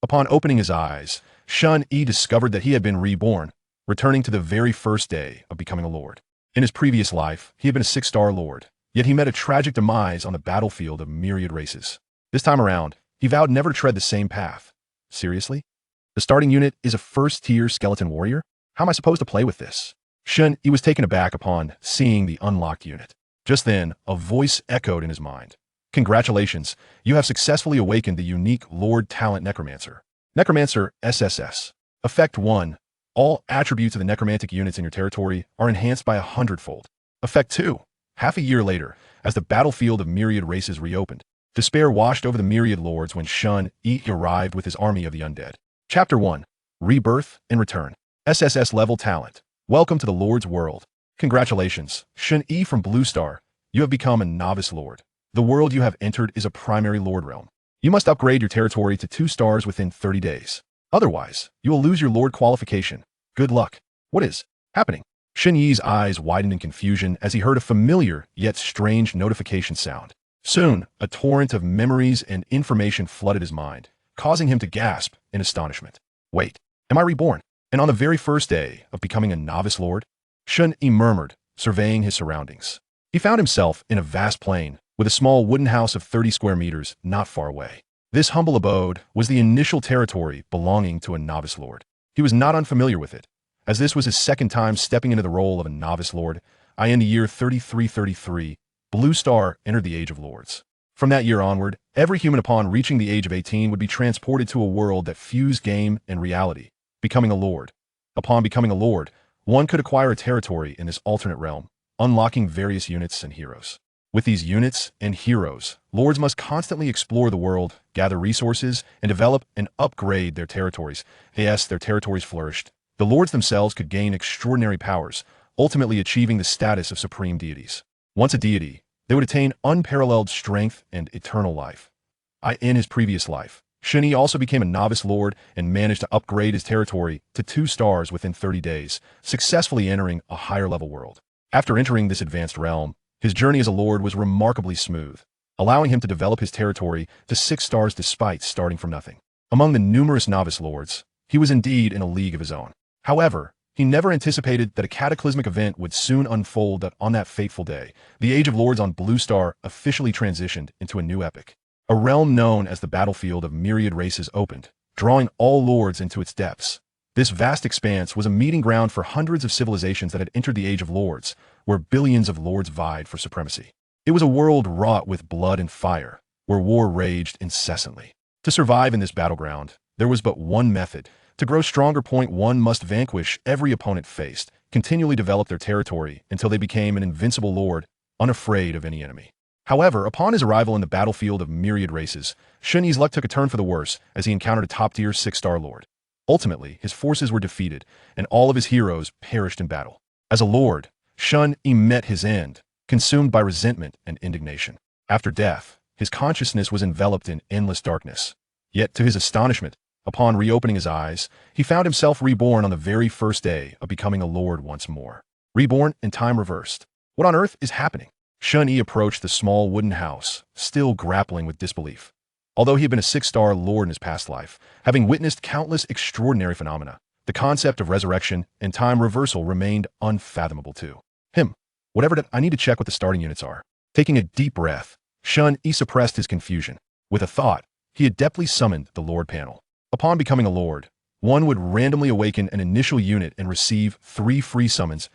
Upon opening his eyes, Shen Yi discovered that he had been reborn, returning to the very first day of becoming a lord. In his previous life, he had been a 6-star lord, yet he met a tragic demise on the battlefield of myriad races. This time around, he vowed never to tread the same path. Seriously? The starting unit is a first-tier skeleton warrior? How am I supposed to play with this? Shen Yi was taken aback upon seeing the unlocked unit. Just then, a voice echoed in his mind. Congratulations, you have successfully awakened the unique Lord Talent Necromancer. Necromancer SSS. Effect 1. All attributes of the necromantic units in your territory are enhanced by 100-fold. Effect 2. Half a year later, as the battlefield of myriad races reopened, despair washed over the myriad lords when Shen Yi arrived with his army of the undead. Chapter 1. Rebirth and Return. SSS Level Talent. Welcome to the Lord's World. Congratulations, Shen Yi from Blue Star. You have become a novice lord. The world you have entered is a primary lord realm. You must upgrade your territory to 2 stars within 30 days. Otherwise, you will lose your lord qualification. Good luck. What is happening? Shen Yi's eyes widened in confusion as he heard a familiar yet strange notification sound. Soon, a torrent of memories and information flooded his mind, causing him to gasp in astonishment. Wait, am I reborn? And on the very first day of becoming a novice lord? Shen Yi murmured, surveying his surroundings. He found himself in a vast plain, with a small wooden house of 30 square meters not far away. This humble abode was the initial territory belonging to a novice lord. He was not unfamiliar with it, as this was his second time stepping into the role of a novice lord. In the year 3333, Blue Star entered the Age of Lords. From that year onward, every human upon reaching the age of 18 would be transported to a world that fused game and reality, becoming a lord. Upon becoming a lord, one could acquire a territory in this alternate realm, unlocking various units and heroes. With these units and heroes, lords must constantly explore the world, gather resources, and develop and upgrade their territories. As their territories flourished, the lords themselves could gain extraordinary powers, ultimately achieving the status of supreme deities. Once a deity, they would attain unparalleled strength and eternal life. In his previous life, Shen Yi also became a novice lord and managed to upgrade his territory to 2 stars within 30 days, successfully entering a higher level world. After entering this advanced realm, his journey as a lord was remarkably smooth, allowing him to develop his territory to 6 stars despite starting from nothing. Among the numerous novice lords, he was indeed in a league of his own. However, he never anticipated that a cataclysmic event would soon unfold. That on that fateful day, the Age of Lords on Blue Star officially transitioned into a new epic. A realm known as the battlefield of myriad races opened, drawing all lords into its depths. This vast expanse was a meeting ground for hundreds of civilizations that had entered the Age of Lords, where billions of lords vied for supremacy. It was a world wrought with blood and fire, where war raged incessantly. To survive in this battleground, there was but one method. To grow stronger, one must vanquish every opponent faced, continually develop their territory until they became an invincible lord, unafraid of any enemy. However, upon his arrival in the battlefield of myriad races, Shen Yi's luck took a turn for the worse as he encountered a top-tier 6-star lord. Ultimately, his forces were defeated, and all of his heroes perished in battle. As a lord, Shen Yi met his end, consumed by resentment and indignation. After death, his consciousness was enveloped in endless darkness. Yet, to his astonishment, upon reopening his eyes, he found himself reborn on the very first day of becoming a lord once more. Reborn and time reversed. What on earth is happening? Shen Yi approached the small wooden house, still grappling with disbelief. Although he had been a 6-star lord in his past life, having witnessed countless extraordinary phenomena, the concept of resurrection and time reversal remained unfathomable to him. I need to check what the starting units are. Taking a deep breath, Shen Yi suppressed his confusion. With a thought, he adeptly summoned the Lord panel. Upon becoming a lord, one would randomly awaken an initial unit and receive 3 free summons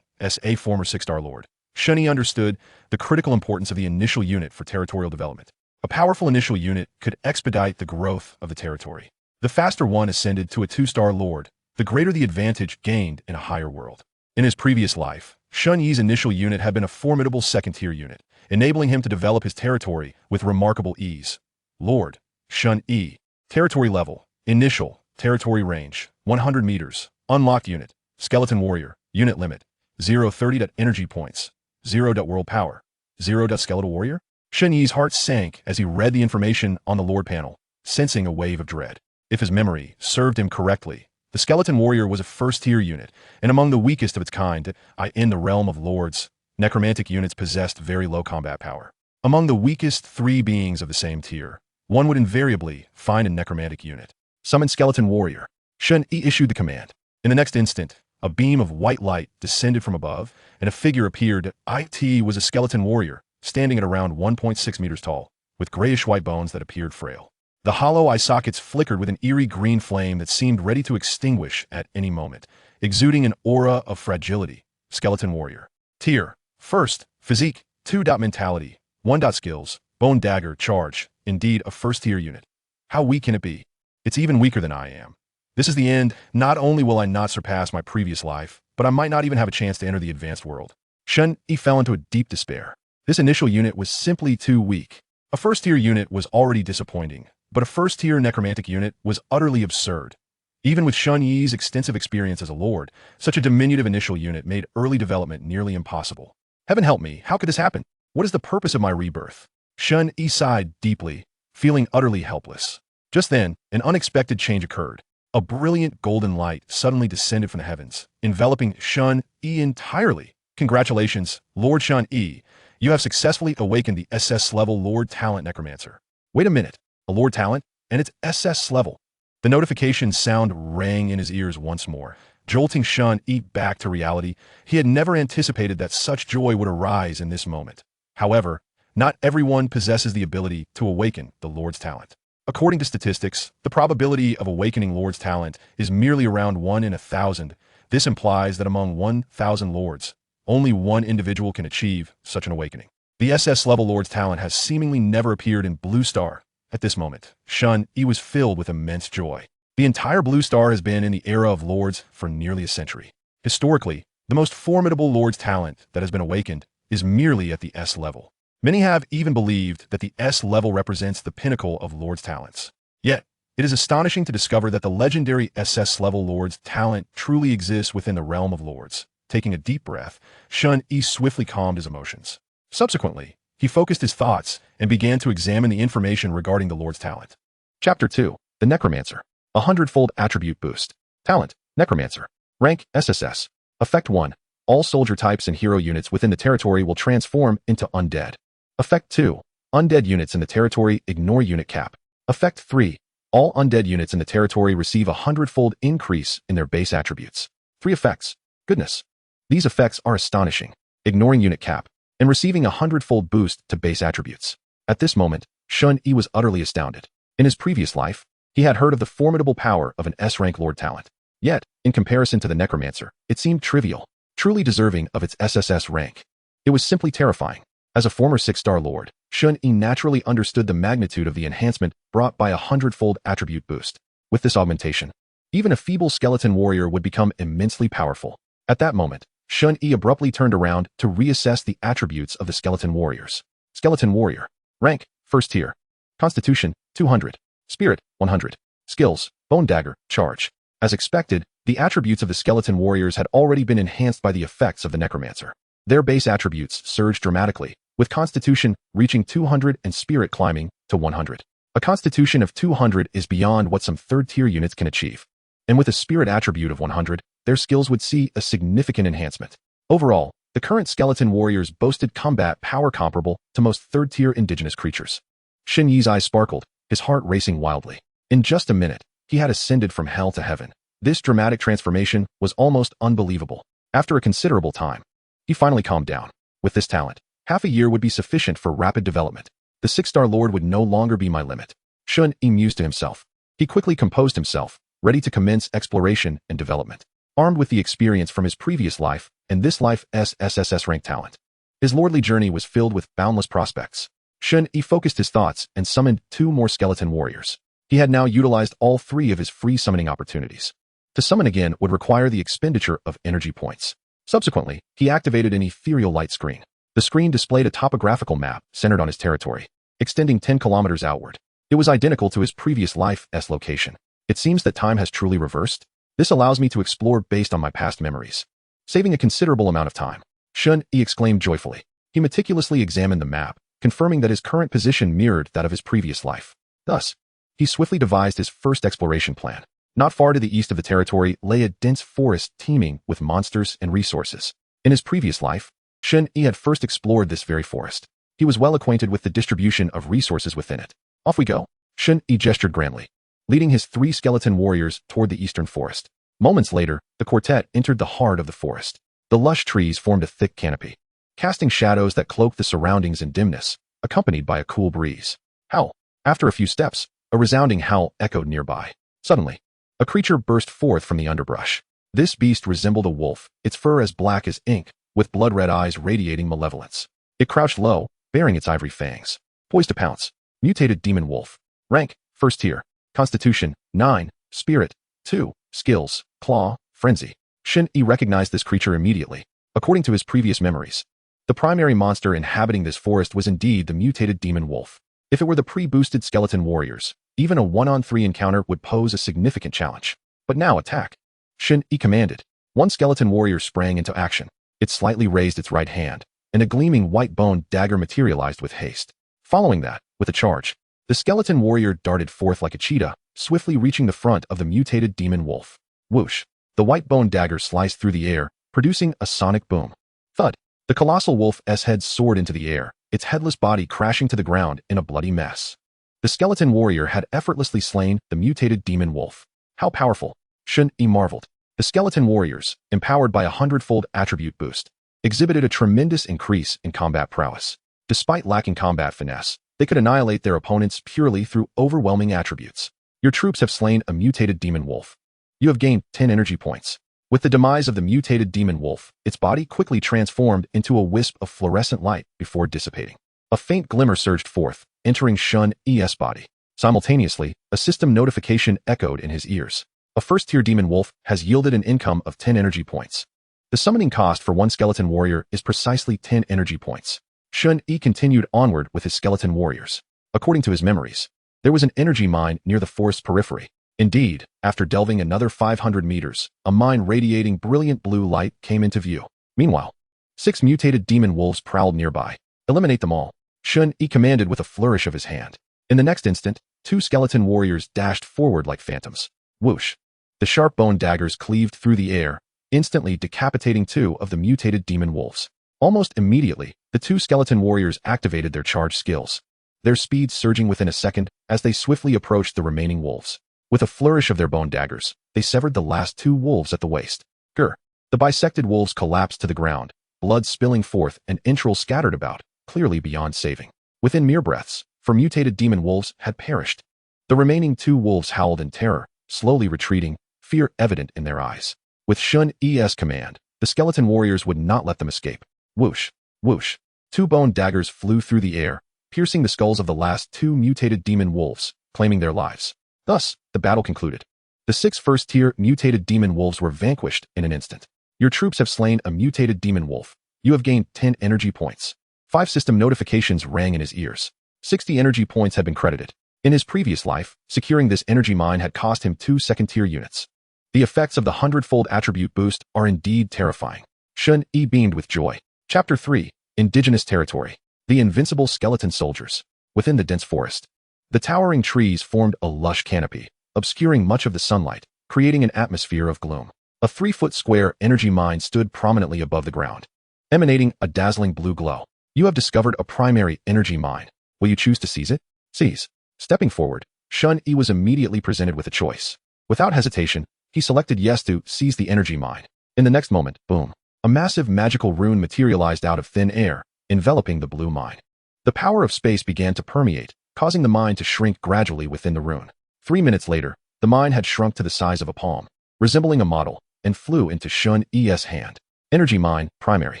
as a former 6-star lord. Shen Yi understood the critical importance of the initial unit for territorial development. A powerful initial unit could expedite the growth of the territory. The faster one ascended to a 2-star lord, the greater the advantage gained in a higher world. In his previous life, Shen Yi's initial unit had been a formidable 2nd-tier unit, enabling him to develop his territory with remarkable ease. Lord Shen Yi. Territory level. Initial. Territory range. 100 meters. Unlocked unit. Skeleton warrior. Unit limit. 0.30 energy points. 0 world power. 0 skeletal warrior. Shen Yi's heart sank as he read the information on the Lord panel, sensing a wave of dread. If his memory served him correctly, the skeleton warrior was a 1st-tier unit, and among the weakest of its kind. In the realm of lords, necromantic units possessed very low combat power. Among the weakest 3 beings of the same tier, one would invariably find a necromantic unit. Summon Skeleton Warrior. Shen Yi issued the command. In the next instant, a beam of white light descended from above, and a figure appeared. It was a skeleton warrior, standing at around 1.6 meters tall, with grayish-white bones that appeared frail. The hollow eye sockets flickered with an eerie green flame that seemed ready to extinguish at any moment, exuding an aura of fragility. Skeleton Warrior. Tier. First, Physique. 2. Mentality. 1. Skills. Bone Dagger. Charge. Indeed, a first-tier unit. How weak can it be? It's even weaker than I am. This is the end. Not only will I not surpass my previous life, but I might not even have a chance to enter the advanced world. Shen Yi fell into a deep despair. This initial unit was simply too weak. A first-tier unit was already disappointing, but a first-tier necromantic unit was utterly absurd. Even with Shen Yi's extensive experience as a lord, such a diminutive initial unit made early development nearly impossible. Heaven help me, how could this happen? What is the purpose of my rebirth? Shen Yi sighed deeply, feeling utterly helpless. Just then, an unexpected change occurred. A brilliant golden light suddenly descended from the heavens, enveloping Shen Yi entirely. Congratulations, Lord Shen Yi. You have successfully awakened the SS level Lord Talent Necromancer. Wait a minute, a Lord Talent? And it's SS level. The notification sound rang in his ears once more, jolting Shen Yi back to reality. He had never anticipated that such joy would arise in this moment. However, not everyone possesses the ability to awaken the Lord's Talent. According to statistics, the probability of awakening Lord's Talent is merely around 1 in 1,000. This implies that among 1,000 Lords, only one individual can achieve such an awakening. The SS level Lord's Talent has seemingly never appeared in Blue Star. At this moment, Shen Yi was filled with immense joy. The entire Blue Star has been in the era of Lords for nearly a century. Historically, the most formidable Lord's Talent that has been awakened is merely at the S level. Many have even believed that the S level represents the pinnacle of Lord's Talents. Yet, it is astonishing to discover that the legendary SS level Lord's Talent truly exists within the realm of Lords. Taking a deep breath, Shen Yi swiftly calmed his emotions. Subsequently, he focused his thoughts and began to examine the information regarding the Lord's Talent. Chapter 2. The Necromancer. 100-fold Attribute Boost. Talent. Necromancer. Rank. SSS. Effect 1. All soldier types and hero units within the territory will transform into undead. Effect 2. Undead units in the territory ignore unit cap. Effect 3. All undead units in the territory receive a 100-fold increase in their base attributes. 3 effects. Goodness. These effects are astonishing. Ignoring unit cap and receiving a 100-fold boost to base attributes. At this moment, Shen Yi was utterly astounded. In his previous life, he had heard of the formidable power of an S-rank Lord Talent. Yet, in comparison to the Necromancer, it seemed trivial, truly deserving of its SSS rank. It was simply terrifying. As a former 6-star Lord, Shen Yi naturally understood the magnitude of the enhancement brought by a 100-fold attribute boost. With this augmentation, even a feeble skeleton warrior would become immensely powerful. At that moment, Shen Yi abruptly turned around to reassess the attributes of the skeleton warriors. Skeleton Warrior. Rank. First tier. Constitution. 200. Spirit. 100. Skills. Bone Dagger. Charge. As expected, the attributes of the skeleton warriors had already been enhanced by the effects of the Necromancer. Their base attributes surged dramatically, with Constitution reaching 200 and Spirit climbing to 100. A Constitution of 200 is beyond what some third-tier units can achieve. And with a Spirit attribute of 100, their skills would see a significant enhancement. Overall, the current skeleton warriors boasted combat power comparable to most third-tier indigenous creatures. Shen Yi's eyes sparkled, his heart racing wildly. In just a minute, he had ascended from hell to heaven. This dramatic transformation was almost unbelievable. After a considerable time, he finally calmed down. With this talent, half a year would be sufficient for rapid development. The 6-star Lord would no longer be my limit. Shen Yi mused to himself. He quickly composed himself, ready to commence exploration and development. Armed with the experience from his previous life and this life's SSS rank talent, his lordly journey was filled with boundless prospects. Shen Yi focused his thoughts and summoned 2 more skeleton warriors. He had now utilized all 3 of his free summoning opportunities. To summon again would require the expenditure of energy points. Subsequently, he activated an ethereal light screen. The screen displayed a topographical map centered on his territory, extending 10 kilometers outward. It was identical to his previous life's location. It seems that time has truly reversed. This allows me to explore based on my past memories, saving a considerable amount of time. Shen Yi exclaimed joyfully. He meticulously examined the map, confirming that his current position mirrored that of his previous life. Thus, he swiftly devised his first exploration plan. Not far to the east of the territory lay a dense forest teeming with monsters and resources. In his previous life, Shen Yi had first explored this very forest. He was well acquainted with the distribution of resources within it. Off we go. Shen Yi gestured grandly. leading his 3 skeleton warriors toward the eastern forest. Moments later, the quartet entered the heart of the forest. The lush trees formed a thick canopy, casting shadows that cloaked the surroundings in dimness, accompanied by a cool breeze. Howl. After a few steps, a resounding howl echoed nearby. Suddenly, a creature burst forth from the underbrush. This beast resembled a wolf, its fur as black as ink, with blood-red eyes radiating malevolence. It crouched low, baring its ivory fangs, poised to pounce. Mutated demon wolf. Rank, 1st tier. Constitution, 9. Spirit, 2. Skills, claw, frenzy. Shen Yi recognized this creature immediately. According to his previous memories, the primary monster inhabiting this forest was indeed the mutated demon wolf. If it were the pre-boosted skeleton warriors, even a 1-on-3 encounter would pose a significant challenge. But now attack. Shen Yi commanded. One skeleton warrior sprang into action. It slightly raised its right hand, and a gleaming white bone dagger materialized with haste. Following that, with a charge, the skeleton warrior darted forth like a cheetah, swiftly reaching the front of the mutated demon wolf. Whoosh! The white bone dagger sliced through the air, producing a sonic boom. Thud! The colossal wolf's head soared into the air, its headless body crashing to the ground in a bloody mess. The skeleton warrior had effortlessly slain the mutated demon wolf. How powerful! Shen Yi marveled. The skeleton warriors, empowered by a 100-fold attribute boost, exhibited a tremendous increase in combat prowess. Despite lacking combat finesse, they could annihilate their opponents purely through overwhelming attributes. Your troops have slain a mutated demon wolf. You have gained 10 energy points. With the demise of the mutated demon wolf, its body quickly transformed into a wisp of fluorescent light before dissipating. A faint glimmer surged forth, entering Shen Yi's body. Simultaneously, a system notification echoed in his ears. A 1st-tier demon wolf has yielded an income of 10 energy points. The summoning cost for one skeleton warrior is precisely 10 energy points. Shen Yi continued onward with his skeleton warriors. According to his memories, there was an energy mine near the forest's periphery. Indeed, after delving another 500 meters, a mine radiating brilliant blue light came into view. Meanwhile, 6 mutated demon wolves prowled nearby. Eliminate them all. Shen Yi commanded with a flourish of his hand. In the next instant, 2 skeleton warriors dashed forward like phantoms. Whoosh! The sharp bone daggers cleaved through the air, instantly decapitating 2 of the mutated demon wolves. Almost immediately, the 2 skeleton warriors activated their charge skills, their speed surging within a second as they swiftly approached the remaining wolves. With a flourish of their bone daggers, they severed the last 2 wolves at the waist. Grr! The bisected wolves collapsed to the ground, blood spilling forth and entrails scattered about, clearly beyond saving. Within mere breaths, for mutated demon wolves had perished. The remaining 2 wolves howled in terror, slowly retreating, fear evident in their eyes. With Shen Yi's command, the skeleton warriors would not let them escape. Whoosh! Whoosh! 2 bone daggers flew through the air, piercing the skulls of the last 2 mutated demon wolves, claiming their lives. Thus, the battle concluded. The 6 first-tier mutated demon wolves were vanquished in an instant. Your troops have slain a mutated demon wolf. You have gained 10 energy points. 5 system notifications rang in his ears. 60 energy points had been credited. In his previous life, securing this energy mine had cost him 2 second-tier units. The effects of the 100-fold attribute boost are indeed terrifying. Shen Yi beamed with joy. Chapter 3. Indigenous Territory. The Invincible Skeleton Soldiers. Within the dense forest, the towering trees formed a lush canopy, obscuring much of the sunlight, creating an atmosphere of gloom. A 3-foot square energy mine stood prominently above the ground, emanating a dazzling blue glow. You have discovered a primary energy mine. Will you choose to seize it? Seize. Stepping forward, Shen Yi was immediately presented with a choice. Without hesitation, he selected yes to seize the energy mine. In the next moment, boom, a massive magical rune materialized out of thin air, enveloping the blue mine. The power of space began to permeate, causing the mine to shrink gradually within the rune. 3 minutes later, the mine had shrunk to the size of a palm, resembling a model, and flew into Shen Yi's hand. Energy mine, primary.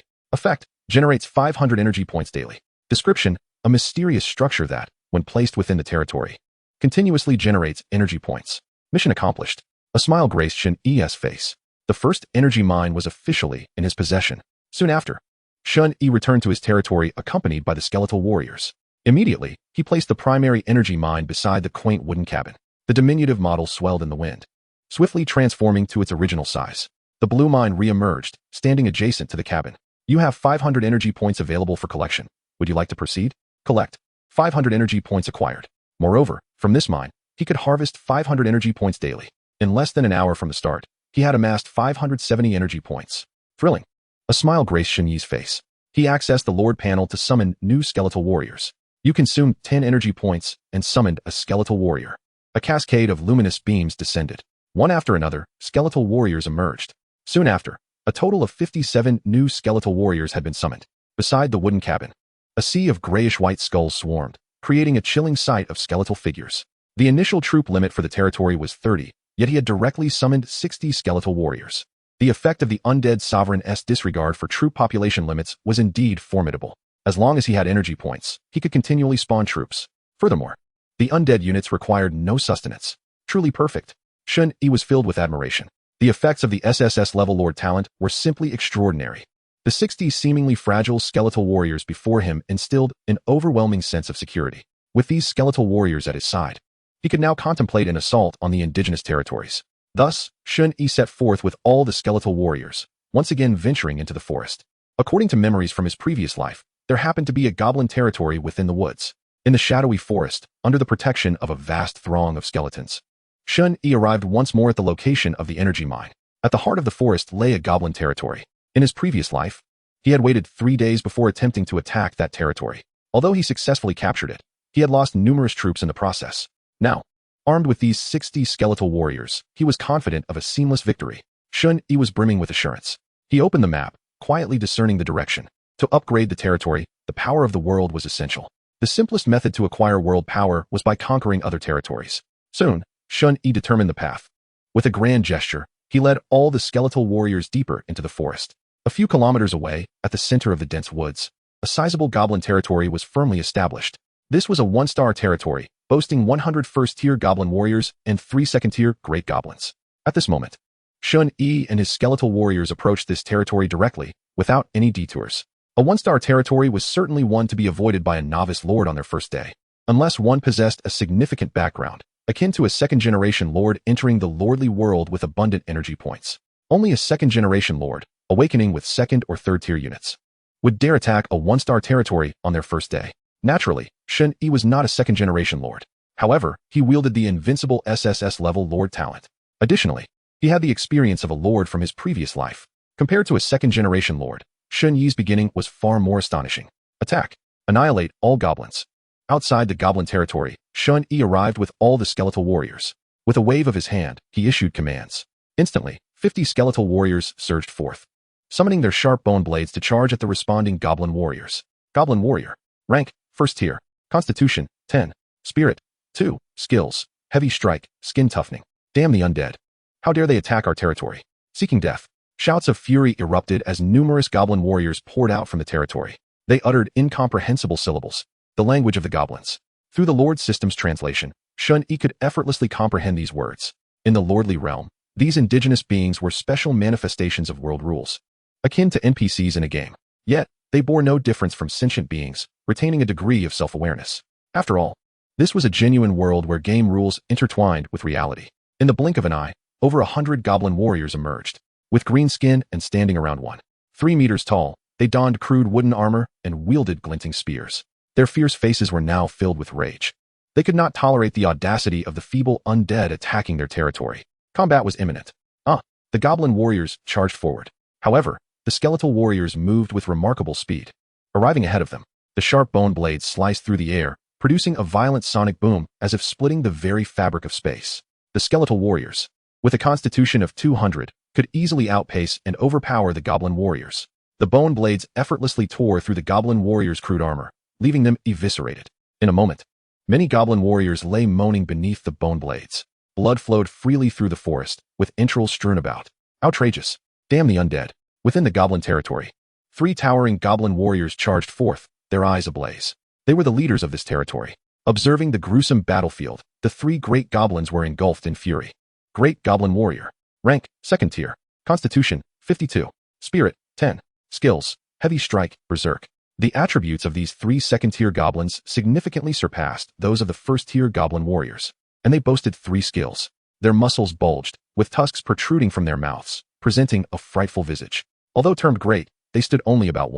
Effect, generates 500 energy points daily. Description, a mysterious structure that, when placed within the territory, continuously generates energy points. Mission accomplished. A smile graced Shen Yi's face. The first energy mine was officially in his possession. Soon after, Shen Yi returned to his territory accompanied by the skeletal warriors. Immediately, he placed the primary energy mine beside the quaint wooden cabin. The diminutive model swelled in the wind, swiftly transforming to its original size. The blue mine re-emerged, standing adjacent to the cabin. You have 500 energy points available for collection. Would you like to proceed? Collect. 500 energy points acquired. Moreover, from this mine, he could harvest 500 energy points daily. In less than an hour from the start, he had amassed 570 energy points. Thrilling. A smile graced Shen Yi's face. He accessed the Lord panel to summon new skeletal warriors. You consumed 10 energy points and summoned a skeletal warrior. A cascade of luminous beams descended. One after another, skeletal warriors emerged. Soon after, a total of 57 new skeletal warriors had been summoned. Beside the wooden cabin, a sea of grayish-white skulls swarmed, creating a chilling sight of skeletal figures. The initial troop limit for the territory was 30, yet he had directly summoned 60 skeletal warriors. The effect of the undead sovereign's disregard for troop population limits was indeed formidable. As long as he had energy points, he could continually spawn troops. Furthermore, the undead units required no sustenance. Truly perfect. Shen Yi was filled with admiration. The effects of the SSS level Lord talent were simply extraordinary. The 60 seemingly fragile skeletal warriors before him instilled an overwhelming sense of security. With these skeletal warriors at his side, he could now contemplate an assault on the indigenous territories. Thus, Shen Yi set forth with all the skeletal warriors, once again venturing into the forest. According to memories from his previous life, there happened to be a goblin territory within the woods. In the shadowy forest, under the protection of a vast throng of skeletons, Shen Yi arrived once more at the location of the energy mine. At the heart of the forest lay a goblin territory. In his previous life, he had waited 3 days before attempting to attack that territory. Although he successfully captured it, he had lost numerous troops in the process. Now, armed with these 60 skeletal warriors, he was confident of a seamless victory. Shen Yi was brimming with assurance. He opened the map, quietly discerning the direction. To upgrade the territory, the power of the world was essential. The simplest method to acquire world power was by conquering other territories. Soon, Shen Yi determined the path. With a grand gesture, he led all the skeletal warriors deeper into the forest. A few kilometers away, at the center of the dense woods, a sizable goblin territory was firmly established. This was a 1-star territory, boasting 100 first-tier goblin warriors and 3 second-tier great goblins. At this moment, Shen Yi and his skeletal warriors approached this territory directly, without any detours. A 1-star territory was certainly one to be avoided by a novice lord on their first day, unless one possessed a significant background, akin to a second-generation lord entering the lordly world with abundant energy points. Only a second-generation lord, awakening with 2nd or 3rd-tier units, would dare attack a 1-star territory on their first day. Naturally, Shen Yi was not a second-generation lord. However, he wielded the invincible SSS-level lord talent. Additionally, he had the experience of a lord from his previous life. Compared to a second-generation lord, Shen Yi's beginning was far more astonishing. Attack. Annihilate all goblins. Outside the goblin territory, Shen Yi arrived with all the skeletal warriors. With a wave of his hand, he issued commands. Instantly, 50 skeletal warriors surged forth, summoning their sharp bone blades to charge at the responding goblin warriors. Goblin warrior. Rank, 1st tier. Constitution, 10. Spirit, 2. Skills, heavy strike, skin toughening. Damn the undead. How dare they attack our territory? Seeking death. Shouts of fury erupted as numerous goblin warriors poured out from the territory. They uttered incomprehensible syllables, the language of the goblins. Through the Lord system's translation, Shen Yi could effortlessly comprehend these words. In the lordly realm, these indigenous beings were special manifestations of world rules, akin to NPCs in a game. Yet, they bore no difference from sentient beings, retaining a degree of self-awareness. After all, this was a genuine world where game rules intertwined with reality. In the blink of an eye, over 100 goblin warriors emerged. With green skin and standing around 3 meters tall, they donned crude wooden armor and wielded glinting spears. Their fierce faces were now filled with rage. They could not tolerate the audacity of the feeble undead attacking their territory. Combat was imminent. The goblin warriors charged forward. However, the skeletal warriors moved with remarkable speed. Arriving ahead of them, the sharp bone blades sliced through the air, producing a violent sonic boom as if splitting the very fabric of space. The skeletal warriors, with a constitution of 200, could easily outpace and overpower the goblin warriors. The bone blades effortlessly tore through the goblin warriors' crude armor, leaving them eviscerated. In a moment, many goblin warriors lay moaning beneath the bone blades. Blood flowed freely through the forest, with entrails strewn about. Outrageous. Damn the undead. Within the goblin territory, 3 towering goblin warriors charged forth, their eyes ablaze. They were the leaders of this territory. Observing the gruesome battlefield, the 3 great goblins were engulfed in fury. Great goblin warrior. Rank, 2nd tier. Constitution, 52. Spirit, 10. Skills, heavy strike, berserk. The attributes of these 3 second-tier goblins significantly surpassed those of the first-tier goblin warriors, and they boasted 3 skills. Their muscles bulged, with tusks protruding from their mouths, presenting a frightful visage. Although termed great, they stood only about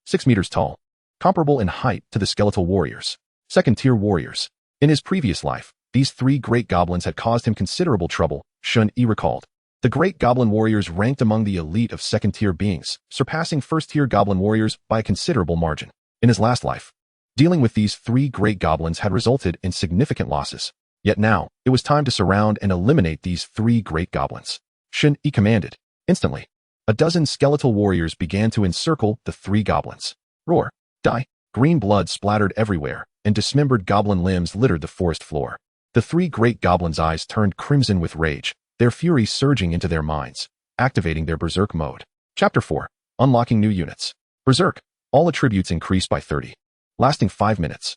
6 meters tall, comparable in height to the skeletal warriors. Second-tier warriors. In his previous life, these 3 great goblins had caused him considerable trouble, Shen Yi recalled. The great goblin warriors ranked among the elite of second-tier beings, surpassing first-tier goblin warriors by a considerable margin. In his last life, dealing with these 3 great goblins had resulted in significant losses. Yet now, it was time to surround and eliminate these 3 great goblins. Shen Yi commanded. Instantly, a dozen skeletal warriors began to encircle the 3 goblins. Roar, die. Green blood splattered everywhere, and dismembered goblin limbs littered the forest floor. The 3 great goblins' eyes turned crimson with rage, their fury surging into their minds, activating their berserk mode. Chapter 4. Unlocking new units. Berserk. All attributes increased by 30. Lasting 5 minutes.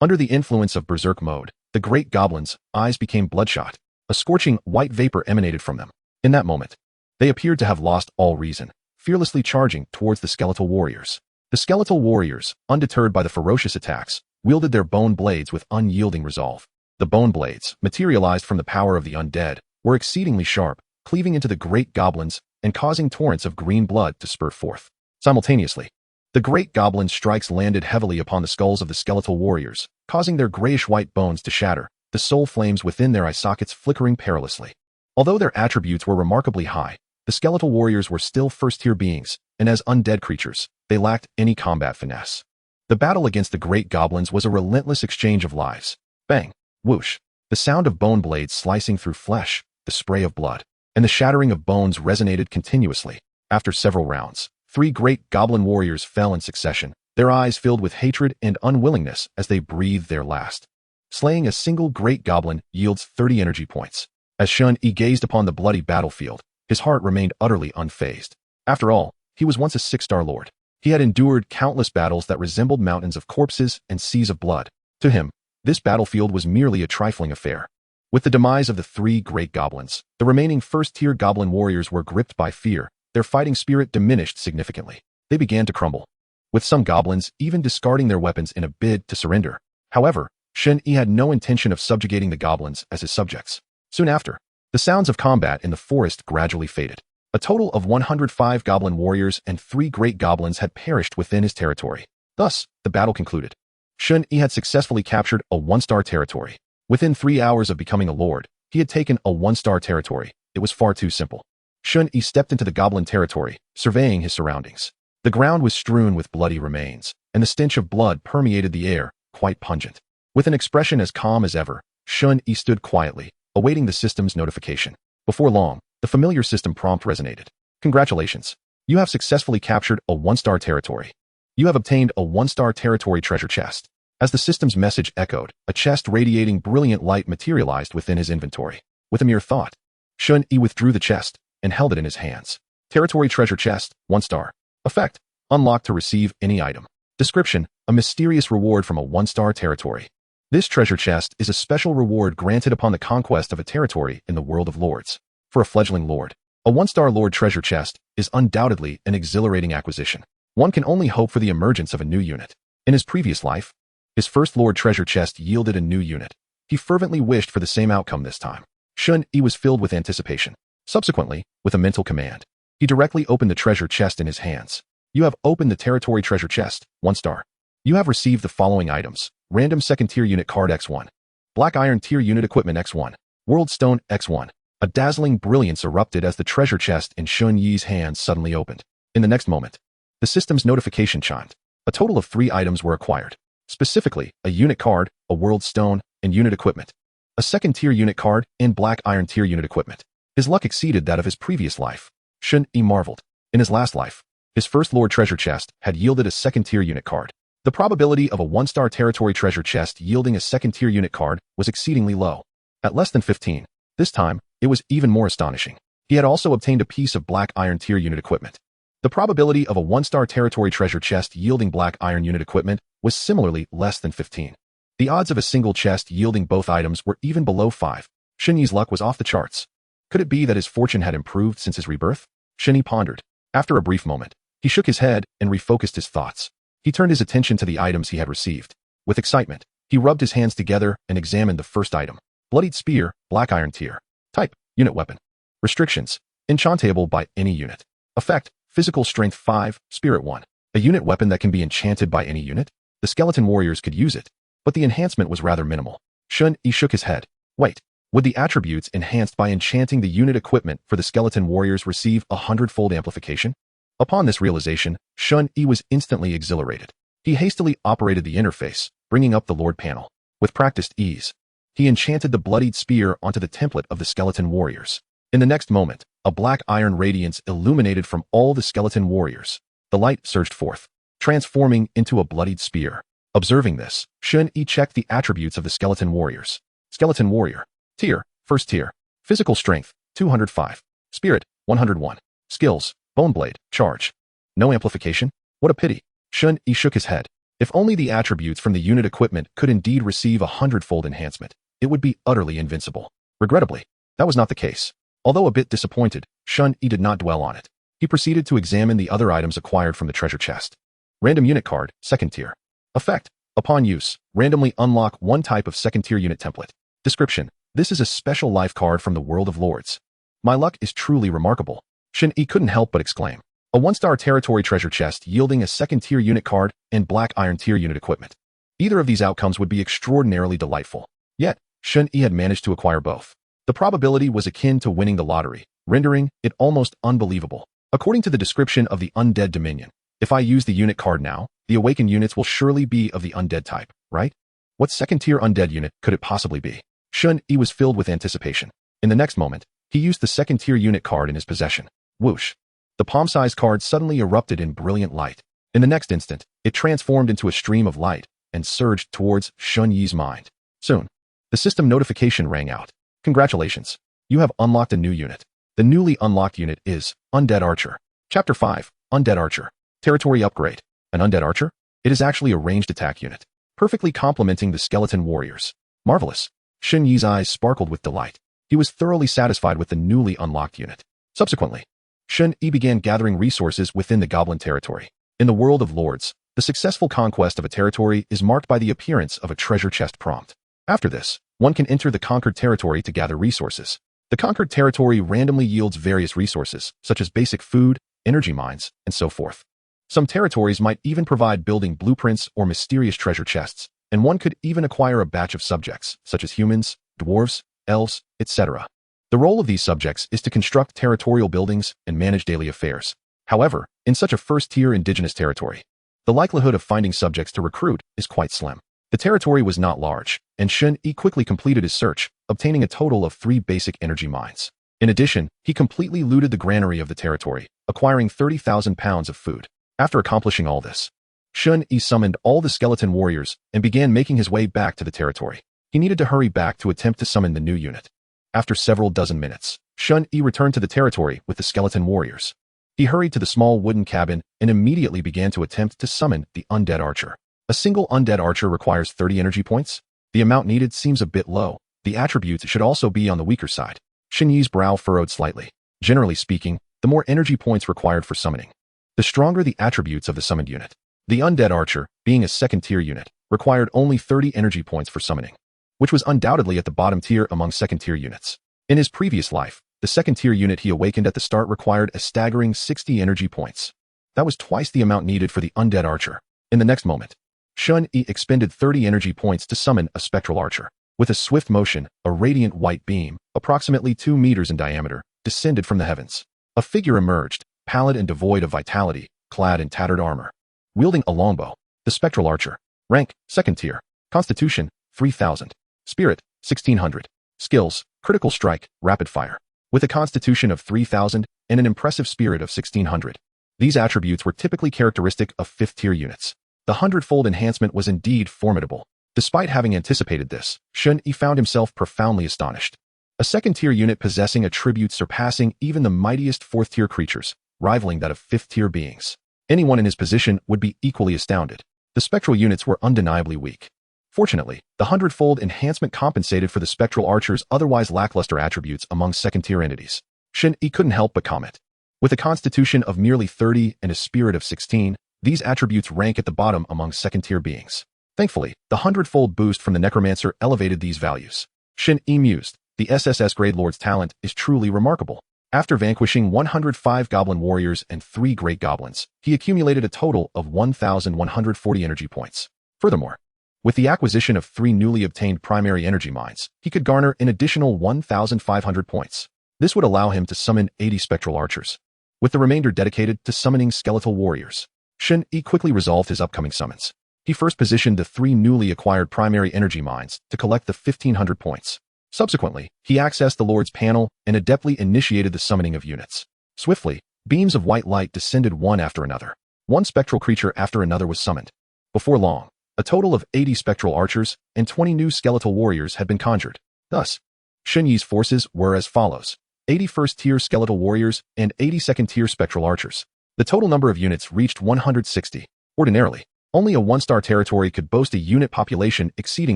Under the influence of berserk mode, the great goblins' eyes became bloodshot. A scorching white vapor emanated from them. In that moment, they appeared to have lost all reason, fearlessly charging towards the skeletal warriors. The skeletal warriors, undeterred by the ferocious attacks, wielded their bone blades with unyielding resolve. The bone blades, materialized from the power of the undead, were exceedingly sharp, cleaving into the great goblins and causing torrents of green blood to spurt forth. Simultaneously, the great goblin strikes landed heavily upon the skulls of the skeletal warriors, causing their grayish-white bones to shatter, the soul flames within their eye sockets flickering perilously. Although their attributes were remarkably high, the skeletal warriors were still first-tier beings, and as undead creatures, they lacked any combat finesse. The battle against the great goblins was a relentless exchange of lives. Bang! Whoosh! The sound of bone blades slicing through flesh, the spray of blood, and the shattering of bones resonated continuously. After several rounds, 3 great goblin warriors fell in succession, their eyes filled with hatred and unwillingness as they breathed their last. Slaying a single great goblin yields 30 energy points. As Shen Yi gazed upon the bloody battlefield, his heart remained utterly unfazed. After all, he was once a 6-star lord. He had endured countless battles that resembled mountains of corpses and seas of blood. To him, this battlefield was merely a trifling affair. With the demise of the 3 great goblins, the remaining first-tier goblin warriors were gripped by fear. Their fighting spirit diminished significantly. They began to crumble, with some goblins even discarding their weapons in a bid to surrender. However, Shen Yi had no intention of subjugating the goblins as his subjects. Soon after, the sounds of combat in the forest gradually faded. A total of 105 goblin warriors and 3 great goblins had perished within his territory. Thus, the battle concluded. Shen Yi had successfully captured a 1-star territory. Within 3 hours of becoming a lord, he had taken a 1-star territory. It was far too simple. Shen Yi stepped into the goblin territory, surveying his surroundings. The ground was strewn with bloody remains, and the stench of blood permeated the air, quite pungent. With an expression as calm as ever, Shen Yi stood quietly, awaiting the system's notification. Before long, the familiar system prompt resonated. Congratulations. You have successfully captured a 1-star territory. You have obtained a 1-star territory treasure chest. As the system's message echoed, a chest radiating brilliant light materialized within his inventory. With a mere thought, Shen Yi withdrew the chest and held it in his hands. Territory treasure chest, 1 star. Effect: unlocked to receive any item. Description: a mysterious reward from a 1-star territory. This treasure chest is a special reward granted upon the conquest of a territory in the world of lords. For a fledgling lord, a 1-star lord treasure chest is undoubtedly an exhilarating acquisition. One can only hope for the emergence of a new unit. In his previous life, his first lord treasure chest yielded a new unit. He fervently wished for the same outcome this time. Shen Yi was filled with anticipation. Subsequently, with a mental command, he directly opened the treasure chest in his hands. You have opened the territory treasure chest, 1 star. You have received the following items: random 2nd tier unit card X1, black iron tier unit equipment X1, world stone X1. A dazzling brilliance erupted as the treasure chest in Shen Yi's hands suddenly opened. In the next moment, the system's notification chimed. A total of 3 items were acquired. Specifically, a unit card, a world stone, and unit equipment. A 2nd tier unit card and black iron tier unit equipment. His luck exceeded that of his previous life. Shen Yi marveled. In his last life, his first lord treasure chest had yielded a 2nd tier unit card. The probability of a 1-star territory treasure chest yielding a 2nd tier unit card was exceedingly low. At less than 15. This time, it was even more astonishing. He had also obtained a piece of black iron tier unit equipment. The probability of a 1-star territory treasure chest yielding black iron unit equipment was similarly less than 15. The odds of a single chest yielding both items were even below 5. Shen Yi's luck was off the charts. Could it be that his fortune had improved since his rebirth? Shen Yi pondered. After a brief moment, he shook his head and refocused his thoughts. He turned his attention to the items he had received. With excitement, he rubbed his hands together and examined the first item. Bloodied spear, black iron tier. Type: unit weapon. Restrictions: enchantable by any unit. Effect: physical strength 5, spirit 1. A unit weapon that can be enchanted by any unit? The skeleton warriors could use it, but the enhancement was rather minimal. Shen Yi shook his head. Wait. Would the attributes enhanced by enchanting the unit equipment for the skeleton warriors receive a 100-fold amplification? Upon this realization, Shen Yi was instantly exhilarated. He hastily operated the interface, bringing up the Lord panel. With practiced ease, he enchanted the bloodied spear onto the template of the skeleton warriors. In the next moment, a black iron radiance illuminated from all the skeleton warriors. The light surged forth, transforming into a bloodied spear. Observing this, Shen Yi checked the attributes of the skeleton warriors. Skeleton warrior. Tier, first tier. Physical strength, 205. Spirit, 101. Skills, Boneblade, charge. No amplification? What a pity. Shen Yi shook his head. If only the attributes from the unit equipment could indeed receive a 100-fold enhancement, it would be utterly invincible. Regrettably, that was not the case. Although a bit disappointed, Shen Yi did not dwell on it. He proceeded to examine the other items acquired from the treasure chest. Random unit card, second tier. Effect. Upon use, randomly unlock one type of second-tier unit template. Description. This is a special life card from the World of Lords. My luck is truly remarkable. Shen Yi couldn't help but exclaim. A one-star territory treasure chest yielding a second-tier unit card and black iron tier unit equipment. Either of these outcomes would be extraordinarily delightful. Yet, Shen Yi had managed to acquire both. The probability was akin to winning the lottery, rendering it almost unbelievable. According to the description of the Undead Dominion, if I use the unit card now, the awakened units will surely be of the undead type, right? What second-tier undead unit could it possibly be? Shen Yi was filled with anticipation. In the next moment, he used the second-tier unit card in his possession. Whoosh. The palm-sized card suddenly erupted in brilliant light. In the next instant, it transformed into a stream of light and surged towards Shen Yi's mind. Soon, the system notification rang out. Congratulations. You have unlocked a new unit. The newly unlocked unit is Undead Archer. Chapter 5, Undead Archer. Territory upgrade. An Undead Archer? It is actually a ranged attack unit, perfectly complementing the skeleton warriors. Marvelous. Shen Yi's eyes sparkled with delight. He was thoroughly satisfied with the newly unlocked unit. Subsequently, Shen Yi began gathering resources within the Goblin territory. In the World of Lords, the successful conquest of a territory is marked by the appearance of a treasure chest prompt. After this, one can enter the conquered territory to gather resources. The conquered territory randomly yields various resources, such as basic food, energy mines, and so forth. Some territories might even provide building blueprints or mysterious treasure chests, and one could even acquire a batch of subjects, such as humans, dwarves, elves, etc. The role of these subjects is to construct territorial buildings and manage daily affairs. However, in such a first-tier indigenous territory, the likelihood of finding subjects to recruit is quite slim. The territory was not large, and Shen Yi quickly completed his search, obtaining a total of 3 basic energy mines. In addition, he completely looted the granary of the territory, acquiring 30,000 pounds of food. After accomplishing all this, Shen Yi summoned all the skeleton warriors and began making his way back to the territory. He needed to hurry back to attempt to summon the new unit. After several dozen minutes, Shen Yi returned to the territory with the skeleton warriors. He hurried to the small wooden cabin and immediately began to attempt to summon the Undead Archer. A single Undead Archer requires 30 energy points. The amount needed seems a bit low. The attributes should also be on the weaker side. Shen Yi's brow furrowed slightly. Generally speaking, the more energy points required for summoning, the stronger the attributes of the summoned unit. The Undead Archer, being a second-tier unit, required only 30 energy points for summoning, which was undoubtedly at the bottom tier among second-tier units. In his previous life, the second-tier unit he awakened at the start required a staggering 60 energy points. That was twice the amount needed for the Undead Archer. In the next moment, Shen Yi expended 30 energy points to summon a spectral archer. With a swift motion, a radiant white beam, approximately 2 meters in diameter, descended from the heavens. A figure emerged, pallid and devoid of vitality, clad in tattered armor, wielding a longbow. The spectral archer. Rank, second tier. Constitution, 3000. Spirit, 1600. Skills, critical strike, rapid fire. With a constitution of 3000 and an impressive spirit of 1600. These attributes were typically characteristic of 5th-tier units. The 100-fold enhancement was indeed formidable. Despite having anticipated this, Shen Yi found himself profoundly astonished. A second-tier unit possessing attributes surpassing even the mightiest 4th-tier creatures, rivaling that of 5th-tier beings. Anyone in his position would be equally astounded. The spectral units were undeniably weak. Fortunately, the 100-fold enhancement compensated for the spectral archer's otherwise lackluster attributes among second-tier entities. Shen Yi couldn't help but comment. With a constitution of merely 30 and a spirit of 16, these attributes rank at the bottom among second-tier beings. Thankfully, the 100-fold boost from the Necromancer elevated these values. Shen Yi mused, the SSS Grade Lord's talent is truly remarkable. After vanquishing 105 Goblin warriors and 3 Great Goblins, he accumulated a total of 1,140 energy points. Furthermore, with the acquisition of 3 newly obtained primary energy mines, he could garner an additional 1,500 points. This would allow him to summon 80 spectral archers, with the remainder dedicated to summoning skeletal warriors. Shen Yi quickly resolved his upcoming summons. He first positioned the 3 newly acquired primary energy mines to collect the 1,500 points. Subsequently, he accessed the Lord's panel and adeptly initiated the summoning of units. Swiftly, beams of white light descended one after another. One spectral creature after another was summoned. Before long, a total of 80 spectral archers and 20 new skeletal warriors had been conjured. Thus, Shen Yi's forces were as follows: 80 first-tier skeletal warriors and 80 second-tier spectral archers. The total number of units reached 160. Ordinarily, only a 1-star territory could boast a unit population exceeding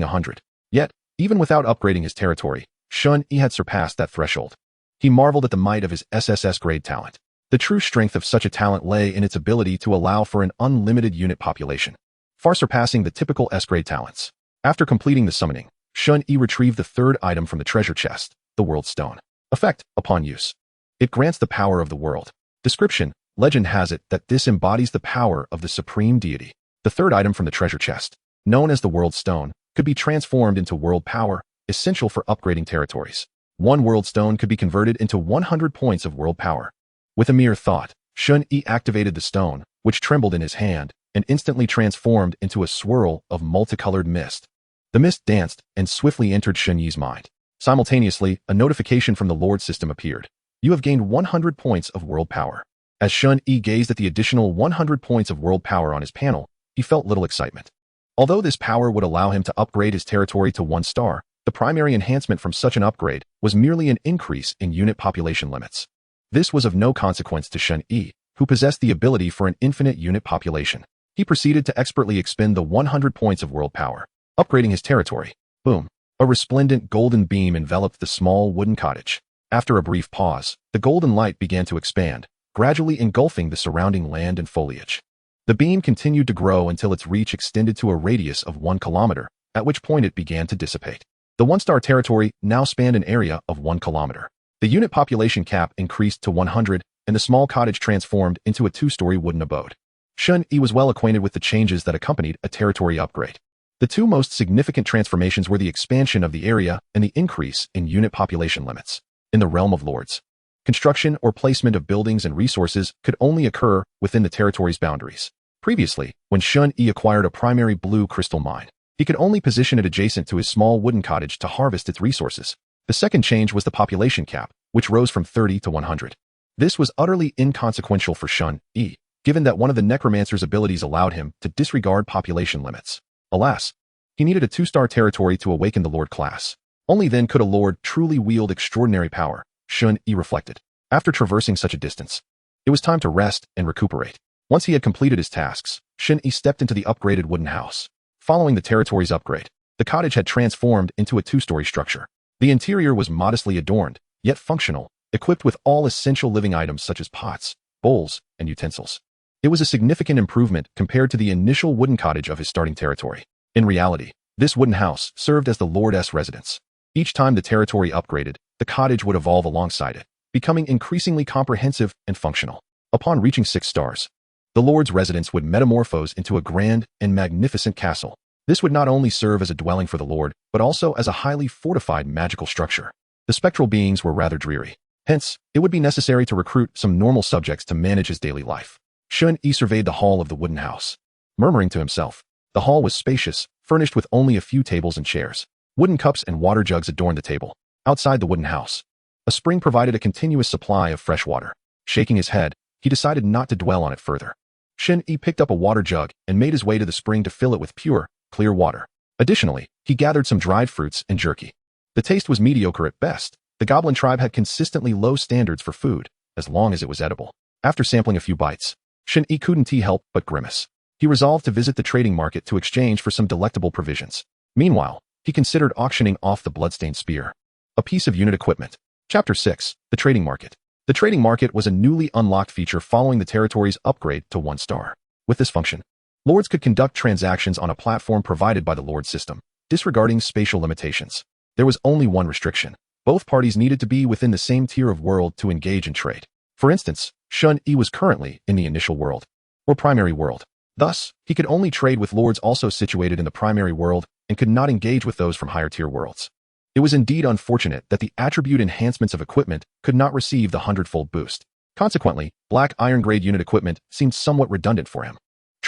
100. Yet, even without upgrading his territory, Shen Yi had surpassed that threshold. He marveled at the might of his SSS grade talent. The true strength of such a talent lay in its ability to allow for an unlimited unit population, far surpassing the typical S-grade talents. After completing the summoning, Shen Yi retrieved the 3rd item from the treasure chest, the World Stone. Effect, upon use. It grants the power of the world. Description, legend has it that this embodies the power of the supreme deity. The 3rd item from the treasure chest, known as the World Stone, could be transformed into world power, essential for upgrading territories. 1 World Stone could be converted into 100 points of world power. With a mere thought, Shen Yi activated the stone, which trembled in his hand, and instantly transformed into a swirl of multicolored mist. The mist danced and swiftly entered Shen Yi's mind. Simultaneously, a notification from the Lord system appeared. You have gained 100 points of world power. As Shen Yi gazed at the additional 100 points of world power on his panel, he felt little excitement. Although this power would allow him to upgrade his territory to 1 star, the primary enhancement from such an upgrade was merely an increase in unit population limits. This was of no consequence to Shen Yi, who possessed the ability for an infinite unit population. He proceeded to expertly expend the 100 points of world power, upgrading his territory. Boom! A resplendent golden beam enveloped the small wooden cottage. After a brief pause, the golden light began to expand, gradually engulfing the surrounding land and foliage. The beam continued to grow until its reach extended to a radius of 1 kilometer, at which point it began to dissipate. The 1-star territory now spanned an area of 1 kilometer. The unit population cap increased to 100, and the small cottage transformed into a 2-story wooden abode. Shen Yi was well acquainted with the changes that accompanied a territory upgrade. The 2 most significant transformations were the expansion of the area and the increase in unit population limits. In the realm of lords, construction or placement of buildings and resources could only occur within the territory's boundaries. Previously, when Shen Yi acquired a primary blue crystal mine, he could only position it adjacent to his small wooden cottage to harvest its resources. The second change was the population cap, which rose from 30 to 100. This was utterly inconsequential for Shen Yi, given that one of the Necromancer's abilities allowed him to disregard population limits. Alas, he needed a 2-star territory to awaken the Lord class. Only then could a Lord truly wield extraordinary power, Shen Yi reflected. After traversing such a distance, it was time to rest and recuperate. Once he had completed his tasks, Shen Yi stepped into the upgraded wooden house. Following the territory's upgrade, the cottage had transformed into a 2-story structure. The interior was modestly adorned, yet functional, equipped with all essential living items such as pots, bowls, and utensils. It was a significant improvement compared to the initial wooden cottage of his starting territory. In reality, this wooden house served as the Lord's residence. Each time the territory upgraded, the cottage would evolve alongside it, becoming increasingly comprehensive and functional. Upon reaching 6 stars, the Lord's residence would metamorphose into a grand and magnificent castle. This would not only serve as a dwelling for the Lord, but also as a highly fortified magical structure. The spectral beings were rather dreary. Hence, it would be necessary to recruit some normal subjects to manage his daily life. Shen Yi surveyed the hall of the wooden house, murmuring to himself. The hall was spacious, furnished with only a few tables and chairs. Wooden cups and water jugs adorned the table. Outside the wooden house, a spring provided a continuous supply of fresh water. Shaking his head, he decided not to dwell on it further. Shen Yi picked up a water jug and made his way to the spring to fill it with pure, clear water. Additionally, he gathered some dried fruits and jerky. The taste was mediocre at best. The Goblin tribe had consistently low standards for food, as long as it was edible. After sampling a few bites, Shen Yi couldn't help but grimace. He resolved to visit the trading market to exchange for some delectable provisions. Meanwhile, he considered auctioning off the bloodstained spear, a piece of unit equipment. Chapter 6. The Trading Market. The trading market was a newly unlocked feature following the territory's upgrade to 1 star. With this function, Lords could conduct transactions on a platform provided by the Lord system, disregarding spatial limitations. There was only one restriction. Both parties needed to be within the same tier of world to engage in trade. For instance, Shen Yi was currently in the initial world, or primary world. Thus, he could only trade with Lords also situated in the primary world and could not engage with those from higher tier worlds. It was indeed unfortunate that the attribute enhancements of equipment could not receive the 100-fold boost. Consequently, black iron grade unit equipment seemed somewhat redundant for him.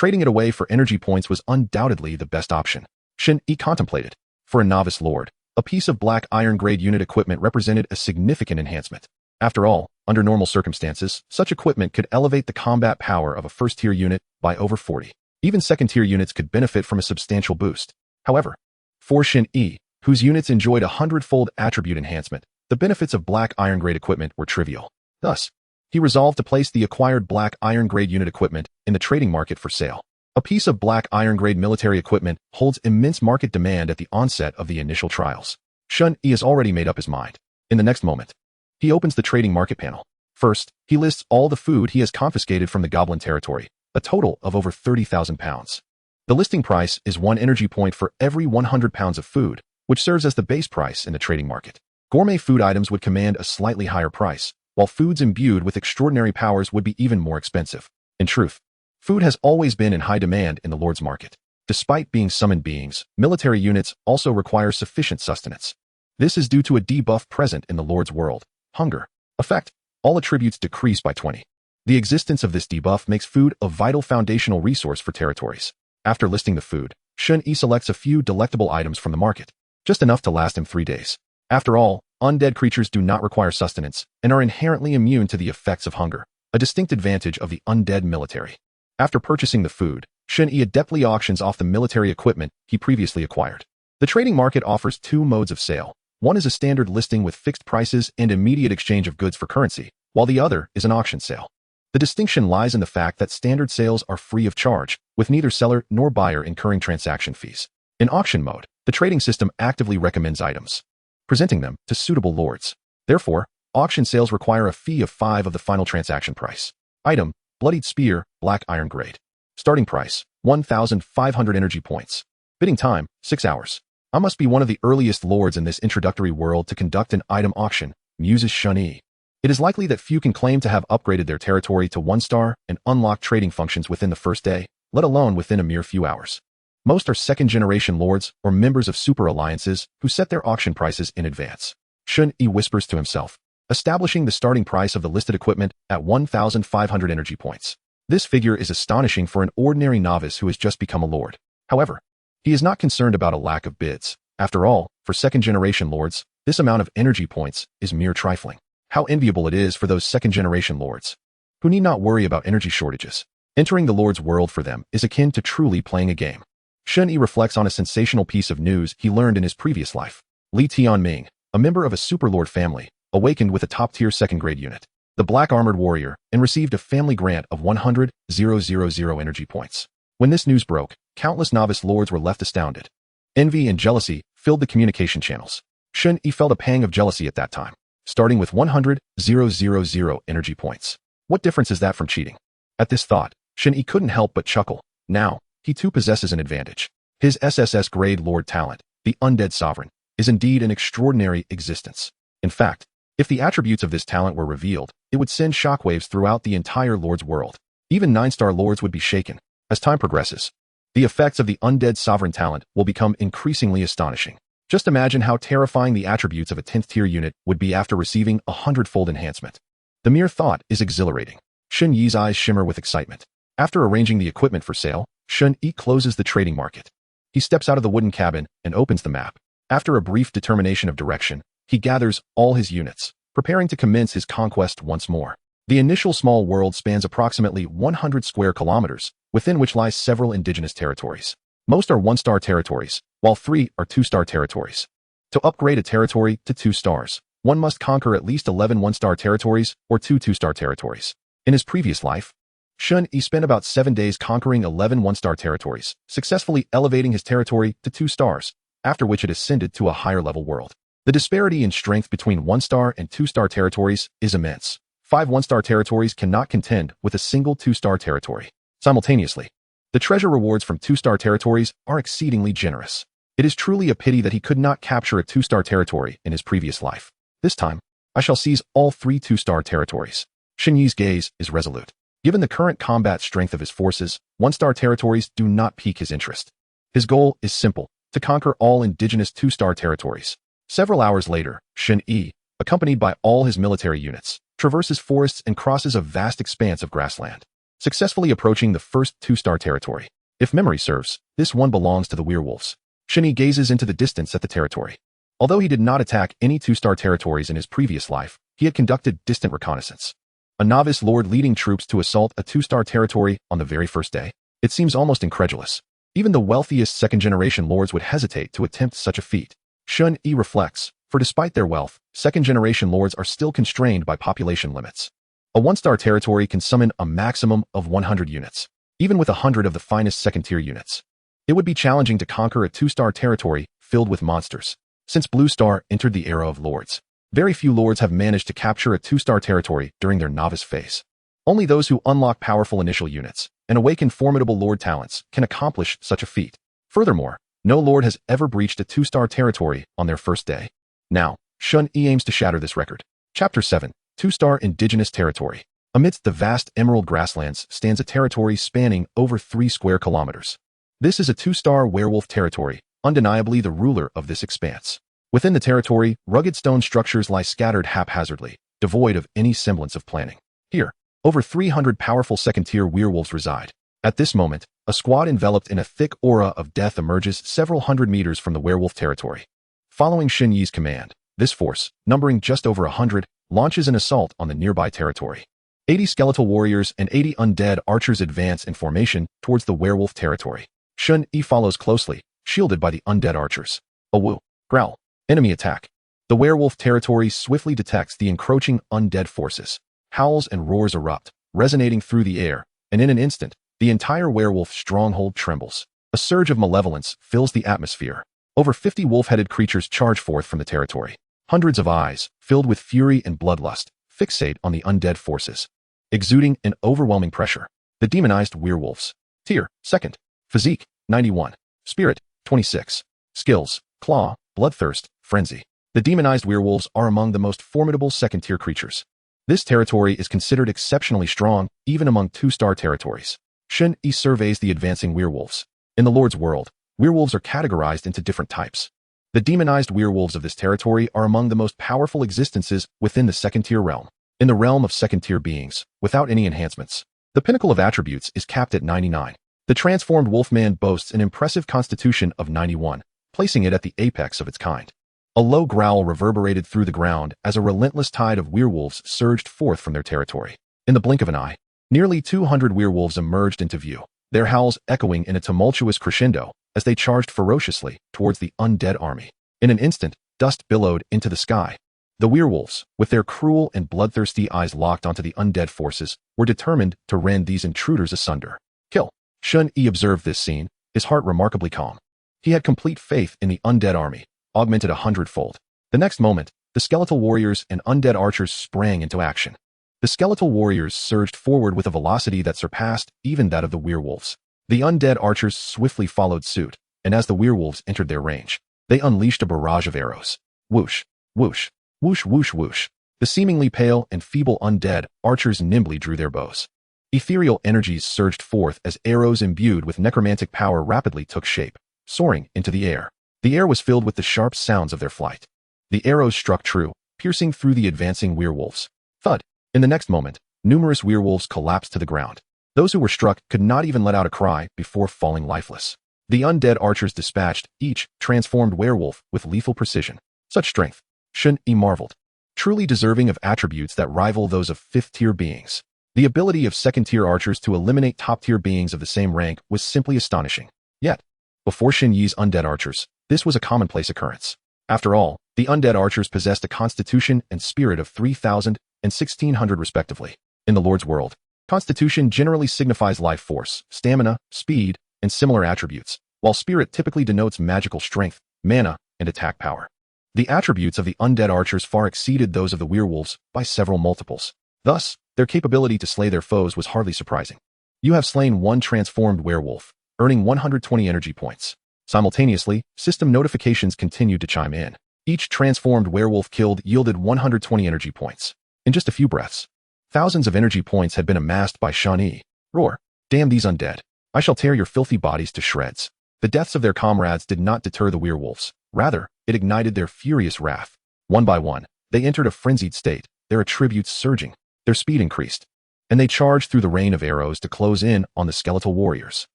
Trading it away for energy points was undoubtedly the best option. Shen Yi contemplated. For a novice lord, a piece of black iron grade unit equipment represented a significant enhancement. After all, under normal circumstances, such equipment could elevate the combat power of a first-tier unit by over 40. Even second-tier units could benefit from a substantial boost. However, for Shen Yi, whose units enjoyed a 100-fold attribute enhancement, the benefits of black iron grade equipment were trivial. Thus, he resolved to place the acquired black iron grade unit equipment in the trading market for sale. A piece of black iron grade military equipment holds immense market demand at the onset of the initial trials. Shen Yi has already made up his mind. In the next moment, he opens the trading market panel. First, he lists all the food he has confiscated from the Goblin territory, a total of over 30,000 pounds. The listing price is 1 energy point for every 100 pounds of food, which serves as the base price in the trading market. Gourmet food items would command a slightly higher price, while foods imbued with extraordinary powers would be even more expensive. In truth, food has always been in high demand in the Lord's market. Despite being summoned beings, military units also require sufficient sustenance. This is due to a debuff present in the Lord's world, hunger. Effect: all attributes decrease by 20. The existence of this debuff makes food a vital foundational resource for territories. After listing the food, Shen Yi selects a few delectable items from the market, just enough to last him 3 days. After all, undead creatures do not require sustenance and are inherently immune to the effects of hunger, a distinct advantage of the undead military. After purchasing the food, Shen Yi adeptly auctions off the military equipment he previously acquired. The trading market offers 2 modes of sale. One is a standard listing with fixed prices and immediate exchange of goods for currency, while the other is an auction sale. The distinction lies in the fact that standard sales are free of charge, with neither seller nor buyer incurring transaction fees. In auction mode, the trading system actively recommends items, presenting them to suitable lords. Therefore, auction sales require a fee of 5 of the final transaction price. Item: Bloodied Spear, Black Iron Grade. Starting price: 1,500 energy points. Bidding time: 6 hours. I must be one of the earliest lords in this introductory world to conduct an item auction, muses Shen Yi. It is likely that few can claim to have upgraded their territory to 1-star and unlocked trading functions within the first day, let alone within a mere few hours. Most are second-generation lords or members of super alliances who set their auction prices in advance. Shen Yi whispers to himself, establishing the starting price of the listed equipment at 1,500 energy points. This figure is astonishing for an ordinary novice who has just become a lord. However, he is not concerned about a lack of bids. After all, for second-generation lords, this amount of energy points is mere trifling. How enviable it is for those second-generation lords, who need not worry about energy shortages. Entering the Lord's world for them is akin to truly playing a game. Shen Yi reflects on a sensational piece of news he learned in his previous life. Li Tianming, a member of a superlord family, awakened with a top-tier second-grade unit, the Black Armored Warrior, and received a family grant of 100,000 energy points. When this news broke, countless novice lords were left astounded. Envy and jealousy filled the communication channels. Shen Yi felt a pang of jealousy at that time. Starting with 100,000 energy points. What difference is that from cheating? At this thought, Shen Yi couldn't help but chuckle. Now, he too possesses an advantage. His SSS grade Lord talent, the Undead Sovereign, is indeed an extraordinary existence. In fact, if the attributes of this talent were revealed, it would send shockwaves throughout the entire Lord's world. Even 9-star lords would be shaken. As time progresses, the effects of the Undead Sovereign talent will become increasingly astonishing. Just imagine how terrifying the attributes of a 10th tier unit would be after receiving a 100-fold enhancement. The mere thought is exhilarating. Shen Yi's eyes shimmer with excitement. After arranging the equipment for sale, Shen Yi closes the trading market. He steps out of the wooden cabin and opens the map. After a brief determination of direction, he gathers all his units, preparing to commence his conquest once more. The initial small world spans approximately 100 square kilometers, within which lies several indigenous territories. Most are 1-star territories, while 3 are 2-star territories. To upgrade a territory to 2 stars, one must conquer at least 11 1-star territories or 2 2-star territories. In his previous life, Shen Yi spent about 7 days conquering 11 1-star territories, successfully elevating his territory to 2 stars, after which it ascended to a higher-level world. The disparity in strength between 1-star and 2-star territories is immense. 5 1-star territories cannot contend with a single 2-star territory. Simultaneously, the treasure rewards from 2-star territories are exceedingly generous. It is truly a pity that he could not capture a 2-star territory in his previous life. This time, I shall seize all 3 2-star territories. Shen Yi's gaze is resolute. Given the current combat strength of his forces, 1-star territories do not pique his interest. His goal is simple: to conquer all indigenous 2-star territories. Several hours later, Shen Yi, accompanied by all his military units, traverses forests and crosses a vast expanse of grassland. successfully approaching the first 2-star territory. If memory serves, this one belongs to the werewolves. Shen Yi gazes into the distance at the territory. Although he did not attack any 2-star territories in his previous life, he had conducted distant reconnaissance. A novice lord leading troops to assault a 2-star territory on the very first day? It seems almost incredulous. Even the wealthiest second-generation lords would hesitate to attempt such a feat. Shen Yi reflects, for despite their wealth, second-generation lords are still constrained by population limits. A 1-star territory can summon a maximum of 100 units, even with 100 of the finest second-tier units. It would be challenging to conquer a 2-star territory filled with monsters. Since Blue Star entered the era of lords, very few lords have managed to capture a 2-star territory during their novice phase. Only those who unlock powerful initial units and awaken formidable lord talents can accomplish such a feat. Furthermore, no lord has ever breached a 2-star territory on their first day. Now, Shen Yi aims to shatter this record. Chapter 7, 2-star Indigenous Territory. Amidst the vast emerald grasslands stands a territory spanning over 3 square kilometers. This is a 2-star werewolf territory, undeniably the ruler of this expanse. Within the territory, rugged stone structures lie scattered haphazardly, devoid of any semblance of planning. Here, over 300 powerful second-tier werewolves reside. At this moment, a squad enveloped in a thick aura of death emerges several hundred meters from the werewolf territory. Following Shen Yi's command, this force, numbering just over 100, launches an assault on the nearby territory. 80 skeletal warriors and 80 undead archers advance in formation towards the werewolf territory. Shen Yi follows closely, shielded by the undead archers. A woo, growl, enemy attack. The werewolf territory swiftly detects the encroaching undead forces. Howls and roars erupt, resonating through the air, and in an instant, the entire werewolf stronghold trembles. A surge of malevolence fills the atmosphere. Over 50 wolf-headed creatures charge forth from the territory. Hundreds of eyes, filled with fury and bloodlust, fixate on the undead forces, exuding an overwhelming pressure. The demonized werewolves. Tier, 2nd. Physique, 91. Spirit, 26. Skills, Claw, Bloodthirst, Frenzy. The demonized werewolves are among the most formidable second-tier creatures. This territory is considered exceptionally strong, even among 2-star territories. Shen Yi surveys the advancing werewolves. In the Lord's world, werewolves are categorized into different types. The demonized werewolves of this territory are among the most powerful existences within the second-tier realm. In the realm of second-tier beings, without any enhancements, the pinnacle of attributes is capped at 99. The transformed wolfman boasts an impressive constitution of 91, placing it at the apex of its kind. A low growl reverberated through the ground as a relentless tide of werewolves surged forth from their territory. In the blink of an eye, nearly 200 werewolves emerged into view, their howls echoing in a tumultuous crescendo as they charged ferociously towards the undead army. In an instant, dust billowed into the sky. The werewolves, with their cruel and bloodthirsty eyes locked onto the undead forces, were determined to rend these intruders asunder. Kill. Shen Yi observed this scene, his heart remarkably calm. He had complete faith in the undead army, augmented 100-fold. The next moment, the skeletal warriors and undead archers sprang into action. The skeletal warriors surged forward with a velocity that surpassed even that of the werewolves. The undead archers swiftly followed suit, and as the werewolves entered their range, they unleashed a barrage of arrows. Whoosh, whoosh, whoosh, whoosh, whoosh. The seemingly pale and feeble undead archers nimbly drew their bows. Ethereal energies surged forth as arrows imbued with necromantic power rapidly took shape, soaring into the air. The air was filled with the sharp sounds of their flight. The arrows struck true, piercing through the advancing werewolves. Thud. In the next moment, numerous werewolves collapsed to the ground. Those who were struck could not even let out a cry before falling lifeless. The undead archers dispatched each transformed werewolf with lethal precision. Such strength. Shen Yi marveled. Truly deserving of attributes that rival those of 5th-tier beings. The ability of 2nd-tier archers to eliminate top-tier beings of the same rank was simply astonishing. Yet, before Shen Yi's undead archers, this was a commonplace occurrence. After all, the undead archers possessed a constitution and spirit of 3,000 and 1,600 respectively. In the Lord's world, constitution generally signifies life force, stamina, speed, and similar attributes, while spirit typically denotes magical strength, mana, and attack power. The attributes of the undead archers far exceeded those of the werewolves by several multiples. Thus, their capability to slay their foes was hardly surprising. You have slain one transformed werewolf, earning 120 energy points. Simultaneously, system notifications continued to chime in. Each transformed werewolf killed yielded 120 energy points. In just a few breaths, thousands of energy points had been amassed by Shen Yi. Roar. Damn these undead. I shall tear your filthy bodies to shreds. The deaths of their comrades did not deter the werewolves. Rather, it ignited their furious wrath. One by one, they entered a frenzied state, their attributes surging. Their speed increased. and they charged through the rain of arrows to close in on the skeletal warriors.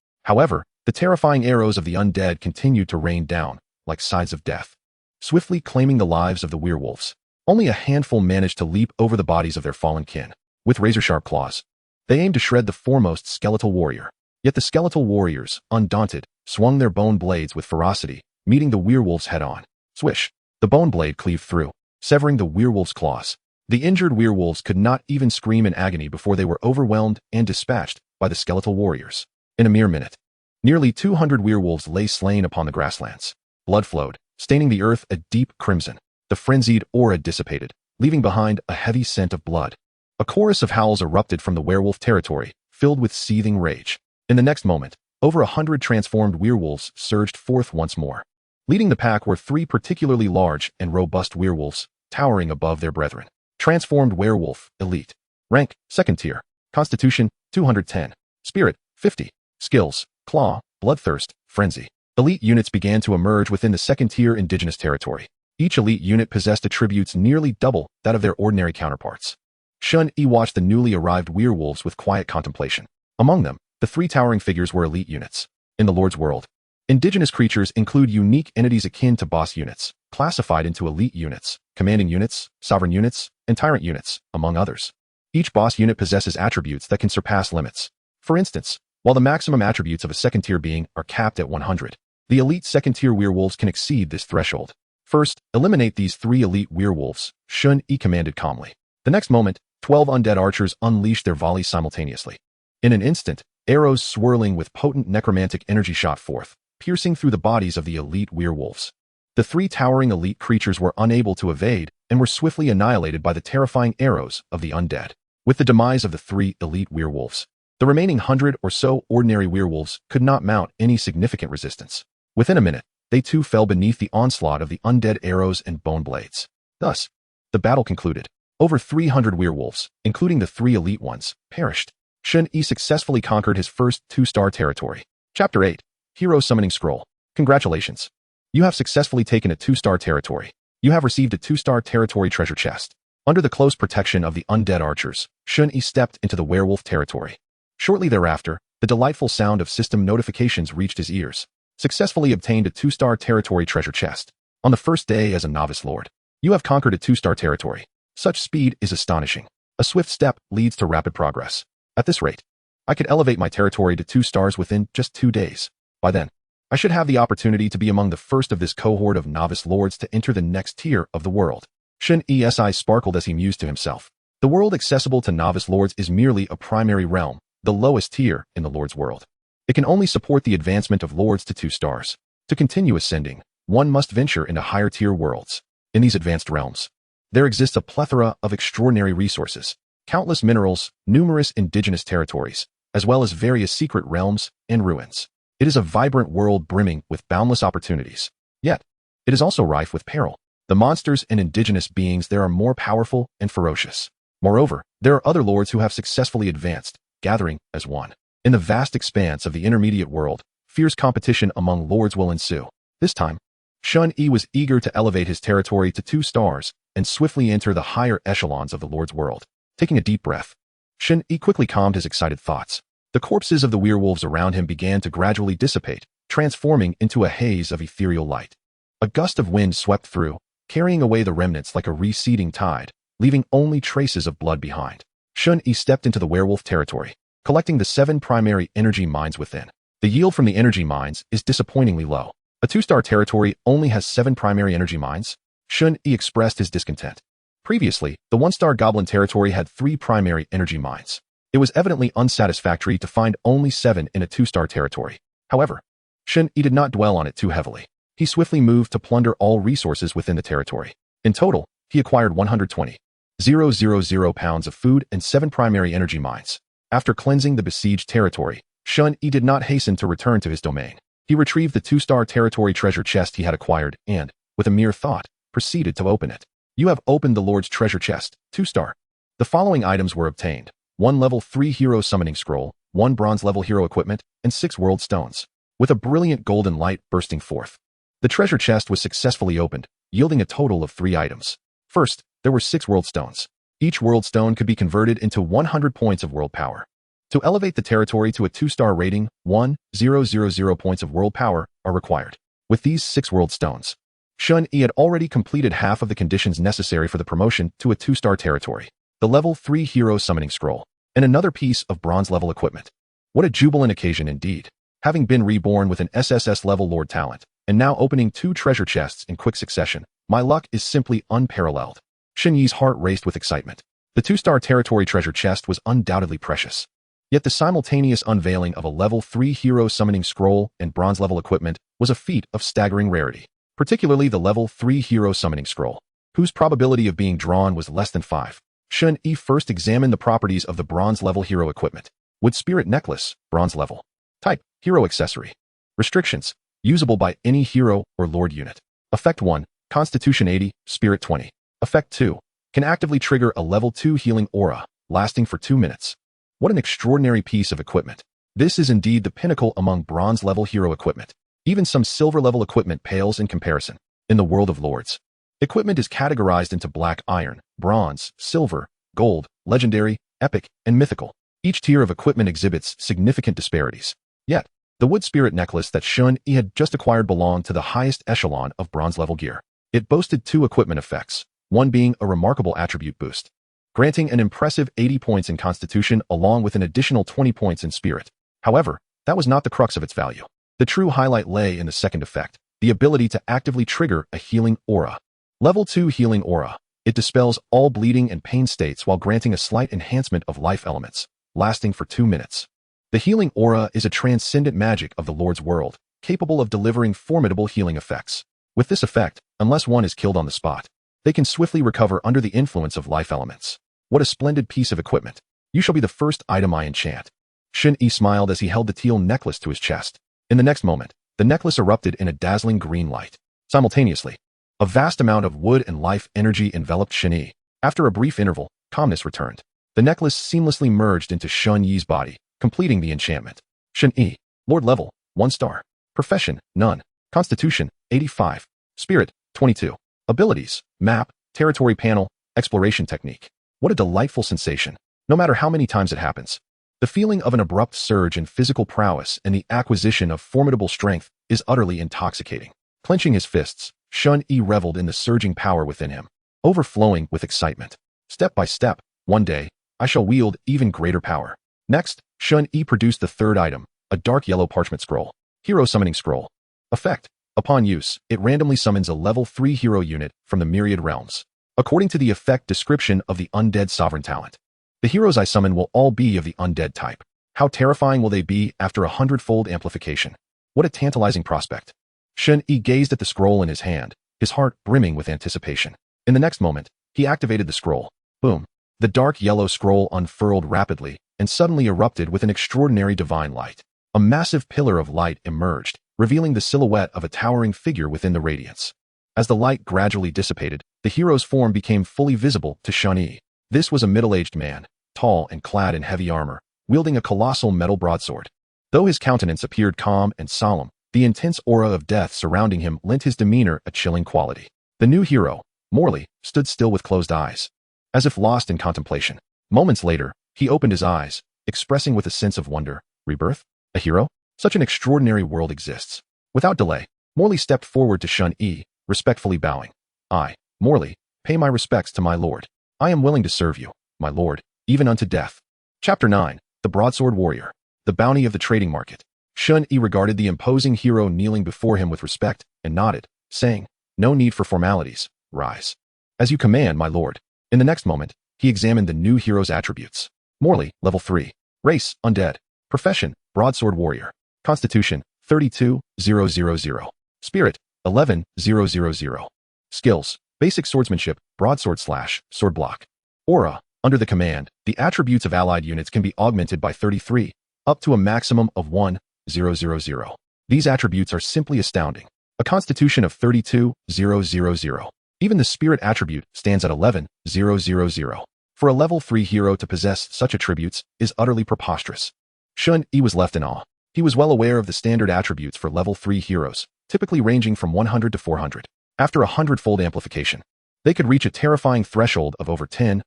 However, the terrifying arrows of the undead continued to rain down, like sides of death, swiftly claiming the lives of the werewolves. Only a handful managed to leap over the bodies of their fallen kin. With razor-sharp claws, they aimed to shred the foremost skeletal warrior. Yet the skeletal warriors, undaunted, swung their bone blades with ferocity, meeting the werewolves head-on. Swish! The bone blade cleaved through, severing the werewolf's claws. The injured werewolves could not even scream in agony before they were overwhelmed and dispatched by the skeletal warriors. In a mere minute, nearly 200 werewolves lay slain upon the grasslands. Blood flowed, staining the earth a deep crimson. The frenzied aura dissipated, leaving behind a heavy scent of blood. A chorus of howls erupted from the werewolf territory, filled with seething rage. In the next moment, over 100 transformed werewolves surged forth once more. Leading the pack were 3 particularly large and robust werewolves, towering above their brethren. Transformed werewolf, elite. Rank, 2nd tier. Constitution, 210. Spirit, 50. Skills, claw, bloodthirst, frenzy. Elite units began to emerge within the 2nd tier indigenous territory. Each elite unit possessed attributes nearly double that of their ordinary counterparts. Shen Yi watched the newly arrived werewolves with quiet contemplation. Among them, the 3 towering figures were elite units. In the Lord's world, indigenous creatures include unique entities akin to boss units, classified into elite units, commanding units, sovereign units, and tyrant units, among others. Each boss unit possesses attributes that can surpass limits. For instance, while the maximum attributes of a 2nd tier being are capped at 100, the elite 2nd tier werewolves can exceed this threshold. First, eliminate these 3 elite werewolves, Shen Yi commanded calmly. The next moment, 12 undead archers unleashed their volleys simultaneously. In an instant, arrows swirling with potent necromantic energy shot forth, piercing through the bodies of the elite werewolves. The 3 towering elite creatures were unable to evade and were swiftly annihilated by the terrifying arrows of the undead. With the demise of the 3 elite werewolves, the remaining 100 or so ordinary werewolves could not mount any significant resistance. Within a minute, they too fell beneath the onslaught of the undead arrows and bone blades. Thus, the battle concluded. Over 300 werewolves, including the 3 elite ones, perished. Shen Yi successfully conquered his first 2-star territory. Chapter 8. Hero Summoning Scroll. Congratulations. You have successfully taken a 2-star territory. You have received a 2-star territory treasure chest. Under the close protection of the undead archers, Shen Yi stepped into the werewolf territory. Shortly thereafter, the delightful sound of system notifications reached his ears. Successfully obtained a 2-star territory treasure chest. On the first day as a novice lord, you have conquered a 2-star territory. Such speed is astonishing. A swift step leads to rapid progress. At this rate, I could elevate my territory to 2 stars within just 2 days. By then, I should have the opportunity to be among the first of this cohort of novice lords to enter the next tier of the world. Shen Yi's eyes sparkled as he mused to himself. The world accessible to novice lords is merely a primary realm, the lowest tier in the Lord's world. It can only support the advancement of lords to 2 stars. To continue ascending, one must venture into higher tier worlds. In these advanced realms, there exists a plethora of extraordinary resources, countless minerals, numerous indigenous territories, as well as various secret realms and ruins. It is a vibrant world brimming with boundless opportunities. Yet, it is also rife with peril. The monsters and indigenous beings there are more powerful and ferocious. Moreover, there are other lords who have successfully advanced, gathering as one. In the vast expanse of the intermediate world, fierce competition among lords will ensue. This time, Shen Yi was eager to elevate his territory to 2 stars and swiftly enter the higher echelons of the Lord's world. Taking a deep breath, Shen Yi quickly calmed his excited thoughts. The corpses of the werewolves around him began to gradually dissipate, transforming into a haze of ethereal light. A gust of wind swept through, carrying away the remnants like a receding tide, leaving only traces of blood behind. Shen Yi stepped into the werewolf territory, collecting the 7 primary energy mines within. The yield from the energy mines is disappointingly low. A 2-star territory only has 7 primary energy mines. Shen Yi expressed his discontent. Previously, the 1-star Goblin territory had 3 primary energy mines. It was evidently unsatisfactory to find only 7 in a 2-star territory. However, Shen Yi did not dwell on it too heavily. He swiftly moved to plunder all resources within the territory. In total, he acquired 120,000 pounds of food and 7 primary energy mines. After cleansing the besieged territory, Shen Yi did not hasten to return to his domain. He retrieved the 2-star territory treasure chest he had acquired and, with a mere thought, proceeded to open it. You have opened the Lord's treasure chest, 2-star. The following items were obtained: 1 level 3 hero summoning scroll, 1 bronze level hero equipment, and 6 world stones. With a brilliant golden light bursting forth, the treasure chest was successfully opened, yielding a total of 3 items. First, there were 6 world stones. Each world stone could be converted into 100 points of world power. To elevate the territory to a 2-star rating, 1,000 points of world power are required. With these 6 world stones, Shen Yi had already completed half of the conditions necessary for the promotion to a 2-star territory. The level 3 hero summoning scroll, and another piece of bronze level equipment. What a jubilant occasion indeed. Having been reborn with an SSS level Lord talent, and now opening 2 treasure chests in quick succession, my luck is simply unparalleled. Shen Yi's heart raced with excitement. The 2-star territory treasure chest was undoubtedly precious. Yet the simultaneous unveiling of a level 3 hero summoning scroll and bronze level equipment was a feat of staggering rarity, particularly the level 3 hero summoning scroll, whose probability of being drawn was less than 5. Shen Yi first examined the properties of the bronze level hero equipment. Wood Spirit Necklace, bronze level. Type, hero accessory. Restrictions, usable by any hero or lord unit. Effect 1, Constitution 80, Spirit 20. Effect 2, can actively trigger a level 2 healing aura, lasting for 2 minutes. What an extraordinary piece of equipment. This is indeed the pinnacle among bronze level hero equipment. Even some silver level equipment pales in comparison. In the world of lords, equipment is categorized into black iron, bronze, silver, gold, legendary, epic, and mythical. Each tier of equipment exhibits significant disparities. Yet, the Wood Spirit Necklace that Shen Yi had just acquired belonged to the highest echelon of bronze level gear. It boasted 2 equipment effects, one being a remarkable attribute boost, granting an impressive 80 points in Constitution along with an additional 20 points in Spirit. However, that was not the crux of its value. The true highlight lay in the second effect, the ability to actively trigger a healing aura. Level 2 healing aura. It dispels all bleeding and pain states while granting a slight enhancement of life elements, lasting for 2 minutes. The healing aura is a transcendent magic of the Lord's world, capable of delivering formidable healing effects. With this effect, unless one is killed on the spot, they can swiftly recover under the influence of life elements. What a splendid piece of equipment. You shall be the first item I enchant. Shen Yi smiled as he held the teal necklace to his chest. In the next moment, the necklace erupted in a dazzling green light. Simultaneously, a vast amount of wood and life energy enveloped Shen Yi. After a brief interval, calmness returned. The necklace seamlessly merged into Shen Yi's body, completing the enchantment. Shen Yi, Lord level, 1 star. Profession, none. Constitution, 85. Spirit, 22. Abilities, map, territory panel, exploration technique. What a delightful sensation, no matter how many times it happens. The feeling of an abrupt surge in physical prowess and the acquisition of formidable strength is utterly intoxicating. Clenching his fists, Shen Yi reveled in the surging power within him, overflowing with excitement. Step by step, one day, I shall wield even greater power. Next, Shen Yi produced the third item, a dark yellow parchment scroll. Hero Summoning Scroll. Effect. Upon use, it randomly summons a level 3 hero unit from the myriad realms. According to the effect description of the Undead Sovereign Talent, the heroes I summon will all be of the undead type. How terrifying will they be after 100-fold amplification? What a tantalizing prospect. Shen Yi gazed at the scroll in his hand, his heart brimming with anticipation. In the next moment, he activated the scroll. Boom. The dark yellow scroll unfurled rapidly and suddenly erupted with an extraordinary divine light. A massive pillar of light emerged, revealing the silhouette of a towering figure within the radiance. As the light gradually dissipated, the hero's form became fully visible to Shen Yi. This was a middle-aged man, tall and clad in heavy armor, wielding a colossal metal broadsword. Though his countenance appeared calm and solemn, the intense aura of death surrounding him lent his demeanor a chilling quality. The new hero, Morley, stood still with closed eyes, as if lost in contemplation. Moments later, he opened his eyes, expressing with a sense of wonder, "Rebirth? A hero? Such an extraordinary world exists." Without delay, Morley stepped forward to Shen Yi, respectfully bowing. "I, Morley, pay my respects to my lord. I am willing to serve you, my lord, even unto death." Chapter 9, The Broadsword Warrior. The Bounty of the Trading Market. Shen Yi regarded the imposing hero kneeling before him with respect and nodded, saying, "No need for formalities. Rise." "As you command, my lord." In the next moment, he examined the new hero's attributes. Morley, level 3. Race, undead. Profession, broadsword warrior. Constitution, 32,000. Spirit, 11,000. Skills, basic swordsmanship, broadsword/sword block. Aura, under the command, the attributes of allied units can be augmented by 33, up to a maximum of 1,000. These attributes are simply astounding. A constitution of 32,000. Even the spirit attribute stands at 11,000. For a level 3 hero to possess such attributes is utterly preposterous. Shen Yi was left in awe. He was well aware of the standard attributes for level 3 heroes, typically ranging from 100 to 400. After 100-fold amplification, They could reach a terrifying threshold of over 10,000.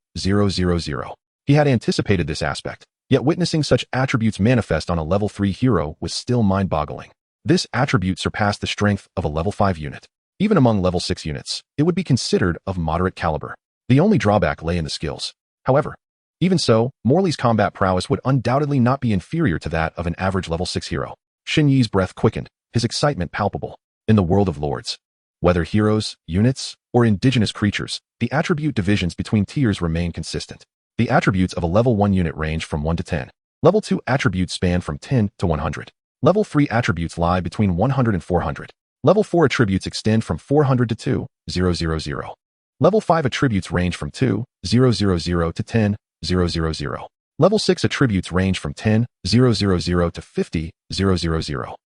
He had anticipated this aspect, yet witnessing such attributes manifest on a level 3 hero was still mind-boggling. This attribute surpassed the strength of a level 5 unit. Even among level 6 units, it would be considered of moderate caliber. The only drawback lay in the skills. However, even so, Morley's combat prowess would undoubtedly not be inferior to that of an average level 6 hero. Shen Yi's breath quickened, his excitement palpable. In the world of lords, whether heroes, units, or indigenous creatures, the attribute divisions between tiers remain consistent. The attributes of a level 1 unit range from 1 to 10. Level 2 attributes span from 10 to 100. Level 3 attributes lie between 100 and 400. Level 4 attributes extend from 400 to 2,000. Level 5 attributes range from 2,000 to 10,000. Level 6 attributes range from 10,000 to 50,000.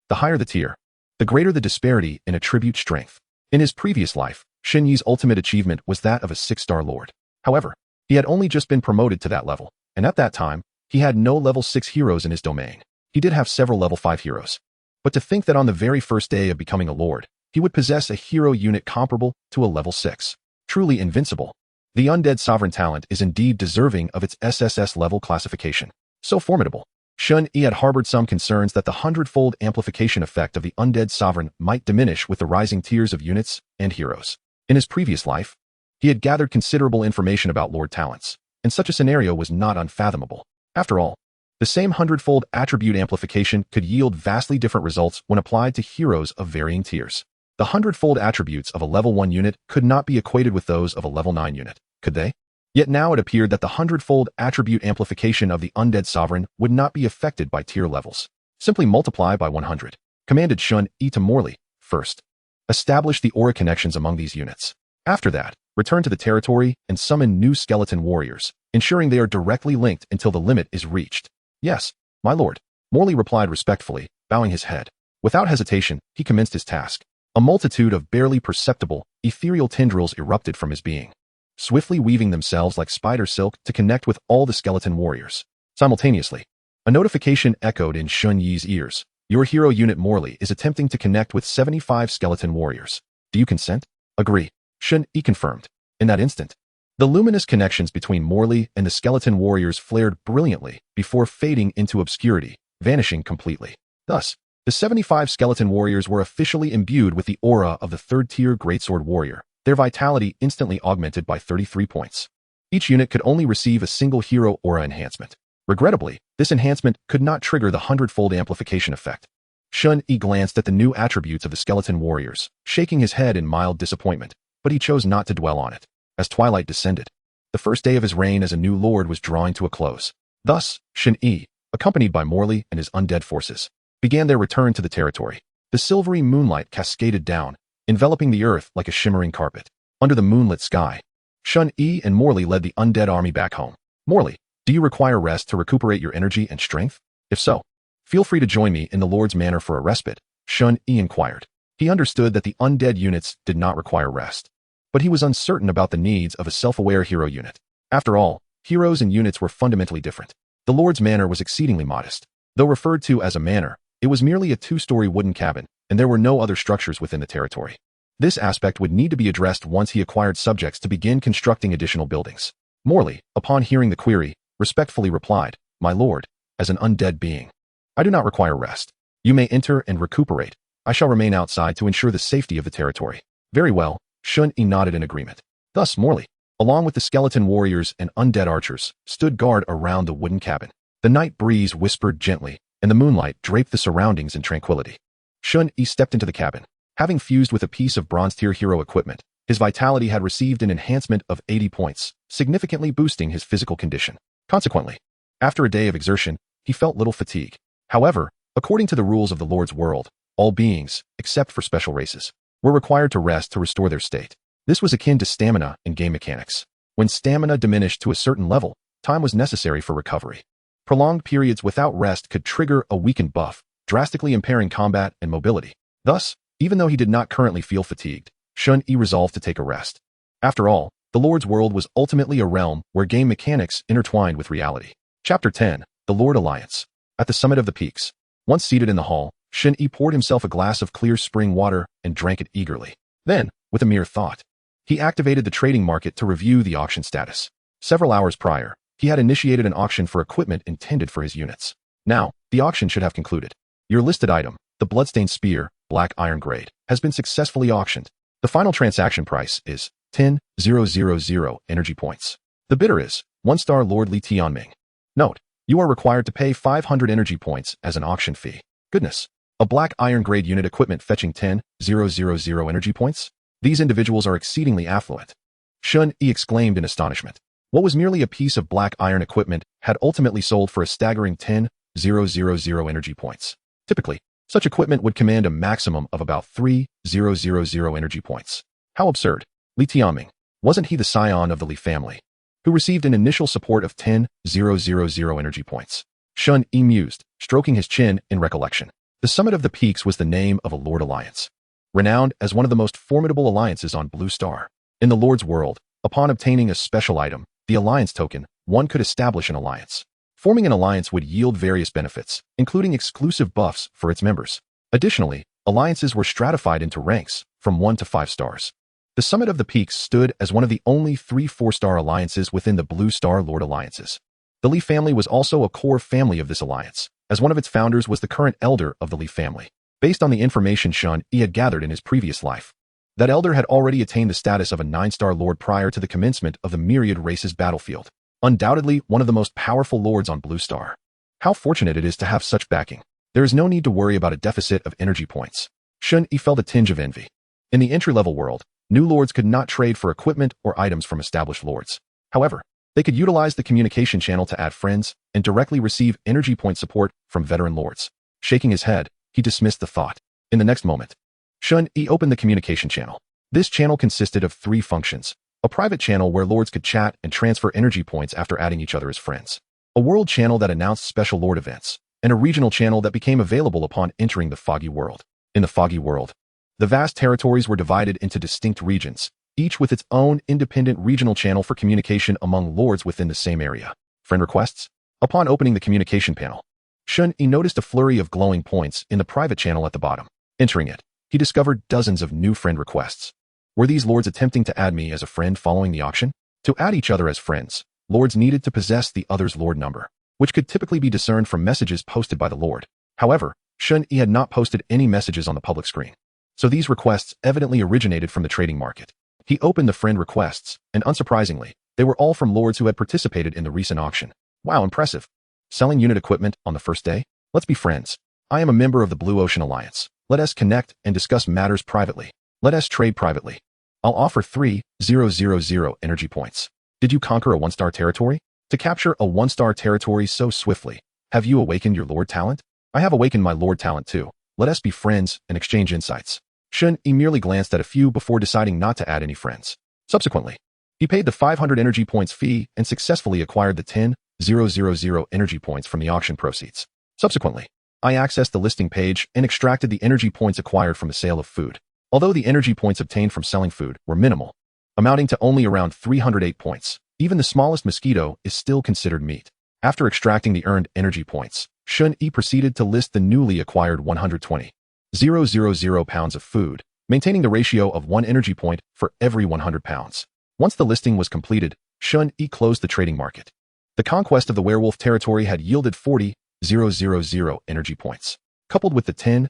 The higher the tier, the greater the disparity in attribute strength. In his previous life, Shen Yi's ultimate achievement was that of a 6-star lord. However, he had only just been promoted to that level, and at that time, he had no level 6 heroes in his domain. He did have several level 5 heroes. But to think that on the very first day of becoming a lord, he would possess a hero unit comparable to a level 6. Truly invincible. The Undead Sovereign talent is indeed deserving of its SSS level classification. So formidable. Shen Yi had harbored some concerns that the 100-fold amplification effect of the Undead Sovereign might diminish with the rising tiers of units and heroes. In his previous life, he had gathered considerable information about lord talents, and such a scenario was not unfathomable. After all, the same 100-fold attribute amplification could yield vastly different results when applied to heroes of varying tiers. The 100-fold attributes of a level 1 unit could not be equated with those of a level 9 unit, could they? Yet now it appeared that the 100-fold attribute amplification of the Undead Sovereign would not be affected by tier levels. Simply multiply by 100. Commanded Shen Yi to Morley. First, establish the aura connections among these units. After that, return to the territory and summon new skeleton warriors, ensuring they are directly linked until the limit is reached. Yes, my lord, Morley replied respectfully, bowing his head. Without hesitation, he commenced his task. A multitude of barely perceptible, ethereal tendrils erupted from his being, swiftly weaving themselves like spider silk to connect with all the skeleton warriors. Simultaneously, a notification echoed in Shen Yi's ears. Your hero unit Morley is attempting to connect with 75 skeleton warriors. Do you consent? Agree. Shen Yi confirmed. In that instant, the luminous connections between Morley and the skeleton warriors flared brilliantly before fading into obscurity, vanishing completely. Thus, the 75 skeleton warriors were officially imbued with the aura of the 3rd-tier greatsword warrior, their vitality instantly augmented by 33 points. Each unit could only receive a single hero aura enhancement. Regrettably, this enhancement could not trigger the 100-fold amplification effect. Shen Yi glanced at the new attributes of the skeleton warriors, shaking his head in mild disappointment, but he chose not to dwell on it. As twilight descended, the first day of his reign as a new lord was drawing to a close. Thus, Shen Yi, accompanied by Morley and his undead forces, began their return to the territory. The silvery moonlight cascaded down, enveloping the earth like a shimmering carpet. Under the moonlit sky, Shen Yi and Morley led the undead army back home. Morley, do you require rest to recuperate your energy and strength? If so, feel free to join me in the Lord's Manor for a respite, Shen Yi inquired. He understood that the undead units did not require rest, but he was uncertain about the needs of a self-aware hero unit. After all, heroes and units were fundamentally different. The Lord's Manor was exceedingly modest. Though referred to as a manor, it was merely a 2-story wooden cabin, and there were no other structures within the territory. This aspect would need to be addressed once he acquired subjects to begin constructing additional buildings. Morley, upon hearing the query, respectfully replied, My lord, as an undead being, I do not require rest. You may enter and recuperate. I shall remain outside to ensure the safety of the territory. Very well, Shen Yi nodded in agreement. Thus Morley, along with the skeleton warriors and undead archers, stood guard around the wooden cabin. The night breeze whispered gently, and the moonlight draped the surroundings in tranquility. Shen Yi stepped into the cabin. Having fused with a piece of bronze-tier hero equipment, his vitality had received an enhancement of 80 points, significantly boosting his physical condition. Consequently, after a day of exertion, he felt little fatigue. However, according to the rules of the Lord's world, all beings, except for special races, were required to rest to restore their state. This was akin to stamina in game mechanics. When stamina diminished to a certain level, time was necessary for recovery. Prolonged periods without rest could trigger a weakened buff, drastically impairing combat and mobility. Thus, even though he did not currently feel fatigued, Shen Yi resolved to take a rest. After all, the Lord's world was ultimately a realm where game mechanics intertwined with reality. Chapter 10, The Lord Alliance. At the summit of the peaks, once seated in the hall, Shen Yi poured himself a glass of clear spring water and drank it eagerly. Then, with a mere thought, He activated the trading market to review the auction status. Several hours prior, he had initiated an auction for equipment intended for his units. Now, the auction should have concluded. Your listed item, the Bloodstained Spear, Black Iron Grade, has been successfully auctioned. The final transaction price is 10,000 energy points. The bidder is 1-star Lord Li Tianming. Note, you are required to pay 500 energy points as an auction fee. Goodness. A Black Iron Grade unit equipment fetching 10,000 energy points? These individuals are exceedingly affluent. Shen Yi exclaimed in astonishment. What was merely a piece of black iron equipment had ultimately sold for a staggering 10,000 energy points. Typically, such equipment would command a maximum of about 3,000 energy points. How absurd. Li Tianming, wasn't he the scion of the Li family, who received an initial support of 10,000 energy points? Shen Yi mused, stroking his chin in recollection. The Summit of the Peaks was the name of a Lord Alliance, renowned as one of the most formidable alliances on Blue Star. In the Lord's world, upon obtaining a special item, the Alliance token, one could establish an alliance. Forming an alliance would yield various benefits, including exclusive buffs for its members. Additionally, alliances were stratified into ranks, from 1 to 5 stars. The Summit of the Peaks stood as one of the only 3 4-star alliances within the Blue Star Lord alliances. The Li family was also a core family of this alliance, as one of its founders was the current elder of the Li family. Based on the information Shen Yi had gathered in his previous life, that elder had already attained the status of a 9-star lord prior to the commencement of the myriad races battlefield. Undoubtedly one of the most powerful lords on Blue Star. How fortunate it is to have such backing. There is no need to worry about a deficit of energy points. Shen Yi felt a tinge of envy. In the entry-level world, new lords could not trade for equipment or items from established lords. However, they could utilize the communication channel to add friends and directly receive energy point support from veteran lords. Shaking his head, he dismissed the thought. In the next moment, Shen Yi opened the communication channel. This channel consisted of 3 functions. A private channel where lords could chat and transfer energy points after adding each other as friends. A world channel that announced special lord events. And a regional channel that became available upon entering the Foggy World. In the Foggy World, the vast territories were divided into distinct regions, each with its own independent regional channel for communication among lords within the same area. Friend requests? Upon opening the communication panel, Shen Yi noticed a flurry of glowing points in the private channel at the bottom. Entering it, he discovered dozens of new friend requests. Were these lords attempting to add me as a friend following the auction? To add each other as friends, lords needed to possess the other's lord number, which could typically be discerned from messages posted by the lord. However, Shen Yi had not posted any messages on the public screen, so these requests evidently originated from the trading market. He opened the friend requests, and unsurprisingly, they were all from lords who had participated in the recent auction. Wow, impressive. Selling unit equipment on the first day? Let's be friends. I am a member of the Blue Ocean Alliance. Let us connect and discuss matters privately. Let us trade privately. I'll offer 3,000 energy points. Did you conquer a 1-star territory? To capture a 1-star territory so swiftly, have you awakened your lord talent? I have awakened my lord talent too. Let us be friends and exchange insights. Shen Yi merely glanced at a few before deciding not to add any friends. Subsequently, he paid the 500 energy points fee and successfully acquired the 10,000 energy points from the auction proceeds. Subsequently, I accessed the listing page and extracted the energy points acquired from the sale of food. Although the energy points obtained from selling food were minimal, amounting to only around 308 points, even the smallest mosquito is still considered meat. After extracting the earned energy points, Shen Yi proceeded to list the newly acquired 120,000 pounds of food, maintaining the ratio of 1 energy point for every 100 pounds. Once the listing was completed, Shen Yi closed the trading market. The conquest of the werewolf territory had yielded 40,000 energy points, coupled with the 10,000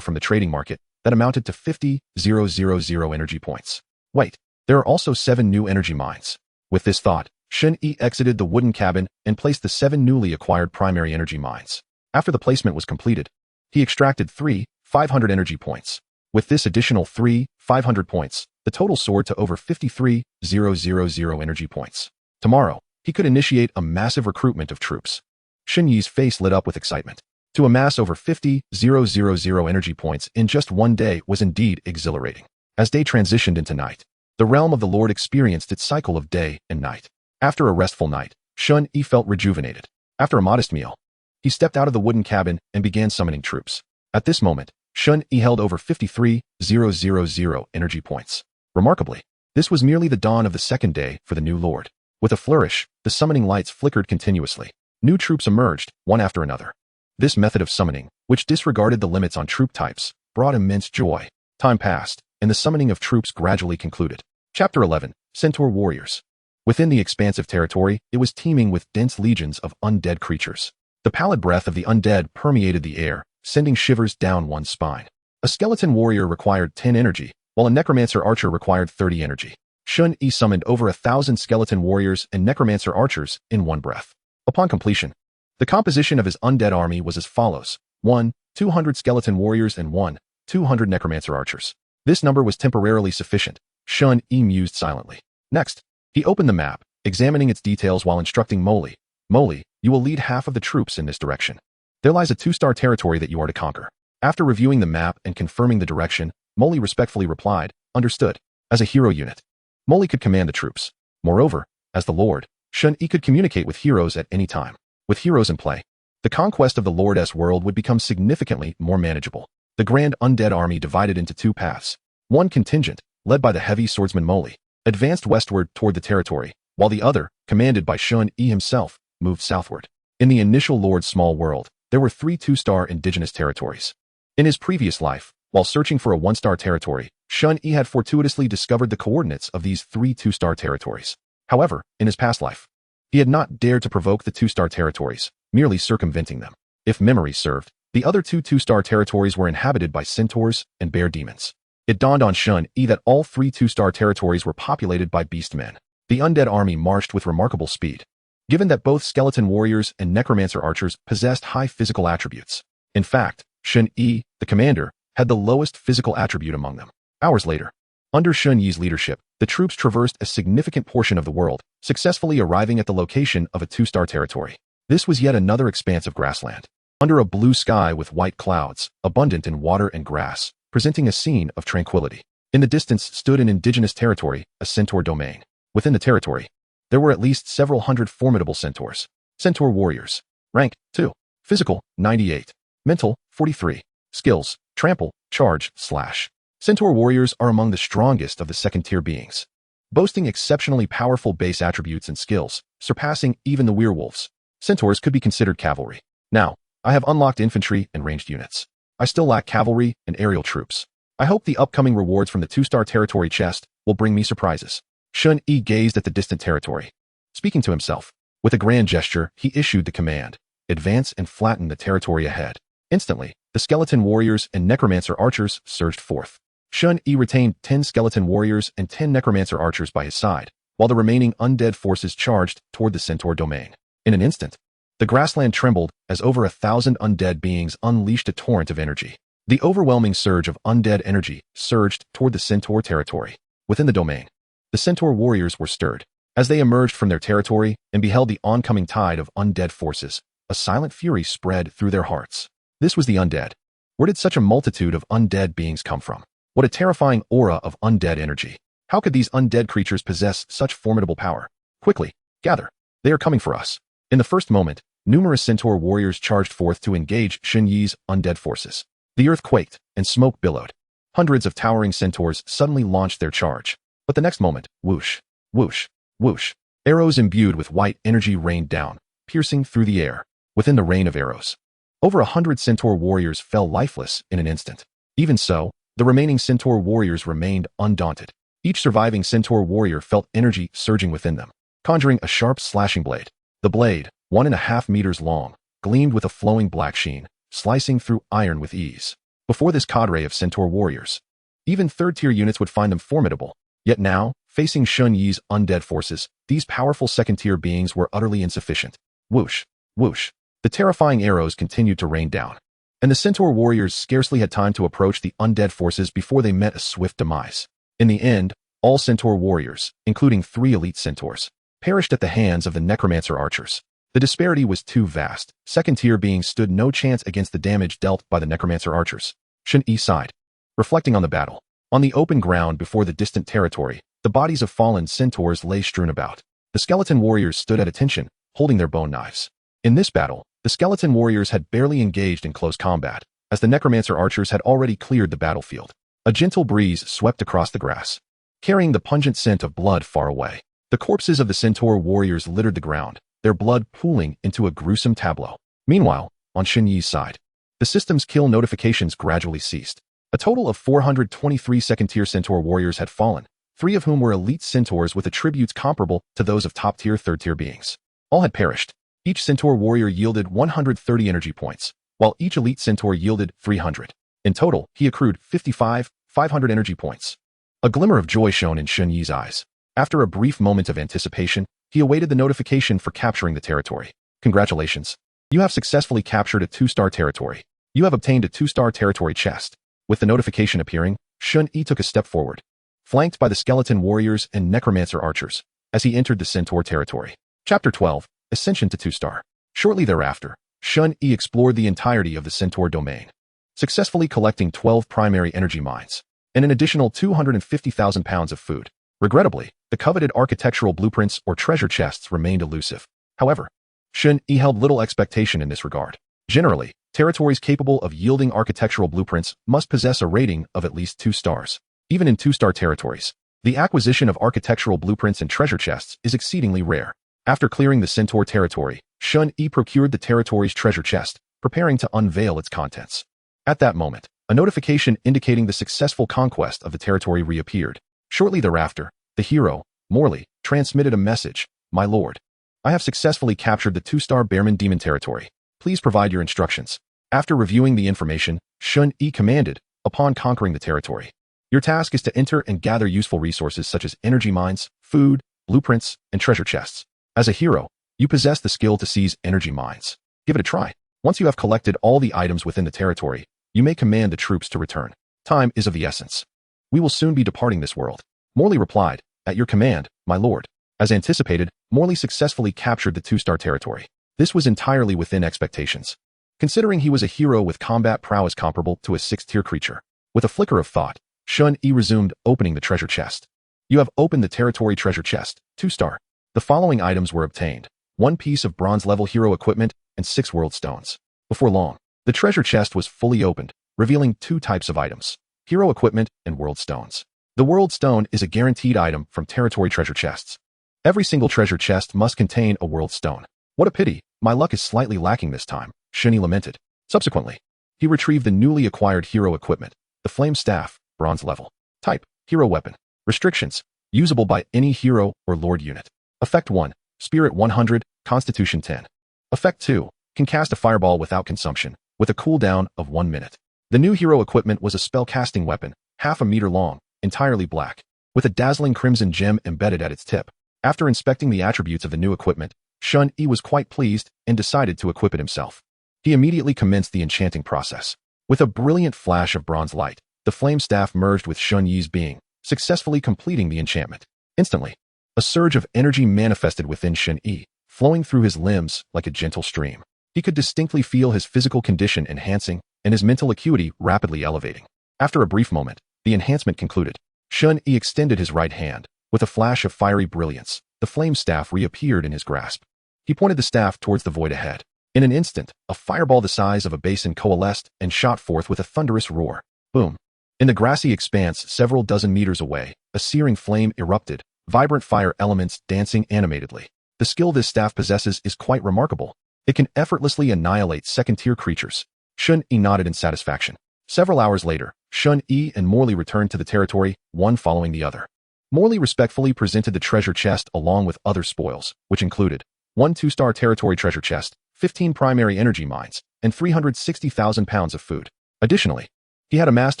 from the trading market that amounted to 50,000 energy points. Wait, there are also 7 new energy mines. With this thought, Shen Yi exited the wooden cabin and placed the 7 newly acquired primary energy mines. After the placement was completed, he extracted 500 energy points. With this additional 500 points, the total soared to over 53,000 energy points. Tomorrow, he could initiate a massive recruitment of troops. Shen Yi's face lit up with excitement. To amass over 50,000 energy points in just one day was indeed exhilarating. As day transitioned into night, the realm of the Lord experienced its cycle of day and night. After a restful night, Shen Yi felt rejuvenated. After a modest meal, he stepped out of the wooden cabin and began summoning troops. At this moment, Shen Yi held over 53,000 energy points. Remarkably, this was merely the dawn of the second day for the new Lord. With a flourish, the summoning lights flickered continuously. New troops emerged, one after another. This method of summoning, which disregarded the limits on troop types, brought immense joy. Time passed, and the summoning of troops gradually concluded. Chapter 11. Centaur Warriors. Within the expansive territory, it was teeming with dense legions of undead creatures. The pallid breath of the undead permeated the air, sending shivers down one's spine. A skeleton warrior required 10 energy, while a necromancer archer required 30 energy. Shen Yi summoned over 1,000 skeleton warriors and necromancer archers in one breath. Upon completion, the composition of his undead army was as follows: 1, 200 skeleton warriors and 1, 200 necromancer archers. This number was temporarily sufficient. Shen Yi mused silently. Next, he opened the map, examining its details while instructing Moly. Moly, you will lead half of the troops in this direction. There lies a 2-star territory that you are to conquer. After reviewing the map and confirming the direction, Moly respectfully replied, understood. As a hero unit, Moly could command the troops. Moreover, as the Lord, Shen Yi could communicate with heroes at any time. With heroes in play, the conquest of the Lord's world would become significantly more manageable. The grand undead army divided into 2 paths. One contingent, led by the heavy swordsman Moly, advanced westward toward the territory, while the other, commanded by Shen Yi himself, moved southward. In the initial Lord's small world, there were 3 2-star indigenous territories. In his previous life, while searching for a 1-star territory, Shen Yi had fortuitously discovered the coordinates of these 3 2-star territories. However, in his past life, he had not dared to provoke the 2-star territories, merely circumventing them. If memory served, the other 2 2-star territories were inhabited by centaurs and bear demons. It dawned on Shen Yi that all 3 2-star territories were populated by beastmen. The undead army marched with remarkable speed, given that both skeleton warriors and necromancer archers possessed high physical attributes. In fact, Shen Yi, the commander, had the lowest physical attribute among them. Hours later, under Shen Yi's leadership, the troops traversed a significant portion of the world, successfully arriving at the location of a 2-star territory. This was yet another expanse of grassland, under a blue sky with white clouds, abundant in water and grass, presenting a scene of tranquility. In the distance stood an indigenous territory, a centaur domain. Within the territory, there were at least several hundred formidable centaurs. Centaur warriors. Rank, 2. Physical, 98. Mental, 43. Skills, trample, charge, slash. Centaur warriors are among the strongest of the second-tier beings, boasting exceptionally powerful base attributes and skills, surpassing even the werewolves. Centaurs could be considered cavalry. Now, I have unlocked infantry and ranged units. I still lack cavalry and aerial troops. I hope the upcoming rewards from the 2-star territory chest will bring me surprises. Shen Yi gazed at the distant territory, speaking to himself. With a grand gesture, he issued the command, advance and flatten the territory ahead. Instantly, the skeleton warriors and necromancer archers surged forth. Shen Yi retained 10 skeleton warriors and 10 necromancer archers by his side, while the remaining undead forces charged toward the centaur domain. In an instant, the grassland trembled as over 1,000 undead beings unleashed a torrent of energy. The overwhelming surge of undead energy surged toward the centaur territory. Within the domain, the centaur warriors were stirred. As they emerged from their territory and beheld the oncoming tide of undead forces, a silent fury spread through their hearts. This was the undead. Where did such a multitude of undead beings come from? What a terrifying aura of undead energy. How could these undead creatures possess such formidable power? Quickly, gather. They are coming for us. In the first moment, numerous centaur warriors charged forth to engage Shen Yi's undead forces. The earth quaked and smoke billowed. Hundreds of towering centaurs suddenly launched their charge. But the next moment, whoosh, whoosh, whoosh. Arrows imbued with white energy rained down, piercing through the air. Within the rain of arrows, over 100 centaur warriors fell lifeless in an instant. Even so, the remaining centaur warriors remained undaunted. Each surviving centaur warrior felt energy surging within them, conjuring a sharp slashing blade. The blade, 1.5 meters long, gleamed with a flowing black sheen, slicing through iron with ease. Before this cadre of centaur warriors, even third-tier units would find them formidable. Yet now, facing Shen Yi's undead forces, these powerful second-tier beings were utterly insufficient. Whoosh, whoosh. The terrifying arrows continued to rain down, and the centaur warriors scarcely had time to approach the undead forces before they met a swift demise. In the end, all centaur warriors, including 3 elite centaurs, perished at the hands of the necromancer archers. The disparity was too vast. Second-tier beings stood no chance against the damage dealt by the necromancer archers. Shen Yi sighed, reflecting on the battle. On the open ground before the distant territory, the bodies of fallen centaurs lay strewn about. The skeleton warriors stood at attention, holding their bone knives. In this battle, the skeleton warriors had barely engaged in close combat, as the necromancer archers had already cleared the battlefield. A gentle breeze swept across the grass, carrying the pungent scent of blood far away. The corpses of the centaur warriors littered the ground, their blood pooling into a gruesome tableau. Meanwhile, on Shen Yi's side, the system's kill notifications gradually ceased. A total of 423 second-tier Centaur warriors had fallen, 3 of whom were elite Centaurs with attributes comparable to those of top-tier third-tier beings. All had perished. Each Centaur warrior yielded 130 energy points, while each elite Centaur yielded 300. In total, he accrued 500 energy points. A glimmer of joy shone in Shen Yi's eyes. After a brief moment of anticipation, he awaited the notification for capturing the territory. Congratulations. You have successfully captured a 2-star territory. You have obtained a 2-star territory chest. With the notification appearing, Shen Yi took a step forward, flanked by the skeleton warriors and necromancer archers, as he entered the Centaur territory. Chapter 12, Ascension to 2-star. Shortly thereafter, Shen Yi explored the entirety of the Centaur domain, successfully collecting 12 primary energy mines, and an additional 250,000 pounds of food. Regrettably, the coveted architectural blueprints or treasure chests remained elusive. However, Shen Yi held little expectation in this regard. Generally, territories capable of yielding architectural blueprints must possess a rating of at least 2 stars. Even in 2-star territories, the acquisition of architectural blueprints and treasure chests is exceedingly rare. After clearing the Centaur territory, Shen Yi procured the territory's treasure chest, preparing to unveil its contents. At that moment, a notification indicating the successful conquest of the territory reappeared. Shortly thereafter, the hero, Morley, transmitted a message. My lord, I have successfully captured the 2-star Bearman Demon territory. Please provide your instructions. After reviewing the information, Shen Yi commanded, upon conquering the territory, your task is to enter and gather useful resources such as energy mines, food, blueprints, and treasure chests. As a hero, you possess the skill to seize energy mines. Give it a try. Once you have collected all the items within the territory, you may command the troops to return. Time is of the essence. We will soon be departing this world. Morley replied, at your command, my lord. As anticipated, Morley successfully captured the 2-star territory. This was entirely within expectations, considering he was a hero with combat prowess comparable to a 6th-tier creature. With a flicker of thought, Shen Yi resumed opening the treasure chest. You have opened the territory treasure chest, 2-star. The following items were obtained: 1 piece of bronze-level hero equipment and 6 world stones. Before long, the treasure chest was fully opened, revealing 2 types of items: hero equipment and world stones. The world stone is a guaranteed item from territory treasure chests. Every single treasure chest must contain a world stone. What a pity, my luck is slightly lacking this time, Shen Yi lamented. Subsequently, he retrieved the newly acquired hero equipment, the flame staff, bronze level. Type, hero weapon. Restrictions, usable by any hero or lord unit. Effect 1, Spirit 100, Constitution 10. Effect 2, can cast a fireball without consumption, with a cooldown of 1 minute. The new hero equipment was a spell-casting weapon, half a meter long, entirely black, with a dazzling crimson gem embedded at its tip. After inspecting the attributes of the new equipment, Shen Yi was quite pleased and decided to equip it himself. He immediately commenced the enchanting process. With a brilliant flash of bronze light, the flame staff merged with Shen Yi's being, successfully completing the enchantment. Instantly, a surge of energy manifested within Shen Yi, flowing through his limbs like a gentle stream. He could distinctly feel his physical condition enhancing and his mental acuity rapidly elevating. After a brief moment, the enhancement concluded. Shen Yi extended his right hand. With a flash of fiery brilliance, the flame staff reappeared in his grasp. He pointed the staff towards the void ahead. In an instant, a fireball the size of a basin coalesced and shot forth with a thunderous roar. Boom! In the grassy expanse several dozen meters away, a searing flame erupted, vibrant fire elements dancing animatedly. The skill this staff possesses is quite remarkable. It can effortlessly annihilate second-tier creatures. Shen Yi nodded in satisfaction. Several hours later, Shen Yi and Morley returned to the territory, one following the other. Morley respectfully presented the treasure chest along with other spoils, which included 1 2-star territory treasure chest, 15 primary energy mines, and 360,000 pounds of food. Additionally, he had amassed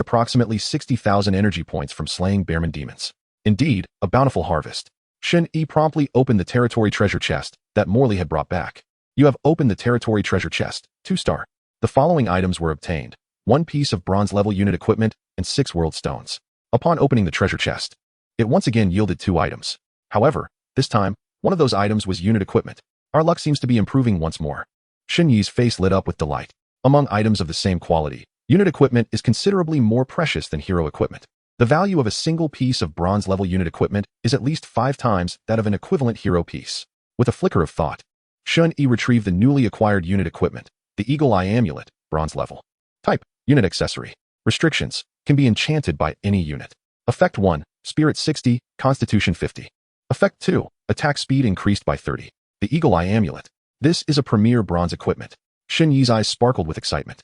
approximately 60,000 energy points from slaying Bearman demons. Indeed, a bountiful harvest. Shen Yi promptly opened the territory treasure chest that Morley had brought back. You have opened the territory treasure chest, 2-star. The following items were obtained: 1 piece of bronze-level unit equipment and 6 world stones. Upon opening the treasure chest, it once again yielded 2 items. However, this time, one of those items was unit equipment. Our luck seems to be improving once more. Shen Yi's face lit up with delight. Among items of the same quality, unit equipment is considerably more precious than hero equipment. The value of a single piece of bronze-level unit equipment is at least 5 times that of an equivalent hero piece. With a flicker of thought, Shen Yi retrieved the newly acquired unit equipment, the Eagle Eye Amulet, bronze level. Type, unit accessory. Restrictions, can be enchanted by any unit. Effect 1, Spirit 60, Constitution 50. Effect 2, attack speed increased by 30. The Eagle Eye Amulet. This is a premier bronze equipment. Shen Yi's eyes sparkled with excitement.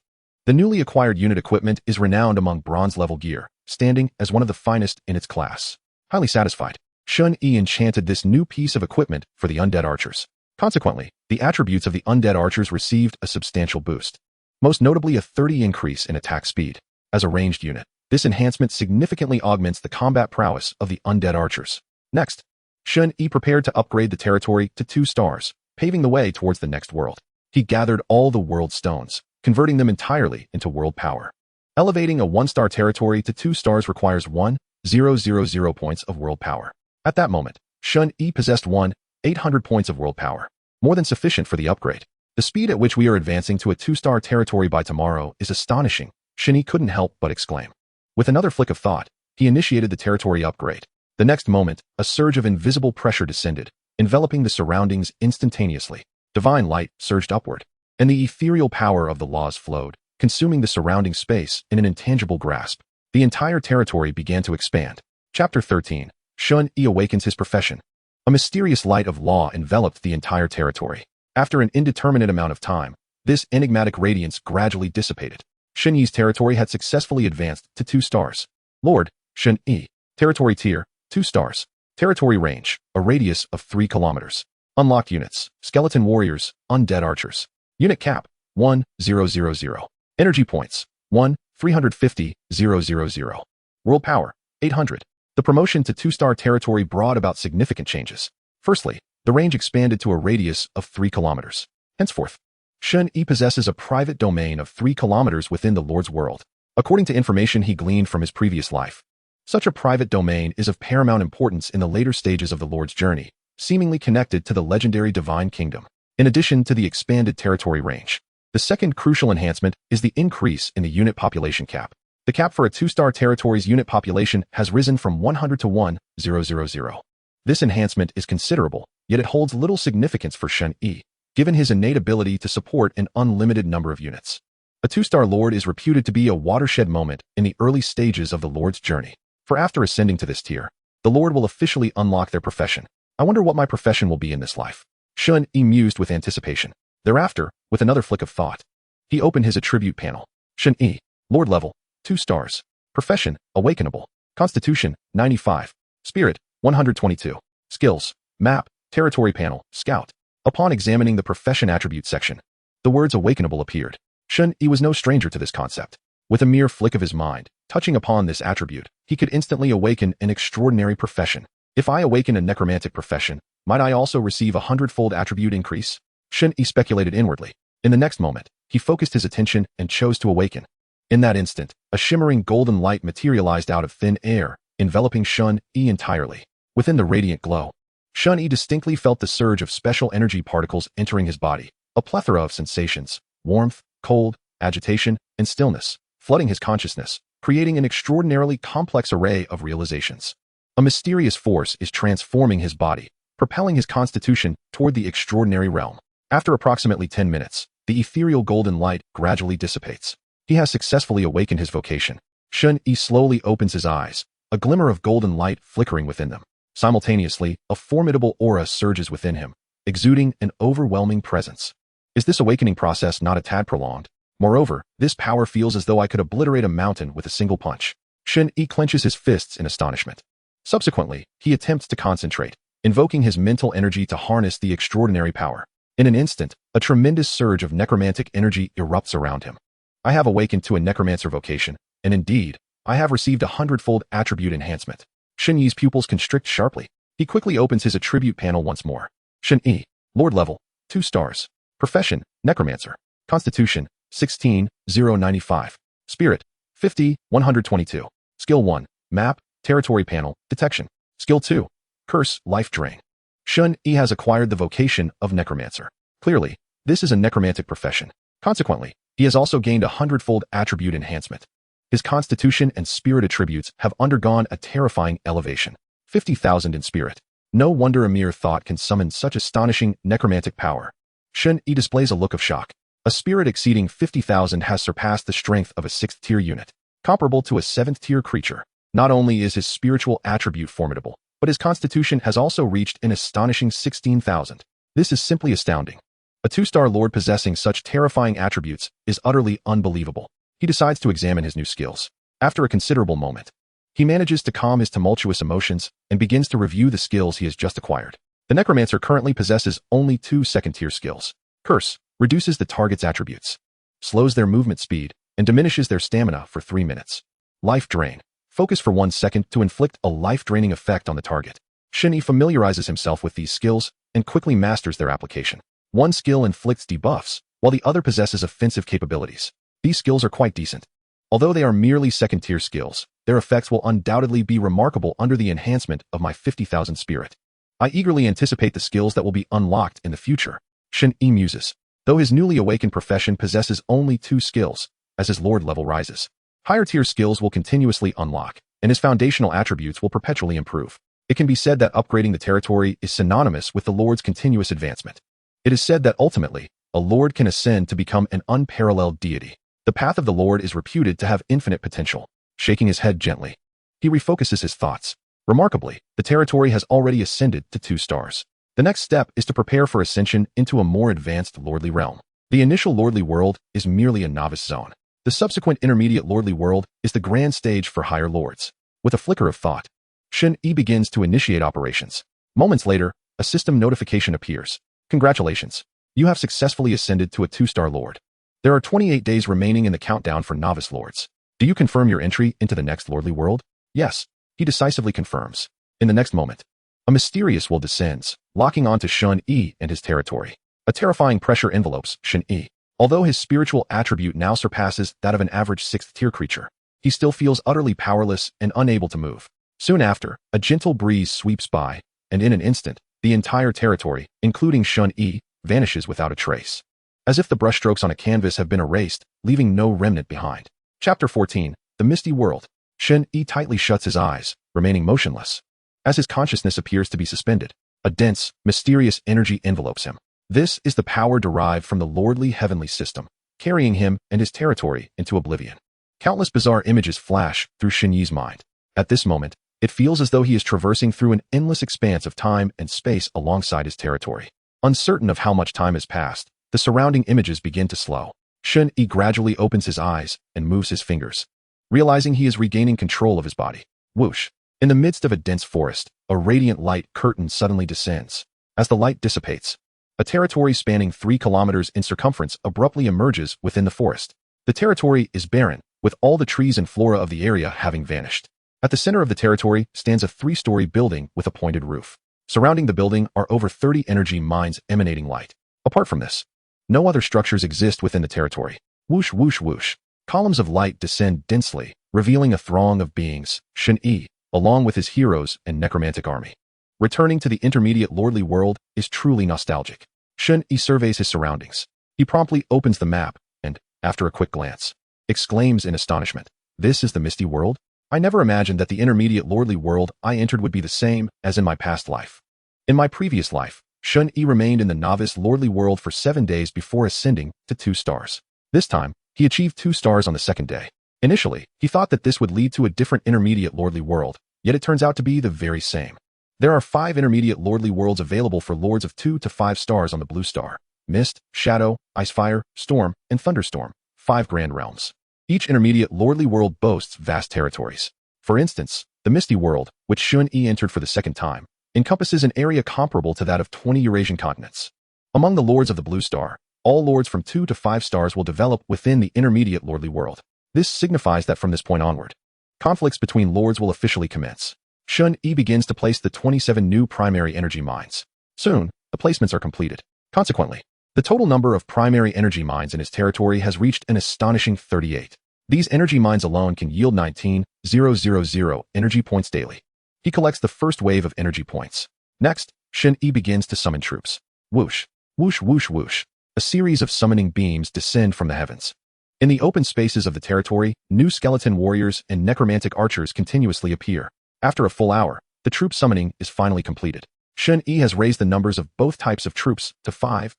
The newly acquired unit equipment is renowned among bronze-level gear, standing as one of the finest in its class. Highly satisfied, Shen Yi enchanted this new piece of equipment for the undead archers. Consequently, the attributes of the undead archers received a substantial boost, most notably a 30 increase in attack speed. As a ranged unit, this enhancement significantly augments the combat prowess of the undead archers. Next, Shen Yi prepared to upgrade the territory to 2 stars, paving the way towards the next world. He gathered all the world stones, converting them entirely into world power. Elevating a 1-star territory to 2 stars requires 1,000 points of world power. At that moment, Shen Yi possessed 1,800 points of world power, more than sufficient for the upgrade. The speed at which we are advancing to a 2-star territory by tomorrow is astonishing, Shen Yi couldn't help but exclaim. With another flick of thought, he initiated the territory upgrade. The next moment, a surge of invisible pressure descended, enveloping the surroundings instantaneously. Divine light surged upward, and the ethereal power of the laws flowed, consuming the surrounding space in an intangible grasp. The entire territory began to expand. Chapter 13. Shen Yi awakens his profession. A mysterious light of law enveloped the entire territory. After an indeterminate amount of time, this enigmatic radiance gradually dissipated. Shen Yi's territory had successfully advanced to 2 stars. Lord, Shen Yi. Territory tier, 2 stars. Territory range, a radius of 3 kilometers. Unlocked units, skeleton warriors, undead archers. Unit cap, 1,000. Energy points, 1,350,000. World power, 800. The promotion to 2-star territory brought about significant changes. Firstly, the range expanded to a radius of 3 kilometers. Henceforth, Shen Yi possesses a private domain of 3 kilometers within the Lord's world, according to information he gleaned from his previous life. Such a private domain is of paramount importance in the later stages of the Lord's journey, seemingly connected to the legendary divine kingdom. In addition to the expanded territory range, the second crucial enhancement is the increase in the unit population cap. The cap for a 2-star territory's unit population has risen from 100 to 1,000. This enhancement is considerable, yet it holds little significance for Shen Yi, given his innate ability to support an unlimited number of units. A 2-star Lord is reputed to be a watershed moment in the early stages of the Lord's journey, for after ascending to this tier, the Lord will officially unlock their profession. I wonder what my profession will be in this life. Shen Yi mused with anticipation. Thereafter, with another flick of thought, he opened his attribute panel. Shen Yi, Lord level, 2 stars. Profession, awakenable. Constitution, 95. Spirit, 122. Skills, map, territory panel, scout. Upon examining the profession attribute section, the words awakenable appeared. Shen Yi was no stranger to this concept. With a mere flick of his mind, touching upon this attribute, he could instantly awaken an extraordinary profession. If I awaken a necromantic profession, might I also receive a 100-fold attribute increase? Shen Yi speculated inwardly. In the next moment, he focused his attention and chose to awaken. In that instant, a shimmering golden light materialized out of thin air, enveloping Shen Yi entirely. Within the radiant glow, Shen Yi distinctly felt the surge of special energy particles entering his body, a plethora of sensations, warmth, cold, agitation, and stillness, flooding his consciousness, creating an extraordinarily complex array of realizations. A mysterious force is transforming his body, propelling his constitution toward the extraordinary realm. After approximately 10 minutes, the ethereal golden light gradually dissipates. He has successfully awakened his vocation. Shen Yi slowly opens his eyes, a glimmer of golden light flickering within them. Simultaneously, a formidable aura surges within him, exuding an overwhelming presence. Is this awakening process not a tad prolonged? Moreover, this power feels as though I could obliterate a mountain with a single punch. Shen Yi clenches his fists in astonishment. Subsequently, he attempts to concentrate, invoking his mental energy to harness the extraordinary power. In an instant, a tremendous surge of necromantic energy erupts around him. I have awakened to a necromancer vocation, and indeed, I have received a 100-fold attribute enhancement. Shen Yi's pupils constrict sharply. He quickly opens his attribute panel once more. Shen Yi, Lord level, 2 stars. Profession, Necromancer. Constitution, 16,095. Spirit, 50,122. Skill 1, Map, Territory Panel, Detection. Skill 2, Curse, Life Drain. Shen Yi has acquired the vocation of Necromancer. Clearly, this is a necromantic profession. Consequently, he has also gained a 100-fold attribute enhancement. His constitution and spirit attributes have undergone a terrifying elevation. 50,000 in spirit. No wonder a mere thought can summon such astonishing necromantic power. Shen Yi displays a look of shock. A spirit exceeding 50,000 has surpassed the strength of a 6th-tier unit, comparable to a 7th-tier creature. Not only is his spiritual attribute formidable, but his constitution has also reached an astonishing 16,000. This is simply astounding. A 2-star lord possessing such terrifying attributes is utterly unbelievable. He decides to examine his new skills. After a considerable moment, he manages to calm his tumultuous emotions and begins to review the skills he has just acquired. The Necromancer currently possesses only 2 second-tier skills. Curse reduces the target's attributes, slows their movement speed, and diminishes their stamina for 3 minutes. Life Drain. Focus for 1 second to inflict a life-draining effect on the target. Shen Yi familiarizes himself with these skills and quickly masters their application. One skill inflicts debuffs, while the other possesses offensive capabilities. These skills are quite decent. Although they are merely second-tier skills, their effects will undoubtedly be remarkable under the enhancement of my 50,000 spirit. I eagerly anticipate the skills that will be unlocked in the future. Shen Yi muses. Though his newly awakened profession possesses only 2 skills, as his lord level rises, higher-tier skills will continuously unlock, and his foundational attributes will perpetually improve. It can be said that upgrading the territory is synonymous with the lord's continuous advancement. It is said that ultimately, a lord can ascend to become an unparalleled deity. The path of the lord is reputed to have infinite potential. Shaking his head gently, he refocuses his thoughts. Remarkably, the territory has already ascended to 2 stars. The next step is to prepare for ascension into a more advanced lordly realm. The initial lordly world is merely a novice zone. The subsequent intermediate lordly world is the grand stage for higher lords. With a flicker of thought, Shen Yi begins to initiate operations. Moments later, a system notification appears. Congratulations. You have successfully ascended to a 2-star lord. There are 28 days remaining in the countdown for novice lords. Do you confirm your entry into the next lordly world? Yes, he decisively confirms. In the next moment, a mysterious will descends, locking onto Shen Yi and his territory. A terrifying pressure envelopes Shen Yi. Although his spiritual attribute now surpasses that of an average 6th-tier creature, he still feels utterly powerless and unable to move. Soon after, a gentle breeze sweeps by, and in an instant, the entire territory, including Shen Yi, vanishes without a trace. As if the brushstrokes on a canvas have been erased, leaving no remnant behind. Chapter 14. The Misty World. Shen Yi tightly shuts his eyes, remaining motionless. As his consciousness appears to be suspended, a dense, mysterious energy envelopes him. This is the power derived from the lordly heavenly system, carrying him and his territory into oblivion. Countless bizarre images flash through Shen Yi's mind. At this moment, it feels as though he is traversing through an endless expanse of time and space alongside his territory. Uncertain of how much time has passed, the surrounding images begin to slow. Shen Yi gradually opens his eyes and moves his fingers, realizing he is regaining control of his body. Whoosh! In the midst of a dense forest, a radiant light curtain suddenly descends. As the light dissipates, a territory spanning 3 kilometers in circumference abruptly emerges within the forest. The territory is barren, with all the trees and flora of the area having vanished. At the center of the territory stands a 3-story building with a pointed roof. Surrounding the building are over 30 energy mines emanating light. Apart from this, no other structures exist within the territory. Whoosh, whoosh, whoosh. Columns of light descend densely, revealing a throng of beings, Shen Yi, along with his heroes and necromantic army. Returning to the intermediate lordly world is truly nostalgic. Shen Yi surveys his surroundings. He promptly opens the map and, after a quick glance, exclaims in astonishment, "This is the Misty World? I never imagined that the intermediate lordly world I entered would be the same as in my past life." In my previous life, Shen Yi remained in the novice lordly world for 7 days before ascending to 2 stars. This time, he achieved 2 stars on the 2nd day. Initially, he thought that this would lead to a different intermediate lordly world, yet it turns out to be the very same. There are 5 intermediate lordly worlds available for lords of 2 to 5 stars on the blue star: Mist, Shadow, Icefire, Storm, and Thunderstorm, 5 grand realms. Each intermediate lordly world boasts vast territories. For instance, the Misty World, which Shen Yi entered for the 2nd time, encompasses an area comparable to that of 20 Eurasian continents. Among the lords of the blue star, all lords from 2 to 5 stars will develop within the intermediate lordly world. This signifies that from this point onward, conflicts between lords will officially commence. Shen Yi begins to place the 27 new primary energy mines. Soon, the placements are completed. Consequently, the total number of primary energy mines in his territory has reached an astonishing 38. These energy mines alone can yield 19,000 energy points daily. He collects the first wave of energy points. Next, Shen Yi begins to summon troops. Whoosh, whoosh, whoosh, whoosh. A series of summoning beams descend from the heavens. In the open spaces of the territory, new skeleton warriors and necromantic archers continuously appear. After a full hour, the troop summoning is finally completed. Shen Yi has raised the numbers of both types of troops to 5,000.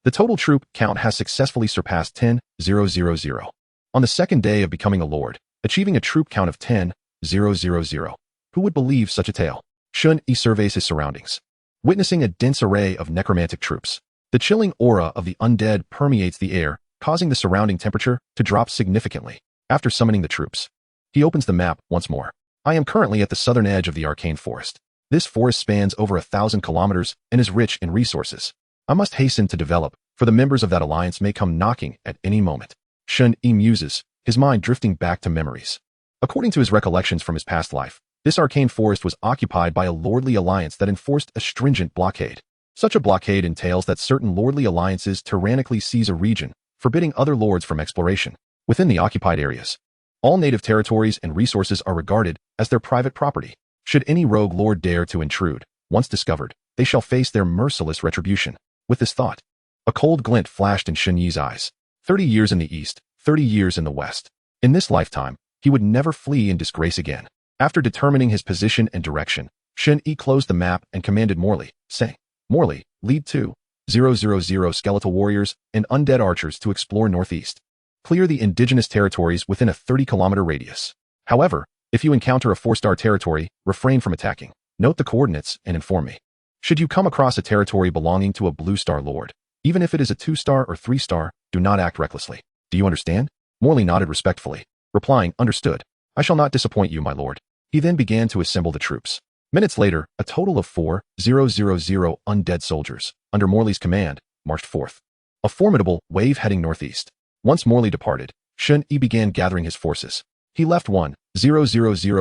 The total troop count has successfully surpassed 10,000. On the 2nd day of becoming a lord, achieving a troop count of 10,000. Who would believe such a tale? Shen Yi surveys his surroundings, witnessing a dense array of necromantic troops. The chilling aura of the undead permeates the air, causing the surrounding temperature to drop significantly. After summoning the troops, he opens the map once more. I am currently at the southern edge of the arcane forest. This forest spans over 1,000 kilometers and is rich in resources. I must hasten to develop, for the members of that alliance may come knocking at any moment. Shen Yi muses, his mind drifting back to memories. According to his recollections from his past life, this arcane forest was occupied by a lordly alliance that enforced a stringent blockade. Such a blockade entails that certain lordly alliances tyrannically seize a region, forbidding other lords from exploration. Within the occupied areas, all native territories and resources are regarded as their private property. Should any rogue lord dare to intrude, once discovered, they shall face their merciless retribution. With this thought, a cold glint flashed in Shen Yi's eyes. 30 years in the east, 30 years in the west. In this lifetime, he would never flee in disgrace again. After determining his position and direction, Shen Yi closed the map and commanded Morley, saying, Morley, lead 2,000 skeletal warriors and undead archers to explore northeast. Clear the indigenous territories within a 30-kilometer radius. However, if you encounter a 4-star territory, refrain from attacking. Note the coordinates and inform me. Should you come across a territory belonging to a blue-star lord, even if it is a 2-star or 3-star, do not act recklessly. Do you understand? Morley nodded respectfully, replying, Understood. I shall not disappoint you, my lord. He then began to assemble the troops. Minutes later, a total of 4,000 undead soldiers, under Morley's command, marched forth. A formidable wave heading northeast. Once Morley departed, Shen Yi began gathering his forces. He left 1,000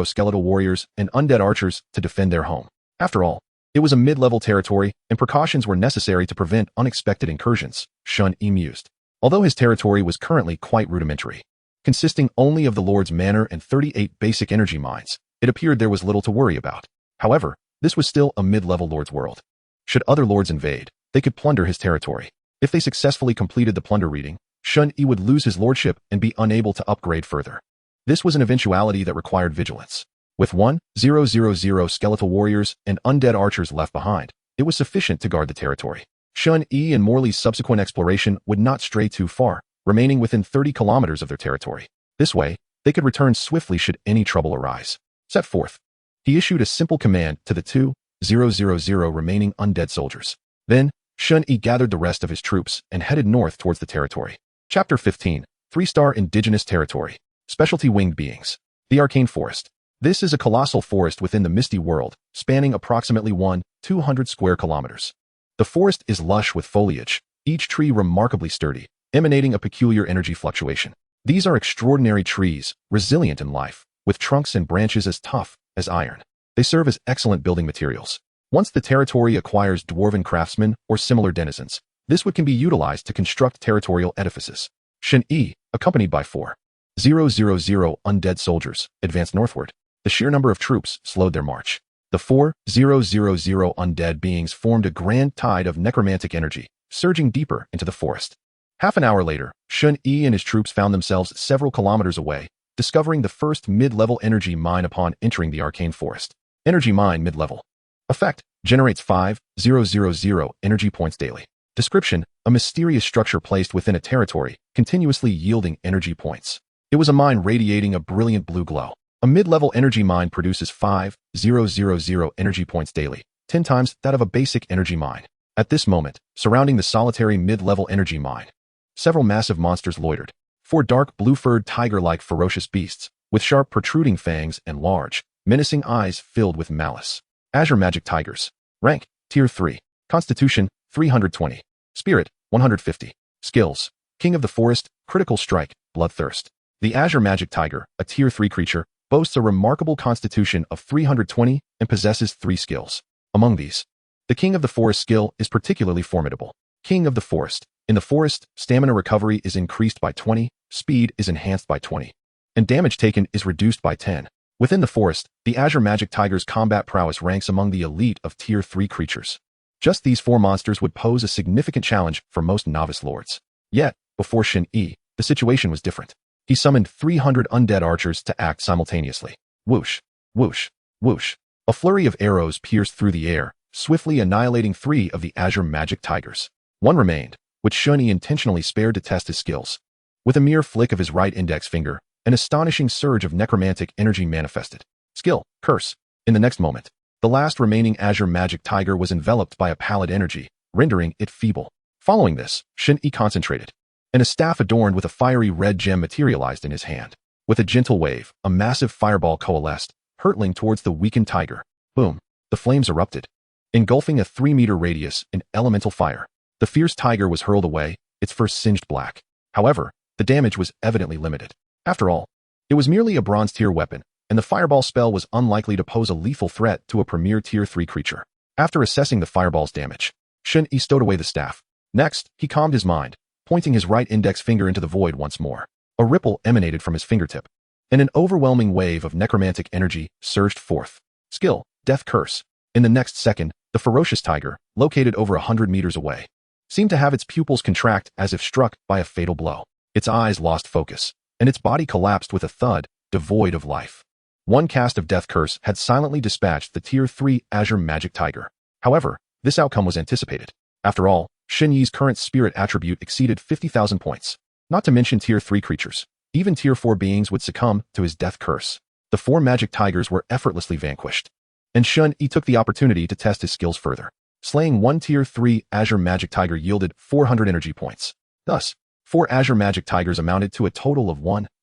skeletal warriors and undead archers to defend their home. After all, it was a mid-level territory, and precautions were necessary to prevent unexpected incursions, Shen Yi mused. Although his territory was currently quite rudimentary, consisting only of the Lord's manor and 38 basic energy mines, it appeared there was little to worry about. However, this was still a mid-level Lord's world. Should other lords invade, they could plunder his territory. If they successfully completed the plunder reading, Shen Yi would lose his lordship and be unable to upgrade further. This was an eventuality that required vigilance. With 1,000 skeletal warriors and undead archers left behind, it was sufficient to guard the territory. Shen Yi and Morley's subsequent exploration would not stray too far, remaining within 30 kilometers of their territory. This way, they could return swiftly should any trouble arise. Set forth. He issued a simple command to the 2,000 remaining undead soldiers. Then, Shen Yi gathered the rest of his troops and headed north towards the territory. Chapter 15. 3-star Indigenous Territory. Specialty Winged Beings. The Arcane Forest. This is a colossal forest within the Misty world, spanning approximately 1,200 square kilometers. The forest is lush with foliage, each tree remarkably sturdy, emanating a peculiar energy fluctuation. These are extraordinary trees, resilient in life, with trunks and branches as tough as iron. They serve as excellent building materials. Once the territory acquires dwarven craftsmen or similar denizens, this wood can be utilized to construct territorial edifices. Shen Yi, accompanied by 4,000 undead soldiers, advanced northward. The sheer number of troops slowed their march. The 4,000 undead beings formed a grand tide of necromantic energy, surging deeper into the forest. Half an hour later, Shen Yi and his troops found themselves several kilometers away, discovering the first mid-level energy mine upon entering the arcane forest. Energy mine mid-level. Effect: generates 5,000 energy points daily. Description: a mysterious structure placed within a territory, continuously yielding energy points. It was a mine radiating a brilliant blue glow. A mid-level energy mine produces 5,000 energy points daily, 10 times that of a basic energy mine. At this moment, surrounding the solitary mid-level energy mine, several massive monsters loitered. 4 dark blue-furred tiger-like ferocious beasts, with sharp protruding fangs and large, menacing eyes filled with malice. Azure Magic Tigers. Rank: Tier 3. Constitution: 320. Spirit: 150. Skills: King of the Forest, Critical Strike, Bloodthirst. The Azure Magic Tiger, a Tier 3 creature, boasts a remarkable constitution of 320 and possesses 3 skills. Among these, the King of the Forest skill is particularly formidable. King of the Forest. In the forest, stamina recovery is increased by 20, speed is enhanced by 20, and damage taken is reduced by 10. Within the forest, the Azure Magic Tiger's combat prowess ranks among the elite of Tier 3 creatures. Just these 4 monsters would pose a significant challenge for most novice lords. Yet, before Shen Yi, the situation was different. He summoned 300 undead archers to act simultaneously. Whoosh, whoosh, whoosh. A flurry of arrows pierced through the air, swiftly annihilating 3 of the Azure Magic Tigers. 1 remained, which Shen Yi intentionally spared to test his skills. With a mere flick of his right index finger, an astonishing surge of necromantic energy manifested. Skill: Curse. In the next moment, the last remaining Azure Magic Tiger was enveloped by a pallid energy, rendering it feeble. Following this, Shen Yi concentrated, and a staff adorned with a fiery red gem materialized in his hand. With a gentle wave, a massive fireball coalesced, hurtling towards the weakened tiger. Boom! The flames erupted, engulfing a 3-meter radius in elemental fire. The fierce tiger was hurled away, its fur singed black. However, the damage was evidently limited. After all, it was merely a bronze tier weapon, and the fireball spell was unlikely to pose a lethal threat to a premier tier 3 creature. After assessing the fireball's damage, Shen Yi stowed away the staff. Next, he calmed his mind, pointing his right index finger into the void once more. A ripple emanated from his fingertip, and an overwhelming wave of necromantic energy surged forth. Skill, Death Curse. In the next second, the ferocious tiger, located over 100 meters away, seemed to have its pupils contract as if struck by a fatal blow. Its eyes lost focus, and its body collapsed with a thud, devoid of life. One cast of Death Curse had silently dispatched the Tier 3 Azure Magic Tiger. However, this outcome was anticipated. After all, Shen Yi's current spirit attribute exceeded 50,000 points. Not to mention Tier 3 creatures. Even Tier 4 beings would succumb to his Death Curse. The 4 magic tigers were effortlessly vanquished, and Shen Yi took the opportunity to test his skills further. Slaying one Tier 3 Azure Magic Tiger yielded 400 energy points. Thus, 4 Azure Magic Tigers amounted to a total of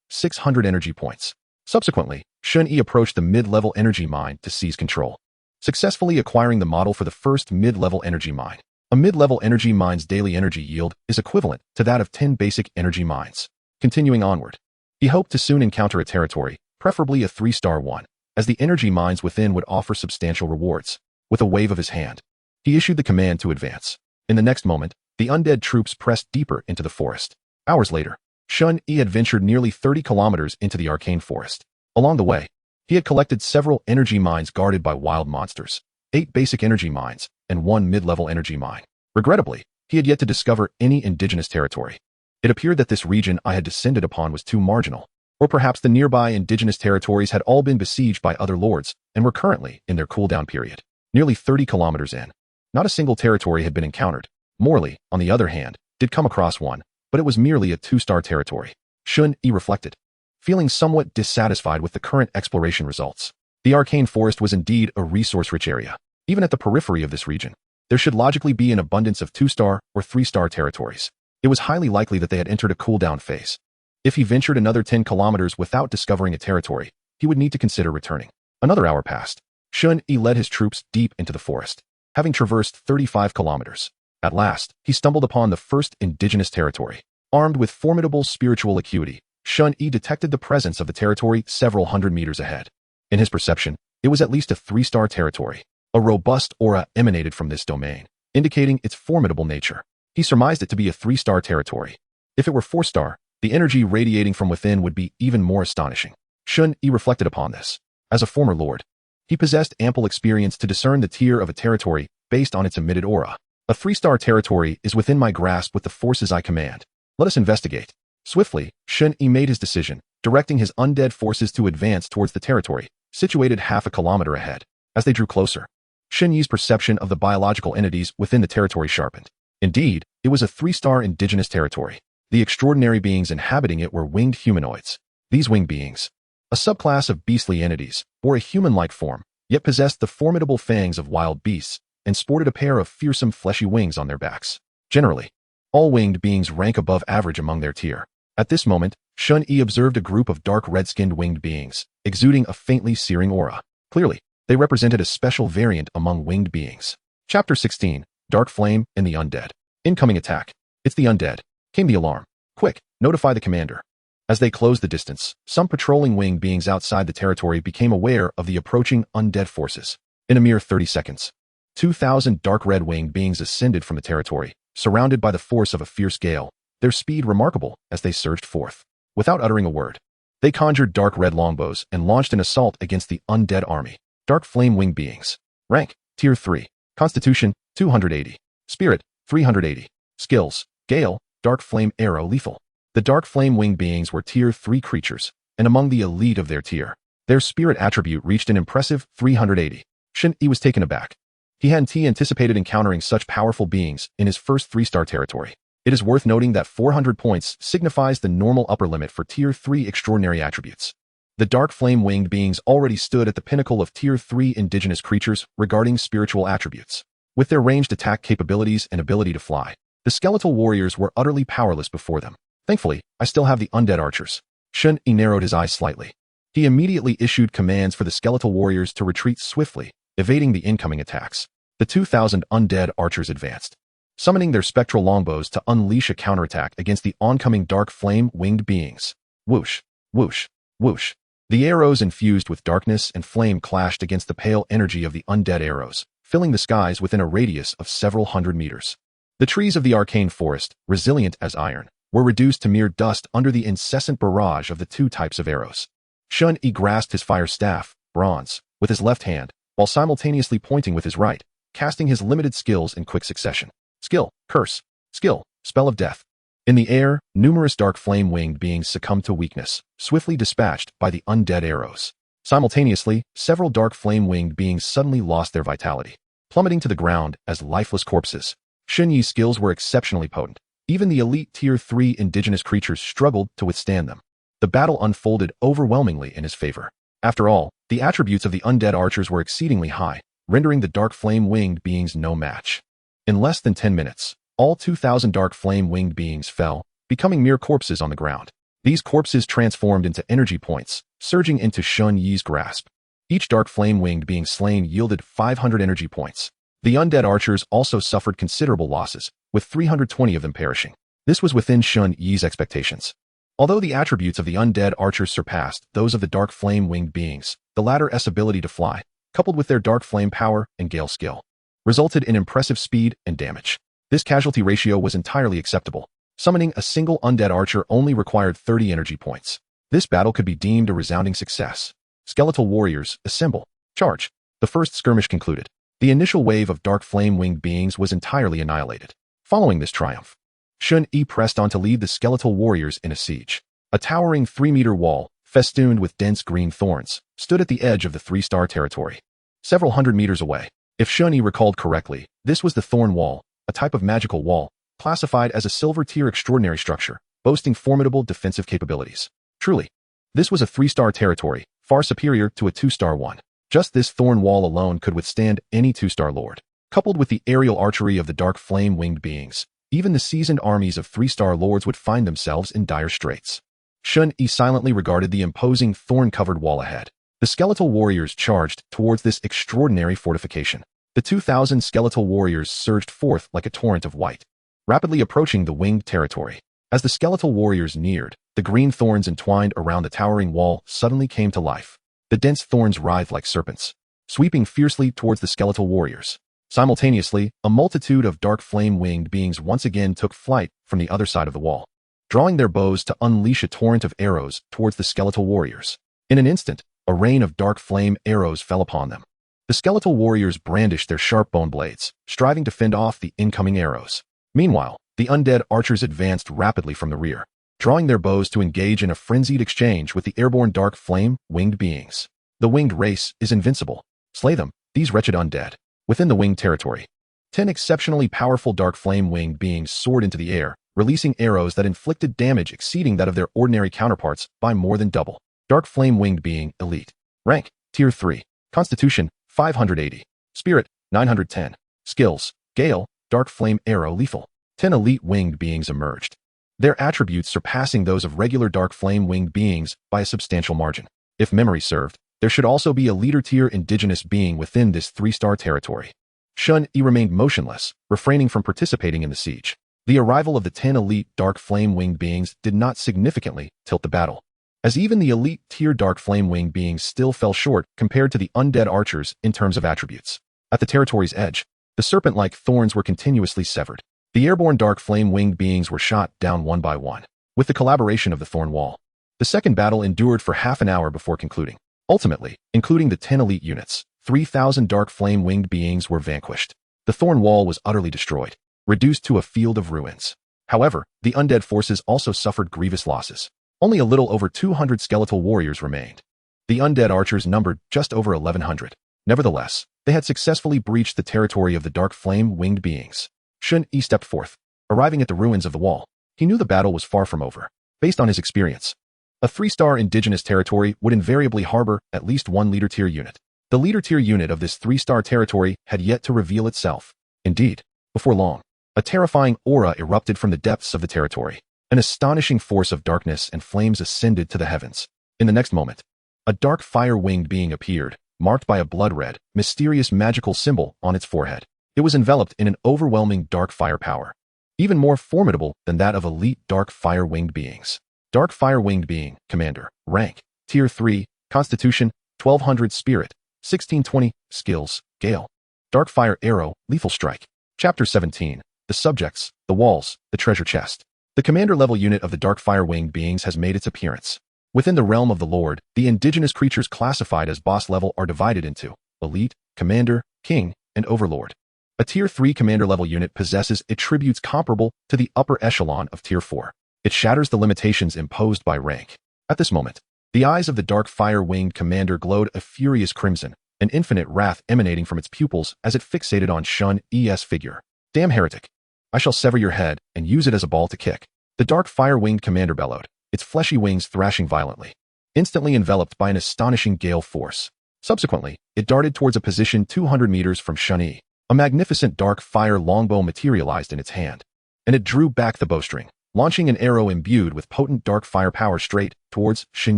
600 energy points. Subsequently, Shen Yi approached the mid-level energy mine to seize control, successfully acquiring the model for the first mid-level energy mine. A mid-level energy mine's daily energy yield is equivalent to that of 10 basic energy mines. Continuing onward, he hoped to soon encounter a territory, preferably a 3-star one, as the energy mines within would offer substantial rewards. With a wave of his hand, he issued the command to advance. In the next moment, the undead troops pressed deeper into the forest. Hours later, Shen Yi had ventured nearly 30 kilometers into the arcane forest. Along the way, he had collected several energy mines guarded by wild monsters, 8 basic energy mines, and 1 mid-level energy mine. Regrettably, he had yet to discover any indigenous territory. It appeared that this region I had descended upon was too marginal, or perhaps the nearby indigenous territories had all been besieged by other lords and were currently in their cooldown period. Nearly 30 kilometers in, not a single territory had been encountered. Morley, on the other hand, did come across one, but it was merely a 2-star territory. Shen Yi reflected, feeling somewhat dissatisfied with the current exploration results. The arcane forest was indeed a resource-rich area. Even at the periphery of this region, there should logically be an abundance of 2-star or 3-star territories. It was highly likely that they had entered a cooldown phase. If he ventured another 10 kilometers without discovering a territory, he would need to consider returning. Another hour passed. Shen Yi led his troops deep into the forest, having traversed 35 kilometers. At last, he stumbled upon the first indigenous territory. Armed with formidable spiritual acuity, Shen Yi detected the presence of the territory several hundred meters ahead. In his perception, it was at least a 3-star territory. A robust aura emanated from this domain, indicating its formidable nature. He surmised it to be a 3-star territory. If it were 4-star, the energy radiating from within would be even more astonishing. Shen Yi reflected upon this. As a former lord, he possessed ample experience to discern the tier of a territory based on its emitted aura. A 3-star territory is within my grasp with the forces I command. Let us investigate. Swiftly, Shen Yi made his decision, directing his undead forces to advance towards the territory, situated half a kilometer ahead. As they drew closer, Shen Yi's perception of the biological entities within the territory sharpened. Indeed, it was a 3-star indigenous territory. The extraordinary beings inhabiting it were winged humanoids. These winged beings, a subclass of beastly entities, bore a human-like form, yet possessed the formidable fangs of wild beasts, and sported a pair of fearsome fleshy wings on their backs. Generally, all winged beings rank above average among their tier. At this moment, Shen Yi observed a group of dark red-skinned winged beings, exuding a faintly searing aura. Clearly, they represented a special variant among winged beings. Chapter 16, Dark Flame and the Undead. Incoming attack. It's the undead. Came the alarm. Quick, notify the commander. As they closed the distance, some patrolling winged beings outside the territory became aware of the approaching undead forces. In a mere 30 seconds, 2,000 dark red winged beings ascended from the territory, surrounded by the force of a fierce gale, their speed remarkable as they surged forth. Without uttering a word, they conjured dark red longbows and launched an assault against the undead army. Dark flame winged beings. Rank, Tier 3. Constitution, 280. Spirit, 380. Skills, Gale, Dark Flame Arrow Lethal. The dark flame winged beings were Tier 3 creatures, and among the elite of their tier. Their spirit attribute reached an impressive 380. Shen Yi was taken aback. He hadn't anticipated encountering such powerful beings in his first 3-star territory. It is worth noting that 400 points signifies the normal upper limit for Tier 3 extraordinary attributes. The dark flame winged beings already stood at the pinnacle of Tier 3 indigenous creatures regarding spiritual attributes. With their ranged attack capabilities and ability to fly, The skeletal warriors were utterly powerless before them. Thankfully, I still have the undead archers. Shen Yi narrowed his eyes slightly. He immediately issued commands for the skeletal warriors to retreat swiftly, evading the incoming attacks. The 2,000 undead archers advanced, summoning their spectral longbows to unleash a counterattack against the oncoming dark flame-winged beings. Whoosh, whoosh, whoosh. The arrows infused with darkness and flame clashed against the pale energy of the undead arrows, filling the skies within a radius of several hundred meters. The trees of the arcane forest, resilient as iron, were reduced to mere dust under the incessant barrage of the two types of arrows. Shen Yi grasped his fire staff, bronze, with his left hand, while simultaneously pointing with his right, casting his limited skills in quick succession. Skill, curse. Skill, spell of death. In the air, numerous dark flame-winged beings succumbed to weakness, swiftly dispatched by the undead arrows. Simultaneously, several dark flame-winged beings suddenly lost their vitality, plummeting to the ground as lifeless corpses. Shen Yi's skills were exceptionally potent. Even the elite Tier 3 indigenous creatures struggled to withstand them. The battle unfolded overwhelmingly in his favor. After all, the attributes of the undead archers were exceedingly high, rendering the dark flame-winged beings no match. In less than 10 minutes, all 2,000 dark flame-winged beings fell, becoming mere corpses on the ground. These corpses transformed into energy points, surging into Shen Yi's grasp. Each dark flame-winged being slain yielded 500 energy points. The undead archers also suffered considerable losses, with 320 of them perishing. This was within Shen Yi's expectations. Although the attributes of the undead archers surpassed those of the dark flame-winged beings, the latter's ability to fly, coupled with their dark flame power and gale skill, resulted in impressive speed and damage. This casualty ratio was entirely acceptable. Summoning a single undead archer only required 30 energy points. This battle could be deemed a resounding success. Skeletal warriors, assemble. Charge. The first skirmish concluded. The initial wave of dark flame-winged beings was entirely annihilated. Following this triumph, Shen Yi pressed on to lead the skeletal warriors in a siege. A towering 3-meter wall, festooned with dense green thorns, stood at the edge of the 3-star territory. Several hundred meters away. If Shen Yi recalled correctly, this was the Thorn Wall, a type of magical wall, classified as a silver-tier extraordinary structure, boasting formidable defensive capabilities. Truly, this was a 3-star territory, far superior to a 2-star one. Just this Thorn Wall alone could withstand any 2-star lord. Coupled with the aerial archery of the dark flame-winged beings, even the seasoned armies of 3-star lords would find themselves in dire straits. Shen Yi silently regarded the imposing thorn-covered wall ahead. The skeletal warriors charged towards this extraordinary fortification. The 2,000 skeletal warriors surged forth like a torrent of white, rapidly approaching the winged territory. As the skeletal warriors neared, the green thorns entwined around the towering wall suddenly came to life. The dense thorns writhed like serpents, sweeping fiercely towards the skeletal warriors. Simultaneously, a multitude of dark flame-winged beings once again took flight from the other side of the wall, drawing their bows to unleash a torrent of arrows towards the skeletal warriors. In an instant, a rain of dark flame arrows fell upon them. The skeletal warriors brandished their sharp bone blades, striving to fend off the incoming arrows. Meanwhile, the undead archers advanced rapidly from the rear, drawing their bows to engage in a frenzied exchange with the airborne dark flame-winged beings. The winged race is invincible. Slay them, these wretched undead. Within the winged territory, 10 exceptionally powerful dark flame-winged beings soared into the air, releasing arrows that inflicted damage exceeding that of their ordinary counterparts by more than double. Dark flame-winged being, elite. Rank, Tier 3. Constitution, 580. Spirit, 910. Skills, Gale, Dark Flame Arrow Lethal. 10 elite winged beings emerged, their attributes surpassing those of regular dark flame-winged beings by a substantial margin. If memory served, there should also be a leader-tier indigenous being within this 3-star territory. Shen Yi remained motionless, refraining from participating in the siege. The arrival of the 10 elite dark flame-winged beings did not significantly tilt the battle, as even the elite-tier dark flame-winged beings still fell short compared to the undead archers in terms of attributes. At the territory's edge, the serpent-like thorns were continuously severed. The airborne dark flame-winged beings were shot down one by one, with the collaboration of the Thorn Wall. The second battle endured for half an hour before concluding. Ultimately, including the 10 elite units, 3,000 dark flame-winged beings were vanquished. The Thorn Wall was utterly destroyed, reduced to a field of ruins. However, the undead forces also suffered grievous losses. Only a little over 200 skeletal warriors remained. The undead archers numbered just over 1,100. Nevertheless, they had successfully breached the territory of the dark flame-winged beings. Shen Yi stepped forth. Arriving at the ruins of the wall, he knew the battle was far from over. Based on his experience, a 3-star indigenous territory would invariably harbor at least one leader-tier unit. The leader-tier unit of this 3-star territory had yet to reveal itself. Indeed, before long, A terrifying aura erupted from the depths of the territory. An astonishing force of darkness and flames ascended to the heavens. In the next moment, a dark fire-winged being appeared, marked by a blood-red, mysterious magical symbol on its forehead. It was enveloped in an overwhelming dark fire power, even more formidable than that of elite dark fire-winged beings. Dark fire-winged being, Commander, rank, Tier 3, Constitution, 1200 Spirit, 1620, Skills, Gale. Dark Fire Arrow, Lethal Strike. Chapter 17, The Subjects, the Walls, the Treasure Chest. The Commander-level unit of the Dark Fire-winged beings has made its appearance. Within the realm of the Lord, the indigenous creatures classified as boss level are divided into Elite, Commander, King, and Overlord. A Tier 3 Commander-level unit possesses attributes comparable to the upper echelon of Tier 4. It shatters the limitations imposed by rank. At this moment, the eyes of the Dark Fire-winged Commander glowed a furious crimson, an infinite wrath emanating from its pupils as it fixated on Shen Yi's figure. Damn heretic! I shall sever your head and use it as a ball to kick. The Dark Fire-winged Commander bellowed, its fleshy wings thrashing violently, instantly enveloped by an astonishing gale force. Subsequently, it darted towards a position 200 meters from Shen Yi. A magnificent dark fire longbow materialized in its hand, and it drew back the bowstring, launching an arrow imbued with potent dark fire power straight towards Shen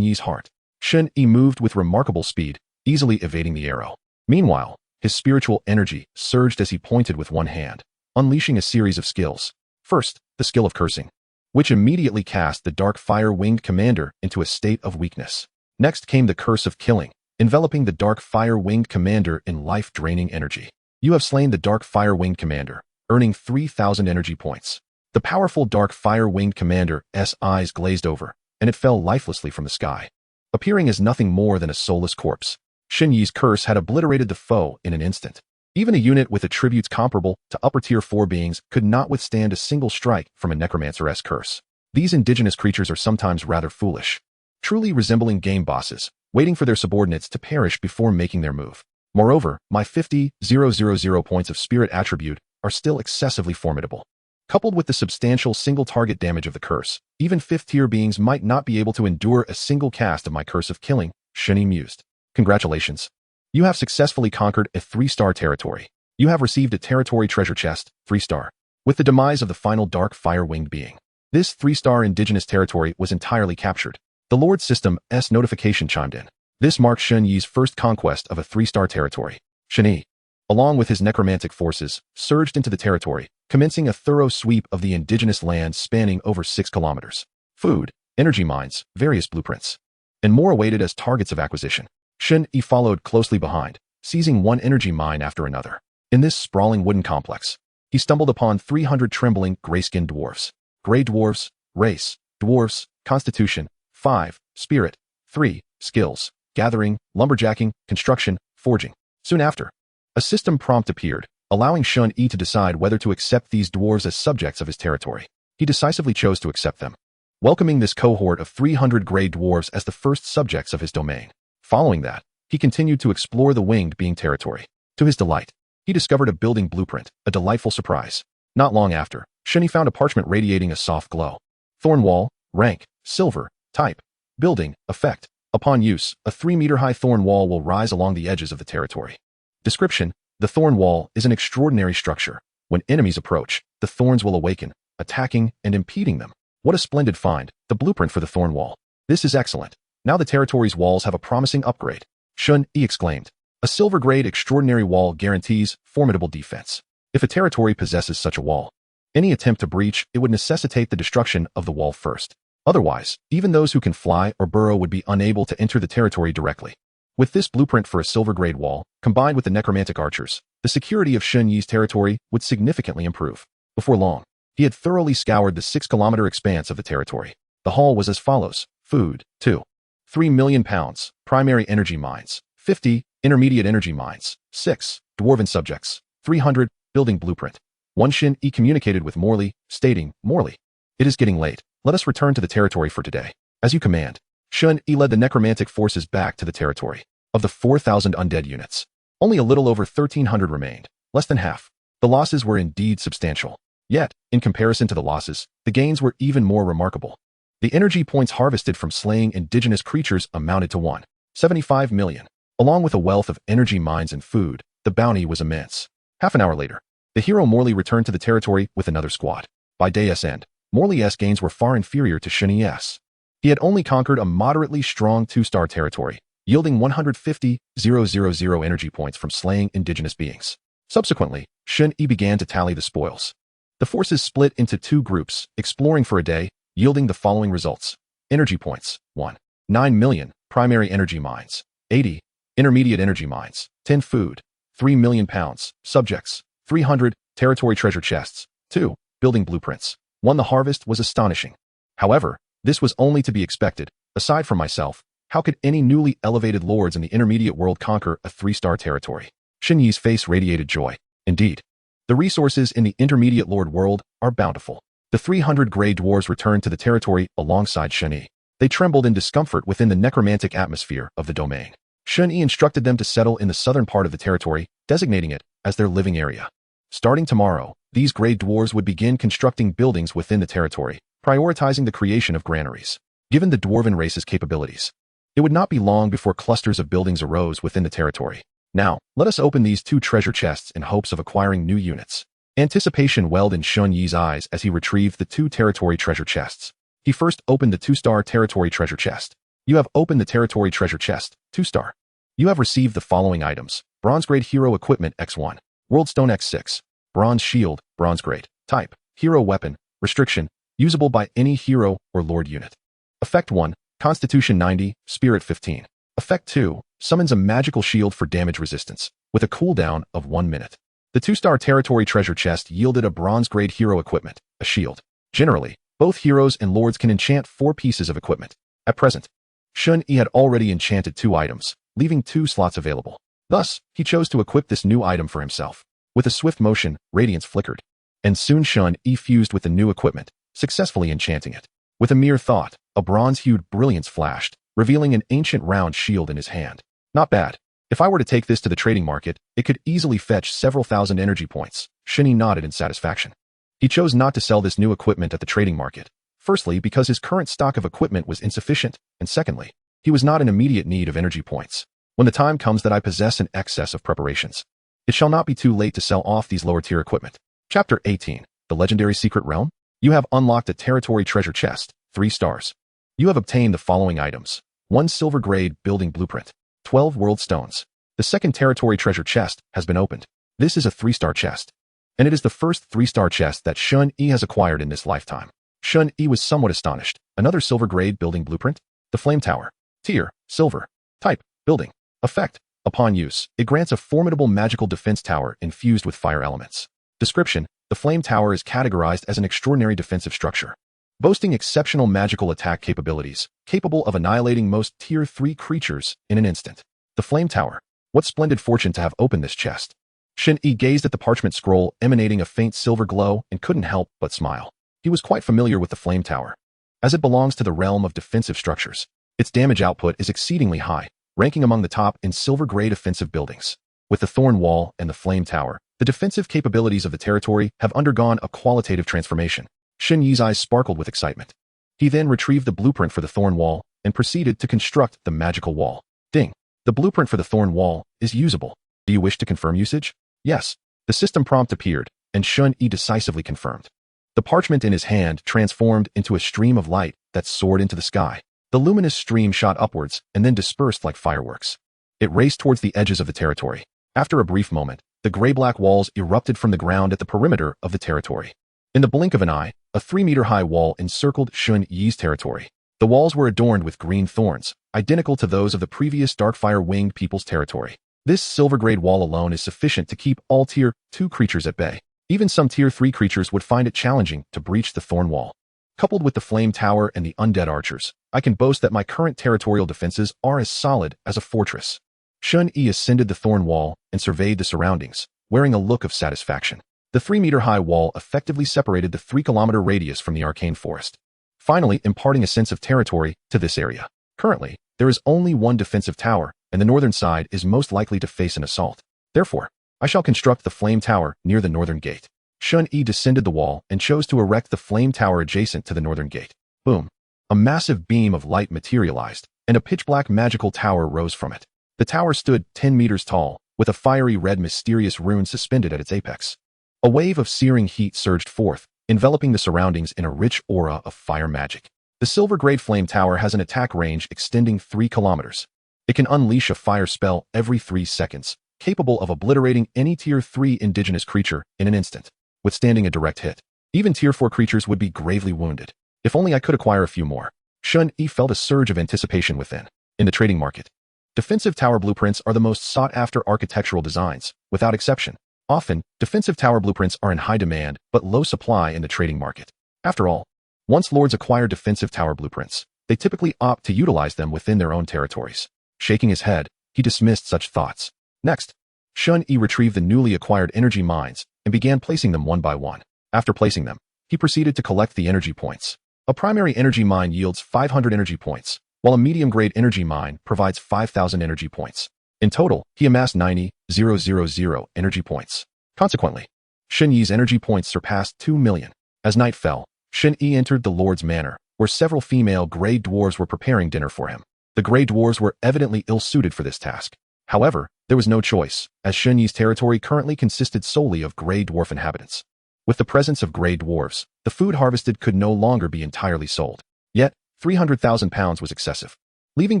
Yi's heart. Shen Yi moved with remarkable speed, easily evading the arrow. Meanwhile, his spiritual energy surged as he pointed with one hand, unleashing a series of skills. First, the skill of cursing, which immediately cast the Dark Fire-winged Commander into a state of weakness. Next came the curse of killing, enveloping the Dark Fire-winged Commander in life-draining energy. You have slain the Dark Fire-winged Commander, earning 3,000 energy points. The powerful Dark Fire-winged Commander's eyes glazed over, and it fell lifelessly from the sky, appearing as nothing more than a soulless corpse. Shen Yi's curse had obliterated the foe in an instant. Even a unit with attributes comparable to upper Tier 4 beings could not withstand a single strike from a Necromancer's curse. These indigenous creatures are sometimes rather foolish, truly resembling game bosses, waiting for their subordinates to perish before making their move. Moreover, my 50,000 points of spirit attribute are still excessively formidable. Coupled with the substantial single-target damage of the curse, even 5th-tier beings might not be able to endure a single cast of my curse of killing, Shen Yi mused. Congratulations. You have successfully conquered a 3-star territory. You have received a territory treasure chest, 3-star. With the demise of the final Dark Fire-winged being, this 3-star indigenous territory was entirely captured. The Lord System's notification chimed in. This marked Shen Yi's first conquest of a 3-star territory. Shen Yi, along with his necromantic forces, surged into the territory, commencing a thorough sweep of the indigenous land spanning over 6 kilometers. Food, energy mines, various blueprints, and more awaited as targets of acquisition. Shen Yi followed closely behind, seizing one energy mine after another. In this sprawling wooden complex, he stumbled upon 300 trembling gray-skinned dwarves. Gray dwarves, race, dwarves, constitution, 5, spirit, 3, skills, gathering, lumberjacking, construction, forging. Soon after, a system prompt appeared, allowing Shen Yi to decide whether to accept these dwarves as subjects of his territory. He decisively chose to accept them, welcoming this cohort of 300 gray dwarves as the first subjects of his domain. Following that, he continued to explore the winged being territory. To his delight, he discovered a building blueprint, a delightful surprise. Not long after, Shen Yi found a parchment radiating a soft glow. Thorn wall, rank, silver, type, building, effect. Upon use, a 3-meter-high thorn wall will rise along the edges of the territory. Description: the thorn wall is an extraordinary structure. When enemies approach, the thorns will awaken, attacking and impeding them. What a splendid find, the blueprint for the thorn wall. This is excellent. Now the territory's walls have a promising upgrade. Shen Yi exclaimed. A silver-grade extraordinary wall guarantees formidable defense. If a territory possesses such a wall, any attempt to breach it would necessitate the destruction of the wall first. Otherwise, even those who can fly or burrow would be unable to enter the territory directly. With this blueprint for a silver-grade wall, combined with the necromantic archers, the security of Shen Yi's territory would significantly improve. Before long, he had thoroughly scoured the 6-kilometer expanse of the territory. The haul was as follows. Food, 2. 3 million pounds, primary energy mines, 50, intermediate energy mines, 6, dwarven subjects, 300, building blueprint. 1 Shen Yi communicated with Morley, stating, Morley, it is getting late. Let us return to the territory for today. As you command. Shen Yi led the necromantic forces back to the territory. Of the 4,000 undead units, only a little over 1,300 remained, less than half. The losses were indeed substantial. Yet, in comparison to the losses, the gains were even more remarkable. The energy points harvested from slaying indigenous creatures amounted to 1.75 million. Along with a wealth of energy mines and food, the bounty was immense. Half an hour later, The hero Morley returned to the territory with another squad. By day's end, Morley's gains were far inferior to Shen Yi's. He had only conquered a moderately strong 2-star territory, yielding 150,000 energy points from slaying indigenous beings. Subsequently, Shen Yi began to tally the spoils. The forces split into 2 groups, exploring for a day, yielding the following results. Energy points, 1. 9 million, primary energy mines, 80, intermediate energy mines, 10 food, 3 million pounds, subjects, 300, territory treasure chests, 2, building blueprints. 1. The harvest was astonishing. However, this was only to be expected. Aside from myself, how could any newly elevated lords in the intermediate world conquer a 3-star territory? Shen Yi's face radiated joy. Indeed, the resources in the intermediate lord world are bountiful. The 300 gray dwarves returned to the territory alongside Shen Yi. They trembled in discomfort within the necromantic atmosphere of the domain. Shen Yi instructed them to settle in the southern part of the territory, designating it as their living area. Starting tomorrow, these gray dwarves would begin constructing buildings within the territory, prioritizing the creation of granaries. Given the dwarven race's capabilities, it would not be long before clusters of buildings arose within the territory. Now, let us open these 2 treasure chests in hopes of acquiring new units. Anticipation welled in Shen Yi's eyes as he retrieved the 2 territory treasure chests. He first opened the 2-star territory treasure chest. You have opened the territory treasure chest, 2-star. You have received the following items. Bronze grade hero equipment X1. Worldstone X6. Bronze shield, bronze grade. Type, hero weapon. Restriction, usable by any hero or lord unit. Effect 1, Constitution 90, Spirit 15. Effect 2, summons a magical shield for damage resistance, with a cooldown of 1 minute. The 2-star territory treasure chest yielded a bronze grade hero equipment, a shield. Generally, both heroes and lords can enchant 4 pieces of equipment. At present, Shen Yi had already enchanted 2 items, leaving 2 slots available. Thus, he chose to equip this new item for himself. With a swift motion, radiance flickered, and soon Shen Yi fused with the new equipment, successfully enchanting it. With a mere thought, a bronze-hued brilliance flashed, revealing an ancient round shield in his hand. Not bad. If I were to take this to the trading market, it could easily fetch several thousand energy points. Shen Yi nodded in satisfaction. He chose not to sell this new equipment at the trading market. Firstly, because his current stock of equipment was insufficient, and secondly, he was not in immediate need of energy points. When the time comes that I possess an excess of preparations, it shall not be too late to sell off these lower-tier equipment. Chapter 18, The Legendary Secret Realm. You have unlocked a territory treasure chest, 3 stars. You have obtained the following items. 1 silver grade building blueprint, 12 world stones. The second territory treasure chest has been opened. This is a 3-star chest, and it is the first 3-star chest that Shen Yi has acquired in this lifetime. Shen Yi was somewhat astonished. Another silver grade building blueprint? The Flame Tower. Tier, silver. Type, building. Effect, upon use, it grants a formidable magical defense tower infused with fire elements. Description, the Flame Tower is categorized as an extraordinary defensive structure, boasting exceptional magical attack capabilities, capable of annihilating most Tier 3 creatures in an instant. The Flame Tower. What splendid fortune to have opened this chest. Shen Yi gazed at the parchment scroll emanating a faint silver glow and couldn't help but smile. He was quite familiar with the Flame Tower, as it belongs to the realm of defensive structures. Its damage output is exceedingly high, ranking among the top in silver-grade offensive buildings. With the Thorn Wall and the Flame Tower, the defensive capabilities of the territory have undergone a qualitative transformation. Shen Yi's eyes sparkled with excitement. He then retrieved the blueprint for the Thorn Wall and proceeded to construct the magical wall. Ding! The blueprint for the Thorn Wall is usable. Do you wish to confirm usage? Yes. The system prompt appeared, and Shen Yi decisively confirmed. The parchment in his hand transformed into a stream of light that soared into the sky. The luminous stream shot upwards and then dispersed like fireworks. It raced towards the edges of the territory. After a brief moment, the gray-black walls erupted from the ground at the perimeter of the territory. In the blink of an eye, a 3-meter-high wall encircled Shen Yi's territory. The walls were adorned with green thorns, identical to those of the previous Darkfire-winged people's territory. This silver-grade wall alone is sufficient to keep all Tier 2 creatures at bay. Even some Tier 3 creatures would find it challenging to breach the Thorn Wall. Coupled with the Flame Tower and the Undead Archers, I can boast that my current territorial defenses are as solid as a fortress. Shen Yi ascended the Thorn Wall and surveyed the surroundings, wearing a look of satisfaction. The 3-meter-high wall effectively separated the 3-kilometer radius from the arcane forest, finally imparting a sense of territory to this area. Currently, there is only one defensive tower, and the northern side is most likely to face an assault. Therefore, I shall construct the Flame Tower near the northern gate. Shen Yi descended the wall and chose to erect the Flame Tower adjacent to the northern gate. Boom! A massive beam of light materialized, and a pitch-black magical tower rose from it. The tower stood 10 meters tall, with a fiery red mysterious rune suspended at its apex. A wave of searing heat surged forth, enveloping the surroundings in a rich aura of fire magic. The silver-grade flame tower has an attack range extending 3 kilometers. It can unleash a fire spell every 3 seconds, capable of obliterating any Tier 3 indigenous creature in an instant, withstanding a direct hit. Even Tier 4 creatures would be gravely wounded. If only I could acquire a few more. Shen Yi felt a surge of anticipation within. In the trading market, defensive tower blueprints are the most sought-after architectural designs, without exception. Often, defensive tower blueprints are in high demand but low supply in the trading market. After all, once lords acquire defensive tower blueprints, they typically opt to utilize them within their own territories. Shaking his head, he dismissed such thoughts. Next, Shen Yi retrieved the newly acquired energy mines and began placing them one by one. After placing them, he proceeded to collect the energy points. A primary energy mine yields 500 energy points, while a medium-grade energy mine provides 5,000 energy points. In total, he amassed 90,000 energy points. Consequently, Shen Yi's energy points surpassed 2 million. As night fell, Shen Yi entered the Lord's Manor, where several female gray dwarves were preparing dinner for him. The gray dwarves were evidently ill-suited for this task. However, there was no choice, as Shen Yi's territory currently consisted solely of gray dwarf inhabitants. With the presence of gray dwarves, the food harvested could no longer be entirely sold. Yet, 300,000 pounds was excessive. Leaving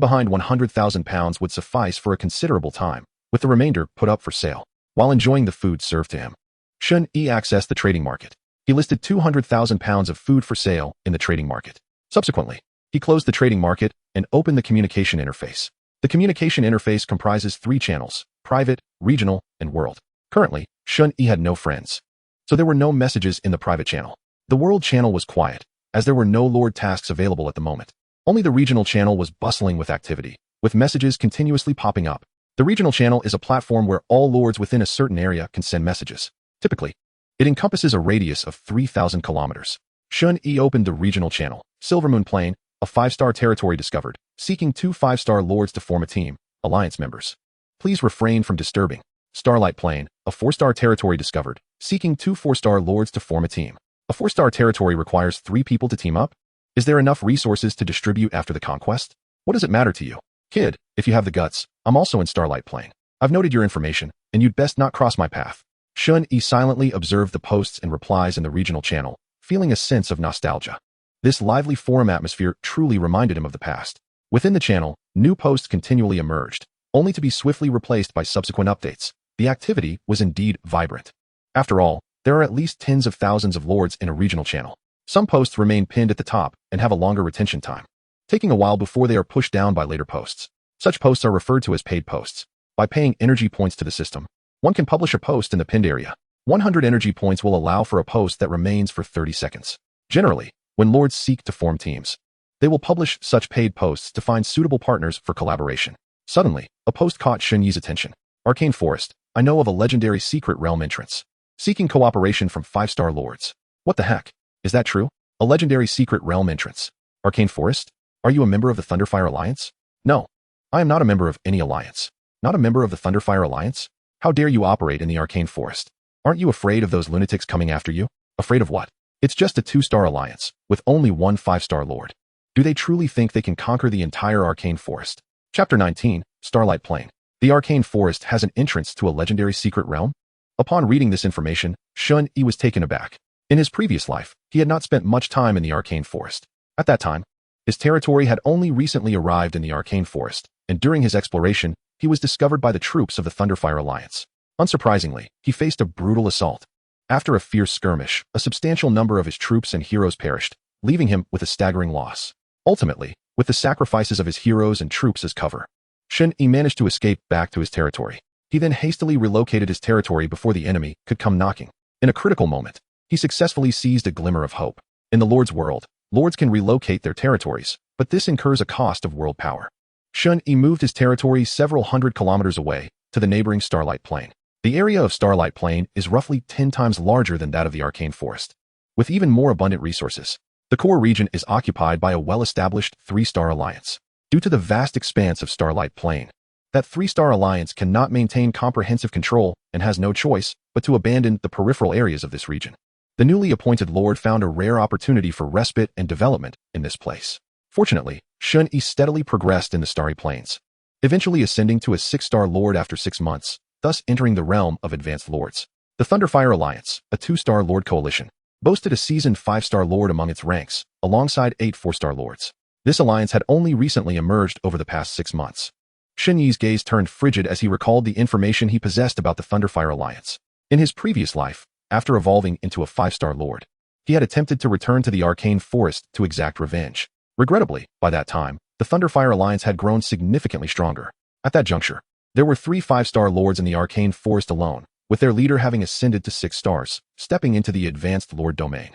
behind 100,000 pounds would suffice for a considerable time, with the remainder put up for sale. While enjoying the food served to him, Shen Yi accessed the trading market. He listed 200,000 pounds of food for sale in the trading market. Subsequently, he closed the trading market and opened the communication interface. The communication interface comprises 3 channels: private, regional, and world. Currently, Shen Yi had no friends, so there were no messages in the private channel. The world channel was quiet, as there were no lord tasks available at the moment. Only the regional channel was bustling with activity, with messages continuously popping up. The regional channel is a platform where all lords within a certain area can send messages. Typically, it encompasses a radius of 3,000 kilometers. Shen Yi opened the regional channel. Silvermoon Plain, a 5-star territory discovered, seeking 2 5-star lords to form a team, alliance members. Please refrain from disturbing. Starlight Plain, a 4-star territory discovered, seeking 2 4-star lords to form a team. A 4-star territory requires 3 people to team up? Is there enough resources to distribute after the conquest? What does it matter to you? Kid, if you have the guts, I'm also in Starlight Plain. I've noted your information, and you'd best not cross my path. Shen Yi silently observed the posts and replies in the regional channel, feeling a sense of nostalgia. This lively forum atmosphere truly reminded him of the past. Within the channel, new posts continually emerged, only to be swiftly replaced by subsequent updates. The activity was indeed vibrant. After all, there are at least tens of thousands of lords in a regional channel. Some posts remain pinned at the top and have a longer retention time, taking a while before they are pushed down by later posts. Such posts are referred to as paid posts. By paying energy points to the system, one can publish a post in the pinned area. 100 energy points will allow for a post that remains for 30 seconds. Generally, when lords seek to form teams, they will publish such paid posts to find suitable partners for collaboration. Suddenly, a post caught Shen Yi's attention. Arcane Forest, I know of a legendary secret realm entrance, seeking cooperation from 5-star lords. What the heck? Is that true? A legendary secret realm entrance. Arcane Forest? Are you a member of the Thunderfire Alliance? No. I am not a member of any alliance. Not a member of the Thunderfire Alliance? How dare you operate in the Arcane Forest? Aren't you afraid of those lunatics coming after you? Afraid of what? It's just a 2-star alliance, with only 1 5-star lord. Do they truly think they can conquer the entire Arcane Forest? Chapter 19, Starlight Plain. The Arcane Forest has an entrance to a legendary secret realm? Upon reading this information, Shen Yi was taken aback. In his previous life, he had not spent much time in the Arcane Forest. At that time, his territory had only recently arrived in the Arcane Forest, and during his exploration, he was discovered by the troops of the Thunderfire Alliance. Unsurprisingly, he faced a brutal assault. After a fierce skirmish, a substantial number of his troops and heroes perished, leaving him with a staggering loss. Ultimately, with the sacrifices of his heroes and troops as cover, Shen Yi managed to escape back to his territory. He then hastily relocated his territory before the enemy could come knocking. In a critical moment, he successfully seized a glimmer of hope. In the Lord's world, lords can relocate their territories, but this incurs a cost of world power. Shen Yi moved his territory several hundred kilometers away to the neighboring Starlight Plain. The area of Starlight Plain is roughly 10 times larger than that of the Arcane Forest, with even more abundant resources. The core region is occupied by a well-established 3-star alliance. Due to the vast expanse of Starlight Plain, that 3-star alliance cannot maintain comprehensive control and has no choice but to abandon the peripheral areas of this region. The newly appointed lord found a rare opportunity for respite and development in this place. Fortunately, Shen Yi steadily progressed in the Starry Plains, eventually ascending to a 6-star lord after 6 months, thus entering the realm of advanced lords. The Thunderfire Alliance, a 2-star Lord coalition, boasted a seasoned 5-star Lord among its ranks, alongside 8 4-star Lords. This alliance had only recently emerged over the past 6 months. Shen Yi's gaze turned frigid as he recalled the information he possessed about the Thunderfire Alliance. In his previous life, after evolving into a 5-star Lord, he had attempted to return to the Arcane Forest to exact revenge. Regrettably, by that time, the Thunderfire Alliance had grown significantly stronger. At that juncture, there were 3 5-star Lords in the Arcane Forest alone, with their leader having ascended to 6 stars, stepping into the Advanced Lord domain.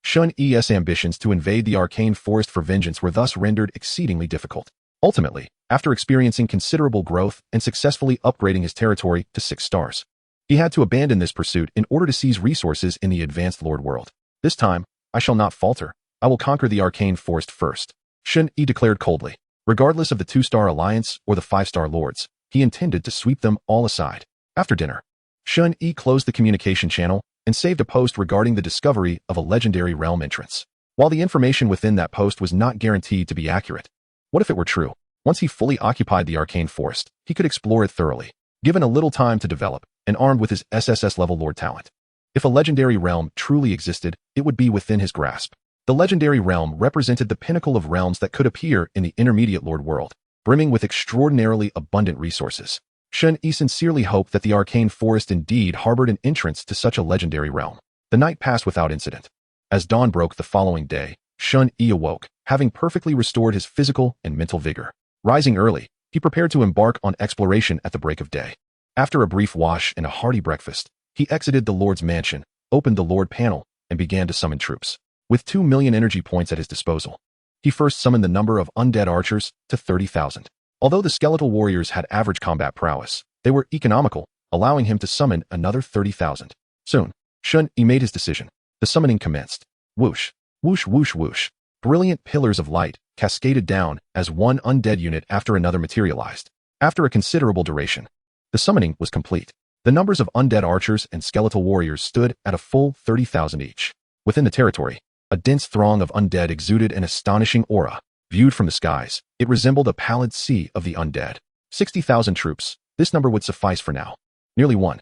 Shen Yi's ambitions to invade the Arcane Forest for vengeance were thus rendered exceedingly difficult. Ultimately, after experiencing considerable growth and successfully upgrading his territory to 6 stars, he had to abandon this pursuit in order to seize resources in the Advanced Lord world. This time, I shall not falter. I will conquer the Arcane Forest first, Shen Yi declared coldly. Regardless of the 2-star Alliance or the 5-star Lords, he intended to sweep them all aside. After dinner, Shen Yi closed the communication channel and saved a post regarding the discovery of a legendary realm entrance. While the information within that post was not guaranteed to be accurate, what if it were true? Once he fully occupied the Arcane Forest, he could explore it thoroughly, given a little time to develop, and armed with his SSS level Lord talent. If a legendary realm truly existed, it would be within his grasp. The legendary realm represented the pinnacle of realms that could appear in the intermediate Lord world, brimming with extraordinarily abundant resources. Shen Yi sincerely hoped that the Arcane Forest indeed harbored an entrance to such a legendary realm. The night passed without incident. As dawn broke the following day, Shen Yi awoke, having perfectly restored his physical and mental vigor. Rising early, he prepared to embark on exploration at the break of day. After a brief wash and a hearty breakfast, he exited the Lord's mansion, opened the Lord panel, and began to summon troops. With 2 million energy points at his disposal, he first summoned the number of undead archers to 30,000. Although the skeletal warriors had average combat prowess, they were economical, allowing him to summon another 30,000. Soon, Shen Yi made his decision. The summoning commenced. Whoosh, whoosh, whoosh, whoosh. Brilliant pillars of light cascaded down as one undead unit after another materialized. After a considerable duration, the summoning was complete. The numbers of undead archers and skeletal warriors stood at a full 30,000 each. Within the territory, a dense throng of undead exuded an astonishing aura. Viewed from the skies, it resembled a pallid sea of the undead. 60,000 troops. This number would suffice for now. Nearly 1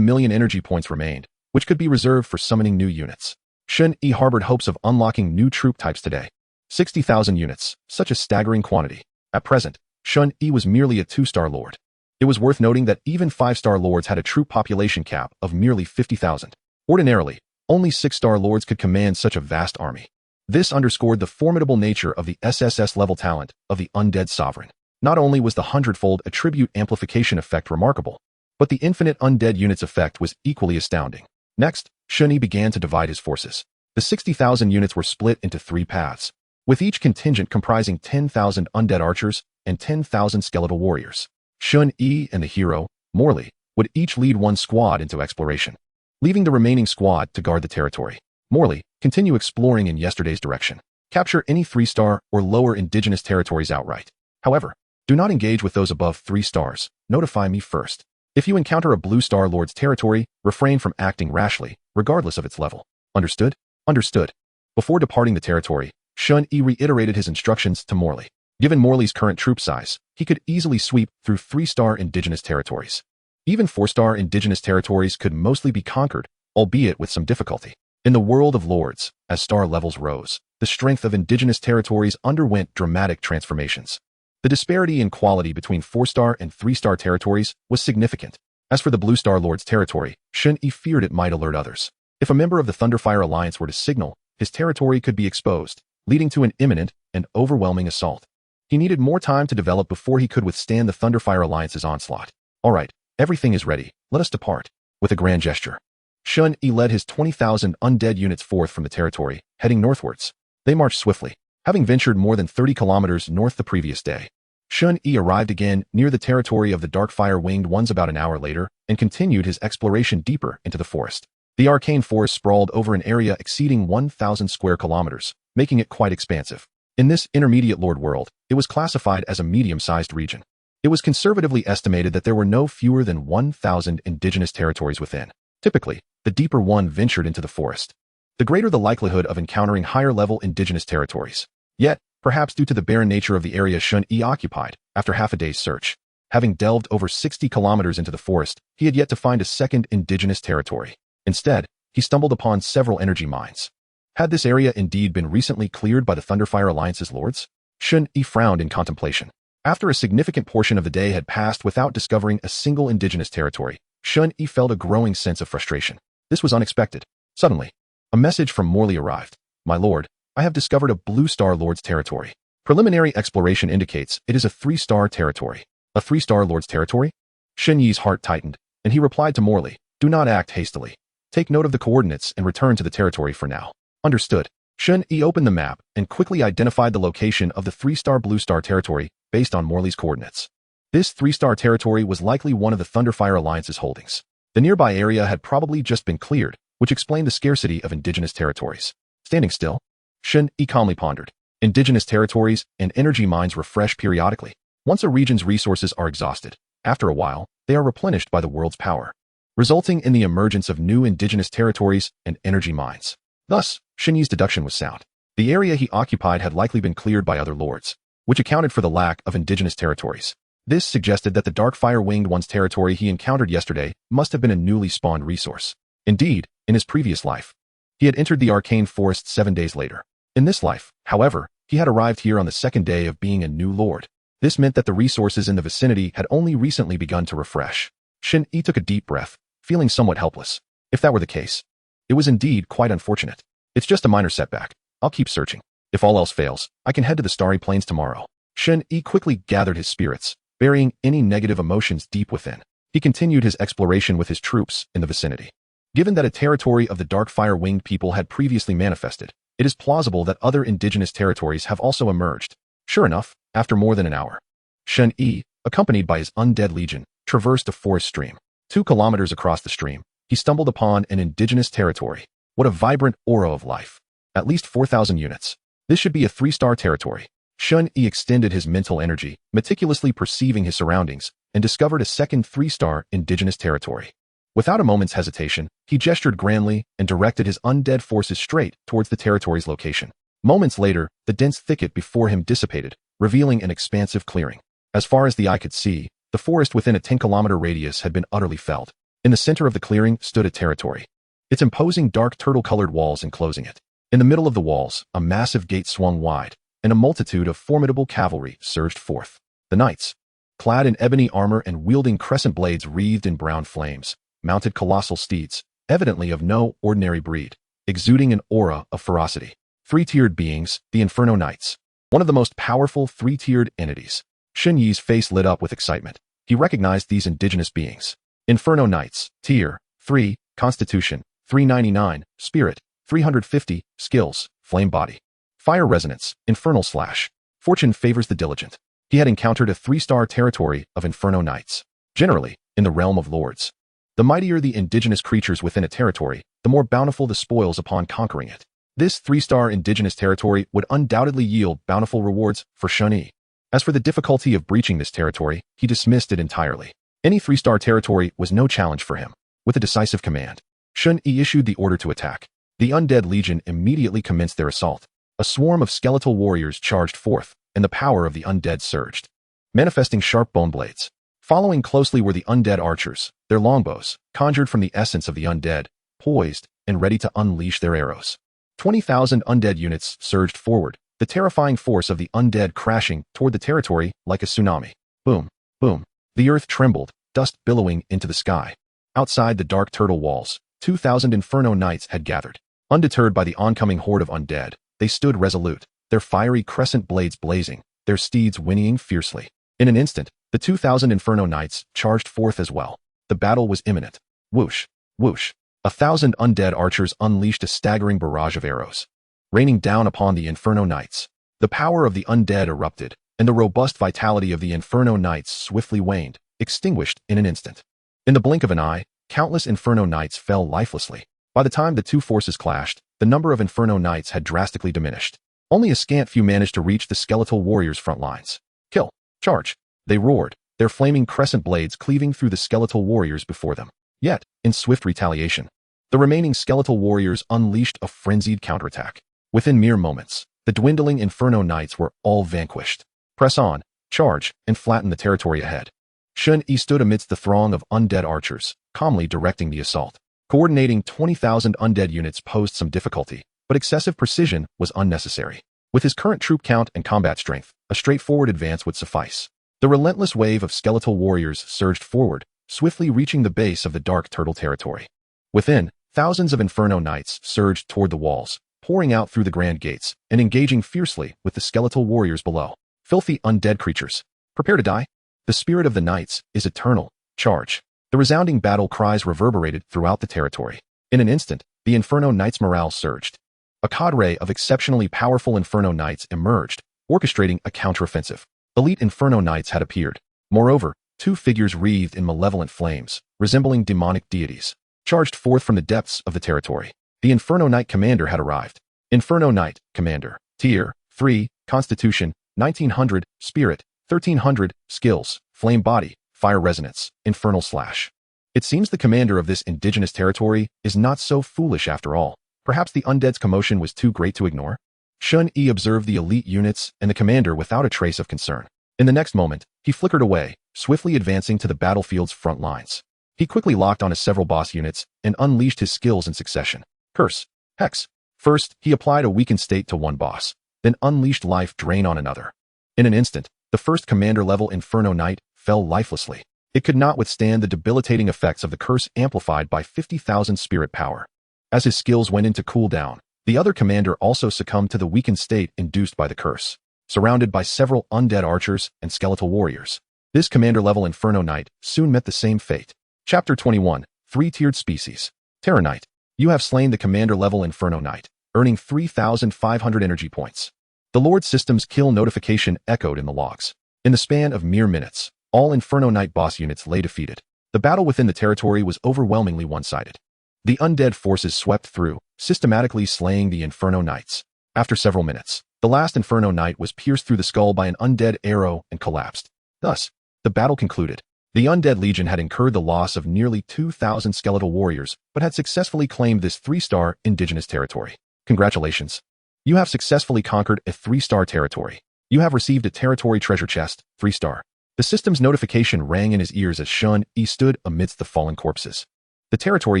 million energy points remained, which could be reserved for summoning new units. Shen Yi harbored hopes of unlocking new troop types today. 60,000 units, such a staggering quantity. At present, Shen Yi was merely a 2-star Lord. It was worth noting that even 5-star Lords had a troop population cap of merely 50,000. Ordinarily, only 6-star Lords could command such a vast army. This underscored the formidable nature of the SSS level talent of the Undead Sovereign. Not only was the 100-fold attribute amplification effect remarkable, but the infinite undead units effect was equally astounding. Next, Shen Yi began to divide his forces. The 60,000 units were split into 3 paths, with each contingent comprising 10,000 undead archers and 10,000 skeletal warriors. Shen Yi and the hero, Morley, would each lead one squad into exploration, leaving the remaining squad to guard the territory. Morley, continue exploring in yesterday's direction. Capture any 3-star or lower indigenous territories outright. However, do not engage with those above 3 stars. Notify me first. If you encounter a blue star Lord's territory, refrain from acting rashly, regardless of its level. Understood? Understood. Before departing the territory, Shen Yi reiterated his instructions to Morley. Given Morley's current troop size, he could easily sweep through 3-star indigenous territories. Even 4-star indigenous territories could mostly be conquered, albeit with some difficulty. In the world of Lords, as star levels rose, the strength of indigenous territories underwent dramatic transformations. The disparity in quality between 4-star and 3-star territories was significant. As for the Blue Star Lord's territory, Shen Yi feared it might alert others. If a member of the Thunderfire Alliance were to signal, his territory could be exposed, leading to an imminent and overwhelming assault. He needed more time to develop before he could withstand the Thunderfire Alliance's onslaught. All right, everything is ready. Let us depart. With a grand gesture, Shen Yi led his 20,000 undead units forth from the territory, heading northwards. They marched swiftly, having ventured more than 30 kilometers north the previous day. Shen Yi arrived again near the territory of the Darkfire Winged Ones about an hour later and continued his exploration deeper into the forest. The arcane forest sprawled over an area exceeding 1,000 square kilometers, making it quite expansive. In this intermediate Lord world, it was classified as a medium-sized region. It was conservatively estimated that there were no fewer than 1,000 indigenous territories within. Typically, the deeper one ventured into the forest, the greater the likelihood of encountering higher-level indigenous territories. Yet, perhaps due to the barren nature of the area Shen Yi occupied, after half a day's search, Having delved over 60 kilometers into the forest, he had yet to find a second indigenous territory. Instead, he stumbled upon several energy mines. Had this area indeed been recently cleared by the Thunderfire Alliance's lords? Shen Yi frowned in contemplation. After a significant portion of the day had passed without discovering a single indigenous territory, Shen Yi felt a growing sense of frustration. This was unexpected. Suddenly, a message from Morley arrived. My lord, I have discovered a Blue Star Lord's territory. Preliminary exploration indicates it is a 3-star territory. A 3-star Lord's territory? Shen Yi's heart tightened, and he replied to Morley, do not act hastily. Take note of the coordinates and return to the territory for now. Understood. Shen Yi opened the map and quickly identified the location of the 3-star Blue Star territory based on Morley's coordinates. This 3-star territory was likely one of the Thunderfire Alliance's holdings. The nearby area had probably just been cleared, which explained the scarcity of indigenous territories. Standing still, Shen Yi calmly pondered. Indigenous territories and energy mines refresh periodically. Once a region's resources are exhausted, after a while, they are replenished by the world's power, resulting in the emergence of new indigenous territories and energy mines. Thus, Shen Yi's deduction was sound. The area he occupied had likely been cleared by other lords, which accounted for the lack of indigenous territories. This suggested that the Darkfire-winged one's territory he encountered yesterday must have been a newly spawned resource. Indeed, in his previous life, he had entered the arcane forest 7 days later. In this life, however, he had arrived here on the second day of being a new lord. This meant that the resources in the vicinity had only recently begun to refresh. Shen Yi took a deep breath, feeling somewhat helpless. If that were the case, it was indeed quite unfortunate. It's just a minor setback. I'll keep searching. If all else fails, I can head to the Starry Plains tomorrow. Shen Yi quickly gathered his spirits, burying any negative emotions deep within. He continued his exploration with his troops in the vicinity. Given that a territory of the Darkfire-winged people had previously manifested, it is plausible that other indigenous territories have also emerged. Sure enough, after more than an hour, Shen Yi, accompanied by his undead legion, traversed a forest stream. 2 kilometers across the stream, he stumbled upon an indigenous territory. What a vibrant aura of life. At least 4,000 units. This should be a 3-star territory. Shen Yi extended his mental energy, meticulously perceiving his surroundings, and discovered a second 3-star indigenous territory. Without a moment's hesitation, he gestured grandly and directed his undead forces straight towards the territory's location. Moments later, the dense thicket before him dissipated, revealing an expansive clearing. As far as the eye could see, the forest within a 10-kilometer radius had been utterly felled. In the center of the clearing stood a territory, its imposing dark turtle-colored walls enclosing it. In the middle of the walls, a massive gate swung wide, and a multitude of formidable cavalry surged forth. The knights, clad in ebony armor and wielding crescent blades wreathed in brown flames, mounted colossal steeds, evidently of no ordinary breed, exuding an aura of ferocity. 3-tiered beings, the Inferno Knights. One of the most powerful 3-tiered entities. Shen Yi's face lit up with excitement. He recognized these indigenous beings. Inferno Knights, Tier 3, Constitution 399, Spirit 350, Skills, Flame Body. Fire Resonance, Infernal Slash. Fortune favors the diligent. He had encountered a 3-star territory of Inferno Knights. Generally, in the realm of lords, the mightier the indigenous creatures within a territory, the more bountiful the spoils upon conquering it. This 3-star indigenous territory would undoubtedly yield bountiful rewards for Shen Yi. As for the difficulty of breaching this territory, he dismissed it entirely. Any 3-star territory was no challenge for him. With a decisive command, Shen Yi issued the order to attack. The Undead Legion immediately commenced their assault. A swarm of skeletal warriors charged forth, and the power of the undead surged, manifesting sharp bone blades. Following closely were the undead archers, their longbows, conjured from the essence of the undead, poised and ready to unleash their arrows. 20,000 undead units surged forward, the terrifying force of the undead crashing toward the territory like a tsunami. Boom, boom. The earth trembled, dust billowing into the sky. Outside the dark turtle walls, 2,000 Inferno Knights had gathered. Undeterred by the oncoming horde of undead, they stood resolute, their fiery crescent blades blazing, their steeds whinnying fiercely. In an instant, the 2,000 Inferno Knights charged forth as well. The battle was imminent. Whoosh, whoosh. 1,000 undead archers unleashed a staggering barrage of arrows, raining down upon the Inferno Knights. The power of the undead erupted, and the robust vitality of the Inferno Knights swiftly waned, extinguished in an instant. In the blink of an eye, countless Inferno Knights fell lifelessly. By the time the two forces clashed, the number of Inferno Knights had drastically diminished. Only a scant few managed to reach the skeletal warriors' front lines. Kill! Charge! They roared, their flaming crescent blades cleaving through the skeletal warriors before them. Yet, in swift retaliation, the remaining skeletal warriors unleashed a frenzied counterattack. Within mere moments, the dwindling Inferno Knights were all vanquished. Press on, charge, and flatten the territory ahead. Shen Yi stood amidst the throng of undead archers, calmly directing the assault. Coordinating 20,000 undead units posed some difficulty, but excessive precision was unnecessary. With his current troop count and combat strength, a straightforward advance would suffice. The relentless wave of skeletal warriors surged forward, swiftly reaching the base of the Dark Turtle territory. Within, thousands of Inferno Knights surged toward the walls, pouring out through the grand gates and engaging fiercely with the skeletal warriors below. Filthy undead creatures, prepare to die. The spirit of the knights is eternal. Charge. The resounding battle cries reverberated throughout the territory. In an instant, the Inferno Knights' morale surged. A cadre of exceptionally powerful Inferno Knights emerged, orchestrating a counteroffensive. Elite Inferno Knights had appeared. Moreover, two figures wreathed in malevolent flames, resembling demonic deities, charged forth from the depths of the territory. The Inferno Knight Commander had arrived. Inferno Knight Commander. Tier 3, Constitution, 1900, Spirit, 1300, Skills, Flame Body, Fire Resonance, Infernal Slash. It seems the commander of this indigenous territory is not so foolish after all. Perhaps the undead's commotion was too great to ignore? Shen Yi observed the elite units and the commander without a trace of concern. In the next moment, he flickered away, swiftly advancing to the battlefield's front lines. He quickly locked onto several boss units and unleashed his skills in succession. Curse. Hex. First, he applied a weakened state to one boss, then unleashed life drain on another. In an instant, the first commander-level Inferno Knight fell lifelessly. It could not withstand the debilitating effects of the curse amplified by 50,000 spirit power. As his skills went into cooldown, the other commander also succumbed to the weakened state induced by the curse. Surrounded by several undead archers and skeletal warriors, this commander-level Inferno Knight soon met the same fate. Chapter 21, Three-Tiered Species. Terror Knight. You have slain the commander-level Inferno Knight, earning 3,500 energy points. The Lord System's kill notification echoed in the logs. In the span of mere minutes, all Inferno Knight boss units lay defeated. The battle within the territory was overwhelmingly one-sided. The undead forces swept through, systematically slaying the Inferno Knights. After several minutes, the last Inferno Knight was pierced through the skull by an undead arrow and collapsed. Thus, the battle concluded. The Undead Legion had incurred the loss of nearly 2,000 skeletal warriors, but had successfully claimed this 3-star indigenous territory. Congratulations. You have successfully conquered a 3-star territory. You have received a territory treasure chest, 3-star. The system's notification rang in his ears as Shen Yi stood amidst the fallen corpses. The territory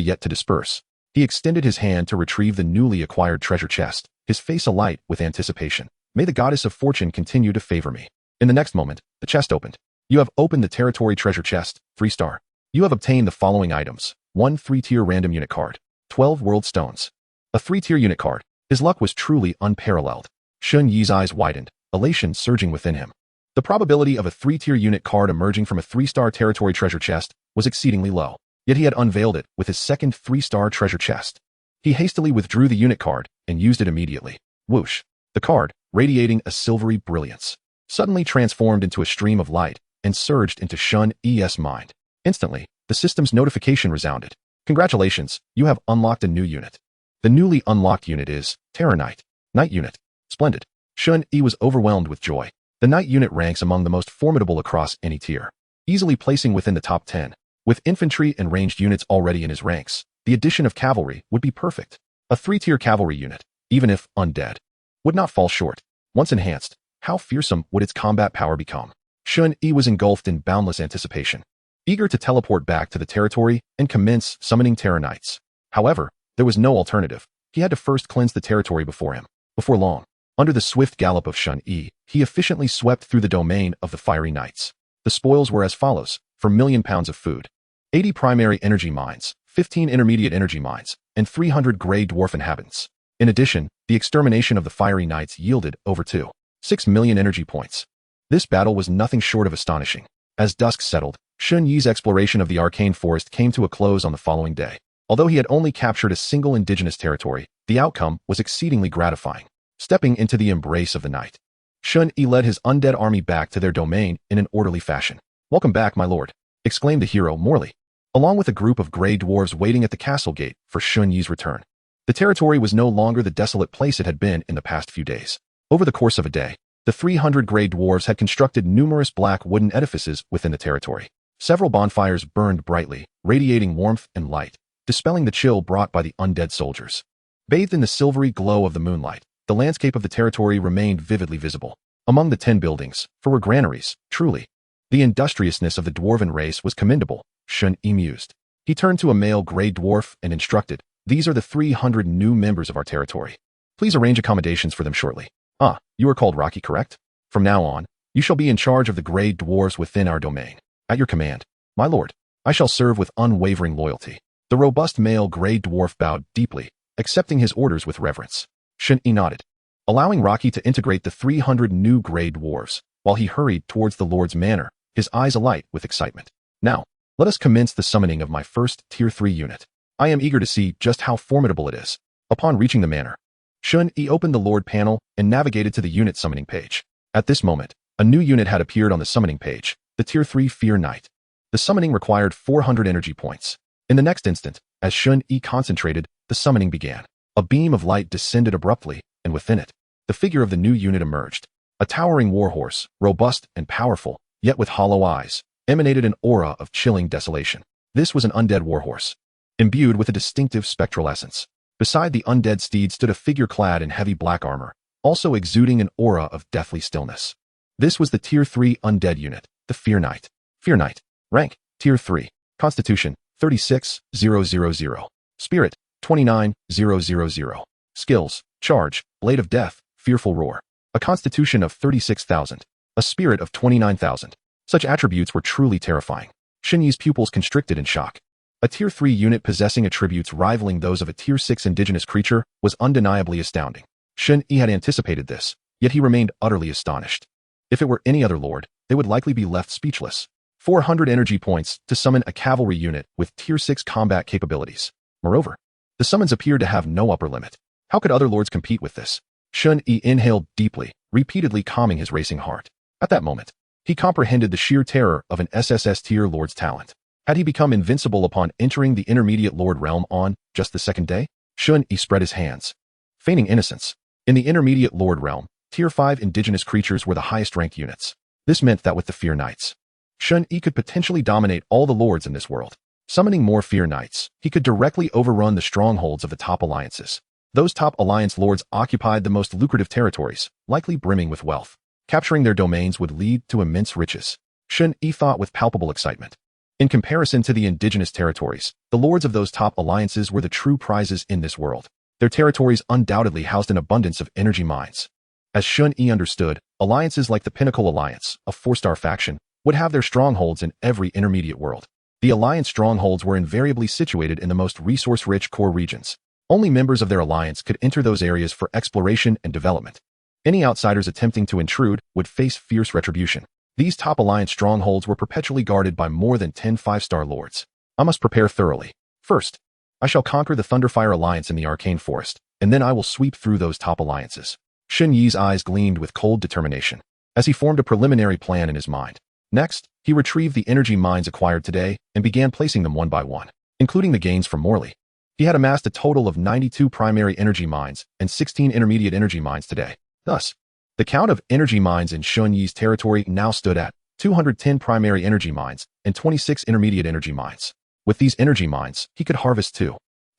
yet to disperse. He extended his hand to retrieve the newly acquired treasure chest, his face alight with anticipation. May the goddess of fortune continue to favor me. In the next moment, the chest opened. You have opened the territory treasure chest, 3-star. You have obtained the following items. 1 3-tier random unit card. 12 world stones. A 3-tier unit card. His luck was truly unparalleled. Shen Yi's eyes widened, elation surging within him. The probability of a 3-tier unit card emerging from a 3-star territory treasure chest was exceedingly low, yet he had unveiled it with his second 3-star treasure chest. He hastily withdrew the unit card and used it immediately. Whoosh! The card, radiating a silvery brilliance, suddenly transformed into a stream of light and surged into Shen Yi's mind. Instantly, the system's notification resounded. Congratulations, you have unlocked a new unit. The newly unlocked unit is Terror Knight. Knight Unit. Splendid. Shen Yi was overwhelmed with joy. The Knight Unit ranks among the most formidable across any tier, easily placing within the top 10. With infantry and ranged units already in his ranks, the addition of cavalry would be perfect. A 3-tier cavalry unit, even if undead, would not fall short. Once enhanced, how fearsome would its combat power become? Shen Yi was engulfed in boundless anticipation, eager to teleport back to the territory and commence summoning Terror Knights. However, there was no alternative. He had to first cleanse the territory before him. Before long, under the swift gallop of Shen Yi, he efficiently swept through the domain of the Fiery Knights. The spoils were as follows: for million pounds of food, 80 primary energy mines, 15 intermediate energy mines, and 300 gray dwarf inhabitants. In addition, the extermination of the Fiery Knights yielded over 2.6 million energy points. This battle was nothing short of astonishing. As dusk settled, Shen Yi's exploration of the arcane forest came to a close on the following day. Although he had only captured a single indigenous territory, the outcome was exceedingly gratifying. Stepping into the embrace of the night, Shen Yi led his undead army back to their domain in an orderly fashion. "Welcome back, my lord," exclaimed the hero Morley, along with a group of gray dwarves waiting at the castle gate for Shen Yi's return. The territory was no longer the desolate place it had been in the past few days. Over the course of a day, the 300 gray dwarves had constructed numerous black wooden edifices within the territory. Several bonfires burned brightly, radiating warmth and light, dispelling the chill brought by the undead soldiers. Bathed in the silvery glow of the moonlight, the landscape of the territory remained vividly visible. Among the 10 buildings, for were granaries, truly. The industriousness of the dwarven race was commendable, Shen Yi mused. He turned to a male gray dwarf and instructed, "These are the 300 new members of our territory. Please arrange accommodations for them shortly. Ah, you are called Rocky, correct? From now on, you shall be in charge of the gray dwarves within our domain. At your command, my lord, I shall serve with unwavering loyalty." The robust male gray dwarf bowed deeply, accepting his orders with reverence. Shen Yi nodded, allowing Rocky to integrate the 300 new gray dwarves, while he hurried towards the Lord's manor, his eyes alight with excitement. "Now, let us commence the summoning of my first Tier 3 unit. I am eager to see just how formidable it is." Upon reaching the manor, Shen Yi opened the Lord panel and navigated to the unit summoning page. At this moment, a new unit had appeared on the summoning page, the Tier 3 Fear Knight. The summoning required 400 energy points. In the next instant, as Shen Yi concentrated, the summoning began. A beam of light descended abruptly, and within it, the figure of the new unit emerged. A towering warhorse, robust and powerful, yet with hollow eyes, emanated an aura of chilling desolation. This was an undead warhorse, imbued with a distinctive spectral essence. Beside the undead steed stood a figure clad in heavy black armor, also exuding an aura of deathly stillness. This was the Tier 3 undead unit, the Fear Knight. Fear Knight. Rank, Tier 3. Constitution, 36,000. Spirit, 29,000. Skills, Charge, Blade of Death, Fearful Roar. A constitution of 36,000. A spirit of 29,000. Such attributes were truly terrifying. Shen Yi's pupils constricted in shock. A Tier 3 unit possessing attributes rivaling those of a Tier 6 indigenous creature was undeniably astounding. Shen Yi had anticipated this, yet he remained utterly astonished. If it were any other lord, they would likely be left speechless. 400 energy points to summon a cavalry unit with Tier 6 combat capabilities. Moreover, the summons appeared to have no upper limit. How could other lords compete with this? Shen Yi inhaled deeply, repeatedly calming his racing heart. At that moment, he comprehended the sheer terror of an SSS tier lord's talent. Had he become invincible upon entering the intermediate lord realm on just the second day? Shen Yi spread his hands, feigning innocence. In the intermediate lord realm, Tier 5 indigenous creatures were the highest ranked units. This meant that with the Fear Knights, Shen Yi could potentially dominate all the lords in this world. Summoning more Fear Knights, he could directly overrun the strongholds of the top alliances. Those top alliance lords occupied the most lucrative territories, likely brimming with wealth. Capturing their domains would lead to immense riches. Shen Yi thought with palpable excitement. In comparison to the indigenous territories, the lords of those top alliances were the true prizes in this world. Their territories undoubtedly housed an abundance of energy mines. As Shen Yi understood, alliances like the Pinnacle Alliance, a 4-star faction, would have their strongholds in every intermediate world. The alliance strongholds were invariably situated in the most resource-rich core regions. Only members of their alliance could enter those areas for exploration and development. Any outsiders attempting to intrude would face fierce retribution. These top alliance strongholds were perpetually guarded by more than 10 5-star lords. I must prepare thoroughly. First, I shall conquer the Thunderfire Alliance in the Arcane Forest, and then I will sweep through those top alliances. Shen Yi's eyes gleamed with cold determination, as he formed a preliminary plan in his mind. Next, he retrieved the energy mines acquired today and began placing them one by one, including the gains from Morley. He had amassed a total of 92 primary energy mines and 16 intermediate energy mines today. Thus, the count of energy mines in Shen Yi's territory now stood at 210 primary energy mines and 26 intermediate energy mines. With these energy mines, he could harvest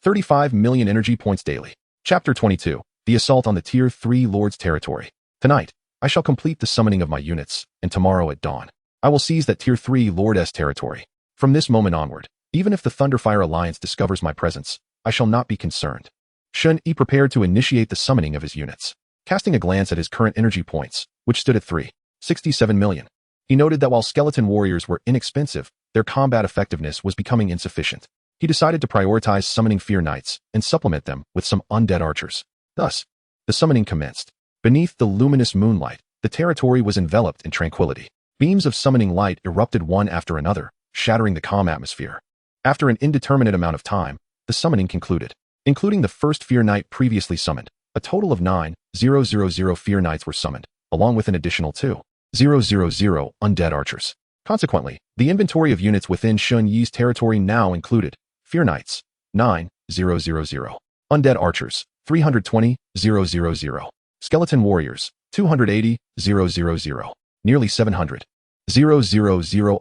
35 million energy points daily. Chapter 22, The Assault on the Tier 3 Lord's Territory. Tonight, I shall complete the summoning of my units, and tomorrow at dawn, I will seize that Tier 3 Lord's territory. From this moment onward, even if the Thunderfire Alliance discovers my presence, I shall not be concerned. Shen Yi prepared to initiate the summoning of his units. Casting a glance at his current energy points, which stood at 367 million, he noted that while skeleton warriors were inexpensive, their combat effectiveness was becoming insufficient. He decided to prioritize summoning Fear Knights and supplement them with some undead archers. Thus, the summoning commenced. Beneath the luminous moonlight, the territory was enveloped in tranquility. Beams of summoning light erupted one after another, shattering the calm atmosphere. After an indeterminate amount of time, the summoning concluded. Including the first Fear Knight previously summoned, a total of 9,000 Fear Knights were summoned, along with an additional 2,000 undead archers. Consequently, the inventory of units within Shen Yi's territory now included Fear Knights, 9,000, undead archers, 320,000, skeleton warriors, 280,000, nearly 700,000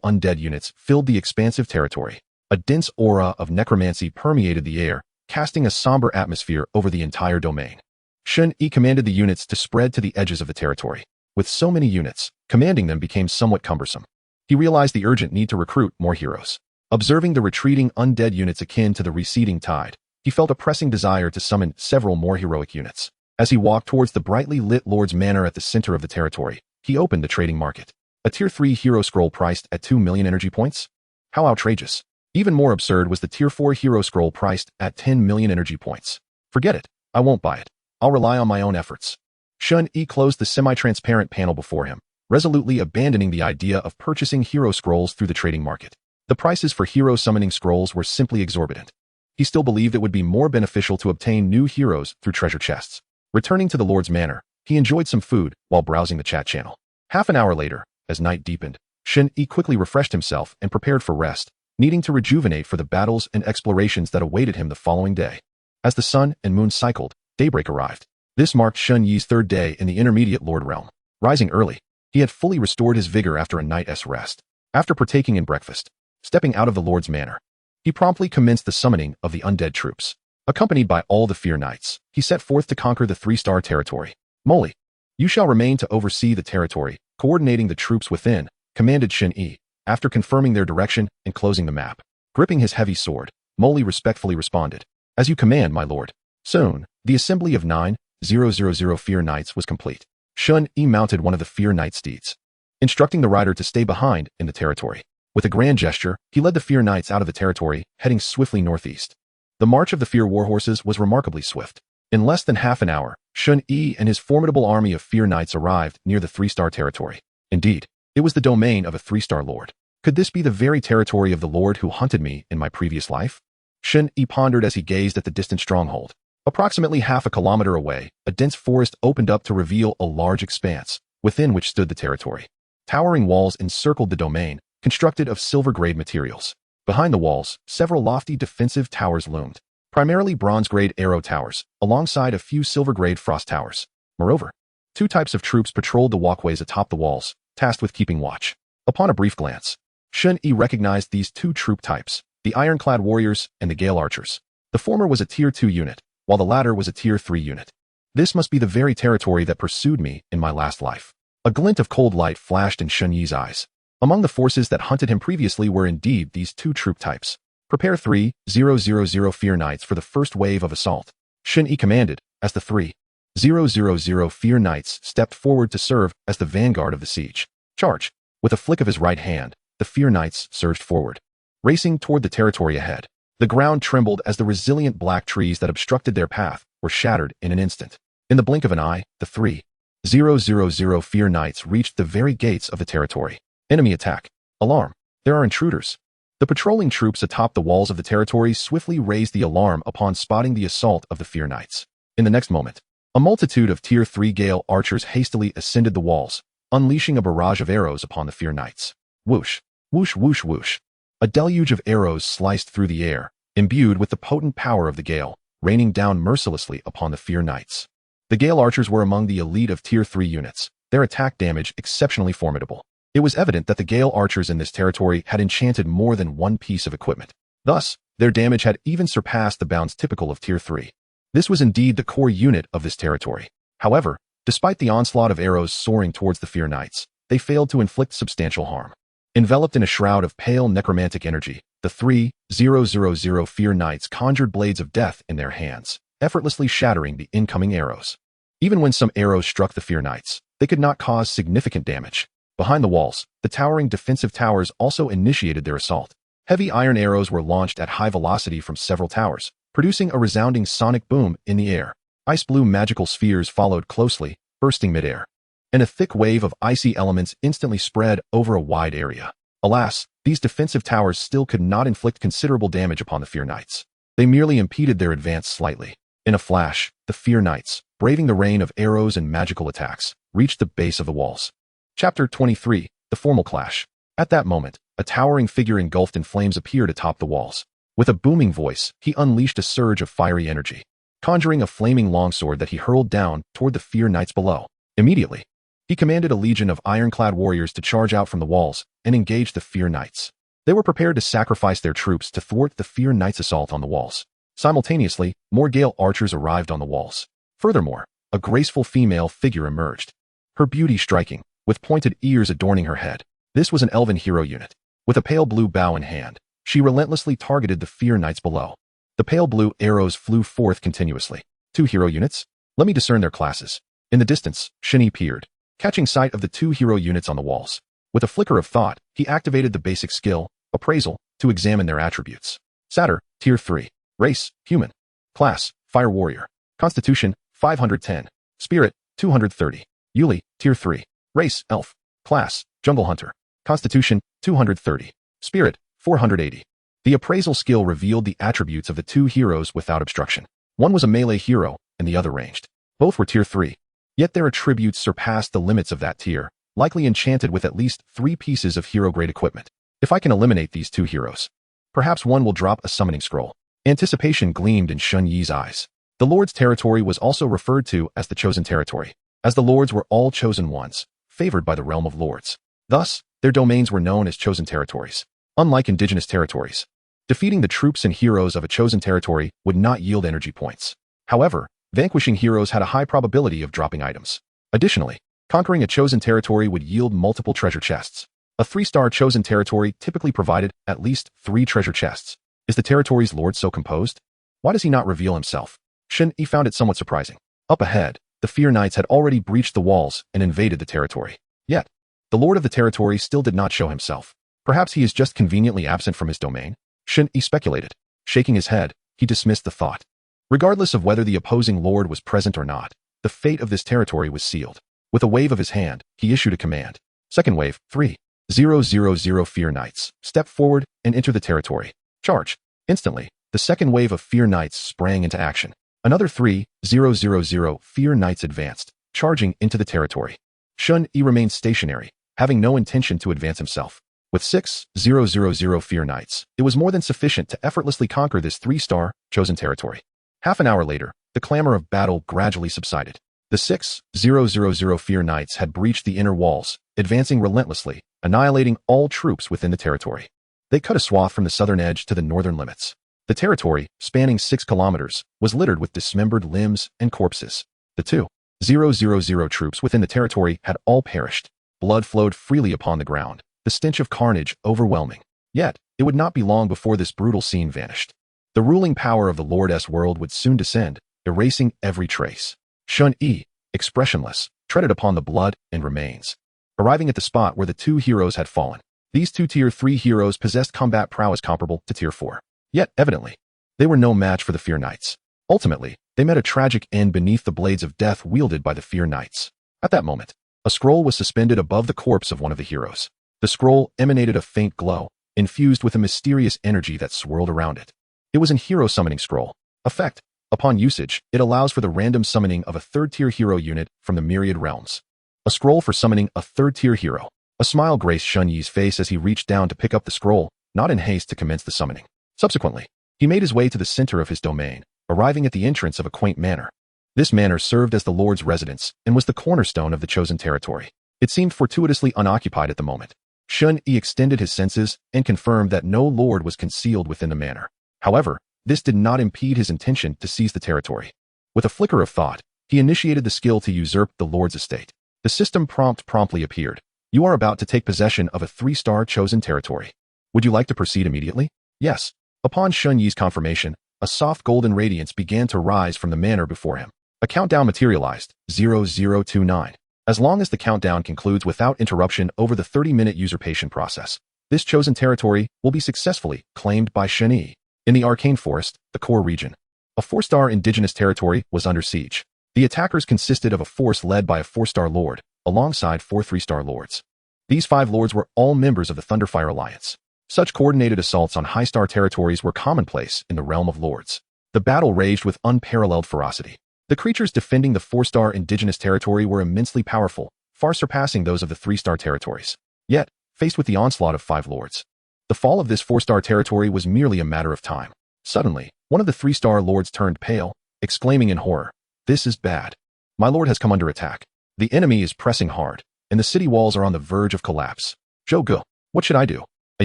undead units filled the expansive territory. A dense aura of necromancy permeated the air, casting a somber atmosphere over the entire domain. Shen Yi commanded the units to spread to the edges of the territory. With so many units, commanding them became somewhat cumbersome. He realized the urgent need to recruit more heroes. Observing the retreating undead units akin to the receding tide, he felt a pressing desire to summon several more heroic units. As he walked towards the brightly lit Lord's Manor at the center of the territory, he opened the trading market. A Tier 3 hero scroll priced at 2 million energy points? How outrageous. Even more absurd was the Tier 4 hero scroll priced at 10 million energy points. Forget it. I won't buy it. I'll rely on my own efforts. Shen Yi closed the semi-transparent panel before him, resolutely abandoning the idea of purchasing hero scrolls through the trading market. The prices for hero summoning scrolls were simply exorbitant. He still believed it would be more beneficial to obtain new heroes through treasure chests. Returning to the Lord's Manor, he enjoyed some food while browsing the chat channel. Half an hour later, as night deepened, Shen Yi quickly refreshed himself and prepared for rest, needing to rejuvenate for the battles and explorations that awaited him the following day. As the sun and moon cycled, daybreak arrived. This marked Shen Yi's third day in the intermediate Lord realm. Rising early, he had fully restored his vigor after a night's rest. After partaking in breakfast, stepping out of the Lord's Manor, he promptly commenced the summoning of the undead troops. Accompanied by all the Fear Knights, he set forth to conquer the 3-star territory. Moly, you shall remain to oversee the territory, coordinating the troops within, commanded Shen Yi, after confirming their direction and closing the map. Gripping his heavy sword, Moly respectfully responded, "As you command, my lord." Soon, the assembly of 9,000 Fear Knights was complete. Shen Yi mounted one of the Fear Knight steeds, instructing the rider to stay behind in the territory. With a grand gesture, he led the Fear Knights out of the territory, heading swiftly northeast. The march of the Fear warhorses was remarkably swift. In less than half an hour, Shen Yi and his formidable army of Fear Knights arrived near the 3-star territory. Indeed, it was the domain of a 3-star lord. Could this be the very territory of the lord who hunted me in my previous life? Shen Yi pondered as he gazed at the distant stronghold. Approximately half a kilometer away, a dense forest opened up to reveal a large expanse, within which stood the territory. Towering walls encircled the domain, constructed of silver-grade materials. Behind the walls, several lofty defensive towers loomed, primarily bronze-grade arrow towers, alongside a few silver-grade frost towers. Moreover, 2 types of troops patrolled the walkways atop the walls, tasked with keeping watch. Upon a brief glance, Shen Yi recognized these 2 troop types, the Ironclad Warriors and the Gale Archers. The former was a Tier 2 unit, while the latter was a Tier 3 unit. This must be the very territory that pursued me in my last life. A glint of cold light flashed in Shen Yi's eyes. Among the forces that hunted him previously were indeed these 2 troop types. Prepare 3,000 Fear Knights for the first wave of assault, Shen Yi commanded, as the 3,000 Fear Knights stepped forward to serve as the vanguard of the siege. Charge! With a flick of his right hand, the Fear Knights surged forward, racing toward the territory ahead. The ground trembled as the resilient black trees that obstructed their path were shattered in an instant. In the blink of an eye, the 3,000 Fear Knights reached the very gates of the territory. Enemy attack. Alarm. There are intruders. The patrolling troops atop the walls of the territory swiftly raised the alarm upon spotting the assault of the Fear Knights. In the next moment, a multitude of Tier 3 Gale Archers hastily ascended the walls, unleashing a barrage of arrows upon the Fear Knights. Whoosh, whoosh, whoosh, whoosh. A deluge of arrows sliced through the air, imbued with the potent power of the Gale, raining down mercilessly upon the Fear Knights. The Gale Archers were among the elite of Tier 3 units, their attack damage exceptionally formidable. It was evident that the Gale Archers in this territory had enchanted more than one piece of equipment. Thus, their damage had even surpassed the bounds typical of Tier 3. This was indeed the core unit of this territory. However, despite the onslaught of arrows soaring towards the Fear Knights, they failed to inflict substantial harm. Enveloped in a shroud of pale necromantic energy, the 3,000 Fear Knights conjured blades of death in their hands, effortlessly shattering the incoming arrows. Even when some arrows struck the Fear Knights, they could not cause significant damage. Behind the walls, the towering defensive towers also initiated their assault. Heavy iron arrows were launched at high velocity from several towers, producing a resounding sonic boom in the air. Ice blue magical spheres followed closely, bursting midair, and a thick wave of icy elements instantly spread over a wide area. Alas, these defensive towers still could not inflict considerable damage upon the Fear Knights. They merely impeded their advance slightly. In a flash, the Fear Knights, braving the rain of arrows and magical attacks, reached the base of the walls. Chapter 23, The Formal Clash. At that moment, a towering figure engulfed in flames appeared atop the walls. With a booming voice, he unleashed a surge of fiery energy, conjuring a flaming longsword that he hurled down toward the Fear Knights below. Immediately, he commanded a legion of ironclad warriors to charge out from the walls and engage the Fear Knights. They were prepared to sacrifice their troops to thwart the Fear Knights' assault on the walls. Simultaneously, more Gale Archers arrived on the walls. Furthermore, a graceful female figure emerged, her beauty striking, with pointed ears adorning her head. This was an elven hero unit. With a pale blue bow in hand, she relentlessly targeted the Fear Knights below. The pale blue arrows flew forth continuously. 2 hero units? Let me discern their classes. In the distance, Shen Yi peered, catching sight of the 2 hero units on the walls. With a flicker of thought, he activated the basic skill, Appraisal, to examine their attributes. Satyr, Tier 3. Race, Human. Class, Fire Warrior. Constitution, 510. Spirit, 230. Yuli, Tier 3. Race, Elf. Class, Jungle Hunter. Constitution, 230. Spirit, 480. The appraisal skill revealed the attributes of the 2 heroes without obstruction. One was a melee hero, and the other ranged. Both were Tier 3. Yet their attributes surpassed the limits of that tier, likely enchanted with at least 3 pieces of hero-grade equipment. If I can eliminate these 2 heroes, perhaps one will drop a summoning scroll. Anticipation gleamed in Shen Yi's eyes. The Lord's territory was also referred to as the Chosen Territory, as the Lords were all chosen ones, favored by the realm of Lords. Thus, their domains were known as Chosen Territories. Unlike indigenous territories, defeating the troops and heroes of a chosen territory would not yield energy points. However, vanquishing heroes had a high probability of dropping items. Additionally, conquering a chosen territory would yield multiple treasure chests. A 3-star chosen territory typically provided at least 3 treasure chests. Is the territory's lord so composed? Why does he not reveal himself? Shen Yi found it somewhat surprising. Up ahead, the Fear Knights had already breached the walls and invaded the territory. Yet, the lord of the territory still did not show himself. Perhaps he is just conveniently absent from his domain? Shen Yi speculated. Shaking his head, he dismissed the thought. Regardless of whether the opposing lord was present or not, the fate of this territory was sealed. With a wave of his hand, he issued a command. Second wave, 3,000 Fear Knights. Step forward and enter the territory. Charge. Instantly, the second wave of Fear Knights sprang into action. Another 3,000 Fear Knights advanced, charging into the territory. Shen Yi remained stationary, having no intention to advance himself. With 6,000 Fear Knights, it was more than sufficient to effortlessly conquer this 3-star chosen territory. Half an hour later, the clamor of battle gradually subsided. The 6,000 Fear Knights had breached the inner walls, advancing relentlessly, annihilating all troops within the territory. They cut a swath from the southern edge to the northern limits. The territory, spanning 6 kilometers, was littered with dismembered limbs and corpses. The 2,000 troops within the territory had all perished. Blood flowed freely upon the ground, the stench of carnage overwhelming. Yet, it would not be long before this brutal scene vanished. The ruling power of the Lord's world would soon descend, erasing every trace. Shen Yi, expressionless, treaded upon the blood and remains. Arriving at the spot where the 2 heroes had fallen, these 2 Tier 3 heroes possessed combat prowess comparable to Tier 4. Yet, evidently, they were no match for the Fear Knights. Ultimately, they met a tragic end beneath the blades of death wielded by the Fear Knights. At that moment, a scroll was suspended above the corpse of one of the heroes. The scroll emanated a faint glow, infused with a mysterious energy that swirled around it. It was an hero summoning scroll. Effect: upon usage, it allows for the random summoning of a 3rd-tier hero unit from the myriad realms. A scroll for summoning a 3rd-tier hero. A smile graced Shen Yi's face as he reached down to pick up the scroll, not in haste to commence the summoning. Subsequently, he made his way to the center of his domain, arriving at the entrance of a quaint manor. This manor served as the Lord's residence and was the cornerstone of the chosen territory. It seemed fortuitously unoccupied at the moment. Shen Yi extended his senses and confirmed that no lord was concealed within the manor. However, this did not impede his intention to seize the territory. With a flicker of thought, he initiated the skill to usurp the Lord's estate. The system prompt promptly appeared. You are about to take possession of a 3-star chosen territory. Would you like to proceed immediately? Yes. Upon Shen Yi's confirmation, a soft golden radiance began to rise from the manor before him. A countdown materialized, 0029. As long as the countdown concludes without interruption over the 30-minute usurpation process, this chosen territory will be successfully claimed by Shen Yi. In the Arcane Forest, the core region, a 4-star indigenous territory was under siege. The attackers consisted of a force led by a 4-star lord, alongside 4 3-star lords. These 5 lords were all members of the Thunderfire Alliance. Such coordinated assaults on high-star territories were commonplace in the realm of lords. The battle raged with unparalleled ferocity. The creatures defending the 4-star indigenous territory were immensely powerful, far surpassing those of the 3-star territories. Yet, faced with the onslaught of 5 lords, the fall of this 4-star territory was merely a matter of time. Suddenly, one of the 3-star lords turned pale, exclaiming in horror, "This is bad. My lord has come under attack. The enemy is pressing hard, and the city walls are on the verge of collapse. Zhou, what should I do?" A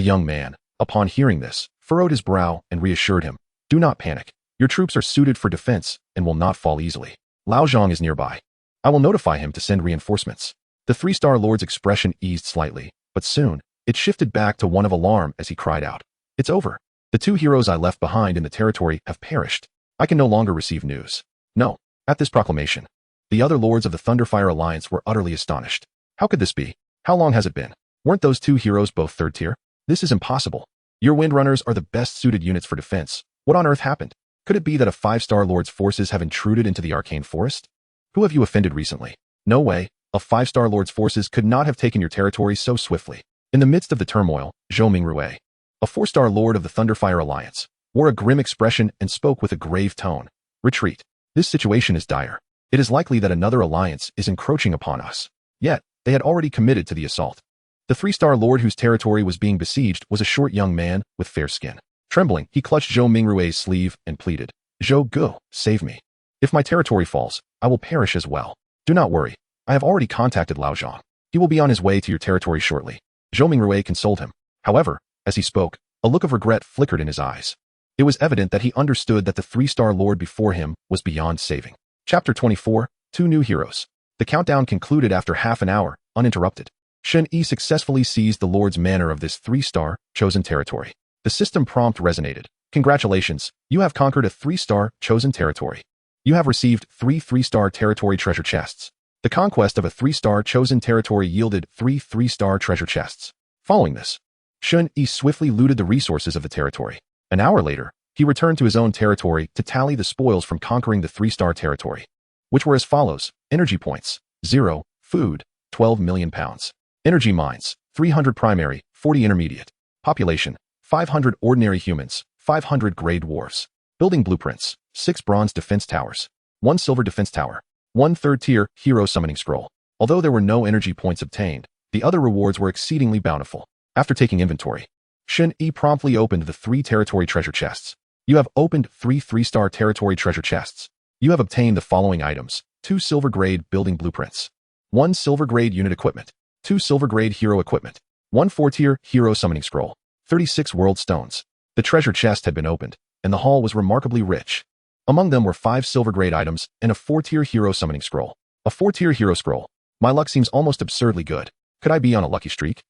young man, upon hearing this, furrowed his brow and reassured him, "Do not panic. Your troops are suited for defense and will not fall easily. Lao Zhang is nearby. I will notify him to send reinforcements." The 3-star lord's expression eased slightly, but soon, it shifted back to one of alarm as he cried out, "It's over. The 2 heroes I left behind in the territory have perished. I can no longer receive news." No. At this proclamation, the other lords of the Thunderfire Alliance were utterly astonished. How could this be? How long has it been? Weren't those 2 heroes both 3rd tier? This is impossible. Your Windrunners are the best suited units for defense. What on earth happened? Could it be that a 5-star lord's forces have intruded into the arcane forest? Who have you offended recently? No way. A 5-star lord's forces could not have taken your territory so swiftly. In the midst of the turmoil, Zhou Mingrui, a 4-star lord of the Thunderfire Alliance, wore a grim expression and spoke with a grave tone. Retreat. This situation is dire. It is likely that another alliance is encroaching upon us. Yet, they had already committed to the assault. The 3-star lord whose territory was being besieged was a short young man with fair skin. Trembling, he clutched Zhou Mingrui's sleeve and pleaded, "Zhou Gu, save me. If my territory falls, I will perish as well. Do not worry. I have already contacted Lao Zhang. He will be on his way to your territory shortly." Zhou Mingrui consoled him. However, as he spoke, a look of regret flickered in his eyes. It was evident that he understood that the 3-star lord before him was beyond saving. Chapter 24, 2 New Heroes. The countdown concluded after half an hour, uninterrupted. Shen Yi successfully seized the lord's manor of this 3-star, chosen territory. The system prompt resonated. "Congratulations, you have conquered a 3-star, chosen territory. You have received 3 3-star territory treasure chests. The conquest of a 3-star chosen territory yielded 3 3-star treasure chests." Following this, Shen Yi swiftly looted the resources of the territory. An hour later, he returned to his own territory to tally the spoils from conquering the 3-star territory, which were as follows: energy points, 0, food, 12 million pounds, energy mines, 300 primary, 40 intermediate, population, 500 ordinary humans, 500 grey dwarves, building blueprints, 6 bronze defense towers, 1 silver defense tower, 1 3rd-tier hero summoning scroll. Although there were no energy points obtained, the other rewards were exceedingly bountiful. After taking inventory, Shen Yi promptly opened the 3 territory treasure chests. You have opened 3 3-star territory treasure chests. You have obtained the following items: 2 silver-grade building blueprints, 1 silver-grade unit equipment, 2 silver-grade hero equipment, 1 4-tier hero summoning scroll, 36 world stones. The treasure chest had been opened, and the haul was remarkably rich. Among them were 5 silver-grade items and a 4-tier hero summoning scroll. A 4-tier hero scroll. My luck seems almost absurdly good. Could I be on a lucky streak?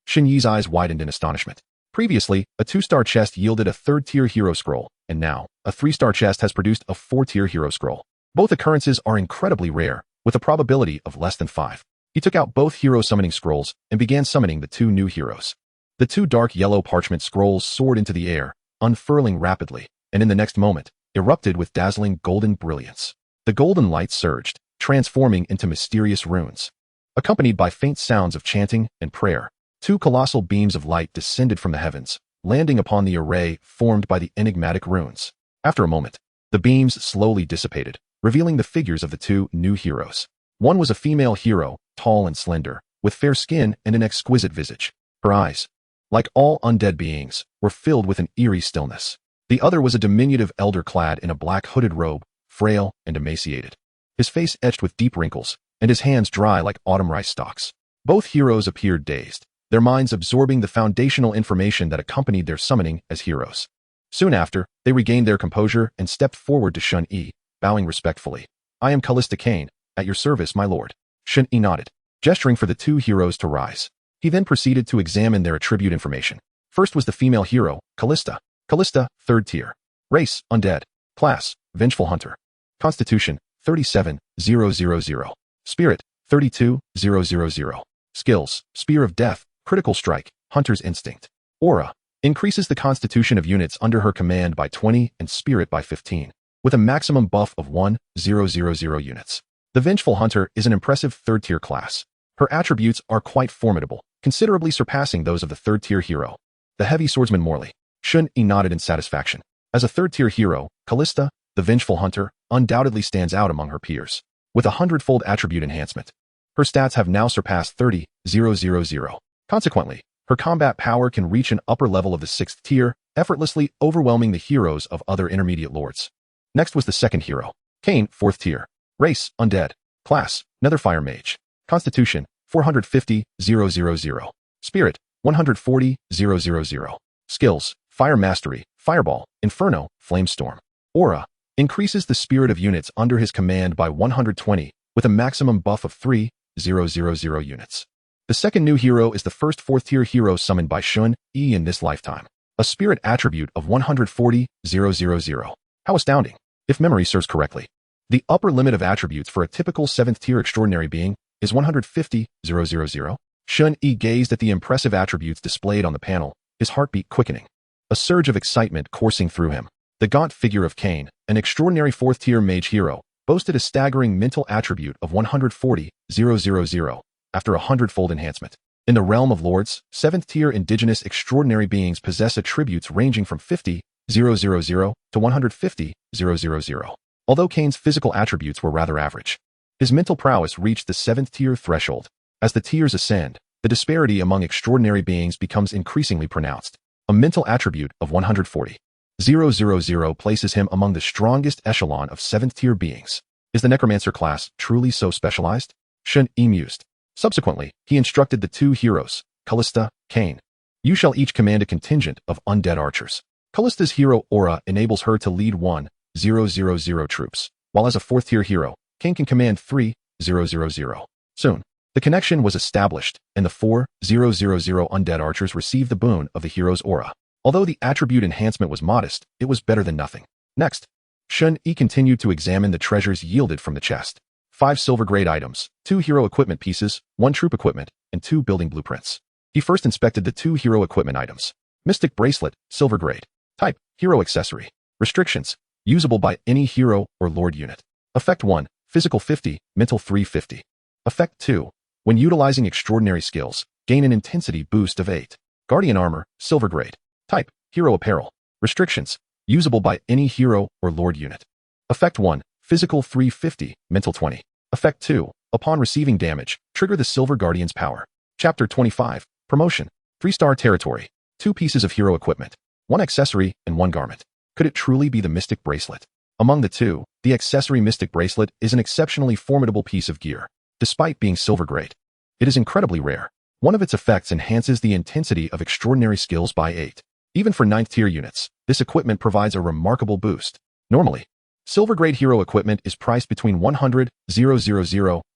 Shen Yi's eyes widened in astonishment. Previously, a 2-star chest yielded a 3rd-tier hero scroll, and now, a 3-star chest has produced a 4-tier hero scroll. Both occurrences are incredibly rare, with a probability of less than 5. He took out both hero summoning scrolls and began summoning the 2 new heroes. The 2 dark yellow parchment scrolls soared into the air, unfurling rapidly, and in the next moment, erupted with dazzling golden brilliance. The golden light surged, transforming into mysterious runes. Accompanied by faint sounds of chanting and prayer, 2 colossal beams of light descended from the heavens, landing upon the array formed by the enigmatic runes. After a moment, the beams slowly dissipated, revealing the figures of the 2 new heroes. One was a female hero, tall and slender, with fair skin and an exquisite visage. Her eyes, like all undead beings, were filled with an eerie stillness. The other was a diminutive elder clad in a black hooded robe, frail and emaciated, his face etched with deep wrinkles, and his hands dry like autumn rice stalks. Both heroes appeared dazed, their minds absorbing the foundational information that accompanied their summoning as heroes. Soon after, they regained their composure and stepped forward to Shen Yi, bowing respectfully. "I am Callista Kane, at your service, my lord." Shen Yi nodded, gesturing for the 2 heroes to rise. He then proceeded to examine their attribute information. First was the female hero, Callista. Callista, 3rd tier. Race, undead. Class, vengeful hunter. Constitution, 37,000. Spirit, 32,000. Skills, Spear of Death, Critical Strike, Hunter's Instinct. Aura, increases the constitution of units under her command by 20 and spirit by 15, with a maximum buff of 1,000 units. The Vengeful Hunter is an impressive 3rd-tier class. Her attributes are quite formidable, considerably surpassing those of the 3rd-tier hero, the Heavy Swordsman Morley. Shen Yi nodded in satisfaction. As a 3rd-tier hero, Callista, the Vengeful Hunter, undoubtedly stands out among her peers, with a 100-fold attribute enhancement. Her stats have now surpassed 30,000. Consequently, her combat power can reach an upper level of the 6th tier, effortlessly overwhelming the heroes of other intermediate lords. Next was the 2nd hero, Kane, 4th tier. Race, undead. Class, Netherfire Mage. Constitution, 450,000. Spirit, 140,000. Skills, Fire Mastery, Fireball, Inferno, Flamestorm. Aura, increases the spirit of units under his command by 120, with a maximum buff of 3,000 units. The second new hero is the first 4th tier hero summoned by Shen Yi in this lifetime. A spirit attribute of 140,000. How astounding, if memory serves correctly. The upper limit of attributes for a typical 7th tier extraordinary being is 150,000. Shen Yi gazed at the impressive attributes displayed on the panel, his heartbeat quickening. A surge of excitement coursing through him. The gaunt figure of Cain, an extraordinary 4th tier mage hero, boasted a staggering mental attribute of 140,000 after a 100-fold enhancement. In the realm of lords, 7th tier indigenous extraordinary beings possess attributes ranging from 50,000 to 150,000. Although Cain's physical attributes were rather average, his mental prowess reached the 7th tier threshold. As the tiers ascend, the disparity among extraordinary beings becomes increasingly pronounced. A mental attribute of 140,000 places him among the strongest echelon of 7th tier beings. Is the Necromancer class truly so specialized? Shen Yi mused. Subsequently, he instructed the 2 heroes, Callista, Cain. You shall each command a contingent of undead archers. Callista's hero aura enables her to lead 1,000 troops, while as a 4th tier hero, Cain can command 3,000. Soon, the connection was established, and the 4,000 undead archers received the boon of the hero's aura. Although the attribute enhancement was modest, it was better than nothing. Next, Shen Yi continued to examine the treasures yielded from the chest. 5 silver grade items, 2 hero equipment pieces, 1 troop equipment, and 2 building blueprints. He first inspected the 2 hero equipment items. Mystic bracelet, silver grade. Type, hero accessory. Restrictions, usable by any hero or lord unit. Effect 1, physical 50, mental 350. Effect 2, when utilizing extraordinary skills, gain an intensity boost of 8. Guardian armor, silver grade. Type, hero apparel. Restrictions, usable by any hero or lord unit. Effect 1, physical 350, mental 20. Effect 2, upon receiving damage, trigger the Silver Guardian's power. Chapter 25, Promotion. 3-star territory. 2 pieces of hero equipment. 1 accessory and 1 garment. Could it truly be the Mystic Bracelet? Among the 2, the accessory Mystic Bracelet is an exceptionally formidable piece of gear. Despite being silver grade, it is incredibly rare. One of its effects enhances the intensity of extraordinary skills by 8. Even for 9th tier units, this equipment provides a remarkable boost. Normally, silver grade hero equipment is priced between 100,000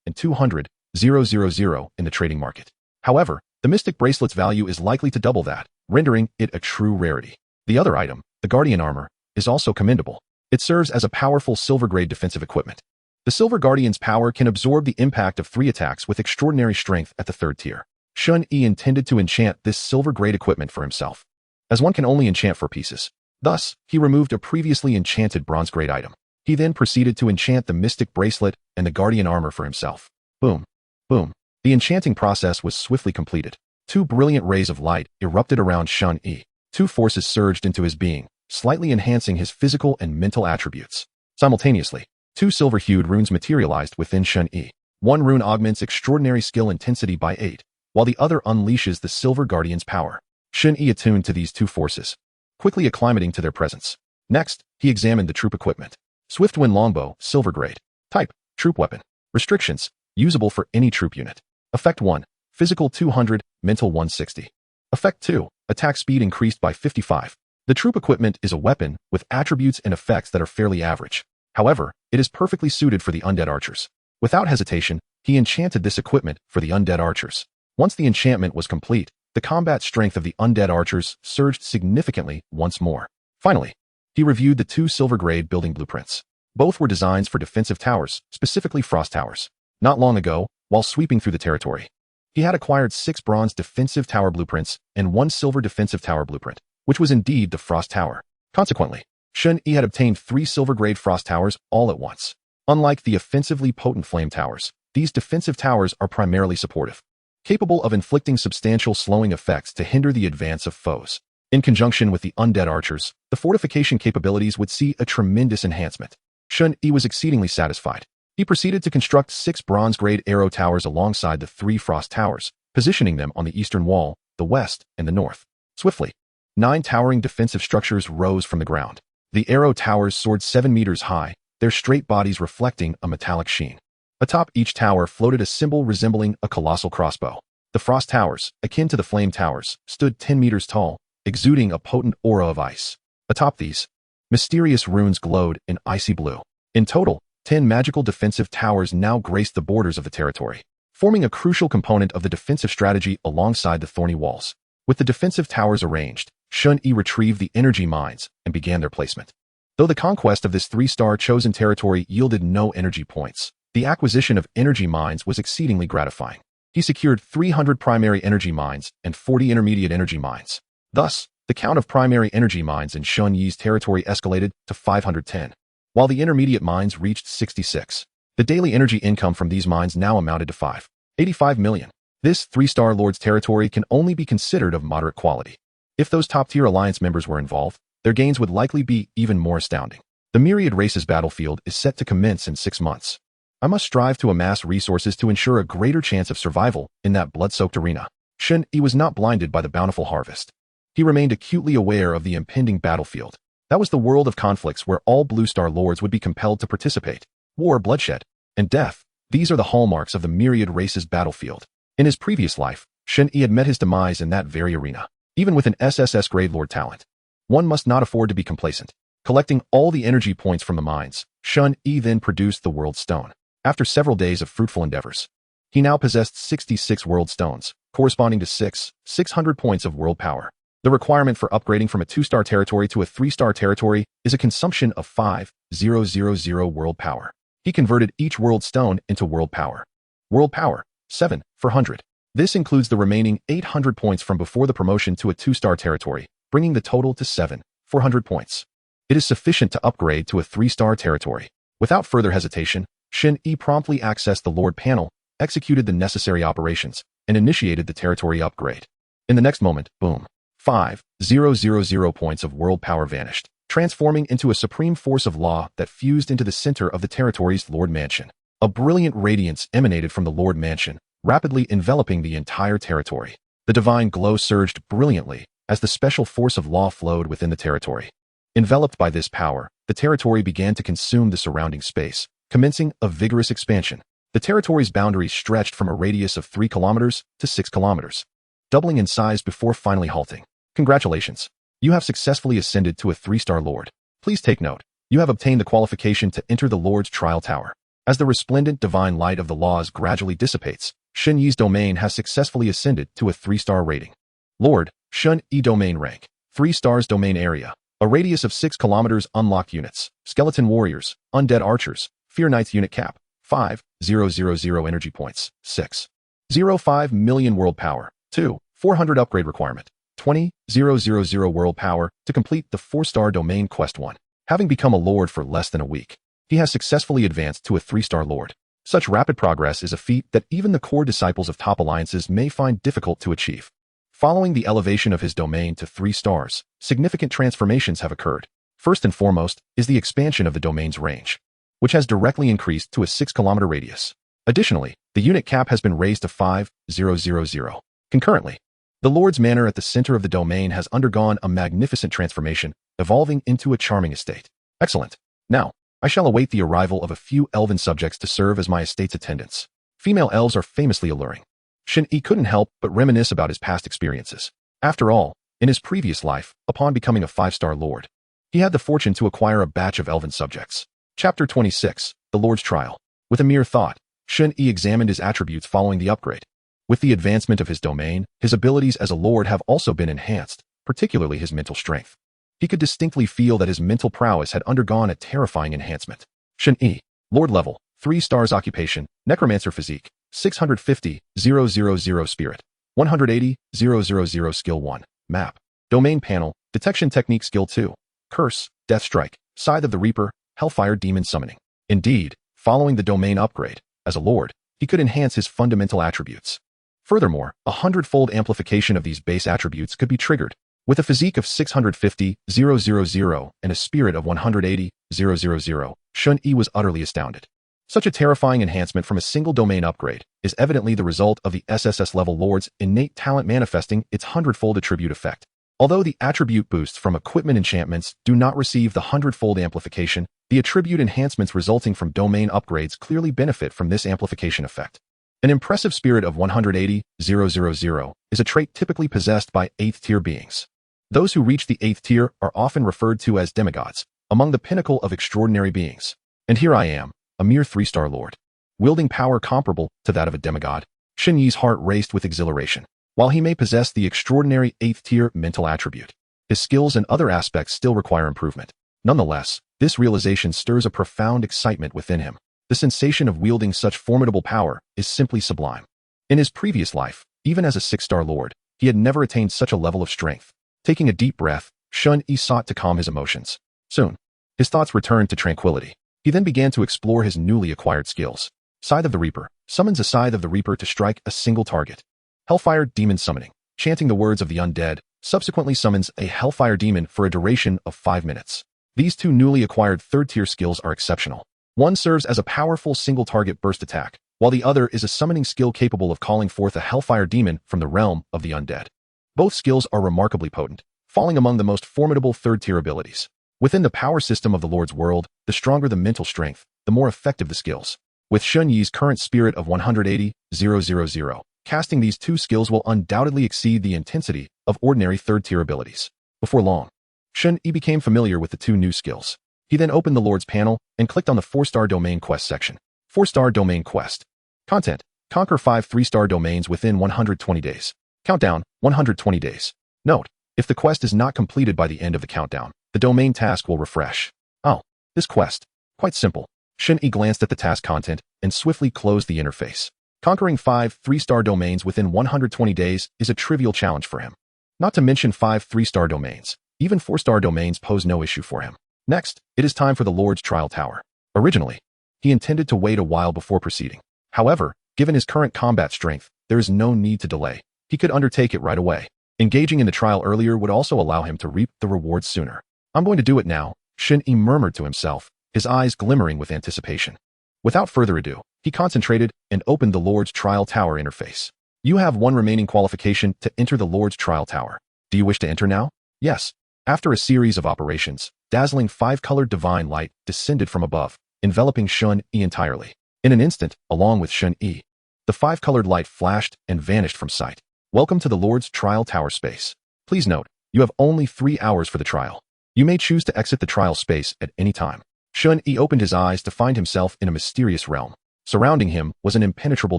and 200,000 in the trading market. However, the Mystic Bracelet's value is likely to double that, rendering it a true rarity. The other item, the Guardian armor, is also commendable. It serves as a powerful silver grade defensive equipment. The Silver Guardian's power can absorb the impact of 3 attacks with extraordinary strength at the 3rd tier. Shen Yi intended to enchant this silver grade equipment for himself, as one can only enchant 4 pieces. Thus, he removed a previously enchanted bronze grade item. He then proceeded to enchant the Mystic Bracelet and the Guardian armor for himself. Boom. Boom. The enchanting process was swiftly completed. 2 brilliant rays of light erupted around Shen Yi. 2 forces surged into his being, slightly enhancing his physical and mental attributes. Simultaneously, 2 silver-hued runes materialized within Shen Yi. 1 rune augments extraordinary skill intensity by 8, while the other unleashes the Silver Guardian's power. Shen Yi attuned to these 2 forces, quickly acclimating to their presence. Next, he examined the troop equipment. Swiftwind longbow, silver grade. Type, troop weapon. Restrictions, usable for any troop unit. Effect 1, physical 200, mental 160. Effect 2, attack speed increased by 55. The troop equipment is a weapon with attributes and effects that are fairly average. However, it is perfectly suited for the undead archers. Without hesitation, he enchanted this equipment for the undead archers. Once the enchantment was complete, the combat strength of the undead archers surged significantly once more. Finally, he reviewed the 2 silver grade building blueprints. Both were designs for defensive towers, specifically frost towers. Not long ago, while sweeping through the territory, he had acquired 6 bronze defensive tower blueprints and 1 silver defensive tower blueprint, which was indeed the frost tower. Consequently, Shen Yi had obtained 3 silver grade frost towers all at once. Unlike the offensively potent flame towers, these defensive towers are primarily supportive, capable of inflicting substantial slowing effects to hinder the advance of foes. In conjunction with the undead archers, the fortification capabilities would see a tremendous enhancement. Shen Yi was exceedingly satisfied. He proceeded to construct 6 bronze-grade arrow towers alongside the 3 frost towers, positioning them on the eastern wall, the west, and the north. Swiftly, 9 towering defensive structures rose from the ground. The arrow towers soared 7 meters high, their straight bodies reflecting a metallic sheen. Atop each tower floated a symbol resembling a colossal crossbow. The frost towers, akin to the flame towers, stood 10 meters tall, exuding a potent aura of ice. Atop these, mysterious runes glowed in icy blue. In total, 10 magical defensive towers now graced the borders of the territory. forming a crucial component of the defensive strategy alongside the thorny walls. With the defensive towers arranged, Shen Yi retrieved the energy mines and began their placement. Though the conquest of this 3-star chosen territory yielded no energy points, the acquisition of energy mines was exceedingly gratifying. He secured 300 primary energy mines and 40 intermediate energy mines. Thus, the count of primary energy mines in Shen Yi's territory escalated to 510, while the intermediate mines reached 66. The daily energy income from these mines now amounted to 585 million. This 3-star lord's territory can only be considered of moderate quality. If those top-tier alliance members were involved, their gains would likely be even more astounding. The Myriad Races battlefield is set to commence in 6 months. I must strive to amass resources to ensure a greater chance of survival in that blood-soaked arena. Shen Yi was not blinded by the bountiful harvest. He remained acutely aware of the impending battlefield. That was the world of conflicts where all blue-star lords would be compelled to participate. War, bloodshed, and death. These are the hallmarks of the Myriad Races battlefield. In his previous life, Shen Yi had met his demise in that very arena. Even with an SSS grade lord talent, one must not afford to be complacent. Collecting all the energy points from the mines, Shen Yi then produced the World Stone. After several days of fruitful endeavors, he now possessed 66 World Stones, corresponding to 600 points of world power. The requirement for upgrading from a 2-star territory to a 3-star territory is a consumption of 5,000 world power. He converted each World Stone into world power. World power, 7,400. This includes the remaining 800 points from before the promotion to a 2-star territory, bringing the total to 7,400 points. It is sufficient to upgrade to a 3-star territory. Without further hesitation, Shen Yi promptly accessed the Lord panel, executed the necessary operations, and initiated the territory upgrade. In the next moment, boom, 5,000 points of world power vanished, transforming into a supreme force of law that fused into the center of the territory's Lord Mansion. A brilliant radiance emanated from the Lord Mansion, rapidly enveloping the entire territory. The divine glow surged brilliantly as the special force of law flowed within the territory. Enveloped by this power, the territory began to consume the surrounding space, commencing a vigorous expansion. The territory's boundaries stretched from a radius of 3 kilometers to 6 kilometers, doubling in size before finally halting. Congratulations! You have successfully ascended to a 3-star lord. Please take note, you have obtained the qualification to enter the Lord's Trial Tower. As the resplendent divine light of the laws gradually dissipates, Shen Yi's domain has successfully ascended to a 3-star rating. Lord, Shen Yi domain rank, 3 stars domain area, a radius of 6 kilometers unlocked units, skeleton warriors, undead archers, fear knights unit cap, 5,000 energy points, 6,05 million world power, 400 upgrade requirement, 20,000 world power to complete the 4-star domain quest 1. Having become a lord for less than a week, he has successfully advanced to a 3-star lord. Such rapid progress is a feat that even the core disciples of top alliances may find difficult to achieve. Following the elevation of his domain to 3 stars, significant transformations have occurred. First and foremost is the expansion of the domain's range, which has directly increased to a 6-kilometer radius. Additionally, the unit cap has been raised to 5,000. Concurrently, the Lord's Manor at the center of the domain has undergone a magnificent transformation, evolving into a charming estate. Excellent. Now, I shall await the arrival of a few elven subjects to serve as my estate's attendants. Female elves are famously alluring. Shen Yi couldn't help but reminisce about his past experiences. After all, in his previous life, upon becoming a 5-star lord, he had the fortune to acquire a batch of elven subjects. Chapter 26, The Lord's Trial. With a mere thought, Shen Yi examined his attributes following the upgrade. With the advancement of his domain, his abilities as a lord have also been enhanced, particularly his mental strength. He could distinctly feel that his mental prowess had undergone a terrifying enhancement. Shen Yi, Lord level, 3 stars occupation, Necromancer physique, 650,000 spirit, 180,000 skill 1, map, domain panel, detection technique skill 2, curse, death strike, scythe of the reaper, hellfire demon summoning. Indeed, following the domain upgrade, as a lord, he could enhance his fundamental attributes. Furthermore, a 100-fold amplification of these base attributes could be triggered. With a physique of 650,000 and a spirit of 180,000, Shen Yi was utterly astounded. Such a terrifying enhancement from a single domain upgrade is evidently the result of the SSS level lord's innate talent manifesting its 100-fold attribute effect. Although the attribute boosts from equipment enchantments do not receive the 100-fold amplification, the attribute enhancements resulting from domain upgrades clearly benefit from this amplification effect. An impressive spirit of 180,000 is a trait typically possessed by 8th tier beings. Those who reach the 8th tier are often referred to as demigods, among the pinnacle of extraordinary beings. And here I am, a mere 3-star lord. wielding power comparable to that of a demigod. Shen Yi's heart raced with exhilaration. While he may possess the extraordinary 8th-tier mental attribute, his skills and other aspects still require improvement. Nonetheless, this realization stirs a profound excitement within him. The sensation of wielding such formidable power is simply sublime. In his previous life, even as a 6-star lord, he had never attained such a level of strength. Taking a deep breath, Shen Yi sought to calm his emotions. Soon, his thoughts returned to tranquility. He then began to explore his newly acquired skills. Scythe of the Reaper summons a Scythe of the Reaper to strike a single target. Hellfire Demon Summoning, chanting the words of the undead, subsequently summons a Hellfire Demon for a duration of 5 minutes. These two newly acquired 3rd-tier skills are exceptional. One serves as a powerful single-target burst attack, while the other is a summoning skill capable of calling forth a Hellfire Demon from the realm of the undead. Both skills are remarkably potent, falling among the most formidable 3rd-tier abilities. Within the power system of the Lord's world, the stronger the mental strength, the more effective the skills. With Shen Yi's current spirit of 180,000, casting these two skills will undoubtedly exceed the intensity of ordinary 3rd-tier abilities. Before long, Shen Yi became familiar with the two new skills. He then opened the Lord's panel and clicked on the 4-star domain quest section. 4-star domain quest. Content: conquer 5 3-star domains within 120 days. Countdown: 120 days. Note: if the quest is not completed by the end of the countdown, the domain task will refresh. Oh, this quest. Quite simple. Shen Yi glanced at the task content and swiftly closed the interface. Conquering 5 3-star domains within 120 days is a trivial challenge for him. Not to mention 5 3-star domains. Even 4-star domains pose no issue for him. Next, it is time for the Lord's Trial Tower. Originally, he intended to wait a while before proceeding. However, given his current combat strength, there is no need to delay. He could undertake it right away. Engaging in the trial earlier would also allow him to reap the rewards sooner. I'm going to do it now, Shen Yi murmured to himself, his eyes glimmering with anticipation. Without further ado, he concentrated and opened the Lord's Trial Tower interface. You have one remaining qualification to enter the Lord's Trial Tower. Do you wish to enter now? Yes. After a series of operations, dazzling 5-colored divine light descended from above, enveloping Shen Yi entirely. In an instant, along with Shen Yi, the 5-colored light flashed and vanished from sight. Welcome to the Lord's Trial Tower space. Please note, you have only 3 hours for the trial. You may choose to exit the trial space at any time. Shen Yi opened his eyes to find himself in a mysterious realm. Surrounding him was an impenetrable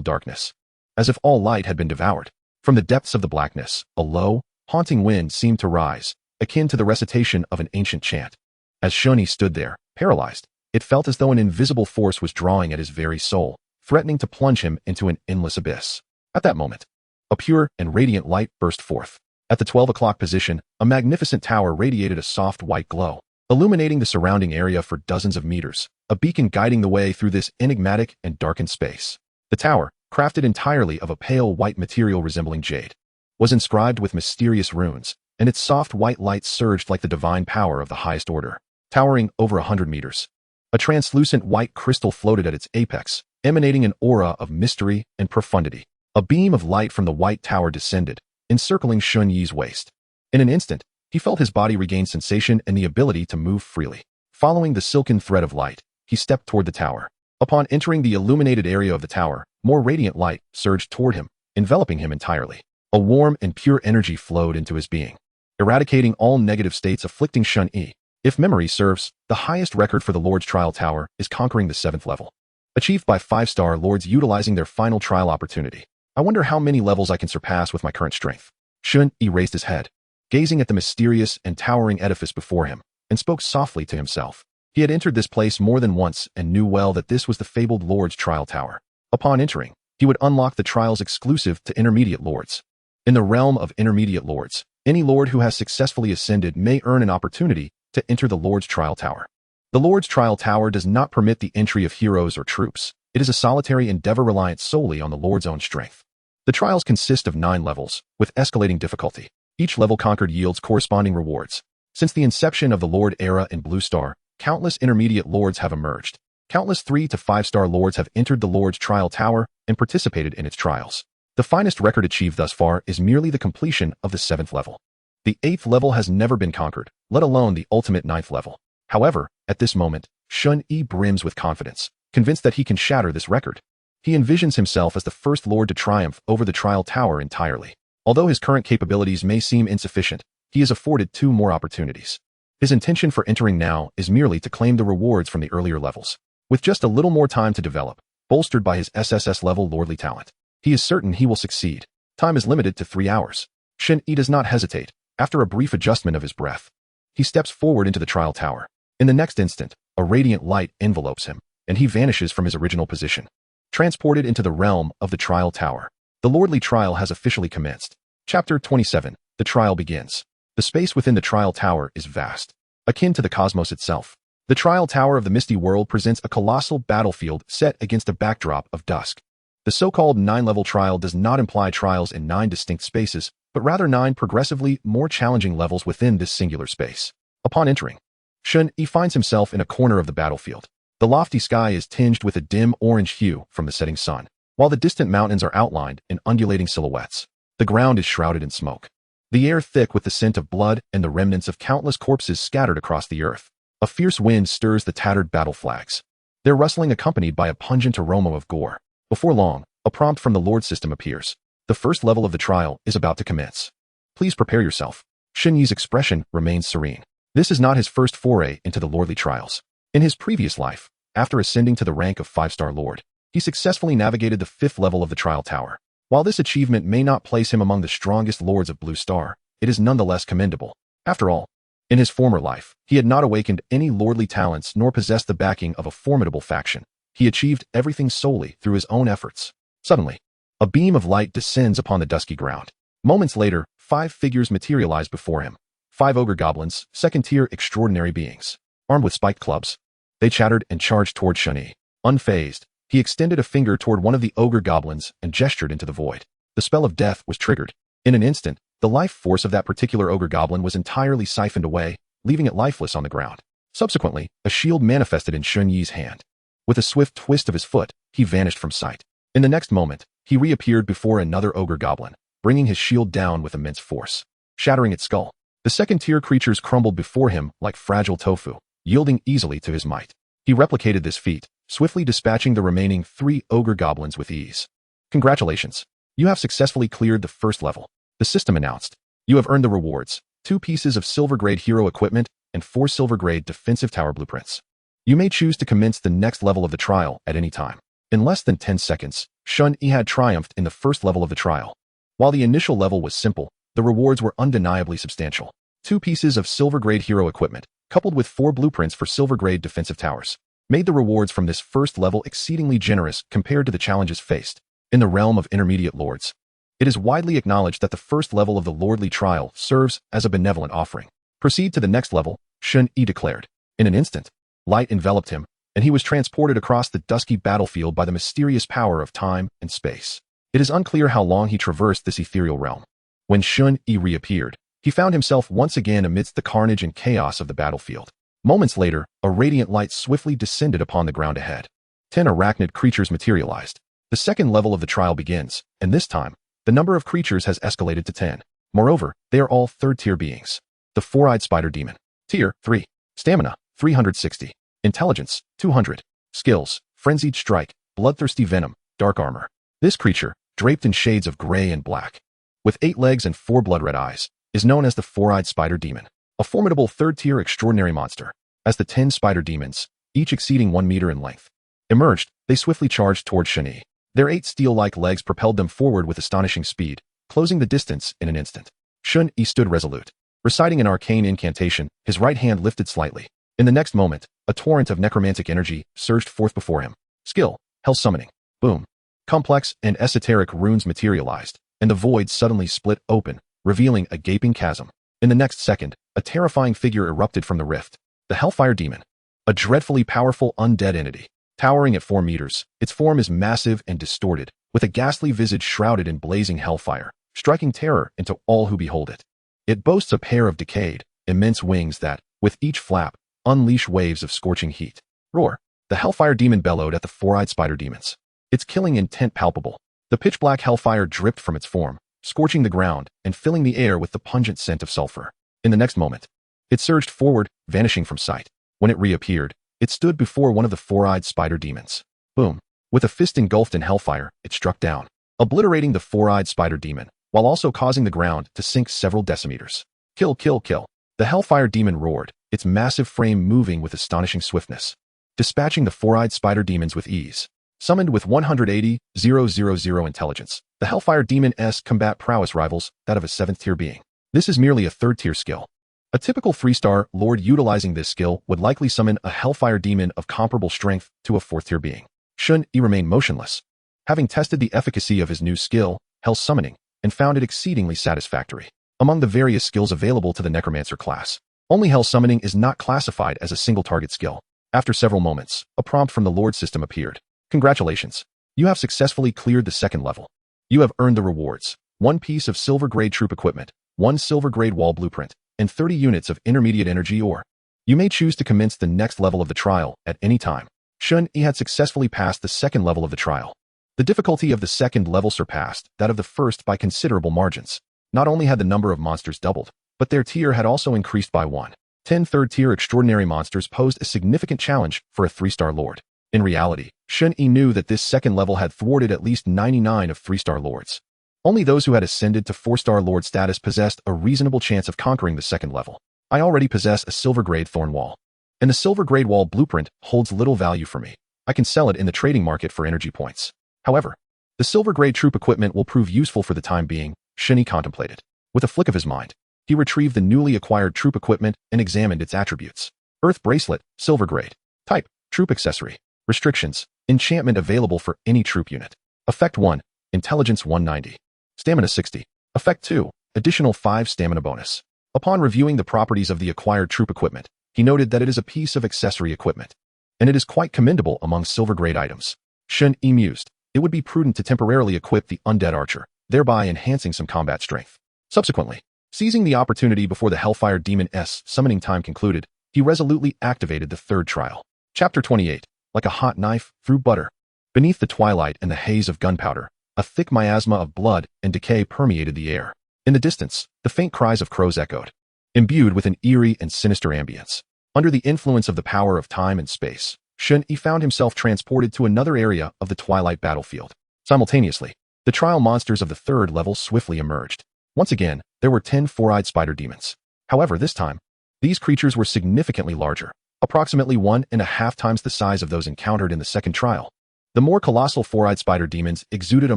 darkness, as if all light had been devoured. From the depths of the blackness, a low, haunting wind seemed to rise, akin to the recitation of an ancient chant. As Shen Yi stood there, paralyzed, it felt as though an invisible force was drawing at his very soul, threatening to plunge him into an endless abyss. At that moment, a pure and radiant light burst forth. At the 12 o'clock position, a magnificent tower radiated a soft white glow, illuminating the surrounding area for dozens of meters, a beacon guiding the way through this enigmatic and darkened space. The tower, crafted entirely of a pale white material resembling jade, was inscribed with mysterious runes, and its soft white light surged like the divine power of the highest order. Towering over 100 meters, a translucent white crystal floated at its apex, emanating an aura of mystery and profundity. A beam of light from the white tower descended, encircling Shen Yi's waist. In an instant, he felt his body regain sensation and the ability to move freely. Following the silken thread of light, he stepped toward the tower. Upon entering the illuminated area of the tower, more radiant light surged toward him, enveloping him entirely. A warm and pure energy flowed into his being, eradicating all negative states afflicting Shen Yi. If memory serves, the highest record for the Lord's Trial Tower is conquering the 7th level, achieved by 5-star lords utilizing their final trial opportunity. I wonder how many levels I can surpass with my current strength. Shen Yi raised his head, gazing at the mysterious and towering edifice before him, and spoke softly to himself. He had entered this place more than once and knew well that this was the fabled Lord's Trial Tower. Upon entering, he would unlock the trials exclusive to intermediate lords. In the realm of intermediate lords, any lord who has successfully ascended may earn an opportunity to enter the Lord's Trial Tower. The Lord's Trial Tower does not permit the entry of heroes or troops. It is a solitary endeavor reliant solely on the Lord's own strength. The trials consist of 9 levels, with escalating difficulty. Each level conquered yields corresponding rewards. Since the inception of the Lord era in Blue Star, countless intermediate lords have emerged. Countless 3 to 5-star lords have entered the Lord's Trial Tower and participated in its trials. The finest record achieved thus far is merely the completion of the 7th level. The 8th level has never been conquered, let alone the ultimate 9th level. However, at this moment, Shen Yi brims with confidence, convinced that he can shatter this record. He envisions himself as the first lord to triumph over the trial tower entirely. Although his current capabilities may seem insufficient, he is afforded 2 more opportunities. His intention for entering now is merely to claim the rewards from the earlier levels. With just a little more time to develop, bolstered by his SSS level lordly talent. He is certain he will succeed. Time is limited to 3 hours. Shen Yi does not hesitate. After a brief adjustment of his breath, he steps forward into the trial tower. In the next instant, a radiant light envelopes him, and he vanishes from his original position. Transported into the realm of the trial tower. The lordly trial has officially commenced. Chapter 27. The trial begins. The space within the trial tower is vast, akin to the cosmos itself. The trial tower of the Misty world presents a colossal battlefield set against a backdrop of dusk. The so-called 9-level trial does not imply trials in 9 distinct spaces, but rather 9 progressively more challenging levels within this singular space. Upon entering, Shen Yi finds himself in a corner of the battlefield. The lofty sky is tinged with a dim orange hue from the setting sun, while the distant mountains are outlined in undulating silhouettes. The ground is shrouded in smoke. The air thick with the scent of blood and the remnants of countless corpses scattered across the earth. A fierce wind stirs the tattered battle flags, their rustling accompanied by a pungent aroma of gore. Before long, a prompt from the Lord system appears. The first level of the trial is about to commence. Please prepare yourself. Shen Yi's expression remains serene. This is not his first foray into the lordly trials. In his previous life, after ascending to the rank of 5-star lord, he successfully navigated the 5th level of the trial tower. While this achievement may not place him among the strongest lords of Blue Star, it is nonetheless commendable. After all, in his former life, he had not awakened any lordly talents nor possessed the backing of a formidable faction. He achieved everything solely through his own efforts. Suddenly, a beam of light descends upon the dusky ground. Moments later, 5 figures materialize before him. 5 ogre goblins, second-tier extraordinary beings. Armed with spiked clubs, they chattered and charged toward Shen Yi. Unfazed, he extended a finger toward one of the ogre goblins and gestured into the void. The spell of death was triggered. In an instant, the life force of that particular ogre goblin was entirely siphoned away, leaving it lifeless on the ground. Subsequently, a shield manifested in Shen Yi's hand. With a swift twist of his foot, he vanished from sight. In the next moment, he reappeared before another ogre goblin, bringing his shield down with immense force, shattering its skull. The second-tier creatures crumbled before him like fragile tofu, yielding easily to his might. He replicated this feat, swiftly dispatching the remaining 3 ogre goblins with ease. Congratulations. You have successfully cleared the first level. The system announced. You have earned the rewards: 2 pieces of silver-grade hero equipment and 4 silver-grade defensive tower blueprints. You may choose to commence the next level of the trial at any time. In less than 10 seconds, Shen Yi had triumphed in the first level of the trial. While the initial level was simple, the rewards were undeniably substantial. 2 pieces of silver-grade hero equipment, coupled with 4 blueprints for silver-grade defensive towers, made the rewards from this first level exceedingly generous compared to the challenges faced. In the realm of intermediate lords, it is widely acknowledged that the first level of the lordly trial serves as a benevolent offering. Proceed to the next level, Shen Yi declared. In an instant, light enveloped him, and he was transported across the dusky battlefield by the mysterious power of time and space. It is unclear how long he traversed this ethereal realm. When Shen Yi reappeared, he found himself once again amidst the carnage and chaos of the battlefield. Moments later, a radiant light swiftly descended upon the ground ahead. 10 arachnid creatures materialized. The second level of the trial begins, and this time, the number of creatures has escalated to 10. Moreover, they are all 3rd-tier beings. The 4-eyed spider demon. Tier 3. Stamina, 360. Intelligence, 200. Skills, Frenzied Strike, Bloodthirsty Venom, Dark Armor. This creature, draped in shades of gray and black, with 8 legs and 4 blood-red eyes, is known as the 4-eyed spider demon. A formidable 3rd-tier extraordinary monster. As the 10 spider demons, each exceeding 1 meter in length, emerged, they swiftly charged toward Shen Yi. Their 8 steel-like legs propelled them forward with astonishing speed, closing the distance in an instant. Shen Yi stood resolute. Reciting an arcane incantation, his right hand lifted slightly. In the next moment, a torrent of necromantic energy surged forth before him. Skill, Hell Summoning. Boom. Complex and esoteric runes materialized, and the void suddenly split open, revealing a gaping chasm. In the next second, a terrifying figure erupted from the rift. The Hellfire Demon. A dreadfully powerful undead entity. Towering at 4 meters, its form is massive and distorted, with a ghastly visage shrouded in blazing hellfire, striking terror into all who behold it. It boasts a pair of decayed, immense wings that, with each flap, unleash waves of scorching heat. Roar. The Hellfire Demon bellowed at the 4-eyed spider demons. Its killing intent palpable. The pitch-black hellfire dripped from its form, scorching the ground and filling the air with the pungent scent of sulfur. In the next moment, it surged forward, vanishing from sight. When it reappeared, it stood before one of the 4-eyed spider demons. Boom. With a fist engulfed in hellfire, it struck down, obliterating the 4-eyed spider demon, while also causing the ground to sink several decimeters. Kill, kill, kill. The hellfire demon roared, its massive frame moving with astonishing swiftness, dispatching the 4-eyed spider demons with ease. Summoned with 180,000 intelligence, the Hellfire Demon's combat prowess rivals that of a 7th tier being. This is merely a 3rd tier skill. A typical 3-star Lord utilizing this skill would likely summon a Hellfire Demon of comparable strength to a 4th tier being. Shen Yi remained motionless, having tested the efficacy of his new skill, Hell Summoning, and found it exceedingly satisfactory. Among the various skills available to the Necromancer class, only Hell Summoning is not classified as a single target skill. After several moments, a prompt from the Lord system appeared. Congratulations. You have successfully cleared the 2nd level. You have earned the rewards: 1 piece of silver grade troop equipment, 1 silver grade wall blueprint, and 30 units of intermediate energy ore. You may choose to commence the next level of the trial at any time. Shen Yi had successfully passed the 2nd level of the trial. The difficulty of the 2nd level surpassed that of the 1st by considerable margins. Not only had the number of monsters doubled, but their tier had also increased by 1. 10 3rd-tier extraordinary monsters posed a significant challenge for a 3-star lord. In reality, Shen Yi knew that this 2nd level had thwarted at least 99 of 3-star lords. Only those who had ascended to 4-star lord status possessed a reasonable chance of conquering the 2nd level. I already possess a silver grade thorn wall, and the silver grade wall blueprint holds little value for me. I can sell it in the trading market for energy points. However, the silver grade troop equipment will prove useful for the time being, Shen Yi contemplated. With a flick of his mind, he retrieved the newly acquired troop equipment and examined its attributes. Earth bracelet, silver grade. Type, troop accessory. Restrictions, enchantment available for any troop unit. Effect 1, intelligence 190. Stamina 60. Effect 2, additional 5 stamina bonus. Upon reviewing the properties of the acquired troop equipment, he noted that it is a piece of accessory equipment, and it is quite commendable among silver grade items. Shen Yi mused. It would be prudent to temporarily equip the Undead Archer, thereby enhancing some combat strength. Subsequently, seizing the opportunity before the Hellfire Demon's summoning time concluded, he resolutely activated the 3rd trial. Chapter 28. Like a hot knife through butter. Beneath the twilight and the haze of gunpowder, a thick miasma of blood and decay permeated the air. In the distance, the faint cries of crows echoed, imbued with an eerie and sinister ambience. Under the influence of the power of time and space, Shen Yi found himself transported to another area of the twilight battlefield. Simultaneously, the trial monsters of the 3rd level swiftly emerged. Once again, there were 10 four-eyed spider demons. However, this time, these creatures were significantly larger, approximately 1.5 times the size of those encountered in the 2nd trial. The more colossal four-eyed spider demons exuded a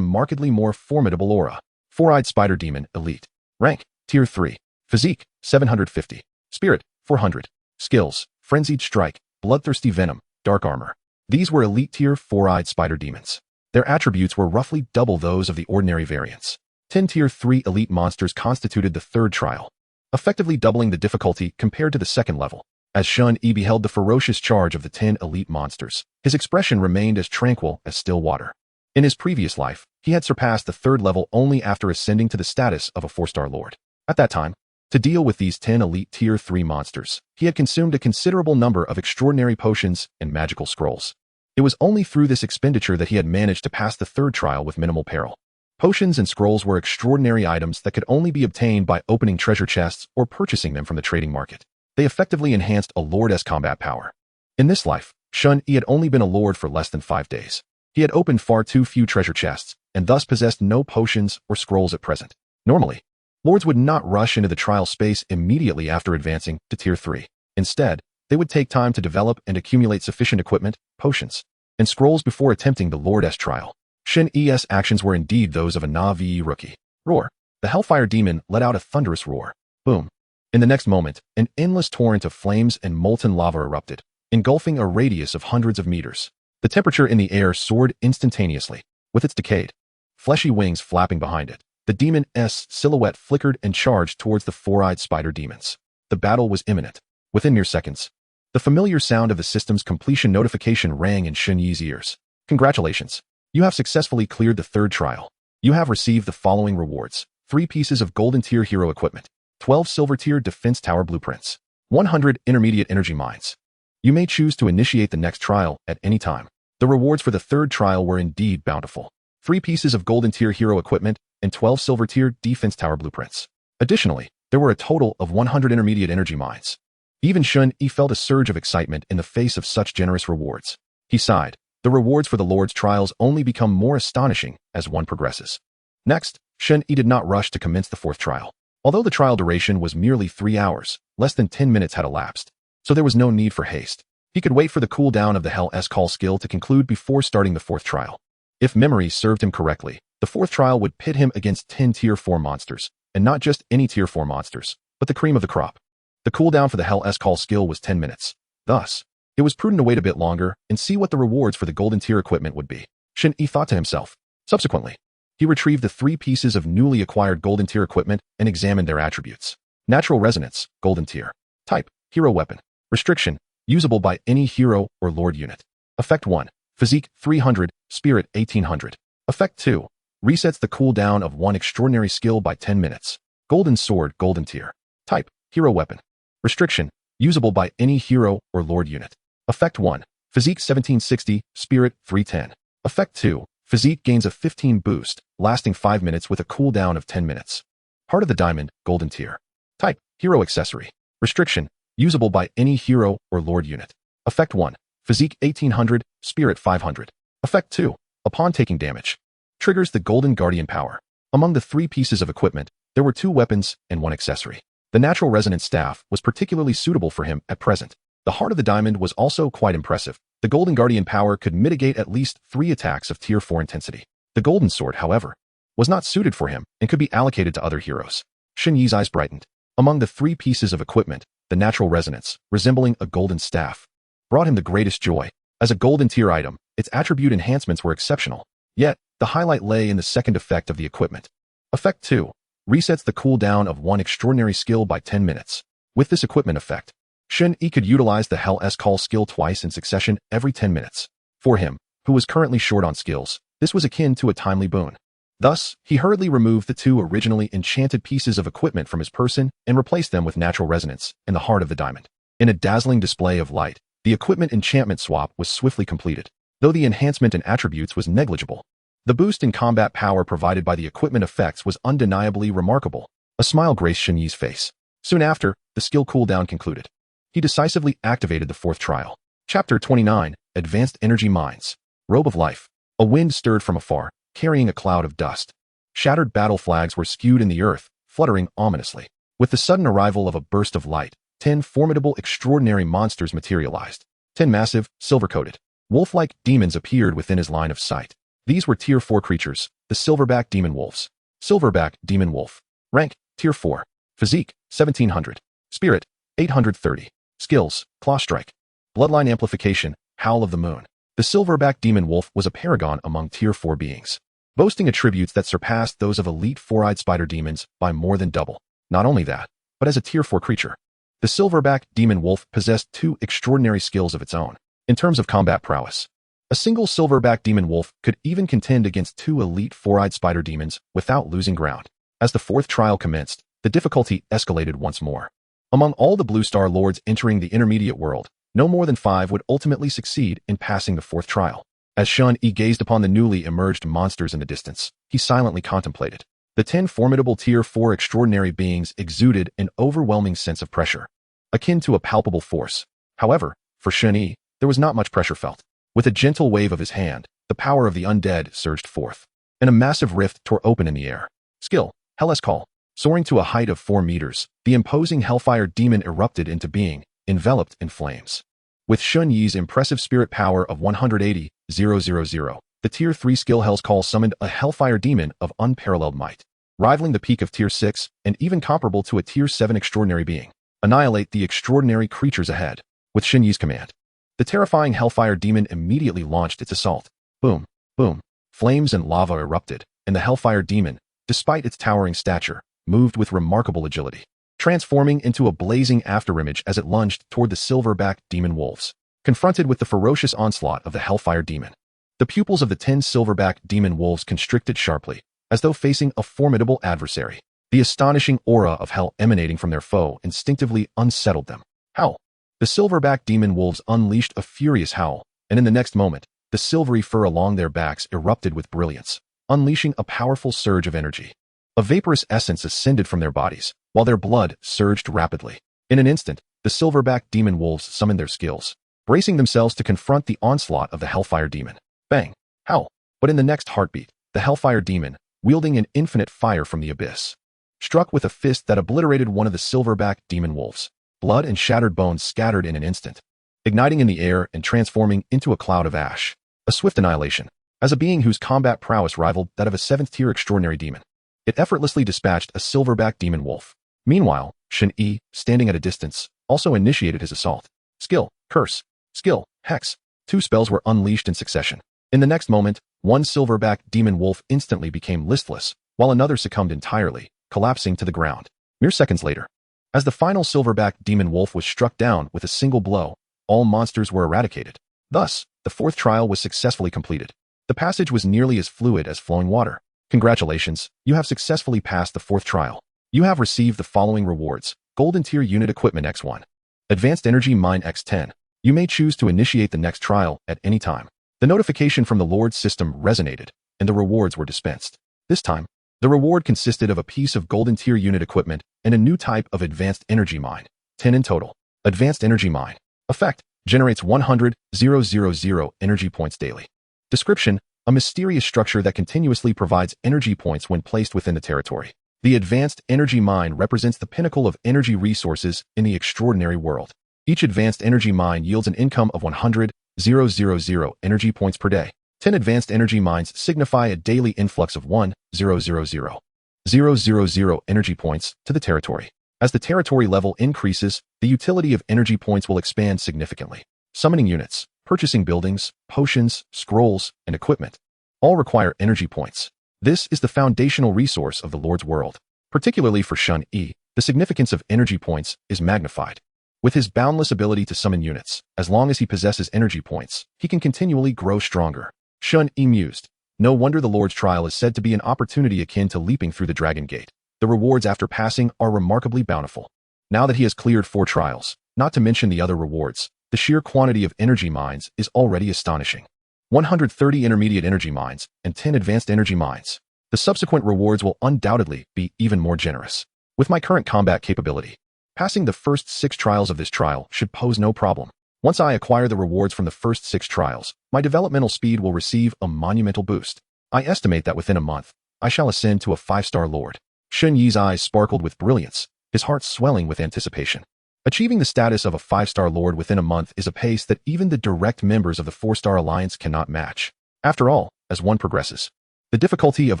markedly more formidable aura. Four-eyed spider demon, elite. Rank, tier 3. Physique, 750. Spirit, 400. Skills, frenzied strike, bloodthirsty venom, dark armor. These were elite tier four-eyed spider demons. Their attributes were roughly double those of the ordinary variants. 10 tier 3 elite monsters constituted the 3rd trial, effectively doubling the difficulty compared to the 2nd level. As Shen Yi beheld the ferocious charge of the 10 elite monsters, his expression remained as tranquil as still water. In his previous life, he had surpassed the 3rd level only after ascending to the status of a 4-star lord. At that time, to deal with these 10 elite tier 3 monsters, he had consumed a considerable number of extraordinary potions and magical scrolls. It was only through this expenditure that he had managed to pass the 3rd trial with minimal peril. Potions and scrolls were extraordinary items that could only be obtained by opening treasure chests or purchasing them from the trading market. They effectively enhanced a lord's combat power. In this life, Shen Yi had only been a lord for less than 5 days. He had opened far too few treasure chests, and thus possessed no potions or scrolls at present. Normally, lords would not rush into the trial space immediately after advancing to tier 3. Instead, they would take time to develop and accumulate sufficient equipment, potions, and scrolls before attempting the lord's trial. Shen Yi's actions were indeed those of a naive rookie. Roar. The Hellfire Demon let out a thunderous roar. Boom. In the next moment, an endless torrent of flames and molten lava erupted, engulfing a radius of hundreds of meters. The temperature in the air soared instantaneously. With its decayed, fleshy wings flapping behind it, the demon's silhouette flickered and charged towards the four-eyed spider demons. The battle was imminent. Within mere seconds, the familiar sound of the system's completion notification rang in Shen Yi's ears. Congratulations. You have successfully cleared the 3rd trial. You have received the following rewards: 3 pieces of golden tier hero equipment, 12 silver tier defense tower blueprints, 100 intermediate energy mines. You may choose to initiate the next trial at any time. The rewards for the 3rd trial were indeed bountiful. 3 pieces of golden tier hero equipment and 12 silver tier defense tower blueprints. Additionally, there were a total of 100 intermediate energy mines. Even Shen Yi felt a surge of excitement in the face of such generous rewards. He sighed. The rewards for the Lord's trials only become more astonishing as one progresses. Next, Shen Yi did not rush to commence the 4th trial. Although the trial duration was merely 3 hours, less than 10 minutes had elapsed, so there was no need for haste. He could wait for the cooldown of the Hell's Call skill to conclude before starting the fourth trial. If memory served him correctly, the fourth trial would pit him against 10 Tier 4 monsters, and not just any Tier 4 monsters, but the cream of the crop. The cooldown for the Hell's Call skill was 10 minutes. Thus, it was prudent to wait a bit longer and see what the rewards for the golden tier equipment would be. Shen Yi thought to himself. Subsequently, he retrieved the 3 pieces of newly acquired golden tier equipment and examined their attributes. Natural Resonance, golden tier. Type, hero weapon. Restriction, usable by any hero or lord unit. Effect 1, physique 300, spirit 1800. Effect 2, resets the cooldown of one extraordinary skill by 10 minutes. Golden sword, golden tier. Type, hero weapon. Restriction, usable by any hero or lord unit. Effect 1, physique 1760, spirit 310. Effect 2, physique gains a 15 boost, lasting 5 minutes with a cooldown of 10 minutes. Heart of the Diamond, golden tier. Type, hero accessory. Restriction, usable by any hero or lord unit. Effect 1, physique 1800, spirit 500. Effect 2, upon taking damage, triggers the golden guardian power. Among the 3 pieces of equipment, there were 2 weapons and 1 accessory. The natural resonance staff was particularly suitable for him at present. The Heart of the Diamond was also quite impressive. The golden guardian power could mitigate at least 3 attacks of tier 4 intensity. The golden sword, however, was not suited for him and could be allocated to other heroes. Shen Yi's eyes brightened. Among the 3 pieces of equipment, the natural resonance, resembling a golden staff, brought him the greatest joy. As a golden tier item, its attribute enhancements were exceptional. Yet, the highlight lay in the second effect of the equipment. Effect 2, resets the cooldown of one extraordinary skill by 10 minutes. With this equipment effect, Shen Yi could utilize the Hell's Call skill twice in succession every 10 minutes. For him, who was currently short on skills, this was akin to a timely boon. Thus, he hurriedly removed the 2 originally enchanted pieces of equipment from his person and replaced them with natural resonance and the Heart of the Diamond. In a dazzling display of light, the equipment enchantment swap was swiftly completed, though the enhancement in attributes was negligible. The boost in combat power provided by the equipment effects was undeniably remarkable. A smile graced Shen Yi's face. Soon after, the skill cooldown concluded. He decisively activated the fourth trial. Chapter 29, Advanced Energy Mines. Robe of Life. A wind stirred from afar, carrying a cloud of dust. Shattered battle flags were skewed in the earth, fluttering ominously. With the sudden arrival of a burst of light, 10 formidable extraordinary monsters materialized. 10 massive, silver-coated, wolf-like demons appeared within his line of sight. These were Tier 4 creatures, the Silverback Demon Wolves. Silverback Demon Wolf. Rank, Tier 4. Physique, 1700. Spirit, 830. Skills, Claw Strike. Bloodline Amplification, Howl of the Moon. The Silverback Demon Wolf was a paragon among Tier 4 beings, boasting attributes that surpassed those of elite four-eyed spider demons by more than double. Not only that, but as a Tier 4 creature, the Silverback Demon Wolf possessed 2 extraordinary skills of its own. In terms of combat prowess, a single Silverback Demon Wolf could even contend against 2 elite four-eyed spider demons without losing ground. As the fourth trial commenced, the difficulty escalated once more. Among all the Blue Star Lords entering the intermediate world, no more than 5 would ultimately succeed in passing the fourth trial. As Shen Yi gazed upon the newly emerged monsters in the distance, he silently contemplated. The 10 formidable Tier 4 extraordinary beings exuded an overwhelming sense of pressure, akin to a palpable force. However, for Shen Yi, there was not much pressure felt. With a gentle wave of his hand, the power of the undead surged forth, and a massive rift tore open in the air. Skill, Hell's Call. Soaring to a height of 4 meters, the imposing Hellfire Demon erupted into being, enveloped in flames. With Shen Yi's impressive spirit power of 180,000, the Tier 3 skill Hell's Call summoned a Hellfire Demon of unparalleled might, rivaling the peak of Tier 6 and even comparable to a Tier 7 extraordinary being. Annihilate the extraordinary creatures ahead. With Shen Yi's command, the terrifying Hellfire Demon immediately launched its assault. Boom, boom. Flames and lava erupted, and the Hellfire Demon, despite its towering stature, moved with remarkable agility, transforming into a blazing afterimage as it lunged toward the Silverback Demon Wolves. Confronted with the ferocious onslaught of the Hellfire Demon, the pupils of the 10 Silverback Demon Wolves constricted sharply, as though facing a formidable adversary. The astonishing aura of hell emanating from their foe instinctively unsettled them. Howl! The Silverback Demon Wolves unleashed a furious howl, and in the next moment, the silvery fur along their backs erupted with brilliance, unleashing a powerful surge of energy. A vaporous essence ascended from their bodies, while their blood surged rapidly. In an instant, the Silverback Demon Wolves summoned their skills, bracing themselves to confront the onslaught of the Hellfire Demon. Bang! Howl! But in the next heartbeat, the Hellfire Demon, wielding an infinite fire from the abyss, struck with a fist that obliterated one of the Silverback Demon Wolves. Blood and shattered bones scattered in an instant. igniting in the air and transforming into a cloud of ash. A swift annihilation. As a being whose combat prowess rivaled that of a 7th-tier extraordinary demon, it effortlessly dispatched a silverback demon wolf. Meanwhile, Shen Yi, standing at a distance, also initiated his assault. Skill, curse. Skill, hex. 2 spells were unleashed in succession. In the next moment, one silverback demon wolf instantly became listless, while another succumbed entirely, collapsing to the ground. Mere seconds later, as the final silverback demon wolf was struck down with a single blow, all monsters were eradicated. Thus, the 4th trial was successfully completed. The passage was nearly as fluid as flowing water. Congratulations, you have successfully passed the 4th trial. You have received the following rewards: Golden Tier Unit Equipment X1. Advanced Energy Mine X10. You may choose to initiate the next trial at any time. The notification from the Lord's system resonated, and the rewards were dispensed. This time, the reward consisted of a piece of Golden Tier Unit Equipment and a new type of Advanced Energy Mine. 10 in total. Advanced Energy Mine. Effect: generates 100,000 energy points daily. Description: a mysterious structure that continuously provides energy points when placed within the territory. The Advanced Energy Mine represents the pinnacle of energy resources in the extraordinary world. Each Advanced Energy Mine yields an income of 100,000 energy points per day. 10 Advanced Energy Mines signify a daily influx of 1,000,000 energy points to the territory. As the territory level increases, the utility of energy points will expand significantly. Summoning units, purchasing buildings, potions, scrolls, and equipment all require energy points. This is the foundational resource of the Lord's world. Particularly for Shen Yi, the significance of energy points is magnified. With his boundless ability to summon units, as long as he possesses energy points, he can continually grow stronger. Shen Yi mused. No wonder the Lord's trial is said to be an opportunity akin to leaping through the Dragon Gate. The rewards after passing are remarkably bountiful. Now that he has cleared 4 trials, not to mention the other rewards, the sheer quantity of energy mines is already astonishing. 130 intermediate energy mines and 10 advanced energy mines. The subsequent rewards will undoubtedly be even more generous. With my current combat capability, passing the first 6 trials of this trial should pose no problem. Once I acquire the rewards from the first 6 trials, my developmental speed will receive a monumental boost. I estimate that within a month, I shall ascend to a 5-star lord. Shen Yi's eyes sparkled with brilliance, his heart swelling with anticipation. Achieving the status of a 5-star lord within a month is a pace that even the direct members of the 4-star alliance cannot match. After all, as one progresses, the difficulty of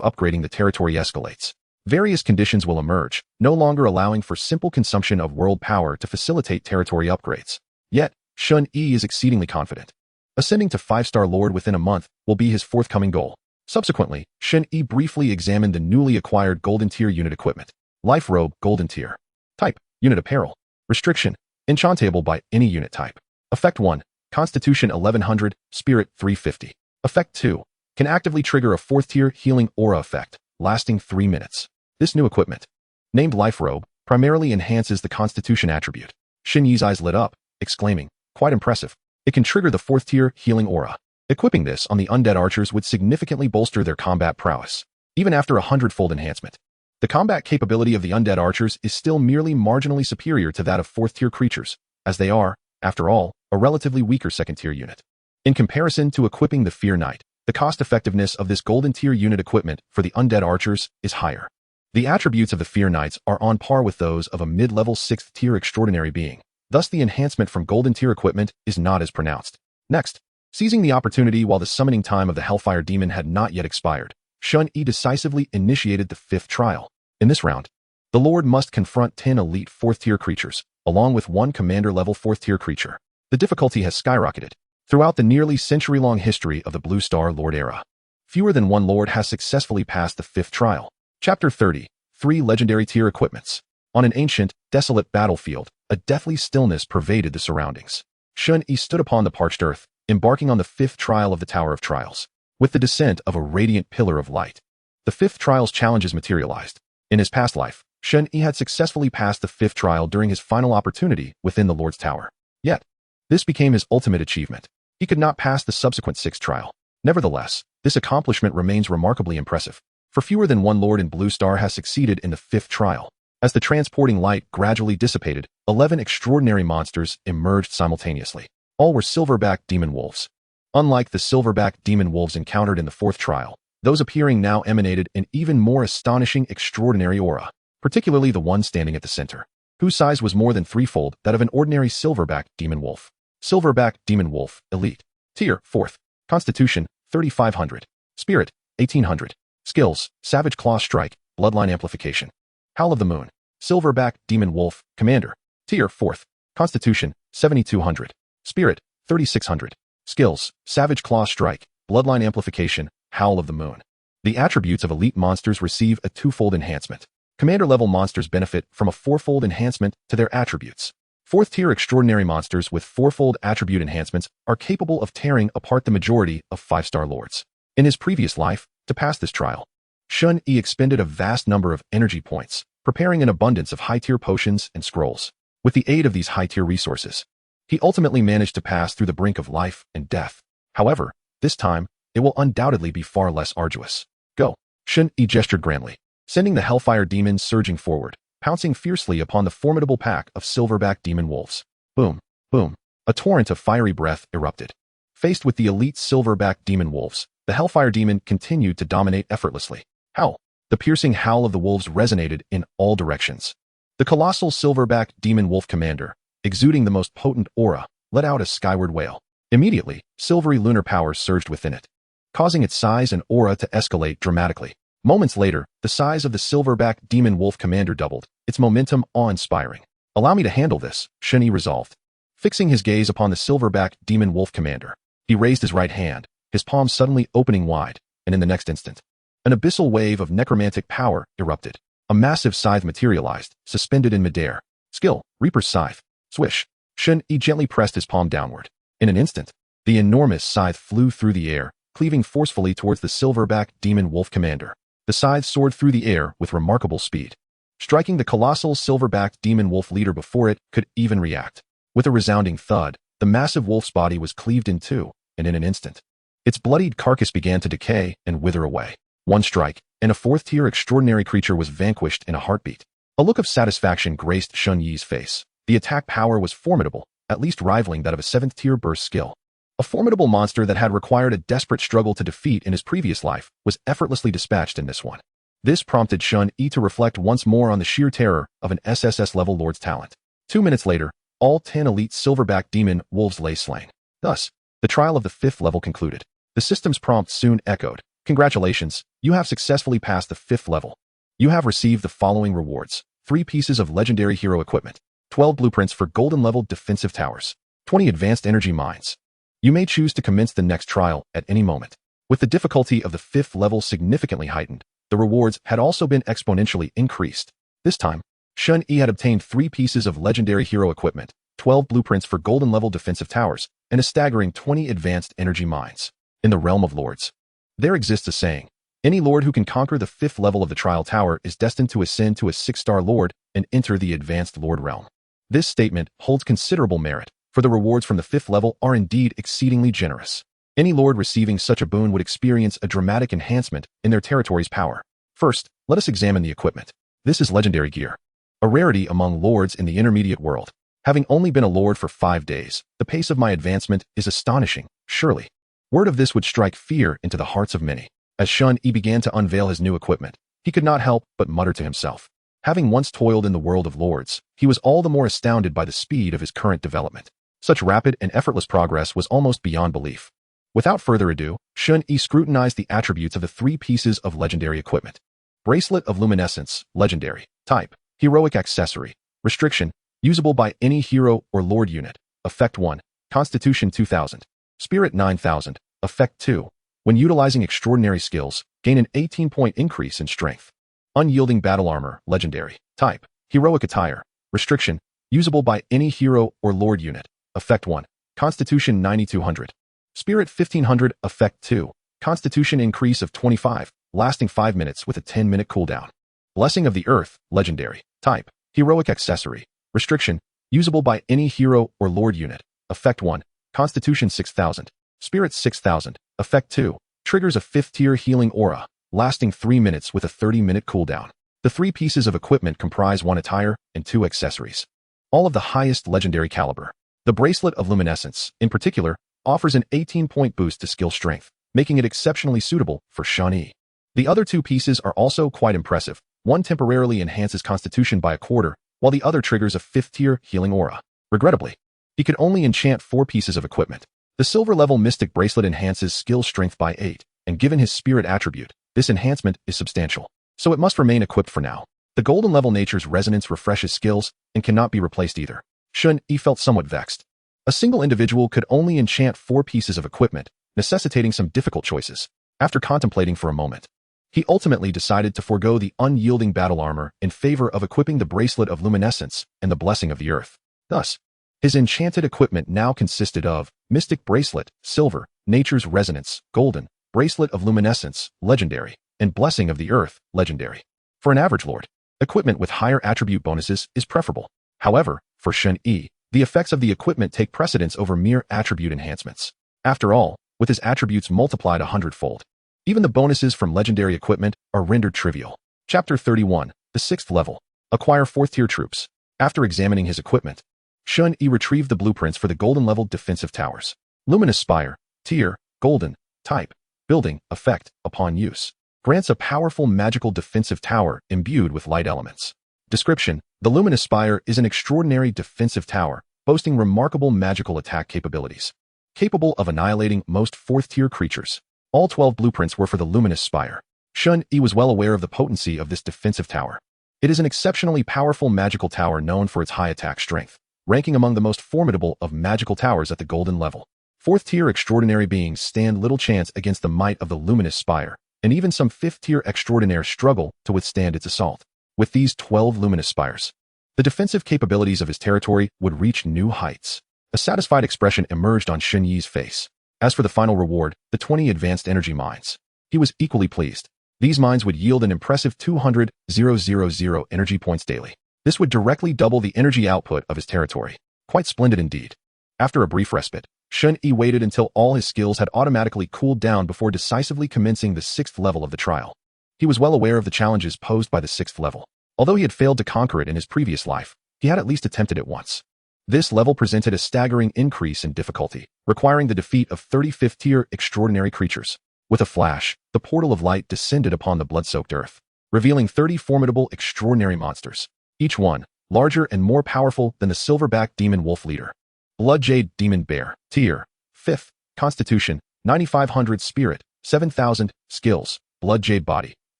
upgrading the territory escalates. Various conditions will emerge, no longer allowing for simple consumption of world power to facilitate territory upgrades. Yet, Shen Yi is exceedingly confident. Ascending to 5-star lord within a month will be his forthcoming goal. Subsequently, Shen Yi briefly examined the newly acquired Golden Tier Unit Equipment. Life Robe Golden Tier. Type: Unit Apparel. Restriction: enchantable by any unit type. Effect 1. Constitution 1100, Spirit 350. Effect 2. Can actively trigger a 4th-tier healing aura effect, lasting 3 minutes. This new equipment, named Life Robe, primarily enhances the Constitution attribute. Shen Yi's eyes lit up, exclaiming, "Quite impressive. It can trigger the 4th-tier healing aura." Equipping this on the undead archers would significantly bolster their combat prowess, even after a 100-fold enhancement. The combat capability of the undead archers is still merely marginally superior to that of 4th-tier creatures, as they are, after all, a relatively weaker 2nd-tier unit. In comparison to equipping the Fear Knight, the cost-effectiveness of this Golden Tier Unit Equipment for the undead archers is higher. The attributes of the Fear Knights are on par with those of a mid-level 6th-tier extraordinary being. Thus, the enhancement from Golden Tier equipment is not as pronounced. Next, seizing the opportunity while the summoning time of the Hellfire Demon had not yet expired, Shen Yi decisively initiated the 5th trial. In this round, the Lord must confront 10 elite 4th-tier creatures, along with 1 commander-level 4th-tier creature. The difficulty has skyrocketed. Throughout the nearly century-long history of the Blue Star Lord era, fewer than 1 Lord has successfully passed the 5th trial. Chapter 30. 3 Legendary Tier Equipments. On an ancient, desolate battlefield, a deathly stillness pervaded the surroundings. Shen Yi stood upon the parched earth, embarking on the 5th trial of the Tower of Trials. With the descent of a radiant pillar of light, the 5th trial's challenges materialized. In his past life, Shen Yi had successfully passed the 5th trial during his final opportunity within the Lord's Tower. Yet, this became his ultimate achievement. He could not pass the subsequent 6th trial. Nevertheless, this accomplishment remains remarkably impressive, for fewer than 1 Lord in Blue Star has succeeded in the 5th trial. As the transporting light gradually dissipated, 11 extraordinary monsters emerged simultaneously. All were silverback demon wolves. Unlike the silverback demon wolves encountered in the 4th trial, those appearing now emanated an even more astonishing extraordinary aura, particularly the one standing at the center, whose size was more than 3-fold that of an ordinary silverback demon wolf. Silverback Demon Wolf, Elite. Tier, 4th. Constitution, 3500. Spirit, 1800. Skills, Savage Claw Strike, Bloodline Amplification. Howl of the Moon. Silverback Demon Wolf, Commander. Tier, 4th. Constitution, 7200. Spirit, 3600. Skills, Savage Claw Strike, Bloodline Amplification, Howl of the Moon. The attributes of elite monsters receive a twofold enhancement. Commander-level monsters benefit from a fourfold enhancement to their attributes. 4th-tier extraordinary monsters with fourfold attribute enhancements are capable of tearing apart the majority of 5-star lords. In his previous life, to pass this trial, Shen Yi expended a vast number of energy points, preparing an abundance of high-tier potions and scrolls. With the aid of these high-tier resources, he ultimately managed to pass through the brink of life and death. However, this time, it will undoubtedly be far less arduous. Go! Shen Yi gestured grandly, sending the Hellfire demons surging forward, pouncing fiercely upon the formidable pack of silverback demon wolves. Boom! Boom! A torrent of fiery breath erupted. Faced with the elite silverback demon wolves, the Hellfire demon continued to dominate effortlessly. Howl! The piercing howl of the wolves resonated in all directions. The colossal silverback demon wolf commander, exuding the most potent aura, let out a skyward wail. Immediately, silvery lunar power surged within it, causing its size and aura to escalate dramatically. Moments later, the size of the silverback demon wolf commander doubled, its momentum awe-inspiring. Allow me to handle this, Shen Yi resolved. Fixing his gaze upon the silverback demon wolf commander, he raised his right hand, his palm suddenly opening wide, and in the next instant, an abyssal wave of necromantic power erupted. A massive scythe materialized, suspended in midair. Skill, Reaper's Scythe. Swish. Shen Yi gently pressed his palm downward. In an instant, the enormous scythe flew through the air, cleaving forcefully towards the silverback demon wolf commander. The scythe soared through the air with remarkable speed, striking the colossal silverback demon wolf leader before it could even react. With a resounding thud, the massive wolf's body was cleaved in two, and in an instant, its bloodied carcass began to decay and wither away. One strike, and a 4th-tier extraordinary creature was vanquished in a heartbeat. A look of satisfaction graced Shen Yi's face. The attack power was formidable, at least rivaling that of a 7th-tier burst skill. A formidable monster that had required a desperate struggle to defeat in his previous life was effortlessly dispatched in this one. This prompted Shen Yi to reflect once more on the sheer terror of an SSS-level lord's talent. 2 minutes later, all 10 elite silverback demon wolves lay slain. Thus, the trial of the 5th level concluded. The system's prompt soon echoed. Congratulations, you have successfully passed the 5th level. You have received the following rewards: 3 pieces of legendary hero equipment, 12 blueprints for golden-level defensive towers, 20 advanced energy mines. You may choose to commence the next trial at any moment. With the difficulty of the 5th level significantly heightened, the rewards had also been exponentially increased. This time, Shen Yi had obtained 3 pieces of legendary hero equipment, 12 blueprints for golden-level defensive towers, and a staggering 20 advanced energy mines. In the realm of lords, there exists a saying: any lord who can conquer the 5th level of the trial tower is destined to ascend to a 6-star lord and enter the advanced lord realm. This statement holds considerable merit, for the rewards from the 5th level are indeed exceedingly generous. Any lord receiving such a boon would experience a dramatic enhancement in their territory's power. First, let us examine the equipment. This is legendary gear, a rarity among lords in the intermediate world. Having only been a lord for 5 days, the pace of my advancement is astonishing, surely. Word of this would strike fear into the hearts of many. As Shen Yi began to unveil his new equipment, he could not help but mutter to himself. Having once toiled in the world of lords, he was all the more astounded by the speed of his current development. Such rapid and effortless progress was almost beyond belief. Without further ado, Shen Yi scrutinized the attributes of the 3 pieces of legendary equipment. Bracelet of Luminescence, legendary. Type: heroic accessory. Restriction: usable by any hero or lord unit. Effect 1. Constitution 2000. Spirit 9000. Effect 2. When utilizing extraordinary skills, gain an 18-point increase in strength. Unyielding battle armor, legendary. Type: heroic attire. Restriction: usable by any hero or lord unit. Effect 1. Constitution 9200. Spirit 1500. Effect 2. Constitution increase of 25, lasting 5 minutes with a 10-minute cooldown. Blessing of the Earth, legendary. Type: heroic accessory. Restriction: usable by any hero or lord unit. Effect 1. Constitution 6000. Spirit 6000. Effect 2. Triggers a 5th-tier healing aura, lasting 3 minutes with a 30-minute cooldown. The 3 pieces of equipment comprise 1 attire and 2 accessories, all of the highest legendary caliber. The Bracelet of Luminescence, in particular, offers an 18-point boost to skill strength, making it exceptionally suitable for Shen Yi. The other 2 pieces are also quite impressive. One temporarily enhances Constitution by a quarter, while the other triggers a 5th-tier healing aura. Regrettably, He could only enchant 4 pieces of equipment. The silver-level Mystic Bracelet enhances skill strength by 8, and given his spirit attribute, this enhancement is substantial, so it must remain equipped for now. The golden-level Nature's Resonance refreshes skills and cannot be replaced either. Shen Yi felt somewhat vexed. A single individual could only enchant 4 pieces of equipment, necessitating some difficult choices. After contemplating for a moment, he ultimately decided to forego the unyielding battle armor in favor of equipping the Bracelet of Luminescence and the Blessing of the Earth. Thus, his enchanted equipment now consisted of Mystic Bracelet, Silver, Nature's Resonance, Golden, Bracelet of Luminescence, Legendary, and Blessing of the Earth, Legendary. For an average lord, equipment with higher attribute bonuses is preferable. However, for Shen Yi, the effects of the equipment take precedence over mere attribute enhancements. After all, with his attributes multiplied 100-fold, even the bonuses from legendary equipment are rendered trivial. Chapter 31, the 6th level. Acquire 4th-tier troops. After examining his equipment, Shen Yi retrieved the blueprints for the golden-level defensive towers. Luminous Spire, Tier, Golden, Type, Building, Effect, upon use. Grants a powerful magical defensive tower imbued with light elements. Description: the Luminous Spire is an extraordinary defensive tower, boasting remarkable magical attack capabilities. Capable of annihilating most 4th-tier creatures. All 12 blueprints were for the Luminous Spire. Shen Yi was well aware of the potency of this defensive tower. It is an exceptionally powerful magical tower known for its high attack strength, ranking among the most formidable of magical towers at the golden level. 4th-tier extraordinary beings stand little chance against the might of the Luminous Spire, and even some 5th-tier extraordinaires struggle to withstand its assault. With these 12 Luminous Spires, the defensive capabilities of his territory would reach new heights. A satisfied expression emerged on Shen Yi's face. As for the final reward, the 20 advanced energy mines, he was equally pleased. These mines would yield an impressive 200,000 energy points daily. This would directly double the energy output of his territory. Quite splendid indeed. After a brief respite, Shen Yi waited until all his skills had automatically cooled down before decisively commencing the 6th level of the trial. He was well aware of the challenges posed by the 6th level. Although he had failed to conquer it in his previous life, he had at least attempted it once. This level presented a staggering increase in difficulty, requiring the defeat of 35th-tier extraordinary creatures. With a flash, the portal of light descended upon the blood-soaked earth, revealing 30 formidable extraordinary monsters, each one larger and more powerful than the silverback demon wolf leader. Blood Jade Demon Bear, Tier, 5th, Constitution, 9500 Spirit, 7000, Skills, Blood Jade Body,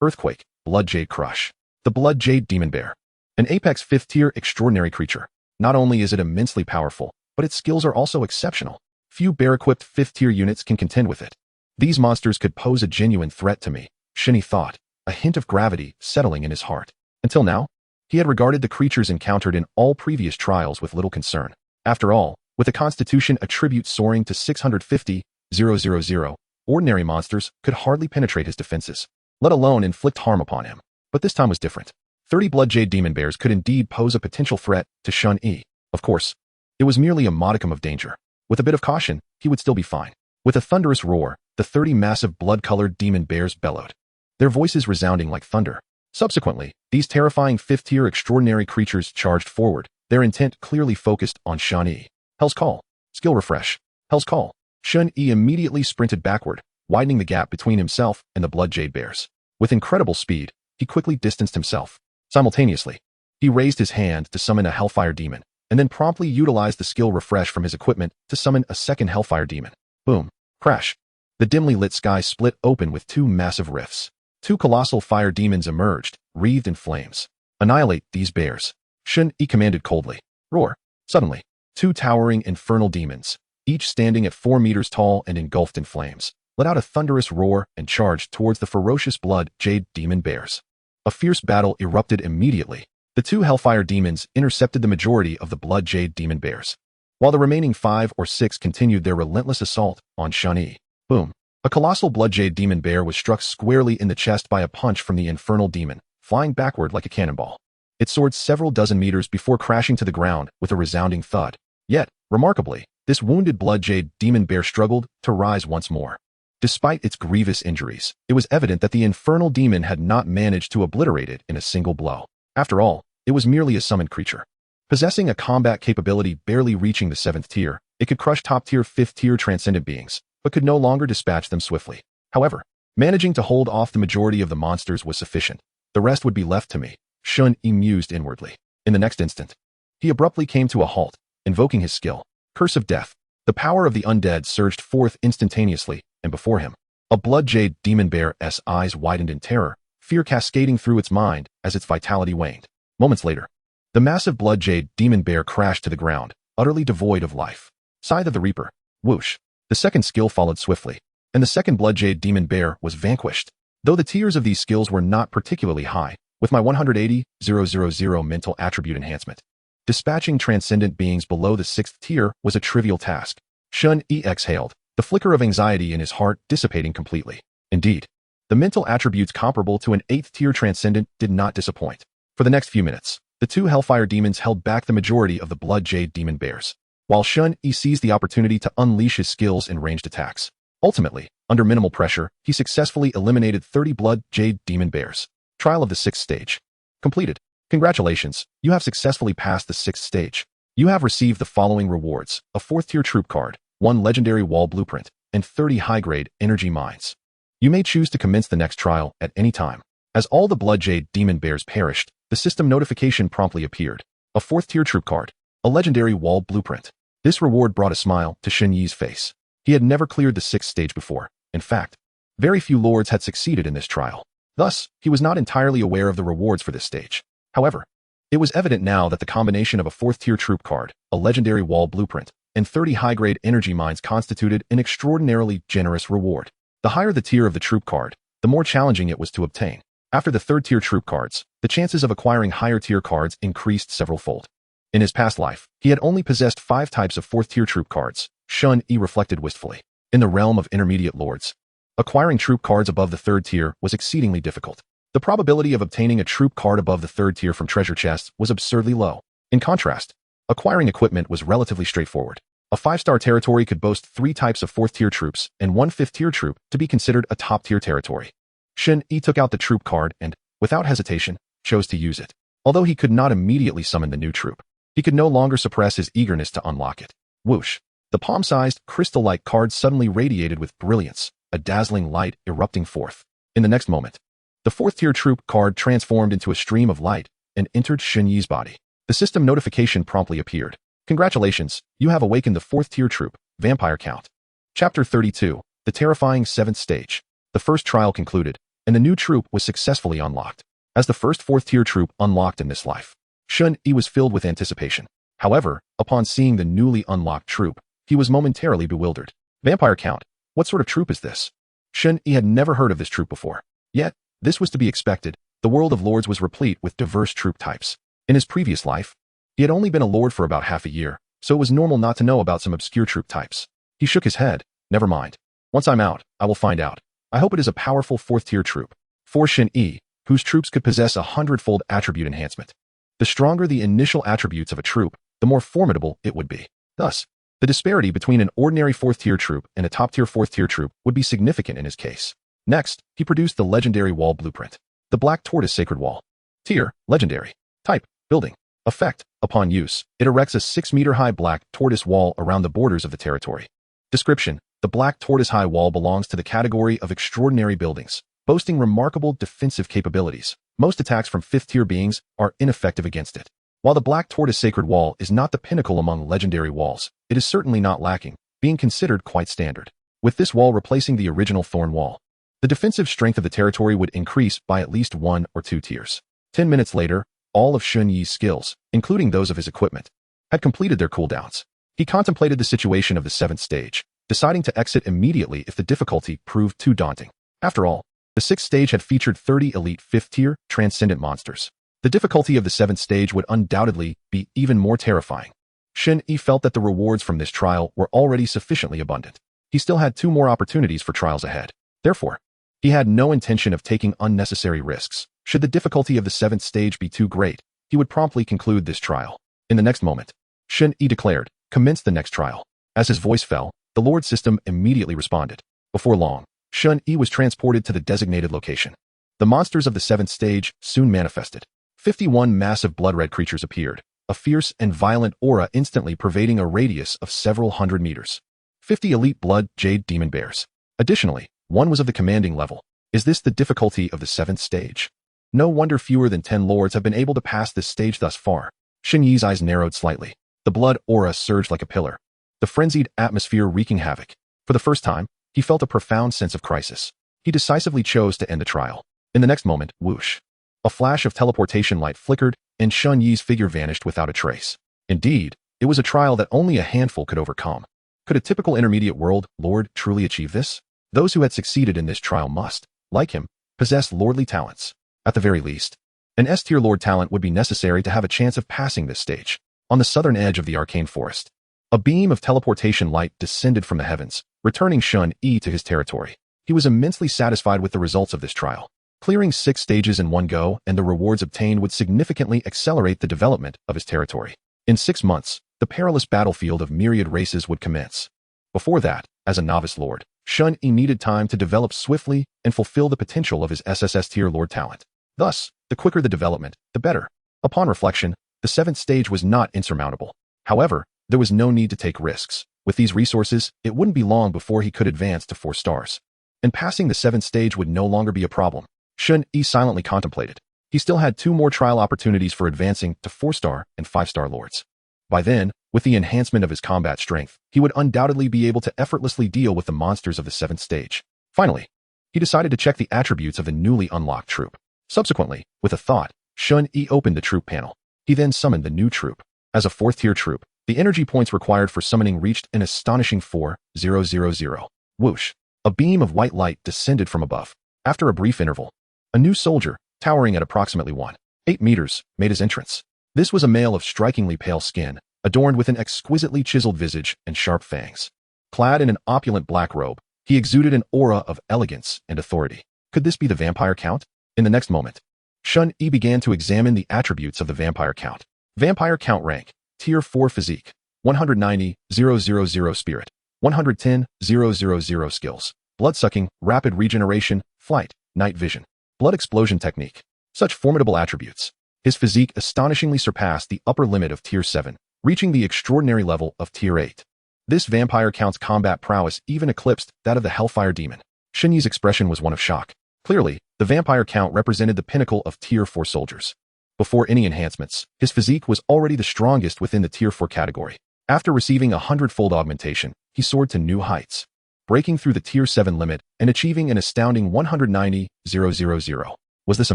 Earthquake, Blood Jade Crush. The Blood Jade Demon Bear. An apex 5th-tier extraordinary creature. Not only is it immensely powerful, but its skills are also exceptional. Few bear-equipped 5th-tier units can contend with it. These monsters could pose a genuine threat to me, Shen Yi thought, a hint of gravity settling in his heart. Until now, he had regarded the creatures encountered in all previous trials with little concern. After all, with a constitution attribute soaring to 650,000, ordinary monsters could hardly penetrate his defenses, let alone inflict harm upon him. But this time was different. 30 Blood Jade Demon Bears could indeed pose a potential threat to Shen Yi. Of course, it was merely a modicum of danger. With a bit of caution, he would still be fine. With a thunderous roar, the 30 massive blood-colored demon bears bellowed, their voices resounding like thunder. Subsequently, these terrifying 5th-tier extraordinary creatures charged forward, their intent clearly focused on Shen Yi. Hell's Call. Skill refresh. Hell's Call. Shen Yi immediately sprinted backward, widening the gap between himself and the Blood Jade Bears. With incredible speed, he quickly distanced himself. Simultaneously, he raised his hand to summon a Hellfire Demon, and then promptly utilized the skill refresh from his equipment to summon a second Hellfire Demon. Boom. Crash. The dimly lit sky split open with 2 massive rifts. 2 colossal fire demons emerged, wreathed in flames. Annihilate these bears, Shen Yi commanded coldly. Roar. Suddenly, 2 towering infernal demons, each standing at 4 meters tall and engulfed in flames, let out a thunderous roar and charged towards the ferocious Blood Jade Demon Bears. A fierce battle erupted immediately. The 2 Hellfire Demons intercepted the majority of the Blood Jade Demon Bears, while the remaining 5 or 6 continued their relentless assault on Shen Yi. Boom. A colossal Blood Jade Demon Bear was struck squarely in the chest by a punch from the infernal demon, flying backward like a cannonball. It soared several dozen meters before crashing to the ground with a resounding thud. Yet, remarkably, this wounded Blood Jade Demon Bear struggled to rise once more. Despite its grievous injuries, it was evident that the infernal demon had not managed to obliterate it in a single blow. After all, it was merely a summoned creature. Possessing a combat capability barely reaching the 7th tier, it could crush top-tier 5th-tier transcendent beings, but could no longer dispatch them swiftly. However, managing to hold off the majority of the monsters was sufficient. The rest would be left to me, Shen Yi mused inwardly. In the next instant, he abruptly came to a halt, invoking his skill. Curse of Death. The power of the undead surged forth instantaneously, and before him, a blood jade demon bear's eyes widened in terror, fear cascading through its mind as its vitality waned. Moments later, the massive blood jade demon bear crashed to the ground, utterly devoid of life. Scythe of the Reaper. Whoosh. The second skill followed swiftly, and the second blood jade demon bear was vanquished. Though the tiers of these skills were not particularly high, with my 180,000 mental attribute enhancement, dispatching transcendent beings below the 6th tier was a trivial task. Shen Yi exhaled, the flicker of anxiety in his heart dissipating completely. Indeed, the mental attributes comparable to an 8th tier transcendent did not disappoint. For the next few minutes, the two Hellfire demons held back the majority of the blood jade demon bears, while Shen Yi seized the opportunity to unleash his skills in ranged attacks. Ultimately, under minimal pressure, he successfully eliminated 30 blood jade demon bears. Trial of the 6th stage. Completed. Congratulations, you have successfully passed the 6th stage. You have received the following rewards: a 4th tier troop card, 1 legendary wall blueprint, and 30 high-grade energy mines. You may choose to commence the next trial at any time. As all the blood jade demon bears perished, the system notification promptly appeared. A 4th tier troop card, a legendary wall blueprint. This reward brought a smile to Shen Yi's face. He had never cleared the 6th stage before. In fact, very few lords had succeeded in this trial. Thus, he was not entirely aware of the rewards for this stage. However, it was evident now that the combination of a 4th tier troop card, a legendary wall blueprint, and 30 high-grade energy mines constituted an extraordinarily generous reward. The higher the tier of the troop card, the more challenging it was to obtain. After the 3rd tier troop cards, the chances of acquiring higher tier cards increased several-fold. In his past life, he had only possessed 5 types of 4th tier troop cards. Shen Yi reflected wistfully. In the realm of intermediate lords, acquiring troop cards above the 3rd tier was exceedingly difficult. The probability of obtaining a troop card above the 3rd tier from treasure chests was absurdly low. In contrast, acquiring equipment was relatively straightforward. A 5-star territory could boast 3 types of 4th tier troops and 1 5th tier troop to be considered a top tier territory. Shen Yi took out the troop card and, without hesitation, chose to use it. Although he could not immediately summon the new troop, he could no longer suppress his eagerness to unlock it. Whoosh. The palm-sized, crystal-like card suddenly radiated with brilliance, a dazzling light erupting forth. In the next moment, the 4th tier troop card transformed into a stream of light and entered Shen Yi's body. The system notification promptly appeared. Congratulations, you have awakened the 4th tier troop, Vampire Count. Chapter 32, The Terrifying 7th Stage. The first trial concluded, and the new troop was successfully unlocked. As the first 4th tier troop unlocked in this life, Shen Yi was filled with anticipation. However, upon seeing the newly unlocked troop, he was momentarily bewildered. Vampire Count, what sort of troop is this? Shen Yi had never heard of this troop before. Yet, this was to be expected. The world of lords was replete with diverse troop types. In his previous life, he had only been a lord for about half a year, so it was normal not to know about some obscure troop types. He shook his head. Never mind. Once I'm out, I will find out. I hope it is a powerful 4th tier troop. For Shen Yi, whose troops could possess a 100-fold attribute enhancement. The stronger the initial attributes of a troop, the more formidable it would be. Thus, the disparity between an ordinary 4th tier troop and a top-tier 4th tier troop would be significant in his case. Next, he produced the legendary wall blueprint. The Black Tortoise Sacred Wall. Tier, Legendary. Type, Building. Effect, upon use, it erects a 6-meter-high black tortoise wall around the borders of the territory. Description, the Black Tortoise High Wall belongs to the category of extraordinary buildings, boasting remarkable defensive capabilities. Most attacks from 5th tier beings are ineffective against it. While the Black Tortoise Sacred Wall is not the pinnacle among legendary walls, it is certainly not lacking, being considered quite standard. With this wall replacing the original Thorn Wall, the defensive strength of the territory would increase by at least 1 or 2 tiers. 10 minutes later, all of Shen Yi's skills, including those of his equipment, had completed their cooldowns. He contemplated the situation of the 7th stage, deciding to exit immediately if the difficulty proved too daunting. After all, the 6th stage had featured 30 elite 5th tier transcendent monsters. The difficulty of the 7th stage would undoubtedly be even more terrifying. Shen Yi felt that the rewards from this trial were already sufficiently abundant. He still had 2 more opportunities for trials ahead. Therefore, he had no intention of taking unnecessary risks. Should the difficulty of the 7th stage be too great, he would promptly conclude this trial. In the next moment, Shen Yi declared, "Commence the next trial." As his voice fell, the Lord system immediately responded. Before long, Shen Yi was transported to the designated location. The monsters of the 7th stage soon manifested. 51 massive blood-red creatures appeared, a fierce and violent aura instantly pervading a radius of several hundred meters. 50 elite blood jade demon bears. Additionally, one was of the commanding level. Is this the difficulty of the 7th stage? No wonder fewer than 10 lords have been able to pass this stage thus far. Shen Yi's eyes narrowed slightly. The blood aura surged like a pillar, the frenzied atmosphere wreaking havoc. For the first time, he felt a profound sense of crisis. He decisively chose to end the trial. In the next moment, whoosh. A flash of teleportation light flickered, and Shen Yi's figure vanished without a trace. Indeed, it was a trial that only a handful could overcome. Could a typical intermediate world lord truly achieve this? Those who had succeeded in this trial must, like him, possess lordly talents. At the very least, an S-tier lord talent would be necessary to have a chance of passing this stage. On the southern edge of the arcane forest, a beam of teleportation light descended from the heavens, returning Shen Yi to his territory. He was immensely satisfied with the results of this trial. Clearing 6 stages in one go and the rewards obtained would significantly accelerate the development of his territory. In 6 months, the perilous battlefield of myriad races would commence. Before that, as a novice lord, Shen Yi needed time to develop swiftly and fulfill the potential of his SSS tier lord talent. Thus, the quicker the development, the better. Upon reflection, the 7th stage was not insurmountable. However, there was no need to take risks. With these resources, it wouldn't be long before he could advance to 4 stars. And passing the 7th stage would no longer be a problem. Shen Yi silently contemplated. He still had 2 more trial opportunities for advancing to 4-star and 5-star lords. By then, with the enhancement of his combat strength, he would undoubtedly be able to effortlessly deal with the monsters of the 7th stage. Finally, he decided to check the attributes of the newly unlocked troop. Subsequently, with a thought, Shen Yi opened the troop panel. He then summoned the new troop. As a 4th-tier troop, the energy points required for summoning reached an astonishing 4,000. Whoosh! A beam of white light descended from above. After a brief interval, a new soldier, towering at approximately 1.8 meters, made his entrance. This was a male of strikingly pale skin, adorned with an exquisitely chiseled visage and sharp fangs. Clad in an opulent black robe, he exuded an aura of elegance and authority. Could this be the Vampire Count? In the next moment, Shen Yi began to examine the attributes of the Vampire Count. Vampire Count rank, Tier 4 physique, 190,000 spirit, 110,000 skills, blood-sucking, rapid regeneration, flight, night vision, blood explosion technique. Such formidable attributes. His physique astonishingly surpassed the upper limit of Tier 7, reaching the extraordinary level of Tier 8. This Vampire Count's combat prowess even eclipsed that of the Hellfire Demon. Shen Yi's expression was one of shock. Clearly, the Vampire Count represented the pinnacle of Tier 4 soldiers. Before any enhancements, his physique was already the strongest within the Tier 4 category. After receiving a 100-fold augmentation, he soared to new heights, breaking through the Tier 7 limit and achieving an astounding 190,000. Was this a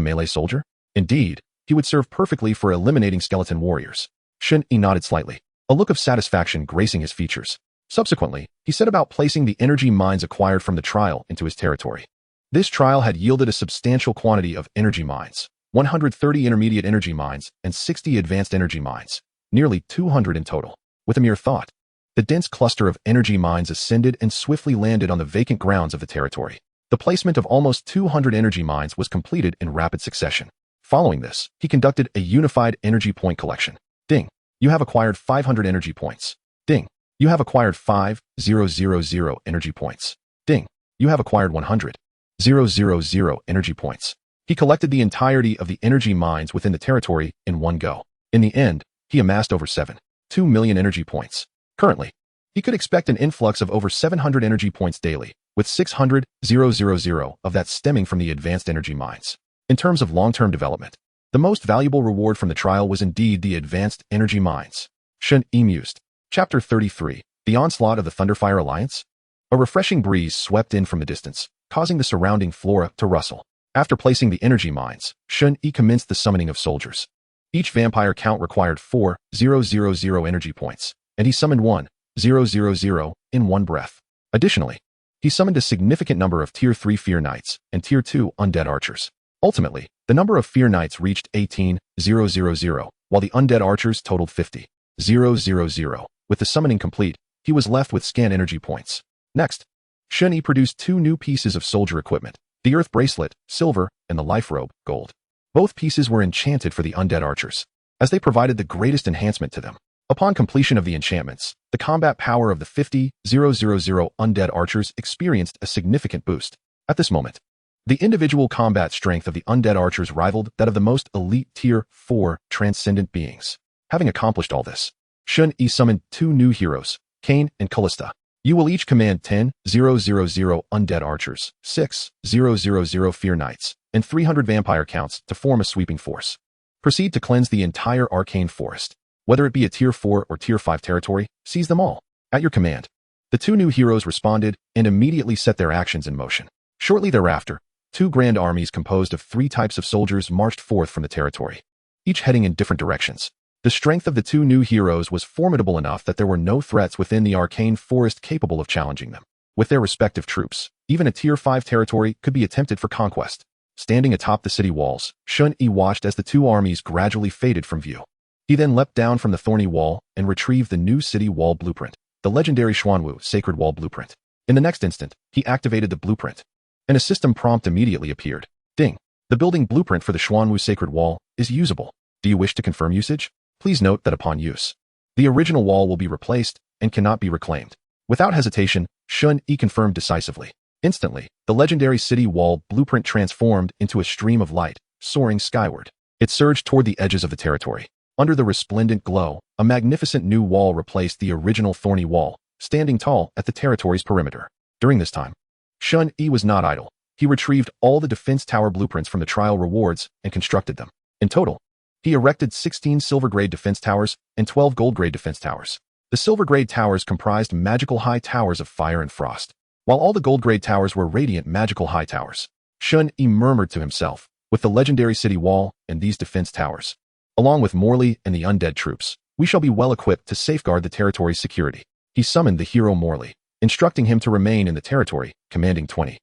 melee soldier? Indeed, he would serve perfectly for eliminating skeleton warriors. Shen Yi nodded slightly, a look of satisfaction gracing his features. Subsequently, he set about placing the energy mines acquired from the trial into his territory. This trial had yielded a substantial quantity of energy mines, 130 intermediate energy mines and 60 advanced energy mines, nearly 200 in total. With a mere thought, the dense cluster of energy mines ascended and swiftly landed on the vacant grounds of the territory. The placement of almost 200 energy mines was completed in rapid succession. Following this, he conducted a unified energy point collection. Ding. You have acquired 500 energy points. Ding. You have acquired 5,000 energy points. Ding. You have acquired 100,000 energy points. He collected the entirety of the energy mines within the territory in one go. In the end, he amassed over 7.2 million energy points. Currently, he could expect an influx of over 700 energy points daily, with 600,000 of that stemming from the advanced energy mines. In terms of long-term development, the most valuable reward from the trial was indeed the advanced energy mines. Shen Yi mused. Chapter 33, The Onslaught of the Thunderfire Alliance? A refreshing breeze swept in from the distance, causing the surrounding flora to rustle. After placing the energy mines, Shen Yi commenced the summoning of soldiers. Each Vampire Count required 4,000 energy points, and he summoned 1,000 in one breath. Additionally, he summoned a significant number of Tier 3 Fear Knights and Tier 2 Undead Archers. Ultimately, the number of Fear Knights reached 18,000, while the Undead Archers totaled 50,000. With the summoning complete, he was left with scant energy points. Next, Shen Yi produced 2 new pieces of soldier equipment, the Earth Bracelet, silver, and the Life Robe, gold. Both pieces were enchanted for the Undead Archers, as they provided the greatest enhancement to them. Upon completion of the enchantments, the combat power of the 50,000 Undead Archers experienced a significant boost. At this moment, the individual combat strength of the Undead Archers rivaled that of the most elite Tier 4 transcendent beings. Having accomplished all this, Shen Yi summoned 2 new heroes, Cain and Callista. You will each command 10,000 Undead Archers, 6,000 Fear Knights, and 300 Vampire Counts to form a sweeping force. Proceed to cleanse the entire arcane forest. Whether it be a Tier 4 or Tier 5 territory, seize them all. At your command. The two new heroes responded and immediately set their actions in motion. Shortly thereafter, two grand armies composed of 3 types of soldiers marched forth from the territory, each heading in different directions. The strength of the two new heroes was formidable enough that there were no threats within the arcane forest capable of challenging them. With their respective troops, even a Tier 5 territory could be attempted for conquest. Standing atop the city walls, Shen Yi watched as the two armies gradually faded from view. He then leapt down from the thorny wall and retrieved the new city wall blueprint, the legendary Xuanwu Sacred Wall blueprint. In the next instant, he activated the blueprint, and a system prompt immediately appeared. Ding! The building blueprint for the Xuanwu Sacred Wall is usable. Do you wish to confirm usage? Please note that upon use, the original wall will be replaced and cannot be reclaimed. Without hesitation, Shen Yi confirmed decisively. Instantly, the legendary city wall blueprint transformed into a stream of light, soaring skyward. It surged toward the edges of the territory. Under the resplendent glow, a magnificent new wall replaced the original thorny wall, standing tall at the territory's perimeter. During this time, Shen Yi was not idle. He retrieved all the defense tower blueprints from the trial rewards and constructed them. In total, he erected 16 silver-grade defense towers and 12 gold-grade defense towers. The silver-grade towers comprised magical high towers of fire and frost, while all the gold-grade towers were radiant magical high towers. Shen Yi murmured to himself, with the legendary city wall and these defense towers, along with Morley and the undead troops, we shall be well equipped to safeguard the territory's security. He summoned the hero Morley, instructing him to remain in the territory, commanding 20,000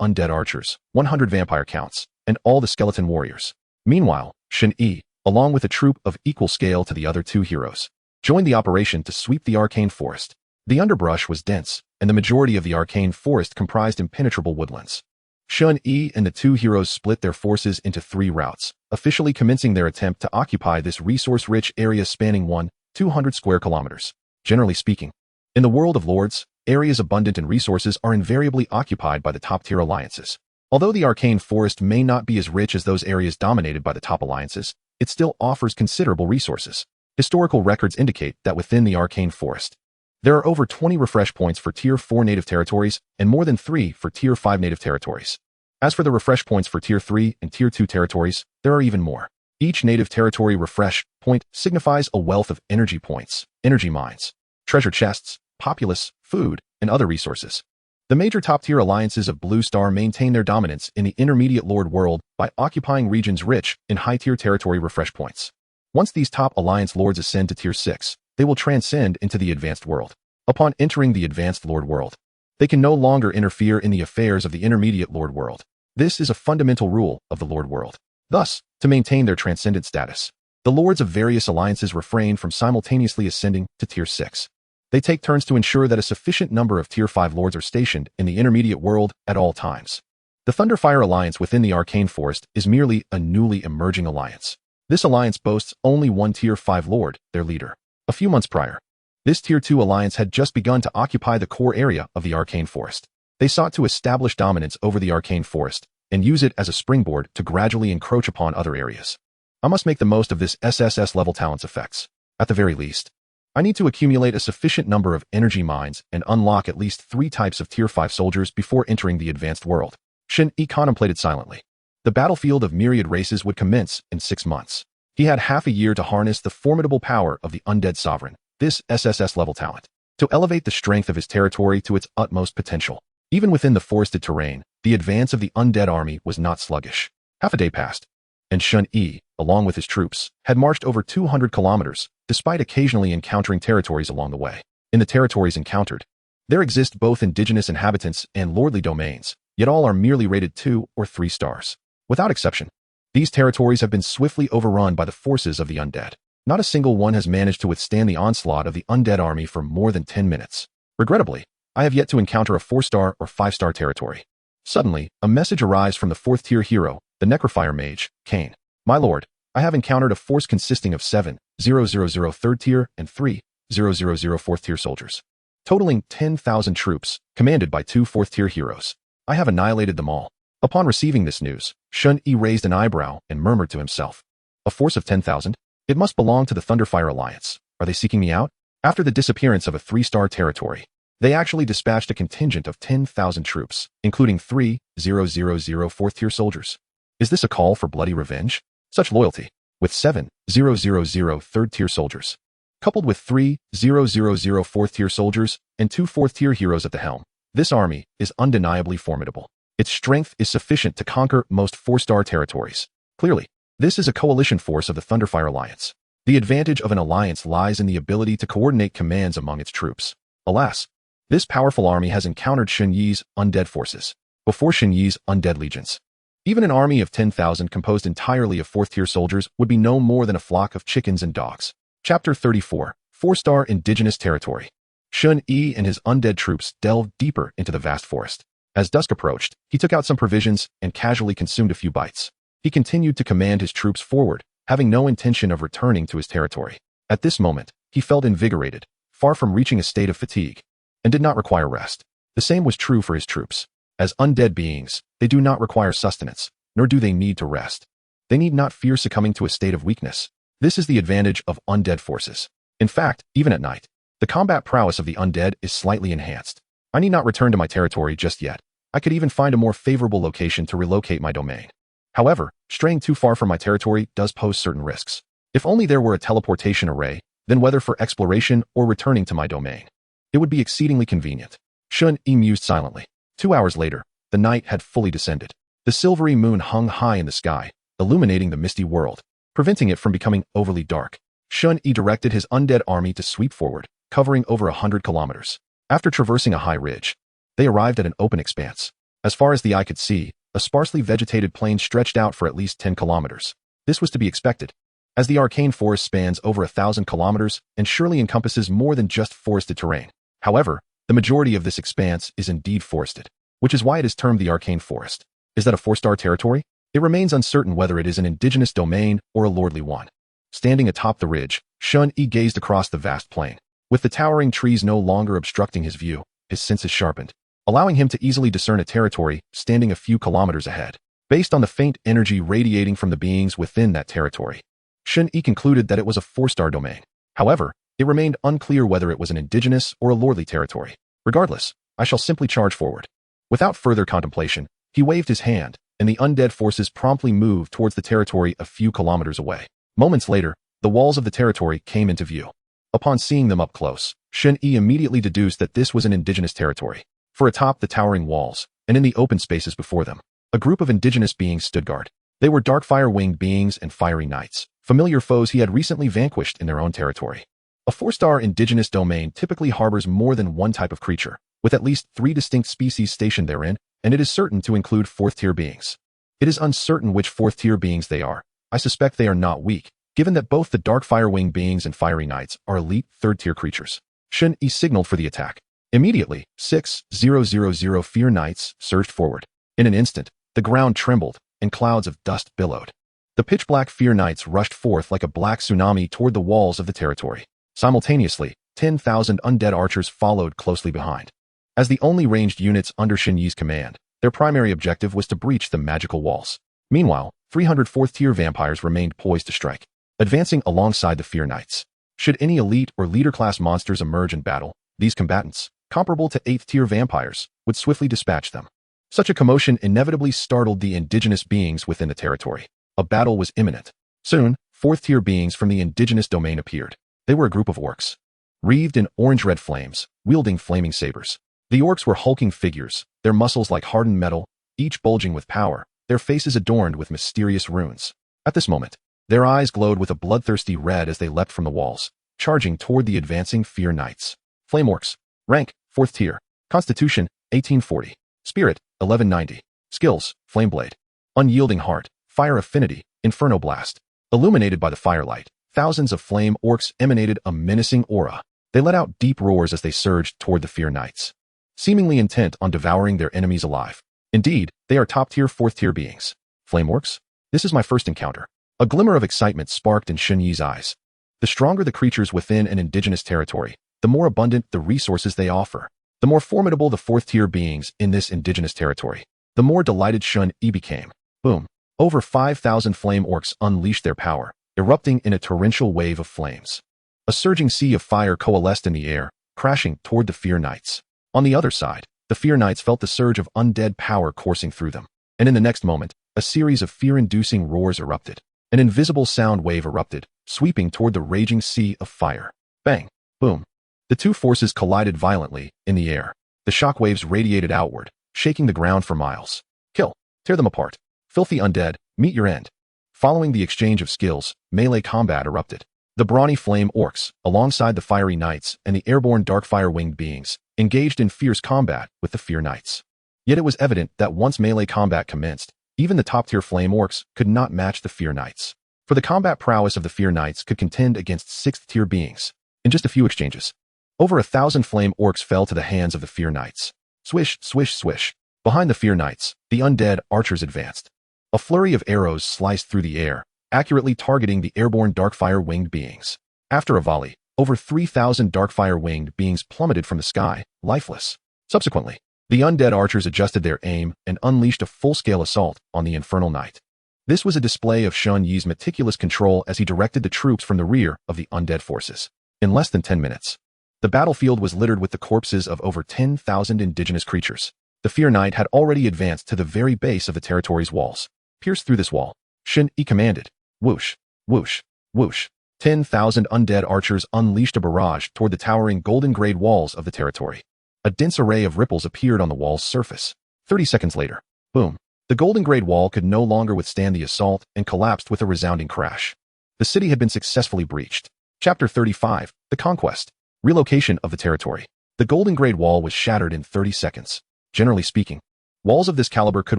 undead archers, 100 vampire counts, and all the skeleton warriors. Meanwhile, Shen Yi, along with a troop of equal scale to the other two heroes, joined the operation to sweep the arcane forest. The underbrush was dense, and the majority of the arcane forest comprised impenetrable woodlands. Shen Yi and the two heroes split their forces into 3 routes, officially commencing their attempt to occupy this resource-rich area spanning 200 square kilometers. Generally speaking, in the world of lords, areas abundant in resources are invariably occupied by the top-tier alliances. Although the arcane forest may not be as rich as those areas dominated by the top alliances, it still offers considerable resources. Historical records indicate that within the arcane forest, there are over 20 refresh points for Tier 4 native territories and more than 3 for Tier 5 native territories. As for the refresh points for Tier 3 and Tier 2 territories, there are even more. Each native territory refresh point signifies a wealth of energy points, energy mines, treasure chests, populace, food, and other resources. The major top-tier alliances of Blue Star maintain their dominance in the intermediate Lord world by occupying regions rich in high-tier territory refresh points. Once these top alliance lords ascend to Tier 6, they will transcend into the advanced world. Upon entering the advanced Lord world, they can no longer interfere in the affairs of the intermediate Lord world. This is a fundamental rule of the Lord world. Thus, to maintain their transcendent status, the lords of various alliances refrain from simultaneously ascending to Tier 6. They take turns to ensure that a sufficient number of Tier 5 lords are stationed in the intermediate world at all times. The Thunderfire Alliance within the Arcane Forest is merely a newly emerging alliance. This alliance boasts only one Tier 5 lord, their leader. A few months prior, this Tier 2 alliance had just begun to occupy the core area of the Arcane Forest. They sought to establish dominance over the Arcane Forest and use it as a springboard to gradually encroach upon other areas. I must make the most of this SSS level talent's effects. At the very least, I need to accumulate a sufficient number of energy mines and unlock at least 3 types of Tier 5 soldiers before entering the advanced world. Shen Yi contemplated silently. The battlefield of myriad races would commence in 6 months. He had half a year to harness the formidable power of the Undead Sovereign, this SSS level talent, to elevate the strength of his territory to its utmost potential. Even within the forested terrain, the advance of the undead army was not sluggish. Half a day passed, and Shen Yi, along with his troops, had marched over 200 kilometers, despite occasionally encountering territories along the way. In the territories encountered, there exist both indigenous inhabitants and lordly domains, yet all are merely rated 2 or 3 stars. Without exception, these territories have been swiftly overrun by the forces of the undead. Not a single one has managed to withstand the onslaught of the undead army for more than 10 minutes. Regrettably, I have yet to encounter a 4-star or 5-star territory. Suddenly, a message arrives from the 4th-tier hero, the Necrophire Mage, Kane. My lord, I have encountered a force consisting of 7,000 3rd-tier and 3,000 4th-tier soldiers, totaling 10,000 troops, commanded by 2 4th-tier heroes. I have annihilated them all. Upon receiving this news, Shen Yi raised an eyebrow and murmured to himself. A force of 10,000? It must belong to the Thunderfire Alliance. Are they seeking me out? After the disappearance of a 3-star territory, they actually dispatched a contingent of 10,000 troops, including 3,000 4th-tier soldiers. Is this a call for bloody revenge? Such loyalty, with 7,000 3rd-tier soldiers, Coupled with 3,000 fourth-tier soldiers and 2 fourth-tier heroes at the helm, this army is undeniably formidable. Its strength is sufficient to conquer most 4-star territories. Clearly, this is a coalition force of the Thunderfire Alliance. The advantage of an alliance lies in the ability to coordinate commands among its troops. Alas, this powerful army has encountered Shen Yi's undead forces, before Shen Yi's undead legions. Even an army of 10,000 composed entirely of 4th-tier soldiers would be no more than a flock of chickens and dogs. Chapter 34, 4-star Indigenous Territory. Shen Yi and his undead troops delved deeper into the vast forest. As dusk approached, he took out some provisions and casually consumed a few bites. He continued to command his troops forward, having no intention of returning to his territory. At this moment, he felt invigorated, far from reaching a state of fatigue, and did not require rest. The same was true for his troops. As undead beings, they do not require sustenance, nor do they need to rest. They need not fear succumbing to a state of weakness. This is the advantage of undead forces. In fact, even at night, the combat prowess of the undead is slightly enhanced. I need not return to my territory just yet. I could even find a more favorable location to relocate my domain. However, straying too far from my territory does pose certain risks. If only there were a teleportation array, then whether for exploration or returning to my domain, it would be exceedingly convenient. Shen Yi mused silently. 2 hours later, the night had fully descended. The silvery moon hung high in the sky, illuminating the misty world, preventing it from becoming overly dark. Shen Yi directed his undead army to sweep forward, covering over 100 kilometers. After traversing a high ridge, they arrived at an open expanse. As far as the eye could see, a sparsely vegetated plain stretched out for at least 10 kilometers. This was to be expected, as the arcane forest spans over 1,000 kilometers and surely encompasses more than just forested terrain. However, the majority of this expanse is indeed forested, which is why it is termed the arcane forest. Is that a 4-star territory? It remains uncertain whether it is an indigenous domain or a lordly one. Standing atop the ridge, Shen Yi gazed across the vast plain. With the towering trees no longer obstructing his view, his senses sharpened, allowing him to easily discern a territory standing a few kilometers ahead. Based on the faint energy radiating from the beings within that territory, Shen Yi concluded that it was a 4-star domain. However, it remained unclear whether it was an indigenous or a lordly territory. Regardless, I shall simply charge forward. Without further contemplation, he waved his hand, and the undead forces promptly moved towards the territory a few kilometers away. Moments later, the walls of the territory came into view. Upon seeing them up close, Shen Yi immediately deduced that this was an indigenous territory. For atop the towering walls, and in the open spaces before them, a group of indigenous beings stood guard. They were darkfire-winged beings and fiery knights, familiar foes he had recently vanquished in their own territory. A 4-star indigenous domain typically harbors more than one type of creature, with at least 3 distinct species stationed therein, and it is certain to include 4th-tier beings. It is uncertain which 4th-tier beings they are. I suspect they are not weak, given that both the darkfire-winged beings and fiery knights are elite 3rd-tier creatures. Shen Yi signaled for the attack. Immediately, 6,000 fear knights surged forward. In an instant, the ground trembled, and clouds of dust billowed. The pitch-black fear knights rushed forth like a black tsunami toward the walls of the territory. Simultaneously, 10,000 undead archers followed closely behind. As the only ranged units under Shen Yi's command, their primary objective was to breach the magical walls. Meanwhile, 300 4th-tier vampires remained poised to strike, advancing alongside the fear knights. Should any elite or leader-class monsters emerge in battle, these combatants, comparable to 8th-tier vampires, would swiftly dispatch them. Such a commotion inevitably startled the indigenous beings within the territory. A battle was imminent. Soon, 4th-tier beings from the indigenous domain appeared. They were a group of orcs, wreathed in orange-red flames, wielding flaming sabers. The orcs were hulking figures, their muscles like hardened metal, each bulging with power, their faces adorned with mysterious runes. At this moment, their eyes glowed with a bloodthirsty red as they leapt from the walls, charging toward the advancing fear knights. Flame orcs. Rank, 4th tier. Constitution, 1840. Spirit, 1190. Skills, Flame Blade. Unyielding Heart, Fire Affinity, Inferno Blast. Illuminated by the firelight, thousands of flame orcs emanated a menacing aura. They let out deep roars as they surged toward the fear knights, seemingly intent on devouring their enemies alive. Indeed, they are top-tier 4th-tier beings. Flame orcs? This is my first encounter. A glimmer of excitement sparked in Shen Yi's eyes. The stronger the creatures within an indigenous territory, the more abundant the resources they offer. The more formidable the 4th-tier beings in this indigenous territory, the more delighted Shen Yi became. Boom. Over 5,000 flame orcs unleashed their power, erupting in a torrential wave of flames. A surging sea of fire coalesced in the air, crashing toward the fear knights. On the other side, the fear knights felt the surge of undead power coursing through them. And in the next moment, a series of fear-inducing roars erupted. An invisible sound wave erupted, sweeping toward the raging sea of fire. Bang! Boom! The two forces collided violently in the air. The shockwaves radiated outward, shaking the ground for miles. Kill. Tear them apart. Filthy undead, meet your end. Following the exchange of skills, melee combat erupted. The brawny flame orcs, alongside the fiery knights and the airborne darkfire-winged beings, engaged in fierce combat with the fear knights. Yet it was evident that once melee combat commenced, even the top-tier flame orcs could not match the fear knights. For the combat prowess of the fear knights could contend against 6th-tier beings. In just a few exchanges, over 1,000 flame orcs fell to the hands of the fear knights. Swish, swish, swish. Behind the fear knights, the undead archers advanced. A flurry of arrows sliced through the air, accurately targeting the airborne darkfire-winged beings. After a volley, over 3,000 darkfire-winged beings plummeted from the sky, lifeless. Subsequently, the undead archers adjusted their aim and unleashed a full-scale assault on the infernal knight. This was a display of Shen Yi's meticulous control as he directed the troops from the rear of the undead forces. In less than 10 minutes, the battlefield was littered with the corpses of over 10,000 indigenous creatures. The Fear Knight had already advanced to the very base of the territory's walls. Pierce through this wall, Shen Yi commanded. Whoosh, whoosh, whoosh. 10,000 undead archers unleashed a barrage toward the towering golden-grade walls of the territory. A dense array of ripples appeared on the wall's surface. 30 seconds later, boom. The golden-grade wall could no longer withstand the assault and collapsed with a resounding crash. The city had been successfully breached. Chapter 35, The Conquest. Relocation of the territory. The golden-grade wall was shattered in 30 seconds. Generally speaking, walls of this caliber could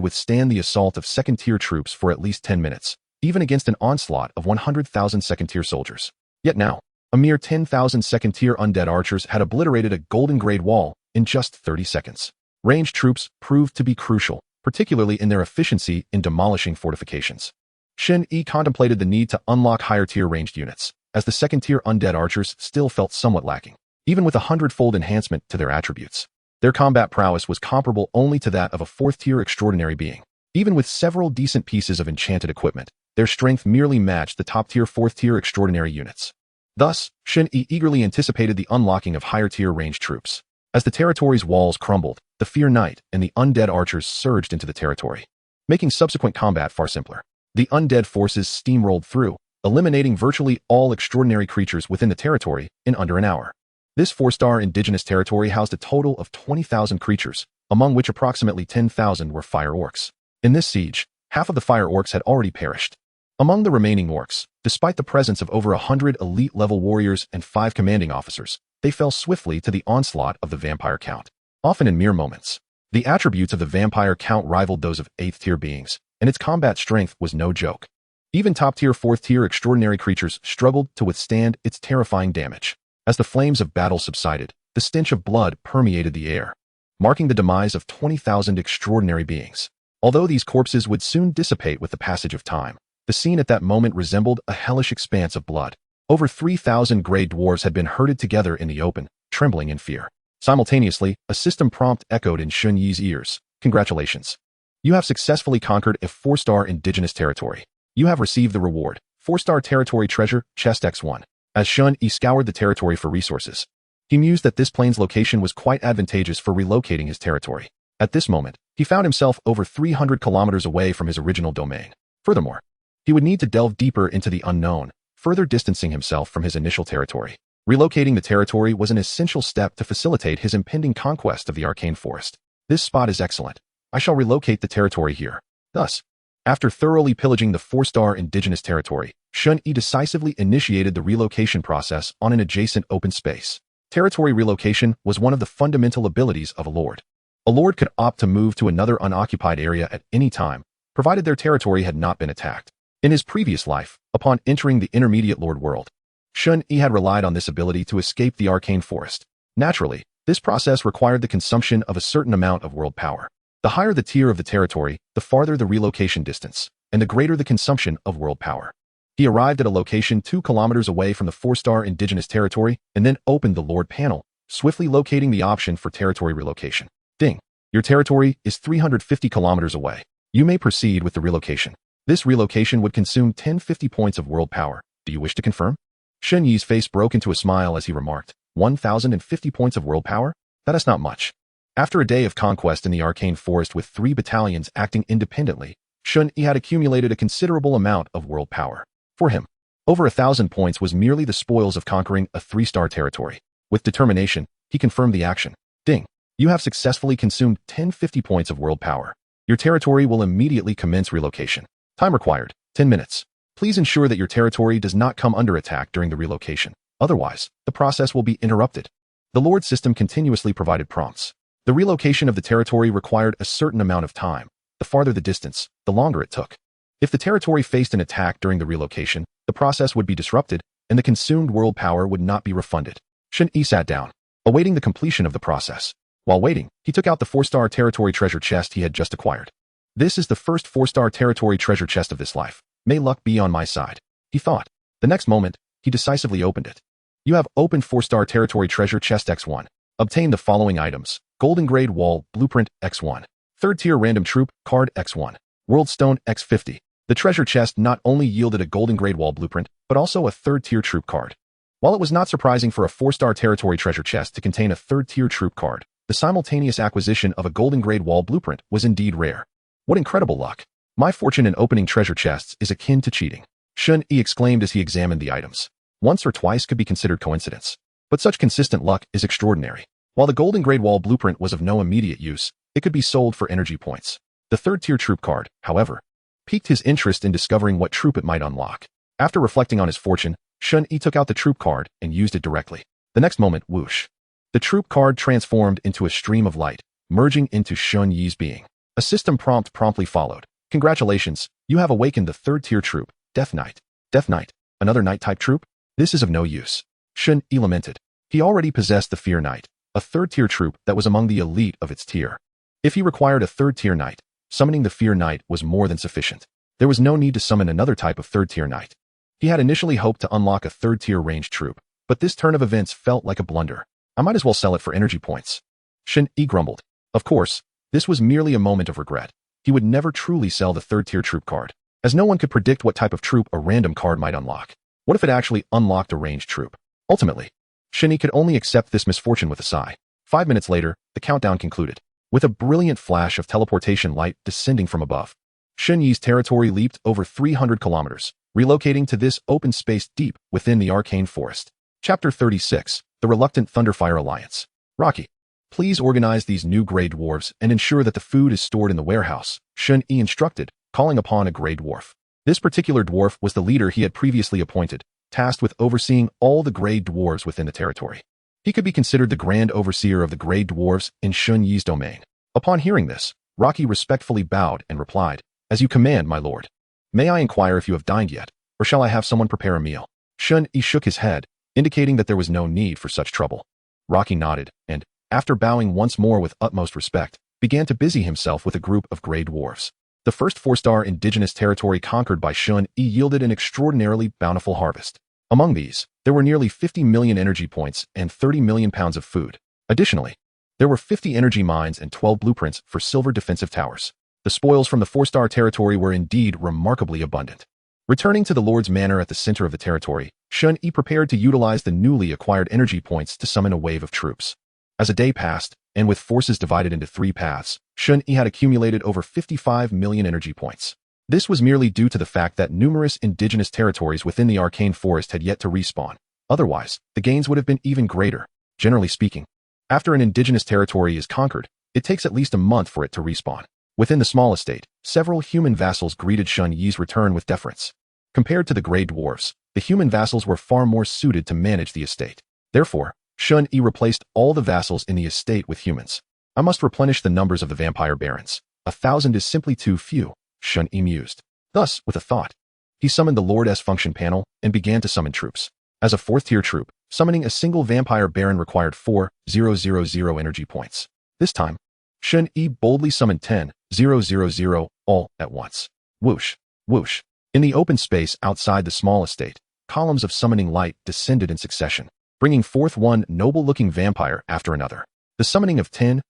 withstand the assault of second-tier troops for at least 10 minutes, even against an onslaught of 100,000 second-tier soldiers. Yet now, a mere 10,000 second-tier undead archers had obliterated a golden-grade wall in just 30 seconds. Ranged troops proved to be crucial, particularly in their efficiency in demolishing fortifications. Shen Yi contemplated the need to unlock higher-tier ranged units, as the second-tier undead archers still felt somewhat lacking, even with a 100-fold enhancement to their attributes. Their combat prowess was comparable only to that of a 4th-tier extraordinary being. Even with several decent pieces of enchanted equipment, their strength merely matched the top-tier 4th-tier extraordinary units. Thus, Shen Yi eagerly anticipated the unlocking of higher-tier ranged troops. As the territory's walls crumbled, the Fear Knight and the undead archers surged into the territory, making subsequent combat far simpler. The undead forces steamrolled through, eliminating virtually all extraordinary creatures within the territory in under an hour. This 4-star indigenous territory housed a total of 20,000 creatures, among which approximately 10,000 were fire orcs. In this siege, half of the fire orcs had already perished. Among the remaining orcs, despite the presence of over 100 elite-level warriors and 5 commanding officers, they fell swiftly to the onslaught of the vampire count. Often in mere moments, the attributes of the vampire count rivaled those of 8th-tier beings, and its combat strength was no joke. Even top-tier 4th-tier extraordinary creatures struggled to withstand its terrifying damage. As the flames of battle subsided, the stench of blood permeated the air, marking the demise of 20,000 extraordinary beings. Although these corpses would soon dissipate with the passage of time, the scene at that moment resembled a hellish expanse of blood. Over 3,000 grey dwarves had been herded together in the open, trembling in fear. Simultaneously, a system prompt echoed in Shen Yi's ears. Congratulations. You have successfully conquered a 4-star indigenous territory. You have received the reward, 4-star territory treasure, chest X1. As Shen Yi scoured the territory for resources, he mused that this plane's location was quite advantageous for relocating his territory. At this moment, he found himself over 300 kilometers away from his original domain. Furthermore, he would need to delve deeper into the unknown, further distancing himself from his initial territory. Relocating the territory was an essential step to facilitate his impending conquest of the arcane forest. This spot is excellent. I shall relocate the territory here. Thus, after thoroughly pillaging the 4-star indigenous territory, Shen Yi decisively initiated the relocation process on an adjacent open space. Territory relocation was one of the fundamental abilities of a lord. A lord could opt to move to another unoccupied area at any time, provided their territory had not been attacked. In his previous life, upon entering the intermediate lord world, Shen Yi had relied on this ability to escape the arcane forest. Naturally, this process required the consumption of a certain amount of world power. The higher the tier of the territory, the farther the relocation distance, and the greater the consumption of world power. He arrived at a location 2 kilometers away from the 4-star indigenous territory and then opened the Lord panel, swiftly locating the option for territory relocation. Ding! Your territory is 350 kilometers away. You may proceed with the relocation. This relocation would consume 1050 points of world power. Do you wish to confirm? Shen Yi's face broke into a smile as he remarked, 1,050 points of world power? That is not much. After a day of conquest in the arcane forest with 3 battalions acting independently, Shen Yi had accumulated a considerable amount of world power. For him, Over 1,000 points was merely the spoils of conquering a 3-star territory. With determination, he confirmed the action. Ding. You have successfully consumed 1050 points of world power. Your territory will immediately commence relocation. Time required, 10 minutes. Please ensure that your territory does not come under attack during the relocation. Otherwise, the process will be interrupted. The Lord system continuously provided prompts. The relocation of the territory required a certain amount of time. The farther the distance, the longer it took. If the territory faced an attack during the relocation, the process would be disrupted, and the consumed world power would not be refunded. Shen Yi sat down, awaiting the completion of the process. While waiting, he took out the 4-star territory treasure chest he had just acquired. This is the first 4-star territory treasure chest of this life. May luck be on my side, he thought. The next moment, he decisively opened it. You have opened 4-star territory treasure chest X1. Obtain the following items: Golden Grade Wall Blueprint X1, 3rd tier random troop card X1, World Stone X50. The treasure chest not only yielded a Golden Grade Wall blueprint, but also a 3rd tier troop card. While it was not surprising for a 4-star territory treasure chest to contain a 3rd tier troop card, the simultaneous acquisition of a Golden Grade Wall blueprint was indeed rare. What incredible luck! My fortune in opening treasure chests is akin to cheating, Shen Yi exclaimed as he examined the items. Once or twice could be considered coincidence, but such consistent luck is extraordinary. While the Golden Grade Wall blueprint was of no immediate use, it could be sold for energy points. The 3rd tier troop card, however, piqued his interest in discovering what troop it might unlock. After reflecting on his fortune, Shen Yi took out the troop card and used it directly. The next moment, whoosh. The troop card transformed into a stream of light, merging into Shen Yi's being. A system prompt promptly followed. Congratulations, you have awakened the 3rd tier troop, Death Knight. Death Knight? Another Knight type troop? This is of no use. Shen Yi lamented. He already possessed the Fear Knight, a 3rd tier troop that was among the elite of its tier. If he required a 3rd tier Knight, summoning the Fear Knight was more than sufficient. There was no need to summon another type of 3rd tier Knight. He had initially hoped to unlock a 3rd tier ranged troop, but this turn of events felt like a blunder. I might as well sell it for energy points. Shen Yi grumbled. Of course, this was merely a moment of regret. He would never truly sell the 3rd tier troop card, as no one could predict what type of troop a random card might unlock. What if it actually unlocked a ranged troop? Ultimately, Shen Yi could only accept this misfortune with a sigh. 5 minutes later, the countdown concluded, with a brilliant flash of teleportation light descending from above. Shen Yi's territory leaped over 300 kilometers, relocating to this open space deep within the arcane forest. Chapter 36, The Reluctant Thunderfire Alliance. Rocky, please organize these new Grey Dwarves and ensure that the food is stored in the warehouse, Shen Yi instructed, calling upon a Grey Dwarf. This particular dwarf was the leader he had previously appointed, tasked with overseeing all the Grey Dwarves within the territory. He could be considered the grand overseer of the Grey Dwarves in Shen Yi's domain. Upon hearing this, Rocky respectfully bowed and replied, As you command, my lord. May I inquire if you have dined yet, or shall I have someone prepare a meal? Shen Yi shook his head, indicating that there was no need for such trouble. Rocky nodded, and, after bowing once more with utmost respect, began to busy himself with a group of Grey Dwarves. The first 4-star indigenous territory conquered by Shen Yi yielded an extraordinarily bountiful harvest. Among these, there were nearly 50 million energy points and 30 million pounds of food. Additionally, there were 50 energy mines and 12 blueprints for silver defensive towers. The spoils from the 4-star territory were indeed remarkably abundant. Returning to the Lord's Manor at the center of the territory, Shen Yi prepared to utilize the newly acquired energy points to summon a wave of troops. As a day passed, and with forces divided into 3 paths, Shen Yi had accumulated over 55 million energy points. This was merely due to the fact that numerous indigenous territories within the arcane forest had yet to respawn. Otherwise, the gains would have been even greater. Generally speaking, after an indigenous territory is conquered, it takes at least a month for it to respawn. Within the small estate, several human vassals greeted Shen Yi's return with deference. Compared to the Grey Dwarves, the human vassals were far more suited to manage the estate. Therefore, Shen Yi replaced all the vassals in the estate with humans. I must replenish the numbers of the vampire barons. 1,000 is simply too few, Shen Yi mused. Thus, with a thought, he summoned the Lord's function panel and began to summon troops. As a 4th-tier troop, summoning a single vampire baron required 4,000 energy points. This time, Shen Yi boldly summoned 10,000 all at once. Whoosh, whoosh. In the open space outside the small estate, columns of summoning light descended in succession, bringing forth one noble-looking vampire after another. The summoning of 10,000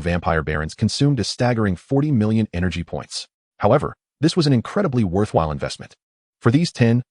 vampire barons consumed a staggering 40 million energy points. However, this was an incredibly worthwhile investment. For these 10,000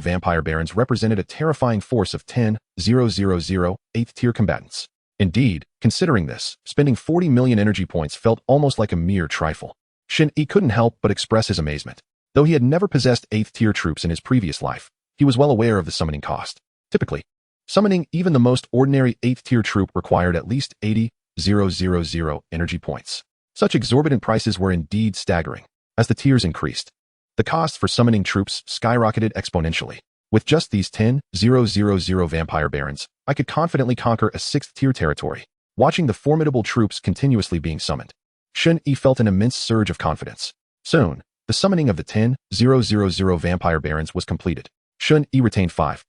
vampire barons represented a terrifying force of 10,000 8th-tier combatants. Indeed, considering this, spending 40 million energy points felt almost like a mere trifle. Shen Yi couldn't help but express his amazement. Though he had never possessed 8th tier troops in his previous life, he was well aware of the summoning cost. Typically, summoning even the most ordinary 8th tier troop required at least 80,000 energy points. Such exorbitant prices were indeed staggering. As the tiers increased, the cost for summoning troops skyrocketed exponentially. With just these 10,000 vampire barons, I could confidently conquer a 6th tier territory. Watching the formidable troops continuously being summoned, Shen Yi felt an immense surge of confidence. Soon, the summoning of the 10,000 vampire barons was completed. Shen Yi retained 5,000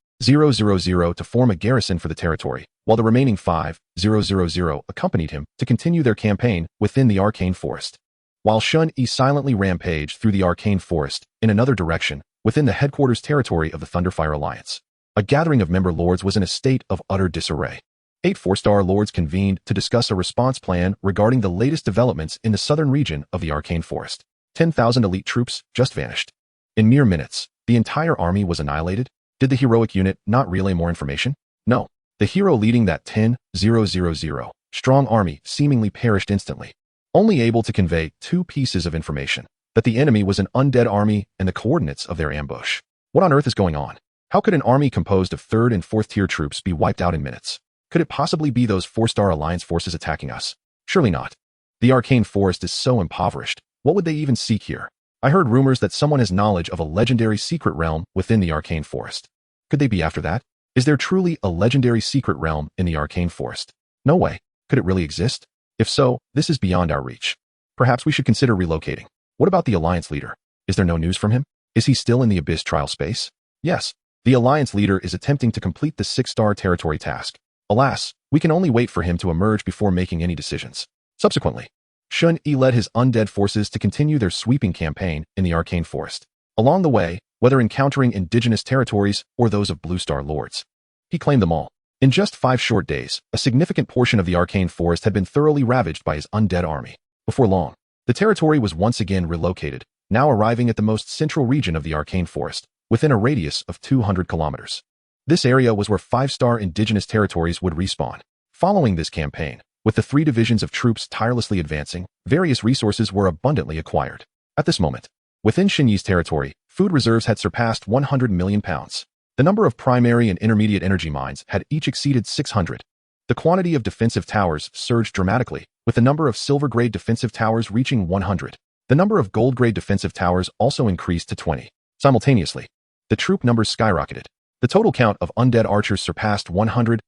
to form a garrison for the territory, while the remaining 5,000 accompanied him to continue their campaign within the arcane forest. While Shen Yi silently rampaged through the arcane forest in another direction, within the headquarters territory of the Thunderfire Alliance, a gathering of member lords was in a state of utter disarray. 8 4-star lords convened to discuss a response plan regarding the latest developments in the southern region of the arcane forest. 10,000 elite troops just vanished. In mere minutes, the entire army was annihilated. Did the heroic unit not relay more information? No. The hero leading that 10,000 strong army seemingly perished instantly, only able to convey 2 pieces of information: that the enemy was an undead army and the coordinates of their ambush. What on earth is going on? How could an army composed of 3rd and 4th tier troops be wiped out in minutes? Could it possibly be those 4-star alliance forces attacking us? Surely not. The arcane forest is so impoverished. What would they even seek here? I heard rumors that someone has knowledge of a legendary secret realm within the arcane forest. Could they be after that? Is there truly a legendary secret realm in the arcane forest? No way. Could it really exist? If so, this is beyond our reach. Perhaps we should consider relocating. What about the alliance leader? Is there no news from him? Is he still in the Abyss trial space? Yes. The alliance leader is attempting to complete the 6-star territory task. Alas, we can only wait for him to emerge before making any decisions. Subsequently, Shen Yi led his undead forces to continue their sweeping campaign in the arcane forest. Along the way, whether encountering indigenous territories or those of blue-star lords, he claimed them all. In just 5 short days, a significant portion of the arcane forest had been thoroughly ravaged by his undead army. Before long, the territory was once again relocated, now arriving at the most central region of the arcane forest, within a radius of 200 kilometers. This area was where 5-star indigenous territories would respawn. Following this campaign, with the 3 divisions of troops tirelessly advancing, various resources were abundantly acquired. At this moment, within Shen Yi's territory, food reserves had surpassed 100 million pounds. The number of primary and intermediate energy mines had each exceeded 600. The quantity of defensive towers surged dramatically, with the number of silver-grade defensive towers reaching 100. The number of gold-grade defensive towers also increased to 20. Simultaneously, the troop numbers skyrocketed. The total count of undead archers surpassed 100,000.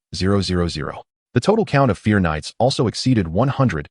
The total count of fear knights also exceeded 100,000.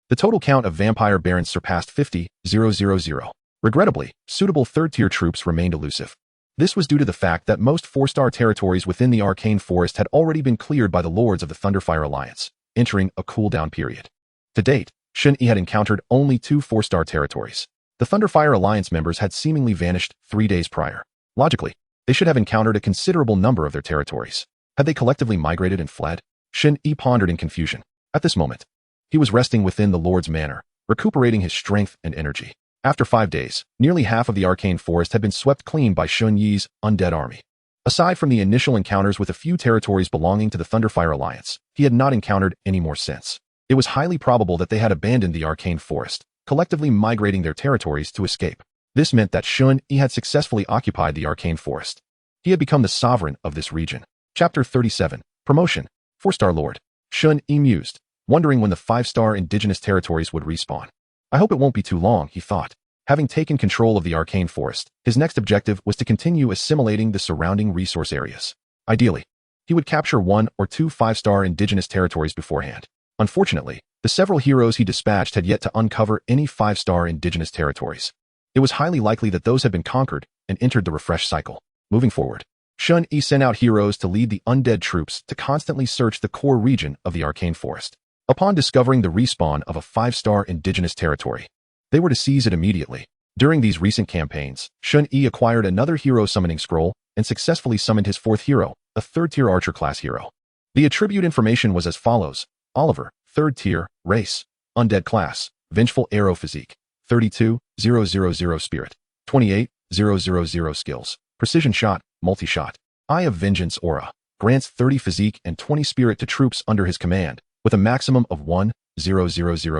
The total count of vampire barons surpassed 50,000. Regrettably, suitable 3rd-tier troops remained elusive. This was due to the fact that most 4-star territories within the arcane forest had already been cleared by the lords of the Thunderfire Alliance, entering a cooldown period. To date, Shen Yi had encountered only 2 4-star territories. The Thunderfire Alliance members had seemingly vanished 3 days prior. Logically, they should have encountered a considerable number of their territories. Had they collectively migrated and fled? Shen Yi pondered in confusion. At this moment, he was resting within the Lord's Manor, recuperating his strength and energy. After 5 days, nearly half of the arcane forest had been swept clean by Shen Yi's undead army. Aside from the initial encounters with a few territories belonging to the Thunderfire Alliance, he had not encountered any more since. It was highly probable that they had abandoned the arcane forest, collectively migrating their territories to escape. This meant that Shen Yi had successfully occupied the arcane forest. He had become the sovereign of this region. Chapter 37. Promotion. 4-star Lord. Shen Yi mused, wondering when the 5-star indigenous territories would respawn. I hope it won't be too long, he thought. Having taken control of the arcane forest, his next objective was to continue assimilating the surrounding resource areas. Ideally, he would capture 1 or 2 5-star indigenous territories beforehand. Unfortunately, the several heroes he dispatched had yet to uncover any 5-star indigenous territories. It was highly likely that those had been conquered and entered the refresh cycle. Moving forward, Shen Yi sent out heroes to lead the undead troops to constantly search the core region of the arcane forest. Upon discovering the respawn of a 5-star indigenous territory, they were to seize it immediately. During these recent campaigns, Shen Yi acquired another hero summoning scroll and successfully summoned his 4th hero, a 3rd-tier archer class hero. The attribute information was as follows: Oliver, 3rd tier, race, undead class, vengeful arrow physique, 32,000 spirit, 28,000 skills, precision shot, multi-shot, eye of vengeance aura, grants 30 physique and 20 spirit to troops under his command, with a maximum of 1,000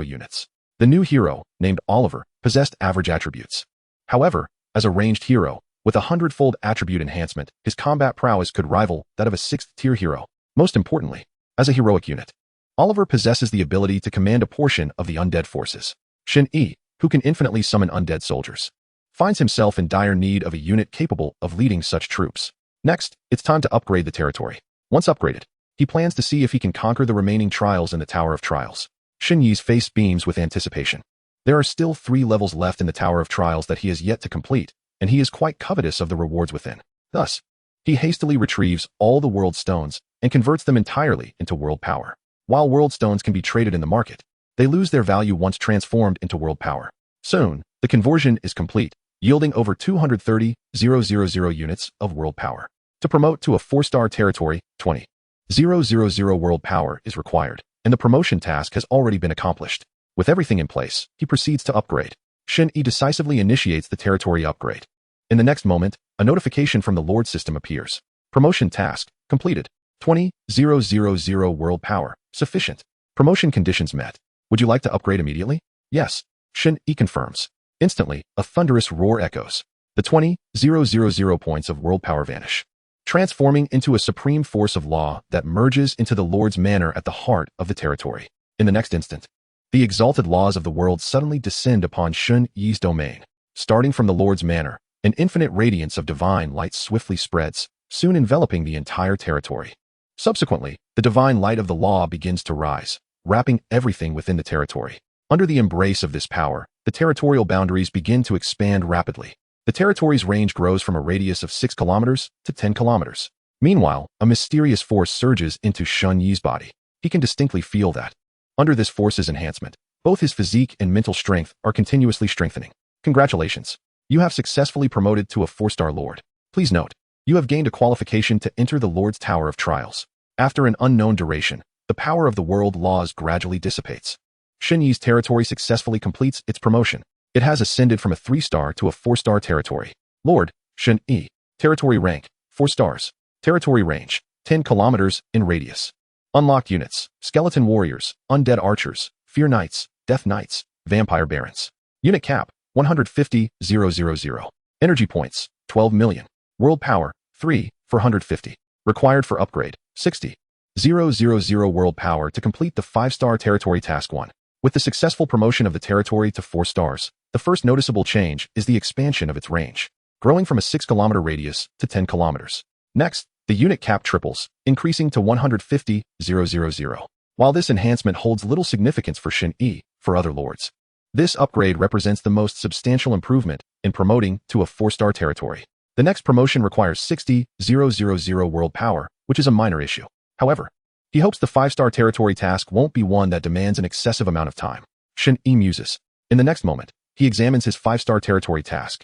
units. The new hero, named Oliver, possessed average attributes. However, as a ranged hero, with a 100-fold attribute enhancement, his combat prowess could rival that of a 6th-tier hero. Most importantly, as a heroic unit, Oliver possesses the ability to command a portion of the undead forces. Shen Yi, who can infinitely summon undead soldiers, finds himself in dire need of a unit capable of leading such troops. Next, it's time to upgrade the territory. Once upgraded, he plans to see if he can conquer the remaining trials in the Tower of Trials. Shen Yi's face beams with anticipation. There are still 3 levels left in the Tower of Trials that he has yet to complete, and he is quite covetous of the rewards within. Thus, he hastily retrieves all the world stones and converts them entirely into world power. While world stones can be traded in the market, they lose their value once transformed into world power. Soon, the conversion is complete, yielding over 230,000 units of world power. To promote to a 4-star territory, 20,000 world power is required, and the promotion task has already been accomplished. With everything in place, he proceeds to upgrade. Shen Yi decisively initiates the territory upgrade. In the next moment, a notification from the Lord system appears. Promotion task completed. 20,000 world power. Sufficient. Promotion conditions met. Would you like to upgrade immediately? Yes. Shen Yi confirms. Instantly, a thunderous roar echoes. The 20,000 points of world power vanish, transforming into a supreme force of law that merges into the Lord's manor at the heart of the territory. In the next instant, the exalted laws of the world suddenly descend upon Shen Yi's domain. Starting from the Lord's manor, an infinite radiance of divine light swiftly spreads, soon enveloping the entire territory. Subsequently, the divine light of the law begins to rise, wrapping everything within the territory. Under the embrace of this power, the territorial boundaries begin to expand rapidly. The territory's range grows from a radius of 6 kilometers to 10 kilometers. Meanwhile, a mysterious force surges into Shen Yi's body. He can distinctly feel that. Under this force's enhancement, both his physique and mental strength are continuously strengthening. Congratulations. You have successfully promoted to a 4-star Lord. Please note, you have gained a qualification to enter the Lord's Tower of Trials. After an unknown duration, the power of the world laws gradually dissipates. Shen Yi's territory successfully completes its promotion. It has ascended from a 3-star to a 4-star territory. Lord, Shen Yi. Territory rank, 4 stars. Territory range, 10 kilometers in radius. Unlocked units, skeleton warriors, undead archers, fear knights, death knights, vampire barons. Unit cap, 150,000. Energy points, 12 million. World power, 3,450. Required for upgrade, 60,000 world power to complete the 5-star territory task 1. With the successful promotion of the territory to 4 stars, the first noticeable change is the expansion of its range, growing from a 6-kilometer radius to 10 kilometers. Next, the unit cap triples, increasing to 150,000. While this enhancement holds little significance for Shen Yi, for other lords, this upgrade represents the most substantial improvement in promoting to a 4-star territory. The next promotion requires 60,000 world power, which is a minor issue. However, he hopes the 5-star territory task won't be one that demands an excessive amount of time. Shen Yi muses. In the next moment, he examines his 5-star territory task.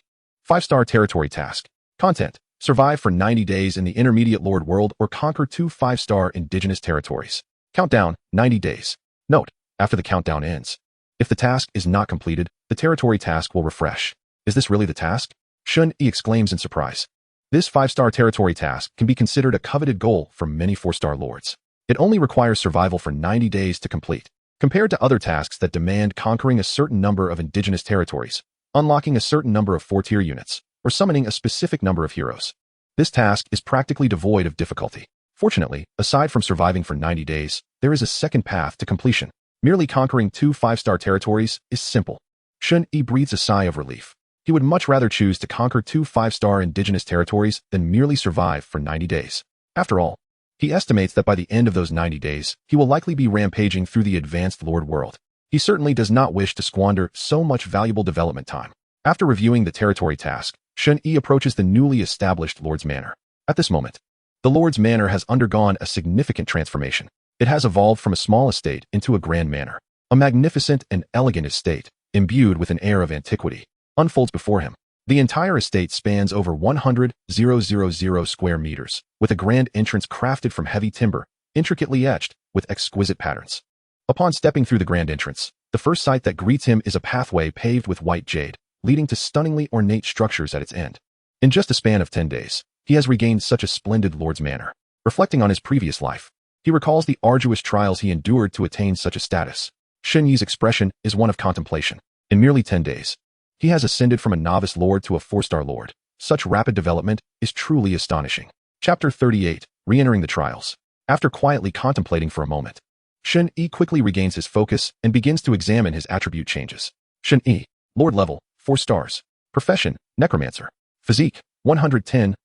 5-star territory task. Content. Survive for 90 days in the Intermediate Lord world or conquer 2 5-star indigenous territories. Countdown, 90 days. Note, after the countdown ends, if the task is not completed, the territory task will refresh. Is this really the task? Shen Yi exclaims in surprise. This 5-star territory task can be considered a coveted goal for many 4-star lords. It only requires survival for 90 days to complete. Compared to other tasks that demand conquering a certain number of indigenous territories, unlocking a certain number of 4-tier units, or summoning a specific number of heroes, this task is practically devoid of difficulty. Fortunately, aside from surviving for 90 days, there is a second path to completion. Merely conquering 2 5-star territories is simple. Shen Yi breathes a sigh of relief. He would much rather choose to conquer 2 5-star indigenous territories than merely survive for 90 days. After all, he estimates that by the end of those 90 days, he will likely be rampaging through the advanced Lord world. He certainly does not wish to squander so much valuable development time. After reviewing the territory task, Shen Yi approaches the newly established Lord's Manor. At this moment, the Lord's Manor has undergone a significant transformation. It has evolved from a small estate into a grand manor. A magnificent and elegant estate, imbued with an air of antiquity, unfolds before him. The entire estate spans over 100,000 square meters, with a grand entrance crafted from heavy timber, intricately etched with exquisite patterns. Upon stepping through the grand entrance, the first sight that greets him is a pathway paved with white jade, leading to stunningly ornate structures at its end. In just a span of 10 days, he has regained such a splendid Lord's Manor. Reflecting on his previous life, he recalls the arduous trials he endured to attain such a status. Shen Yi's expression is one of contemplation. In merely 10 days, He has ascended from a novice lord to a 4-star lord. Such rapid development is truly astonishing. Chapter 38, Re-entering the Trials. After quietly contemplating for a moment, Shen Yi quickly regains his focus and begins to examine his attribute changes. Shen Yi, Lord level, 4 stars. Profession, Necromancer. Physique, 110,000.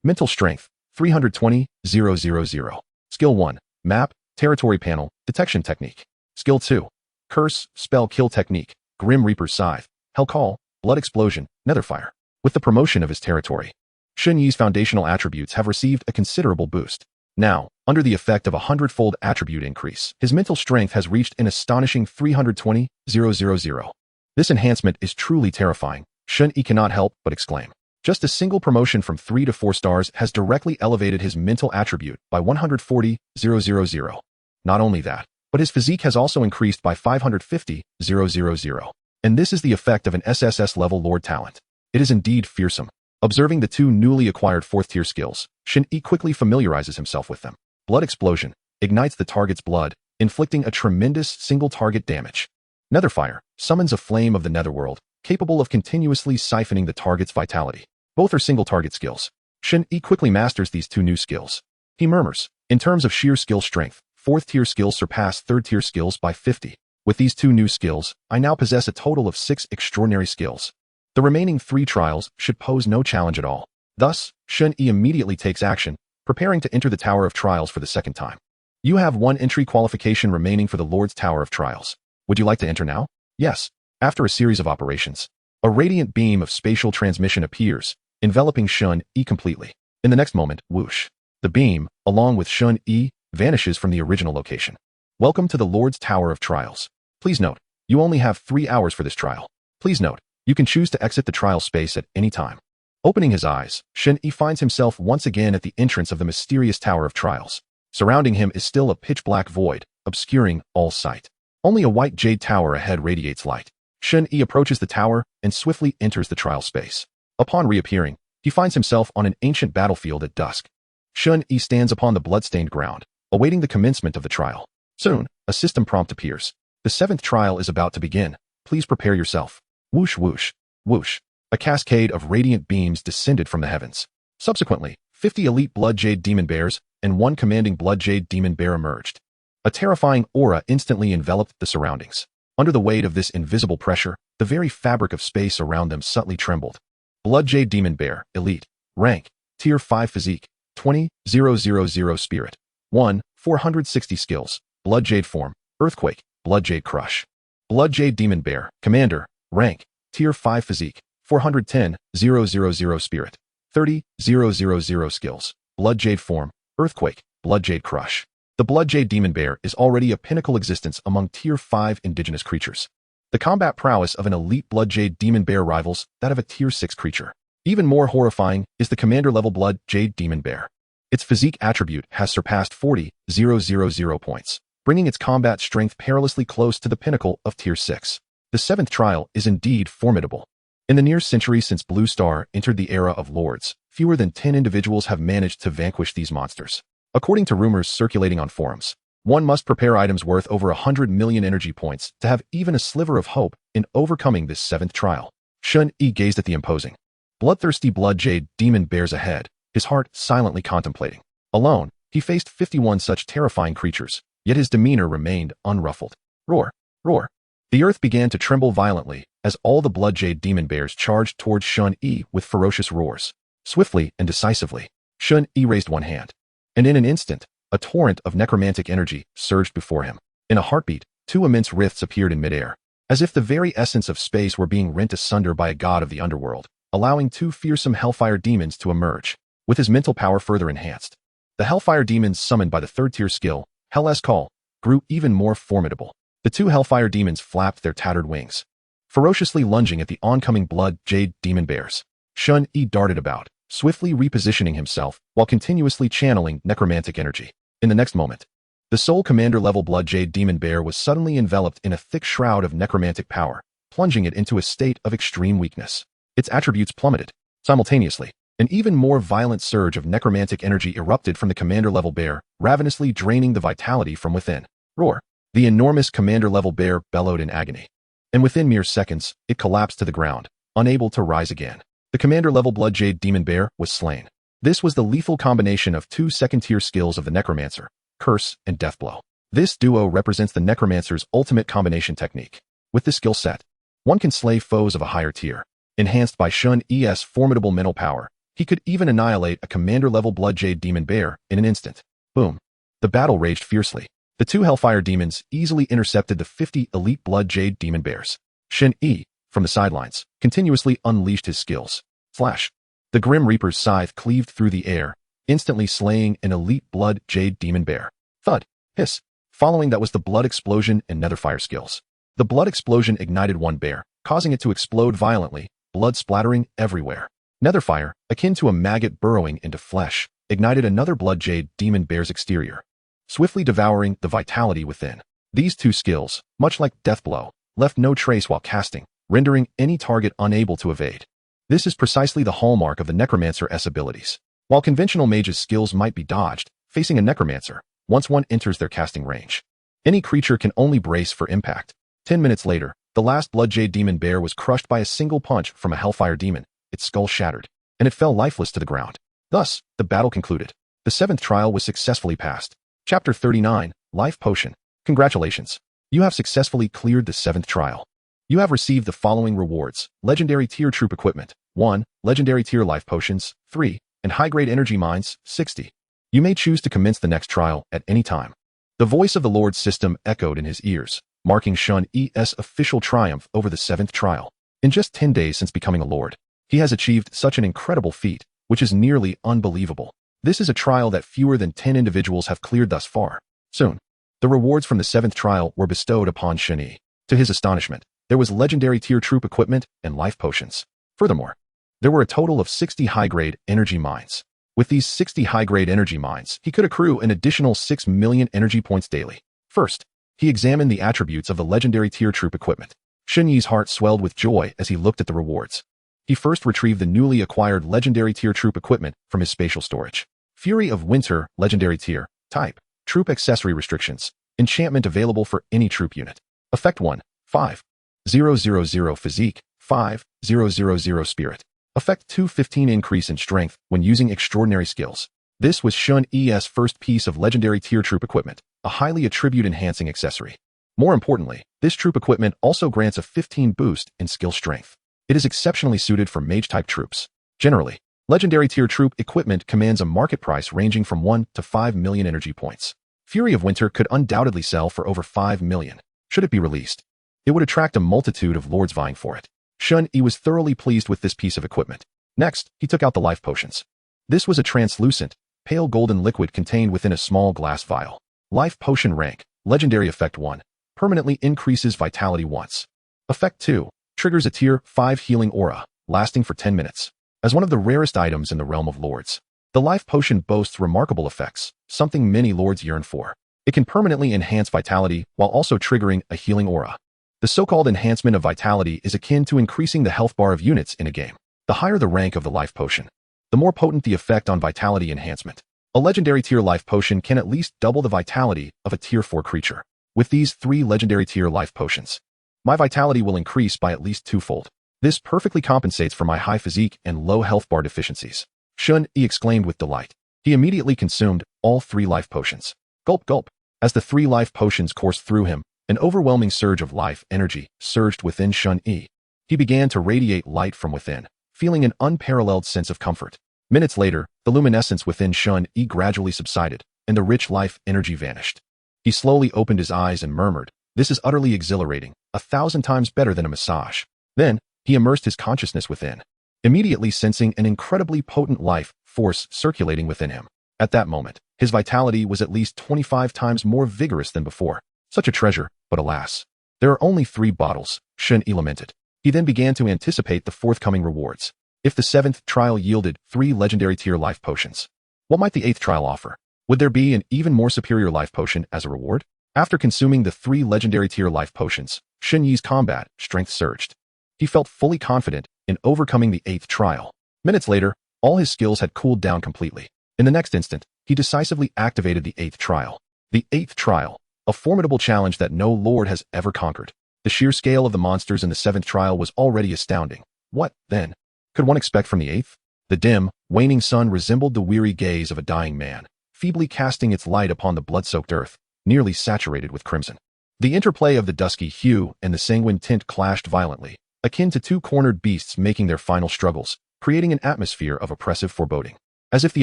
Mental strength, 320,000. Skill 1, Map, Territory Panel, Detection Technique. Skill 2, Curse, Spell Kill Technique, Grim Reaper's Scythe, Hell Call, Blood Explosion, Netherfire. With the promotion of his territory, Shen Yi's foundational attributes have received a considerable boost. Now, under the effect of a 100-fold attribute increase, his mental strength has reached an astonishing 320,000. This enhancement is truly terrifying. Shen Yi cannot help but exclaim. Just a single promotion from 3 to 4 stars has directly elevated his mental attribute by 140,000. Not only that, but his physique has also increased by 550,000. And this is the effect of an SSS level Lord talent. It is indeed fearsome. Observing the 2 newly acquired 4th-tier skills, Shen Yi quickly familiarizes himself with them. Blood Explosion ignites the target's blood, inflicting a tremendous single-target damage. Netherfire summons a flame of the netherworld, capable of continuously siphoning the target's vitality. Both are single-target skills. Shen Yi quickly masters these 2 new skills. He murmurs, in terms of sheer skill strength, 4th-tier skills surpass 3rd-tier skills by 50. With these 2 new skills, I now possess a total of 6 extraordinary skills. The remaining 3 trials should pose no challenge at all. Thus, Shen Yi immediately takes action, preparing to enter the Tower of Trials for the 2nd time. You have 1 entry qualification remaining for the Lord's Tower of Trials. Would you like to enter now? Yes. After a series of operations, a radiant beam of spatial transmission appears, enveloping Shen Yi completely. In the next moment, whoosh. The beam, along with Shen Yi, vanishes from the original location. Welcome to the Lord's Tower of Trials. Please note, you only have 3 hours for this trial. Please note, you can choose to exit the trial space at any time. Opening his eyes, Shen Yi finds himself once again at the entrance of the mysterious Tower of Trials. Surrounding him is still a pitch-black void, obscuring all sight. Only a white jade tower ahead radiates light. Shen Yi approaches the tower and swiftly enters the trial space. Upon reappearing, he finds himself on an ancient battlefield at dusk. Shen Yi stands upon the bloodstained ground, awaiting the commencement of the trial. Soon, a system prompt appears. The 7th trial is about to begin. Please prepare yourself. Whoosh whoosh, whoosh. A cascade of radiant beams descended from the heavens. Subsequently, 50 elite Blood Jade Demon Bears and 1 commanding Blood Jade Demon Bear emerged. A terrifying aura instantly enveloped the surroundings. Under the weight of this invisible pressure, the very fabric of space around them subtly trembled. Blood Jade Demon Bear, Elite. Rank, Tier 5 Physique, 20,000 Spirit. 1, 460 Skills. Blood Jade Form, Earthquake, Blood Jade Crush. Blood Jade Demon Bear, Commander. Rank, Tier 5 Physique, 410,000 Spirit. 30,000 Skills. Blood Jade Form, Earthquake, Blood Jade Crush. The Blood Jade Demon Bear is already a pinnacle existence among Tier 5 indigenous creatures. The combat prowess of an elite Blood Jade Demon Bear rivals that of a Tier 6 creature. Even more horrifying is the commander-level Blood Jade Demon Bear. Its physique attribute has surpassed 40,000 points, bringing its combat strength perilously close to the pinnacle of Tier 6. The 7th trial is indeed formidable. In the near century since Blue Star entered the era of Lords, fewer than 10 individuals have managed to vanquish these monsters. According to rumors circulating on forums, one must prepare items worth over 100 million energy points to have even a sliver of hope in overcoming this 7th trial. Shen Yi gazed at the imposing, bloodthirsty Blood Jade Demon Bears ahead, his heart silently contemplating. Alone, he faced 51 such terrifying creatures, yet his demeanor remained unruffled. Roar, roar. The earth began to tremble violently as all the Blood Jade Demon Bears charged towards Shen Yi with ferocious roars. Swiftly and decisively, Shen Yi raised one hand, and in an instant, a torrent of necromantic energy surged before him. In a heartbeat, 2 immense rifts appeared in midair, as if the very essence of space were being rent asunder by a god of the underworld, allowing 2 fearsome hellfire demons to emerge, with his mental power further enhanced. The hellfire demons summoned by the 3rd-tier skill, Hell's Call, grew even more formidable. The 2 hellfire demons flapped their tattered wings, ferociously lunging at the oncoming Blood Jade Demon Bears. Shen Yi darted about, swiftly repositioning himself while continuously channeling necromantic energy. In the next moment, the sole commander-level Blood Jade Demon Bear was suddenly enveloped in a thick shroud of necromantic power, plunging it into a state of extreme weakness. Its attributes plummeted. Simultaneously, an even more violent surge of necromantic energy erupted from the commander-level bear, ravenously draining the vitality from within. Roar. The enormous commander-level bear bellowed in agony. and within mere seconds, it collapsed to the ground, unable to rise again. The commander-level Blood Jade Demon Bear was slain. This was the lethal combination of two second-tier skills of the Necromancer, Curse and Deathblow. This duo represents the Necromancer's ultimate combination technique. With this skill set, one can slay foes of a higher tier. Enhanced by Shen Yi's formidable mental power, he could even annihilate a commander-level Blood Jade Demon Bear in an instant. Boom. The battle raged fiercely. The two Hellfire demons easily intercepted the 50 elite Blood Jade Demon Bears. Shen Yi, from the sidelines, continuously unleashed his skills. Flash. The Grim Reaper's scythe cleaved through the air, instantly slaying an elite Blood Jade Demon Bear. Thud. Hiss. Following that was the Blood Explosion and Netherfire skills. The Blood Explosion ignited one bear, causing it to explode violently, blood splattering everywhere. Netherfire, akin to a maggot burrowing into flesh, ignited another Blood Jade Demon Bear's exterior, swiftly devouring the vitality within. These two skills, much like Deathblow, left no trace while casting, rendering any target unable to evade. This is precisely the hallmark of the Necromancer's abilities. While conventional mages' skills might be dodged, facing a Necromancer, once one enters their casting range, any creature can only brace for impact. 10 minutes later, the last Blood Jade Demon Bear was crushed by a single punch from a Hellfire demon, its skull shattered, and it fell lifeless to the ground. Thus, the battle concluded. The 7th trial was successfully passed. Chapter 39, Life Potion. Congratulations. You have successfully cleared the 7th trial. You have received the following rewards: Legendary Tier Troop Equipment, 1, Legendary Tier Life Potions, 3, and High-Grade Energy Mines, 60. You may choose to commence the next trial at any time. The voice of the Lord's system echoed in his ears, marking Shen Yi's official triumph over the 7th trial. In just 10 days since becoming a Lord, he has achieved such an incredible feat, which is nearly unbelievable. This is a trial that fewer than 10 individuals have cleared thus far. Soon, the rewards from the 7th trial were bestowed upon Shen Yi. To his astonishment, there was legendary tier troop equipment and life potions. Furthermore, there were a total of 60 high-grade energy mines. With these 60 high-grade energy mines, he could accrue an additional 6 million energy points daily. First, he examined the attributes of the legendary tier troop equipment. Shen Yi's heart swelled with joy as he looked at the rewards. He first retrieved the newly acquired legendary tier troop equipment from his spatial storage. Fury of Winter, legendary tier, type, troop accessory restrictions, enchantment available for any troop unit. Effect 1, 5,000 physique, 5,000 spirit. Effect 2, 15 increase in strength when using extraordinary skills. This was Shen Yi's first piece of legendary tier troop equipment, a highly attribute-enhancing accessory. More importantly, this troop equipment also grants a 15 boost in skill strength. It is exceptionally suited for mage-type troops. Generally, legendary tier troop equipment commands a market price ranging from 1 to 5 million energy points. Fury of Winter could undoubtedly sell for over 5 million. Should it be released, it would attract a multitude of lords vying for it. Shen Yi was thoroughly pleased with this piece of equipment. Next, he took out the life potions. This was a translucent, pale golden liquid contained within a small glass vial. Life potion rank, legendary effect 1, permanently increases vitality once. Effect 2, triggers a tier 5 healing aura, lasting for 10 minutes. As one of the rarest items in the realm of lords, the life potion boasts remarkable effects, something many lords yearn for. It can permanently enhance vitality while also triggering a healing aura. The so-called enhancement of vitality is akin to increasing the health bar of units in a game. The higher the rank of the life potion, the more potent the effect on vitality enhancement. A legendary tier life potion can at least double the vitality of a tier 4 creature. With these 3 legendary tier life potions, my vitality will increase by at least twofold. This perfectly compensates for my high physique and low health bar deficiencies. Shen Yi exclaimed with delight. He immediately consumed all 3 life potions. Gulp gulp. As the 3 life potions coursed through him, an overwhelming surge of life energy surged within Shen Yi. He began to radiate light from within, feeling an unparalleled sense of comfort. Minutes later, the luminescence within Shen Yi gradually subsided, and the rich life energy vanished. He slowly opened his eyes and murmured, "This is utterly exhilarating, 1,000 times better than a massage." Then, he immersed his consciousness within, immediately sensing an incredibly potent life force circulating within him. At that moment, his vitality was at least 25 times more vigorous than before. Such a treasure, but alas, there are only 3 bottles, Shen Yi lamented. He then began to anticipate the forthcoming rewards. If the 7th trial yielded 3 legendary tier life potions, what might the 8th trial offer? Would there be an even more superior life potion as a reward? After consuming the 3 legendary tier life potions, Shen Yi's combat strength surged. He felt fully confident in overcoming the 8th trial. Minutes later, all his skills had cooled down completely. In the next instant, he decisively activated the 8th trial. The 8th trial, a formidable challenge that no lord has ever conquered. The sheer scale of the monsters in the 7th trial was already astounding. What, then, could one expect from the 8th? The dim, waning sun resembled the weary gaze of a dying man, feebly casting its light upon the blood-soaked earth, nearly saturated with crimson. The interplay of the dusky hue and the sanguine tint clashed violently, akin to two cornered beasts making their final struggles, creating an atmosphere of oppressive foreboding. As if the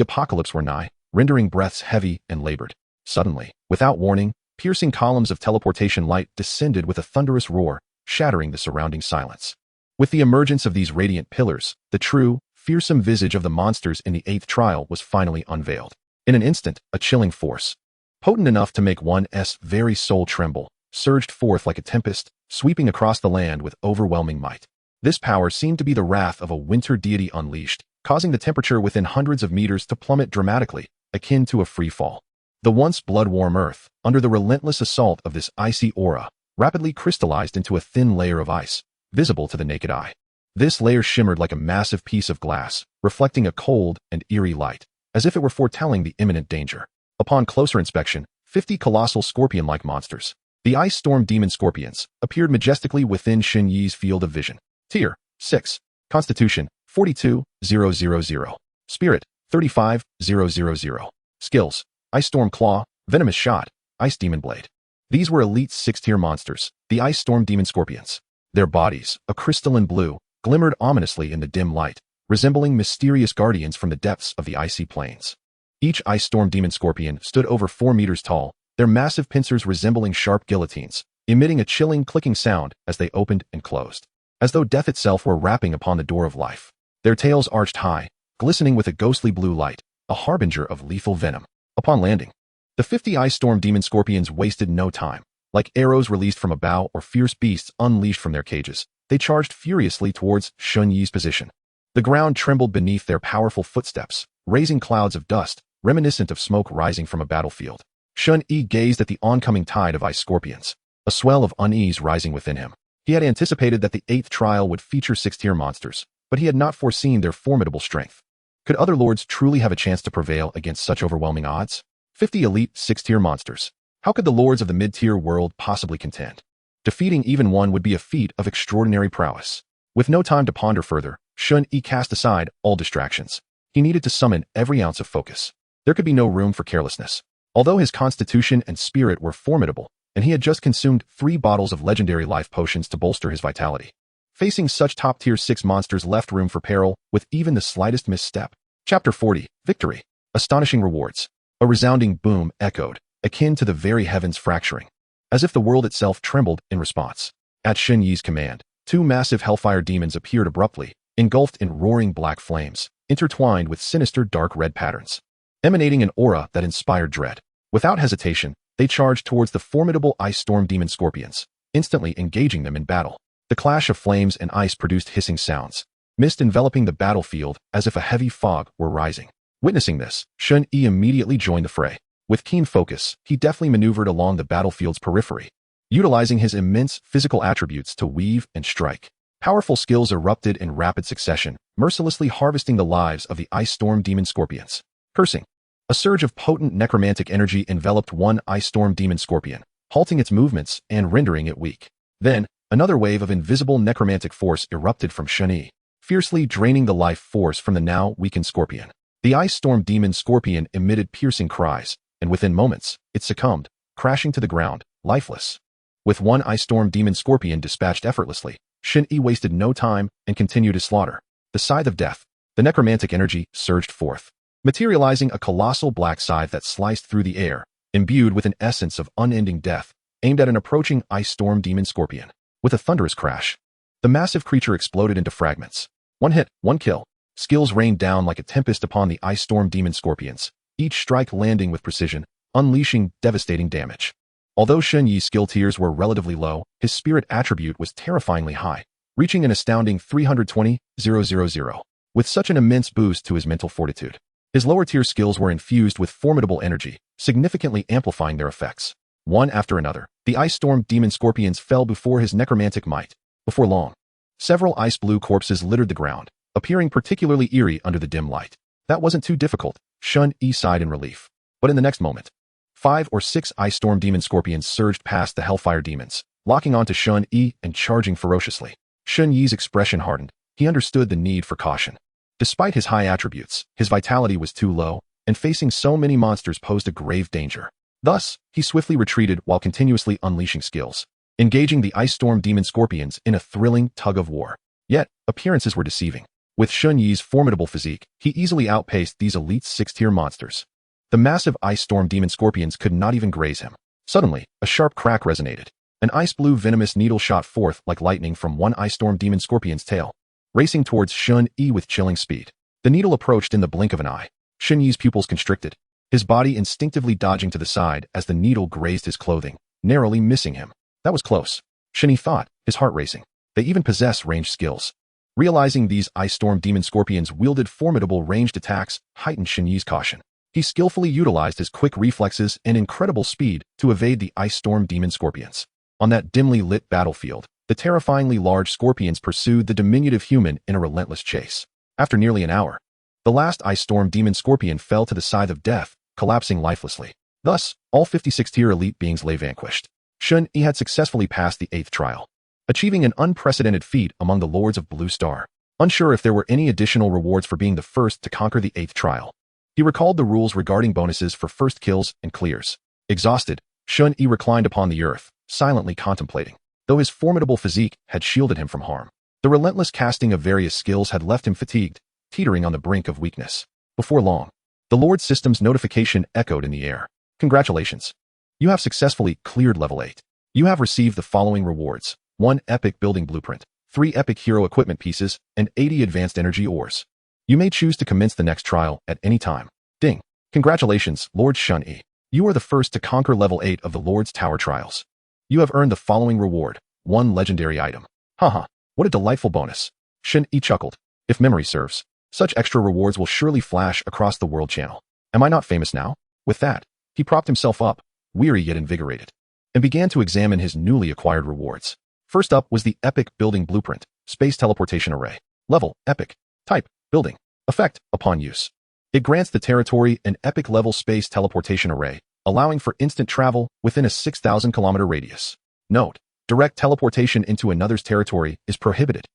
apocalypse were nigh, rendering breaths heavy and labored. Suddenly, without warning, piercing columns of teleportation light descended with a thunderous roar, shattering the surrounding silence. With the emergence of these radiant pillars, the true, fearsome visage of the monsters in the 8th trial was finally unveiled. In an instant, a chilling force, potent enough to make one's very soul tremble, surged forth like a tempest, sweeping across the land with overwhelming might. This power seemed to be the wrath of a winter deity unleashed, causing the temperature within hundreds of meters to plummet dramatically, akin to a free fall. The once blood-warm earth, under the relentless assault of this icy aura, rapidly crystallized into a thin layer of ice, visible to the naked eye. This layer shimmered like a massive piece of glass, reflecting a cold and eerie light, as if it were foretelling the imminent danger. Upon closer inspection, 50 colossal scorpion-like monsters, the ice storm demon scorpions, appeared majestically within Shen Yi's field of vision. Tier 6. Constitution 42,000. Spirit 35,000. Skills: Ice Storm Claw, Venomous Shot, Ice Demon Blade. These were elite 6-tier monsters, the Ice Storm Demon Scorpions. Their bodies, a crystalline blue, glimmered ominously in the dim light, resembling mysterious guardians from the depths of the icy plains. Each Ice Storm Demon Scorpion stood over 4 meters tall, their massive pincers resembling sharp guillotines, emitting a chilling clicking sound as they opened and closed, as though death itself were rapping upon the door of life. Their tails arched high, glistening with a ghostly blue light, a harbinger of lethal venom. Upon landing, the 50 Ice Storm Demon Scorpions wasted no time. Like arrows released from a bow or fierce beasts unleashed from their cages, they charged furiously towards Shen Yi's position. The ground trembled beneath their powerful footsteps, raising clouds of dust, reminiscent of smoke rising from a battlefield. Shen Yi gazed at the oncoming tide of ice scorpions, a swell of unease rising within him. He had anticipated that the 8th trial would feature 6-tier monsters, but he had not foreseen their formidable strength. Could other lords truly have a chance to prevail against such overwhelming odds? 50 elite 6-tier monsters. How could the lords of the mid-tier world possibly contend? Defeating even one would be a feat of extraordinary prowess. With no time to ponder further, Shen Yi cast aside all distractions. He needed to summon every ounce of focus. There could be no room for carelessness. Although his constitution and spirit were formidable, and he had just consumed 3 bottles of legendary life potions to bolster his vitality, facing such top-tier 6 monsters left room for peril with even the slightest misstep. Chapter 40. Victory. Astonishing rewards. A resounding boom echoed, akin to the very heavens fracturing, as if the world itself trembled in response. At Shen Yi's command, 2 massive hellfire demons appeared abruptly, engulfed in roaring black flames, intertwined with sinister dark red patterns, emanating an aura that inspired dread. Without hesitation, they charged towards the formidable Ice Storm Demon Scorpions, instantly engaging them in battle. The clash of flames and ice produced hissing sounds, mist enveloping the battlefield as if a heavy fog were rising. Witnessing this, Shen Yi immediately joined the fray. With keen focus, he deftly maneuvered along the battlefield's periphery, utilizing his immense physical attributes to weave and strike. Powerful skills erupted in rapid succession, mercilessly harvesting the lives of the Ice Storm Demon Scorpions. Cursing. A surge of potent necromantic energy enveloped one Ice Storm Demon Scorpion, halting its movements and rendering it weak. Then, another wave of invisible necromantic force erupted from Shen Yi, fiercely draining the life force from the now weakened scorpion. The Ice Storm Demon Scorpion emitted piercing cries, and within moments, it succumbed, crashing to the ground, lifeless. With one Ice Storm Demon Scorpion dispatched effortlessly, Shen Yi wasted no time and continued his slaughter. The Scythe of Death. The necromantic energy surged forth, materializing a colossal black scythe that sliced through the air, imbued with an essence of unending death, aimed at an approaching Ice Storm Demon Scorpion. With a thunderous crash, the massive creature exploded into fragments. One hit, one kill. Skills rained down like a tempest upon the Ice Storm Demon Scorpions, each strike landing with precision, unleashing devastating damage. Although Shen Yi's skill tiers were relatively low, his spirit attribute was terrifyingly high, reaching an astounding 320,000, with such an immense boost to his mental fortitude. His lower-tier skills were infused with formidable energy, significantly amplifying their effects. One after another, the Ice Storm Demon Scorpions fell before his necromantic might. Before long, several ice-blue corpses littered the ground, appearing particularly eerie under the dim light. That wasn't too difficult, Shen Yi sighed in relief. But in the next moment, 5 or 6 Ice Storm Demon Scorpions surged past the Hellfire Demons, locking onto Shen Yi and charging ferociously. Shen Yi's expression hardened. He understood the need for caution. Despite his high attributes, his vitality was too low, and facing so many monsters posed a grave danger. Thus, he swiftly retreated while continuously unleashing skills, engaging the Ice Storm Demon Scorpions in a thrilling tug-of-war. Yet, appearances were deceiving. With Shen Yi's formidable physique, he easily outpaced these elite 6-tier monsters. The massive Ice Storm Demon Scorpions could not even graze him. Suddenly, a sharp crack resonated. An ice-blue venomous needle shot forth like lightning from one Ice Storm Demon Scorpion's tail, racing towards Shen Yi with chilling speed. The needle approached in the blink of an eye. Shen Yi's pupils constricted, his body instinctively dodging to the side as the needle grazed his clothing, narrowly missing him. That was close, Shen Yi thought, his heart racing. They even possess ranged skills. Realizing these Ice Storm Demon Scorpions wielded formidable ranged attacks heightened Shen Yi's caution. He skillfully utilized his quick reflexes and incredible speed to evade the Ice Storm Demon Scorpions. On that dimly lit battlefield, the terrifyingly large scorpions pursued the diminutive human in a relentless chase. After nearly an hour, the last Ice Storm Demon Scorpion fell to the scythe of death, collapsing lifelessly. Thus, all 56-tier elite beings lay vanquished. Shen Yi had successfully passed the 8th trial, achieving an unprecedented feat among the Lords of Blue Star. Unsure if there were any additional rewards for being the first to conquer the 8th trial, he recalled the rules regarding bonuses for first kills and clears. Exhausted, Shen Yi reclined upon the earth, silently contemplating. Though his formidable physique had shielded him from harm, the relentless casting of various skills had left him fatigued, teetering on the brink of weakness. Before long, the Lord System's notification echoed in the air. Congratulations. You have successfully cleared level 8. You have received the following rewards: 1 epic building blueprint, 3 epic hero equipment pieces, and 80 advanced energy ores. You may choose to commence the next trial at any time. Ding. Congratulations, Lord Shen Yi. You are the first to conquer level 8 of the Lord's Tower trials. You have earned the following reward: 1 legendary item. Haha, what a delightful bonus. Shen Yi chuckled. If memory serves, such extra rewards will surely flash across the world channel. Am I not famous now? With that, he propped himself up, weary yet invigorated, and began to examine his newly acquired rewards. First up was the epic building blueprint, space teleportation array. Level, epic. Type, building. Effect, upon use. It grants the territory an epic level space teleportation array, allowing for instant travel within a 6,000-kilometer radius. Note: direct teleportation into another's territory is prohibited.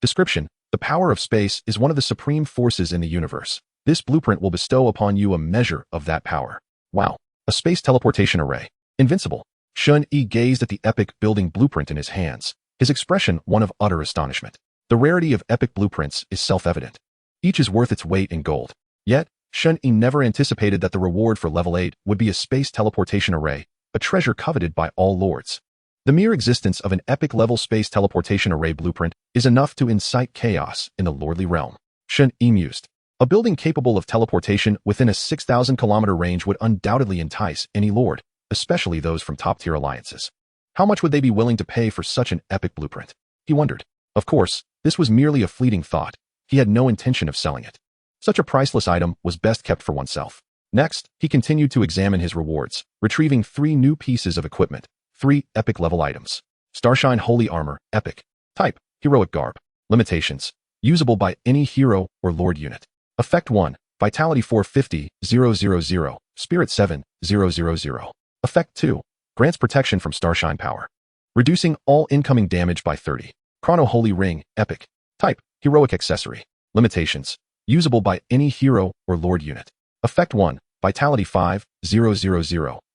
Description: the power of space is one of the supreme forces in the universe. This blueprint will bestow upon you a measure of that power. Wow. A space teleportation array. Invincible. Shen Yi gazed at the epic building blueprint in his hands, his expression one of utter astonishment. The rarity of epic blueprints is self-evident. Each is worth its weight in gold. Yet, Shen Yi never anticipated that the reward for level 8 would be a space teleportation array, a treasure coveted by all lords. The mere existence of an epic-level space teleportation array blueprint is enough to incite chaos in the lordly realm. Shen Yi mused. A building capable of teleportation within a 6,000-kilometer range would undoubtedly entice any lord, especially those from top-tier alliances. How much would they be willing to pay for such an epic blueprint? He wondered. Of course, this was merely a fleeting thought. He had no intention of selling it. Such a priceless item was best kept for oneself. Next, he continued to examine his rewards, retrieving 3 new pieces of equipment, 3 epic-level items. Starshine Holy Armor, epic. Type, heroic garb. Limitations: usable by any hero or lord unit. Effect 1, Vitality 450, 000, Spirit 7, 000. Effect 2, grants protection from Starshine power, reducing all incoming damage by 30. Chrono Holy Ring, epic. Type, heroic accessory. Limitations: usable by any hero or lord unit. Effect 1, Vitality 5, 000,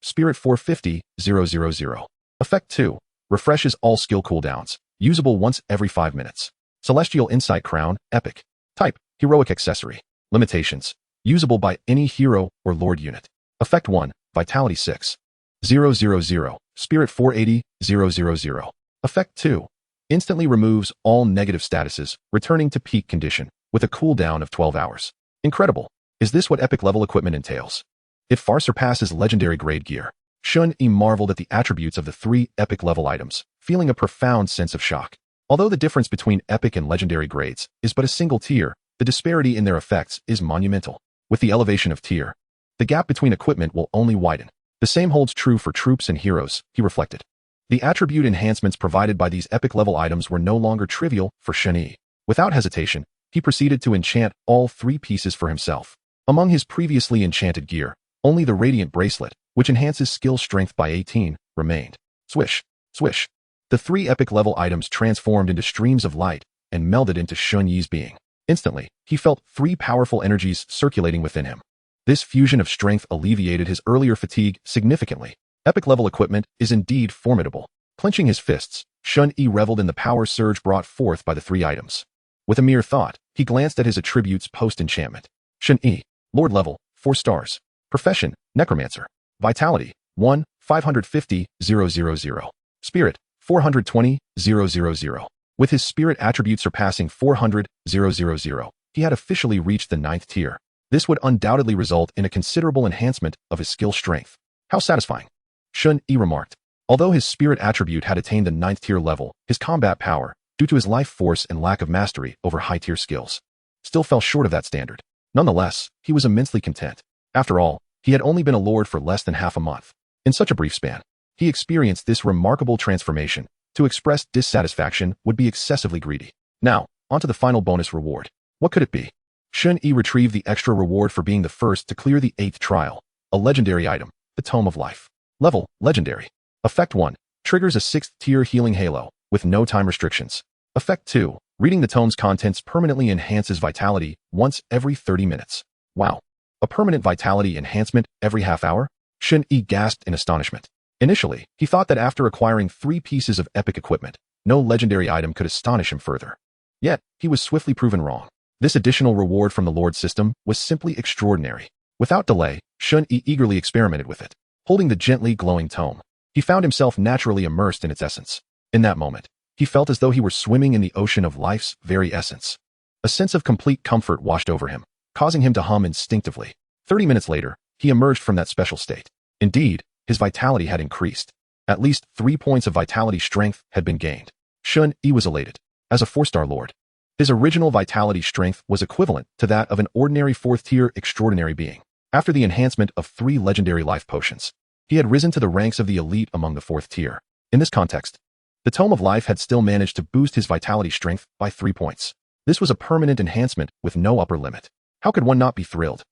Spirit 450, 000. Effect 2, refreshes all skill cooldowns, usable once every 5 minutes. Celestial Insight Crown, epic. Type, heroic accessory. Limitations: usable by any hero or lord unit. Effect 1, Vitality 6, 000, Spirit 480, 000. Effect 2, instantly removes all negative statuses, returning to peak condition, with a cooldown of 12 hours. Incredible. Is this what epic level equipment entails? It far surpasses legendary grade gear. Shen Yi marveled at the attributes of the 3 epic level items, feeling a profound sense of shock. Although the difference between epic and legendary grades is but a single tier, the disparity in their effects is monumental. With the elevation of tier, the gap between equipment will only widen. The same holds true for troops and heroes, he reflected. The attribute enhancements provided by these epic level items were no longer trivial for Shen Yi. Without hesitation, he proceeded to enchant all 3 pieces for himself. Among his previously enchanted gear, only the Radiant Bracelet, which enhances skill strength by 18, remained. Swish, swish. The 3 epic-level items transformed into streams of light and melded into Shen Yi's being. Instantly, he felt 3 powerful energies circulating within him. This fusion of strength alleviated his earlier fatigue significantly. Epic-level equipment is indeed formidable. Clenching his fists, Shen Yi reveled in the power surge brought forth by the 3 items. With a mere thought, he glanced at his attributes post-enchantment. Shen Yi, Lord level, 4 stars. Profession, Necromancer. Vitality, 1, 550,000. Spirit, 420,000. With his spirit attribute surpassing 400,000, he had officially reached the 9th tier. This would undoubtedly result in a considerable enhancement of his skill strength. How satisfying. Shen Yi remarked. Although his spirit attribute had attained the 9th tier level, his combat power, due to his life force and lack of mastery over high-tier skills, still fell short of that standard. Nonetheless, he was immensely content. After all, he had only been a lord for less than half a month. In such a brief span, he experienced this remarkable transformation. To express dissatisfaction would be excessively greedy. Now, onto the final bonus reward. What could it be? Shen Yi retrieved the extra reward for being the first to clear the 8th trial. A legendary item, the Tome of Life. Level, Legendary. Effect 1. Triggers a 6th tier healing halo, with no time restrictions. Effect 2. Reading the tome's contents permanently enhances vitality once every 30 minutes. Wow. A permanent vitality enhancement every half hour? Shen Yi gasped in astonishment. Initially, he thought that after acquiring 3 pieces of epic equipment, no legendary item could astonish him further. Yet, he was swiftly proven wrong. This additional reward from the Lord system was simply extraordinary. Without delay, Shen Yi eagerly experimented with it. Holding the gently glowing tome, he found himself naturally immersed in its essence. In that moment, he felt as though he were swimming in the ocean of life's very essence. A sense of complete comfort washed over him, causing him to hum instinctively. 30 minutes later, he emerged from that special state. Indeed, his vitality had increased. At least 3 points of vitality strength had been gained. Shen Yi was elated. As a 4-star lord, his original vitality strength was equivalent to that of an ordinary 4th-tier extraordinary being. After the enhancement of 3 legendary life potions, he had risen to the ranks of the elite among the 4th tier. In this context, the Tome of Life had still managed to boost his vitality strength by 3 points. This was a permanent enhancement with no upper limit. How could one not be thrilled?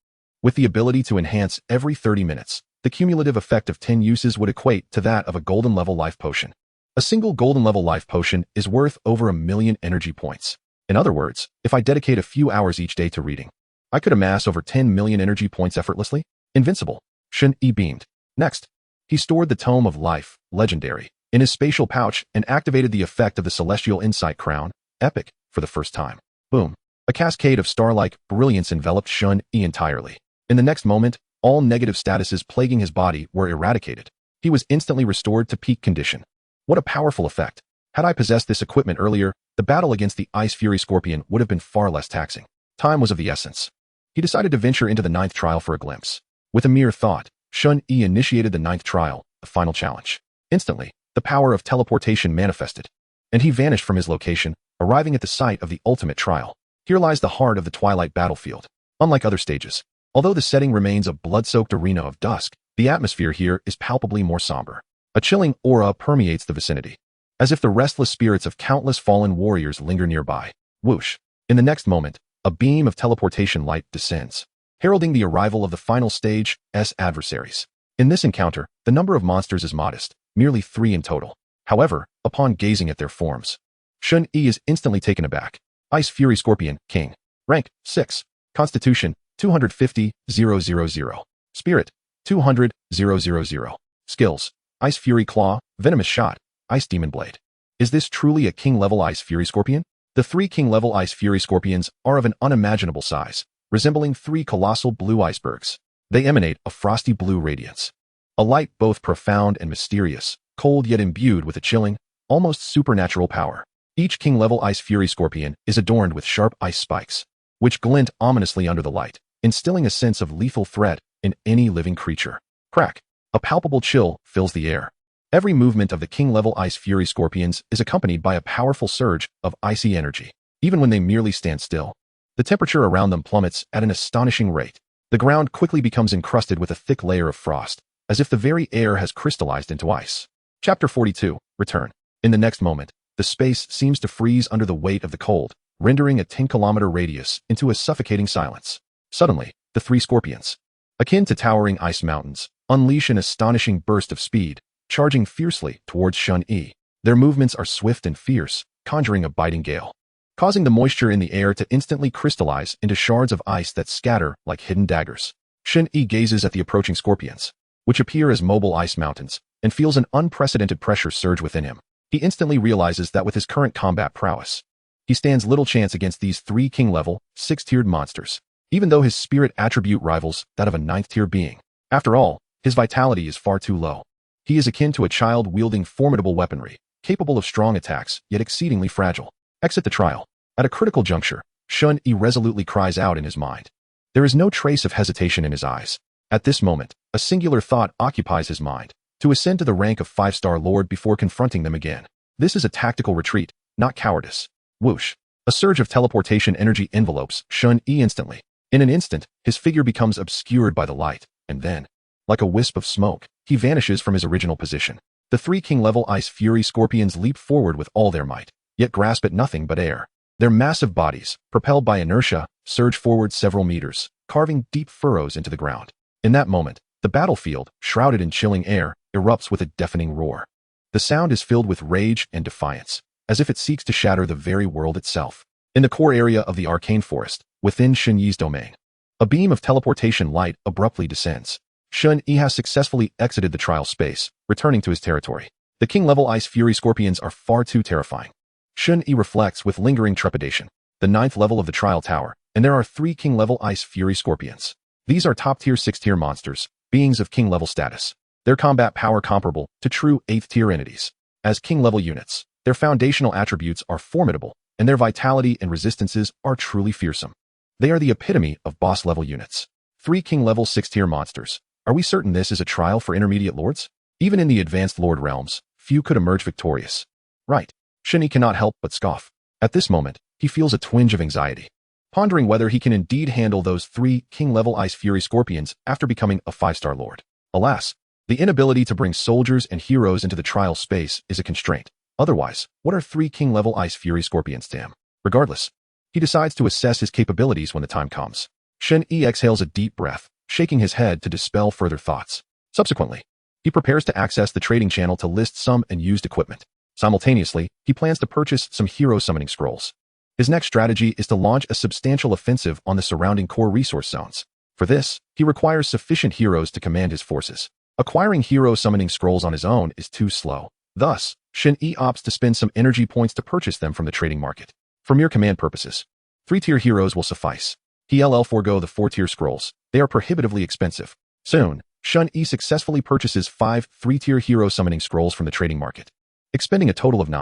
With the ability to enhance every 30 minutes, the cumulative effect of 10 uses would equate to that of a golden-level life potion. A single golden-level life potion is worth over 1,000,000 energy points. In other words, if I dedicate a few hours each day to reading, I could amass over 10 million energy points effortlessly. Invincible. Shen Yi beamed. Next, he stored the Tome of Life, Legendary, in his spatial pouch and activated the effect of the Celestial Insight Crown, Epic, for the first time. Boom. A cascade of star-like brilliance enveloped Shen Yi entirely. In the next moment, all negative statuses plaguing his body were eradicated. He was instantly restored to peak condition. What a powerful effect. Had I possessed this equipment earlier, the battle against the Ice Fury Scorpion would have been far less taxing. Time was of the essence. He decided to venture into the 9th trial for a glimpse. With a mere thought, Shen Yi initiated the 9th trial, the final challenge. Instantly, the power of teleportation manifested, and he vanished from his location, arriving at the site of the ultimate trial. Here lies the heart of the Twilight battlefield. Unlike other stages, although the setting remains a blood-soaked arena of dusk, the atmosphere here is palpably more somber. A chilling aura permeates the vicinity, as if the restless spirits of countless fallen warriors linger nearby. Whoosh! In the next moment, a beam of teleportation light descends, heralding the arrival of the final stage's adversaries. In this encounter, the number of monsters is modest, merely 3 in total. However, upon gazing at their forms, Shen Yi is instantly taken aback. Ice Fury Scorpion, King. Rank, 6. Constitution, 250,000. Spirit, 200,000. Skills, Ice Fury Claw, Venomous Shot, Ice Demon Blade. Is this truly a king-level Ice Fury Scorpion? The 3 king-level Ice Fury Scorpions are of an unimaginable size, resembling 3 colossal blue icebergs. They emanate a frosty blue radiance. A light both profound and mysterious, cold yet imbued with a chilling, almost supernatural power. Each king-level Ice Fury Scorpion is adorned with sharp ice spikes, which glint ominously under the light, instilling a sense of lethal threat in any living creature. Crack! A palpable chill fills the air. Every movement of the king-level Ice Fury Scorpions is accompanied by a powerful surge of icy energy. Even when they merely stand still, the temperature around them plummets at an astonishing rate. The ground quickly becomes encrusted with a thick layer of frost, as if the very air has crystallized into ice. Chapter 42, Return. In the next moment, the space seems to freeze under the weight of the cold, rendering a 10-kilometer radius into a suffocating silence. Suddenly, the 3 scorpions, akin to towering ice mountains, unleash an astonishing burst of speed, charging fiercely towards Shen Yi. Their movements are swift and fierce, conjuring a biting gale, causing the moisture in the air to instantly crystallize into shards of ice that scatter like hidden daggers. Shen Yi gazes at the approaching scorpions, which appear as mobile ice mountains, and feels an unprecedented pressure surge within him. He instantly realizes that with his current combat prowess, he stands little chance against these 3 king-level, 6-tiered monsters, even though his spirit attribute rivals that of a 9th-tier being. After all, his vitality is far too low. He is akin to a child wielding formidable weaponry, capable of strong attacks, yet exceedingly fragile. Exit the trial. At a critical juncture, Shen Yi resolutely cries out in his mind. There is no trace of hesitation in his eyes. At this moment, a singular thought occupies his mind: to ascend to the rank of 5-star Lord before confronting them again. This is a tactical retreat, not cowardice. Whoosh. A surge of teleportation energy envelopes Shen Yi instantly. In an instant, his figure becomes obscured by the light, and then, like a wisp of smoke, he vanishes from his original position. The 3 king-level Ice Fury scorpions leap forward with all their might, yet grasp at nothing but air. Their massive bodies, propelled by inertia, surge forward several meters, carving deep furrows into the ground. In that moment, the battlefield, shrouded in chilling air, erupts with a deafening roar. The sound is filled with rage and defiance, as if it seeks to shatter the very world itself. In the core area of the arcane forest, within Shen Yi's domain, a beam of teleportation light abruptly descends. Shen Yi has successfully exited the trial space, returning to his territory. The king-level Ice Fury scorpions are far too terrifying. Shen Yi reflects with lingering trepidation. The 9th level of the trial tower, and there are 3 king-level Ice Fury scorpions. These are top-tier 6-tier monsters, beings of king-level status. Their combat power comparable to true 8th-tier entities. As king-level units, their foundational attributes are formidable, and their vitality and resistances are truly fearsome. They are the epitome of boss-level units. 3 king-level 6-tier monsters. Are we certain this is a trial for intermediate lords? Even in the advanced lord realms, few could emerge victorious. Right. Shen Yi cannot help but scoff. At this moment, he feels a twinge of anxiety, pondering whether he can indeed handle those 3 king-level Ice Fury scorpions after becoming a 5-star lord. Alas, the inability to bring soldiers and heroes into the trial space is a constraint. Otherwise, what are 3 king-level Ice Fury scorpions to him? Regardless, he decides to assess his capabilities when the time comes. Shen Yi exhales a deep breath, shaking his head to dispel further thoughts. Subsequently, he prepares to access the trading channel to list some unused equipment. Simultaneously, he plans to purchase some hero summoning scrolls. His next strategy is to launch a substantial offensive on the surrounding core resource zones. For this, he requires sufficient heroes to command his forces. Acquiring hero summoning scrolls on his own is too slow. Thus, Shen Yi opts to spend some energy points to purchase them from the trading market. For mere command purposes, 3-tier heroes will suffice. He'll forego the 4-tier scrolls. They are prohibitively expensive. Soon, Shen Yi successfully purchases 5 3-tier hero summoning scrolls from the trading market, expending a total of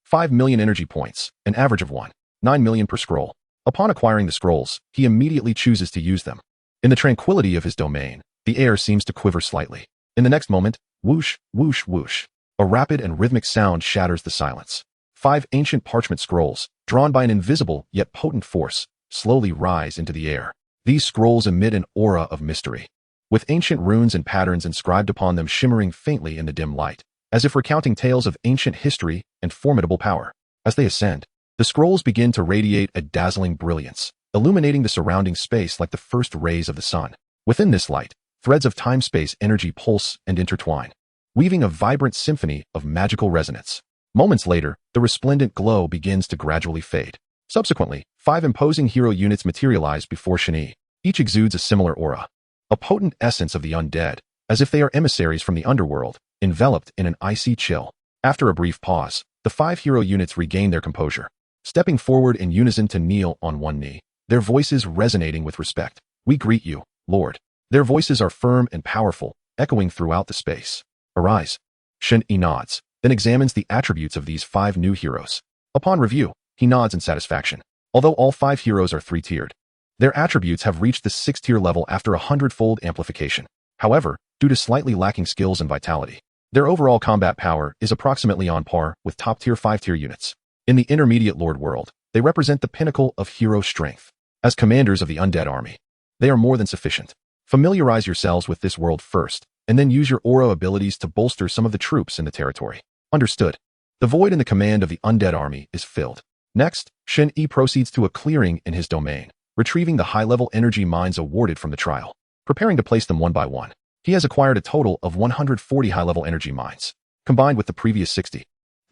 5 million energy points, an average of 9 million per scroll. Upon acquiring the scrolls, he immediately chooses to use them. In the tranquility of his domain, the air seems to quiver slightly. In the next moment, whoosh, whoosh, whoosh. A rapid and rhythmic sound shatters the silence. 5 ancient parchment scrolls, drawn by an invisible yet potent force, slowly rise into the air. These scrolls emit an aura of mystery, with ancient runes and patterns inscribed upon them shimmering faintly in the dim light, as if recounting tales of ancient history and formidable power. As they ascend, the scrolls begin to radiate a dazzling brilliance, illuminating the surrounding space like the first rays of the sun. Within this light, threads of time-space energy pulse and intertwine, weaving a vibrant symphony of magical resonance. Moments later, the resplendent glow begins to gradually fade. Subsequently, 5 imposing hero units materialize before Shen Yi. Each exudes a similar aura, a potent essence of the undead, as if they are emissaries from the underworld, enveloped in an icy chill. After a brief pause, the 5 hero units regain their composure, stepping forward in unison to kneel on one knee, their voices resonating with respect. "We greet you, Lord." Their voices are firm and powerful, echoing throughout the space. "Arise." Shen Yi nods, then examines the attributes of these 5 new heroes. Upon review, he nods in satisfaction. Although all 5 heroes are 3-tiered, their attributes have reached the 6th-tier level after a 100-fold amplification. However, due to slightly lacking skills and vitality, their overall combat power is approximately on par with top-tier 5-tier units. In the intermediate lord world, they represent the pinnacle of hero strength. As commanders of the undead army, they are more than sufficient. Familiarize yourselves with this world first, and then use your aura abilities to bolster some of the troops in the territory. Understood. The void in the command of the undead army is filled. Next, Shen Yi proceeds to a clearing in his domain, retrieving the high-level energy mines awarded from the trial. Preparing to place them one by one, he has acquired a total of 140 high-level energy mines, combined with the previous 60.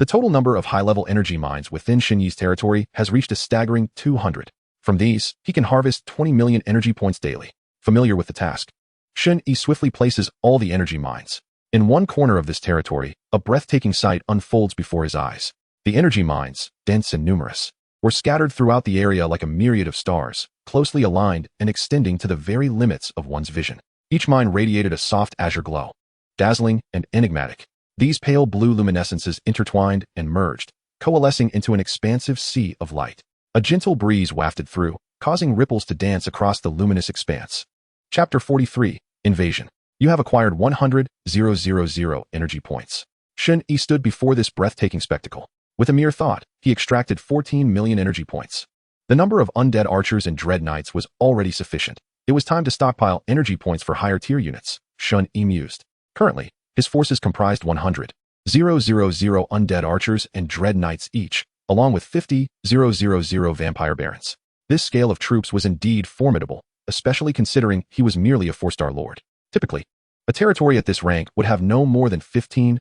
The total number of high-level energy mines within Shen Yi's territory has reached a staggering 200. From these, he can harvest 20 million energy points daily. Familiar with the task, Shen Yi swiftly places all the energy mines. In one corner of this territory, a breathtaking sight unfolds before his eyes. The energy mines, dense and numerous, were scattered throughout the area like a myriad of stars, closely aligned and extending to the very limits of one's vision. Each mine radiated a soft azure glow, dazzling and enigmatic. These pale blue luminescences intertwined and merged, coalescing into an expansive sea of light. A gentle breeze wafted through, causing ripples to dance across the luminous expanse. Chapter 43, Invasion. You have acquired 100,000 energy points. Shen Yi stood before this breathtaking spectacle. With a mere thought, he extracted 14 million energy points. The number of undead archers and dread knights was already sufficient. It was time to stockpile energy points for higher tier units, Shen Yi mused. Currently, his forces comprised 100,000 undead archers and dread knights each, along with 50,000 vampire barons. This scale of troops was indeed formidable, especially considering he was merely a 4-star lord. Typically, a territory at this rank would have no more than 15,000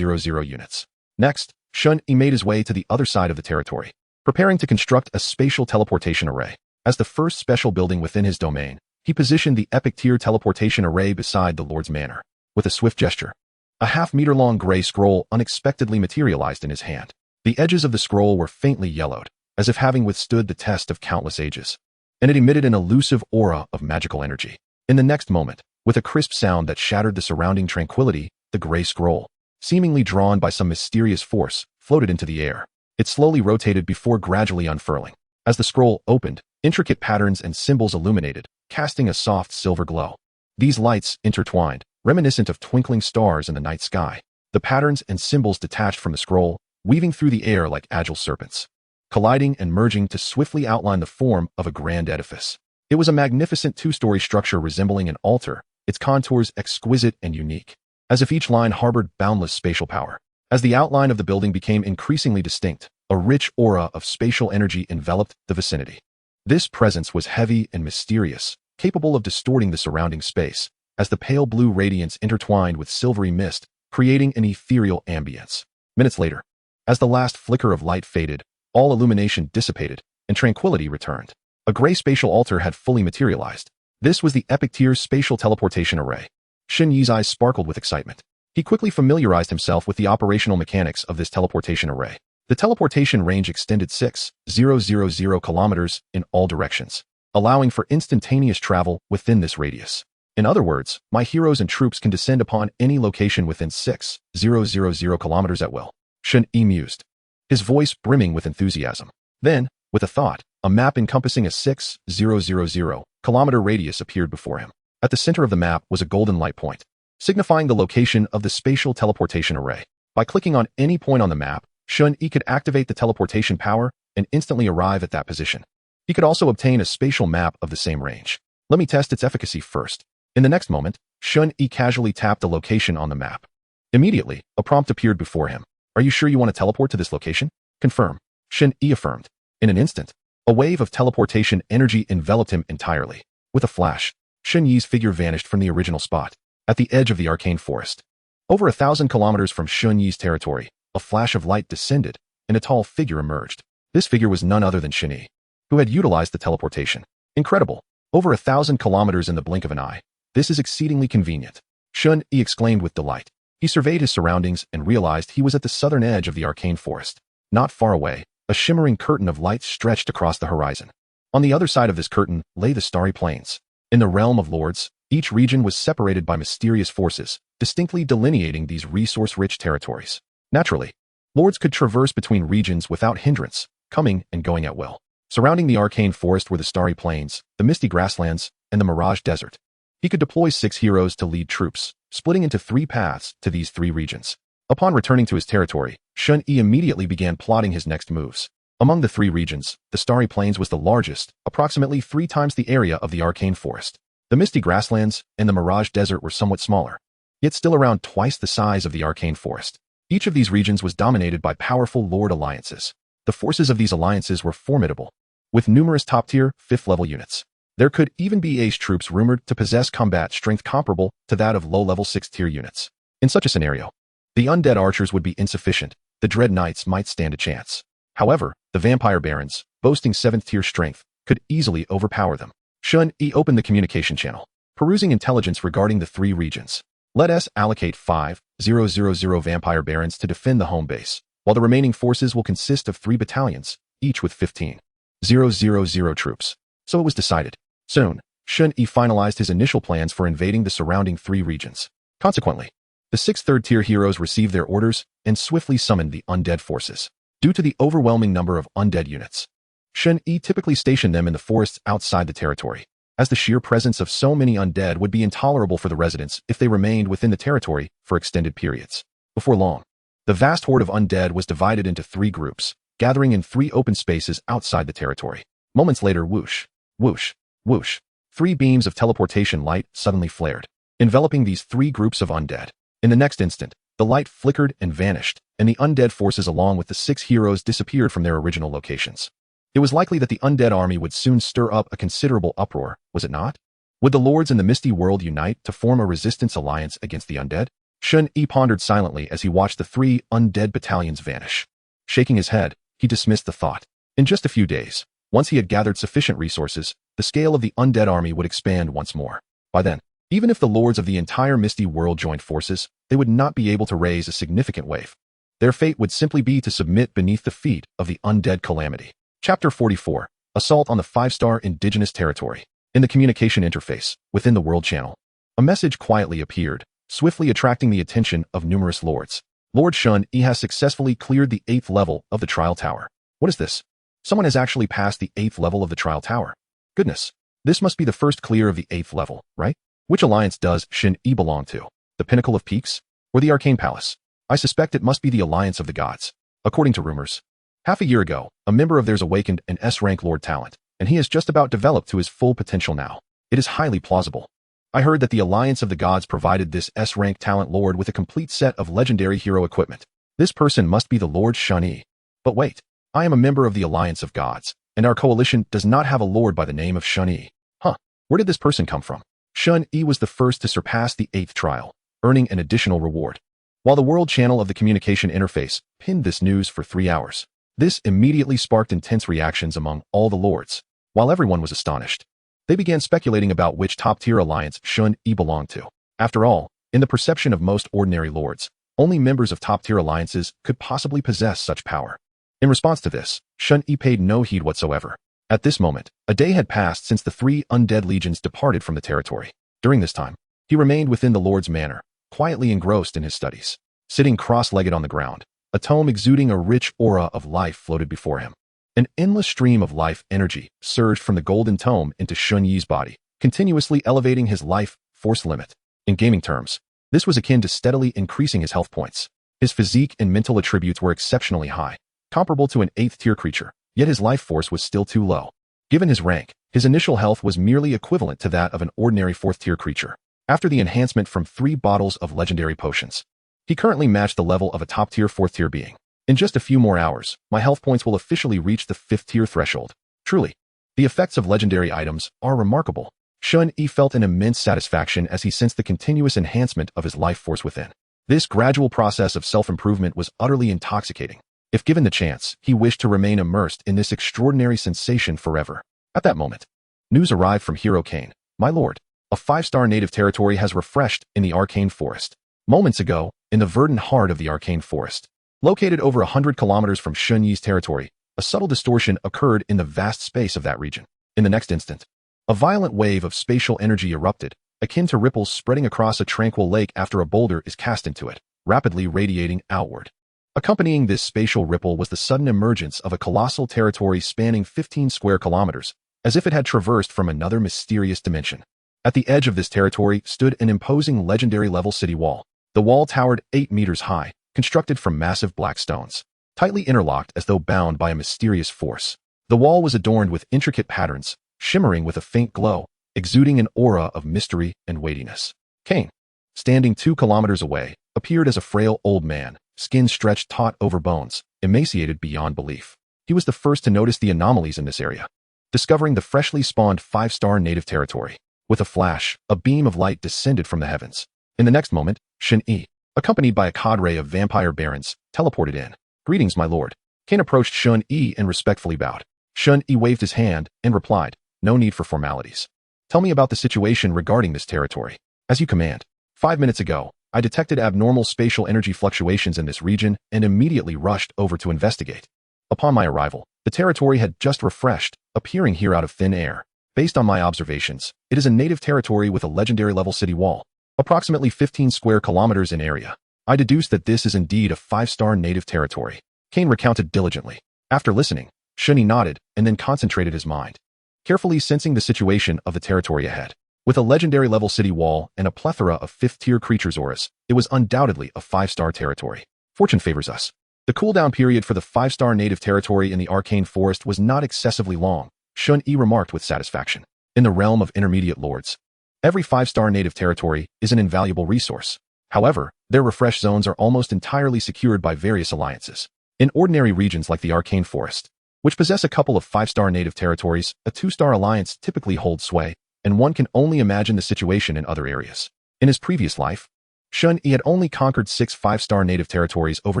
units. Next, Shen Yi made his way to the other side of the territory, preparing to construct a spatial teleportation array. As the first special building within his domain, he positioned the epic tier teleportation array beside the Lord's manor. With a swift gesture, a half-meter-long gray scroll unexpectedly materialized in his hand. The edges of the scroll were faintly yellowed, as if having withstood the test of countless ages, and it emitted an elusive aura of magical energy. In the next moment, with a crisp sound that shattered the surrounding tranquility, the gray scroll, seemingly drawn by some mysterious force, floated into the air. It slowly rotated before gradually unfurling. As the scroll opened, intricate patterns and symbols illuminated, casting a soft silver glow. These lights intertwined, reminiscent of twinkling stars in the night sky. The patterns and symbols detached from the scroll, weaving through the air like agile serpents, colliding and merging to swiftly outline the form of a grand edifice. It was a magnificent 2-story structure resembling an altar, its contours exquisite and unique, as if each line harbored boundless spatial power. As the outline of the building became increasingly distinct, a rich aura of spatial energy enveloped the vicinity. This presence was heavy and mysterious, capable of distorting the surrounding space, as the pale blue radiance intertwined with silvery mist, creating an ethereal ambience. Minutes later, as the last flicker of light faded, all illumination dissipated, and tranquility returned. A gray spatial altar had fully materialized. This was the epic tier spatial teleportation array. Shen Yi's eyes sparkled with excitement. He quickly familiarized himself with the operational mechanics of this teleportation array. The teleportation range extended 6,000 kilometers in all directions, allowing for instantaneous travel within this radius. In other words, my heroes and troops can descend upon any location within 6,000 kilometers at will. Shen Yi mused, his voice brimming with enthusiasm. Then, with a thought, a map encompassing a 6,000 kilometer radius appeared before him. At the center of the map was a golden light point, signifying the location of the spatial teleportation array. By clicking on any point on the map, Shen Yi could activate the teleportation power and instantly arrive at that position. He could also obtain a spatial map of the same range. Let me test its efficacy first. In the next moment, Shen Yi casually tapped the location on the map. Immediately, a prompt appeared before him. Are you sure you want to teleport to this location? Confirm. Shen Yi affirmed. In an instant, a wave of teleportation energy enveloped him entirely. With a flash, Shen Yi's figure vanished from the original spot, at the edge of the arcane forest. Over 1,000 kilometers from Shen Yi's territory, a flash of light descended, and a tall figure emerged. This figure was none other than Shen Yi, who had utilized the teleportation. Incredible. Over 1,000 kilometers in the blink of an eye. This is exceedingly convenient. Shen Yi exclaimed with delight. He surveyed his surroundings and realized he was at the southern edge of the arcane forest. Not far away, a shimmering curtain of light stretched across the horizon. On the other side of this curtain lay the starry plains. In the realm of lords, each region was separated by mysterious forces, distinctly delineating these resource-rich territories. Naturally, lords could traverse between regions without hindrance, coming and going at will. Surrounding the arcane forest were the starry plains, the misty grasslands, and the mirage desert. He could deploy 6 heroes to lead troops, splitting into 3 paths to these 3 regions. Upon returning to his territory, Shen Yi immediately began plotting his next moves. Among the 3 regions, the starry plains was the largest, approximately 3 times the area of the arcane forest. The misty grasslands and the mirage desert were somewhat smaller, yet still around twice the size of the arcane forest. Each of these regions was dominated by powerful lord alliances. The forces of these alliances were formidable, with numerous top-tier, 5th-level units. There could even be ace troops rumored to possess combat strength comparable to that of low-level 6th-tier units. In such a scenario, the undead archers would be insufficient, the Dread Knights might stand a chance. However, the Vampire Barons, boasting 7th tier strength, could easily overpower them. Shen Yi opened the communication channel, perusing intelligence regarding the 3 regions. Let us allocate 5,000 Vampire Barons to defend the home base, while the remaining forces will consist of 3 battalions, each with 15,000 troops. So it was decided. Soon, Shen Yi finalized his initial plans for invading the surrounding 3 regions. Consequently, the 6 third-tier heroes received their orders and swiftly summoned the undead forces. Due to the overwhelming number of undead units, Shen Yi typically stationed them in the forests outside the territory, as the sheer presence of so many undead would be intolerable for the residents if they remained within the territory for extended periods. Before long, the vast horde of undead was divided into 3 groups, gathering in 3 open spaces outside the territory. Moments later, whoosh, whoosh, whoosh, 3 beams of teleportation light suddenly flared, enveloping these 3 groups of undead. In the next instant, the light flickered and vanished, and the undead forces along with the 6 heroes disappeared from their original locations. It was likely that the undead army would soon stir up a considerable uproar, was it not? Would the lords in the Misty world unite to form a resistance alliance against the undead? Shen Yi pondered silently as he watched the 3 undead battalions vanish. Shaking his head, he dismissed the thought. In just a few days, once he had gathered sufficient resources, the scale of the undead army would expand once more. By then, even if the lords of the entire Misty world joined forces, they would not be able to raise a significant wave. Their fate would simply be to submit beneath the feet of the undead calamity. Chapter 44. Assault on the 5-star indigenous territory. In the communication interface, within the world channel, a message quietly appeared, swiftly attracting the attention of numerous lords. Lord Shen Yi has successfully cleared the 8th level of the trial tower. What is this? Someone has actually passed the 8th level of the trial tower. Goodness. This must be the first clear of the 8th level, right? Which alliance does Shen Yi belong to? The Pinnacle of Peaks? Or the Arcane Palace? I suspect it must be the Alliance of the Gods. According to rumors, half a year ago, a member of theirs awakened an S-rank Lord talent, and he has just about developed to his full potential now. It is highly plausible. I heard that the Alliance of the Gods provided this S-rank talent Lord with a complete set of legendary hero equipment. This person must be the Lord Shen Yi. But wait, I am a member of the Alliance of Gods, and our coalition does not have a lord by the name of Shen Yi. Huh, where did this person come from? Shen Yi was the first to surpass the 8th trial, earning an additional reward. While the world channel of the communication interface pinned this news for 3 hours, this immediately sparked intense reactions among all the lords. While everyone was astonished, they began speculating about which top-tier alliance Shen Yi belonged to. After all, in the perception of most ordinary lords, only members of top-tier alliances could possibly possess such power. In response to this, Shen Yi paid no heed whatsoever. At this moment, a day had passed since the 3 undead legions departed from the territory. During this time, he remained within the Lord's manor, quietly engrossed in his studies. Sitting cross-legged on the ground, a tome exuding a rich aura of life floated before him. An endless stream of life energy surged from the golden tome into Shen Yi's body, continuously elevating his life force limit. In gaming terms, this was akin to steadily increasing his health points. His physique and mental attributes were exceptionally high, comparable to an 8th-tier creature, yet his life force was still too low. Given his rank, his initial health was merely equivalent to that of an ordinary 4th-tier creature. After the enhancement from 3 bottles of legendary potions, he currently matched the level of a top-tier 4th-tier being. In just a few more hours, my health points will officially reach the 5th-tier threshold. Truly, the effects of legendary items are remarkable. Shen Yi felt an immense satisfaction as he sensed the continuous enhancement of his life force within. This gradual process of self-improvement was utterly intoxicating. If given the chance, he wished to remain immersed in this extraordinary sensation forever. At that moment, news arrived from Hero Kane. My lord, a 5-star native territory has refreshed in the Arcane Forest. Moments ago, in the verdant heart of the Arcane Forest, located over 100 kilometers from Shen Yi's territory, a subtle distortion occurred in the vast space of that region. In the next instant, a violent wave of spatial energy erupted, akin to ripples spreading across a tranquil lake after a boulder is cast into it, rapidly radiating outward. Accompanying this spatial ripple was the sudden emergence of a colossal territory spanning 15 square kilometers, as if it had traversed from another mysterious dimension. At the edge of this territory stood an imposing legendary-level city wall. The wall towered 8 meters high, constructed from massive black stones, tightly interlocked as though bound by a mysterious force. The wall was adorned with intricate patterns, shimmering with a faint glow, exuding an aura of mystery and weightiness. Kane, standing 2 kilometers away, appeared as a frail old man, skin stretched taut over bones, emaciated beyond belief. He was the first to notice the anomalies in this area, discovering the freshly spawned 5-star native territory. With a flash, a beam of light descended from the heavens. In the next moment, Shen Yi, accompanied by a cadre of vampire barons, teleported in. Greetings, my lord. Kane approached Shen Yi and respectfully bowed. Shen Yi waved his hand and replied, no need for formalities. Tell me about the situation regarding this territory. As you command. 5 minutes ago, I detected abnormal spatial energy fluctuations in this region and immediately rushed over to investigate. Upon my arrival, the territory had just refreshed, appearing here out of thin air. Based on my observations, it is a native territory with a legendary level city wall, approximately 15 square kilometers in area. I deduced that this is indeed a 5-star native territory. Kane recounted diligently. After listening, Shen Yi nodded and then concentrated his mind, carefully sensing the situation of the territory ahead. With a legendary level city wall and a plethora of 5th-tier creatures' auras, it was undoubtedly a 5-star territory. Fortune favors us. The cooldown period for the 5-star native territory in the Arcane Forest was not excessively long, Shen Yi remarked with satisfaction. In the realm of intermediate lords, every 5-star native territory is an invaluable resource. However, their refresh zones are almost entirely secured by various alliances. In ordinary regions like the Arcane Forest, which possess a couple of 5-star native territories, a 2-star alliance typically holds sway, and one can only imagine the situation in other areas. In his previous life, Shen Yi had only conquered 6 5-star native territories over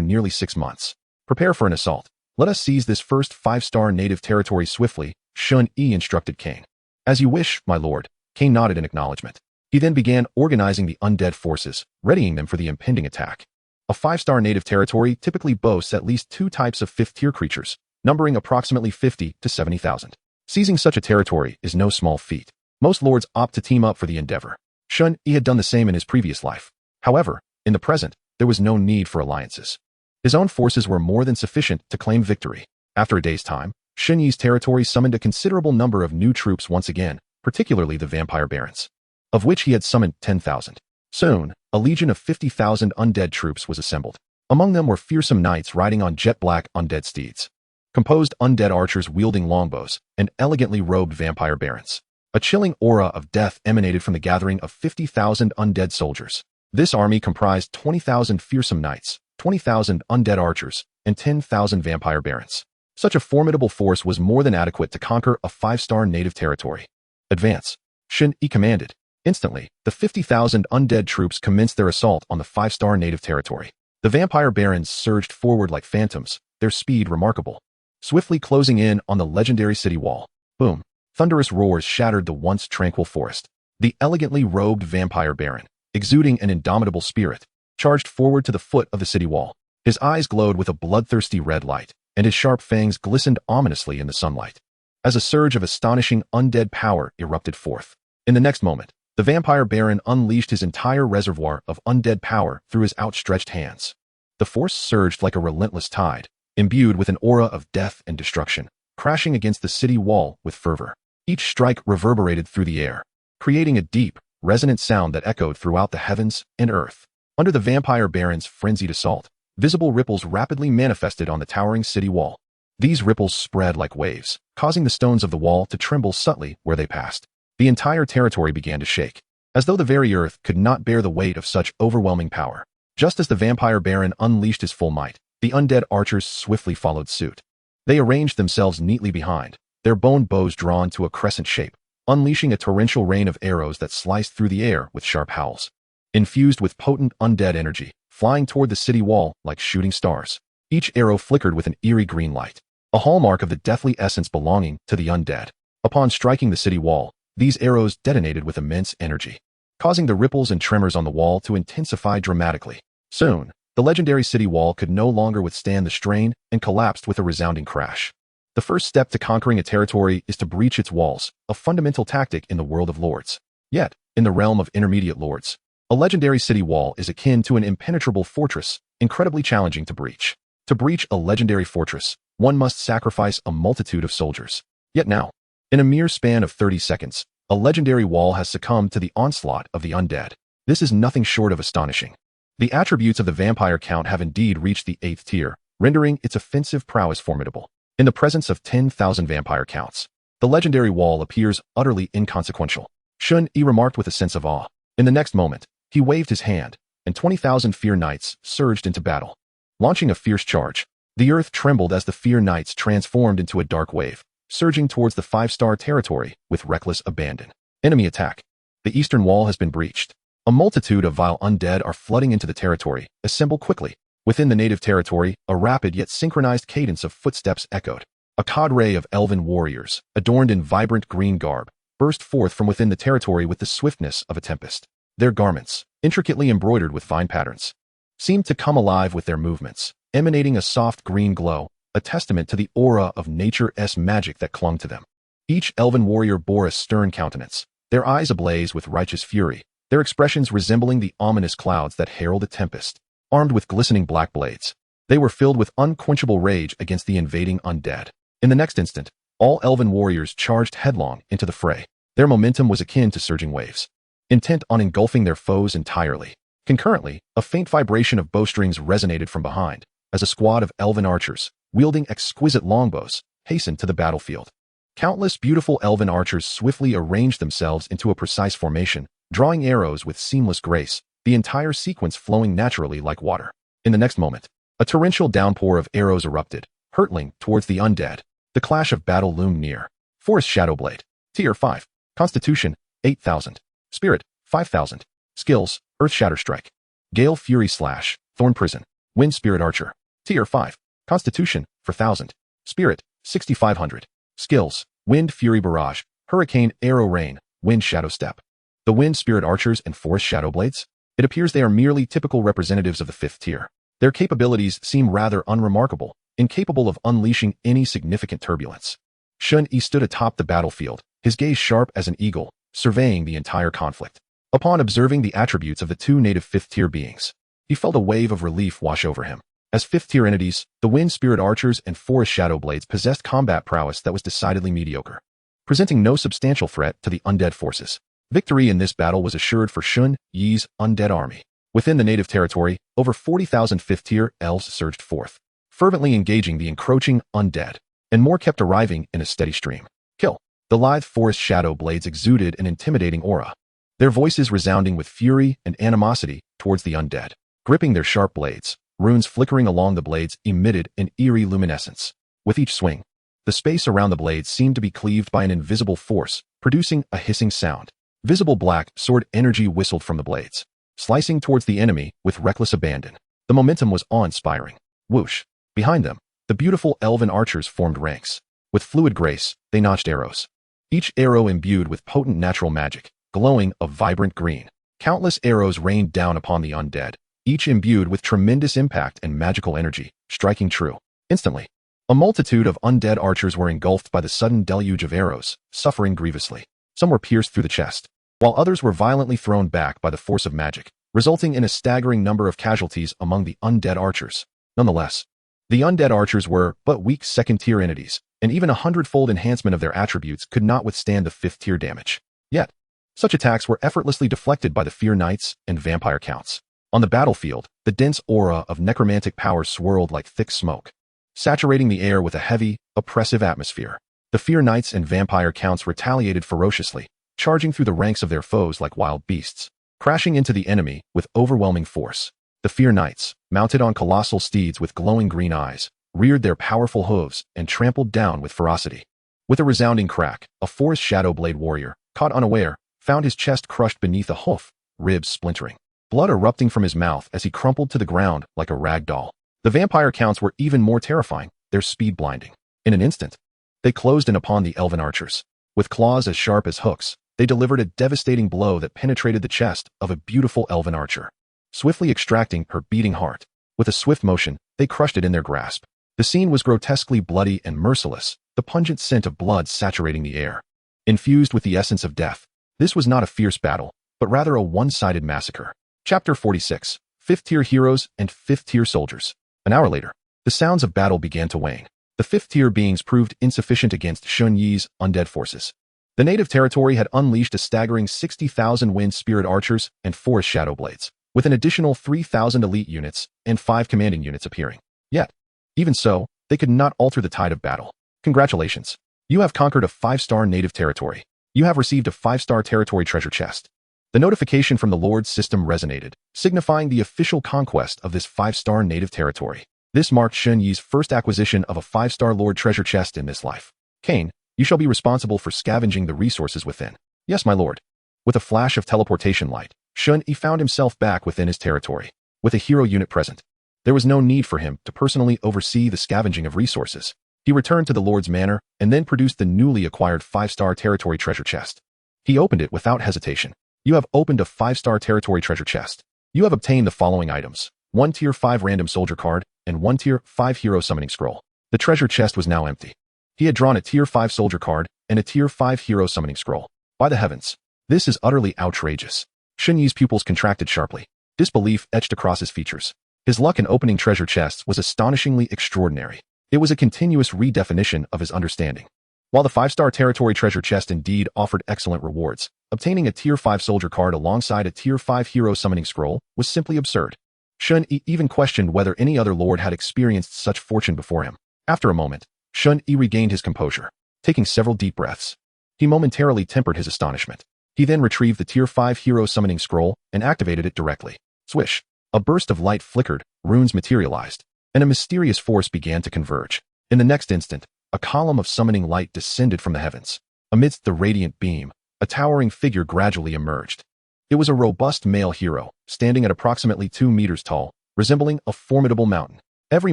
nearly 6 months. Prepare for an assault. Let us seize this first 5-star native territory swiftly, Shen Yi instructed Kane. As you wish, my lord. Kane nodded in acknowledgement. He then began organizing the undead forces, readying them for the impending attack. A 5-star native territory typically boasts at least 2 types of 5th-tier creatures, numbering approximately 50 to 70,000. Seizing such a territory is no small feat. Most lords opt to team up for the endeavor. Shen Yi had done the same in his previous life. However, in the present, there was no need for alliances. His own forces were more than sufficient to claim victory. After a day's time, Shen Yi's territory summoned a considerable number of new troops once again, particularly the vampire barons, of which he had summoned 10,000. Soon, a legion of 50,000 undead troops was assembled. Among them were fearsome knights riding on jet-black undead steeds, composed undead archers wielding longbows, and elegantly robed vampire barons. A chilling aura of death emanated from the gathering of 50,000 undead soldiers. This army comprised 20,000 fearsome knights, 20,000 undead archers, and 10,000 vampire barons. Such a formidable force was more than adequate to conquer a 5-star native territory. Advance, Shen Yi commanded. Instantly, the 50,000 undead troops commenced their assault on the 5-star native territory. The vampire barons surged forward like phantoms, their speed remarkable, swiftly closing in on the legendary city wall. Boom. Thunderous roars shattered the once tranquil forest. The elegantly robed vampire baron, exuding an indomitable spirit, charged forward to the foot of the city wall. His eyes glowed with a bloodthirsty red light, and his sharp fangs glistened ominously in the sunlight. As a surge of astonishing undead power erupted forth. In the next moment, the vampire baron unleashed his entire reservoir of undead power through his outstretched hands. The force surged like a relentless tide, imbued with an aura of death and destruction, crashing against the city wall with fervor. Each strike reverberated through the air, creating a deep, resonant sound that echoed throughout the heavens and earth. Under the vampire baron's frenzied assault, visible ripples rapidly manifested on the towering city wall. These ripples spread like waves, causing the stones of the wall to tremble subtly where they passed. The entire territory began to shake, as though the very earth could not bear the weight of such overwhelming power. Just as the vampire baron unleashed his full might, the undead archers swiftly followed suit. They arranged themselves neatly behind, their bone bows drawn to a crescent shape, unleashing a torrential rain of arrows that sliced through the air with sharp howls. Infused with potent undead energy, flying toward the city wall like shooting stars. Each arrow flickered with an eerie green light, a hallmark of the deathly essence belonging to the undead. Upon striking the city wall, these arrows detonated with immense energy, causing the ripples and tremors on the wall to intensify dramatically. Soon, the legendary city wall could no longer withstand the strain and collapsed with a resounding crash. The first step to conquering a territory is to breach its walls, a fundamental tactic in the world of lords. Yet, in the realm of intermediate lords, a legendary city wall is akin to an impenetrable fortress, incredibly challenging to breach. To breach a legendary fortress, one must sacrifice a multitude of soldiers. Yet now, in a mere span of 30 seconds, a legendary wall has succumbed to the onslaught of the undead. This is nothing short of astonishing. The attributes of the vampire count have indeed reached the 8th tier, rendering its offensive prowess formidable. In the presence of 10,000 vampire counts, the legendary wall appears utterly inconsequential. Shen Yi remarked with a sense of awe. In the next moment, he waved his hand, and 20,000 Fear Knights surged into battle. Launching a fierce charge, the earth trembled as the Fear Knights transformed into a dark wave, surging towards the 5-star territory with reckless abandon. Enemy attack. The eastern wall has been breached. A multitude of vile undead are flooding into the territory. Assemble quickly. Within the native territory, a rapid yet synchronized cadence of footsteps echoed. A cadre of elven warriors, adorned in vibrant green garb, burst forth from within the territory with the swiftness of a tempest. Their garments, intricately embroidered with fine patterns, seemed to come alive with their movements, emanating a soft green glow, a testament to the aura of nature's magic that clung to them. Each elven warrior bore a stern countenance, their eyes ablaze with righteous fury, their expressions resembling the ominous clouds that herald a tempest. Armed with glistening black blades, they were filled with unquenchable rage against the invading undead. In the next instant, all elven warriors charged headlong into the fray. Their momentum was akin to surging waves, intent on engulfing their foes entirely. Concurrently, a faint vibration of bowstrings resonated from behind, as a squad of elven archers, wielding exquisite longbows, hastened to the battlefield. Countless beautiful elven archers swiftly arranged themselves into a precise formation, drawing arrows with seamless grace, the entire sequence flowing naturally like water. In the next moment, a torrential downpour of arrows erupted, hurtling towards the undead. The clash of battle loomed near. Forest Shadowblade. Tier 5. Constitution, 8,000. Spirit, 5,000. Skills, Earth Shatter Strike. Gale Fury Slash, Thorn Prison. Wind Spirit Archer. Tier 5. Constitution, 4,000. Spirit, 6,500. Skills, Wind Fury Barrage, Hurricane Arrow Rain, Wind Shadow Step. The Wind Spirit Archers and Forest Shadowblades? It appears they are merely typical representatives of the 5th tier. Their capabilities seem rather unremarkable, incapable of unleashing any significant turbulence. Shen Yi stood atop the battlefield, his gaze sharp as an eagle, surveying the entire conflict. Upon observing the attributes of the two native 5th-tier beings, he felt a wave of relief wash over him. As 5th-tier entities, the Wind Spirit Archers and Forest Shadowblades possessed combat prowess that was decidedly mediocre, presenting no substantial threat to the undead forces. Victory in this battle was assured for Shen Yi's undead army. Within the native territory, over 40,000 5th-tier elves surged forth, fervently engaging the encroaching undead, and more kept arriving in a steady stream. Kill. The lithe Forest Shadow Blades exuded an intimidating aura, their voices resounding with fury and animosity towards the undead. Gripping their sharp blades, runes flickering along the blades emitted an eerie luminescence. With each swing, the space around the blades seemed to be cleaved by an invisible force, producing a hissing sound. Visible black sword energy whistled from the blades, slicing towards the enemy with reckless abandon. The momentum was awe-inspiring. Whoosh. Behind them, the beautiful elven archers formed ranks. With fluid grace, they notched arrows, each arrow imbued with potent natural magic, glowing a vibrant green. Countless arrows rained down upon the undead, each imbued with tremendous impact and magical energy, striking true. Instantly, a multitude of undead archers were engulfed by the sudden deluge of arrows, suffering grievously. Some were pierced through the chest, while others were violently thrown back by the force of magic, resulting in a staggering number of casualties among the undead archers. Nonetheless, the undead archers were but weak 2nd-tier entities, and even a 100-fold enhancement of their attributes could not withstand the 5th-tier damage. Yet, such attacks were effortlessly deflected by the Fear Knights and Vampire Counts. On the battlefield, the dense aura of necromantic power swirled like thick smoke, saturating the air with a heavy, oppressive atmosphere. The Fear Knights and Vampire Counts retaliated ferociously, charging through the ranks of their foes like wild beasts, crashing into the enemy with overwhelming force. The Fear Knights, mounted on colossal steeds with glowing green eyes, reared their powerful hooves and trampled down with ferocity. With a resounding crack, a Forest Shadowblade warrior, caught unaware, found his chest crushed beneath a hoof, ribs splintering, blood erupting from his mouth as he crumpled to the ground like a rag doll. The Vampire Counts were even more terrifying, their speed blinding. In an instant, they closed in upon the elven archers. With claws as sharp as hooks, they delivered a devastating blow that penetrated the chest of a beautiful elven archer, swiftly extracting her beating heart. With a swift motion, they crushed it in their grasp. The scene was grotesquely bloody and merciless, the pungent scent of blood saturating the air. Infused with the essence of death, this was not a fierce battle, but rather a one-sided massacre. Chapter 46. 5th-tier Heroes and 5th-tier Soldiers. An hour later, the sounds of battle began to wane. The 5th-tier beings proved insufficient against Shen Yi's undead forces. The native territory had unleashed a staggering 60,000 Wind Spirit Archers and Forest Shadowblades, with an additional 3,000 elite units and 5 commanding units appearing. Yet, even so, they could not alter the tide of battle. Congratulations. You have conquered a 5-star native territory. You have received a 5-star territory treasure chest. The notification from the Lord's system resonated, signifying the official conquest of this 5-star native territory. This marked Shen Yi's first acquisition of a 5-star Lord treasure chest in this life. Cain, you shall be responsible for scavenging the resources within. Yes, my lord. With a flash of teleportation light, Shen Yi found himself back within his territory, with a hero unit present. There was no need for him to personally oversee the scavenging of resources. He returned to the Lord's manor and then produced the newly acquired 5-star territory treasure chest. He opened it without hesitation. You have opened a 5-star territory treasure chest. You have obtained the following items: 1 tier 5 random soldier card and 1 tier 5 hero summoning scroll. The treasure chest was now empty. He had drawn a tier 5 soldier card and a tier 5 hero summoning scroll. By the heavens, this is utterly outrageous. Shen Yi's pupils contracted sharply. Disbelief etched across his features. His luck in opening treasure chests was astonishingly extraordinary. It was a continuous redefinition of his understanding. While the 5-star territory treasure chest indeed offered excellent rewards, obtaining a tier 5 soldier card alongside a tier 5 hero summoning scroll was simply absurd. Shen Yi even questioned whether any other lord had experienced such fortune before him. After a moment, Shen Yi regained his composure. Taking several deep breaths, he momentarily tempered his astonishment. He then retrieved the tier 5 hero summoning scroll and activated it directly. Swish! A burst of light flickered, runes materialized, and a mysterious force began to converge. In the next instant, a column of summoning light descended from the heavens. Amidst the radiant beam, a towering figure gradually emerged. It was a robust male hero, standing at approximately 2 meters tall, resembling a formidable mountain. Every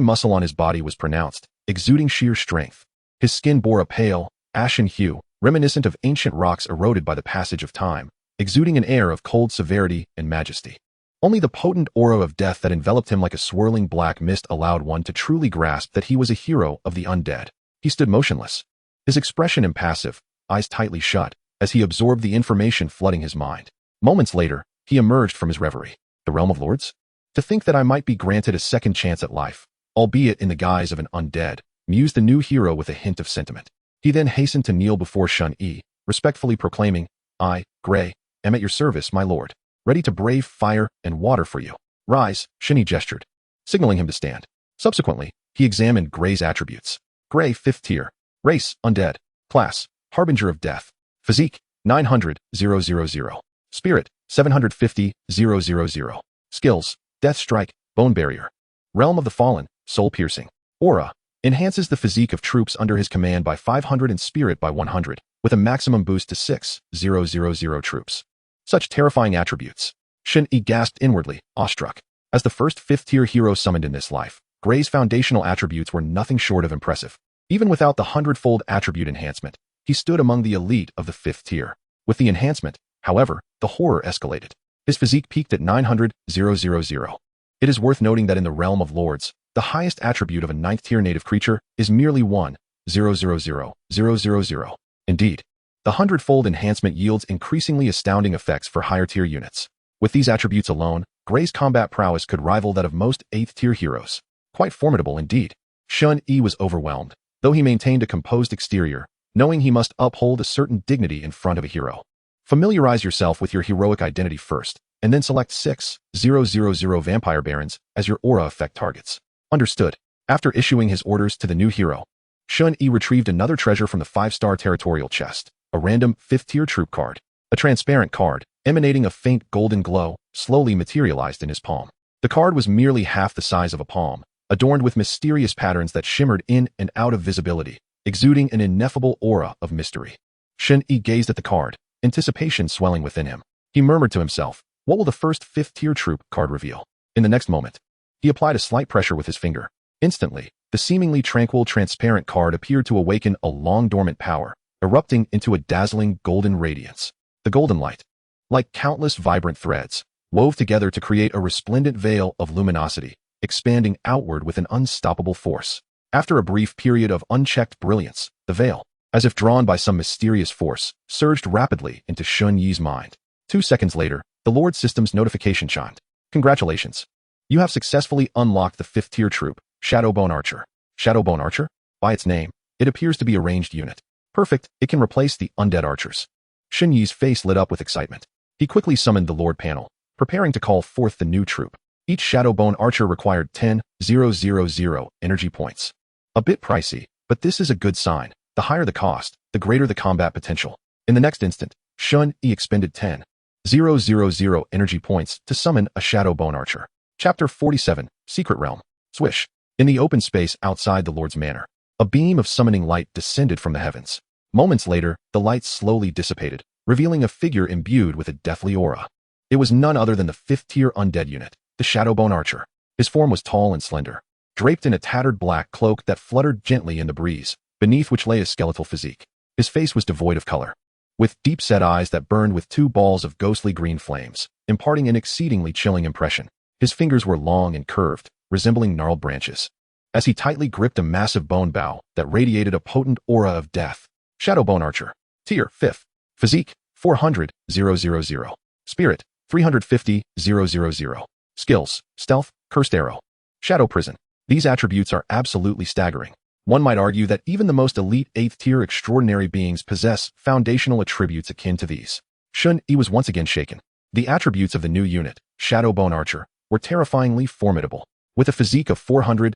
muscle on his body was pronounced, exuding sheer strength. His skin bore a pale, ashen hue, reminiscent of ancient rocks eroded by the passage of time, exuding an air of cold severity and majesty. Only the potent aura of death that enveloped him like a swirling black mist allowed one to truly grasp that he was a hero of the undead. He stood motionless, his expression impassive, eyes tightly shut, as he absorbed the information flooding his mind. Moments later, he emerged from his reverie. The realm of lords? To think that I might be granted a second chance at life, albeit in the guise of an undead, mused the new hero with a hint of sentiment. He then hastened to kneel before Shen Yi, respectfully proclaiming, "I, Gray, am at your service, my lord, ready to brave fire and water for you." "Rise," Shen Yi gestured, signaling him to stand. Subsequently, he examined Gray's attributes. Gray, 5th tier. Race, undead. Class, harbinger of death. Physique, 900,000. Spirit, 750,000. Skills, death strike, bone barrier. Realm of the fallen, soul piercing. Aura, enhances the physique of troops under his command by 500 and spirit by 100, with a maximum boost to 6,000 troops. Such terrifying attributes. Shen Yi gasped inwardly, awestruck. As the first 5th-tier hero summoned in this life, Gray's foundational attributes were nothing short of impressive. Even without the 100-fold attribute enhancement, he stood among the elite of the 5th tier. With the enhancement, however, the horror escalated. His physique peaked at 900,000. It is worth noting that in the realm of lords, the highest attribute of a 9th-tier native creature is merely 1,000,000. Indeed, the 100-fold enhancement yields increasingly astounding effects for higher-tier units. With these attributes alone, Gray's combat prowess could rival that of most 8th-tier heroes. Quite formidable indeed. Shen Yi was overwhelmed, though he maintained a composed exterior, knowing he must uphold a certain dignity in front of a hero. Familiarize yourself with your heroic identity first, and then select 6,000 vampire barons as your aura effect targets. Understood. After issuing his orders to the new hero, Shen Yi retrieved another treasure from the 5-star territorial chest, a random 5th-tier troop card. A transparent card, emanating a faint golden glow, slowly materialized in his palm. The card was merely half the size of a palm, adorned with mysterious patterns that shimmered in and out of visibility, exuding an ineffable aura of mystery. Shen Yi gazed at the card, anticipation swelling within him. He murmured to himself, "What will the first 5th-tier troop card reveal?" In the next moment, he applied a slight pressure with his finger. Instantly, the seemingly tranquil transparent card appeared to awaken a long-dormant power, erupting into a dazzling golden radiance. The golden light, like countless vibrant threads, wove together to create a resplendent veil of luminosity, expanding outward with an unstoppable force. After a brief period of unchecked brilliance, the veil, as if drawn by some mysterious force, surged rapidly into Shen Yi's mind. 2 seconds later, the Lord System's notification chimed. "Congratulations. You have successfully unlocked the 5th-tier troop, Shadowbone Archer." Shadowbone Archer? By its name, it appears to be a ranged unit. Perfect, it can replace the undead archers. Shen Yi's face lit up with excitement. He quickly summoned the Lord panel, preparing to call forth the new troop. Each Shadowbone Archer required 10,000 energy points. A bit pricey, but this is a good sign. The higher the cost, the greater the combat potential. In the next instant, Shen Yi expended 10,000 energy points to summon a Shadowbone Archer. Chapter 47, Secret Realm. Swish. In the open space outside the Lord's manor, a beam of summoning light descended from the heavens. Moments later, the light slowly dissipated, revealing a figure imbued with a deathly aura. It was none other than the 5th-tier undead unit, the Shadowbone Archer. His form was tall and slender, draped in a tattered black cloak that fluttered gently in the breeze, beneath which lay his skeletal physique. His face was devoid of color, with deep-set eyes that burned with two balls of ghostly green flames, imparting an exceedingly chilling impression. His fingers were long and curved, resembling gnarled branches, as he tightly gripped a massive bone bow that radiated a potent aura of death. Shadowbone Archer. Tier 5th. Physique 400,000. Spirit 350,000. Skills: Stealth, Cursed Arrow. Shadow Prison. These attributes are absolutely staggering. One might argue that even the most elite 8th-tier extraordinary beings possess foundational attributes akin to these. Shen Yi was once again shaken. The attributes of the new unit, Shadowbone Archer, were terrifyingly formidable. With a physique of 400,000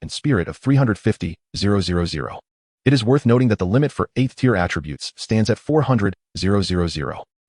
and spirit of 350,000. It is worth noting that the limit for 8th-tier attributes stands at 400,000.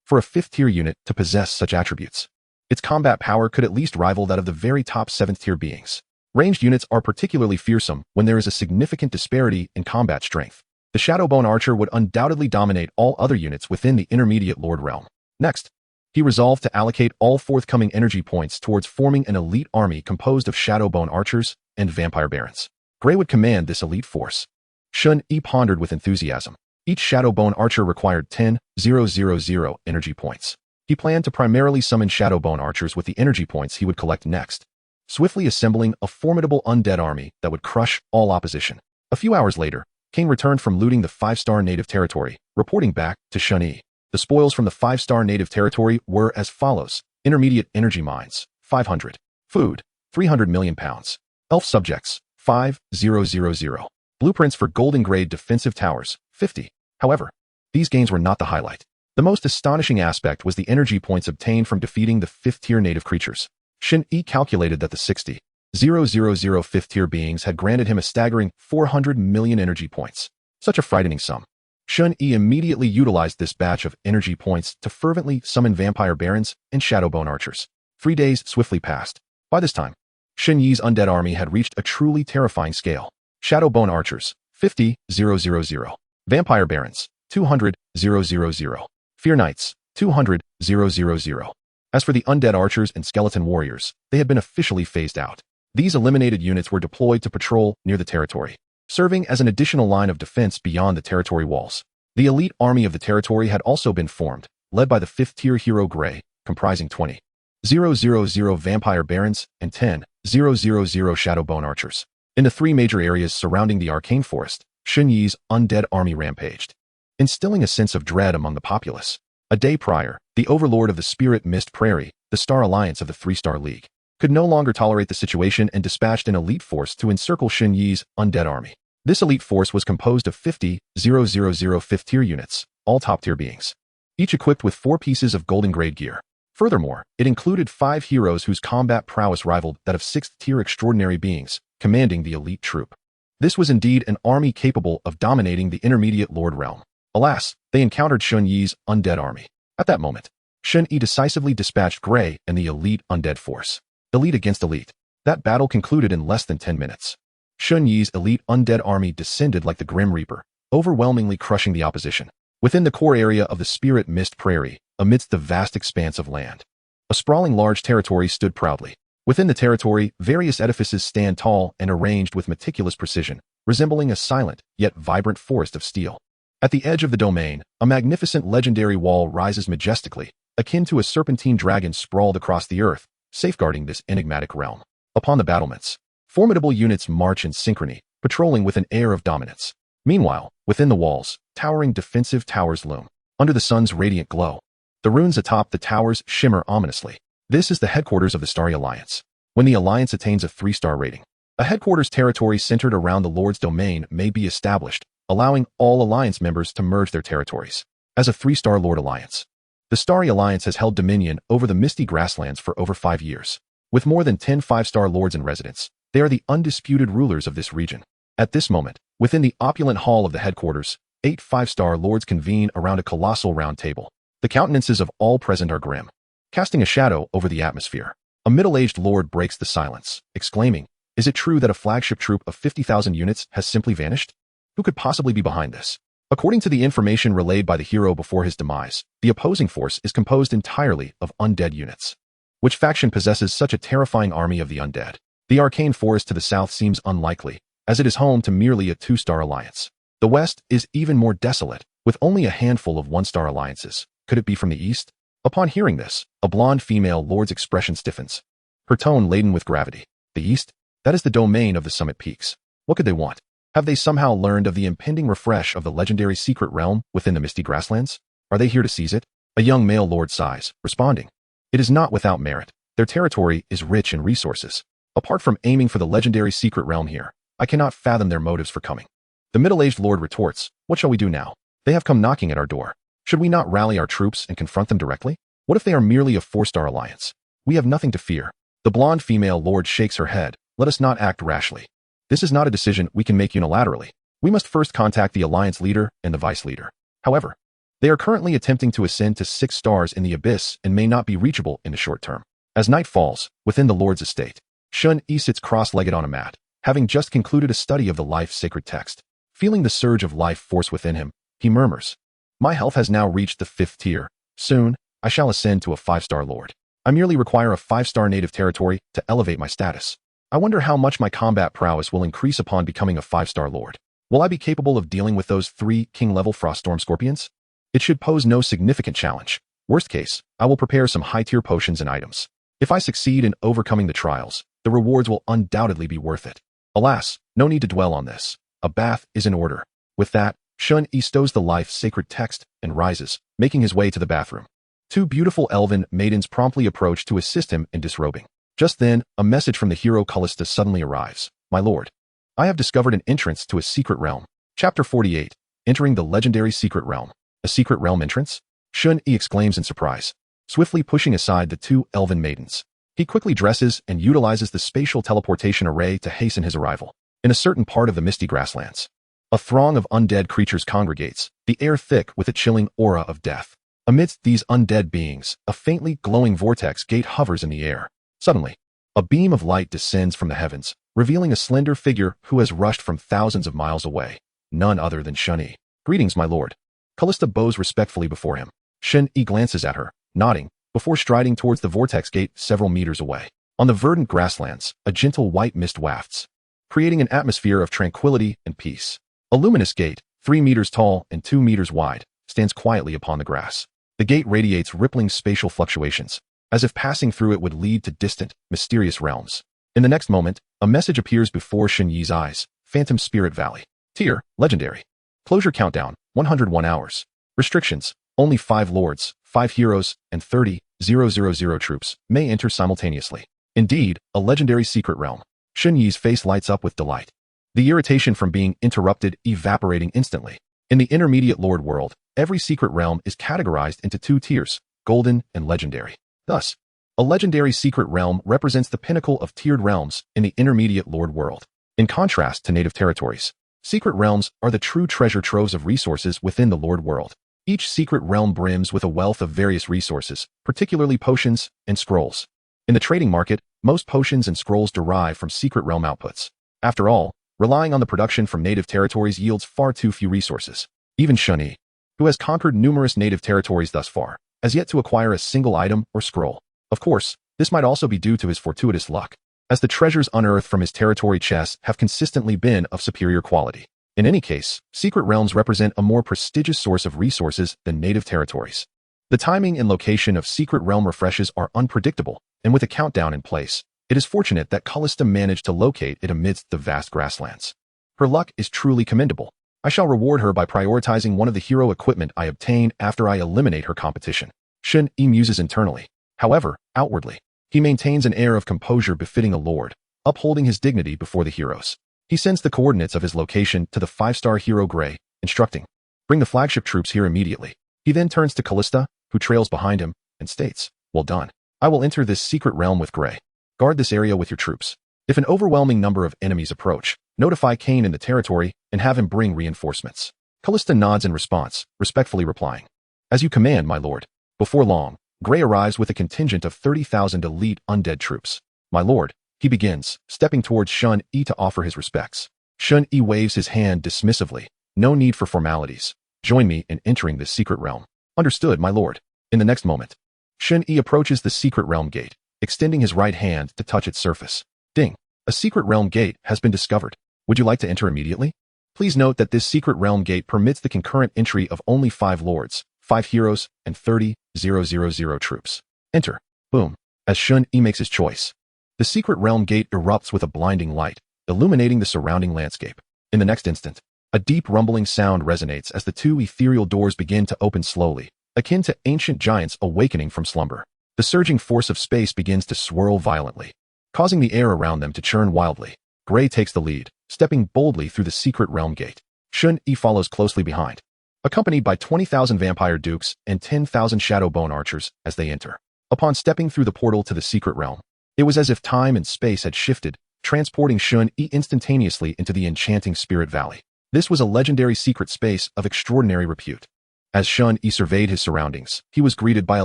For a 5th-tier unit to possess such attributes, its combat power could at least rival that of the very top 7th-tier beings. Ranged units are particularly fearsome when there is a significant disparity in combat strength. The Shadowbone Archer would undoubtedly dominate all other units within the Intermediate Lord realm. Next, he resolved to allocate all forthcoming energy points towards forming an elite army composed of Shadowbone Archers and Vampire Barons. Gray would command this elite force. Shen Yi pondered with enthusiasm. Each Shadowbone Archer required 10,000 energy points. He planned to primarily summon Shadowbone Archers with the energy points he would collect next, swiftly assembling a formidable undead army that would crush all opposition. A few hours later, Kane returned from looting the 5-star native territory, reporting back to Shen Yi. The spoils from the 5-star native territory were as follows: intermediate energy mines, 500. Food, 300 million pounds. Elf subjects, 5,000. Blueprints for golden grade defensive towers, 50. However, these gains were not the highlight. The most astonishing aspect was the energy points obtained from defeating the 5th-tier native creatures. Shen Yi calculated that the 60,000 5th-tier beings had granted him a staggering 400 million energy points. Such a frightening sum. Shen Yi immediately utilized this batch of energy points to fervently summon Vampire Barons and Shadowbone Archers. 3 days swiftly passed. By this time, Shen Yi's undead army had reached a truly terrifying scale. Shadowbone Archers, 50,000. Vampire Barons, 200,000. Fear Knights, 200,000. As for the undead archers and skeleton warriors, they had been officially phased out. These eliminated units were deployed to patrol near the territory, serving as an additional line of defense beyond the territory walls. The elite army of the territory had also been formed, led by the 5th-tier hero Gray, comprising 20,000 Vampire Barons and 10,000 Shadowbone Archers. In the 3 major areas surrounding the Arcane Forest, Shen Yi's undead army rampaged, instilling a sense of dread among the populace. A day prior, the overlord of the Spirit Mist Prairie, the Star Alliance of the 3-Star League, could no longer tolerate the situation and dispatched an elite force to encircle Shen Yi's undead army. This elite force was composed of 50,000 5th-tier units, all top-tier beings, each equipped with 4 pieces of golden grade gear. Furthermore, it included 5 heroes whose combat prowess rivaled that of 6th-tier extraordinary beings, commanding the elite troop. This was indeed an army capable of dominating the Intermediate Lord realm. Alas, they encountered Shen Yi's undead army. At that moment, Shen Yi decisively dispatched Gray and the elite undead force. Elite against elite. That battle concluded in less than 10 minutes. Shen Yi's elite undead army descended like the Grim Reaper, overwhelmingly crushing the opposition. Within the core area of the Spirit Mist Prairie, amidst the vast expanse of land, a sprawling large territory stood proudly. Within the territory, various edifices stand tall and arranged with meticulous precision, resembling a silent, yet vibrant forest of steel. At the edge of the domain, a magnificent legendary wall rises majestically, akin to a serpentine dragon sprawled across the earth, safeguarding this enigmatic realm. Upon the battlements, formidable units march in synchrony, patrolling with an air of dominance. Meanwhile, within the walls, towering defensive towers loom. Under the sun's radiant glow, the runes atop the towers shimmer ominously. This is the headquarters of the Starry Alliance. When the Alliance attains a 3-star rating, a headquarters territory centered around the Lord's domain may be established, allowing all Alliance members to merge their territories. As a 3-star Lord Alliance, the Starry Alliance has held dominion over the Misty Grasslands for over 5 years. With more than 10 5-star lords in residence, they are the undisputed rulers of this region. At this moment, within the opulent hall of the headquarters, 8 5-star lords convene around a colossal round table. The countenances of all present are grim, casting a shadow over the atmosphere. A middle-aged lord breaks the silence, exclaiming, "Is it true that a flagship troop of 50,000 units has simply vanished? Who could possibly be behind this?" According to the information relayed by the hero before his demise, the opposing force is composed entirely of undead units. Which faction possesses such a terrifying army of the undead? The arcane forest to the south seems unlikely, as it is home to merely a 2-star alliance. The west is even more desolate, with only a handful of 1-star alliances. Could it be from the east? Upon hearing this, a blonde female lord's expression stiffens, her tone laden with gravity. The east? That is the domain of the summit peaks. What could they want? Have they somehow learned of the impending refresh of the legendary secret realm within the misty grasslands? Are they here to seize it? A young male lord sighs, responding, "It is not without merit. Their territory is rich in resources. Apart from aiming for the legendary secret realm here, I cannot fathom their motives for coming." The middle-aged lord retorts, "What shall we do now? They have come knocking at our door. Should we not rally our troops and confront them directly? What if they are merely a 4-star alliance? We have nothing to fear." The blonde female lord shakes her head. "Let us not act rashly. This is not a decision we can make unilaterally. We must first contact the alliance leader and the vice leader. However, they are currently attempting to ascend to 6 stars in the abyss and may not be reachable in the short term." As night falls, within the lord's estate, Shen Yi sits cross-legged on a mat, having just concluded a study of the life sacred text. Feeling the surge of life force within him, he murmurs, "My health has now reached the 5th tier. Soon, I shall ascend to a 5-star lord. I merely require a 5-star native territory to elevate my status. I wonder how much my combat prowess will increase upon becoming a 5-star lord. Will I be capable of dealing with those 3 king-level Froststorm scorpions? It should pose no significant challenge. Worst case, I will prepare some high-tier potions and items. If I succeed in overcoming the trials, the rewards will undoubtedly be worth it. Alas, no need to dwell on this. A bath is in order." With that, Shen Yi stows the life sacred text and rises, making his way to the bathroom. 2 beautiful elven maidens promptly approach to assist him in disrobing. Just then, a message from the hero Callista suddenly arrives. "My lord, I have discovered an entrance to a secret realm." Chapter 48, Entering the Legendary Secret Realm. A secret realm entrance? Shen Yi exclaims in surprise, swiftly pushing aside the 2 elven maidens. He quickly dresses and utilizes the spatial teleportation array to hasten his arrival. In a certain part of the misty grasslands, a throng of undead creatures congregates, the air thick with a chilling aura of death. Amidst these undead beings, a faintly glowing vortex gate hovers in the air. Suddenly, a beam of light descends from the heavens, revealing a slender figure who has rushed from thousands of miles away. None other than Shen Yi. "Greetings, my lord." Callista bows respectfully before him. Shen Yi glances at her, nodding, before striding towards the vortex gate several meters away. On the verdant grasslands, a gentle white mist wafts, creating an atmosphere of tranquility and peace. A luminous gate, 3 meters tall and 2 meters wide, stands quietly upon the grass. The gate radiates rippling spatial fluctuations, as if passing through it would lead to distant, mysterious realms. In the next moment, a message appears before Shen Yi's eyes. Phantom Spirit Valley. Tier, Legendary. Closure countdown, 101 hours. Restrictions, only 5 lords, 5 heroes, and 30,000 troops may enter simultaneously. Indeed, a legendary secret realm. Shen Yi's face lights up with delight, the irritation from being interrupted evaporating instantly. In the intermediate lord world, every secret realm is categorized into 2 tiers, golden and legendary. Thus, a legendary secret realm represents the pinnacle of tiered realms in the intermediate lord world. In contrast to native territories, secret realms are the true treasure troves of resources within the lord world. Each secret realm brims with a wealth of various resources, particularly potions and scrolls. In the trading market, most potions and scrolls derive from secret realm outputs. After all, relying on the production from native territories yields far too few resources. Even Shen Yi, who has conquered numerous native territories thus far, has yet to acquire a single item or scroll. Of course, this might also be due to his fortuitous luck, as the treasures unearthed from his territory chests have consistently been of superior quality. In any case, secret realms represent a more prestigious source of resources than native territories. The timing and location of secret realm refreshes are unpredictable, and with a countdown in place, it is fortunate that Callista managed to locate it amidst the vast grasslands. Her luck is truly commendable. I shall reward her by prioritizing one of the hero equipment I obtain after I eliminate her competition. Shen Yi muses internally. However, outwardly, he maintains an air of composure befitting a lord, upholding his dignity before the heroes. He sends the coordinates of his location to the 5-star hero Gray, instructing, "Bring the flagship troops here immediately." He then turns to Callista, who trails behind him, and states, "Well done. I will enter this secret realm with Gray. Guard this area with your troops. If an overwhelming number of enemies approach, notify Kane in the territory and have him bring reinforcements." Callista nods in response, respectfully replying, "As you command, my lord." Before long, Gray arrives with a contingent of 30,000 elite undead troops. "My lord," he begins, stepping towards Shen Yi to offer his respects. Shen Yi waves his hand dismissively. "No need for formalities. Join me in entering this secret realm." "Understood, my lord." In the next moment, Shen Yi approaches the secret realm gate, extending his right hand to touch its surface. Ding! A secret realm gate has been discovered. Would you like to enter immediately? Please note that this secret realm gate permits the concurrent entry of only 5 lords, 5 heroes, and 30,000 troops. Enter. Boom. As Shen Yi makes his choice, the secret realm gate erupts with a blinding light, illuminating the surrounding landscape. In the next instant, a deep rumbling sound resonates as the 2 ethereal doors begin to open slowly, akin to ancient giants awakening from slumber. The surging force of space begins to swirl violently, causing the air around them to churn wildly. Gray takes the lead, stepping boldly through the secret realm gate. Shen Yi follows closely behind, accompanied by 20,000 vampire dukes and 10,000 shadow bone archers as they enter. Upon stepping through the portal to the secret realm, it was as if time and space had shifted, transporting Shen Yi instantaneously into the enchanting Spirit Valley. This was a legendary secret space of extraordinary repute. As Shen Yi surveyed his surroundings, he was greeted by a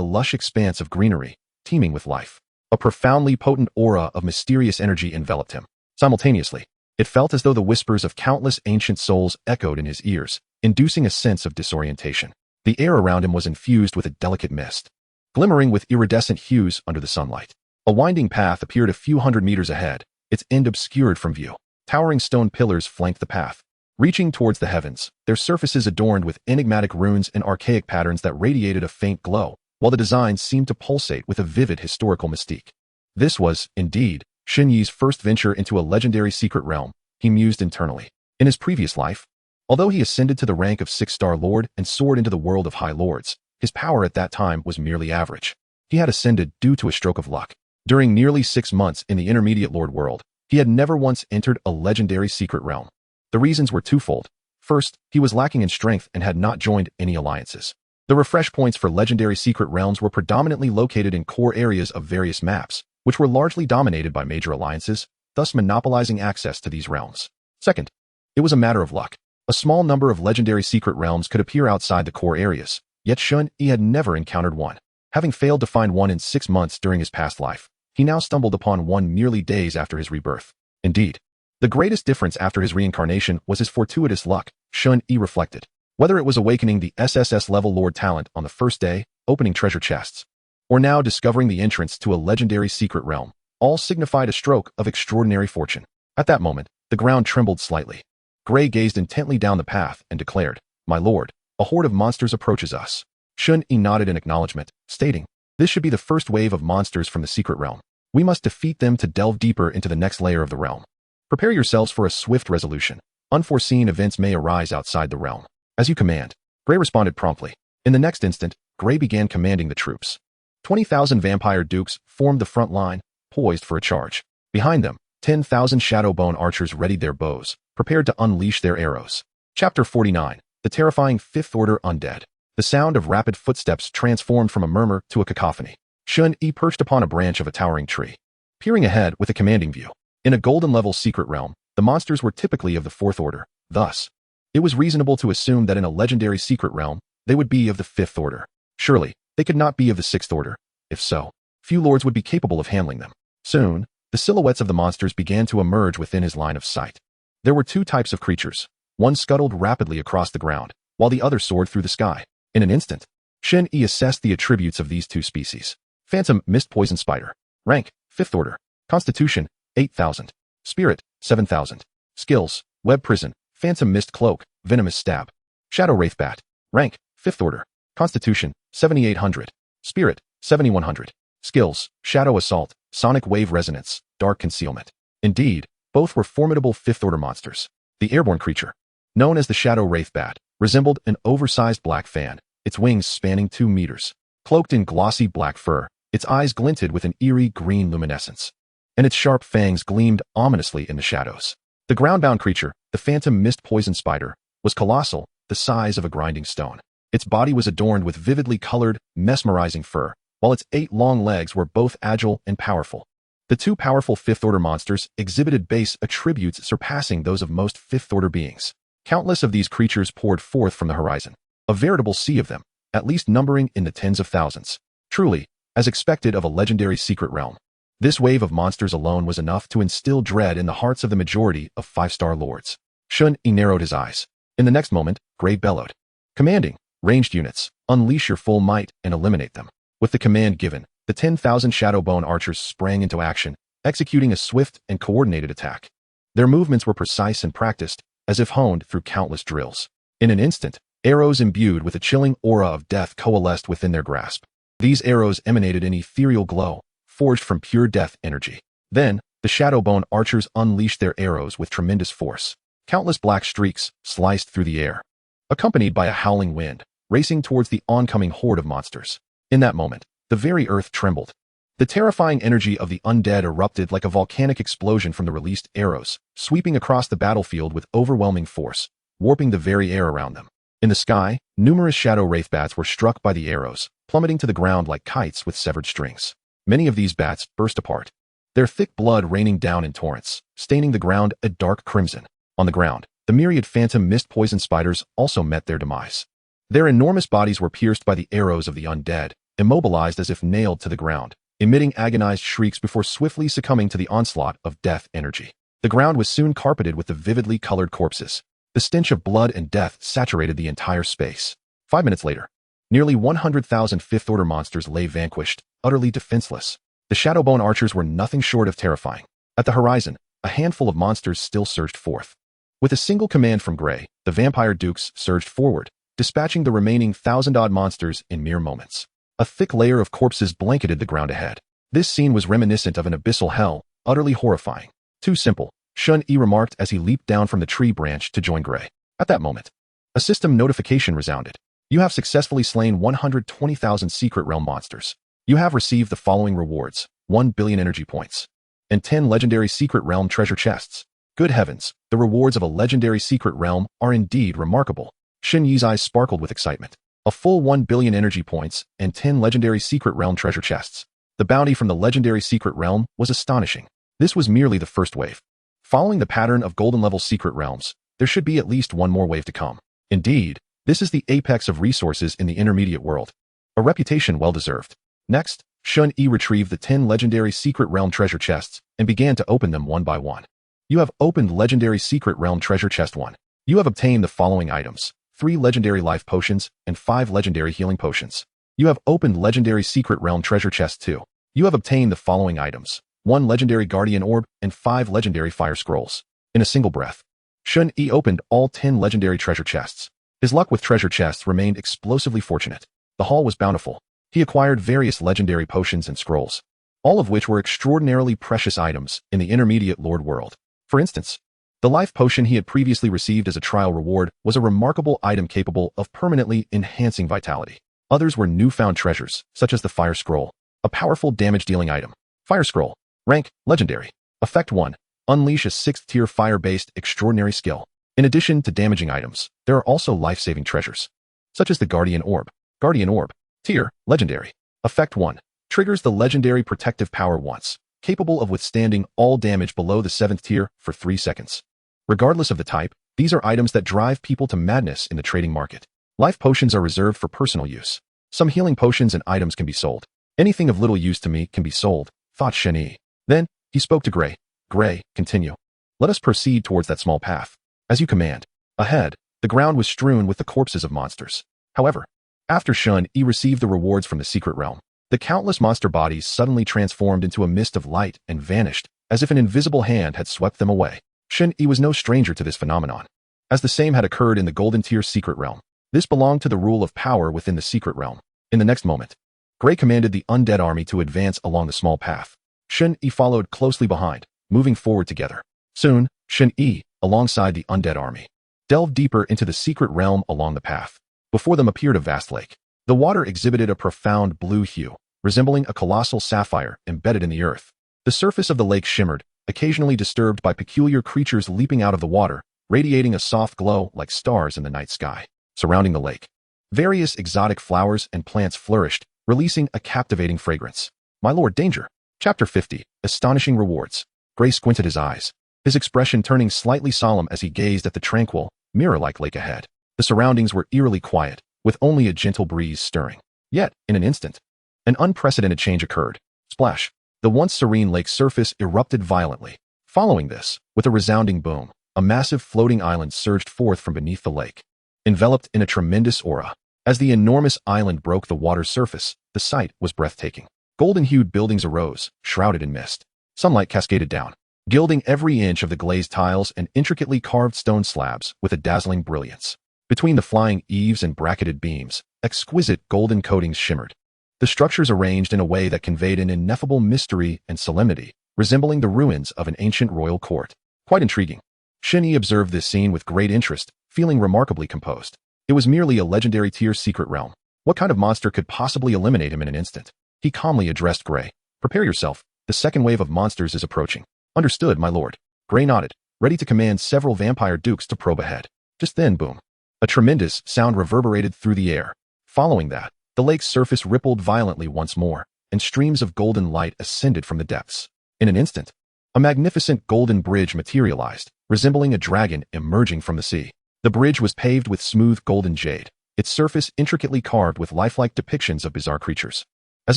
lush expanse of greenery, teeming with life. A profoundly potent aura of mysterious energy enveloped him. Simultaneously, it felt as though the whispers of countless ancient souls echoed in his ears, inducing a sense of disorientation. The air around him was infused with a delicate mist, glimmering with iridescent hues under the sunlight. A winding path appeared a few hundred meters ahead, its end obscured from view. Towering stone pillars flanked the path, reaching towards the heavens, their surfaces adorned with enigmatic runes and archaic patterns that radiated a faint glow, while the designs seemed to pulsate with a vivid historical mystique. This was, indeed, Shen Yi's first venture into a legendary secret realm, he mused internally. In his previous life, although he ascended to the rank of 6-star lord and soared into the world of high lords, his power at that time was merely average. He had ascended due to a stroke of luck. During nearly 6 months in the intermediate lord world, he had never once entered a legendary secret realm. The reasons were twofold. First, he was lacking in strength and had not joined any alliances. The refresh points for legendary secret realms were predominantly located in core areas of various maps, which were largely dominated by major alliances, thus monopolizing access to these realms. Second, it was a matter of luck. A small number of legendary secret realms could appear outside the core areas, yet Shen Yi had never encountered one. Having failed to find one in 6 months during his past life, he now stumbled upon one merely days after his rebirth. Indeed, the greatest difference after his reincarnation was his fortuitous luck, Shen Yi reflected. Whether it was awakening the SSS level Lord talent on the first day, opening treasure chests, or now discovering the entrance to a legendary secret realm, all signified a stroke of extraordinary fortune. At that moment, the ground trembled slightly. Gray gazed intently down the path and declared, "My lord, a horde of monsters approaches us." Shen Yi nodded in acknowledgement, stating, "This should be the first wave of monsters from the secret realm. We must defeat them to delve deeper into the next layer of the realm. Prepare yourselves for a swift resolution. Unforeseen events may arise outside the realm." "As you command," Gray responded promptly. In the next instant, Gray began commanding the troops. 20,000 vampire dukes formed the front line, poised for a charge. Behind them, 10,000 shadowbone archers readied their bows, prepared to unleash their arrows. Chapter 49. The terrifying Fifth Order Undead. The sound of rapid footsteps transformed from a murmur to a cacophony. Shen Yi perched upon a branch of a towering tree, peering ahead with a commanding view. In a golden-level secret realm, the monsters were typically of the Fourth Order. Thus, it was reasonable to assume that in a legendary secret realm, they would be of the Fifth Order. Surely, they could not be of the Sixth Order. If so, few lords would be capable of handling them. Soon, the silhouettes of the monsters began to emerge within his line of sight. There were 2 types of creatures. One scuttled rapidly across the ground, while the other soared through the sky. In an instant, Shen Yi assessed the attributes of these 2 species. Phantom Mist Poison Spider. Rank, 5th Order. Constitution, 8,000. Spirit, 7,000. Skills, Web Prison, Phantom Mist Cloak, Venomous Stab. Shadow Wraith Bat. Rank, 5th Order. Constitution, 7,800. Spirit, 7,100. Skills, Shadow Assault, Sonic Wave Resonance, Dark Concealment. Indeed, both were formidable 5th Order monsters. The airborne creature, known as the Shadow Wraith Bat, resembled an oversized black fan, its wings spanning 2 meters. Cloaked in glossy black fur, its eyes glinted with an eerie green luminescence, and its sharp fangs gleamed ominously in the shadows. The ground-bound creature, the Phantom Mist Poison Spider, was colossal, the size of a grinding stone. Its body was adorned with vividly colored, mesmerizing fur, while its 8 long legs were both agile and powerful. The 2 powerful 5th Order monsters exhibited base attributes surpassing those of most 5th Order beings. Countless of these creatures poured forth from the horizon, a veritable sea of them, at least numbering in the tens of thousands. Truly, as expected of a legendary secret realm, this wave of monsters alone was enough to instill dread in the hearts of the majority of 5-star lords. Shen Yi narrowed his eyes. In the next moment, Gray bellowed, "Commanding, ranged units, unleash your full might and eliminate them." With the command given, the 10,000 Shadowbone archers sprang into action, executing a swift and coordinated attack. Their movements were precise and practiced, as if honed through countless drills. In an instant, arrows imbued with a chilling aura of death coalesced within their grasp. These arrows emanated an ethereal glow, forged from pure death energy. Then, the Shadowbone archers unleashed their arrows with tremendous force. Countless black streaks sliced through the air, accompanied by a howling wind, racing towards the oncoming horde of monsters. In that moment, the very earth trembled. The terrifying energy of the undead erupted like a volcanic explosion from the released arrows, sweeping across the battlefield with overwhelming force, warping the very air around them. In the sky, numerous shadow wraith bats were struck by the arrows, plummeting to the ground like kites with severed strings. Many of these bats burst apart, their thick blood raining down in torrents, staining the ground a dark crimson. On the ground, the myriad phantom mist-poison spiders also met their demise. Their enormous bodies were pierced by the arrows of the undead, immobilized as if nailed to the ground, emitting agonized shrieks before swiftly succumbing to the onslaught of death energy. The ground was soon carpeted with the vividly colored corpses. The stench of blood and death saturated the entire space. 5 minutes later, nearly 100,000 Fifth-Order monsters lay vanquished, utterly defenseless. The Shadowbone archers were nothing short of terrifying. At the horizon, a handful of monsters still surged forth. With a single command from Grey, the vampire dukes surged forward, dispatching the remaining 1,000-odd monsters in mere moments. A thick layer of corpses blanketed the ground ahead. This scene was reminiscent of an abyssal hell, utterly horrifying. Too simple, Shen Yi remarked as he leaped down from the tree branch to join Grey. At that moment, a system notification resounded. You have successfully slain 120,000 Secret Realm monsters. You have received the following rewards: 1 billion energy points and 10 legendary Secret Realm treasure chests. Good heavens, the rewards of a legendary Secret Realm are indeed remarkable. Shen Yi's eyes sparkled with excitement. A full 1 billion energy points and 10 legendary Secret Realm treasure chests. The bounty from the legendary Secret Realm was astonishing. This was merely the first wave. Following the pattern of golden-level Secret Realms, there should be at least one more wave to come. Indeed, this is the apex of resources in the intermediate world. A reputation well-deserved. Next, Shen Yi retrieved the 10 legendary Secret Realm treasure chests and began to open them one by one. You have opened legendary Secret Realm treasure chest 1. You have obtained the following items: 3 legendary life potions and 5 legendary healing potions. You have opened legendary Secret Realm treasure chest 2. You have obtained the following items: 1 legendary guardian orb and 5 legendary fire scrolls. In a single breath, Shen Yi opened all 10 legendary treasure chests. His luck with treasure chests remained explosively fortunate. The haul was bountiful. He acquired various legendary potions and scrolls, all of which were extraordinarily precious items in the intermediate Lord world. For instance, the life potion he had previously received as a trial reward was a remarkable item capable of permanently enhancing vitality. Others were newfound treasures, such as the Fire Scroll, a powerful damage-dealing item. Fire Scroll. Rank: Legendary. Effect 1. Unleash a 6th-tier fire-based extraordinary skill. In addition to damaging items, there are also life-saving treasures, such as the Guardian Orb. Guardian Orb. Tier: Legendary. Effect 1. Triggers the legendary protective power once, capable of withstanding all damage below the 7th tier for 3 seconds. Regardless of the type, these are items that drive people to madness in the trading market. Life potions are reserved for personal use. Some healing potions and items can be sold. Anything of little use to me can be sold, thought Shen Yi. Then, he spoke to Grey. Grey, continue. Let us proceed towards that small path. As you command. Ahead, the ground was strewn with the corpses of monsters. However, after Shen Yi received the rewards from the Secret Realm, the countless monster bodies suddenly transformed into a mist of light and vanished, as if an invisible hand had swept them away. Shen Yi was no stranger to this phenomenon, as the same had occurred in the Golden Tier Secret Realm. This belonged to the rule of power within the Secret Realm. In the next moment, Grey commanded the undead army to advance along the small path. Shen Yi followed closely behind, moving forward together. Soon, Shen Yi, alongside the undead army, delved deeper into the Secret Realm along the path. Before them appeared a vast lake. The water exhibited a profound blue hue, resembling a colossal sapphire embedded in the earth. The surface of the lake shimmered, occasionally disturbed by peculiar creatures leaping out of the water, radiating a soft glow like stars in the night sky. Surrounding the lake, various exotic flowers and plants flourished, releasing a captivating fragrance. My Lord Danger. Chapter 50. Astonishing Rewards. Grey squinted his eyes, his expression turning slightly solemn as he gazed at the tranquil, mirror-like lake ahead. The surroundings were eerily quiet, with only a gentle breeze stirring. Yet, in an instant, an unprecedented change occurred. Splash! The once serene lake's surface erupted violently. Following this, with a resounding boom, a massive floating island surged forth from beneath the lake, enveloped in a tremendous aura. As the enormous island broke the water's surface, the sight was breathtaking. Golden-hued buildings arose, shrouded in mist. Sunlight cascaded down, gilding every inch of the glazed tiles and intricately carved stone slabs with a dazzling brilliance. Between the flying eaves and bracketed beams, exquisite golden coatings shimmered. The structures arranged in a way that conveyed an ineffable mystery and solemnity, resembling the ruins of an ancient royal court. Quite intriguing. Shen Yi observed this scene with great interest, feeling remarkably composed. It was merely a legendary tier secret realm. What kind of monster could possibly eliminate him in an instant? He calmly addressed Gray. Prepare yourself. The second wave of monsters is approaching. Understood, my lord. Gray nodded, ready to command several vampire dukes to probe ahead. Just then, boom. A tremendous sound reverberated through the air. Following that, the lake's surface rippled violently once more, and streams of golden light ascended from the depths. In an instant, a magnificent golden bridge materialized, resembling a dragon emerging from the sea. The bridge was paved with smooth golden jade, its surface intricately carved with lifelike depictions of bizarre creatures, as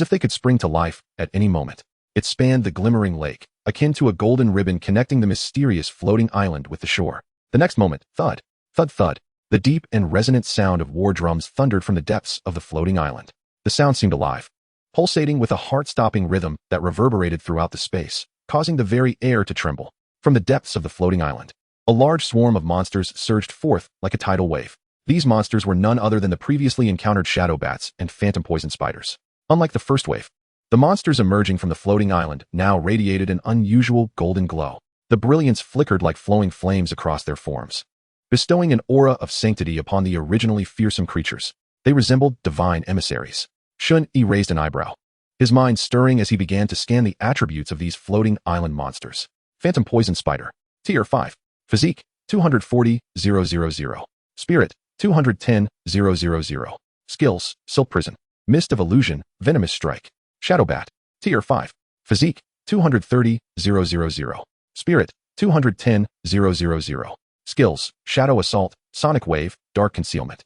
if they could spring to life at any moment. It spanned the glimmering lake, akin to a golden ribbon connecting the mysterious floating island with the shore. The next moment, thud, thud, thud, the deep and resonant sound of war drums thundered from the depths of the floating island. The sound seemed alive, pulsating with a heart-stopping rhythm that reverberated throughout the space, causing the very air to tremble. From the depths of the floating island, a large swarm of monsters surged forth like a tidal wave. These monsters were none other than the previously encountered shadow bats and phantom poison spiders. Unlike the first wave, the monsters emerging from the floating island now radiated an unusual golden glow. The brilliance flickered like flowing flames across their forms, bestowing an aura of sanctity upon the originally fearsome creatures. They resembled divine emissaries. Shen Yi raised an eyebrow, his mind stirring as he began to scan the attributes of these floating island monsters. Phantom poison spider, tier 5. Physique, 240,000. Spirit, 210,000. Skills, silk prison. Mist of illusion, venomous strike. Shadow bat, tier 5. Physique, 230,000. Spirit, 210,000. Skills, shadow assault, sonic wave, dark concealment.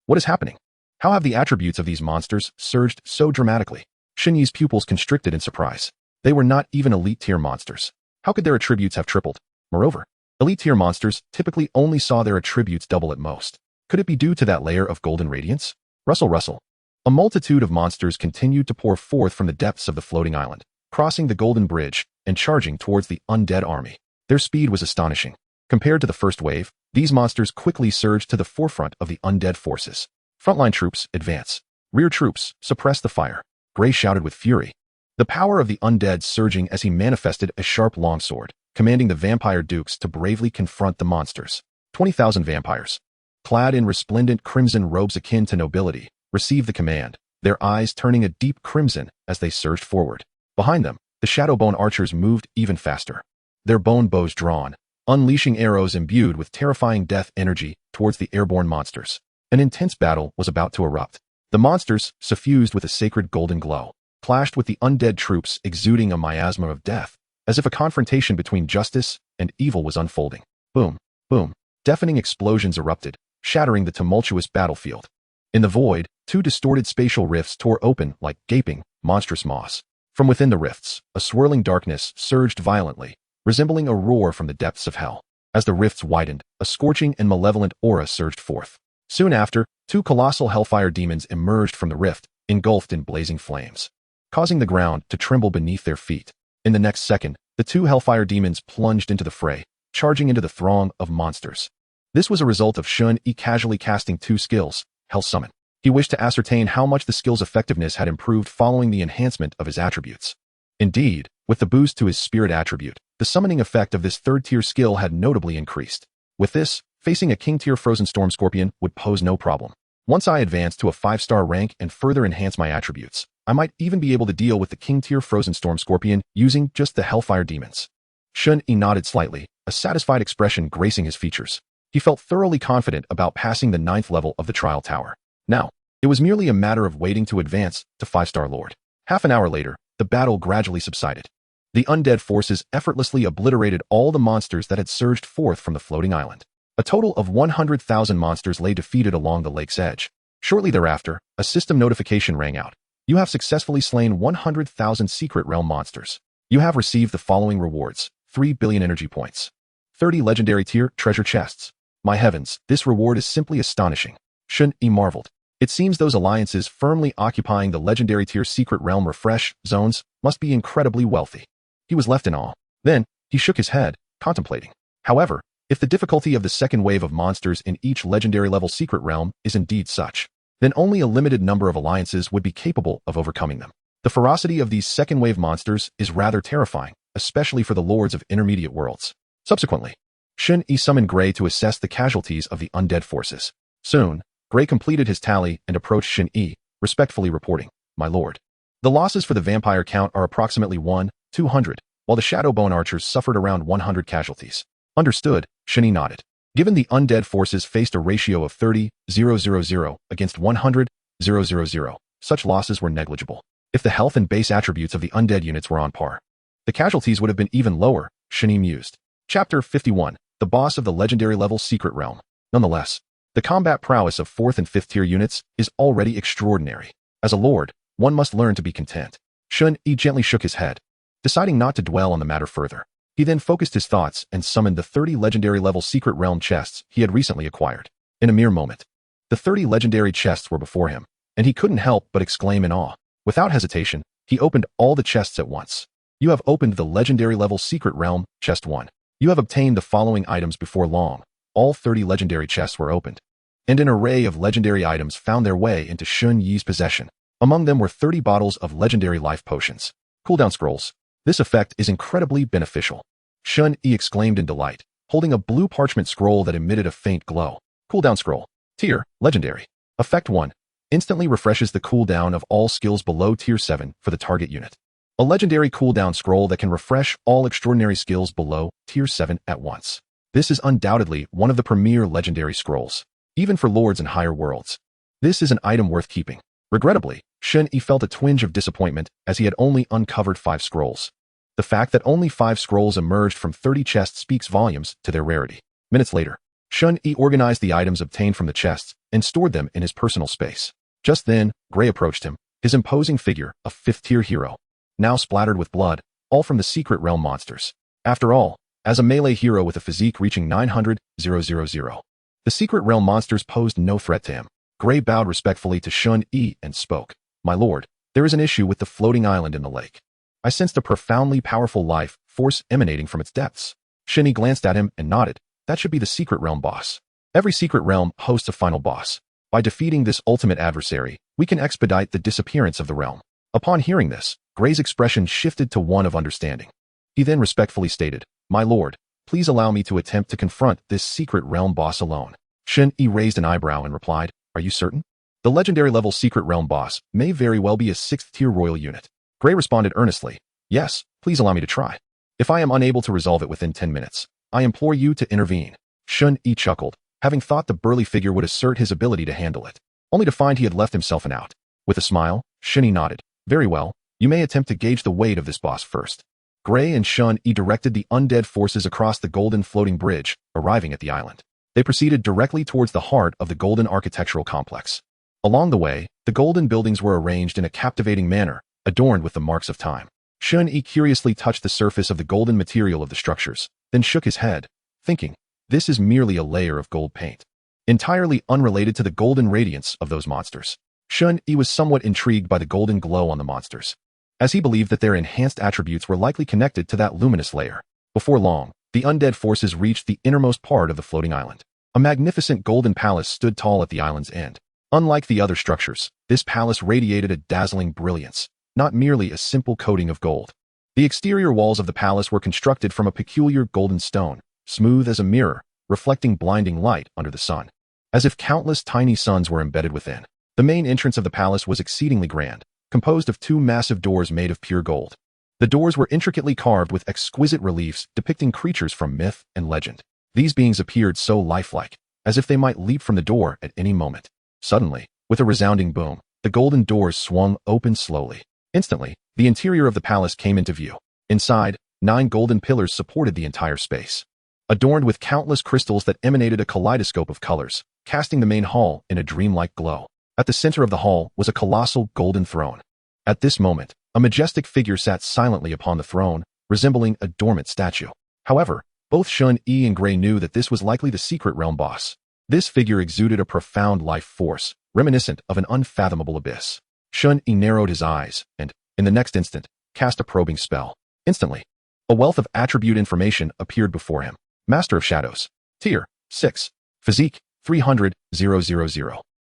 What is happening? How have the attributes of these monsters surged so dramatically? Shen Yi's pupils constricted in surprise. They were not even elite tier monsters. How could their attributes have tripled? Moreover, elite tier monsters typically only saw their attributes double at most. Could it be due to that layer of golden radiance? Rustle, rustle. A multitude of monsters continued to pour forth from the depths of the floating island, crossing the golden bridge and charging towards the undead army. Their speed was astonishing. Compared to the first wave, these monsters quickly surged to the forefront of the undead forces. Frontline troops, advance. Rear troops, suppress the fire. Gray shouted with fury, the power of the undead surging as he manifested a sharp longsword, commanding the vampire dukes to bravely confront the monsters. 20,000 vampires, clad in resplendent crimson robes akin to nobility, received the command, their eyes turning a deep crimson as they surged forward. Behind them, the shadowbone archers moved even faster, their bone bows drawn, unleashing arrows imbued with terrifying death energy towards the airborne monsters. An intense battle was about to erupt. The monsters, suffused with a sacred golden glow, clashed with the undead troops exuding a miasma of death, as if a confrontation between justice and evil was unfolding. Boom, boom. Deafening explosions erupted, shattering the tumultuous battlefield. In the void, two distorted spatial rifts tore open like gaping, monstrous maws. From within the rifts, a swirling darkness surged violently, resembling a roar from the depths of hell. As the rifts widened, a scorching and malevolent aura surged forth. Soon after, two colossal hellfire demons emerged from the rift, engulfed in blazing flames, causing the ground to tremble beneath their feet. In the next second, the two hellfire demons plunged into the fray, charging into the throng of monsters. This was a result of Shen Yi casually casting two skills, Hell Summon. He wished to ascertain how much the skill's effectiveness had improved following the enhancement of his attributes. Indeed, with the boost to his spirit attribute, the summoning effect of this third-tier skill had notably increased. With this, facing a king-tier Frozen Storm Scorpion would pose no problem. Once I advance to a 5-star rank and further enhance my attributes, I might even be able to deal with the king-tier Frozen Storm Scorpion using just the Hellfire Demons. Shen Yi nodded slightly, a satisfied expression gracing his features. He felt thoroughly confident about passing the 9th level of the Trial Tower. Now, it was merely a matter of waiting to advance to 5-star Lord. Half an hour later, the battle gradually subsided. The undead forces effortlessly obliterated all the monsters that had surged forth from the floating island. A total of 100,000 monsters lay defeated along the lake's edge. Shortly thereafter, a system notification rang out. You have successfully slain 100,000 secret realm monsters. You have received the following rewards: 3 billion energy points, 30 legendary tier treasure chests. My heavens, this reward is simply astonishing. Shen Yi marveled. It seems those alliances firmly occupying the legendary tier secret realm refresh zones must be incredibly wealthy. He was left in awe. Then, he shook his head, contemplating. However, if the difficulty of the second wave of monsters in each legendary level secret realm is indeed such, then only a limited number of alliances would be capable of overcoming them. The ferocity of these second wave monsters is rather terrifying, especially for the lords of intermediate worlds. Subsequently, Shen Yi summoned Gray to assess the casualties of the undead forces. Soon, Gray completed his tally and approached Shen Yi, respectfully reporting, "My lord, the losses for the vampire count are approximately 200, while the Shadowbone archers suffered around 100 casualties." Understood, Shen Yi nodded. Given the undead forces faced a ratio of 30,000 against 100,000, such losses were negligible. If the health and base attributes of the undead units were on par, the casualties would have been even lower, Shen Yi mused. Chapter 51, the boss of the legendary level secret realm. Nonetheless, the combat prowess of 4th and 5th tier units is already extraordinary. As a lord, one must learn to be content. Shen Yi gently shook his head, deciding not to dwell on the matter further. He then focused his thoughts and summoned the 30 legendary level secret realm chests he had recently acquired. In a mere moment, the 30 legendary chests were before him, and he couldn't help but exclaim in awe. Without hesitation, he opened all the chests at once. You have opened the legendary level secret realm, chest 1. You have obtained the following items before long. All 30 legendary chests were opened, and an array of legendary items found their way into Shen Yi's possession. Among them were 30 bottles of legendary life potions. Cooldown scrolls. This effect is incredibly beneficial, Shen Yi exclaimed in delight, holding a blue parchment scroll that emitted a faint glow. Cooldown scroll. Tier, legendary. Effect 1. Instantly refreshes the cooldown of all skills below tier 7 for the target unit. A legendary cooldown scroll that can refresh all extraordinary skills below tier 7 at once. This is undoubtedly one of the premier legendary scrolls, even for lords in higher worlds. This is an item worth keeping. Regrettably, Shen Yi felt a twinge of disappointment as he had only uncovered 5 scrolls. The fact that only 5 scrolls emerged from 30 chests speaks volumes to their rarity. Minutes later, Shen Yi organized the items obtained from the chests and stored them in his personal space. Just then, Gray approached him, his imposing figure, a 5th-tier hero, now splattered with blood, all from the secret realm monsters. After all, as a melee hero with a physique reaching 900,000, the secret realm monsters posed no threat to him. Gray bowed respectfully to Shen Yi and spoke. "My lord, there is an issue with the floating island in the lake. I sensed a profoundly powerful life force emanating from its depths." Shen Yi glanced at him and nodded. That should be the secret realm boss. Every secret realm hosts a final boss. By defeating this ultimate adversary, we can expedite the disappearance of the realm. Upon hearing this, Gray's expression shifted to one of understanding. He then respectfully stated, "My lord, please allow me to attempt to confront this secret realm boss alone." Shen Yi raised an eyebrow and replied, "Are you certain? The legendary level secret realm boss may very well be a 6th-tier royal unit." Gray responded earnestly, "Yes, please allow me to try. If I am unable to resolve it within 10 minutes, I implore you to intervene." Shen Yi chuckled, having thought the burly figure would assert his ability to handle it, only to find he had left himself an out. With a smile, Shen Yi nodded. "Very well, you may attempt to gauge the weight of this boss first." Gray and Shen Yi directed the undead forces across the golden floating bridge, arriving at the island. They proceeded directly towards the heart of the golden architectural complex. Along the way, the golden buildings were arranged in a captivating manner, adorned with the marks of time. Shen Yi curiously touched the surface of the golden material of the structures, then shook his head, thinking, this is merely a layer of gold paint, entirely unrelated to the golden radiance of those monsters. Shen Yi was somewhat intrigued by the golden glow on the monsters, as he believed that their enhanced attributes were likely connected to that luminous layer. Before long, the undead forces reached the innermost part of the floating island. A magnificent golden palace stood tall at the island's end. Unlike the other structures, this palace radiated a dazzling brilliance, not merely a simple coating of gold. The exterior walls of the palace were constructed from a peculiar golden stone, smooth as a mirror, reflecting blinding light under the sun, as if countless tiny suns were embedded within. The main entrance of the palace was exceedingly grand, composed of 2 massive doors made of pure gold. The doors were intricately carved with exquisite reliefs depicting creatures from myth and legend. These beings appeared so lifelike, as if they might leap from the door at any moment. Suddenly, with a resounding boom, the golden doors swung open slowly. Instantly, the interior of the palace came into view. Inside, 9 golden pillars supported the entire space, adorned with countless crystals that emanated a kaleidoscope of colors, casting the main hall in a dreamlike glow. At the center of the hall was a colossal golden throne. At this moment, a majestic figure sat silently upon the throne, resembling a dormant statue. However, both Shen Yi and Gray knew that this was likely the secret realm boss. This figure exuded a profound life force, reminiscent of an unfathomable abyss. Shen Yi narrowed his eyes and, in the next instant, cast a probing spell. Instantly, a wealth of attribute information appeared before him. Master of Shadows. Tier 6. Physique 300,000.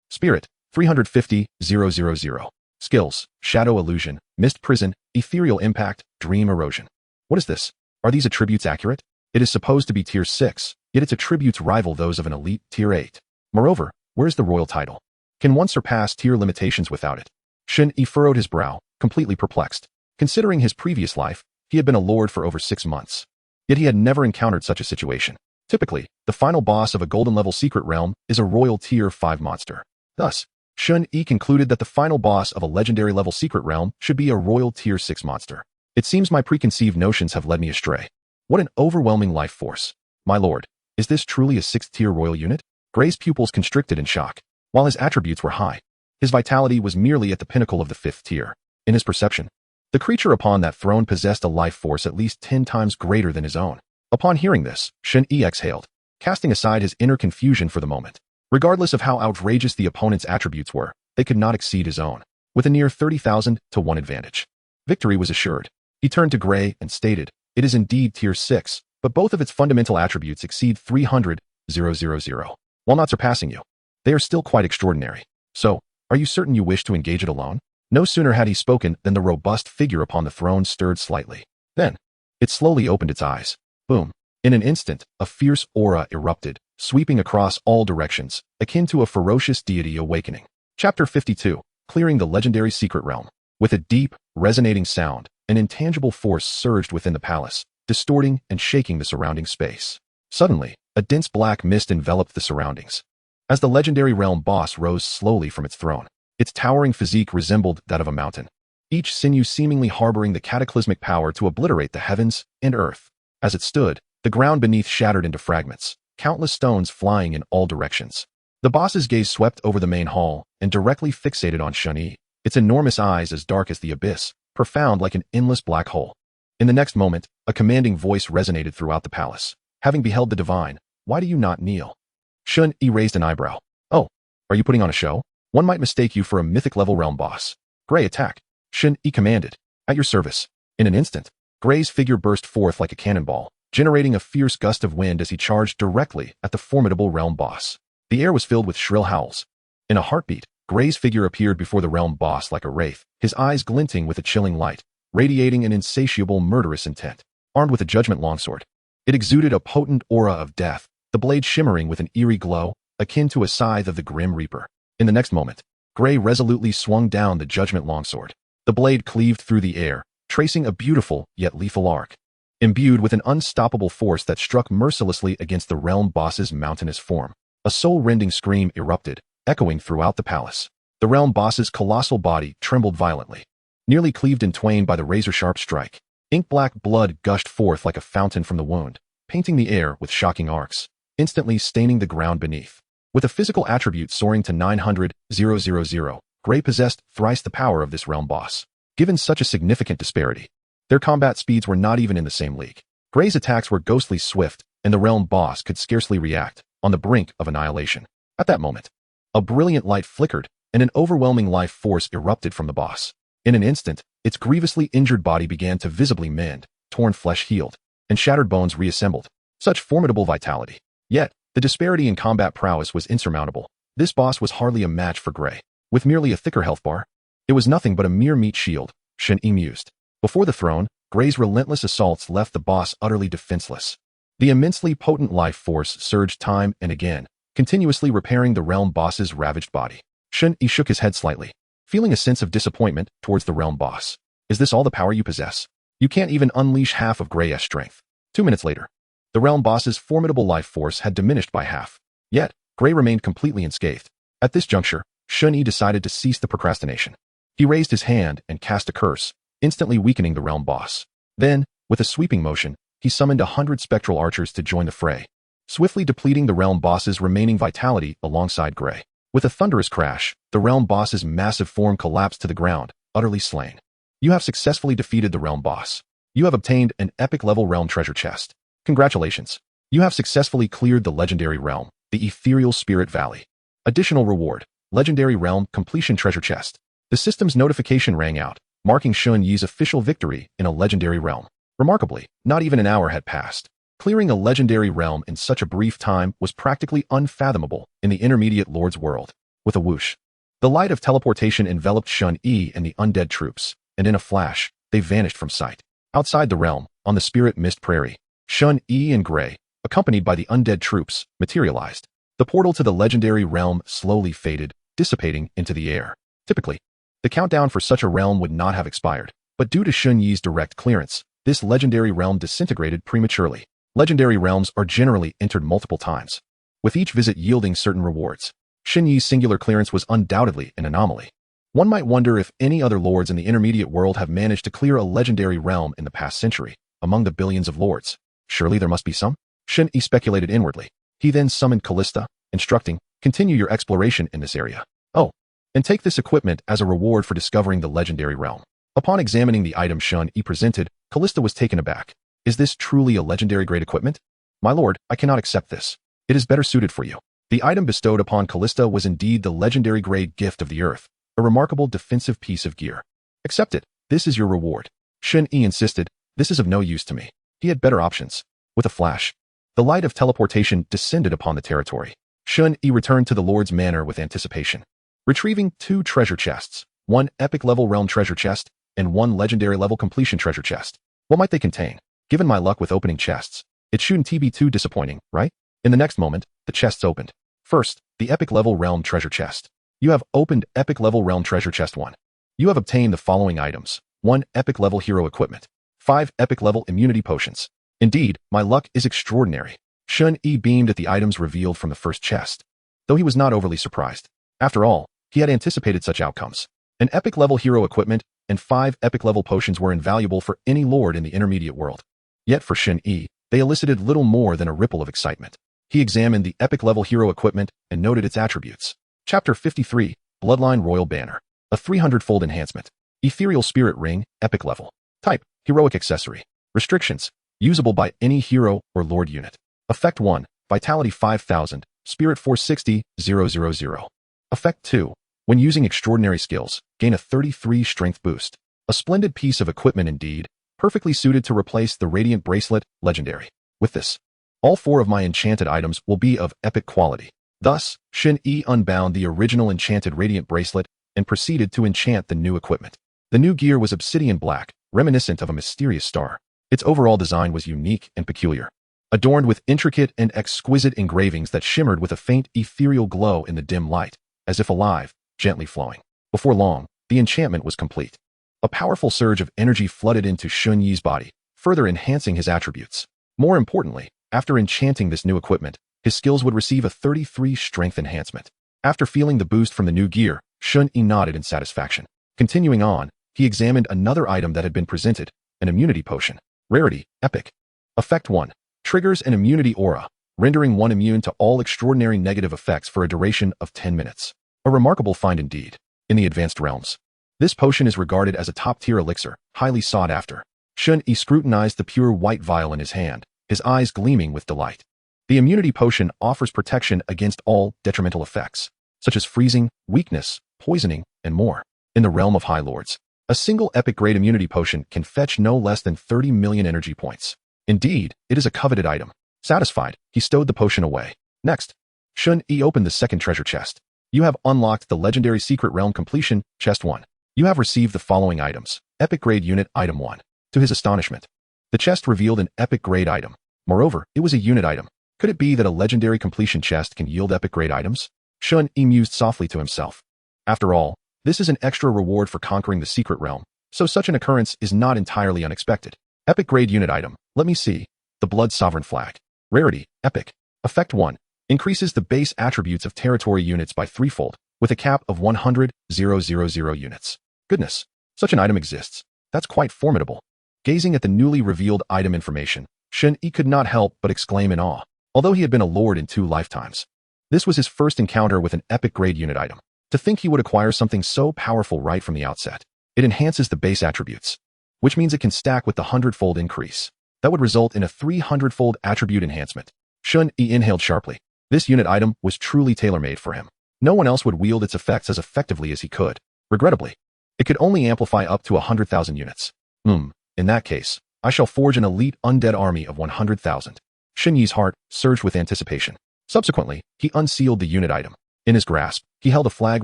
Spirit 350,000. Skills: Shadow Illusion, Mist Prison, Ethereal Impact, Dream Erosion. What is this? Are these attributes accurate? It is supposed to be Tier 6, yet its attributes rival those of an elite Tier 8. Moreover, where is the royal title? Can one surpass tier limitations without it? Shen Yi furrowed his brow, completely perplexed. Considering his previous life, he had been a lord for over 6 months. Yet he had never encountered such a situation. Typically, the final boss of a golden-level secret realm is a royal Tier 5 monster. Thus, Shen Yi concluded that the final boss of a legendary-level secret realm should be a royal Tier 6 monster. It seems my preconceived notions have led me astray. What an overwhelming life force. My lord, is this truly a 6th-tier royal unit? Gray's pupils constricted in shock. While his attributes were high, his vitality was merely at the pinnacle of the 5th tier. In his perception, the creature upon that throne possessed a life force at least 10 times greater than his own. Upon hearing this, Shen Yi exhaled, casting aside his inner confusion for the moment. Regardless of how outrageous the opponent's attributes were, they could not exceed his own, with a near 30,000 to 1 advantage. Victory was assured. He turned to Gray and stated, "It is indeed Tier 6, but both of its fundamental attributes exceed 300,000. While not surpassing you, they are still quite extraordinary. So, are you certain you wish to engage it alone?" No sooner had he spoken than the robust figure upon the throne stirred slightly. Then, it slowly opened its eyes. Boom. In an instant, a fierce aura erupted, sweeping across all directions, akin to a ferocious deity awakening. Chapter 52, Clearing the Legendary Secret Realm. With a deep, resonating sound, an intangible force surged within the palace, distorting and shaking the surrounding space. Suddenly, a dense black mist enveloped the surroundings. As the legendary realm boss rose slowly from its throne, its towering physique resembled that of a mountain, each sinew seemingly harboring the cataclysmic power to obliterate the heavens and earth. As it stood, the ground beneath shattered into fragments, countless stones flying in all directions. The boss's gaze swept over the main hall and directly fixated on Shen Yi, its enormous eyes as dark as the abyss, profound like an endless black hole. In the next moment, a commanding voice resonated throughout the palace. "Having beheld the divine, why do you not kneel?" Shen Yi raised an eyebrow. "Oh, are you putting on a show? One might mistake you for a mythic-level realm boss." "Gray, attack!" Shen Yi commanded. "At your service." In an instant, Gray's figure burst forth like a cannonball, generating a fierce gust of wind as he charged directly at the formidable realm boss. The air was filled with shrill howls. In a heartbeat, Gray's figure appeared before the realm boss like a wraith, his eyes glinting with a chilling light, radiating an insatiable murderous intent. Armed with a judgment longsword, it exuded a potent aura of death, the blade shimmering with an eerie glow, akin to a scythe of the Grim Reaper. In the next moment, Gray resolutely swung down the judgment longsword. The blade cleaved through the air, tracing a beautiful yet lethal arc, imbued with an unstoppable force that struck mercilessly against the realm boss's mountainous form. A soul-rending scream erupted, echoing throughout the palace. The realm boss's colossal body trembled violently, nearly cleaved in twain by the razor-sharp strike. Ink-black blood gushed forth like a fountain from the wound, painting the air with shocking arcs, instantly staining the ground beneath. With a physical attribute soaring to 900,000, Gray possessed thrice the power of this realm boss. Given such a significant disparity, their combat speeds were not even in the same league. Gray's attacks were ghostly swift, and the realm boss could scarcely react, on the brink of annihilation. At that moment, a brilliant light flickered, and an overwhelming life force erupted from the boss. In an instant, its grievously injured body began to visibly mend, torn flesh healed, and shattered bones reassembled. Such formidable vitality. Yet, the disparity in combat prowess was insurmountable. This boss was hardly a match for Gray. With merely a thicker health bar, it was nothing but a mere meat shield, Shen Yi mused. Before the throne, Gray's relentless assaults left the boss utterly defenseless. The immensely potent life force surged time and again, continuously repairing the realm boss's ravaged body. Shen Yi shook his head slightly, feeling a sense of disappointment towards the realm boss. "Is this all the power you possess? You can't even unleash half of Gray's strength." 2 minutes later, the realm boss's formidable life force had diminished by half. Yet, Gray remained completely unscathed. At this juncture, Shen Yi decided to cease the procrastination. He raised his hand and cast a curse, instantly weakening the realm boss. Then, with a sweeping motion, he summoned 100 spectral archers to join the fray, swiftly depleting the realm boss's remaining vitality alongside Gray. With a thunderous crash, the realm boss's massive form collapsed to the ground, utterly slain. You have successfully defeated the realm boss. You have obtained an epic-level realm treasure chest. Congratulations. You have successfully cleared the legendary realm. the Ethereal Spirit Valley. Additional reward, Legendary Realm Completion Treasure Chest. The system's notification rang out, marking Shen Yi's official victory in a legendary realm. Remarkably, not even an hour had passed. Clearing a legendary realm in such a brief time was practically unfathomable in the Intermediate Lord's world. With a whoosh, the light of teleportation enveloped Shen Yi and the undead troops, and in a flash, they vanished from sight. Outside the realm, on the Spirit Mist Prairie, Shen Yi and Gray, accompanied by the undead troops, materialized. The portal to the legendary realm slowly faded, dissipating into the air. Typically, the countdown for such a realm would not have expired, but due to Shen Yi's direct clearance, this legendary realm disintegrated prematurely. Legendary realms are generally entered multiple times, with each visit yielding certain rewards. Shen Yi's singular clearance was undoubtedly an anomaly. One might wonder if any other lords in the intermediate world have managed to clear a legendary realm in the past century, among the billions of lords. Surely there must be some? Shen Yi speculated inwardly. He then summoned Callista, instructing, continue your exploration in this area. Oh, and take this equipment as a reward for discovering the legendary realm. Upon examining the item Shen Yi presented, Callista was taken aback. Is this truly a legendary grade equipment? My lord, I cannot accept this. It is better suited for you. The item bestowed upon Callista was indeed the legendary grade gift of the earth, a remarkable defensive piece of gear. Accept it. This is your reward. Shen Yi insisted, this is of no use to me. He had better options. With a flash, the light of teleportation descended upon the territory. Shen Yi returned to the Lord's manor with anticipation, retrieving 2 treasure chests, 1 epic level realm treasure chest, and 1 legendary level completion treasure chest. What might they contain? Given my luck with opening chests, it shouldn't be too disappointing, right? In the next moment, the chests opened. First, the epic level realm treasure chest. You have opened epic level realm treasure chest 1. You have obtained the following items: 1 epic level hero equipment, 5 epic level immunity potions. Indeed, my luck is extraordinary. Shen Yi beamed at the items revealed from the first chest, though he was not overly surprised. After all, he had anticipated such outcomes. An epic level hero equipment and 5 epic level potions were invaluable for any lord in the intermediate world. Yet for Shen Yi, they elicited little more than a ripple of excitement. He examined the epic level hero equipment and noted its attributes. Chapter 53, Bloodline Royal Banner. A 300-fold enhancement. Ethereal Spirit Ring, epic level. Type, heroic accessory. Restrictions, usable by any hero or lord unit. Effect 1, Vitality 5000, Spirit 460, 000. Effect 2, when using extraordinary skills, gain a 33 strength boost. A splendid piece of equipment indeed, perfectly suited to replace the Radiant Bracelet, legendary. With this, all 4 of my enchanted items will be of epic quality. Thus, Shen Yi unbound the original enchanted Radiant Bracelet and proceeded to enchant the new equipment. The new gear was obsidian black, reminiscent of a mysterious star. Its overall design was unique and peculiar, adorned with intricate and exquisite engravings that shimmered with a faint ethereal glow in the dim light, as if alive, gently flowing. Before long, the enchantment was complete. A powerful surge of energy flooded into Shen Yi's body, further enhancing his attributes. More importantly, after enchanting this new equipment, his skills would receive a 33 strength enhancement. After feeling the boost from the new gear, Shen Yi nodded in satisfaction. Continuing on, he examined another item that had been presented, an immunity potion. Rarity, epic. Effect 1, triggers an immunity aura, rendering one immune to all extraordinary negative effects for a duration of 10 minutes. A remarkable find indeed. In the advanced realms, this potion is regarded as a top-tier elixir, highly sought after. Shen Yi scrutinized the pure white vial in his hand, his eyes gleaming with delight. The immunity potion offers protection against all detrimental effects, such as freezing, weakness, poisoning, and more. In the realm of High Lords, a single epic-grade immunity potion can fetch no less than 30 million energy points. Indeed, it is a coveted item. Satisfied, he stowed the potion away. Next, Shen Yi opened the second treasure chest. You have unlocked the legendary secret realm completion, chest 1. You have received the following items. Epic grade unit item 1. To his astonishment, the chest revealed an epic grade item. Moreover, it was a unit item. Could it be that a legendary completion chest can yield epic grade items? Shen Yi mused softly to himself. After all, this is an extra reward for conquering the secret realm, so such an occurrence is not entirely unexpected. Epic grade unit item. Let me see. The Blood Sovereign Flag. Rarity, epic. Effect 1. Increases the base attributes of territory units by 3-fold, with a cap of 100,000 units. Goodness, such an item exists. That's quite formidable. Gazing at the newly revealed item information, Shen Yi could not help but exclaim in awe. Although he had been a lord in 2 lifetimes, this was his first encounter with an epic grade unit item. To think he would acquire something so powerful right from the outset. It enhances the base attributes, which means it can stack with the 100-fold increase. That would result in a 300-fold attribute enhancement. Shen Yi inhaled sharply. This unit item was truly tailor-made for him. No one else would wield its effects as effectively as he could. Regrettably, it could only amplify up to 100,000 units. In that case, I shall forge an elite undead army of 100,000. Shen Yi's heart surged with anticipation. Subsequently, he unsealed the unit item. In his grasp, he held a flag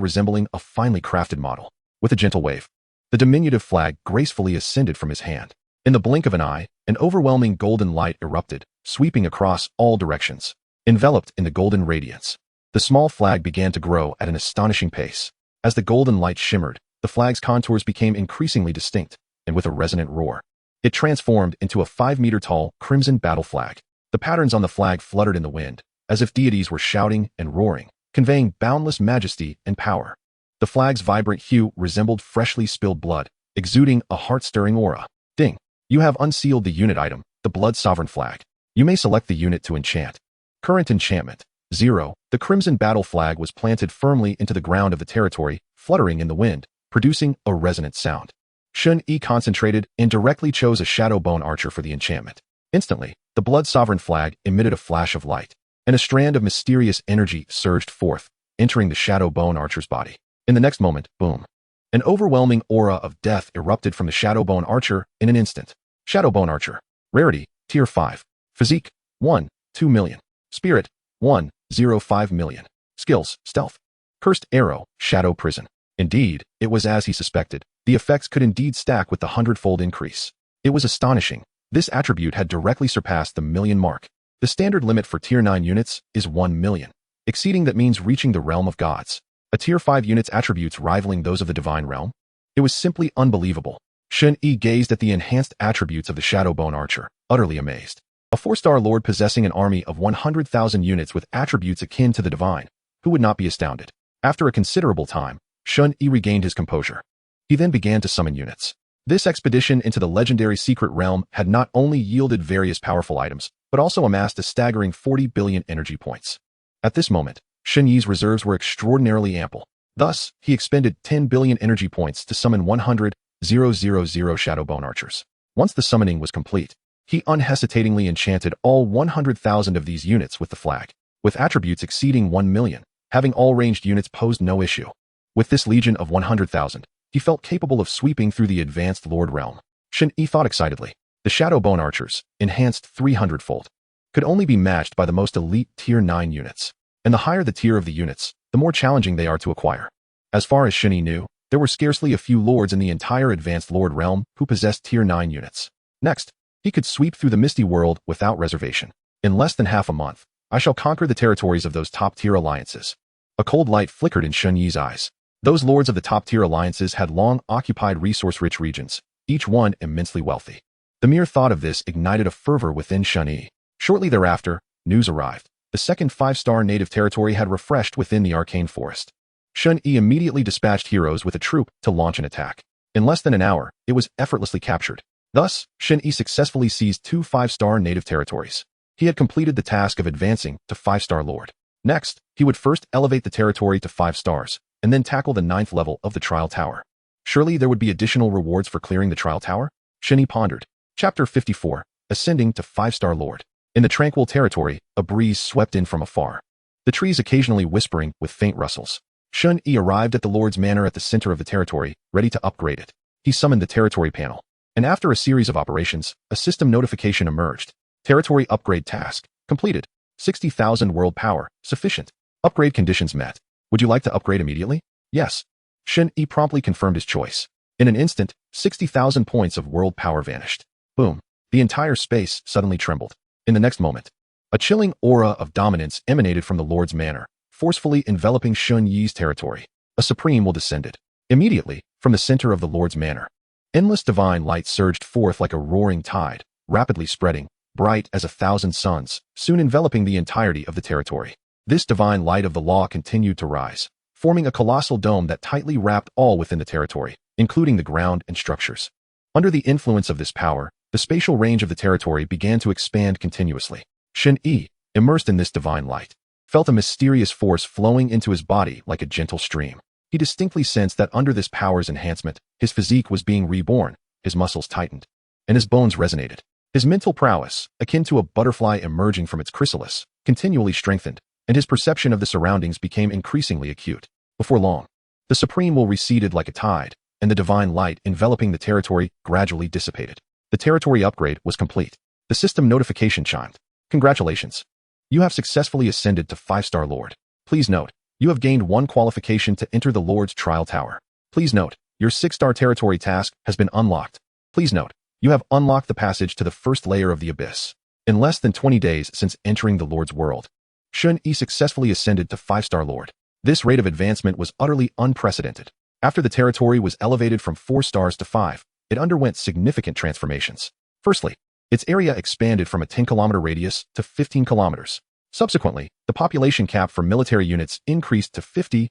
resembling a finely crafted model. With a gentle wave, the diminutive flag gracefully ascended from his hand. In the blink of an eye, an overwhelming golden light erupted, sweeping across all directions. Enveloped in the golden radiance, the small flag began to grow at an astonishing pace. As the golden light shimmered, the flag's contours became increasingly distinct, and with a resonant roar, it transformed into a 5-meter-tall crimson battle flag. The patterns on the flag fluttered in the wind, as if deities were shouting and roaring, conveying boundless majesty and power. The flag's vibrant hue resembled freshly spilled blood, exuding a heart-stirring aura. Ding! You have unsealed the unit item, the Blood Sovereign Flag. You may select the unit to enchant. Current enchantment, 0. The crimson battle flag was planted firmly into the ground of the territory, fluttering in the wind, producing a resonant sound. Shen Yi concentrated and directly chose a shadow bone archer for the enchantment. Instantly, the Blood Sovereign Flag emitted a flash of light, and a strand of mysterious energy surged forth, entering the shadow bone archer's body. In the next moment, boom! An overwhelming aura of death erupted from the shadow bone archer in an instant. Shadow bone archer. Rarity, Tier 5. Physique, 1, 2 million. Spirit, 1, 0, 5 million. Skills, Stealth. Cursed Arrow, Shadow Prison. Indeed, it was as he suspected. The effects could indeed stack with the 100-fold increase. It was astonishing. This attribute had directly surpassed the million mark. The standard limit for Tier 9 units is 1 million. Exceeding that means reaching the realm of gods. A Tier 5 unit's attributes rivaling those of the divine realm? It was simply unbelievable. Shen Yi gazed at the enhanced attributes of the Shadowbone Archer, utterly amazed. A 4-star lord possessing an army of 100,000 units with attributes akin to the divine. Who would not be astounded? After a considerable time, Shen Yi regained his composure. He then began to summon units. This expedition into the legendary secret realm had not only yielded various powerful items, but also amassed a staggering 40 billion energy points. At this moment, Shen Yi's reserves were extraordinarily ample. Thus, he expended 10 billion energy points to summon 100,000 Shadowbone Archers. Once the summoning was complete, he unhesitatingly enchanted all 100,000 of these units with the flag. With attributes exceeding 1 million, having all ranged units posed no issue. With this legion of 100,000, he felt capable of sweeping through the advanced Lord realm. Shen Yi thought excitedly. The Shadowbone Archers, enhanced 300-fold, could only be matched by the most elite Tier 9 units. And the higher the tier of the units, the more challenging they are to acquire. As far as Shen Yi knew, there were scarcely a few lords in the entire advanced Lord realm who possessed Tier 9 units. Next, he could sweep through the Misty world without reservation. In less than half a month, I shall conquer the territories of those top-tier alliances. A cold light flickered in Shen Yi's eyes. Those lords of the top-tier alliances had long occupied resource-rich regions, each one immensely wealthy. The mere thought of this ignited a fervor within Shen Yi. Shortly thereafter, news arrived. The second 5-star native territory had refreshed within the arcane forest. Shen Yi immediately dispatched heroes with a troop to launch an attack. In less than an hour, it was effortlessly captured. Thus, Shen Yi successfully seized 2 5-star native territories. He had completed the task of advancing to 5-star lord. Next, he would first elevate the territory to 5 stars, and then tackle the 9th level of the trial tower. Surely there would be additional rewards for clearing the trial tower? Shen Yi pondered. Chapter 54, Ascending to 5-star lord. In the tranquil territory, a breeze swept in from afar, the trees occasionally whispering with faint rustles. Shen Yi arrived at the Lord's Manor at the center of the territory, ready to upgrade it. He summoned the territory panel, and after a series of operations, a system notification emerged. Territory upgrade task completed. 60,000 world power, sufficient. Upgrade conditions met. Would you like to upgrade immediately? Yes. Shen Yi promptly confirmed his choice. In an instant, 60,000 points of world power vanished. Boom. The entire space suddenly trembled. In the next moment, a chilling aura of dominance emanated from the Lord's Manor, forcefully enveloping Shen Yi's territory. A supreme will descended. Immediately, from the center of the Lord's Manor, endless divine light surged forth like a roaring tide, rapidly spreading, bright as 1,000 suns, soon enveloping the entirety of the territory. This divine light of the law continued to rise, forming a colossal dome that tightly wrapped all within the territory, including the ground and structures. Under the influence of this power, the spatial range of the territory began to expand continuously. Shen Yi, immersed in this divine light, felt a mysterious force flowing into his body like a gentle stream. He distinctly sensed that under this power's enhancement, his physique was being reborn, his muscles tightened, and his bones resonated. His mental prowess, akin to a butterfly emerging from its chrysalis, continually strengthened, and his perception of the surroundings became increasingly acute. Before long, the Supreme will receded like a tide, and the divine light enveloping the territory gradually dissipated. The territory upgrade was complete. The system notification chimed. Congratulations. You have successfully ascended to 5-star Lord. Please note, you have gained 1 qualification to enter the Lord's Trial Tower. Please note, your 6-star territory task has been unlocked. Please note, you have unlocked the passage to the first layer of the Abyss. In less than 20 days since entering the Lord's world, Shen Yi successfully ascended to 5-star Lord. This rate of advancement was utterly unprecedented. After the territory was elevated from 4 stars to 5, it underwent significant transformations. Firstly, its area expanded from a 10-kilometer radius to 15 kilometers. Subsequently, the population cap for military units increased to 50,000.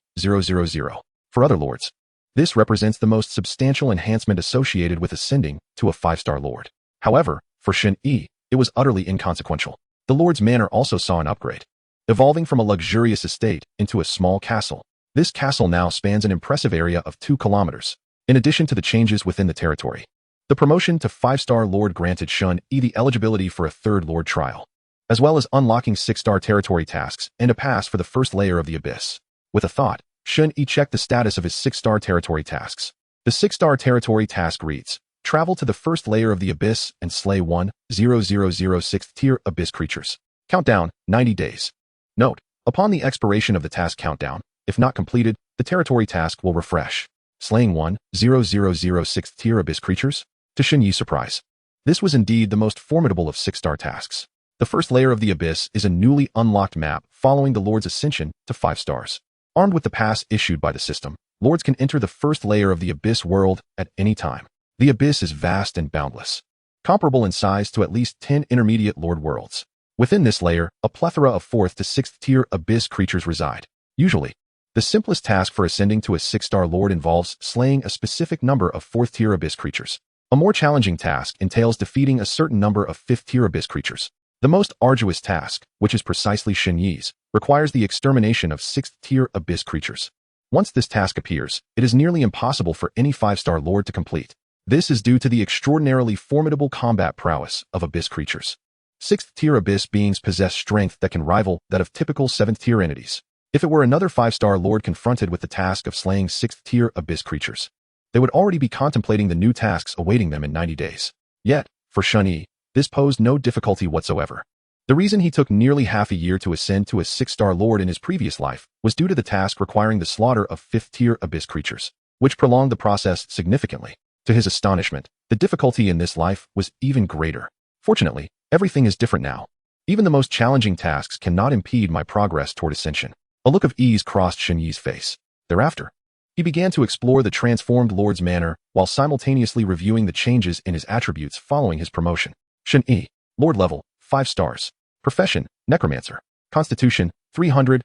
For other lords, this represents the most substantial enhancement associated with ascending to a 5-star Lord. However, for Shen Yi, it was utterly inconsequential. The Lord's Manor also saw an upgrade, evolving from a luxurious estate into a small castle. This castle now spans an impressive area of 2 kilometers, in addition to the changes within the territory. The promotion to 5-star Lord granted Shen Yi the eligibility for a 3rd Lord trial, as well as unlocking 6-star territory tasks and a pass for the first layer of the Abyss. With a thought, Shen Yi checked the status of his 6-star territory tasks. The 6-star territory task reads, travel to the first layer of the Abyss and slay 1,006 tier Abyss creatures. Countdown, 90 days. Note, upon the expiration of the task countdown, if not completed, the territory task will refresh. Slaying 1,006 tier Abyss creatures? To Shen Yi's surprise, this was indeed the most formidable of 6-star tasks. The first layer of the Abyss is a newly unlocked map following the Lord's ascension to 5 stars. Armed with the pass issued by the system, Lords can enter the first layer of the Abyss world at any time. The Abyss is vast and boundless, comparable in size to at least 10 intermediate Lord worlds. Within this layer, a plethora of 4th to 6th tier Abyss creatures reside. Usually, the simplest task for ascending to a 6-star Lord involves slaying a specific number of 4th tier Abyss creatures. A more challenging task entails defeating a certain number of 5th tier Abyss creatures. The most arduous task, which is precisely Shen Yi's, requires the extermination of 6th tier Abyss creatures. Once this task appears, it is nearly impossible for any 5-star Lord to complete. This is due to the extraordinarily formidable combat prowess of Abyss creatures. 6th tier Abyss beings possess strength that can rival that of typical 7th tier entities. If it were another 5-star Lord confronted with the task of slaying 6th tier Abyss creatures, they would already be contemplating the new tasks awaiting them in 90 days. Yet, for Shen Yi, this posed no difficulty whatsoever. The reason he took nearly half a year to ascend to a 6-star Lord in his previous life was due to the task requiring the slaughter of 5th tier Abyss creatures, which prolonged the process significantly. To his astonishment, the difficulty in this life was even greater. Fortunately, everything is different now. Even the most challenging tasks cannot impede my progress toward ascension. A look of ease crossed Shen Yi's face. Thereafter, he began to explore the transformed Lord's Manor while simultaneously reviewing the changes in his attributes following his promotion. Shen Yi, Lord level, 5 stars. Profession, Necromancer. Constitution, 300,000.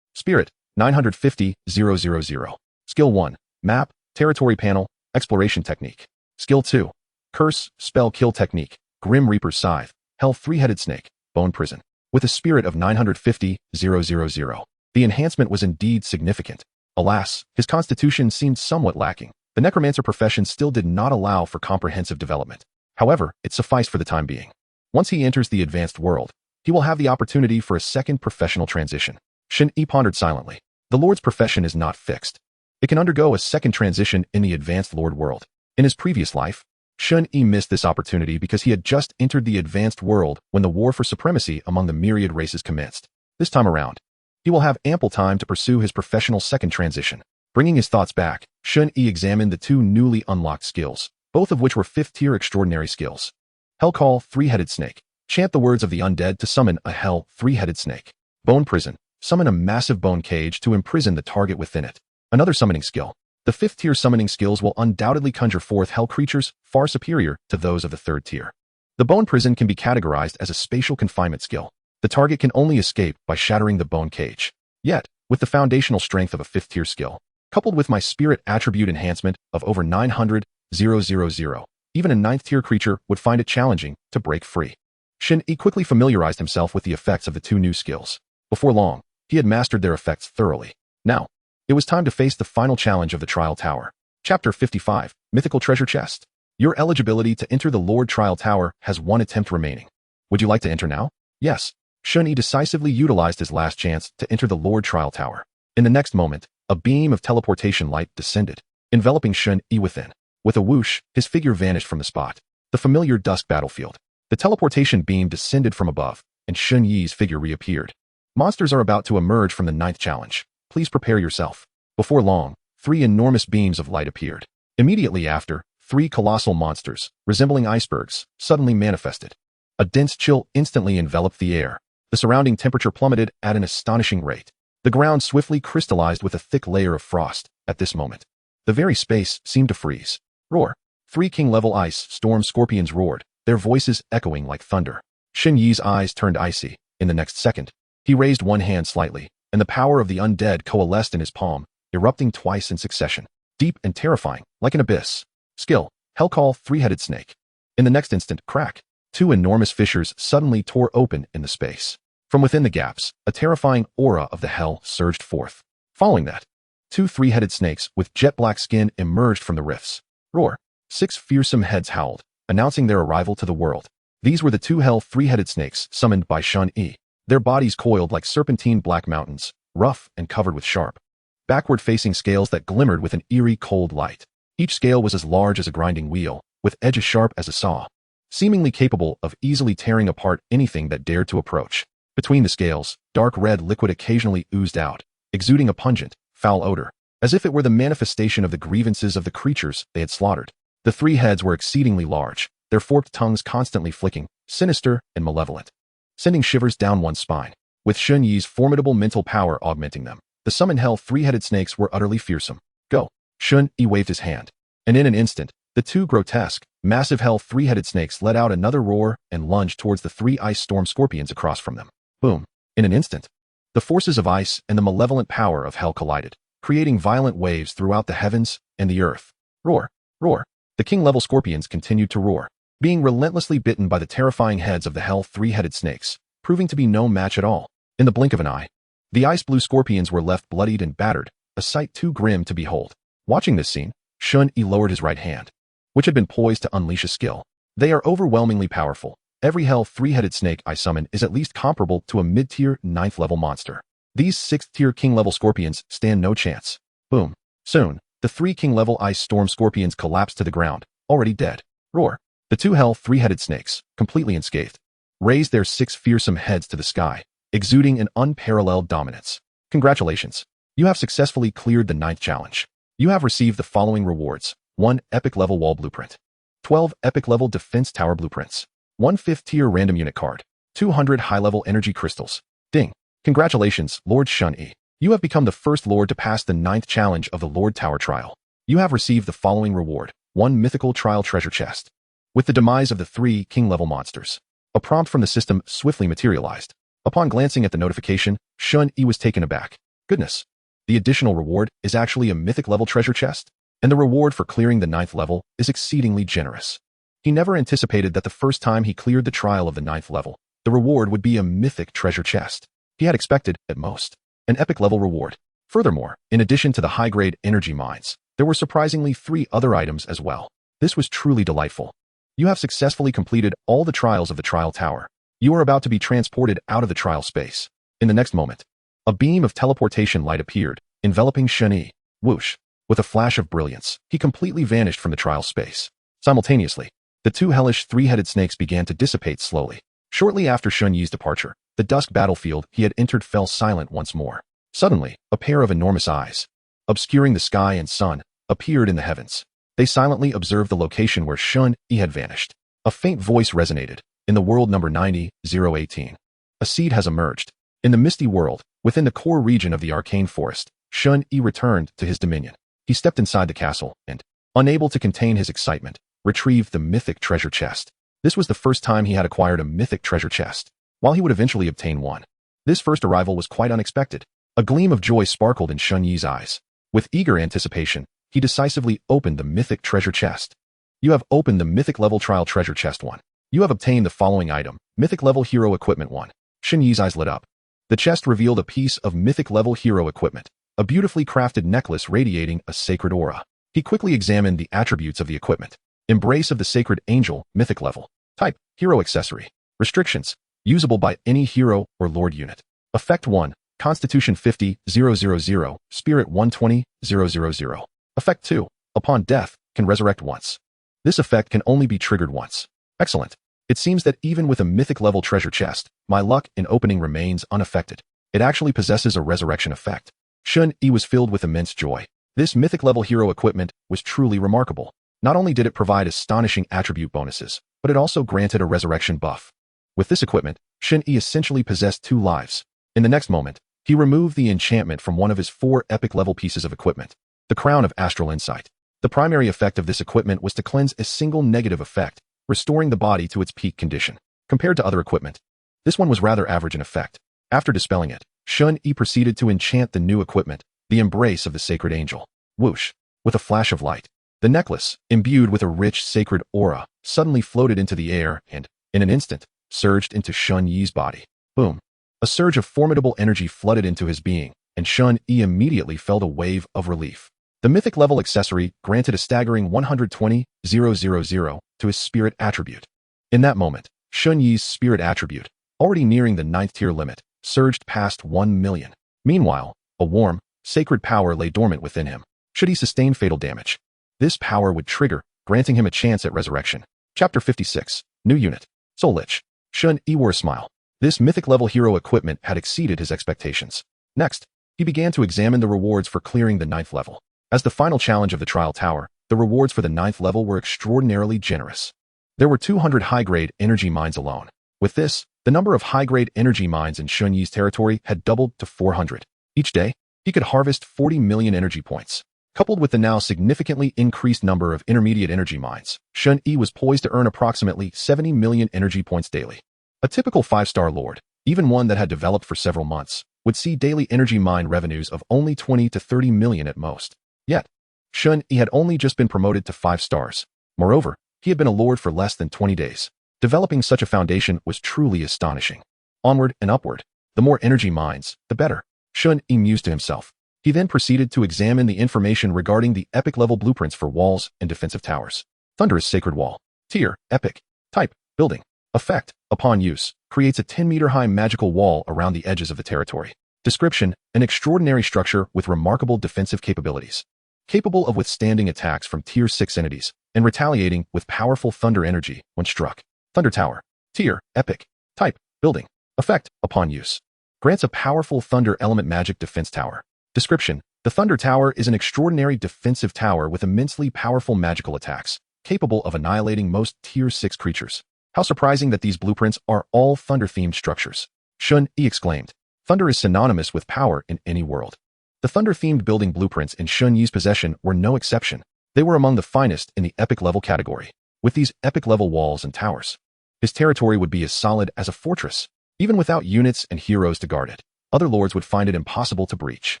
Spirit, 950,000. Skill 1, Map, Territory Panel, Exploration Technique. Skill 2, Curse, Spell Kill Technique, Grim Reaper's Scythe, Hell 3-Headed Snake, Bone Prison. With a spirit of 950,000. The enhancement was indeed significant. Alas, his constitution seemed somewhat lacking. The Necromancer profession still did not allow for comprehensive development. However, it sufficed for the time being. Once he enters the advanced world, he will have the opportunity for a second professional transition. Shen Yi pondered silently. The Lord's profession is not fixed. It can undergo a second transition in the advanced Lord world. In his previous life, Shen Yi missed this opportunity because he had just entered the advanced world when the war for supremacy among the myriad races commenced. This time around, he will have ample time to pursue his professional second transition. Bringing his thoughts back, Shen Yi examined the 2 newly unlocked skills, both of which were 5th tier extraordinary skills. Hell Call, 3-Headed Snake. Chant the words of the undead to summon a Hell 3-Headed Snake. Bone Prison. Summon a massive bone cage to imprison the target within it. Another summoning skill. The 5th tier summoning skills will undoubtedly conjure forth hell creatures far superior to those of the 3rd tier. The Bone Prison can be categorized as a spatial confinement skill. The target can only escape by shattering the bone cage. Yet, with the foundational strength of a 5th tier skill, coupled with my spirit attribute enhancement of over 900,000, even a 9th tier creature would find it challenging to break free. Shen Yi quickly familiarized himself with the effects of the 2 new skills. Before long, he had mastered their effects thoroughly. Now, it was time to face the final challenge of the Trial Tower. Chapter 55, Mythical Treasure Chest. Your eligibility to enter the Lord Trial Tower has 1 attempt remaining. Would you like to enter now? Yes. Shen Yi decisively utilized his last chance to enter the Lord Trial Tower. In the next moment, a beam of teleportation light descended, enveloping Shen Yi within. With a whoosh, his figure vanished from the spot. The familiar dusk battlefield. The teleportation beam descended from above, and Shen Yi's figure reappeared. Monsters are about to emerge from the 9th challenge. Please prepare yourself. Before long, 3 enormous beams of light appeared. Immediately after, 3 colossal monsters, resembling icebergs, suddenly manifested. A dense chill instantly enveloped the air. The surrounding temperature plummeted at an astonishing rate. The ground swiftly crystallized with a thick layer of frost. At this moment, the very space seemed to freeze. Roar. 3 king-level ice storm scorpions roared, their voices echoing like thunder. Shen Yi's eyes turned icy. In the next second, he raised one hand slightly, and the power of the undead coalesced in his palm, erupting twice in succession. Deep and terrifying, like an abyss. Skill. Hellcall 3-headed snake. In the next instant, crack. 2 enormous fissures suddenly tore open in the space. From within the gaps, a terrifying aura of the hell surged forth. Following that, 2 3-headed snakes with jet-black skin emerged from the rifts. Roar. 6 fearsome heads howled, announcing their arrival to the world. These were the 2 hell 3-headed snakes summoned by Shen Yi. Their bodies coiled like serpentine black mountains, rough and covered with sharp, backward-facing scales that glimmered with an eerie cold light. Each scale was as large as a grinding wheel, with edges sharp as a saw, seemingly capable of easily tearing apart anything that dared to approach. Between the scales, dark red liquid occasionally oozed out, exuding a pungent, foul odor, as if it were the manifestation of the grievances of the creatures they had slaughtered. The 3 heads were exceedingly large, their forked tongues constantly flicking, sinister and malevolent, sending shivers down one's spine. With Shen Yi's formidable mental power augmenting them, the summoned hell 3-headed snakes were utterly fearsome. Go! Shen Yi waved his hand, and in an instant, the 2 grotesque, massive hell 3-headed snakes let out another roar and lunged towards the 3 ice storm scorpions across from them. Boom! In an instant, the forces of ice and the malevolent power of hell collided, creating violent waves throughout the heavens and the earth. Roar! Roar! The king-level scorpions continued to roar, being relentlessly bitten by the terrifying heads of the hell 3-headed snakes, proving to be no match at all. In the blink of an eye, the ice-blue scorpions were left bloodied and battered, a sight too grim to behold. Watching this scene, Shen Yi lowered his right hand, which had been poised to unleash a skill. They are overwhelmingly powerful. Every hell 3-headed snake I summon is at least comparable to a mid-tier 9th-level monster. These 6th-tier king-level scorpions stand no chance. Boom. Soon, the 3 king-level ice storm scorpions collapsed to the ground, already dead. Roar. The 2 hell 3-headed snakes, completely unscathed, raised their 6 fearsome heads to the sky, exuding an unparalleled dominance. Congratulations. You have successfully cleared the 9th challenge. You have received the following rewards. 1 epic level wall blueprint. 12 epic level defense tower blueprints. 1 5th-tier random unit card. 200 high-level energy crystals. Ding. Congratulations, Lord Shen Yi. You have become the first Lord to pass the 9th challenge of the Lord Tower Trial. You have received the following reward. 1 mythical trial treasure chest. With the demise of the 3 king-level monsters, a prompt from the system swiftly materialized. Upon glancing at the notification, Shen Yi was taken aback. Goodness. The additional reward is actually a mythic-level treasure chest, and the reward for clearing the 9th level is exceedingly generous. He never anticipated that the first time he cleared the trial of the 9th level, the reward would be a mythic treasure chest. He had expected, at most, an epic-level reward. Furthermore, in addition to the high-grade energy mines, there were surprisingly 3 other items as well. This was truly delightful. You have successfully completed all the trials of the trial tower. You are about to be transported out of the trial space. In the next moment, a beam of teleportation light appeared, enveloping Shen Yi. Whoosh. With a flash of brilliance, he completely vanished from the trial space. Simultaneously, the 2 hellish 3-headed snakes began to dissipate slowly. Shortly after Shen Yi's departure, the dusk battlefield he had entered fell silent once more. Suddenly, a pair of enormous eyes, obscuring the sky and sun, appeared in the heavens. They silently observed the location where Shen Yi had vanished. A faint voice resonated. In the world number 90-018. A seed has emerged. In the Misty world, within the core region of the arcane forest, Shen Yi returned to his dominion. He stepped inside the castle and, unable to contain his excitement, retrieved the mythic treasure chest. This was the first time he had acquired a mythic treasure chest, while he would eventually obtain one. This first arrival was quite unexpected. A gleam of joy sparkled in Shen Yi's eyes. With eager anticipation, he decisively opened the mythic treasure chest. You have opened the mythic level trial treasure chest 1. You have obtained the following item, mythic level hero equipment 1. Shen Yi's eyes lit up. The chest revealed a piece of mythic level hero equipment, a beautifully crafted necklace radiating a sacred aura. He quickly examined the attributes of the equipment. Embrace of the Sacred Angel, mythic level. Type, hero accessory. Restrictions. Usable by any hero or lord unit. Effect 1. Constitution 50,000, Spirit 120,000. Effect 2. Upon death, can resurrect once. This effect can only be triggered once. Excellent. It seems that even with a mythic level treasure chest, my luck in opening remains unaffected. It actually possesses a resurrection effect. Shen Yi was filled with immense joy. This mythic level hero equipment was truly remarkable. Not only did it provide astonishing attribute bonuses, but it also granted a resurrection buff. With this equipment, Shen Yi essentially possessed 2 lives. In the next moment, he removed the enchantment from one of his 4 epic level pieces of equipment, the Crown of Astral Insight. The primary effect of this equipment was to cleanse a single negative effect, restoring the body to its peak condition. Compared to other equipment, this one was rather average in effect. After dispelling it, Shen Yi proceeded to enchant the new equipment, the Embrace of the Sacred Angel. Whoosh! With a flash of light, the necklace, imbued with a rich sacred aura, suddenly floated into the air and, in an instant, surged into Shen Yi's body. Boom! A surge of formidable energy flooded into his being, and Shen Yi immediately felt a wave of relief. The mythic level accessory granted a staggering 120,000 to his spirit attribute. In that moment, Shen Yi's spirit attribute, already nearing the 9th tier limit, surged past 1 million. Meanwhile, a warm, sacred power lay dormant within him. Should he sustain fatal damage, this power would trigger, granting him a chance at resurrection. Chapter 56. New Unit. Soul Lich. Shen Yi wore a smile. This mythic level hero equipment had exceeded his expectations. Next, he began to examine the rewards for clearing the 9th level. As the final challenge of the Trial Tower, the rewards for the 9th level were extraordinarily generous. There were 200 high-grade energy mines alone. With this, the number of high-grade energy mines in Shen Yi's territory had doubled to 400. Each day, he could harvest 40 million energy points. Coupled with the now significantly increased number of intermediate energy mines, Shen Yi was poised to earn approximately 70 million energy points daily. A typical 5-star lord, even one that had developed for several months, would see daily energy mine revenues of only 20 to 30 million at most. Yet, Shen Yi had only just been promoted to 5 stars. Moreover, he had been a lord for less than 20 days. Developing such a foundation was truly astonishing. Onward and upward. The more energy mines, the better. Shen Yi mused to himself. He then proceeded to examine the information regarding the epic level blueprints for walls and defensive towers. Thunderous Sacred Wall. Tier, Epic. Type, Building. Effect, upon use, creates a 10-meter high magical wall around the edges of the territory. Description, an extraordinary structure with remarkable defensive capabilities. Capable of withstanding attacks from Tier 6 entities, and retaliating with powerful thunder energy when struck. Thunder Tower. Tier, Epic. Type, Building. Effect, upon use. Grants a powerful thunder element magic defense tower. Description, the Thunder Tower is an extraordinary defensive tower with immensely powerful magical attacks, capable of annihilating most Tier 6 creatures. How surprising that these blueprints are all thunder-themed structures. Shen Yi exclaimed. Thunder is synonymous with power in any world. The thunder-themed building blueprints in Shen Yi's possession were no exception. They were among the finest in the epic level category. With these epic level walls and towers, his territory would be as solid as a fortress. Even without units and heroes to guard it, other lords would find it impossible to breach.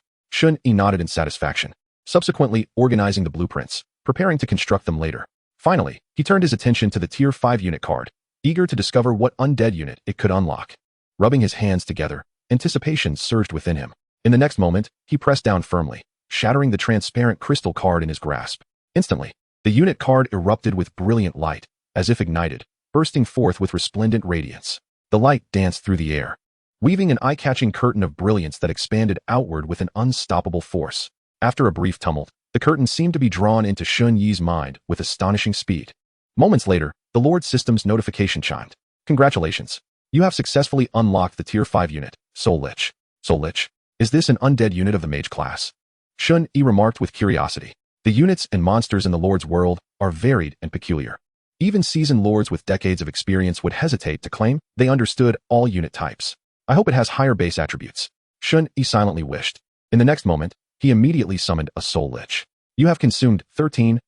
Shen Yi nodded in satisfaction, subsequently organizing the blueprints, preparing to construct them later. Finally, he turned his attention to the Tier 5 unit card, eager to discover what undead unit it could unlock. Rubbing his hands together, anticipation surged within him. In the next moment, he pressed down firmly, shattering the transparent crystal card in his grasp. Instantly, the unit card erupted with brilliant light, as if ignited, bursting forth with resplendent radiance. The light danced through the air, weaving an eye-catching curtain of brilliance that expanded outward with an unstoppable force. After a brief tumult, the curtain seemed to be drawn into Shen Yi's mind with astonishing speed. Moments later, the Lord System's notification chimed. Congratulations. You have successfully unlocked the Tier 5 unit, Soul Lich. Soul Lich? Is this an undead unit of the mage class? Shen Yi remarked with curiosity. The units and monsters in the Lord's world are varied and peculiar. Even seasoned lords with decades of experience would hesitate to claim they understood all unit types. I hope it has higher base attributes. Shen Yi silently wished. In the next moment, he immediately summoned a Soul Lich. You have consumed 13,000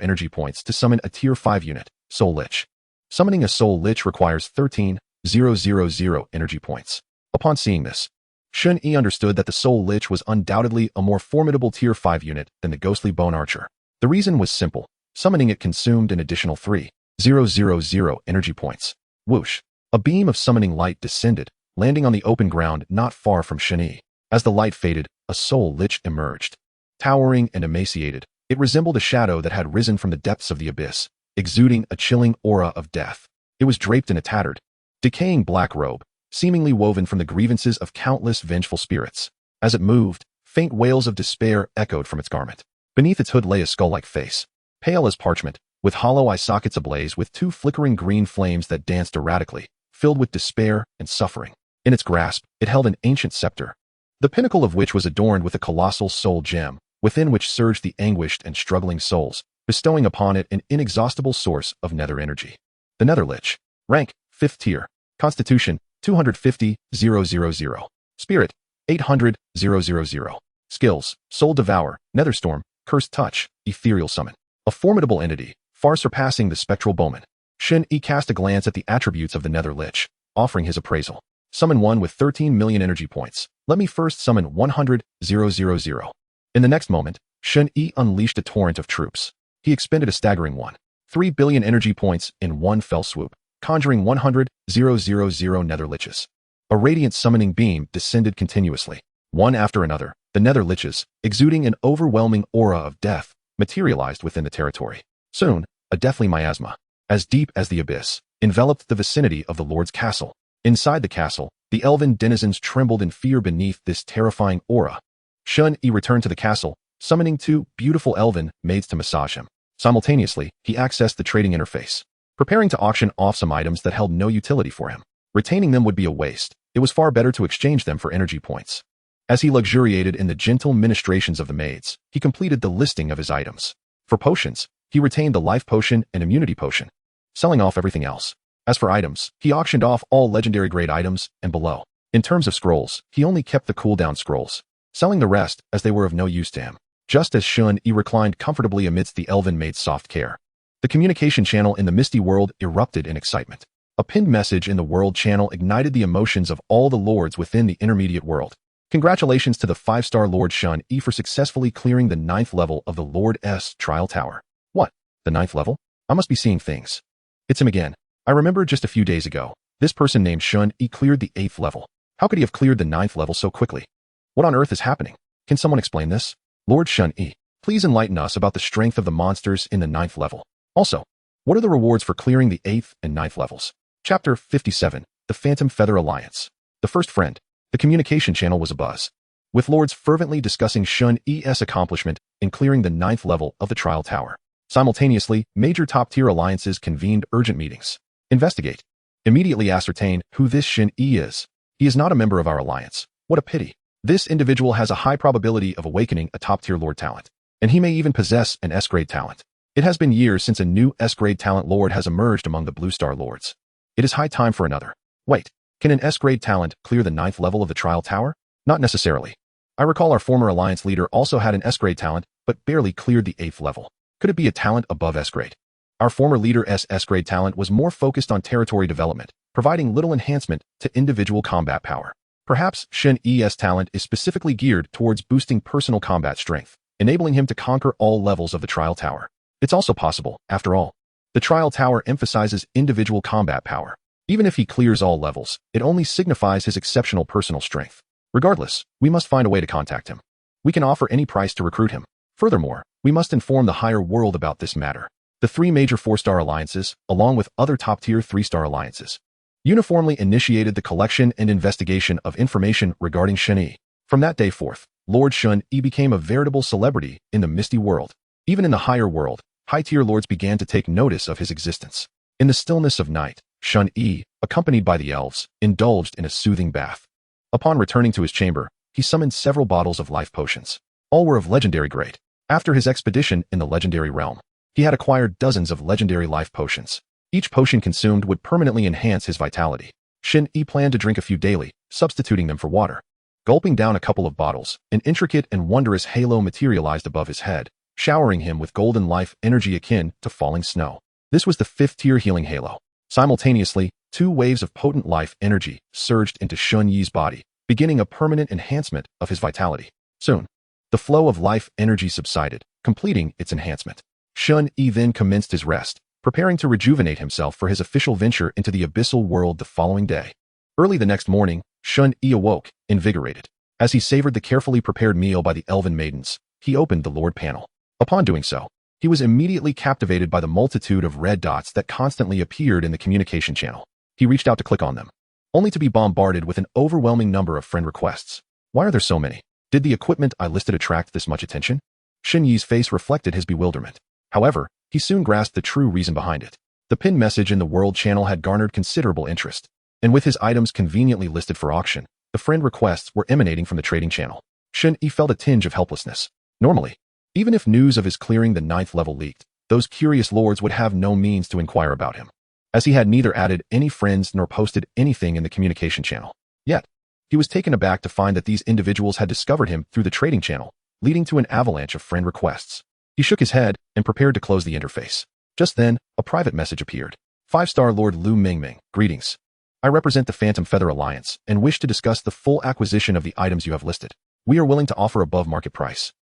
energy points to summon a Tier 5 unit, Soul Lich. Summoning a Soul Lich requires 13,000 energy points. Upon seeing this, Shen Yi understood that the Soul Lich was undoubtedly a more formidable Tier 5 unit than the Ghostly Bone Archer. The reason was simple. Summoning it consumed an additional 3,000 energy points. Whoosh! A beam of summoning light descended, landing on the open ground not far from Shen Yi. As the light faded, a Soul Lich emerged. Towering and emaciated, it resembled a shadow that had risen from the depths of the abyss, exuding a chilling aura of death. It was draped in a tattered, decaying black robe, seemingly woven from the grievances of countless vengeful spirits. As it moved, faint wails of despair echoed from its garment. Beneath its hood lay a skull-like face, pale as parchment, with hollow eye sockets ablaze with two flickering green flames that danced erratically, filled with despair and suffering. In its grasp, it held an ancient scepter, the pinnacle of which was adorned with a colossal soul gem, within which surged the anguished and struggling souls, bestowing upon it an inexhaustible source of nether energy. The Nether Lich. Rank, 5th tier. Constitution, 250,000. Spirit, 800,000. Skills, Soul Devour, Netherstorm, Cursed Touch, Ethereal Summon. A formidable entity, far surpassing the spectral bowman. Shen Yi cast a glance at the attributes of the Nether Lich, offering his appraisal. Summon one with 13 million energy points. Let me first summon 100,000. In the next moment, Shen Yi unleashed a torrent of troops. He expended a staggering 3 billion energy points in one fell swoop, conjuring 100,000 Nether Liches. A radiant summoning beam descended continuously. One after another, the Nether Liches, exuding an overwhelming aura of death, materialized within the territory. Soon, a deathly miasma, as deep as the abyss, enveloped the vicinity of the Lord's castle. Inside the castle, the elven denizens trembled in fear beneath this terrifying aura. Shen Yi returned to the castle, summoning 2 beautiful elven maids to massage him. Simultaneously, he accessed the trading interface, preparing to auction off some items that held no utility for him. Retaining them would be a waste. It was far better to exchange them for energy points. As he luxuriated in the gentle ministrations of the maids, he completed the listing of his items. For potions, he retained the life potion and immunity potion, selling off everything else. As for items, he auctioned off all legendary grade items and below. In terms of scrolls, he only kept the cooldown scrolls, selling the rest as they were of no use to him. Just as Shen Yi reclined comfortably amidst the elven maid's soft care, the communication channel in the Misty world erupted in excitement. A pinned message in the world channel ignited the emotions of all the lords within the intermediate world. Congratulations to the 5-star Lord Shen Yi for successfully clearing the 9th level of the Lord's Trial Tower. What? The 9th level? I must be seeing things. It's him again. I remember just a few days ago, this person named Shen Yi cleared the 8th level. How could he have cleared the 9th level so quickly? What on earth is happening? Can someone explain this? Lord Shen Yi, please enlighten us about the strength of the monsters in the 9th level. Also, what are the rewards for clearing the 8th and 9th levels? Chapter 57, The Phantom Feather Alliance. The First Friend. The communication channel was abuzz, with lords fervently discussing Shen Yi's accomplishment in clearing the 9th level of the Trial Tower. Simultaneously, major top-tier alliances convened urgent meetings. Investigate. Immediately ascertain who this Shen Yi is. He is not a member of our alliance. What a pity. This individual has a high probability of awakening a top-tier lord talent, and he may even possess an S-grade talent. It has been years since a new S-grade talent lord has emerged among the Blue Star lords. It is high time for another. Wait, can an S-grade talent clear the 9th level of the Trial Tower? Not necessarily. I recall our former alliance leader also had an S-grade talent, but barely cleared the 8th level. Could it be a talent above S-grade? Our former leader's S-grade talent was more focused on territory development, providing little enhancement to individual combat power. Perhaps Shen Yi's talent is specifically geared towards boosting personal combat strength, enabling him to conquer all levels of the Trial Tower. It's also possible, after all. The Trial Tower emphasizes individual combat power. Even if he clears all levels, it only signifies his exceptional personal strength. Regardless, we must find a way to contact him. We can offer any price to recruit him. Furthermore, we must inform the higher world about this matter. The 3 major 4-star alliances, along with other top-tier 3-star alliances, uniformly initiated the collection and investigation of information regarding Shen Yi. From that day forth, Lord Shen Yi became a veritable celebrity in the Misty world. Even in the higher world, high-tier lords began to take notice of his existence. In the stillness of night, Shen Yi, accompanied by the elves, indulged in a soothing bath. Upon returning to his chamber, he summoned several bottles of life potions. All were of legendary grade. After his expedition in the legendary realm, he had acquired dozens of legendary life potions. Each potion consumed would permanently enhance his vitality. Shen Yi planned to drink a few daily, substituting them for water. Gulping down a couple of bottles, an intricate and wondrous halo materialized above his head, showering him with golden life energy akin to falling snow. This was the 5th-tier healing halo. Simultaneously, 2 waves of potent life energy surged into Shen Yi's body, beginning a permanent enhancement of his vitality. Soon, the flow of life energy subsided, completing its enhancement. Shen Yi then commenced his rest, preparing to rejuvenate himself for his official venture into the Abyssal world the following day. Early the next morning, Shen Yi awoke, invigorated. As he savored the carefully prepared meal by the elven maidens, he opened the Lord panel. Upon doing so, he was immediately captivated by the multitude of red dots that constantly appeared in the communication channel. He reached out to click on them, only to be bombarded with an overwhelming number of friend requests. Why are there so many? Did the equipment I listed attract this much attention? Shen Yi's face reflected his bewilderment. However, he soon grasped the true reason behind it. The pinned message in the World channel had garnered considerable interest, and with his items conveniently listed for auction, the friend requests were emanating from the trading channel. Shen Yi felt a tinge of helplessness. Normally, even if news of his clearing the 9th level leaked, those curious lords would have no means to inquire about him, as he had neither added any friends nor posted anything in the communication channel. Yet, he was taken aback to find that these individuals had discovered him through the trading channel, leading to an avalanche of friend requests. He shook his head and prepared to close the interface. Just then, a private message appeared. 5-star Lord Lu Mingming, greetings. I represent the Phantom Feather Alliance and wish to discuss the full acquisition of the items you have listed. We are willing to offer above market price.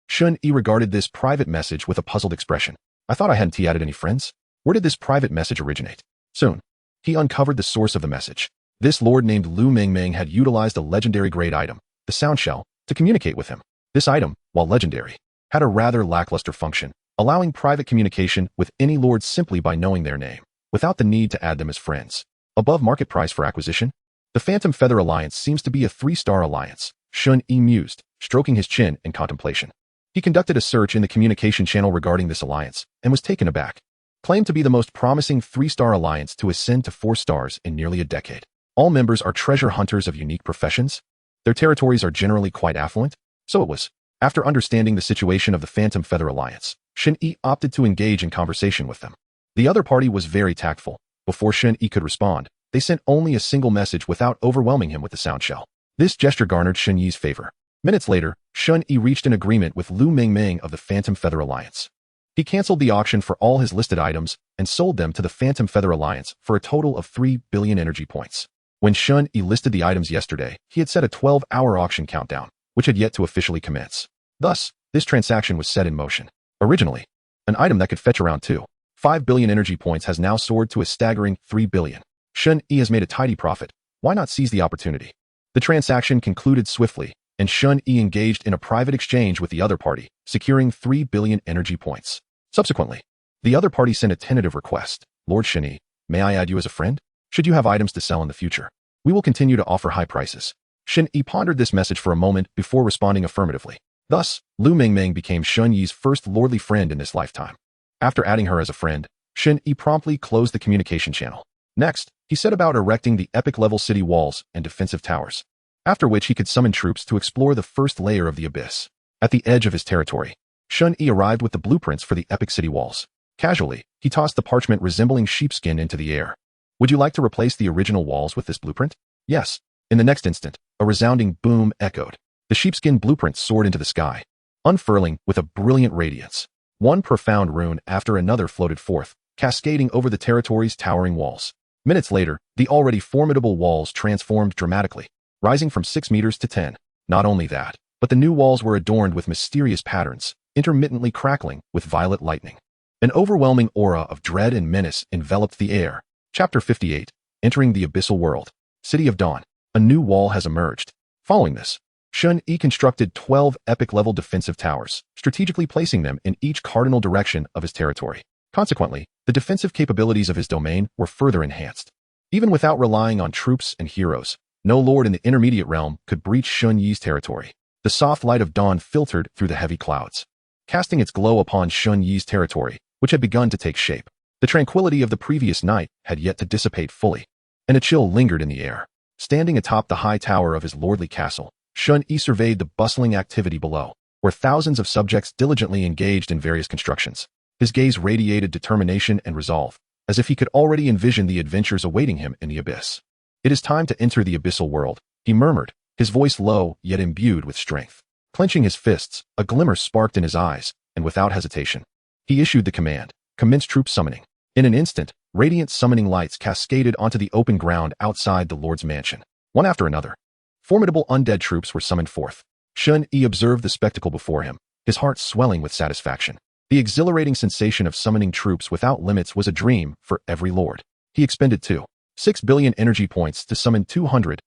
Shen Yi regarded this private message with a puzzled expression. I thought I hadn't added any friends. Where did this private message originate? Soon, he uncovered the source of the message. This lord named Lu Mingming had utilized a legendary grade item, the sound shell, to communicate with him. This item, while legendary, had a rather lackluster function, allowing private communication with any lord simply by knowing their name, without the need to add them as friends. Above market price for acquisition? The Phantom Feather Alliance seems to be a 3-star alliance, Shen Yi mused, stroking his chin in contemplation. He conducted a search in the communication channel regarding this alliance and was taken aback. Claimed to be the most promising 3-star alliance to ascend to 4 stars in nearly a decade. All members are treasure hunters of unique professions. Their territories are generally quite affluent. So it was. After understanding the situation of the Phantom Feather Alliance, Shen Yi opted to engage in conversation with them. The other party was very tactful. Before Shen Yi could respond, they sent only a single message without overwhelming him with the sound shell. This gesture garnered Shen Yi's favor. Minutes later, Shen Yi reached an agreement with Lu Mingming of the Phantom Feather Alliance. He canceled the auction for all his listed items and sold them to the Phantom Feather Alliance for a total of 3 billion energy points. When Shen Yi listed the items yesterday, he had set a 12-hour auction countdown, which had yet to officially commence. Thus, this transaction was set in motion. Originally, an item that could fetch around 2.5 billion energy points has now soared to a staggering 3 billion. Shen Yi has made a tidy profit. Why not seize the opportunity? The transaction concluded swiftly, and Shen Yi engaged in a private exchange with the other party, securing 3 billion energy points. Subsequently, the other party sent a tentative request. Lord Shen Yi, may I add you as a friend? Should you have items to sell in the future, we will continue to offer high prices. Shen Yi pondered this message for a moment before responding affirmatively. Thus, Lu Mingming became Shen Yi's first lordly friend in this lifetime. After adding her as a friend, Shen Yi promptly closed the communication channel. Next, he set about erecting the epic-level city walls and defensive towers, after which he could summon troops to explore the first layer of the abyss. At the edge of his territory, Shen Yi arrived with the blueprints for the epic city walls. Casually, he tossed the parchment resembling sheepskin into the air. Would you like to replace the original walls with this blueprint? Yes. In the next instant, a resounding boom echoed. The sheepskin blueprint soared into the sky, unfurling with a brilliant radiance. One profound rune after another floated forth, cascading over the territory's towering walls. Minutes later, the already formidable walls transformed dramatically, rising from 6 meters to 10. Not only that, but the new walls were adorned with mysterious patterns, intermittently crackling with violet lightning. An overwhelming aura of dread and menace enveloped the air. Chapter 58, Entering the Abyssal World. City of Dawn. A new wall has emerged. Following this, Shen Yi constructed 12 epic-level defensive towers, strategically placing them in each cardinal direction of his territory. Consequently, the defensive capabilities of his domain were further enhanced. Even without relying on troops and heroes, no lord in the intermediate realm could breach Shen Yi's territory. The soft light of dawn filtered through the heavy clouds, casting its glow upon Shen Yi's territory, which had begun to take shape. The tranquility of the previous night had yet to dissipate fully, and a chill lingered in the air. Standing atop the high tower of his lordly castle, Shen Yi surveyed the bustling activity below, where thousands of subjects diligently engaged in various constructions. His gaze radiated determination and resolve, as if he could already envision the adventures awaiting him in the abyss. It is time to enter the abyssal world, he murmured, his voice low yet imbued with strength. Clenching his fists, a glimmer sparked in his eyes, and without hesitation, he issued the command, commence troop summoning. In an instant, radiant summoning lights cascaded onto the open ground outside the Lord's mansion. One after another, formidable undead troops were summoned forth. Shen Yi observed the spectacle before him, his heart swelling with satisfaction. The exhilarating sensation of summoning troops without limits was a dream for every lord. He expended 2.6 billion energy points to summon 200,000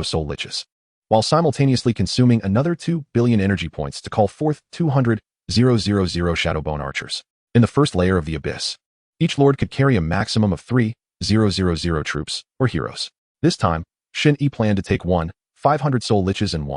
soul liches, while simultaneously consuming another 2 billion energy points to call forth 200,000 shadowbone archers. In the first layer of the abyss, each lord could carry a maximum of 3 3,000 troops, or heroes. This time, Shen Yi planned to take 500 soul liches and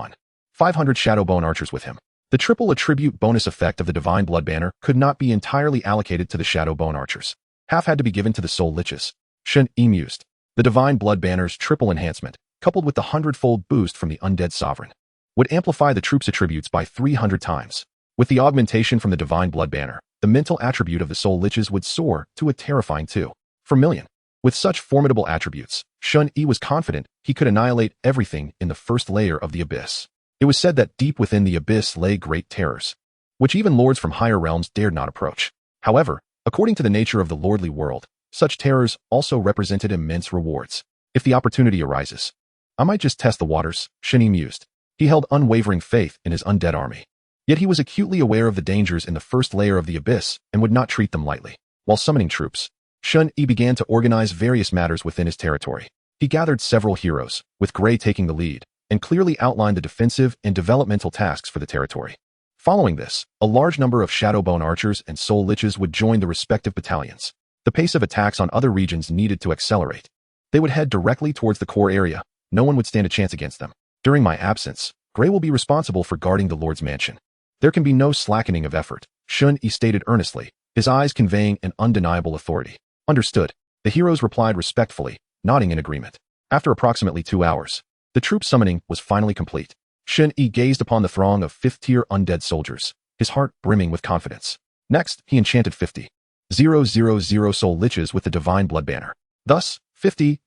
500 shadowbone archers with him. The triple attribute bonus effect of the Divine Blood Banner could not be entirely allocated to the shadowbone archers. Half had to be given to the soul liches. Shen Yi mused. The Divine Blood Banner's triple enhancement, coupled with the 100-fold boost from the Undead Sovereign, would amplify the troops' attributes by 300 times. With the augmentation from the Divine Blood Banner, the mental attribute of the soul liches would soar to a terrifying 2/million. With such formidable attributes, Shen Yi was confident he could annihilate everything in the first layer of the abyss. It was said that deep within the abyss lay great terrors, which even lords from higher realms dared not approach. However, according to the nature of the lordly world, such terrors also represented immense rewards. If the opportunity arises, I might just test the waters, Shen Yi mused. He held unwavering faith in his undead army. Yet he was acutely aware of the dangers in the first layer of the abyss and would not treat them lightly. While summoning troops, Shen Yi began to organize various matters within his territory. He gathered several heroes, with Gray taking the lead, and clearly outlined the defensive and developmental tasks for the territory. Following this, a large number of shadowbone archers and soul liches would join the respective battalions. The pace of attacks on other regions needed to accelerate. They would head directly towards the core area. No one would stand a chance against them. During my absence, Gray will be responsible for guarding the Lord's mansion. There can be no slackening of effort, Shen Yi stated earnestly, his eyes conveying an undeniable authority. Understood. The heroes replied respectfully, nodding in agreement. After approximately 2 hours, the troop summoning was finally complete. Shen Yi gazed upon the throng of 5th-tier undead soldiers, his heart brimming with confidence. Next, he enchanted 50,000 soul liches with the Divine Blood Banner. Thus, 50,000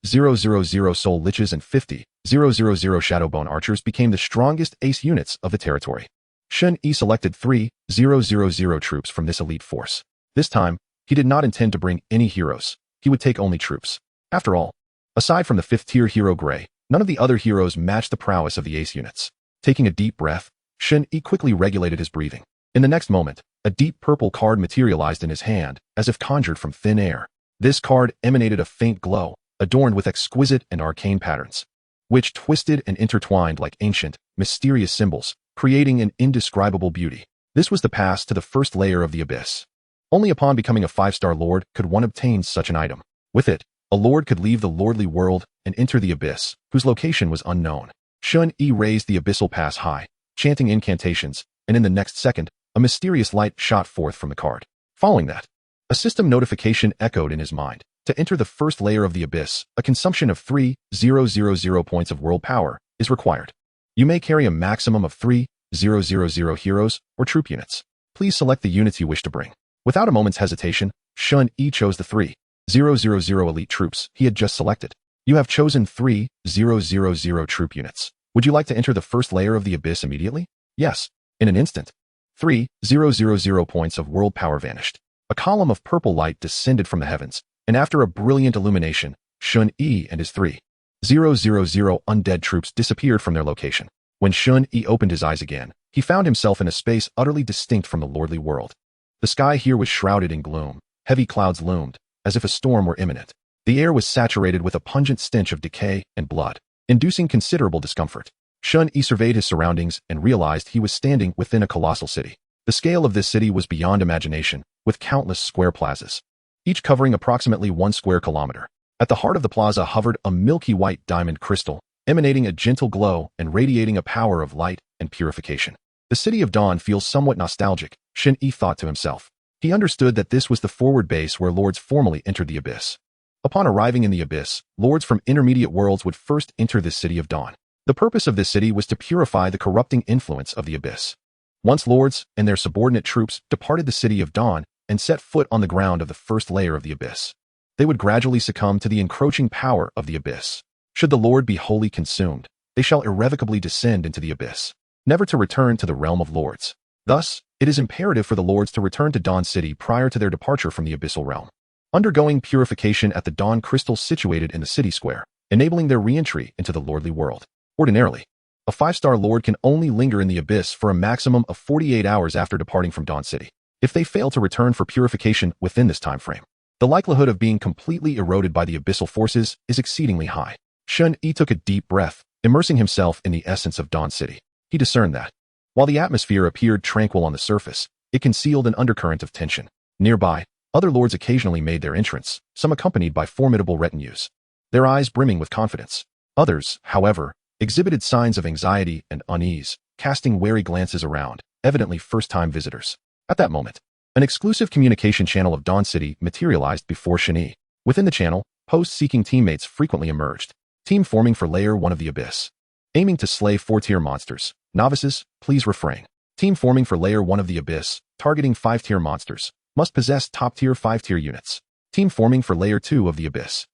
soul liches and 50,000 shadowbone archers became the strongest ace units of the territory. Shen Yi selected 3,000 troops from this elite force. This time, he did not intend to bring any heroes. He would take only troops. After all, aside from the 5th-tier hero Gray, none of the other heroes matched the prowess of the ace units. Taking a deep breath, Shen Yi quickly regulated his breathing. In the next moment, a deep purple card materialized in his hand, as if conjured from thin air. This card emanated a faint glow, adorned with exquisite and arcane patterns, which twisted and intertwined like ancient, mysterious symbols, creating an indescribable beauty. This was the pass to the first layer of the abyss. Only upon becoming a 5-star lord could one obtain such an item. With it, a lord could leave the lordly world and enter the abyss, whose location was unknown. Shen Yi raised the abyssal pass high, chanting incantations, and in the next second, a mysterious light shot forth from the card. Following that, a system notification echoed in his mind. To enter the first layer of the abyss, a consumption of 3,000 points of world power is required. You may carry a maximum of 3,000 heroes or troop units. Please select the units you wish to bring. Without a moment's hesitation, Shen Yi chose the 3,000 elite troops he had just selected. You have chosen 3,000 troop units. Would you like to enter the first layer of the abyss immediately? Yes. In an instant, 3,000 points of world power vanished. A column of purple light descended from the heavens, and after a brilliant illumination, Shen Yi and his 3,000 undead troops disappeared from their location. When Shen Yi opened his eyes again, he found himself in a space utterly distinct from the lordly world. The sky here was shrouded in gloom. Heavy clouds loomed, as if a storm were imminent. The air was saturated with a pungent stench of decay and blood, inducing considerable discomfort. Shen Yi surveyed his surroundings and realized he was standing within a colossal city. The scale of this city was beyond imagination, with countless square plazas, each covering approximately 1 square kilometer. At the heart of the plaza hovered a milky white diamond crystal, emanating a gentle glow and radiating a power of light and purification. The City of Dawn feels somewhat nostalgic, Shen Yi thought to himself. He understood that this was the forward base where lords formerly entered the abyss. Upon arriving in the abyss, lords from intermediate worlds would first enter the City of Dawn. The purpose of this city was to purify the corrupting influence of the abyss. Once lords and their subordinate troops departed the City of Dawn and set foot on the ground of the first layer of the abyss, they would gradually succumb to the encroaching power of the abyss. Should the lord be wholly consumed, they shall irrevocably descend into the abyss, never to return to the realm of lords. Thus, it is imperative for the lords to return to Dawn City prior to their departure from the abyssal realm, undergoing purification at the Dawn crystal situated in the city square, enabling their re-entry into the lordly world. Ordinarily, a 5-star lord can only linger in the abyss for a maximum of 48 hours after departing from Dawn City. If they fail to return for purification within this time frame, the likelihood of being completely eroded by the abyssal forces is exceedingly high. Shen Yi took a deep breath, immersing himself in the essence of Dawn City. He discerned that, while the atmosphere appeared tranquil on the surface, it concealed an undercurrent of tension. Nearby, Other lords occasionally made their entrance, some accompanied by formidable retinues, their eyes brimming with confidence. Others, however, exhibited signs of anxiety and unease, casting wary glances around, evidently first-time visitors. At that moment, an exclusive communication channel of Dawn City materialized before Shen Yi. Within the channel, post-seeking teammates frequently emerged, team forming for Layer 1 of the Abyss. Aiming to slay 4-tier monsters. Novices, please refrain. Team forming for Layer 1 of the Abyss, targeting 5-tier monsters, must possess top-tier 5-tier units. Team forming for Layer 2 of the Abyss.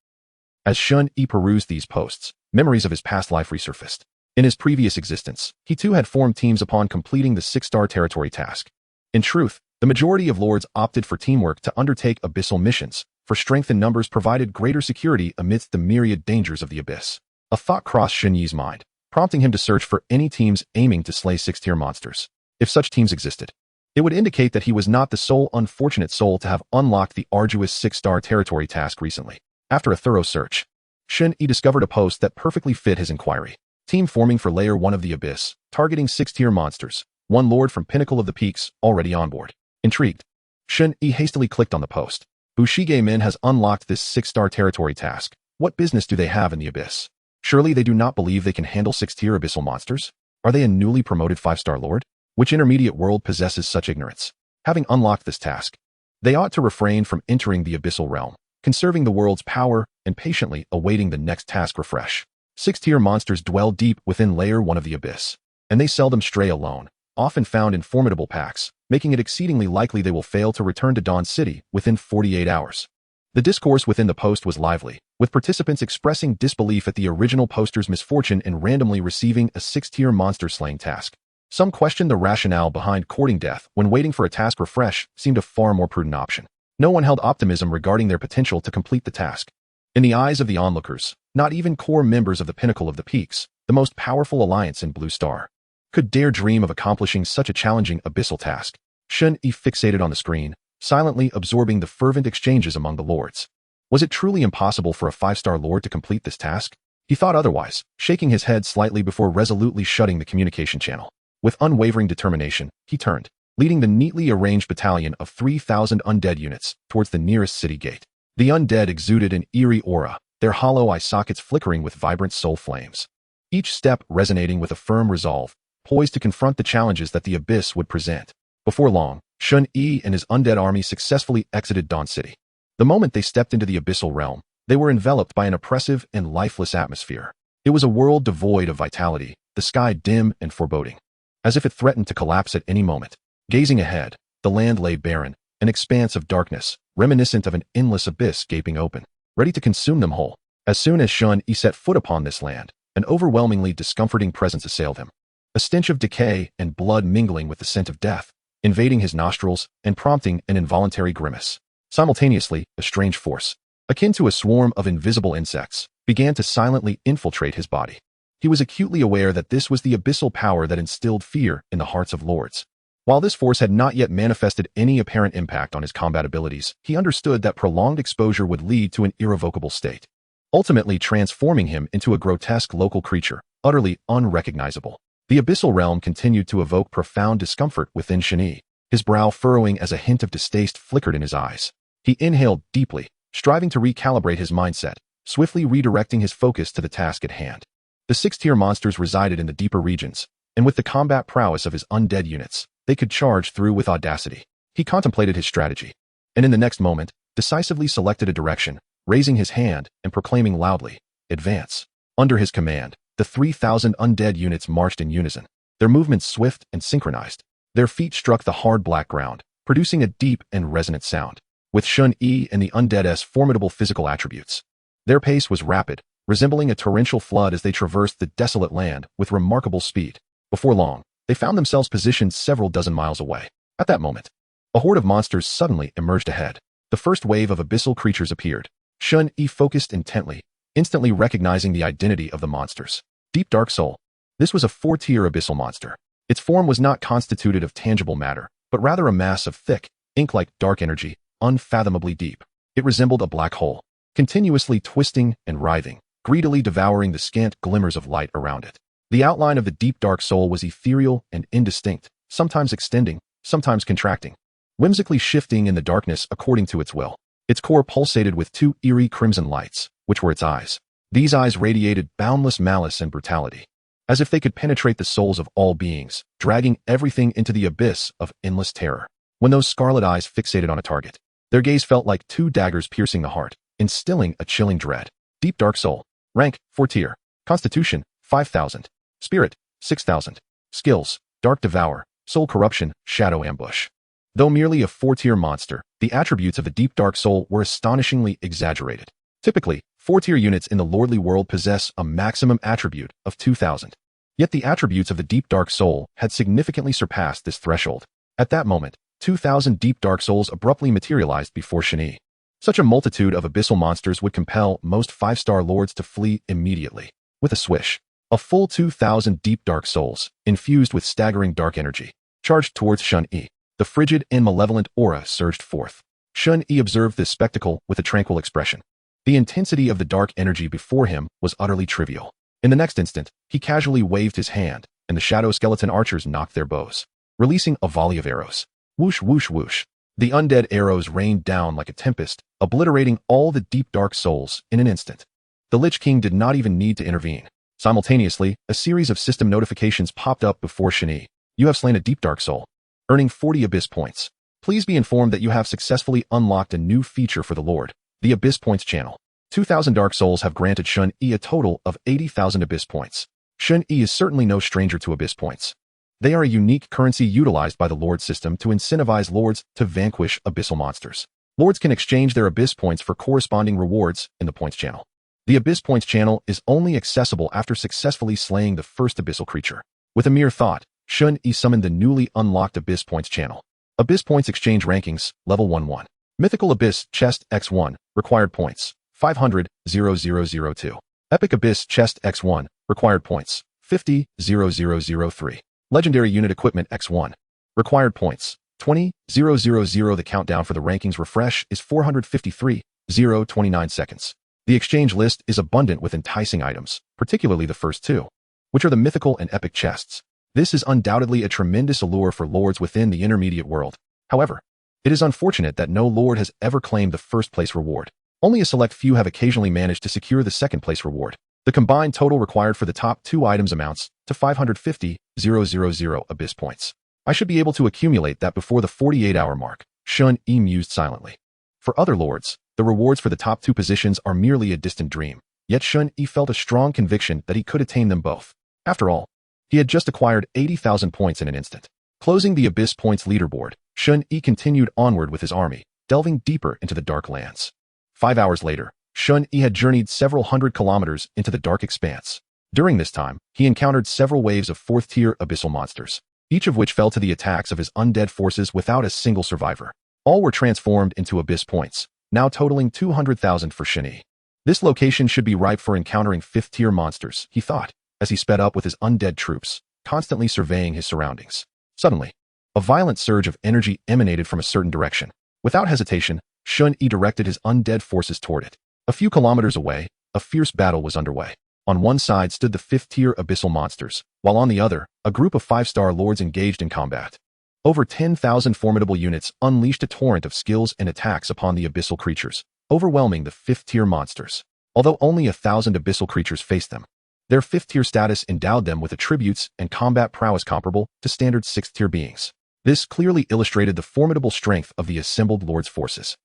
As Shen Yi perused these posts, memories of his past life resurfaced. In his previous existence, he too had formed teams upon completing the 6-star territory task. In truth, the majority of lords opted for teamwork to undertake abyssal missions, for strength in numbers provided greater security amidst the myriad dangers of the Abyss. A thought crossed Shen Yi's mind, prompting him to search for any teams aiming to slay 6-tier monsters. If such teams existed, it would indicate that he was not the sole unfortunate soul to have unlocked the arduous 6-star territory task recently. After a thorough search, Shen Yi discovered a post that perfectly fit his inquiry. Team forming for Layer 1 of the Abyss, targeting 6-tier monsters, 1 lord from Pinnacle of the Peaks, already on board. Intrigued, Shen Yi hastily clicked on the post. Bushige Men has unlocked this 6-star territory task. What business do they have in the Abyss? Surely they do not believe they can handle 6-tier abyssal monsters? Are they a newly promoted 5-star lord? Which intermediate world possesses such ignorance? Having unlocked this task, they ought to refrain from entering the abyssal realm, conserving the world's power and patiently awaiting the next task refresh. 6-tier monsters dwell deep within Layer 1 of the Abyss, and they seldom stray alone, often found in formidable packs, making it exceedingly likely they will fail to return to Dawn City within 48 hours. The discourse within the post was lively, with participants expressing disbelief at the original poster's misfortune in randomly receiving a 6-tier monster slaying task. Some questioned the rationale behind courting death when waiting for a task refresh seemed a far more prudent option. No one held optimism regarding their potential to complete the task. In the eyes of the onlookers, not even core members of the Pinnacle of the Peaks, the most powerful alliance in Blue Star, could dare dream of accomplishing such a challenging abyssal task. Shen Yi fixated on the screen, silently absorbing the fervent exchanges among the lords. Was it truly impossible for a 5-star lord to complete this task? He thought otherwise, shaking his head slightly before resolutely shutting the communication channel. With unwavering determination, he turned, leading the neatly arranged battalion of 3,000 undead units towards the nearest city gate. The undead exuded an eerie aura, their hollow eye sockets flickering with vibrant soul flames. Each step resonating with a firm resolve, poised to confront the challenges that the Abyss would present. Before long, Shen Yi and his undead army successfully exited Dawn City. The moment they stepped into the abyssal realm, they were enveloped by an oppressive and lifeless atmosphere. It was a world devoid of vitality, the sky dim and foreboding, as if it threatened to collapse at any moment. Gazing ahead, the land lay barren, an expanse of darkness, reminiscent of an endless abyss gaping open, ready to consume them whole. As soon as Shen Yi set foot upon this land, an overwhelmingly discomforting presence assailed him. A stench of decay and blood mingling with the scent of death, invading his nostrils and prompting an involuntary grimace. Simultaneously, a strange force, akin to a swarm of invisible insects, began to silently infiltrate his body. He was acutely aware that this was the abyssal power that instilled fear in the hearts of lords. While this force had not yet manifested any apparent impact on his combat abilities, he understood that prolonged exposure would lead to an irrevocable state, ultimately transforming him into a grotesque local creature, utterly unrecognizable. The abyssal realm continued to evoke profound discomfort within Shen Yi, his brow furrowing as a hint of distaste flickered in his eyes. He inhaled deeply, striving to recalibrate his mindset, swiftly redirecting his focus to the task at hand. The 6-tier monsters resided in the deeper regions, and with the combat prowess of his undead units, they could charge through with audacity. He contemplated his strategy, and in the next moment, decisively selected a direction, raising his hand and proclaiming loudly, "Advance." Under his command, the 3,000 undead units marched in unison, their movements swift and synchronized. Their feet struck the hard black ground, producing a deep and resonant sound. With Shen Yi and the undead's formidable physical attributes, their pace was rapid, resembling a torrential flood as they traversed the desolate land with remarkable speed. Before long, they found themselves positioned several dozen miles away. At that moment, a horde of monsters suddenly emerged ahead. The first wave of abyssal creatures appeared. Shen Yi focused intently, instantly recognizing the identity of the monsters. Deep Dark Soul. This was a 4-tier abyssal monster. Its form was not constituted of tangible matter, but rather a mass of thick, ink-like dark energy, unfathomably deep. It resembled a black hole, continuously twisting and writhing, greedily devouring the scant glimmers of light around it. The outline of the Deep Dark Soul was ethereal and indistinct, sometimes extending, sometimes contracting. whimsically shifting in the darkness according to its will. Its core pulsated with two eerie crimson lights, which were its eyes. These eyes radiated boundless malice and brutality, as if they could penetrate the souls of all beings, dragging everything into the abyss of endless terror. When those scarlet eyes fixated on a target, their gaze felt like two daggers piercing the heart, instilling a chilling dread. Deep Dark Soul. Rank, 4 tier. Constitution, 5,000. Spirit, 6,000. Skills, Dark Devour, Soul Corruption, Shadow Ambush. Though merely a 4-tier monster, the attributes of the Deep Dark Soul were astonishingly exaggerated. Typically, 4-tier units in the lordly world possess a maximum attribute of 2,000. Yet the attributes of the Deep Dark Soul had significantly surpassed this threshold. At that moment, 2,000 Deep Dark Souls abruptly materialized before Shen Yi. Such a multitude of abyssal monsters would compel most 5-star lords to flee immediately. With a swish, a full 2,000 Deep Dark Souls, infused with staggering dark energy, charged towards Shen Yi. The frigid and malevolent aura surged forth. Shen Yi observed this spectacle with a tranquil expression. The intensity of the dark energy before him was utterly trivial. In the next instant, he casually waved his hand, and the shadow skeleton archers knocked their bows, releasing a volley of arrows. Whoosh, whoosh, whoosh. The undead arrows rained down like a tempest, obliterating all the Deep Dark Souls in an instant. The Lich King did not even need to intervene. Simultaneously, a series of system notifications popped up before Shen Yi. You have slain a Deep Dark Soul, earning 40 Abyss points. Please be informed that you have successfully unlocked a new feature for the Lord, the Abyss Points channel. 2,000 Dark Souls have granted Shen Yi a total of 80,000 Abyss points. Shen Yi is certainly no stranger to Abyss points. They are a unique currency utilized by the Lord system to incentivize Lords to vanquish abyssal monsters. Lords can exchange their Abyss points for corresponding rewards in the Points channel. The Abyss Points channel is only accessible after successfully slaying the first abyssal creature. With a mere thought, Shen Yi summoned the newly unlocked Abyss Points channel. Abyss Points exchange rankings, level 1-1. Mythical Abyss Chest X1, required points, 500,002. Epic Abyss Chest X1, required points, 50,003. Legendary Unit Equipment X1, required points, 20,000. The countdown for the rankings refresh is 453,029 seconds. The exchange list is abundant with enticing items, particularly the first two, which are the mythical and epic chests. This is undoubtedly a tremendous allure for lords within the intermediate world. However, it is unfortunate that no lord has ever claimed the first place reward. Only a select few have occasionally managed to secure the second place reward. The combined total required for the top two items amounts to 550,000 Abyss points. I should be able to accumulate that before the 48-hour mark, Shen Yi mused silently. For other lords, the rewards for the top two positions are merely a distant dream, yet Shen Yi felt a strong conviction that he could attain them both. After all, he had just acquired 80,000 points in an instant. Closing the Abyss Points leaderboard, Shen Yi continued onward with his army, delving deeper into the dark lands. 5 hours later, Shen Yi had journeyed several hundred kilometers into the dark expanse. During this time, he encountered several waves of 4th-tier abyssal monsters, each of which fell to the attacks of his undead forces without a single survivor. All were transformed into Abyss Points, now totaling 200,000 for Shen Yi. This location should be ripe for encountering 5th-tier monsters, he thought, as he sped up with his undead troops, constantly surveying his surroundings. Suddenly, a violent surge of energy emanated from a certain direction. Without hesitation, Shen Yi directed his undead forces toward it. A few kilometers away, a fierce battle was underway. On one side stood the 5th-tier abyssal monsters, while on the other, a group of 5-star lords engaged in combat. Over 10,000 formidable units unleashed a torrent of skills and attacks upon the abyssal creatures, overwhelming the 5th-tier monsters. Although only 1,000 abyssal creatures faced them, their 5th-tier status endowed them with attributes and combat prowess comparable to standard 6th-tier beings. This clearly illustrated the formidable strength of the assembled lords' forces.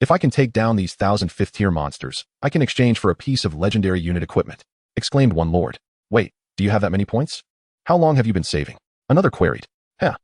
If I can take down these 1,000 5th-tier monsters, I can exchange for a piece of legendary unit equipment, exclaimed one lord. Wait, do you have that many points? How long have you been saving? Another queried.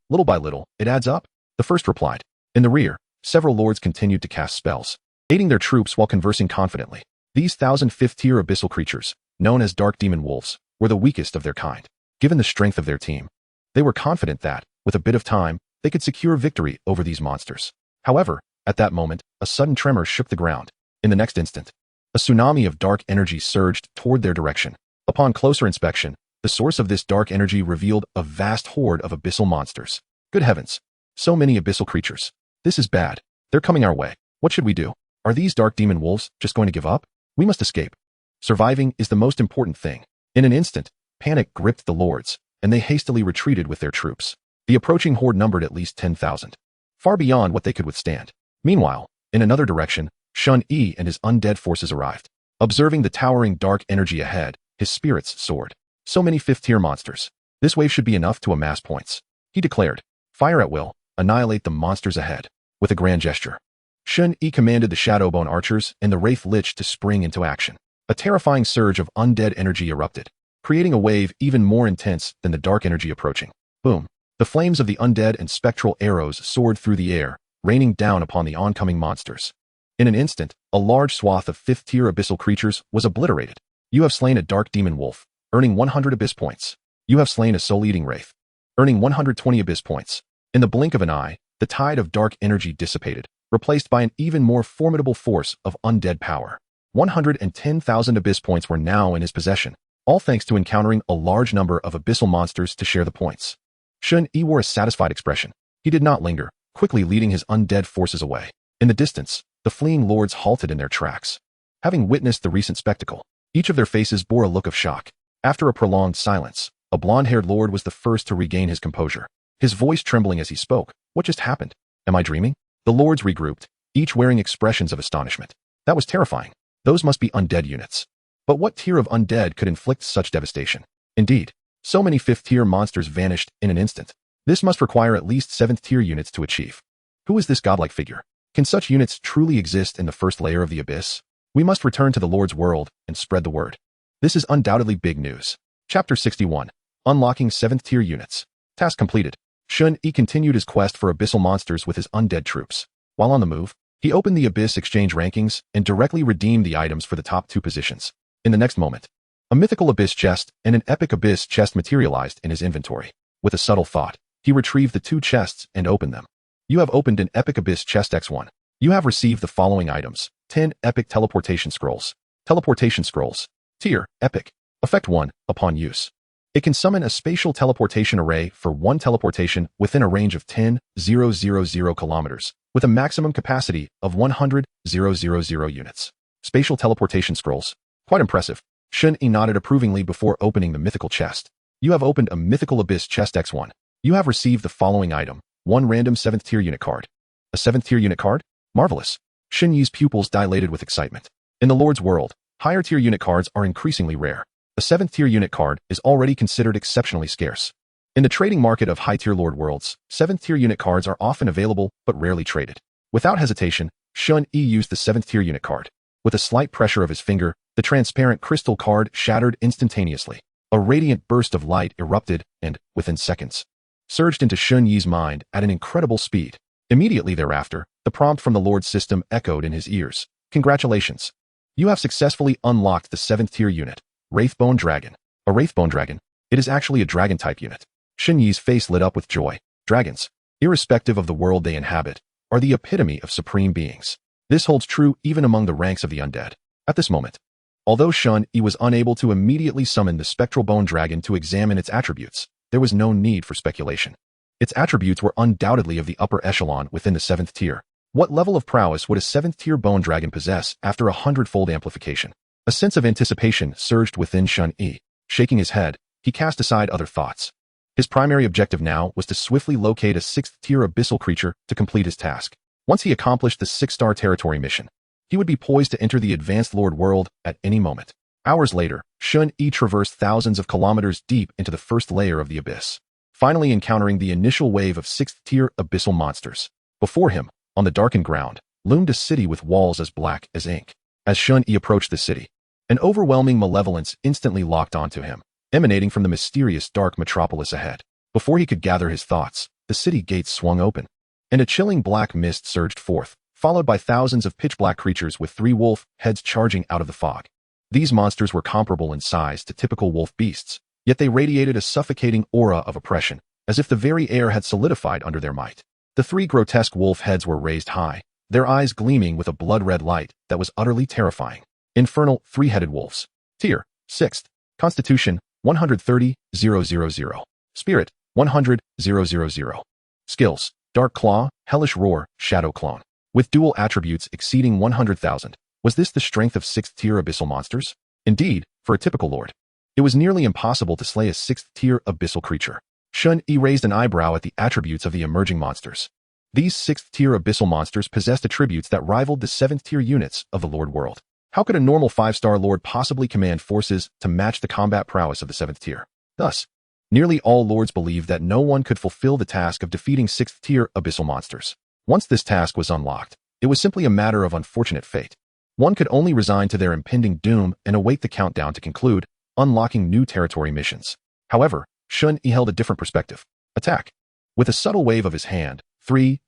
Little by little, it adds up, the first replied. In the rear, several lords continued to cast spells, aiding their troops while conversing confidently. These 1,000 5th-tier abyssal creatures, known as dark demon wolves, were the weakest of their kind. Given the strength of their team, they were confident that, with a bit of time, they could secure victory over these monsters. However, at that moment, a sudden tremor shook the ground. In the next instant, a tsunami of dark energy surged toward their direction. Upon closer inspection, the source of this dark energy revealed a vast horde of abyssal monsters. Good heavens! So many abyssal creatures. This is bad. They're coming our way. What should we do? Are these dark demon wolves just going to give up? We must escape. Surviving is the most important thing. In an instant, panic gripped the lords, and they hastily retreated with their troops. The approaching horde numbered at least 10,000. far beyond what they could withstand. Meanwhile, in another direction, Shen Yi and his undead forces arrived. Observing the towering dark energy ahead, his spirits soared. So many 5th-tier monsters. This wave should be enough to amass points. He declared, "Fire at will, annihilate the monsters ahead." With a grand gesture, Shen Yi commanded the Shadowbone archers and the Wraith Lich to spring into action. A terrifying surge of undead energy erupted, creating a wave even more intense than the dark energy approaching. Boom! The flames of the undead and spectral arrows soared through the air, raining down upon the oncoming monsters. In an instant, a large swath of 5th-tier abyssal creatures was obliterated. You have slain a dark demon wolf, earning 100 abyss points. You have slain a soul-eating wraith, earning 120 abyss points. In the blink of an eye, the tide of dark energy dissipated, replaced by an even more formidable force of undead power. 110,000 abyss points were now in his possession, all thanks to encountering a large number of abyssal monsters to share the points. Shen Yi wore a satisfied expression. He did not linger, quickly leading his undead forces away. In the distance, the fleeing lords halted in their tracks. Having witnessed the recent spectacle, each of their faces bore a look of shock. After a prolonged silence, a blonde-haired lord was the first to regain his composure, his voice trembling as he spoke. "What just happened? Am I dreaming?" The lords regrouped, each wearing expressions of astonishment. That was terrifying. Those must be undead units. But what tier of undead could inflict such devastation? Indeed, so many 5th-tier monsters vanished in an instant. This must require at least 7th-tier units to achieve. Who is this godlike figure? Can such units truly exist in the first layer of the abyss? We must return to the Lord's world and spread the word. This is undoubtedly big news. Chapter 61. Unlocking 7th-tier units. Task completed. Shen Yi continued his quest for abyssal monsters with his undead troops. While on the move, he opened the Abyss exchange rankings and directly redeemed the items for the top 2 positions. In the next moment, a mythical abyss chest and an epic abyss chest materialized in his inventory. With a subtle thought, he retrieved the 2 chests and opened them. You have opened an epic abyss chest X1. You have received the following items: 10 epic teleportation scrolls. Teleportation scrolls. Tier, epic. Effect 1, upon use. It can summon a spatial teleportation array for 1 teleportation within a range of 10,000 kilometers, with a maximum capacity of 100,000 units. Spatial teleportation scrolls. Quite impressive. Shen Yi nodded approvingly before opening the mythical chest. You have opened a mythical abyss chest X1. You have received the following item: 1 random 7th-tier unit card. A 7th-tier unit card? Marvelous. Shen Yi's pupils dilated with excitement. In the Lord's world, higher-tier unit cards are increasingly rare. A 7th-tier unit card is already considered exceptionally scarce. In the trading market of high-tier Lord worlds, 7th-tier unit cards are often available but rarely traded. Without hesitation, Shen Yi used the 7th-tier unit card. With a slight pressure of his finger, the transparent crystal card shattered instantaneously. A radiant burst of light erupted and, within seconds, surged into Shen Yi's mind at an incredible speed. Immediately thereafter, the prompt from the Lord system echoed in his ears. "Congratulations. You have successfully unlocked the 7th-tier unit, Wraithbone Dragon." A Wraithbone Dragon? It is actually a dragon-type unit. Shen Yi's face lit up with joy. Dragons, irrespective of the world they inhabit, are the epitome of supreme beings. This holds true even among the ranks of the undead. At this moment, although Shen Yi was unable to immediately summon the spectral bone dragon to examine its attributes, there was no need for speculation. Its attributes were undoubtedly of the upper echelon within the 7th tier. What level of prowess would a 7th-tier bone dragon possess after 100-fold amplification? A sense of anticipation surged within Shen Yi. Shaking his head, he cast aside other thoughts. His primary objective now was to swiftly locate a 6th-tier abyssal creature to complete his task. Once he accomplished the 6-star territory mission, he would be poised to enter the advanced Lord world at any moment. Hours later, Shen Yi traversed thousands of kilometers deep into the first layer of the abyss, finally encountering the initial wave of 6th-tier abyssal monsters. Before him, on the darkened ground, loomed a city with walls as black as ink. As Shen Yi approached the city, an overwhelming malevolence instantly locked onto him, emanating from the mysterious dark metropolis ahead. Before he could gather his thoughts, the city gates swung open, and a chilling black mist surged forth, followed by thousands of pitch-black creatures with 3 wolf heads charging out of the fog. These monsters were comparable in size to typical wolf beasts, yet they radiated a suffocating aura of oppression, as if the very air had solidified under their might. The 3 grotesque wolf heads were raised high, their eyes gleaming with a blood-red light that was utterly terrifying. Infernal 3-headed wolves. Tier, 6th. Constitution, 130,000. Spirit, 100,000. Skills, Dark Claw, Hellish Roar, Shadow Clone. With dual attributes exceeding 100,000. Was this the strength of 6th-tier abyssal monsters? Indeed, for a typical lord, it was nearly impossible to slay a 6th-tier abyssal creature. Shen Yi raised an eyebrow at the attributes of the emerging monsters. These 6th-tier abyssal monsters possessed attributes that rivaled the 7th-tier units of the Lord world. How could a normal 5-star Lord possibly command forces to match the combat prowess of the 7th tier? Thus, nearly all Lords believed that no one could fulfill the task of defeating 6th-tier abyssal monsters. Once this task was unlocked, it was simply a matter of unfortunate fate. One could only resign to their impending doom and await the countdown to conclude, unlocking new territory missions. However, Shen Yi held a different perspective. Attack. With a subtle wave of his hand, 3,000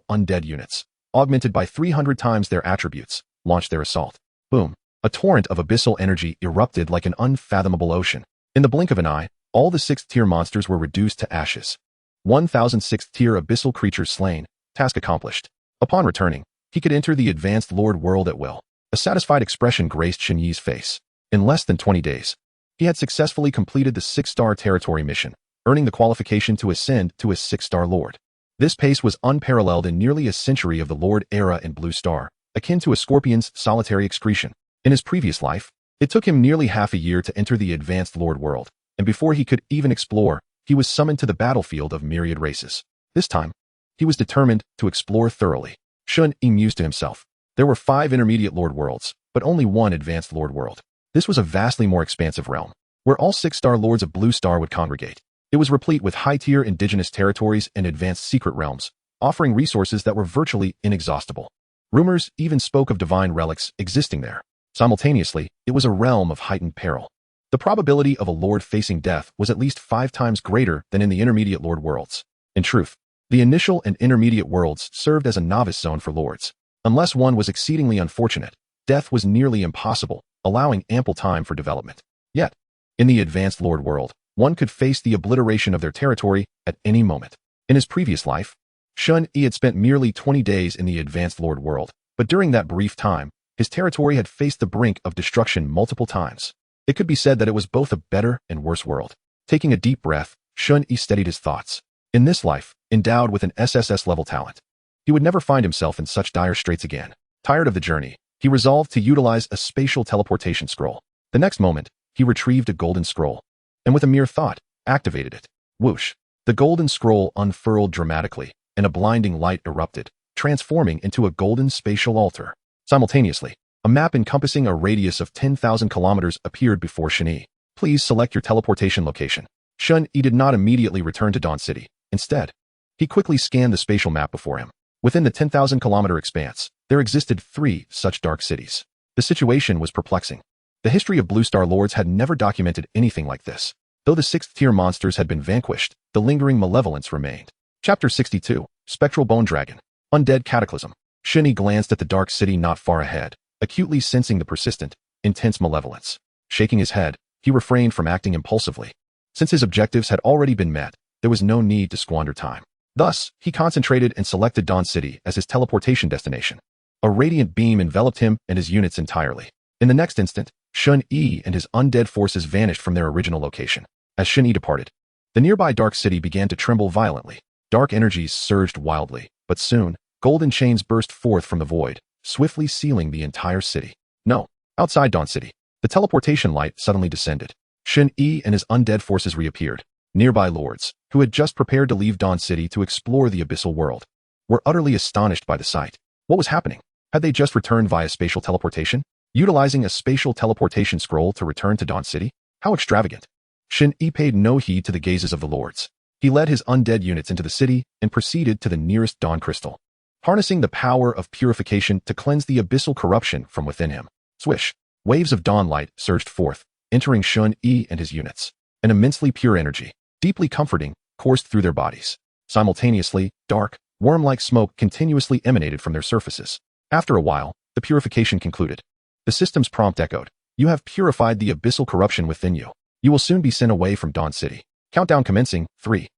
undead units, augmented by 300 times their attributes, launched their assault. Boom. A torrent of abyssal energy erupted like an unfathomable ocean. In the blink of an eye, all the 6th-tier monsters were reduced to ashes. 1,000 6th-tier abyssal creatures slain, task accomplished. Upon returning, he could enter the advanced Lord world at will. A satisfied expression graced Shen Yi's face. In less than 20 days, he had successfully completed the 6-star territory mission, earning the qualification to ascend to a 6-star Lord. This pace was unparalleled in nearly a century of the Lord era in Blue Star, akin to a scorpion's solitary excretion. In his previous life, it took him nearly half a year to enter the advanced Lord world, and before he could even explore, he was summoned to the battlefield of myriad races. This time, he was determined to explore thoroughly. Shen Yi mused to himself. There were 5 intermediate Lord worlds, but only 1 advanced Lord world. This was a vastly more expansive realm, where all 6-star Lords of Blue Star would congregate. It was replete with high-tier indigenous territories and advanced secret realms, offering resources that were virtually inexhaustible. Rumors even spoke of divine relics existing there. Simultaneously, it was a realm of heightened peril. The probability of a Lord facing death was at least 5 times greater than in the intermediate Lord worlds. In truth, the initial and intermediate worlds served as a novice zone for Lords. Unless one was exceedingly unfortunate, death was nearly impossible, allowing ample time for development. Yet, in the advanced Lord world, one could face the obliteration of their territory at any moment. In his previous life, Shen Yi had spent merely 20 days in the advanced Lord world, but during that brief time, his territory had faced the brink of destruction multiple times. It could be said that it was both a better and worse world. Taking a deep breath, Shen Yi steadied his thoughts. In this life, endowed with an SSS-level talent, he would never find himself in such dire straits again. Tired of the journey, he resolved to utilize a spatial teleportation scroll. The next moment, he retrieved a golden scroll, and with a mere thought, activated it. Whoosh! The golden scroll unfurled dramatically, and a blinding light erupted, transforming into a golden spatial altar. Simultaneously, a map encompassing a radius of 10,000 kilometers appeared before Shen Yi. Please select your teleportation location. Shen Yi did not immediately return to Dawn City. Instead, he quickly scanned the spatial map before him. Within the 10,000-kilometer expanse, there existed 3 such dark cities. The situation was perplexing. The history of Blue Star Lords had never documented anything like this. Though the 6th-tier monsters had been vanquished, the lingering malevolence remained. Chapter 62, Spectral Bone Dragon. Undead Cataclysm. Shen Yi glanced at the dark city not far ahead, acutely sensing the persistent, intense malevolence. Shaking his head, he refrained from acting impulsively. Since his objectives had already been met, there was no need to squander time. Thus, he concentrated and selected Dawn City as his teleportation destination. A radiant beam enveloped him and his units entirely. In the next instant, Shen Yi and his undead forces vanished from their original location. As Shen Yi departed, the nearby dark city began to tremble violently. Dark energies surged wildly, but soon, golden chains burst forth from the void, swiftly sealing the entire city. No, outside Dawn City, the teleportation light suddenly descended. Shen Yi and his undead forces reappeared. Nearby Lords, who had just prepared to leave Dawn City to explore the abyssal world, were utterly astonished by the sight. What was happening? Had they just returned via spatial teleportation? Utilizing a spatial teleportation scroll to return to Dawn City? How extravagant! Shen Yi paid no heed to the gazes of the Lords. He led his undead units into the city and proceeded to the nearest Dawn Crystal, harnessing the power of purification to cleanse the abyssal corruption from within him. Swish! Waves of dawn light surged forth, entering Shen Yi and his units. An immensely pure energy, deeply comforting, coursed through their bodies. Simultaneously, dark, worm-like smoke continuously emanated from their surfaces. After a while, the purification concluded. The system's prompt echoed. You have purified the abyssal corruption within you. You will soon be sent away from Dawn City. Countdown commencing. 3,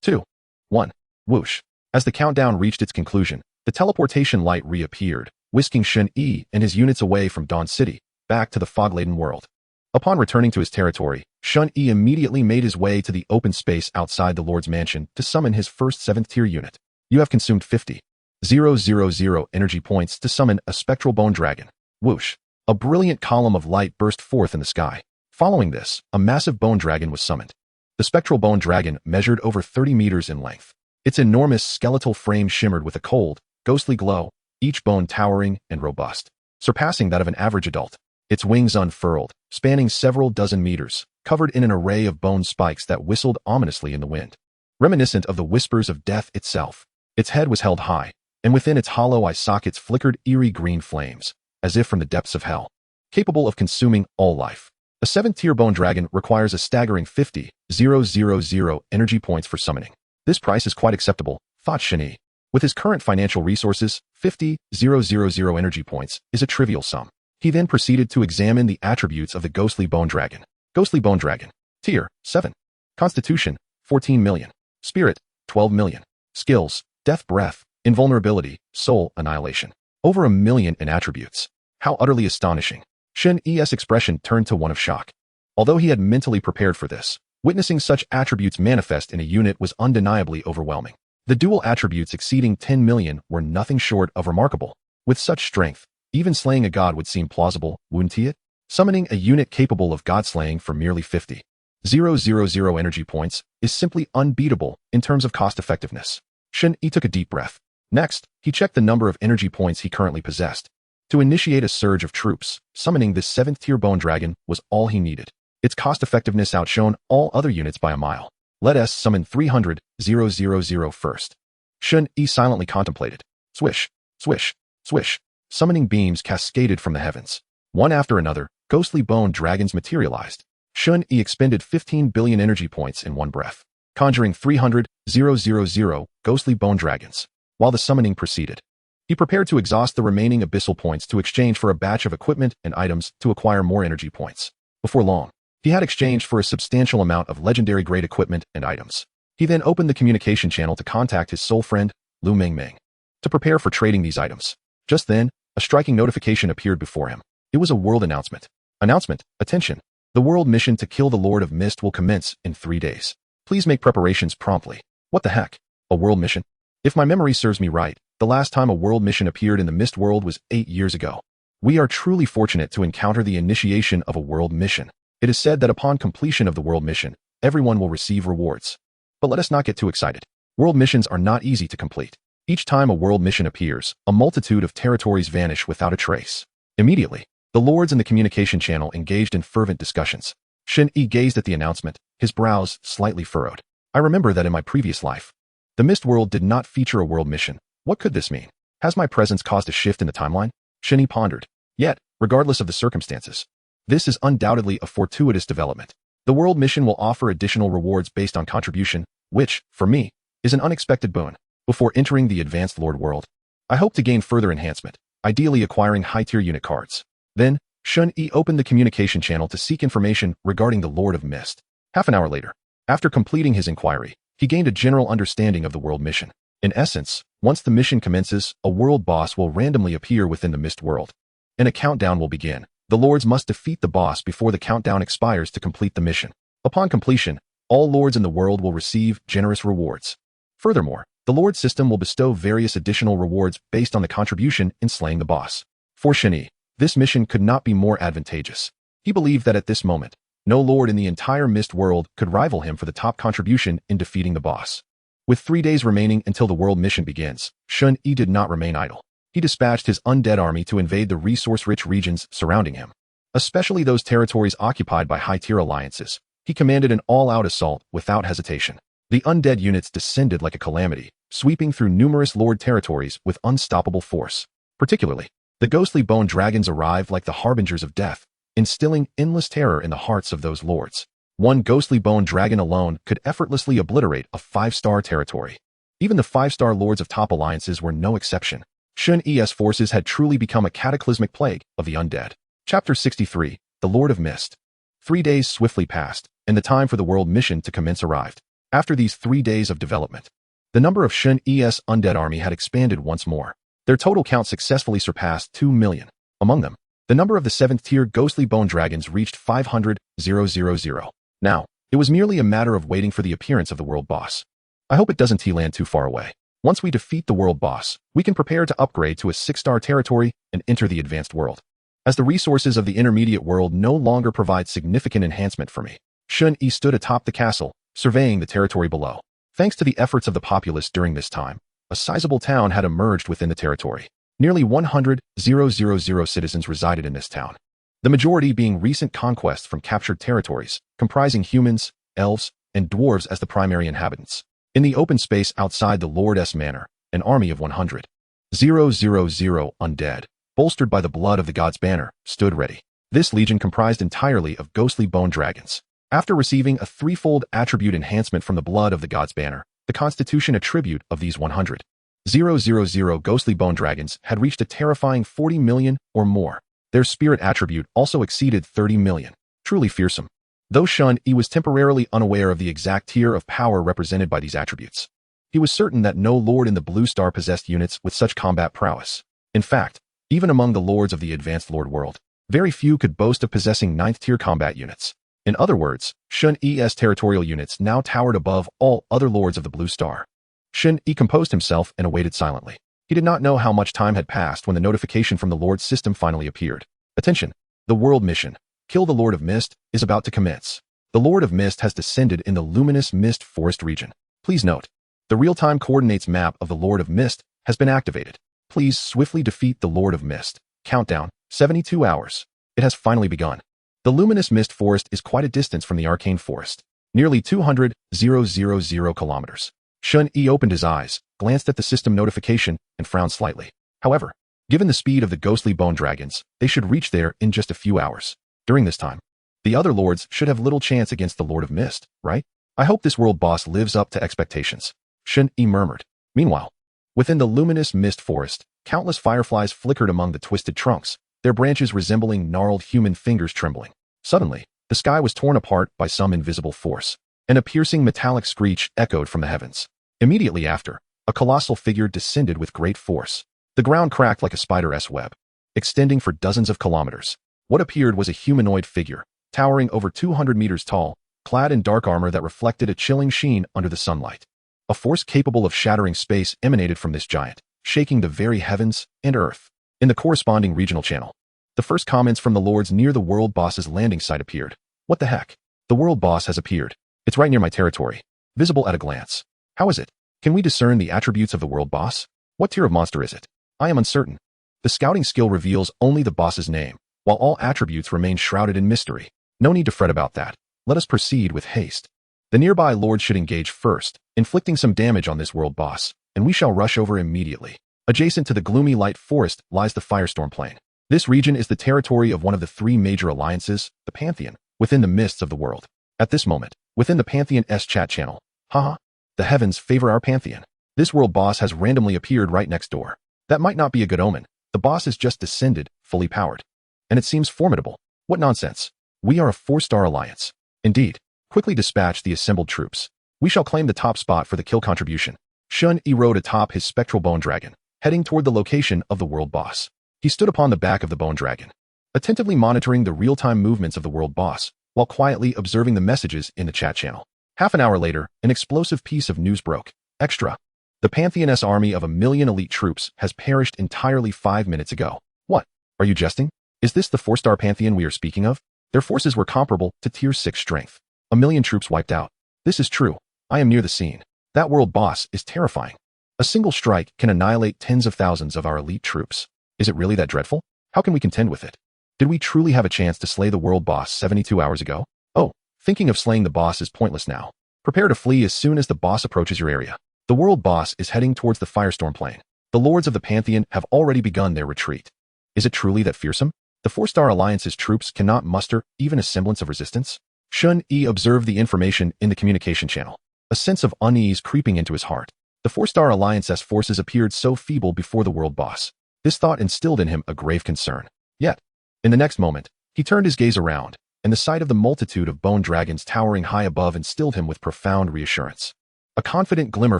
2, 1. Whoosh. As the countdown reached its conclusion, the teleportation light reappeared, whisking Shen Yi and his units away from Dawn City, back to the fog-laden world. Upon returning to his territory, Shen Yi immediately made his way to the open space outside the Lord's mansion to summon his first 7th-tier unit. You have consumed 50,000 energy points to summon a spectral bone dragon. Whoosh. A brilliant column of light burst forth in the sky. Following this, a massive bone dragon was summoned. The spectral bone dragon measured over 30 meters in length. Its enormous skeletal frame shimmered with a cold, ghostly glow, each bone towering and robust, surpassing that of an average adult. Its wings unfurled, spanning several dozen meters, covered in an array of bone spikes that whistled ominously in the wind, reminiscent of the whispers of death itself. Its head was held high, and within its hollow eye sockets flickered eerie green flames, as if from the depths of hell, capable of consuming all life. A 7th-tier bone dragon requires a staggering 50,000 energy points for summoning. This price is quite acceptable, thought Shen Yi. With his current financial resources, 50,000 energy points is a trivial sum. He then proceeded to examine the attributes of the ghostly bone dragon. Ghostly bone dragon. Tier, 7. Constitution, 14 million. Spirit, 12 million. Skills, death breath, invulnerability, soul annihilation. Over 1 million in attributes. How utterly astonishing. Shen Yi's expression turned to one of shock. Although he had mentally prepared for this, witnessing such attributes manifest in a unit was undeniably overwhelming. The dual attributes exceeding 10 million were nothing short of remarkable. With such strength, even slaying a god would seem plausible, wouldn't it? Summoning a unit capable of god-slaying for merely 50,000 energy points is simply unbeatable in terms of cost-effectiveness. Shen Yi took a deep breath. Next, he checked the number of energy points he currently possessed. To initiate a surge of troops, summoning this 7th-tier bone dragon was all he needed. Its cost-effectiveness outshone all other units by a mile. Let us summon 300,000 first. Shen Yi silently contemplated. Swish, swish, swish. Summoning beams cascaded from the heavens. One after another, ghostly bone dragons materialized. Shen Yi expended 15 billion energy points in one breath, conjuring 300,000 ghostly bone dragons. While the summoning proceeded, he prepared to exhaust the remaining abyssal points to exchange for a batch of equipment and items to acquire more energy points. Before long, he had exchanged for a substantial amount of legendary-grade equipment and items. He then opened the communication channel to contact his soul friend, Lu Mengmeng, to prepare for trading these items. Just then, a striking notification appeared before him. It was a world announcement. Announcement, attention. The world mission to kill the Lord of Mist will commence in 3 days. Please make preparations promptly. What the heck? A world mission? If my memory serves me right, the last time a world mission appeared in the Mist world was 8 years ago. We are truly fortunate to encounter the initiation of a world mission. It is said that upon completion of the world mission, everyone will receive rewards. But let us not get too excited. World missions are not easy to complete. Each time a world mission appears, a multitude of territories vanish without a trace. Immediately, the lords in the communication channel engaged in fervent discussions. Shen Yi gazed at the announcement, his brows slightly furrowed. I remember that in my previous life, the Mist world did not feature a world mission. What could this mean? Has my presence caused a shift in the timeline? Shen Yi pondered. Yet, regardless of the circumstances, this is undoubtedly a fortuitous development. The world mission will offer additional rewards based on contribution, which, for me, is an unexpected boon. Before entering the Advanced Lord world, I hope to gain further enhancement, ideally acquiring high-tier unit cards. Then, Shen Yi opened the communication channel to seek information regarding the Lord of Mist. Half an hour later, after completing his inquiry, he gained a general understanding of the world mission. In essence, once the mission commences, a world boss will randomly appear within the Mist world, and a countdown will begin. The lords must defeat the boss before the countdown expires to complete the mission. Upon completion, all lords in the world will receive generous rewards. Furthermore, the lord system will bestow various additional rewards based on the contribution in slaying the boss. For Shen Yi, this mission could not be more advantageous. He believed that at this moment, no lord in the entire Mist world could rival him for the top contribution in defeating the boss. With 3 days remaining until the world mission begins, Shen Yi did not remain idle. He dispatched his undead army to invade the resource-rich regions surrounding him, especially those territories occupied by high-tier alliances. He commanded an all-out assault without hesitation. The undead units descended like a calamity, sweeping through numerous lord territories with unstoppable force. Particularly, the ghostly bone dragons arrived like the harbingers of death, instilling endless terror in the hearts of those lords. One ghostly bone dragon alone could effortlessly obliterate a 5-star territory. Even the 5-star lords of top alliances were no exception. Shen Yi's forces had truly become a cataclysmic plague of the undead. Chapter 63, The Lord of Mist. 3 days swiftly passed, and the time for the world mission to commence arrived. After these 3 days of development, the number of Shen Yi's undead army had expanded once more. Their total count successfully surpassed 2 million. Among them, the number of the 7th-tier ghostly bone dragons reached 500,000. Now, it was merely a matter of waiting for the appearance of the world boss. I hope it doesn't land too far away. Once we defeat the world boss, we can prepare to upgrade to a 6-star territory and enter the advanced world. As the resources of the intermediate world no longer provide significant enhancement for me, Shen Yi stood atop the castle, surveying the territory below. Thanks to the efforts of the populace during this time, a sizable town had emerged within the territory. Nearly 100,000 citizens resided in this town, the majority being recent conquests from captured territories, comprising humans, elves, and dwarves as the primary inhabitants. In the open space outside the Lord's manor, an army of 100,000 undead, bolstered by the blood of the god's banner, stood ready. This legion comprised entirely of ghostly bone dragons. After receiving a threefold attribute enhancement from the blood of the god's banner, the constitution attribute of these 100,000 ghostly bone dragons had reached a terrifying 40 million or more. Their spirit attribute also exceeded 30 million. Truly fearsome. Though Shen Yi was temporarily unaware of the exact tier of power represented by these attributes, he was certain that no lord in the Blue Star possessed units with such combat prowess. In fact, even among the lords of the advanced lord world, very few could boast of possessing 9th-tier combat units. In other words, Shen Yi's territorial units now towered above all other lords of the Blue Star. Shen Yi composed himself and awaited silently. He did not know how much time had passed when the notification from the Lord's system finally appeared. Attention! The world mission, Kill the Lord of Mist, is about to commence. The Lord of Mist has descended in the luminous mist forest region. Please note, the real-time coordinates map of the Lord of Mist has been activated. Please swiftly defeat the Lord of Mist. Countdown, 72 hours. It has finally begun. The luminous mist forest is quite a distance from the arcane forest. Nearly 200,000 kilometers. Shen Yi opened his eyes, glanced at the system notification, and frowned slightly. However, given the speed of the ghostly bone dragons, they should reach there in just a few hours. During this time, the other lords should have little chance against the Lord of Mist, right? I hope this world boss lives up to expectations. Shen Yi murmured. Meanwhile, within the luminous mist forest, countless fireflies flickered among the twisted trunks, their branches resembling gnarled human fingers trembling. Suddenly, the sky was torn apart by some invisible force, and a piercing metallic screech echoed from the heavens. Immediately after, a colossal figure descended with great force. The ground cracked like a spider's web, extending for dozens of kilometers. What appeared was a humanoid figure, towering over 200 meters tall, clad in dark armor that reflected a chilling sheen under the sunlight. A force capable of shattering space emanated from this giant, shaking the very heavens and earth. In the corresponding regional channel, the first comments from the lords near the world boss's landing site appeared. What the heck? The world boss has appeared. It's right near my territory, visible at a glance. How is it? Can we discern the attributes of the world boss? What tier of monster is it? I am uncertain. The scouting skill reveals only the boss's name, while all attributes remain shrouded in mystery. No need to fret about that. Let us proceed with haste. The nearby lord should engage first, inflicting some damage on this world boss, and we shall rush over immediately. Adjacent to the gloomy light forest lies the Firestorm Plain. This region is the territory of one of the 3 major alliances, the Pantheon, within the mists of the world. At this moment, within the Pantheon's chat channel, the heavens favor our Pantheon. This world boss has randomly appeared right next door. That might not be a good omen. The boss has just descended, fully powered. And it seems formidable. What nonsense. We are a 4-star alliance. Indeed. Quickly dispatch the assembled troops. We shall claim the top spot for the kill contribution. Shen Yi rode atop his spectral bone dragon, heading toward the location of the world boss. He stood upon the back of the bone dragon, attentively monitoring the real-time movements of the world boss, while quietly observing the messages in the chat channel. Half an hour later, an explosive piece of news broke. Extra. The Pantheon's army of 1 million elite troops has perished entirely 5 minutes ago. What? Are you jesting? Is this the 4-star Pantheon we are speaking of? Their forces were comparable to tier 6 strength. 1 million troops wiped out. This is true. I am near the scene. That world boss is terrifying. A single strike can annihilate tens of thousands of our elite troops. Is it really that dreadful? How can we contend with it? Did we truly have a chance to slay the world boss 72 hours ago? Oh, thinking of slaying the boss is pointless now. Prepare to flee as soon as the boss approaches your area. The world boss is heading towards the Firestorm Plain. The lords of the Pantheon have already begun their retreat. Is it truly that fearsome? The 4-star alliance's troops cannot muster even a semblance of resistance? Shen Yi observed the information in the communication channel, a sense of unease creeping into his heart. The 4-star alliance's forces appeared so feeble before the world boss. This thought instilled in him a grave concern. Yet, in the next moment, he turned his gaze around, and the sight of the multitude of bone dragons towering high above instilled him with profound reassurance. A confident glimmer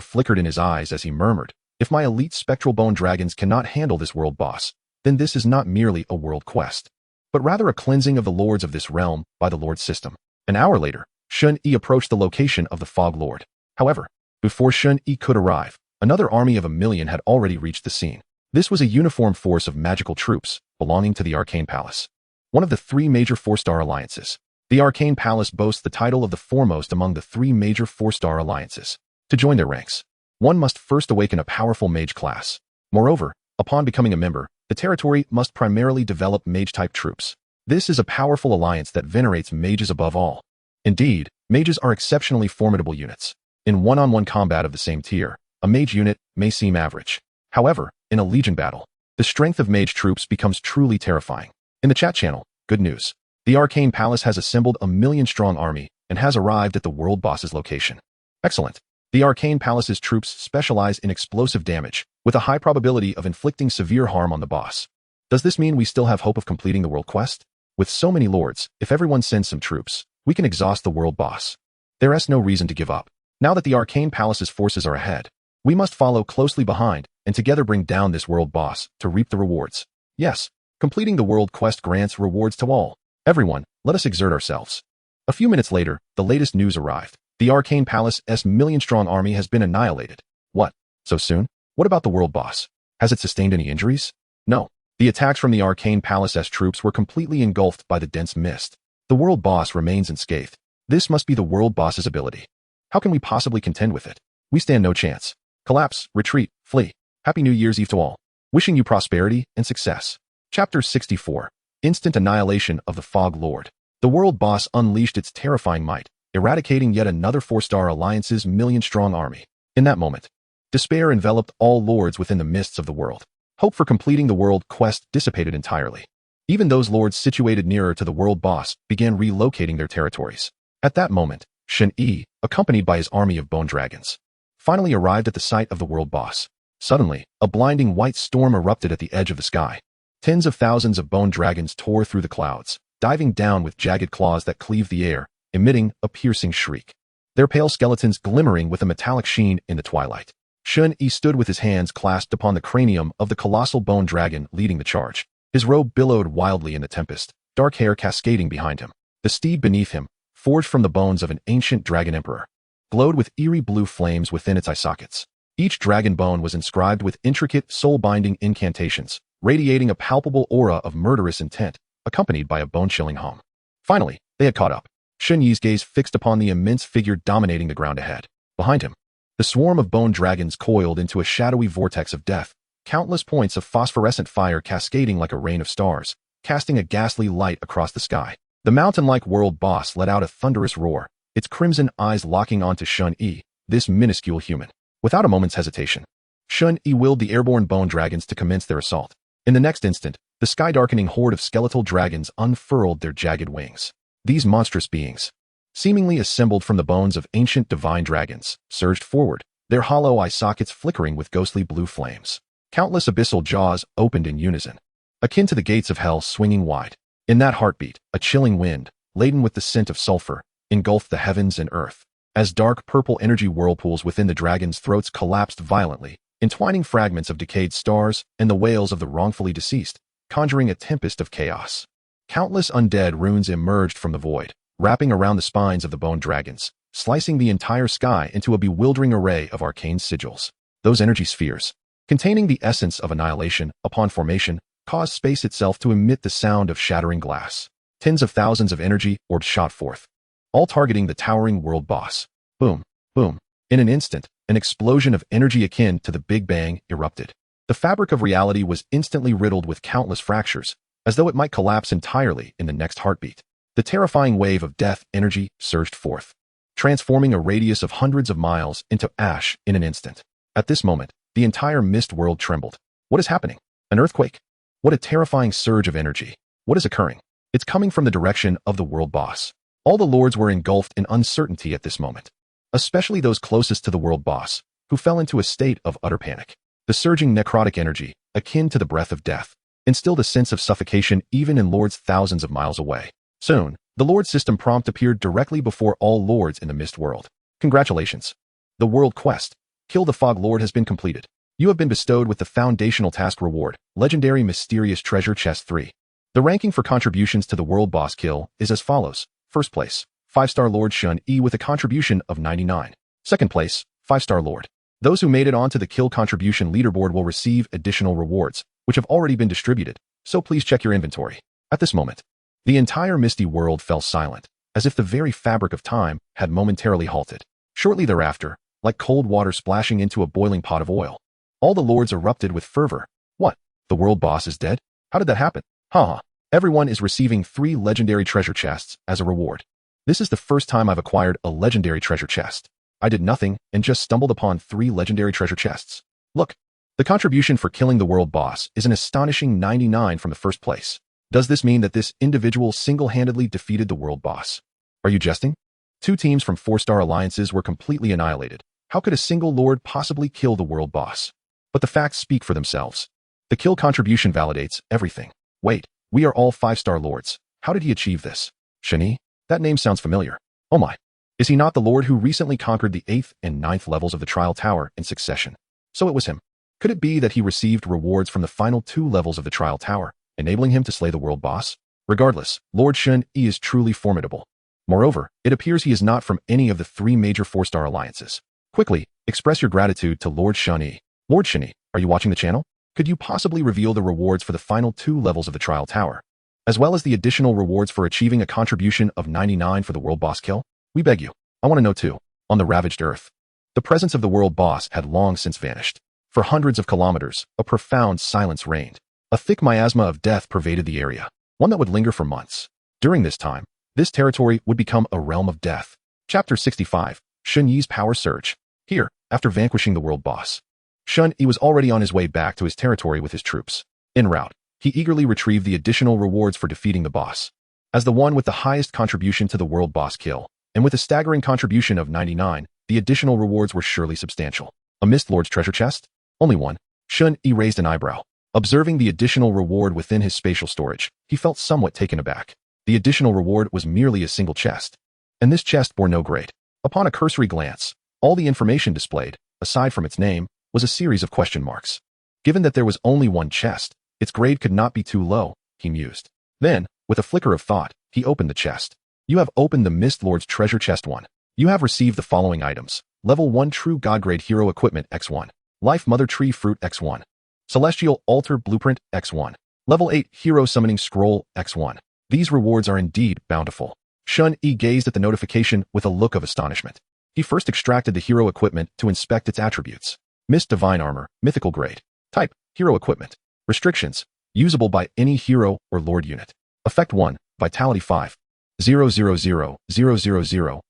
flickered in his eyes as he murmured, "If my elite spectral bone dragons cannot handle this world boss, then this is not merely a world quest, but rather a cleansing of the lords of this realm by the Lord's system." An hour later, Shen Yi approached the location of the Fog Lord. However, before Shen Yi could arrive, another army of 1 million had already reached the scene. This was a uniformed force of magical troops belonging to the Arcane Palace, one of the 3 major 4-star alliances. The Arcane Palace boasts the title of the foremost among the 3 major 4-star alliances. To join their ranks, one must first awaken a powerful mage class. Moreover, upon becoming a member, the territory must primarily develop mage-type troops. This is a powerful alliance that venerates mages above all. Indeed, mages are exceptionally formidable units. In one-on-one combat of the same tier, a mage unit may seem average. However, in a legion battle, the strength of mage troops becomes truly terrifying. In the chat channel, good news. The Arcane Palace has assembled a 1,000,000-strong army and has arrived at the world boss's location. Excellent. The Arcane Palace's troops specialize in explosive damage, with a high probability of inflicting severe harm on the boss. Does this mean we still have hope of completing the world quest? With so many lords, if everyone sends some troops, we can exhaust the world boss. There is no reason to give up. Now that the Arcane Palace's forces are ahead, we must follow closely behind and together bring down this world boss to reap the rewards. Yes, completing the world quest grants rewards to all. Everyone, let us exert ourselves. A few minutes later, the latest news arrived. The Arcane Palace's 1,000,000-strong army has been annihilated. What? So soon? What about the world boss? Has it sustained any injuries? No. The attacks from the Arcane Palace's troops were completely engulfed by the dense mist. The world boss remains unscathed. This must be the world boss's ability. How can we possibly contend with it? We stand no chance. Collapse, retreat, flee. Happy New Year's Eve to all. Wishing you prosperity and success. Chapter 64. Instant Annihilation of the Fog Lord. The world boss unleashed its terrifying might, eradicating yet another 4-star alliance's 1,000,000-strong army. In that moment, despair enveloped all lords within the mists of the world. Hope for completing the world quest dissipated entirely. Even those lords situated nearer to the world boss began relocating their territories. At that moment, Shen Yi, accompanied by his army of bone dragons, finally arrived at the site of the world boss. Suddenly, a blinding white storm erupted at the edge of the sky. Tens of thousands of bone dragons tore through the clouds, diving down with jagged claws that cleaved the air, emitting a piercing shriek. Their pale skeletons glimmering with a metallic sheen in the twilight. Shen Yi stood with his hands clasped upon the cranium of the colossal bone dragon leading the charge. His robe billowed wildly in the tempest, dark hair cascading behind him. The steed beneath him, forged from the bones of an ancient dragon emperor, glowed with eerie blue flames within its eye sockets. Each dragon bone was inscribed with intricate, soul-binding incantations, radiating a palpable aura of murderous intent, accompanied by a bone-chilling hum. Finally, they had caught up. Shen Yi's gaze fixed upon the immense figure dominating the ground ahead. Behind him, the swarm of bone dragons coiled into a shadowy vortex of death, countless points of phosphorescent fire cascading like a rain of stars, casting a ghastly light across the sky. The mountain-like world boss let out a thunderous roar, its crimson eyes locking onto Shen Yi, this minuscule human. Without a moment's hesitation, Shen Yi willed the airborne bone dragons to commence their assault. In the next instant, the sky-darkening horde of skeletal dragons unfurled their jagged wings. These monstrous beings, seemingly assembled from the bones of ancient divine dragons, surged forward, their hollow eye sockets flickering with ghostly blue flames. Countless abyssal jaws opened in unison, akin to the gates of hell swinging wide. In that heartbeat, a chilling wind, laden with the scent of sulfur, engulfed the heavens and earth. As dark purple energy whirlpools within the dragons' throats collapsed violently, entwining fragments of decayed stars and the wails of the wrongfully deceased, conjuring a tempest of chaos. Countless undead runes emerged from the void, wrapping around the spines of the bone dragons, slicing the entire sky into a bewildering array of arcane sigils. Those energy spheres, containing the essence of annihilation upon formation, caused space itself to emit the sound of shattering glass. Tens of thousands of energy orbs shot forth, all targeting the towering world boss. Boom, boom. In an instant, an explosion of energy akin to the Big Bang erupted. The fabric of reality was instantly riddled with countless fractures, as though it might collapse entirely in the next heartbeat. The terrifying wave of death energy surged forth, transforming a radius of hundreds of miles into ash in an instant. At this moment, the entire mist world trembled. What is happening? An earthquake? What a terrifying surge of energy. What is occurring? It's coming from the direction of the world boss. All the lords were engulfed in uncertainty at this moment, especially those closest to the world boss, who fell into a state of utter panic. The surging necrotic energy, akin to the breath of death, instilled a sense of suffocation even in lords thousands of miles away. Soon, the lord system prompt appeared directly before all lords in the mist world. Congratulations. The world quest, Kill the Fog Lord, has been completed. You have been bestowed with the foundational task reward, Legendary Mysterious Treasure Chest 3. The ranking for contributions to the world boss kill is as follows. First place, 5-star Lord Shen Yi with a contribution of 99. Second place, 5-star Lord. Those who made it onto the kill contribution leaderboard will receive additional rewards, which have already been distributed, so please check your inventory. At this moment, the entire misty world fell silent, as if the very fabric of time had momentarily halted. Shortly thereafter, like cold water splashing into a boiling pot of oil. All the lords erupted with fervor. What? The world boss is dead? How did that happen? Haha. Everyone is receiving 3 legendary treasure chests as a reward. This is the first time I've acquired a legendary treasure chest. I did nothing and just stumbled upon 3 legendary treasure chests. Look. The contribution for killing the world boss is an astonishing 99 from the first place. Does this mean that this individual single-handedly defeated the world boss? Are you jesting? 2 teams from 4-star alliances were completely annihilated. How could a single lord possibly kill the world boss? But the facts speak for themselves. The kill contribution validates everything. Wait, we are all 5-star lords. How did he achieve this? Shen Yi? That name sounds familiar. Oh my. Is he not the lord who recently conquered the 8th and 9th levels of the Trial Tower in succession? So it was him. Could it be that he received rewards from the final 2 levels of the Trial Tower, enabling him to slay the world boss? Regardless, Lord Shen Yi is truly formidable. Moreover, it appears he is not from any of the 3 major 4-star alliances. Quickly, express your gratitude to Lord Shen Yi. Lord Shen Yi, are you watching the channel? Could you possibly reveal the rewards for the final 2 levels of the Trial Tower, as well as the additional rewards for achieving a contribution of 99 for the world boss kill? We beg you. I want to know too. On the ravaged earth, the presence of the world boss had long since vanished. For hundreds of kilometers, a profound silence reigned. A thick miasma of death pervaded the area, one that would linger for months. During this time, this territory would become a realm of death. Chapter 65, Shen Yi's Power Surge. Here, after vanquishing the world boss, Shen Yi was already on his way back to his territory with his troops. En route, he eagerly retrieved the additional rewards for defeating the boss. As the one with the highest contribution to the world boss kill, and with a staggering contribution of 99, the additional rewards were surely substantial. A Mist Lord's treasure chest? Only one. Shen Yi raised an eyebrow. Observing the additional reward within his spatial storage, he felt somewhat taken aback. The additional reward was merely a single chest, and this chest bore no grade. Upon a cursory glance, all the information displayed, aside from its name, was a series of question marks. Given that there was only one chest, its grade could not be too low, he mused. Then, with a flicker of thought, he opened the chest. You have opened the Mist Lord's treasure chest 1. You have received the following items. Level 1 True God Grade Hero Equipment X1. Life Mother Tree Fruit X1. Celestial Altar Blueprint X1. Level 8 Hero Summoning Scroll X1. These rewards are indeed bountiful. Shen Yi gazed at the notification with a look of astonishment. He first extracted the hero equipment to inspect its attributes. Mist Divine Armor, Mythical Grade. Type, Hero Equipment. Restrictions, usable by any hero or lord unit. Effect 1, Vitality 5. 000,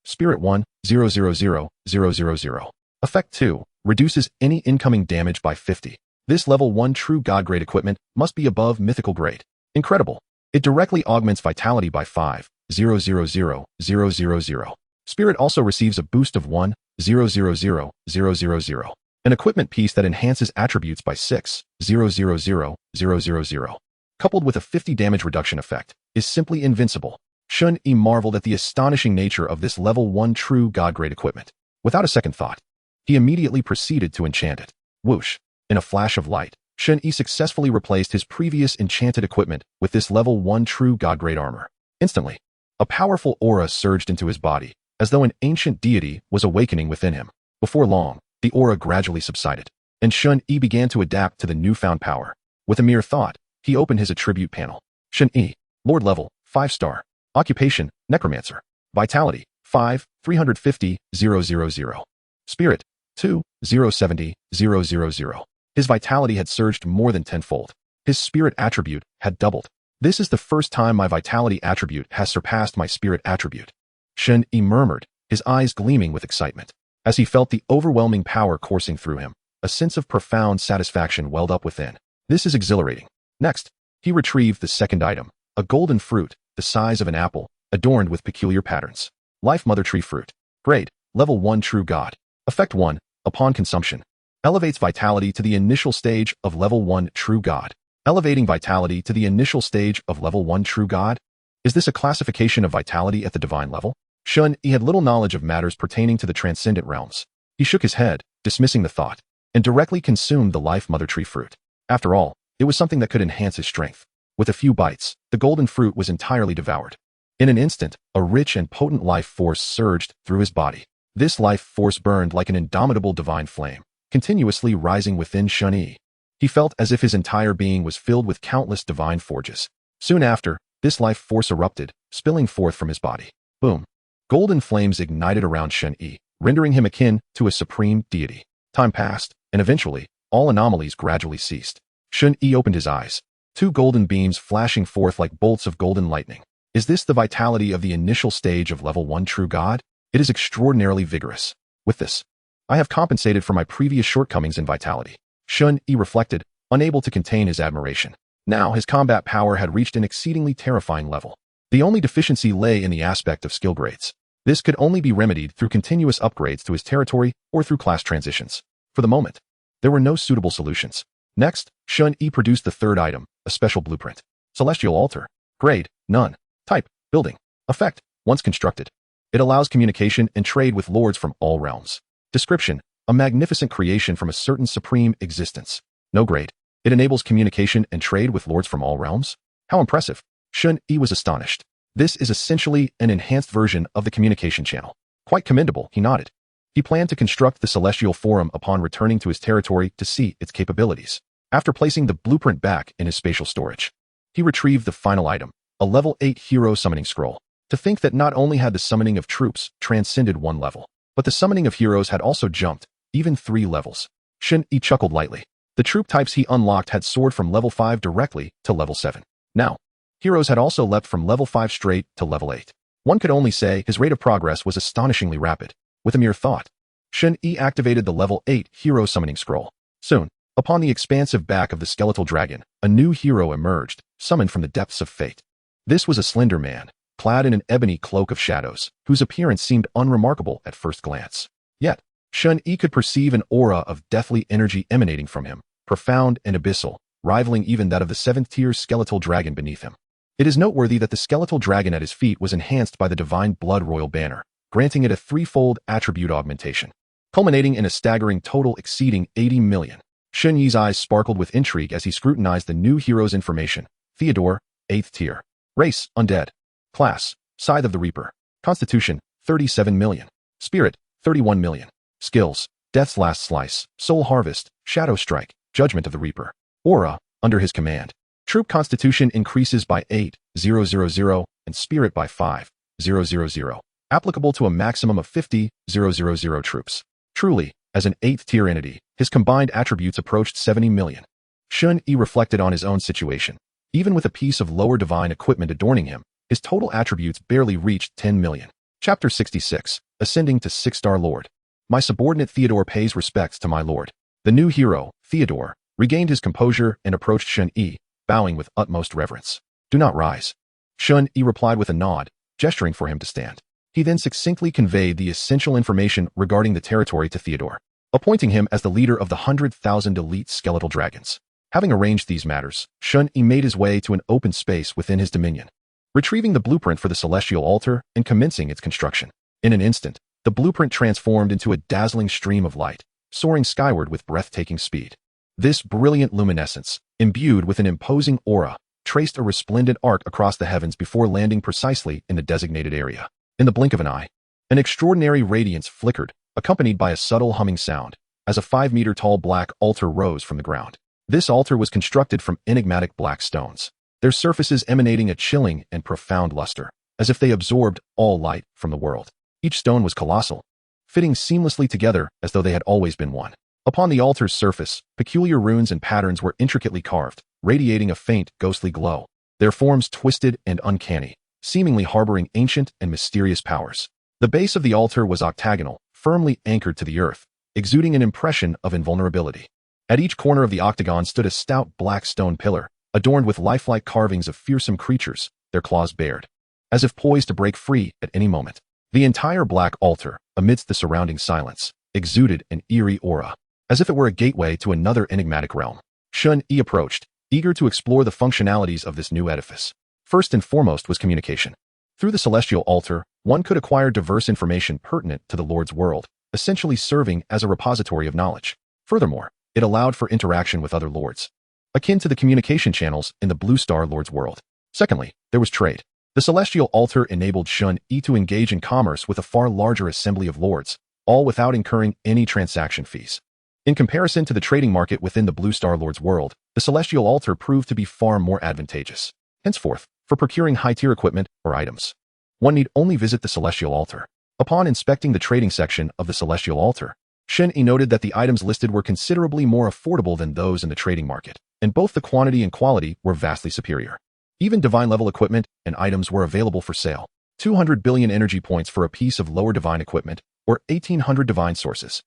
Spirit 1, 000. Effect 2, reduces any incoming damage by 50. This level 1 True God Grade equipment must be above Mythical Grade. Incredible. It directly augments Vitality by 5, 000. Spirit also receives a boost of 1, 000. An equipment piece that enhances attributes by 6, 000. Coupled with a 50 damage reduction effect, is simply invincible. Shen Yi marveled at the astonishing nature of this level 1 True God Grade equipment. Without a second thought, he immediately proceeded to enchant it. Whoosh! In a flash of light, Shen Yi successfully replaced his previous enchanted equipment with this level 1 True God Grade armor. Instantly, a powerful aura surged into his body, as though an ancient deity was awakening within him. Before long, the aura gradually subsided, and Shen Yi began to adapt to the newfound power. With a mere thought, he opened his attribute panel. Shen Yi, Lord level, 5-star. Occupation, Necromancer. Vitality, 5, 350, 000. Spirit, 2, 070, 000. His vitality had surged more than tenfold. His spirit attribute had doubled. This is the first time my vitality attribute has surpassed my spirit attribute. Shen Yi murmured, his eyes gleaming with excitement. As he felt the overwhelming power coursing through him, a sense of profound satisfaction welled up within. This is exhilarating. Next, he retrieved the second item, a golden fruit, the size of an apple, adorned with peculiar patterns. Life Mother Tree Fruit. Grade, Level 1 True God. Effect 1, upon consumption. Elevates vitality to the initial stage of Level 1 True God. Elevating vitality to the initial stage of Level 1 True God? Is this a classification of vitality at the divine level? Shen Yi had little knowledge of matters pertaining to the transcendent realms. He shook his head, dismissing the thought, and directly consumed the Life Mother Tree Fruit. After all, it was something that could enhance his strength. With a few bites, the golden fruit was entirely devoured. In an instant, a rich and potent life force surged through his body. This life force burned like an indomitable divine flame, continuously rising within Shen Yi. He felt as if his entire being was filled with countless divine forges. Soon after, this life force erupted, spilling forth from his body. Boom! Golden flames ignited around Shen Yi, rendering him akin to a supreme deity. Time passed, and eventually, all anomalies gradually ceased. Shen Yi opened his eyes, two golden beams flashing forth like bolts of golden lightning. Is this the vitality of the initial stage of level 1 true god? It is extraordinarily vigorous. With this, I have compensated for my previous shortcomings in vitality. Shen Yi reflected, unable to contain his admiration. Now his combat power had reached an exceedingly terrifying level. The only deficiency lay in the aspect of skill grades. This could only be remedied through continuous upgrades to his territory or through class transitions. For the moment, there were no suitable solutions. Next, Shen Yi produced the third item, a special blueprint. Celestial Altar. Grade, none. Type, building. Effect, once constructed. It allows communication and trade with lords from all realms. Description, a magnificent creation from a certain supreme existence. No grade. It enables communication and trade with lords from all realms? How impressive. Shen Yi was astonished. This is essentially an enhanced version of the communication channel. Quite commendable, he nodded. He planned to construct the Celestial Forum upon returning to his territory to see its capabilities. After placing the blueprint back in his spatial storage, he retrieved the final item, a level 8 hero summoning scroll. To think that not only had the summoning of troops transcended one level, but the summoning of heroes had also jumped, even 3 levels. Shen Yi chuckled lightly. The troop types he unlocked had soared from level 5 directly to level 7. Now, heroes had also leapt from level 5 straight to level 8. One could only say his rate of progress was astonishingly rapid. With a mere thought, Shen Yi activated the level 8 hero summoning scroll. Soon, upon the expansive back of the skeletal dragon, a new hero emerged, summoned from the depths of fate. This was a slender man, clad in an ebony cloak of shadows, whose appearance seemed unremarkable at first glance. Yet, Shen Yi could perceive an aura of deathly energy emanating from him, profound and abyssal, rivaling even that of the 7th-tier skeletal dragon beneath him. It is noteworthy that the skeletal dragon at his feet was enhanced by the divine blood royal banner, granting it a 3-fold attribute augmentation, culminating in a staggering total exceeding 80 million. Shen Yi's eyes sparkled with intrigue as he scrutinized the new hero's information. Theodore, 8th tier. Race, undead. Class, Scythe of the Reaper. Constitution, 37 million. Spirit, 31 million. Skills, Death's Last Slice, Soul Harvest, Shadow Strike, Judgment of the Reaper. Aura, under his command. Troop Constitution increases by 8,000 and Spirit by 5,000. Applicable to a maximum of 50,000 troops. Truly, as an 8th tier entity, his combined attributes approached 70 million. Shen Yi reflected on his own situation. Even with a piece of lower divine equipment adorning him, his total attributes barely reached 10 million. Chapter 66, Ascending to 6-star Lord. My subordinate Theodore pays respects to my lord. The new hero, Theodore, regained his composure and approached Shen Yi, bowing with utmost reverence. Do not rise. Shen Yi replied with a nod, gesturing for him to stand. He then succinctly conveyed the essential information regarding the territory to Theodore, appointing him as the leader of the 100,000 elite skeletal dragons. Having arranged these matters, Shen Yi made his way to an open space within his dominion, retrieving the blueprint for the Celestial Altar and commencing its construction. In an instant, the blueprint transformed into a dazzling stream of light, soaring skyward with breathtaking speed. This brilliant luminescence, imbued with an imposing aura, traced a resplendent arc across the heavens before landing precisely in the designated area. In the blink of an eye, an extraordinary radiance flickered, accompanied by a subtle humming sound, as a 5-meter-tall black altar rose from the ground. This altar was constructed from enigmatic black stones, their surfaces emanating a chilling and profound luster, as if they absorbed all light from the world. Each stone was colossal, fitting seamlessly together as though they had always been one. Upon the altar's surface, peculiar runes and patterns were intricately carved, radiating a faint, ghostly glow, their forms twisted and uncanny, seemingly harboring ancient and mysterious powers. The base of the altar was octagonal, firmly anchored to the earth, exuding an impression of invulnerability. At each corner of the octagon stood a stout black stone pillar, adorned with lifelike carvings of fearsome creatures, their claws bared, as if poised to break free at any moment. The entire black altar, amidst the surrounding silence, exuded an eerie aura, as if it were a gateway to another enigmatic realm. Shen Yi approached, eager to explore the functionalities of this new edifice. First and foremost was communication. Through the Celestial Altar, one could acquire diverse information pertinent to the Lord's world, essentially serving as a repository of knowledge. Furthermore, it allowed for interaction with other lords, akin to the communication channels in the Blue Star Lord's world. Secondly, there was trade. The Celestial Altar enabled Shen Yi to engage in commerce with a far larger assembly of lords, all without incurring any transaction fees. In comparison to the trading market within the Blue Star Lord's world, the Celestial Altar proved to be far more advantageous. Henceforth, for procuring high-tier equipment or items, one need only visit the Celestial Altar. Upon inspecting the trading section of the Celestial Altar, Shen Yi noted that the items listed were considerably more affordable than those in the trading market, and both the quantity and quality were vastly superior. Even divine-level equipment and items were available for sale. 200 billion energy points for a piece of lower divine equipment, or 1,800 divine sources.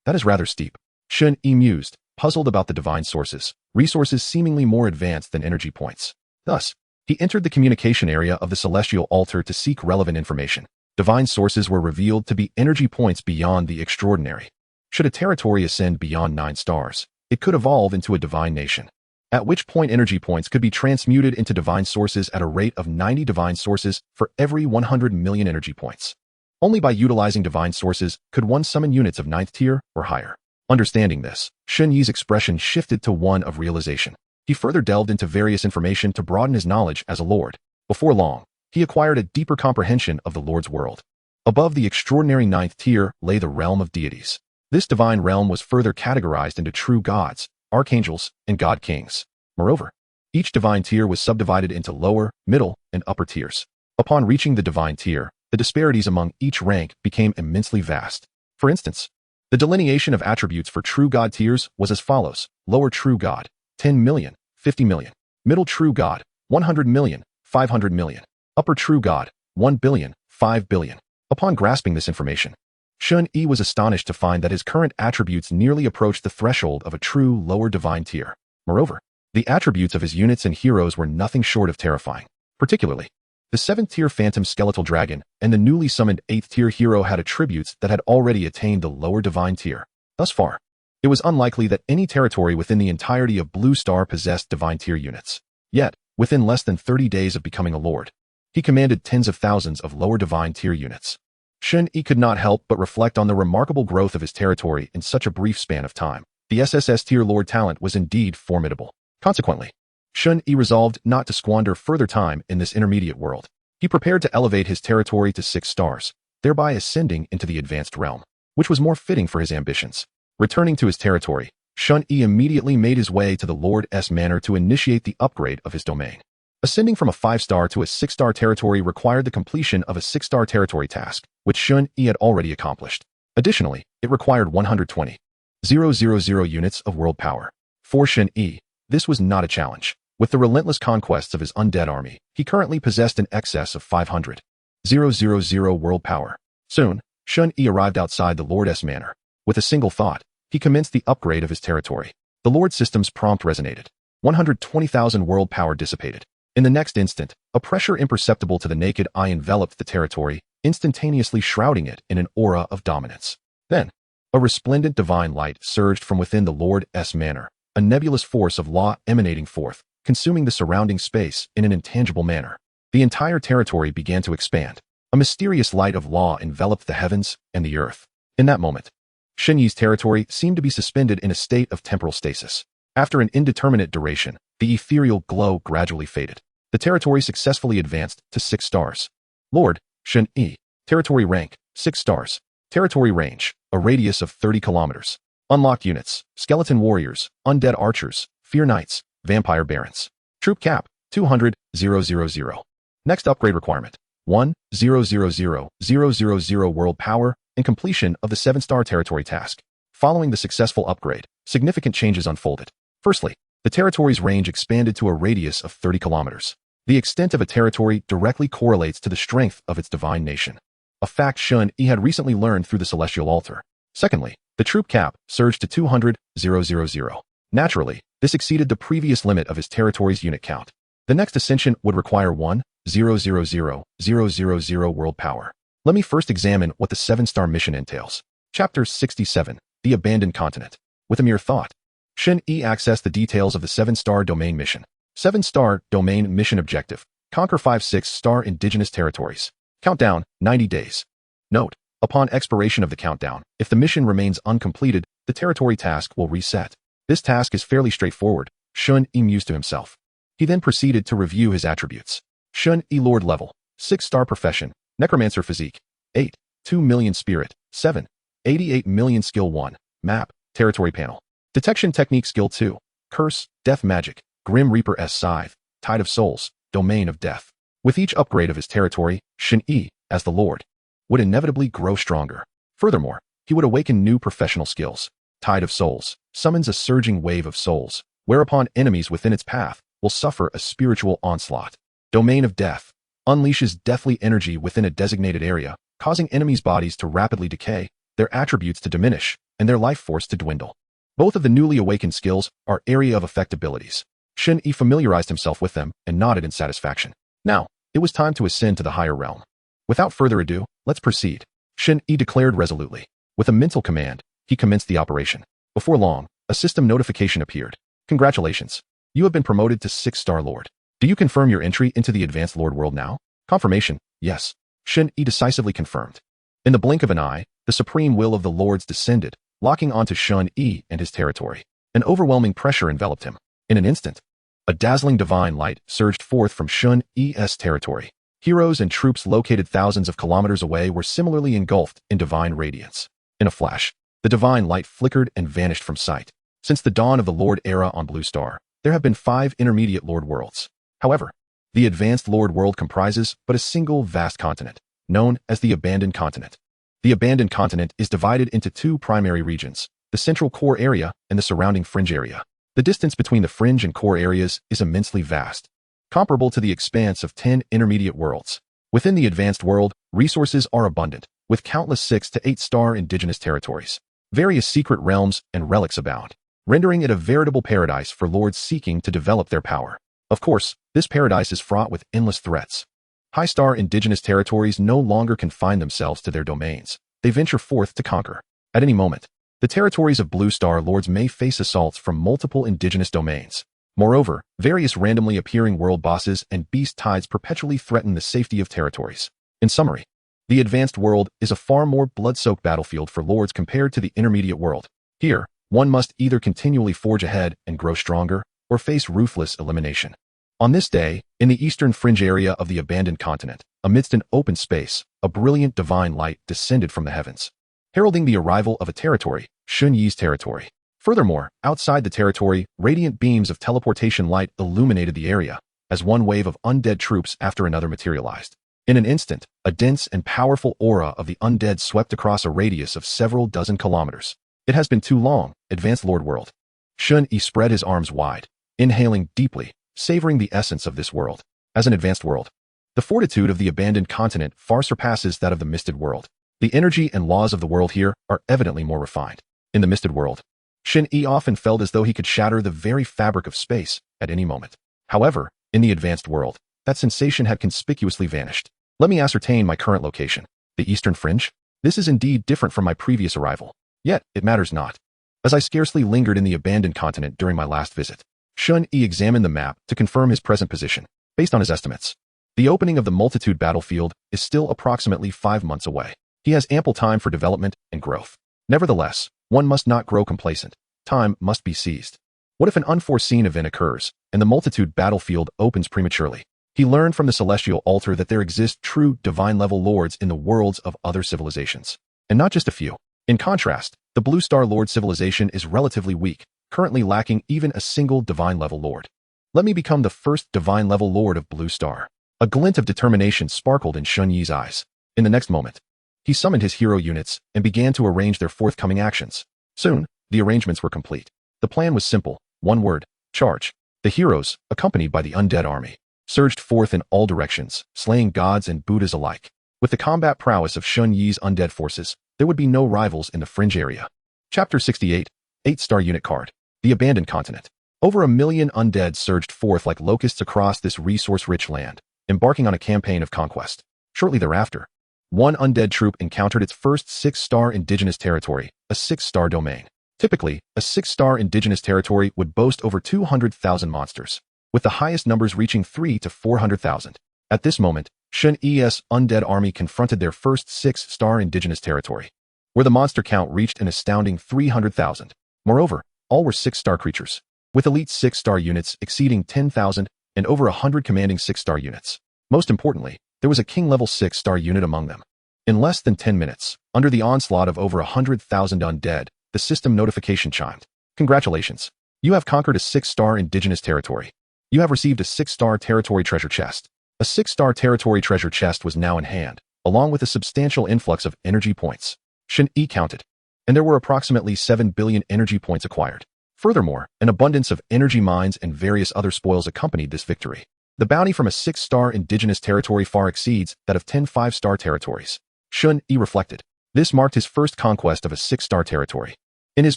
That is rather steep. Shen Yi mused, puzzled about the divine sources, resources seemingly more advanced than energy points. Thus, he entered the communication area of the Celestial Altar to seek relevant information. Divine sources were revealed to be energy points beyond the extraordinary. Should a territory ascend beyond 9 stars, it could evolve into a divine nation, at which point energy points could be transmuted into divine sources at a rate of 90 divine sources for every 100 million energy points. Only by utilizing divine sources could one summon units of 9th tier or higher. Understanding this, Shen Yi's expression shifted to one of realization. He further delved into various information to broaden his knowledge as a lord. Before long, he acquired a deeper comprehension of the Lord's world. Above the extraordinary 9th tier lay the realm of deities. This divine realm was further categorized into true gods, archangels, and god kings. Moreover, each divine tier was subdivided into lower, middle, and upper tiers. Upon reaching the divine tier, the disparities among each rank became immensely vast. For instance, the delineation of attributes for true god tiers was as follows: lower true god, 10 million, 50 million; middle true god, 100 million, 500 million; upper true god, 1 billion, 5 billion. Upon grasping this information, Shen Yi was astonished to find that his current attributes nearly approached the threshold of a true lower divine tier. Moreover, the attributes of his units and heroes were nothing short of terrifying. Particularly, the 7th tier Phantom Skeletal Dragon and the newly summoned 8th tier hero had attributes that had already attained the lower divine tier. Thus far, it was unlikely that any territory within the entirety of Blue Star possessed divine tier units. Yet, within less than 30 days of becoming a lord, he commanded tens of thousands of lower divine tier units. Shen Yi could not help but reflect on the remarkable growth of his territory in such a brief span of time. The SSS tier Lord talent was indeed formidable. Consequently, Shen Yi resolved not to squander further time in this intermediate world. He prepared to elevate his territory to 6 stars, thereby ascending into the advanced realm, which was more fitting for his ambitions. Returning to his territory, Shen Yi immediately made his way to the Lord's Manor to initiate the upgrade of his domain. Ascending from a 5-star to a 6-star territory required the completion of a 6-star territory task, which Shen Yi had already accomplished. Additionally, it required 120,000 units of world power. For Shen Yi, this was not a challenge. With the relentless conquests of his undead army, he currently possessed an excess of 500,000 world power. Soon, Shen Yi arrived outside the Lord's Manor. With a single thought, he commenced the upgrade of his territory. The Lord system's prompt resonated. 120,000 world power dissipated. In the next instant, a pressure imperceptible to the naked eye enveloped the territory, instantaneously shrouding it in an aura of dominance. Then, a resplendent divine light surged from within the Lord's Manor, a nebulous force of law emanating forth, consuming the surrounding space in an intangible manner. The entire territory began to expand. A mysterious light of law enveloped the heavens and the earth. In that moment, Shen Yi's territory seemed to be suspended in a state of temporal stasis. After an indeterminate duration, the ethereal glow gradually faded. The territory successfully advanced to 6 stars. Lord, Shen Yi. Territory rank, 6 stars. Territory range, a radius of 30 kilometers. Unlocked units, skeleton warriors, undead archers, fear knights, vampire barons. Troop cap, 200,000. Next upgrade requirement, 1,000,000 world power and completion of the 7-star territory task. Following the successful upgrade, significant changes unfolded. Firstly, the territory's range expanded to a radius of 30 kilometers. The extent of a territory directly correlates to the strength of its divine nation, a fact Shen Yi had recently learned through the Celestial Altar. Secondly, the troop cap surged to 200,000. Naturally, this exceeded the previous limit of his territory's unit count. The next ascension would require 1,000,000 world power. Let me first examine what the 7-star mission entails. Chapter 67, The Abandoned Continent. With a mere thought, Shen Yi accessed the details of the 7-star domain mission. 7-star domain mission objective: conquer 5 6-star indigenous territories. Countdown, 90 days. Note: upon expiration of the countdown, if the mission remains uncompleted, the territory task will reset. This task is fairly straightforward, Shen Yi mused to himself. He then proceeded to review his attributes. Shen Yi Lord level, 6-star profession, Necromancer physique, 8, 2 million spirit, 7, 88 million skill 1, map, territory panel. Detection technique skill 2, curse, death magic, Grim Reaper's scythe, tide of souls, domain of death. With each upgrade of his territory, Shen Yi, as the Lord, would inevitably grow stronger. Furthermore, he would awaken new professional skills. Tide of Souls summons a surging wave of souls, whereupon enemies within its path will suffer a spiritual onslaught. Domain of Death unleashes deathly energy within a designated area, causing enemies' bodies to rapidly decay, their attributes to diminish, and their life force to dwindle. Both of the newly awakened skills are area of effect abilities. Shen Yi familiarized himself with them and nodded in satisfaction. Now, it was time to ascend to the higher realm. Without further ado, let's proceed, Shen Yi declared resolutely. With a mental command, he commenced the operation. Before long, a system notification appeared. Congratulations. You have been promoted to 6-star Lord. Do you confirm your entry into the Advanced Lord world now? Confirmation, yes. Shen Yi decisively confirmed. In the blink of an eye, the supreme will of the Lords descended, locking onto Shen Yi and his territory. An overwhelming pressure enveloped him. In an instant, a dazzling divine light surged forth from Shen Yi's territory. Heroes and troops located thousands of kilometers away were similarly engulfed in divine radiance. In a flash, the divine light flickered and vanished from sight. Since the dawn of the Lord era on Blue Star, there have been 5 intermediate Lord worlds. However, the Advanced Lord world comprises but a single vast continent, known as the Abandoned Continent. The Abandoned Continent is divided into 2 primary regions, the central core area and the surrounding fringe area. The distance between the fringe and core areas is immensely vast, comparable to the expanse of 10 intermediate worlds. Within the advanced world, resources are abundant, with countless 6 to 8-star indigenous territories. Various secret realms and relics abound, rendering it a veritable paradise for lords seeking to develop their power. Of course, this paradise is fraught with endless threats. High-star indigenous territories no longer confine themselves to their domains. They venture forth to conquer. At any moment, the territories of Blue Star Lords may face assaults from multiple indigenous domains. Moreover, various randomly appearing world bosses and beast tides perpetually threaten the safety of territories. In summary, the advanced world is a far more blood-soaked battlefield for lords compared to the intermediate world. Here, one must either continually forge ahead and grow stronger, or face ruthless elimination. On this day, in the eastern fringe area of the Abandoned Continent, amidst an open space, a brilliant divine light descended from the heavens, heralding the arrival of a territory, Shen Yi's territory. Furthermore, outside the territory, radiant beams of teleportation light illuminated the area, as one wave of undead troops after another materialized. In an instant, a dense and powerful aura of the undead swept across a radius of several dozen kilometers. It has been too long, Advanced Lord World. Shen Yi spread his arms wide, inhaling deeply, savoring the essence of this world. As an advanced world, the fortitude of the Abandoned Continent far surpasses that of the Misted World. The energy and laws of the world here are evidently more refined. In the Misted World, Shen Yi often felt as though he could shatter the very fabric of space at any moment. However, in the advanced world, that sensation had conspicuously vanished. Let me ascertain my current location. The Eastern Fringe? This is indeed different from my previous arrival. Yet, it matters not. As I scarcely lingered in the Abandoned Continent during my last visit, Shen Yi examined the map to confirm his present position. Based on his estimates, the opening of the Multitude battlefield is still approximately 5 months away. He has ample time for development and growth. Nevertheless, one must not grow complacent. Time must be seized. What if an unforeseen event occurs, and the Multitude battlefield opens prematurely? He learned from the Celestial Altar that there exist true divine-level lords in the worlds of other civilizations, and not just a few. In contrast, the Blue Star Lord civilization is relatively weak, currently lacking even a single divine-level lord. Let me become the first divine-level lord of Blue Star. A glint of determination sparkled in Shen Yi's eyes. In the next moment, he summoned his hero units and began to arrange their forthcoming actions. Soon, the arrangements were complete. The plan was simple. One word: charge. The heroes, accompanied by the undead army, surged forth in all directions, slaying gods and Buddhas alike. With the combat prowess of Shen Yi's undead forces, there would be no rivals in the fringe area. Chapter 68, 8-star unit card. The Abandoned Continent. Over 1 million undead surged forth like locusts across this resource-rich land, embarking on a campaign of conquest. Shortly thereafter, one undead troop encountered its first 6-star indigenous territory, a 6-star domain. Typically, a 6-star indigenous territory would boast over 200,000 monsters, with the highest numbers reaching 300,000 to 400,000. At this moment, Shen Yi's undead army confronted their first 6-star indigenous territory, where the monster count reached an astounding 300,000. Moreover, all were 6-star creatures, with elite 6-star units exceeding 10,000 and over 100 commanding 6-star units. Most importantly, there was a king-level 6-star unit among them. In less than 10 minutes, under the onslaught of over 100,000 undead, the system notification chimed. Congratulations. You have conquered a 6-star indigenous territory. You have received a 6-star territory treasure chest. A 6-star territory treasure chest was now in hand, along with a substantial influx of energy points. Shen Yi counted, and there were approximately 7 billion energy points acquired. Furthermore, an abundance of energy mines and various other spoils accompanied this victory. The bounty from a 6-star indigenous territory far exceeds that of 10 5-star territories. Shen Yi reflected. This marked his first conquest of a 6-star territory. In his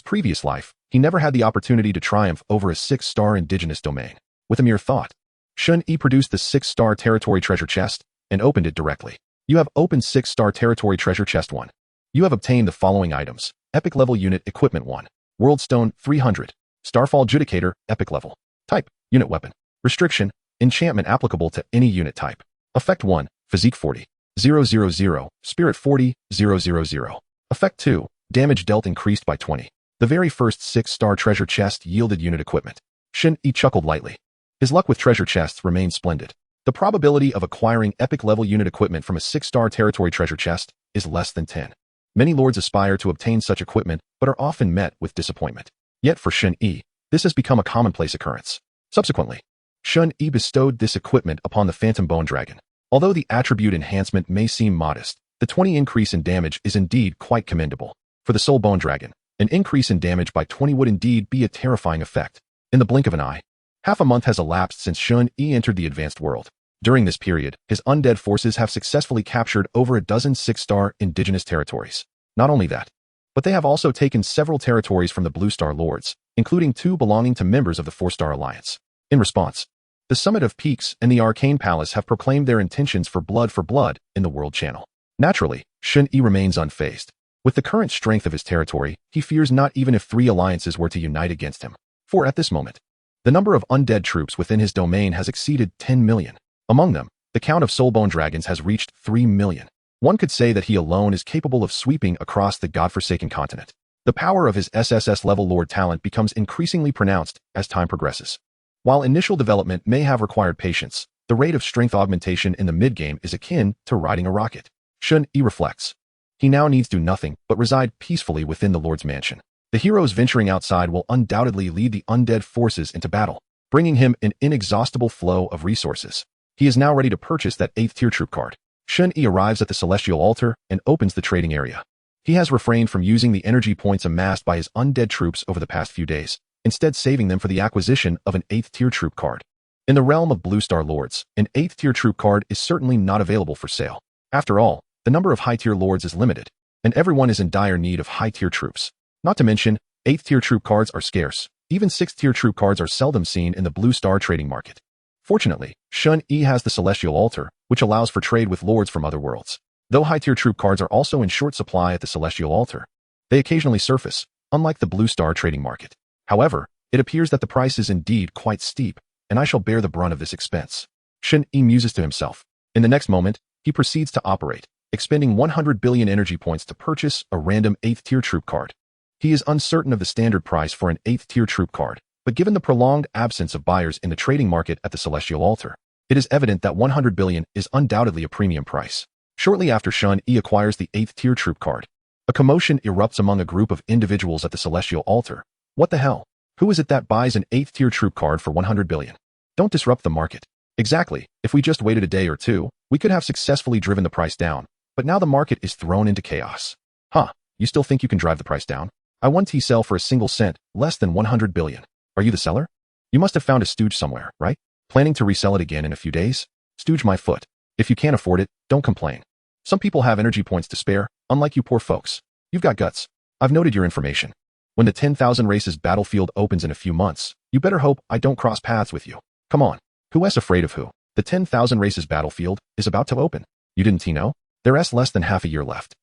previous life, he never had the opportunity to triumph over a 6-star indigenous domain. With a mere thought, Shen Yi produced the 6-star territory treasure chest and opened it directly. You have opened 6-star territory treasure chest 1. You have obtained the following items. Epic level unit equipment 1. World Stone 300. Starfall Judicator, epic level. Type, unit weapon. Restriction, enchantment applicable to any unit type. Effect 1, physique 40. 000, spirit 40, 000. Effect 2, damage dealt increased by 20. The very first 6-star treasure chest yielded unit equipment. Shen Yi chuckled lightly. His luck with treasure chests remained splendid. The probability of acquiring epic level unit equipment from a 6-star territory treasure chest is less than 10. Many lords aspire to obtain such equipment but are often met with disappointment. Yet for Shen Yi, this has become a commonplace occurrence. Subsequently, Shen Yi bestowed this equipment upon the Phantom Bone Dragon. Although the attribute enhancement may seem modest, the 20 increase in damage is indeed quite commendable. For the Soul Bone Dragon, an increase in damage by 20 would indeed be a terrifying effect. In the blink of an eye, half a month has elapsed since Shen Yi entered the advanced world. During this period, his undead forces have successfully captured over a dozen 6-star indigenous territories. Not only that, but they have also taken several territories from the Blue Star Lords, including 2 belonging to members of the 4-star Alliance. In response, the Summit of Peaks and the Arcane Palace have proclaimed their intentions for blood in the World Channel. Naturally, Shen Yi remains unfazed. With the current strength of his territory, he fears not even if 3 alliances were to unite against him. For at this moment, the number of undead troops within his domain has exceeded 10 million. Among them, the count of soulbone dragons has reached 3 million. One could say that he alone is capable of sweeping across the godforsaken continent. The power of his SSS level Lord talent becomes increasingly pronounced as time progresses. While initial development may have required patience, the rate of strength augmentation in the mid-game is akin to riding a rocket. Shen Yi reflects. He now needs do nothing but reside peacefully within the Lord's mansion. The heroes venturing outside will undoubtedly lead the undead forces into battle, bringing him an inexhaustible flow of resources. He is now ready to purchase that 8th tier troop card. Shen Yi arrives at the Celestial Altar and opens the trading area. He has refrained from using the energy points amassed by his undead troops over the past few days, instead saving them for the acquisition of an 8th tier troop card. In the realm of Blue Star Lords, an 8th tier troop card is certainly not available for sale. After all, the number of high tier lords is limited, and everyone is in dire need of high tier troops. Not to mention, 8th tier troop cards are scarce. Even 6th tier troop cards are seldom seen in the Blue Star trading market. Fortunately, Shen Yi has the Celestial Altar, which allows for trade with lords from other worlds. Though high-tier troop cards are also in short supply at the Celestial Altar, they occasionally surface, unlike the Blue Star trading market. However, it appears that the price is indeed quite steep, and I shall bear the brunt of this expense. Shen Yi muses to himself. In the next moment, he proceeds to operate, expending 100 billion energy points to purchase a random 8th tier troop card. He is uncertain of the standard price for an 8th tier troop card, but given the prolonged absence of buyers in the trading market at the Celestial Altar, it is evident that 100 billion is undoubtedly a premium price. Shortly after Shen Yi acquires the 8th tier troop card, a commotion erupts among a group of individuals at the Celestial Altar. What the hell? Who is it that buys an 8th tier troop card for 100 billion? Don't disrupt the market. Exactly. If we just waited a day or two, we could have successfully driven the price down, but now the market is thrown into chaos. Huh, you still think you can drive the price down? I want to sell for a single cent, less than 100 billion. Are you the seller? You must have found a stooge somewhere, right? Planning to resell it again in a few days? Stooge my foot. If you can't afford it, don't complain. Some people have energy points to spare, unlike you poor folks. You've got guts. I've noted your information. When the 10,000 races battlefield opens in a few months, you better hope I don't cross paths with you. Come on. Who is afraid of who? The 10,000 races battlefield is about to open. You didn't know? There's less than half a year left.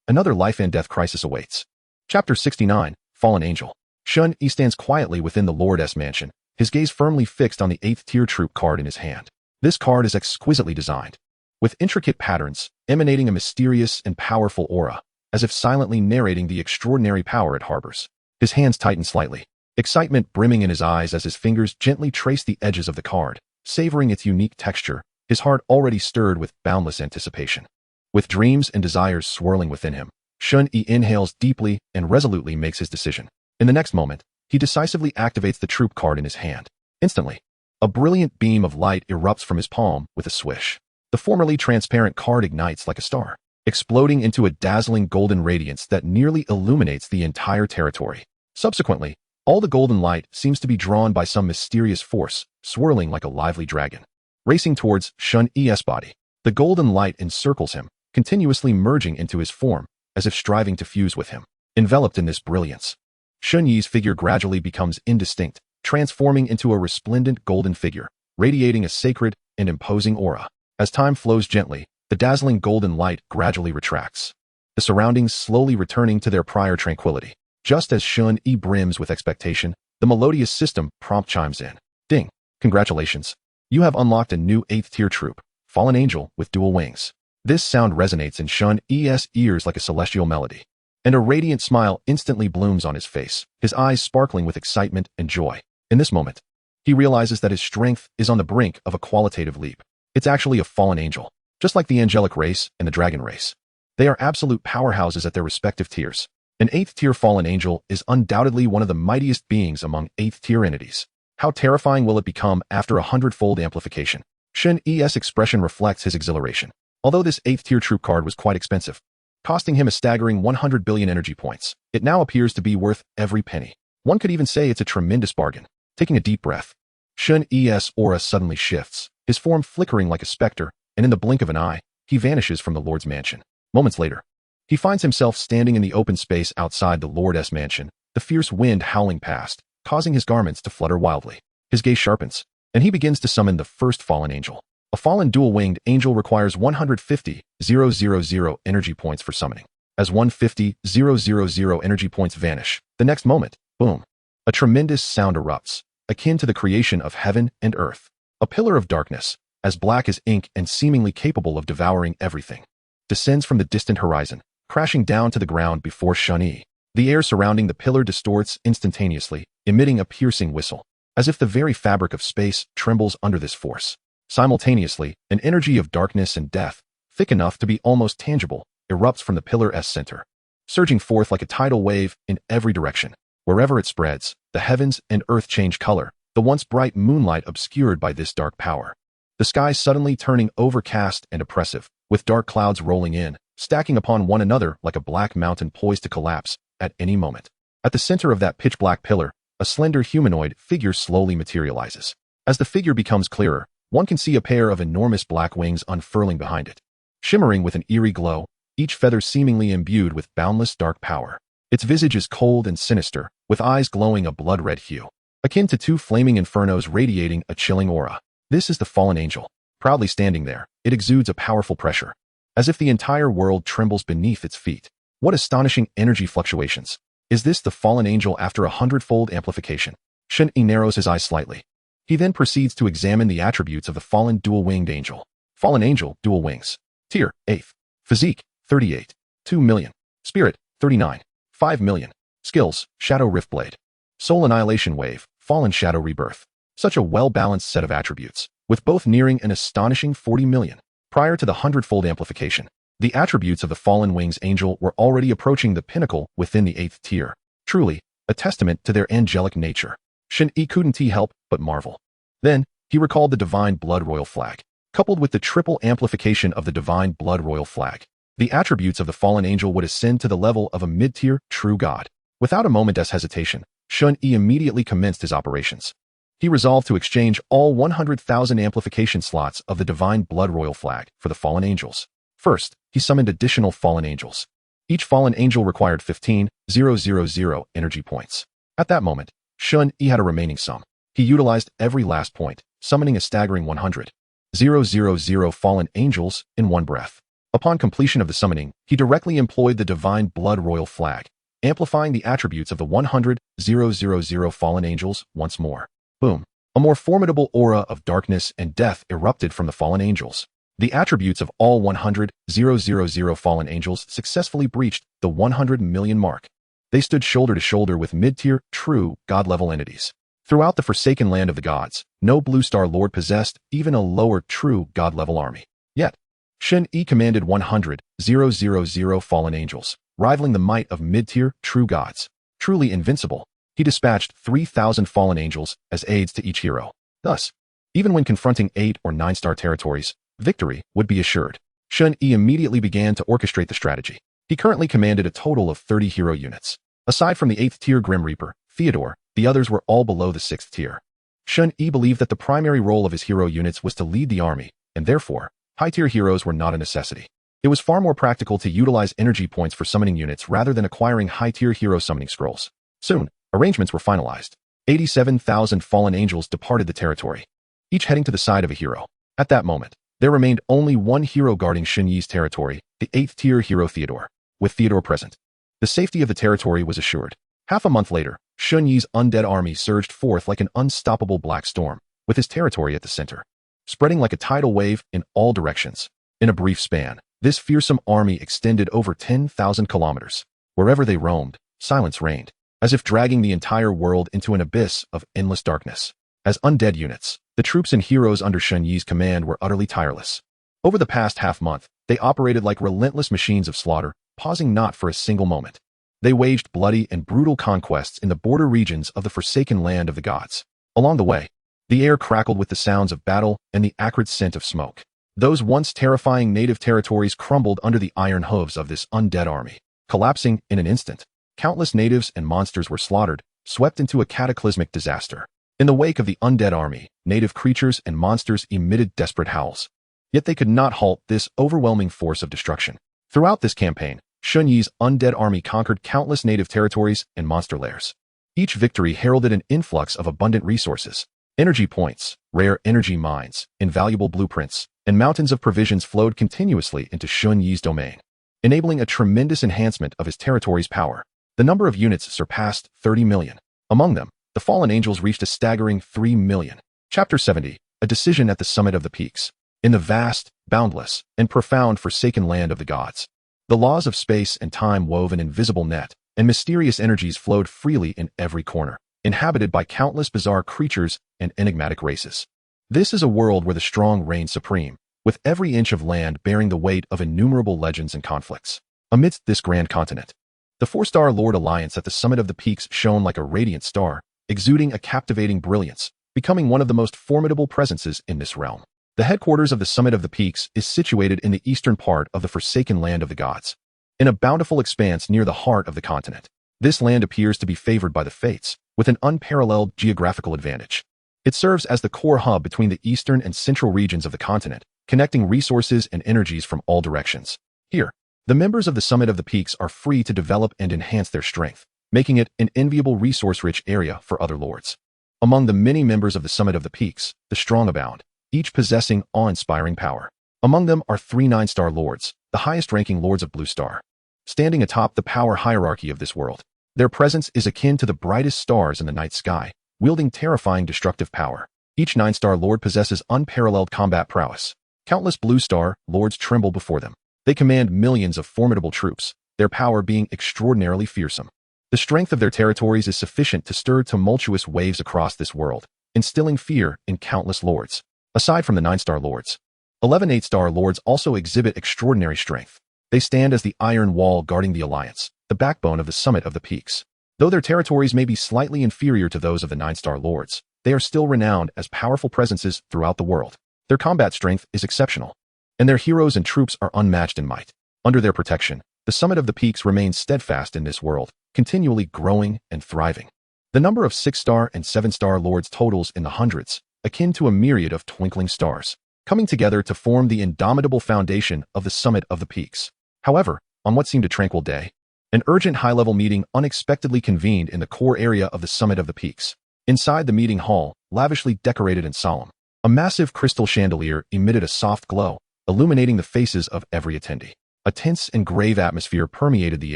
Another life and death crisis awaits. Chapter 69, Fallen Angel. Shen Yi stands quietly within the Lord's mansion, his gaze firmly fixed on the 8th tier troop card in his hand. This card is exquisitely designed, with intricate patterns emanating a mysterious and powerful aura, as if silently narrating the extraordinary power it harbors. His hands tighten slightly, excitement brimming in his eyes as his fingers gently trace the edges of the card, savoring its unique texture, his heart already stirred with boundless anticipation. With dreams and desires swirling within him, Shen Yi inhales deeply and resolutely makes his decision. In the next moment, he decisively activates the troop card in his hand. Instantly, a brilliant beam of light erupts from his palm with a swish. The formerly transparent card ignites like a star, exploding into a dazzling golden radiance that nearly illuminates the entire territory. Subsequently, all the golden light seems to be drawn by some mysterious force, swirling like a lively dragon. Racing towards Shen Yi's body, the golden light encircles him, continuously merging into his form, as if striving to fuse with him. Enveloped in this brilliance, Shen Yi's figure gradually becomes indistinct, transforming into a resplendent golden figure, radiating a sacred and imposing aura. As time flows gently, the dazzling golden light gradually retracts, the surroundings slowly returning to their prior tranquility. Just as Shen Yi brims with expectation, the melodious system prompt chimes in. Ding! Congratulations! You have unlocked a new 8th tier troop, Fallen Angel with dual wings. This sound resonates in Shen Yi's ears like a celestial melody, and a radiant smile instantly blooms on his face, his eyes sparkling with excitement and joy. In this moment, he realizes that his strength is on the brink of a qualitative leap. It's actually a fallen angel, just like the angelic race and the dragon race. They are absolute powerhouses at their respective tiers. An 8th tier fallen angel is undoubtedly one of the mightiest beings among 8th tier entities. How terrifying will it become after 100-fold amplification? Shen Yi's expression reflects his exhilaration. Although this 8th tier troop card was quite expensive, costing him a staggering 100 billion energy points, it now appears to be worth every penny. One could even say it's a tremendous bargain. Taking a deep breath, Shen Yi's aura suddenly shifts, his form flickering like a specter, and in the blink of an eye, he vanishes from the Lord's mansion. Moments later, he finds himself standing in the open space outside the Lord's mansion, the fierce wind howling past, causing his garments to flutter wildly. His gaze sharpens, and he begins to summon the first fallen angel. A fallen dual-winged angel requires 150,000 energy points for summoning. As 150,000 energy points vanish, the next moment, boom, a tremendous sound erupts, akin to the creation of heaven and earth. A pillar of darkness, as black as ink and seemingly capable of devouring everything, descends from the distant horizon, crashing down to the ground before Shen Yi. The air surrounding the pillar distorts instantaneously, emitting a piercing whistle, as if the very fabric of space trembles under this force. Simultaneously, an energy of darkness and death, thick enough to be almost tangible, erupts from the pillar's center, surging forth like a tidal wave in every direction. Wherever it spreads, the heavens and earth change color, the once bright moonlight obscured by this dark power. The sky suddenly turning overcast and oppressive, with dark clouds rolling in, stacking upon one another like a black mountain poised to collapse at any moment. At the center of that pitch-black pillar, a slender humanoid figure slowly materializes. As the figure becomes clearer, one can see a pair of enormous black wings unfurling behind it, shimmering with an eerie glow, each feather seemingly imbued with boundless dark power. Its visage is cold and sinister, with eyes glowing a blood-red hue, akin to two flaming infernos radiating a chilling aura. This is the fallen angel. Proudly standing there, it exudes a powerful pressure, as if the entire world trembles beneath its feet. What astonishing energy fluctuations! Is this the fallen angel after 100-fold amplification? Shen Yi narrows his eyes slightly. He then proceeds to examine the attributes of the fallen dual-winged angel. Fallen angel, dual wings. Tier, 8th. Physique, 38. 2 million. Spirit, 39. 5 million. Skills, Shadow Riftblade. Soul Annihilation Wave, Fallen Shadow Rebirth. Such a well-balanced set of attributes, with both nearing an astonishing 40 million. Prior to the 100-fold amplification, the attributes of the Fallen Wings Angel were already approaching the pinnacle within the 8th tier. Truly, a testament to their angelic nature. Shen Yi couldn't help but marvel. Then, he recalled the Divine Blood Royal Flag. Coupled with the triple amplification of the Divine Blood Royal Flag, the attributes of the Fallen Angel would ascend to the level of a mid-tier true god. Without a moment's hesitation, Shen Yi immediately commenced his operations. He resolved to exchange all 100,000 amplification slots of the Divine Blood Royal Flag for the Fallen Angels. First, he summoned additional Fallen Angels. Each Fallen Angel required 15,000 energy points. At that moment, Shen Yi had a remaining sum. He utilized every last point, summoning a staggering 100,000 Fallen Angels in one breath. Upon completion of the summoning, he directly employed the Divine Blood Royal Flag, amplifying the attributes of the 100,000 Fallen Angels once more. Boom. A more formidable aura of darkness and death erupted from the Fallen Angels. The attributes of all 100,000 Fallen Angels successfully breached the 100 million mark. They stood shoulder to shoulder with mid-tier, true, god-level entities. Throughout the Forsaken Land of the Gods, no Blue Star Lord possessed even a lower, true, god-level army. Yet, Shen Yi commanded 100,000 Fallen Angels, rivaling the might of mid-tier, true gods. Truly invincible, he dispatched 3,000 Fallen Angels as aides to each hero. Thus, even when confronting 8 or 9-star territories, victory would be assured. Shen Yi immediately began to orchestrate the strategy. He currently commanded a total of 30 hero units. Aside from the 8th tier Grim Reaper, Theodore, the others were all below the 6th tier. Shen Yi believed that the primary role of his hero units was to lead the army, and therefore, high-tier heroes were not a necessity. It was far more practical to utilize energy points for summoning units rather than acquiring high-tier hero summoning scrolls. Soon, arrangements were finalized. 87,000 fallen angels departed the territory, each heading to the side of a hero. At that moment, there remained only one hero guarding Shen Yi's territory, the 8th tier hero Theodore. With Theodore present, the safety of the territory was assured. Half a month later, Shen Yi's undead army surged forth like an unstoppable black storm, with his territory at the center, spreading like a tidal wave in all directions. In a brief span, this fearsome army extended over 10,000 kilometers. Wherever they roamed, silence reigned, as if dragging the entire world into an abyss of endless darkness. As undead units, the troops and heroes under Shen Yi's command were utterly tireless. Over the past half-month, they operated like relentless machines of slaughter, pausing not for a single moment. They waged bloody and brutal conquests in the border regions of the forsaken land of the gods. Along the way, the air crackled with the sounds of battle and the acrid scent of smoke. Those once terrifying native territories crumbled under the iron hooves of this undead army, collapsing in an instant. Countless natives and monsters were slaughtered, swept into a cataclysmic disaster. In the wake of the undead army, native creatures and monsters emitted desperate howls. Yet they could not halt this overwhelming force of destruction. Throughout this campaign, Shen Yi's undead army conquered countless native territories and monster lairs. Each victory heralded an influx of abundant resources. Energy points, rare energy mines, invaluable blueprints, and mountains of provisions flowed continuously into Shen Yi's domain, enabling a tremendous enhancement of his territory's power. The number of units surpassed 30 million. Among them, the fallen angels reached a staggering 3 million. Chapter 70, A Decision at the Summit of the Peaks. In the vast, boundless, and profound forsaken land of the gods, the laws of space and time wove an invisible net, and mysterious energies flowed freely in every corner, inhabited by countless bizarre creatures and enigmatic races. This is a world where the strong reign supreme, with every inch of land bearing the weight of innumerable legends and conflicts. Amidst this grand continent, the 4-star Lord Alliance at the summit of the peaks shone like a radiant star, exuding a captivating brilliance, becoming one of the most formidable presences in this realm. The headquarters of the summit of the peaks is situated in the eastern part of the forsaken land of the gods, in a bountiful expanse near the heart of the continent. This land appears to be favored by the fates, with an unparalleled geographical advantage. It serves as the core hub between the eastern and central regions of the continent, connecting resources and energies from all directions. Here, the members of the summit of the peaks are free to develop and enhance their strength, making it an enviable resource-rich area for other lords. Among the many members of the summit of the peaks, the strong abound, each possessing awe-inspiring power. Among them are 3 9-star lords, the highest-ranking lords of Blue Star, standing atop the power hierarchy of this world. Their presence is akin to the brightest stars in the night sky, wielding terrifying destructive power. Each 9-star lord possesses unparalleled combat prowess. Countless Blue Star lords tremble before them. They command millions of formidable troops, their power being extraordinarily fearsome. The strength of their territories is sufficient to stir tumultuous waves across this world, instilling fear in countless lords. Aside from the 9-star lords, 11 8-star lords also exhibit extraordinary strength. They stand as the iron wall guarding the alliance, the backbone of the summit of the peaks. Though their territories may be slightly inferior to those of the 9-star lords, they are still renowned as powerful presences throughout the world. Their combat strength is exceptional, and their heroes and troops are unmatched in might. Under their protection, the summit of the peaks remains steadfast in this world, continually growing and thriving. The number of 6-star and 7-star lords totals in the hundreds, akin to a myriad of twinkling stars, coming together to form the indomitable foundation of the summit of the peaks. However, on what seemed a tranquil day, an urgent high-level meeting unexpectedly convened in the core area of the summit of the peaks. Inside the meeting hall, lavishly decorated and solemn, a massive crystal chandelier emitted a soft glow, illuminating the faces of every attendee. A tense and grave atmosphere permeated the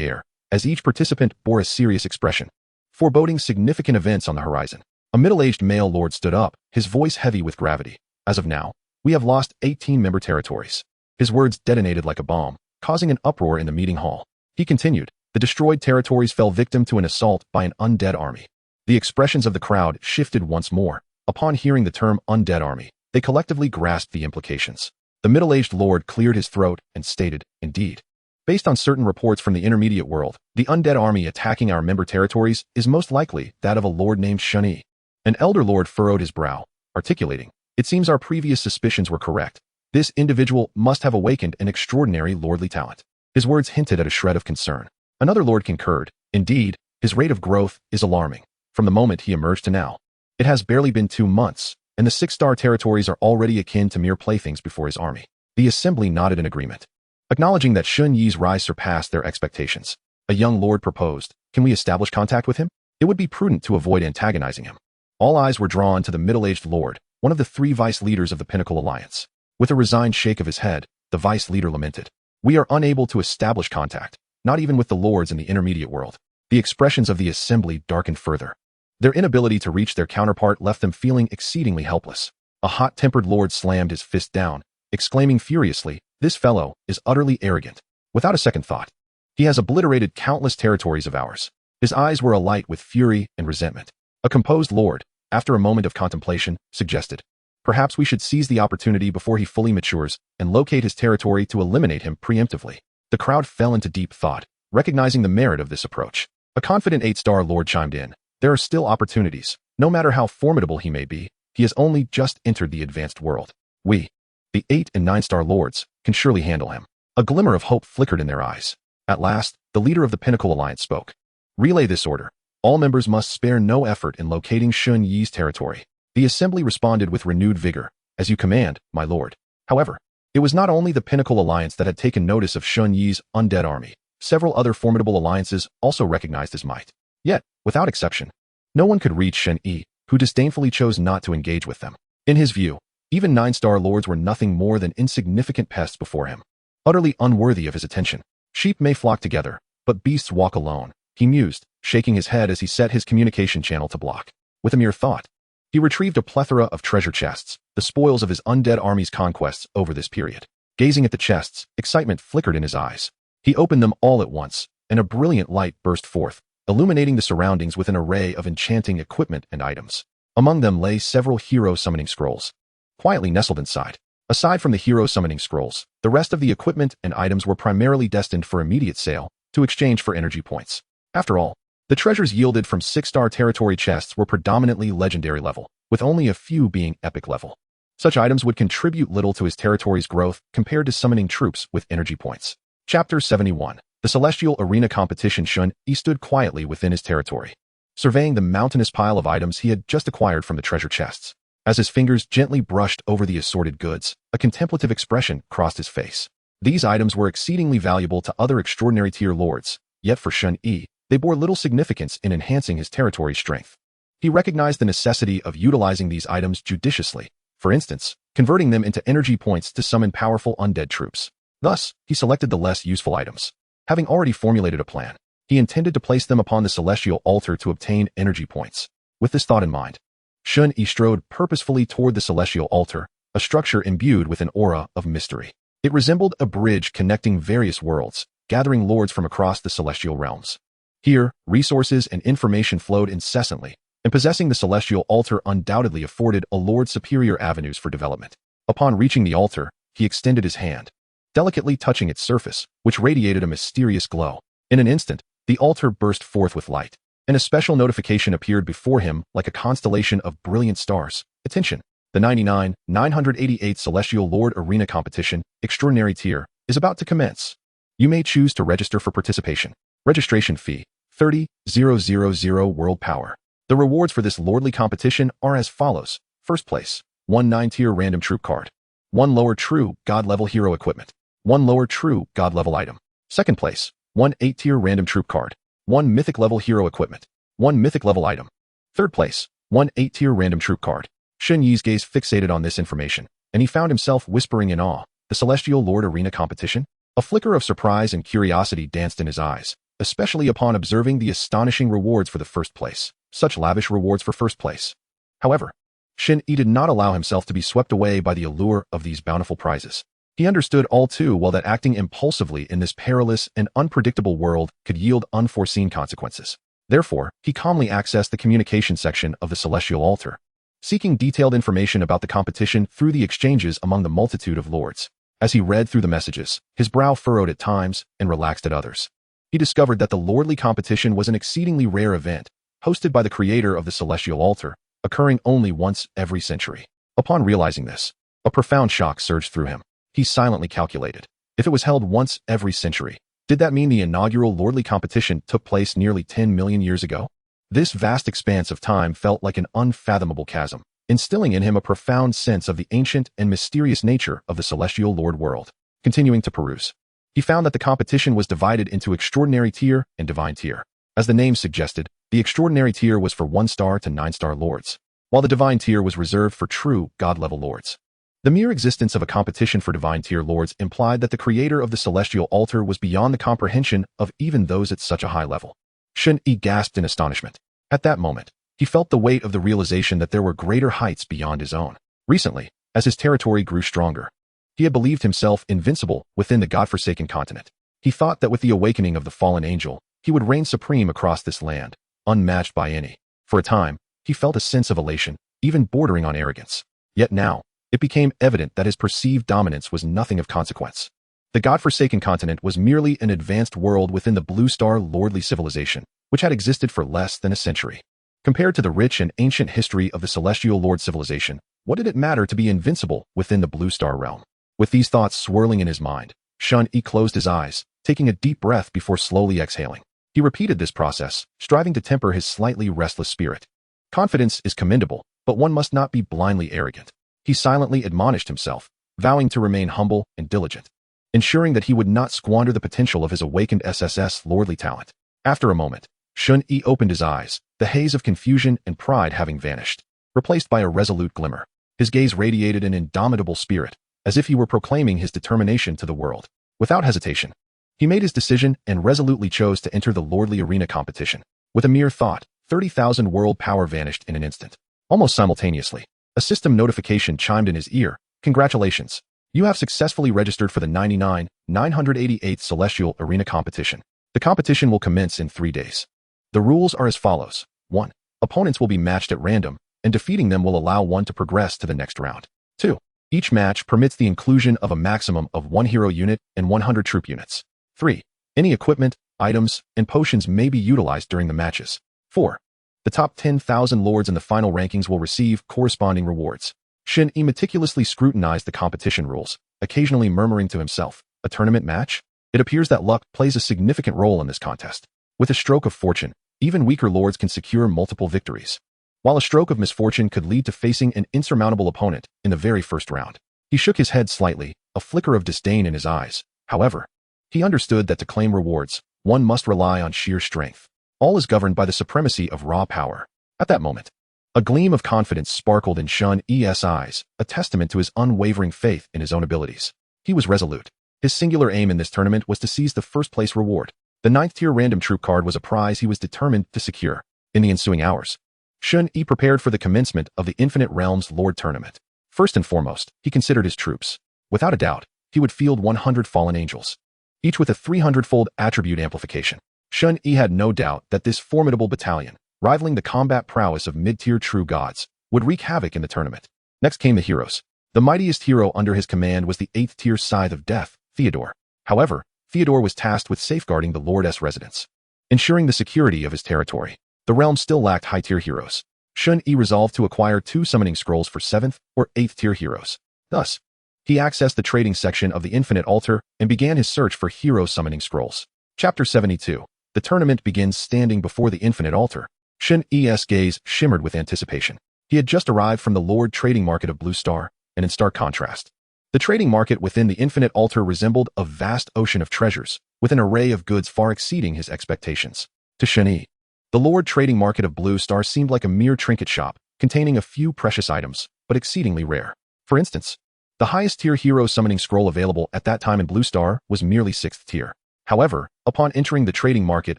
air, as each participant bore a serious expression, foreboding significant events on the horizon. A middle-aged male lord stood up, his voice heavy with gravity. As of now, we have lost 18 member territories. His words detonated like a bomb, causing an uproar in the meeting hall. He continued, the destroyed territories fell victim to an assault by an undead army. The expressions of the crowd shifted once more. Upon hearing the term undead army, they collectively grasped the implications. The middle-aged lord cleared his throat and stated, indeed. Based on certain reports from the intermediate world, the undead army attacking our member territories is most likely that of a lord named Shen Yi. An elder lord furrowed his brow, articulating, it seems our previous suspicions were correct. This individual must have awakened an extraordinary lordly talent. His words hinted at a shred of concern. Another lord concurred. Indeed, his rate of growth is alarming. From the moment he emerged to now, it has barely been 2 months, and the 6-star territories are already akin to mere playthings before his army. The assembly nodded in agreement, acknowledging that Shen Yi's rise surpassed their expectations. A young lord proposed, "Can we establish contact with him? It would be prudent to avoid antagonizing him." All eyes were drawn to the middle-aged lord, one of the 3 vice leaders of the Pinnacle Alliance. With a resigned shake of his head, the vice leader lamented, "We are unable to establish contact, not even with the lords in the intermediate world." The expressions of the assembly darkened further. Their inability to reach their counterpart left them feeling exceedingly helpless. A hot-tempered lord slammed his fist down, exclaiming furiously, "This fellow is utterly arrogant." Without a second thought, he has obliterated countless territories of ours. His eyes were alight with fury and resentment. A composed lord, after a moment of contemplation, suggested, "Perhaps we should seize the opportunity before he fully matures and locate his territory to eliminate him preemptively." The crowd fell into deep thought, recognizing the merit of this approach. A confident 8-star lord chimed in, "There are still opportunities. No matter how formidable he may be, he has only just entered the advanced world. We, the 8 and 9-star lords, can surely handle him." A glimmer of hope flickered in their eyes. At last, the leader of the Pinnacle Alliance spoke. "Relay this order. All members must spare no effort in locating Shen Yi's territory." The assembly responded with renewed vigor, "As you command, my lord." However, it was not only the Pinnacle Alliance that had taken notice of Shen Yi's undead army. Several other formidable alliances also recognized his might. Yet, without exception, no one could reach Shen Yi, who disdainfully chose not to engage with them. In his view, even 9-star lords were nothing more than insignificant pests before him, utterly unworthy of his attention. "Sheep may flock together, but beasts walk alone," he mused, shaking his head as he set his communication channel to block. With a mere thought, he retrieved a plethora of treasure chests, the spoils of his undead army's conquests over this period. Gazing at the chests, excitement flickered in his eyes. He opened them all at once, and a brilliant light burst forth, illuminating the surroundings with an array of enchanting equipment and items. Among them lay several hero summoning scrolls, quietly nestled inside. Aside from the hero summoning scrolls, the rest of the equipment and items were primarily destined for immediate sale, to exchange for energy points. After all, the treasures yielded from 6-star territory chests were predominantly legendary level, with only a few being epic level. Such items would contribute little to his territory's growth compared to summoning troops with energy points. Chapter 71. The Celestial Arena Competition. Shen Yi stood quietly within his territory, surveying the mountainous pile of items he had just acquired from the treasure chests. As his fingers gently brushed over the assorted goods, a contemplative expression crossed his face. These items were exceedingly valuable to other extraordinary tier lords, yet for Shen Yi, they bore little significance in enhancing his territory's strength. He recognized the necessity of utilizing these items judiciously, for instance, converting them into energy points to summon powerful undead troops. Thus, he selected the less useful items. Having already formulated a plan, he intended to place them upon the celestial altar to obtain energy points. With this thought in mind, Shen Yi strode purposefully toward the celestial altar, a structure imbued with an aura of mystery. It resembled a bridge connecting various worlds, gathering lords from across the celestial realms. Here, resources and information flowed incessantly, and possessing the celestial altar undoubtedly afforded a lord superior avenues for development. Upon reaching the altar, he extended his hand, delicately touching its surface, which radiated a mysterious glow. In an instant, the altar burst forth with light, and a special notification appeared before him like a constellation of brilliant stars. Attention! The 988th Celestial Lord Arena Competition, Extraordinary Tier, is about to commence. You may choose to register for participation. Registration fee, 30,000 world power. The rewards for this lordly competition are as follows. First place, 1 9-tier random troop card. 1 lower true god-level hero equipment. 1 lower true god-level item. Second place, 1 8-tier random troop card. 1 mythic level hero equipment. 1 mythic level item. Third place, 1 8-tier random troop card. Shen Yi's gaze fixated on this information, and he found himself whispering in awe. The Celestial Lord Arena Competition? A flicker of surprise and curiosity danced in his eyes, especially upon observing the astonishing rewards for the first place. Such lavish rewards for first place. However, Shen Yi did not allow himself to be swept away by the allure of these bountiful prizes. He understood all too well that acting impulsively in this perilous and unpredictable world could yield unforeseen consequences. Therefore, he calmly accessed the communication section of the celestial altar, seeking detailed information about the competition through the exchanges among the multitude of lords. As he read through the messages, his brow furrowed at times and relaxed at others. He discovered that the lordly competition was an exceedingly rare event, hosted by the creator of the celestial altar, occurring only once every century. Upon realizing this, A profound shock surged through him. He silently calculated. If it was held once every century, did that mean the inaugural lordly competition took place nearly 10 million years ago? This vast expanse of time felt like an unfathomable chasm, instilling in him a profound sense of the ancient and mysterious nature of the celestial lord world. Continuing to peruse, he found that the competition was divided into extraordinary tier and divine tier. As the name suggested, the extraordinary tier was for 1-star to 9-star lords, while the divine tier was reserved for true god-level lords. The mere existence of a competition for divine tier lords implied that the creator of the celestial altar was beyond the comprehension of even those at such a high level. Shen Yi gasped in astonishment. At that moment, he felt the weight of the realization that there were greater heights beyond his own. Recently, as his territory grew stronger, he had believed himself invincible within the godforsaken continent. He thought that with the awakening of the fallen angel, he would reign supreme across this land, unmatched by any. For a time, he felt a sense of elation, even bordering on arrogance. Yet now, it became evident that his perceived dominance was nothing of consequence. The godforsaken continent was merely an advanced world within the Blue Star lordly civilization, which had existed for less than a century. Compared to the rich and ancient history of the celestial lord civilization, what did it matter to be invincible within the Blue Star realm? With these thoughts swirling in his mind, Shen Yi closed his eyes, taking a deep breath before slowly exhaling. He repeated this process, striving to temper his slightly restless spirit. Confidence is commendable, but one must not be blindly arrogant. He silently admonished himself, vowing to remain humble and diligent, ensuring that he would not squander the potential of his awakened SSS lordly talent. After a moment, Shen Yi opened his eyes, the haze of confusion and pride having vanished, replaced by a resolute glimmer. His gaze radiated an indomitable spirit, as if he were proclaiming his determination to the world. Without hesitation, he made his decision and resolutely chose to enter the lordly arena competition. With a mere thought, 30,000 world power vanished in an instant. Almost simultaneously, a system notification chimed in his ear. Congratulations! You have successfully registered for the 988th Celestial Arena Competition. The competition will commence in 3 days. The rules are as follows. 1. Opponents will be matched at random, and defeating them will allow one to progress to the next round. 2. Each match permits the inclusion of a maximum of 1 hero unit and 100 troop units. 3. Any equipment, items, and potions may be utilized during the matches. 4. The top 10,000 lords in the final rankings will receive corresponding rewards. Shen Yi meticulously scrutinized the competition rules, occasionally murmuring to himself, a tournament match? It appears that luck plays a significant role in this contest. With a stroke of fortune, even weaker lords can secure multiple victories, while a stroke of misfortune could lead to facing an insurmountable opponent in the very first round. He shook his head slightly, a flicker of disdain in his eyes. However, he understood that to claim rewards, one must rely on sheer strength. All is governed by the supremacy of raw power. At that moment, a gleam of confidence sparkled in Shen Yi's eyes, a testament to his unwavering faith in his own abilities. He was resolute. His singular aim in this tournament was to seize the first-place reward. The 9th-tier random troop card was a prize he was determined to secure. In the ensuing hours, Shen Yi prepared for the commencement of the Infinite Realms Lord Tournament. First and foremost, he considered his troops. Without a doubt, he would field 100 fallen angels, each with a 300-fold attribute amplification. Shen Yi had no doubt that this formidable battalion, rivaling the combat prowess of mid-tier true gods, would wreak havoc in the tournament. Next came the heroes. The mightiest hero under his command was the 8th-tier Scythe of Death, Theodore. However, Theodore was tasked with safeguarding the Lord's residence, ensuring the security of his territory. The realm still lacked high-tier heroes. Shen Yi resolved to acquire 2 summoning scrolls for 7th or 8th-tier heroes. Thus, he accessed the trading section of the Infinite Altar and began his search for hero summoning scrolls. Chapter 72. The tournament begins. Standing before the Infinite Altar, Shen Yi's gaze shimmered with anticipation. He had just arrived from the Lord trading market of Blue Star, and in stark contrast, the trading market within the Infinite Altar resembled a vast ocean of treasures, with an array of goods far exceeding his expectations. To Shen Yi, the Lord trading market of Blue Star seemed like a mere trinket shop, containing a few precious items, but exceedingly rare. For instance, the highest tier hero summoning scroll available at that time in Blue Star was merely 6th tier. However, upon entering the trading market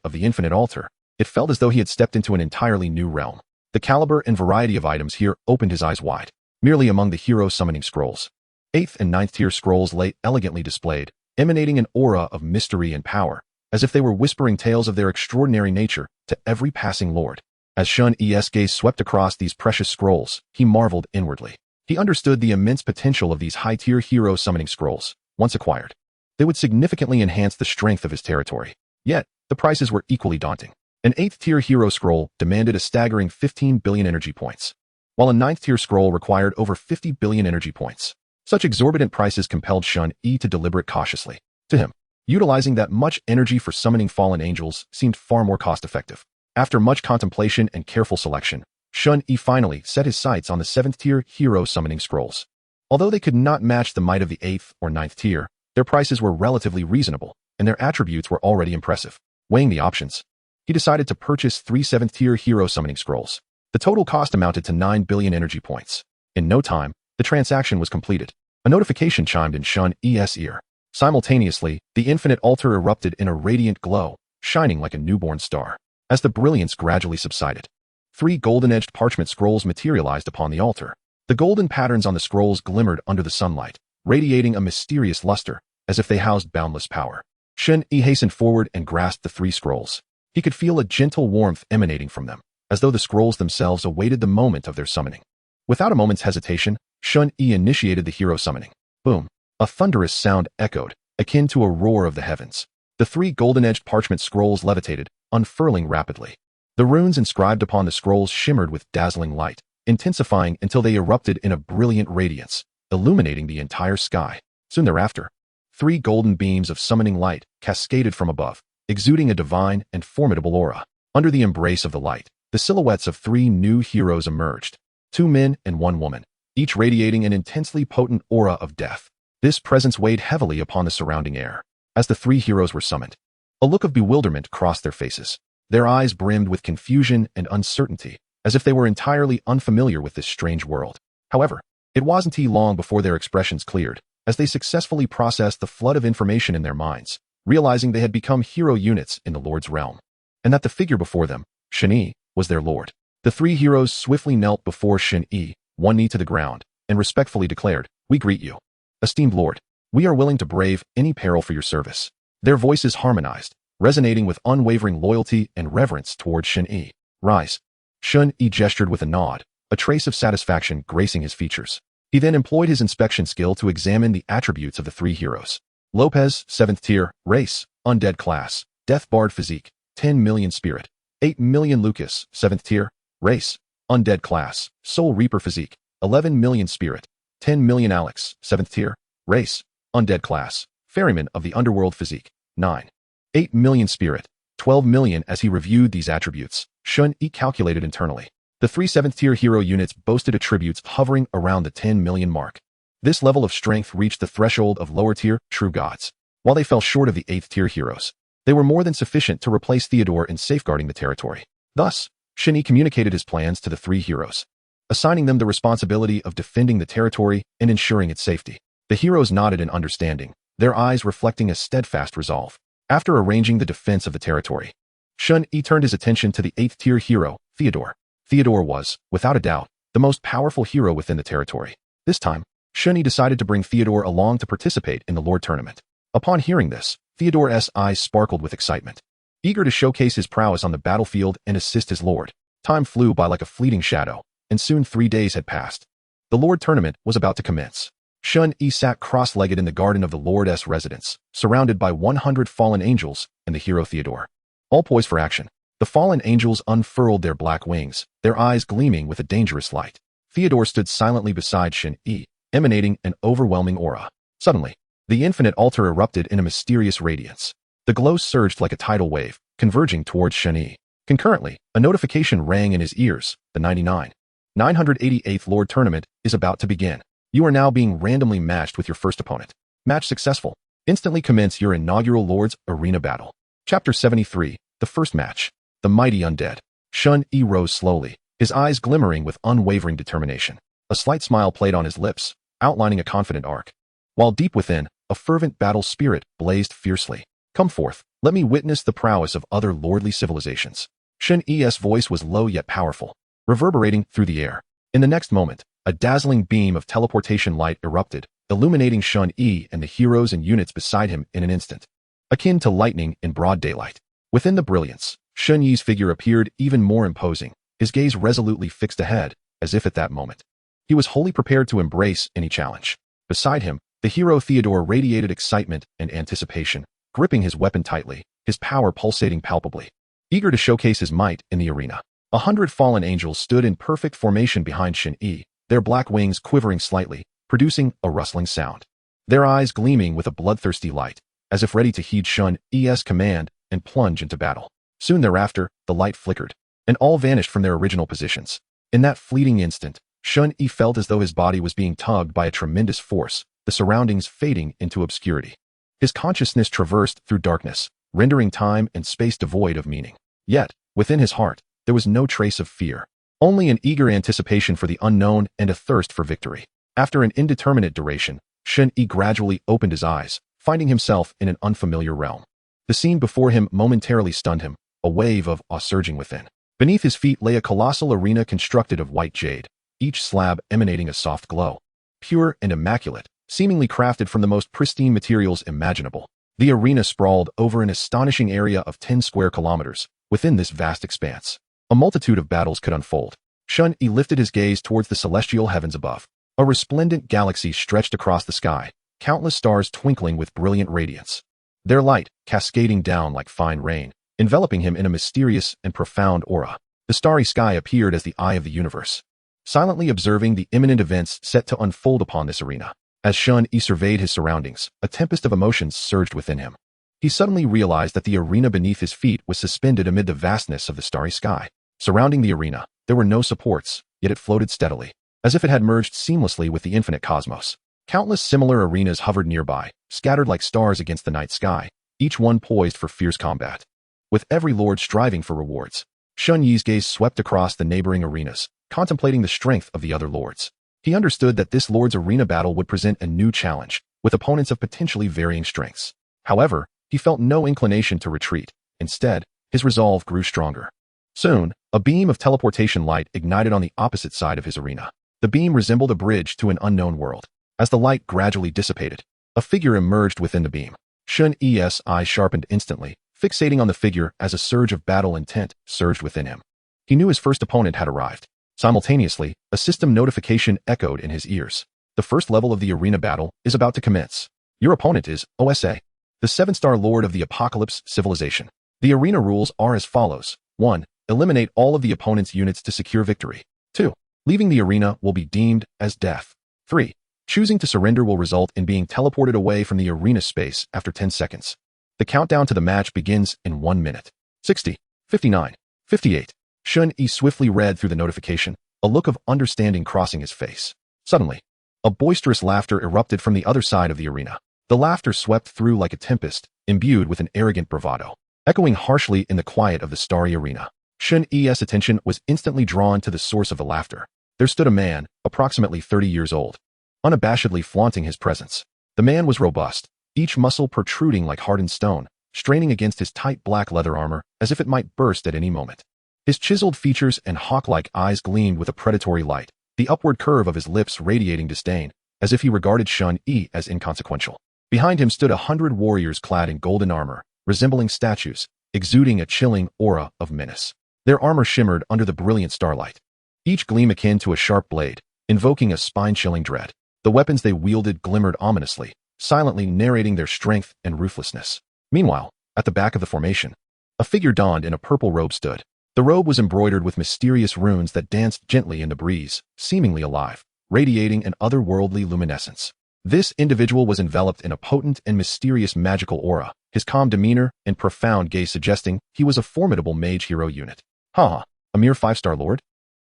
of the Infinite Altar, it felt as though he had stepped into an entirely new realm. The caliber and variety of items here opened his eyes wide. Merely among the hero summoning scrolls, 8th and 9th tier scrolls lay elegantly displayed, emanating an aura of mystery and power, as if they were whispering tales of their extraordinary nature to every passing lord. As Shen Yi's gaze swept across these precious scrolls, he marveled inwardly. He understood the immense potential of these high-tier hero summoning scrolls. Once acquired, they would significantly enhance the strength of his territory. Yet, the prices were equally daunting. An 8th-tier hero scroll demanded a staggering 15 billion energy points, while a 9th-tier scroll required over 50 billion energy points. Such exorbitant prices compelled Shen Yi to deliberate cautiously. To him, utilizing that much energy for summoning fallen angels seemed far more cost-effective. After much contemplation and careful selection, Shen Yi finally set his sights on the 7th-tier hero summoning scrolls. Although they could not match the might of the 8th or 9th tier, their prices were relatively reasonable, and their attributes were already impressive. Weighing the options, he decided to purchase 3 7th-tier hero summoning scrolls. The total cost amounted to 9 billion energy points. In no time, the transaction was completed. A notification chimed in Shen Yi's ear. Simultaneously, the infinite altar erupted in a radiant glow, shining like a newborn star. As the brilliance gradually subsided, 3 golden-edged parchment scrolls materialized upon the altar. The golden patterns on the scrolls glimmered under the sunlight, radiating a mysterious luster, as if they housed boundless power. Shen Yi hastened forward and grasped the 3 scrolls. He could feel a gentle warmth emanating from them, as though the scrolls themselves awaited the moment of their summoning. Without a moment's hesitation, Shen Yi initiated the hero summoning. Boom! A thunderous sound echoed, akin to a roar of the heavens. The 3 golden-edged parchment scrolls levitated, unfurling rapidly. The runes inscribed upon the scrolls shimmered with dazzling light, intensifying until they erupted in a brilliant radiance, illuminating the entire sky. Soon thereafter, 3 golden beams of summoning light cascaded from above, exuding a divine and formidable aura. Under the embrace of the light, the silhouettes of 3 new heroes emerged. 2 men and 1 woman, each radiating an intensely potent aura of death. This presence weighed heavily upon the surrounding air. As the 3 heroes were summoned, a look of bewilderment crossed their faces. Their eyes brimmed with confusion and uncertainty, as if they were entirely unfamiliar with this strange world. However, it wasn't long before their expressions cleared, as they successfully processed the flood of information in their minds, realizing they had become hero units in the Lord's realm, and that the figure before them, Shen Yi, was their Lord. The 3 heroes swiftly knelt before Shen Yi, one knee to the ground, and respectfully declared, "We greet you, esteemed Lord. We are willing to brave any peril for your service." Their voices harmonized, resonating with unwavering loyalty and reverence toward Shen Yi. "Rise." Shen Yi gestured with a nod, a trace of satisfaction gracing his features. He then employed his inspection skill to examine the attributes of the 3 heroes. Lopez, 7th tier, race, undead class, death bard physique, 10 million spirit. 8 million Lucas, 7th tier, race, undead class, soul reaper physique, 11 million spirit. 10 million Alex, 7th tier, race, undead class, ferryman of the underworld physique, 9. 8 million spirit, 12 million. As he reviewed these attributes, Shen Yi calculated internally. The 3 7th-tier hero units boasted attributes hovering around the 10 million mark. This level of strength reached the threshold of lower-tier true gods. While they fell short of the 8th-tier heroes, they were more than sufficient to replace Theodore in safeguarding the territory. Thus, Shen Yi communicated his plans to the 3 heroes, assigning them the responsibility of defending the territory and ensuring its safety. The heroes nodded in understanding, their eyes reflecting a steadfast resolve. After arranging the defense of the territory, Shen Yi turned his attention to the 8th-tier hero, Theodore. Theodore was, without a doubt, the most powerful hero within the territory. This time, Shen Yi decided to bring Theodore along to participate in the Lord tournament. Upon hearing this, Theodore's eyes sparkled with excitement. Eager to showcase his prowess on the battlefield and assist his lord, time flew by like a fleeting shadow, and soon 3 days had passed. The Lord tournament was about to commence. Shen Yi sat cross-legged in the garden of the Lord's residence, surrounded by 100 fallen angels and the hero Theodore. All poised for action, the fallen angels unfurled their black wings, their eyes gleaming with a dangerous light. Theodore stood silently beside Shen Yi, emanating an overwhelming aura. Suddenly, the infinite altar erupted in a mysterious radiance. The glow surged like a tidal wave, converging towards Shen Yi. Concurrently, a notification rang in his ears. The 988th Lord Tournament is about to begin. You are now being randomly matched with your first opponent. Match successful. Instantly commence your inaugural Lord's Arena Battle. Chapter 73, The First Match. The Mighty Undead. Shen Yi rose slowly, his eyes glimmering with unwavering determination. A slight smile played on his lips, outlining a confident arc. While deep within, a fervent battle spirit blazed fiercely. Come forth, let me witness the prowess of other lordly civilizations. Shen Yi's voice was low yet powerful, reverberating through the air. In the next moment, a dazzling beam of teleportation light erupted, illuminating Shen Yi and the heroes and units beside him in an instant, akin to lightning in broad daylight. Within the brilliance, Shen Yi's figure appeared even more imposing, his gaze resolutely fixed ahead, as if at that moment he was wholly prepared to embrace any challenge. Beside him, the hero Theodore radiated excitement and anticipation, gripping his weapon tightly, his power pulsating palpably. Eager to showcase his might in the arena, 100 fallen angels stood in perfect formation behind Shen Yi, their black wings quivering slightly, producing a rustling sound. Their eyes gleaming with a bloodthirsty light, as if ready to heed Shen Yi's command and plunge into battle. Soon thereafter, the light flickered, and all vanished from their original positions. In that fleeting instant, Shen Yi felt as though his body was being tugged by a tremendous force, the surroundings fading into obscurity. His consciousness traversed through darkness, rendering time and space devoid of meaning. Yet, within his heart, there was no trace of fear, only an eager anticipation for the unknown and a thirst for victory. After an indeterminate duration, Shen Yi gradually opened his eyes, finding himself in an unfamiliar realm. The scene before him momentarily stunned him, a wave of awe surging within. Beneath his feet lay a colossal arena constructed of white jade, each slab emanating a soft glow. Pure and immaculate, seemingly crafted from the most pristine materials imaginable. The arena sprawled over an astonishing area of 10 square kilometers. Within this vast expanse, a multitude of battles could unfold. Shen Yi lifted his gaze towards the celestial heavens above. A resplendent galaxy stretched across the sky, countless stars twinkling with brilliant radiance. Their light cascading down like fine rain, enveloping him in a mysterious and profound aura. The starry sky appeared as the eye of the universe, silently observing the imminent events set to unfold upon this arena. As Shen Yi surveyed his surroundings, a tempest of emotions surged within him. He suddenly realized that the arena beneath his feet was suspended amid the vastness of the starry sky. Surrounding the arena, there were no supports, yet it floated steadily, as if it had merged seamlessly with the infinite cosmos. Countless similar arenas hovered nearby, scattered like stars against the night sky, each one poised for fierce combat. With every lord striving for rewards, Shen Yi's gaze swept across the neighboring arenas, contemplating the strength of the other lords. He understood that this lord's arena battle would present a new challenge, with opponents of potentially varying strengths. However, he felt no inclination to retreat. Instead, his resolve grew stronger. Soon, a beam of teleportation light ignited on the opposite side of his arena. The beam resembled a bridge to an unknown world. As the light gradually dissipated, a figure emerged within the beam. Shen Yi's eyes sharpened instantly, fixating on the figure as a surge of battle intent surged within him. He knew his first opponent had arrived. Simultaneously, a system notification echoed in his ears. The first level of the arena battle is about to commence. Your opponent is OSA, the 7-star Lord of the Apocalypse civilization. The arena rules are as follows. 1. Eliminate all of the opponent's units to secure victory. 2. Leaving the arena will be deemed as death. 3. Choosing to surrender will result in being teleported away from the arena space after 10 seconds. The countdown to the match begins in 1 minute. 60, 59, 58. Shen Yi swiftly read through the notification, a look of understanding crossing his face. Suddenly, a boisterous laughter erupted from the other side of the arena. The laughter swept through like a tempest, imbued with an arrogant bravado, echoing harshly in the quiet of the starry arena. Shen Yi's attention was instantly drawn to the source of the laughter. There stood a man, approximately 30 years old, unabashedly flaunting his presence. The man was robust, each muscle protruding like hardened stone, straining against his tight black leather armor as if it might burst at any moment. His chiseled features and hawk-like eyes gleamed with a predatory light, the upward curve of his lips radiating disdain, as if he regarded Shen Yi as inconsequential. Behind him stood 100 warriors clad in golden armor, resembling statues, exuding a chilling aura of menace. Their armor shimmered under the brilliant starlight, each gleam akin to a sharp blade, invoking a spine-chilling dread. The weapons they wielded glimmered ominously, silently narrating their strength and ruthlessness. Meanwhile, at the back of the formation, a figure donned in a purple robe stood. The robe was embroidered with mysterious runes that danced gently in the breeze, seemingly alive, radiating an otherworldly luminescence. This individual was enveloped in a potent and mysterious magical aura, his calm demeanor and profound gaze suggesting he was a formidable mage hero unit. A mere 5-star lord?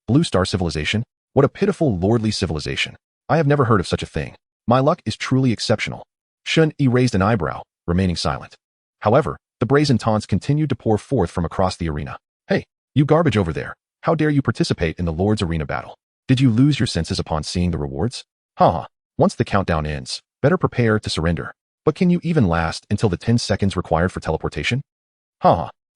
Blue star civilization? What a pitiful lordly civilization. I have never heard of such a thing. My luck is truly exceptional. Shen Yi raised an eyebrow, remaining silent. However, the brazen taunts continued to pour forth from across the arena. Hey, you garbage over there. How dare you participate in the Lord's arena battle? Did you lose your senses upon seeing the rewards? Once the countdown ends, better prepare to surrender. But can you even last until the 10 seconds required for teleportation?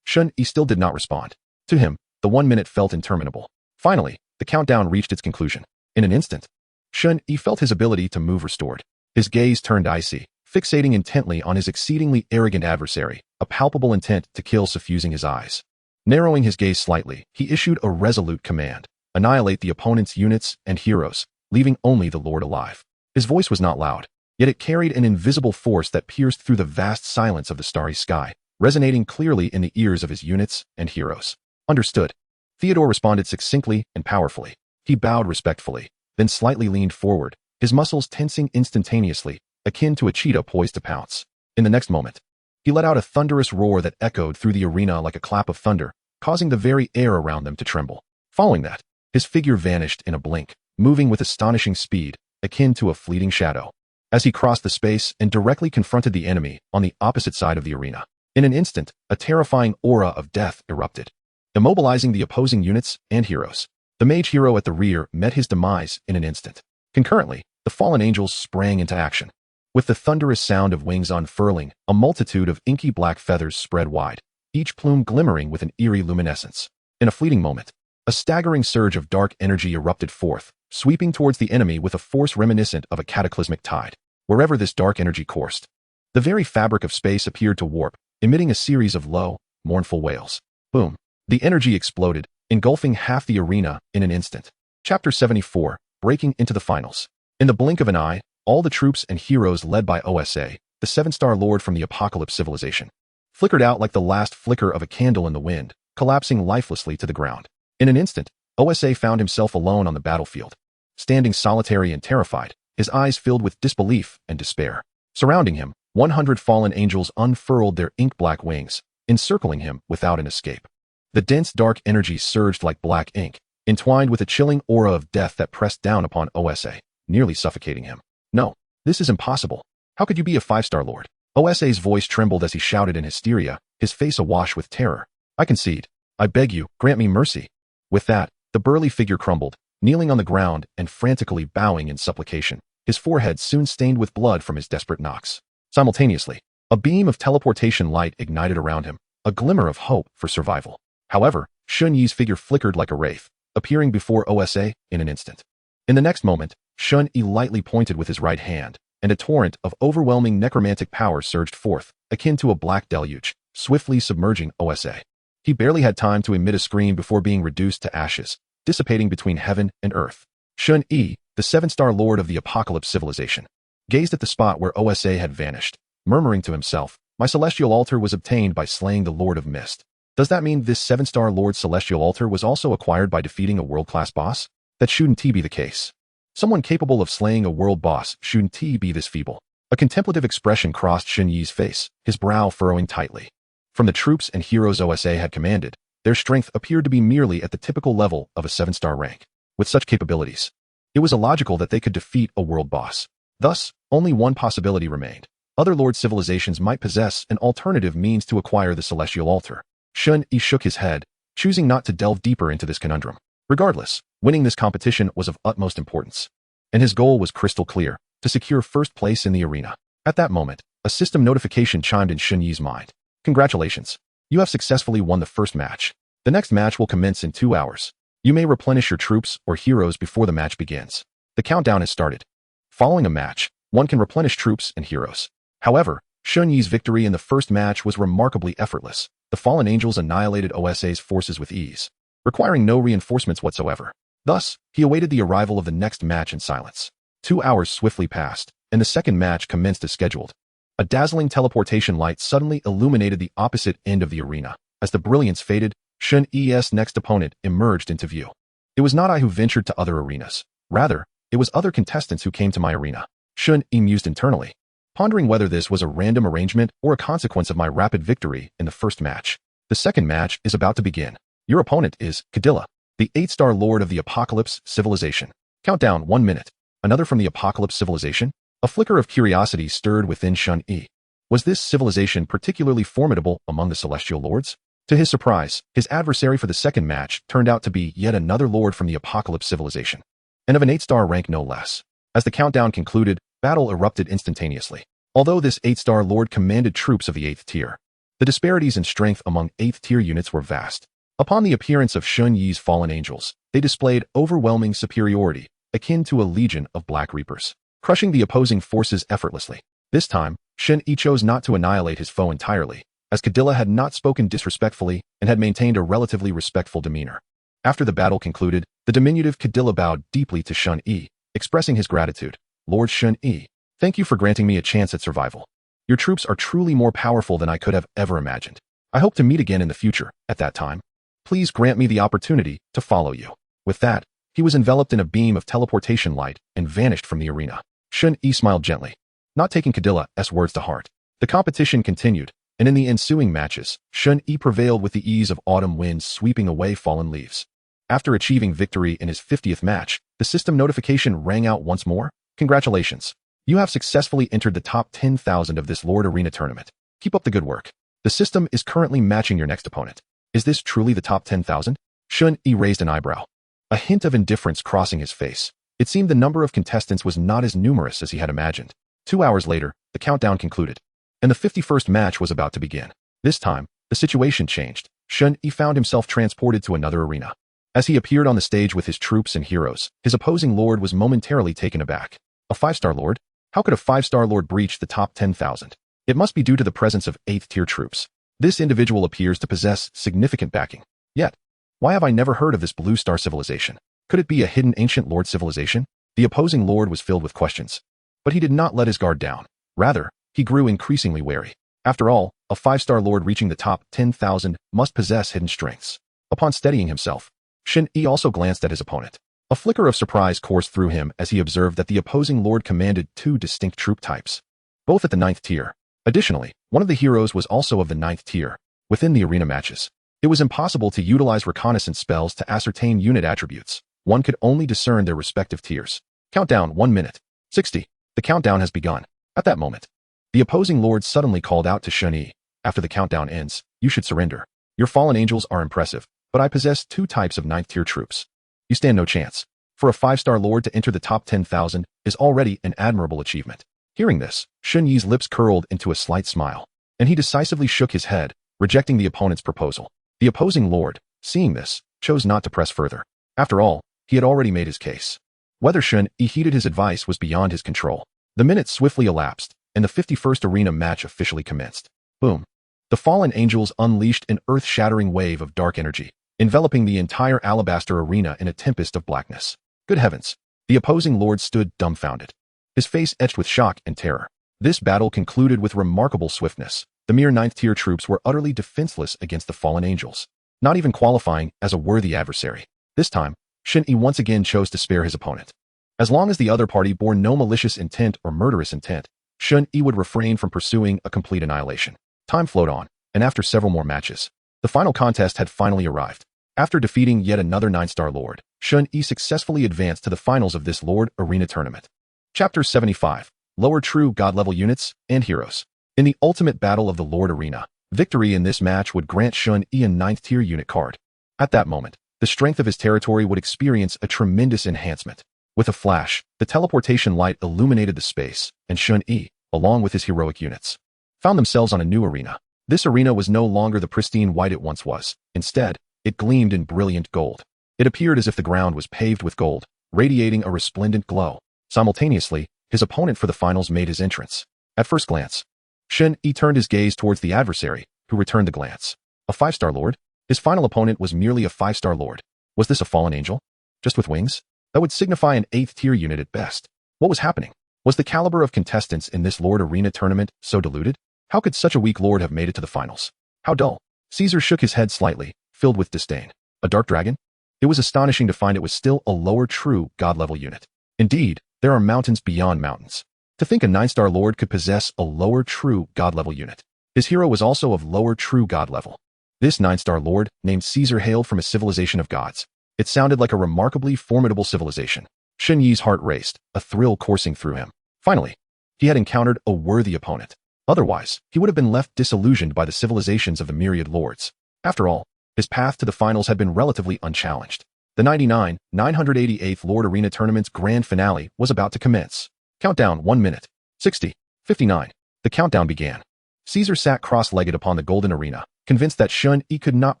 Shen Yi still did not respond. To him, the 1 minute felt interminable. Finally, the countdown reached its conclusion. In an instant, Shen Yi felt his ability to move restored. His gaze turned icy, fixating intently on his exceedingly arrogant adversary, a palpable intent to kill suffusing his eyes. Narrowing his gaze slightly, he issued a resolute command: annihilate the opponent's units and heroes, leaving only the Lord alive. His voice was not loud, yet it carried an invisible force that pierced through the vast silence of the starry sky, resonating clearly in the ears of his units and heroes. Understood. Theodore responded succinctly and powerfully. He bowed respectfully, then slightly leaned forward, his muscles tensing instantaneously, akin to a cheetah poised to pounce. In the next moment, he let out a thunderous roar that echoed through the arena like a clap of thunder, causing the very air around them to tremble. Following that, his figure vanished in a blink, moving with astonishing speed, akin to a fleeting shadow, as he crossed the space and directly confronted the enemy on the opposite side of the arena. In an instant, a terrifying aura of death erupted, immobilizing the opposing units and heroes. The mage hero at the rear met his demise in an instant. Concurrently, the fallen angels sprang into action. With the thunderous sound of wings unfurling, a multitude of inky black feathers spread wide, each plume glimmering with an eerie luminescence. In a fleeting moment, a staggering surge of dark energy erupted forth, sweeping towards the enemy with a force reminiscent of a cataclysmic tide. Wherever this dark energy coursed, the very fabric of space appeared to warp, emitting a series of low, mournful wails. Boom! The energy exploded, engulfing half the arena in an instant. Chapter 74, Breaking into the Finals. In the blink of an eye, all the troops and heroes led by OSA, the 7-star Lord from the Apocalypse civilization, flickered out like the last flicker of a candle in the wind, collapsing lifelessly to the ground. In an instant, OSA found himself alone on the battlefield, standing solitary and terrified, his eyes filled with disbelief and despair. Surrounding him, 100 fallen angels unfurled their ink-black wings, encircling him without an escape. The dense dark energy surged like black ink, entwined with a chilling aura of death that pressed down upon OSA, nearly suffocating him. No, this is impossible. How could you be a 5-star Lord? OSA's voice trembled as he shouted in hysteria, his face awash with terror. I concede. I beg you, grant me mercy. With that, the burly figure crumbled, kneeling on the ground and frantically bowing in supplication, his forehead soon stained with blood from his desperate knocks. Simultaneously, a beam of teleportation light ignited around him, a glimmer of hope for survival. However, Shen Yi's figure flickered like a wraith, appearing before OSA in an instant. In the next moment, Shen Yi lightly pointed with his right hand, and a torrent of overwhelming necromantic power surged forth, akin to a black deluge, swiftly submerging OSA. He barely had time to emit a scream before being reduced to ashes, dissipating between heaven and earth. Shen Yi, the 7-star Lord of the Apocalypse civilization, gazed at the spot where OSA had vanished, murmuring to himself, "My celestial altar was obtained by slaying the Lord of Mist. Does that mean this 7-star Lord's celestial altar was also acquired by defeating a world-class boss? That shouldn't be the case. Someone capable of slaying a world boss shouldn't be this feeble." A contemplative expression crossed Shen Yi's face, his brow furrowing tightly. From the troops and heroes OSA had commanded, their strength appeared to be merely at the typical level of a 7-star rank. With such capabilities, it was illogical that they could defeat a world boss. Thus, only one possibility remained. Other Lord civilizations might possess an alternative means to acquire the celestial altar. Shen Yi shook his head, choosing not to delve deeper into this conundrum. Regardless, winning this competition was of utmost importance, and his goal was crystal clear: to secure first place in the arena. At that moment, a system notification chimed in Shen Yi's mind. Congratulations. You have successfully won the first match. The next match will commence in 2 hours. You may replenish your troops or heroes before the match begins. The countdown has started. Following a match, one can replenish troops and heroes. However, Shen Yi's victory in the first match was remarkably effortless. The fallen angels annihilated OSA's forces with ease, requiring no reinforcements whatsoever. Thus, he awaited the arrival of the next match in silence. 2 hours swiftly passed, and the second match commenced as scheduled. A dazzling teleportation light suddenly illuminated the opposite end of the arena. As the brilliance faded, Shen Yi's next opponent emerged into view. It was not I who ventured to other arenas. Rather, it was other contestants who came to my arena. Shen Yi mused internally, pondering whether this was a random arrangement or a consequence of my rapid victory in the first match. The second match is about to begin. Your opponent is Cadilla, the 8-star Lord of the Apocalypse civilization. Countdown 1 minute. Another from the Apocalypse civilization? A flicker of curiosity stirred within Shen Yi. Was this civilization particularly formidable among the celestial lords? To his surprise, his adversary for the second match turned out to be yet another lord from the Apocalypse civilization, and of an 8-star rank no less. As the countdown concluded, battle erupted instantaneously. Although this 8-star lord commanded troops of the 8th tier, the disparities in strength among 8th tier units were vast. Upon the appearance of Shen Yi's fallen angels, they displayed overwhelming superiority, akin to a legion of Black Reapers, crushing the opposing forces effortlessly. This time, Shen Yi chose not to annihilate his foe entirely, as Cadilla had not spoken disrespectfully and had maintained a relatively respectful demeanor. After the battle concluded, the diminutive Cadilla bowed deeply to Shen Yi, expressing his gratitude. "Lord Shen Yi, thank you for granting me a chance at survival. Your troops are truly more powerful than I could have ever imagined. I hope to meet again in the future. At that time, please grant me the opportunity to follow you." With that, He was enveloped in a beam of teleportation light and vanished from the arena. Shen Yi smiled gently, not taking Cadilla's words to heart. The competition continued, and in the ensuing matches, Shen Yi prevailed with the ease of autumn winds sweeping away fallen leaves. After achieving victory in his 50th match, the system notification rang out once more. Congratulations! You have successfully entered the top 10,000 of this Lord Arena tournament. Keep up the good work. The system is currently matching your next opponent. Is this truly the top 10,000? Shen Yi raised an eyebrow, a hint of indifference crossing his face. It seemed the number of contestants was not as numerous as he had imagined. 2 hours later, the countdown concluded, and the 51st match was about to begin. This time, the situation changed. Shen Yi found himself transported to another arena. As he appeared on the stage with his troops and heroes, his opposing lord was momentarily taken aback. A 5-star lord? How could a 5-star lord breach the top 10,000? It must be due to the presence of 8th-tier troops. This individual appears to possess significant backing. Yet, why have I never heard of this blue star civilization? Could it be a hidden ancient lord civilization? The opposing lord was filled with questions. But he did not let his guard down. Rather, he grew increasingly wary. After all, a 5-star lord reaching the top 10,000 must possess hidden strengths. Upon steadying himself, Shen Yi also glanced at his opponent. A flicker of surprise coursed through him as he observed that the opposing lord commanded 2 distinct troop types, both at the 9th tier. Additionally, one of the heroes was also of the 9th tier. Within the arena matches, it was impossible to utilize reconnaissance spells to ascertain unit attributes. One could only discern their respective tiers. Countdown 1 minute. 60. The countdown has begun. At that moment, the opposing lord suddenly called out to Shen Yi. After the countdown ends, you should surrender. Your fallen angels are impressive, but I possess 2 types of 9th tier troops. You stand no chance. For a 5-star lord to enter the top 10,000 is already an admirable achievement. Hearing this, Shen Yi's lips curled into a slight smile, and he decisively shook his head, rejecting the opponent's proposal. The opposing lord, seeing this, chose not to press further. After all, he had already made his case. Whether Shen Yi heeded his advice was beyond his control. The minutes swiftly elapsed, and the 51st arena match officially commenced. Boom. The fallen angels unleashed an earth-shattering wave of dark energy, enveloping the entire alabaster arena in a tempest of blackness. Good heavens! The opposing lord stood dumbfounded, his face etched with shock and terror. This battle concluded with remarkable swiftness. The mere 9th-tier troops were utterly defenseless against the fallen angels, not even qualifying as a worthy adversary. This time, Shen Yi once again chose to spare his opponent. As long as the other party bore no malicious intent or murderous intent, Shen Yi would refrain from pursuing a complete annihilation. Time flowed on, and after several more matches, the final contest had finally arrived. After defeating yet another 9-star lord, Shen Yi successfully advanced to the finals of this Lord Arena tournament. Chapter 75. Lower True God-Level Units and Heroes. In the ultimate battle of the Lord Arena, victory in this match would grant Shen Yi a 9th-tier unit card. At that moment, the strength of his territory would experience a tremendous enhancement. With a flash, the teleportation light illuminated the space, and Shen Yi, along with his heroic units, found themselves on a new arena. This arena was no longer the pristine white it once was. Instead, it gleamed in brilliant gold. It appeared as if the ground was paved with gold, radiating a resplendent glow. Simultaneously, his opponent for the finals made his entrance. At first glance, Shen Yi turned his gaze towards the adversary, who returned the glance. A 5-star lord? His final opponent was merely a 5-star lord. Was this a fallen angel? Just with wings? That would signify an 8th-tier unit at best. What was happening? Was the caliber of contestants in this Lord Arena tournament so diluted? How could such a weak lord have made it to the finals? How dull. Caesar shook his head slightly, filled with disdain. A dark dragon? It was astonishing to find it was still a lower true god-level unit. Indeed, there are mountains beyond mountains. To think a 9-star lord could possess a lower true god-level unit. His hero was also of lower true god level. This 9-star lord, named Caesar, hailed from a civilization of gods. It sounded like a remarkably formidable civilization. Shen Yi's heart raced, a thrill coursing through him. Finally, he had encountered a worthy opponent. Otherwise, he would have been left disillusioned by the civilizations of the myriad lords. After all, his path to the finals had been relatively unchallenged. The 988th Lord Arena Tournament's grand finale was about to commence. Countdown 1 minute. 60. 59. The countdown began. Caesar sat cross-legged upon the golden arena, convinced that Shen Yi could not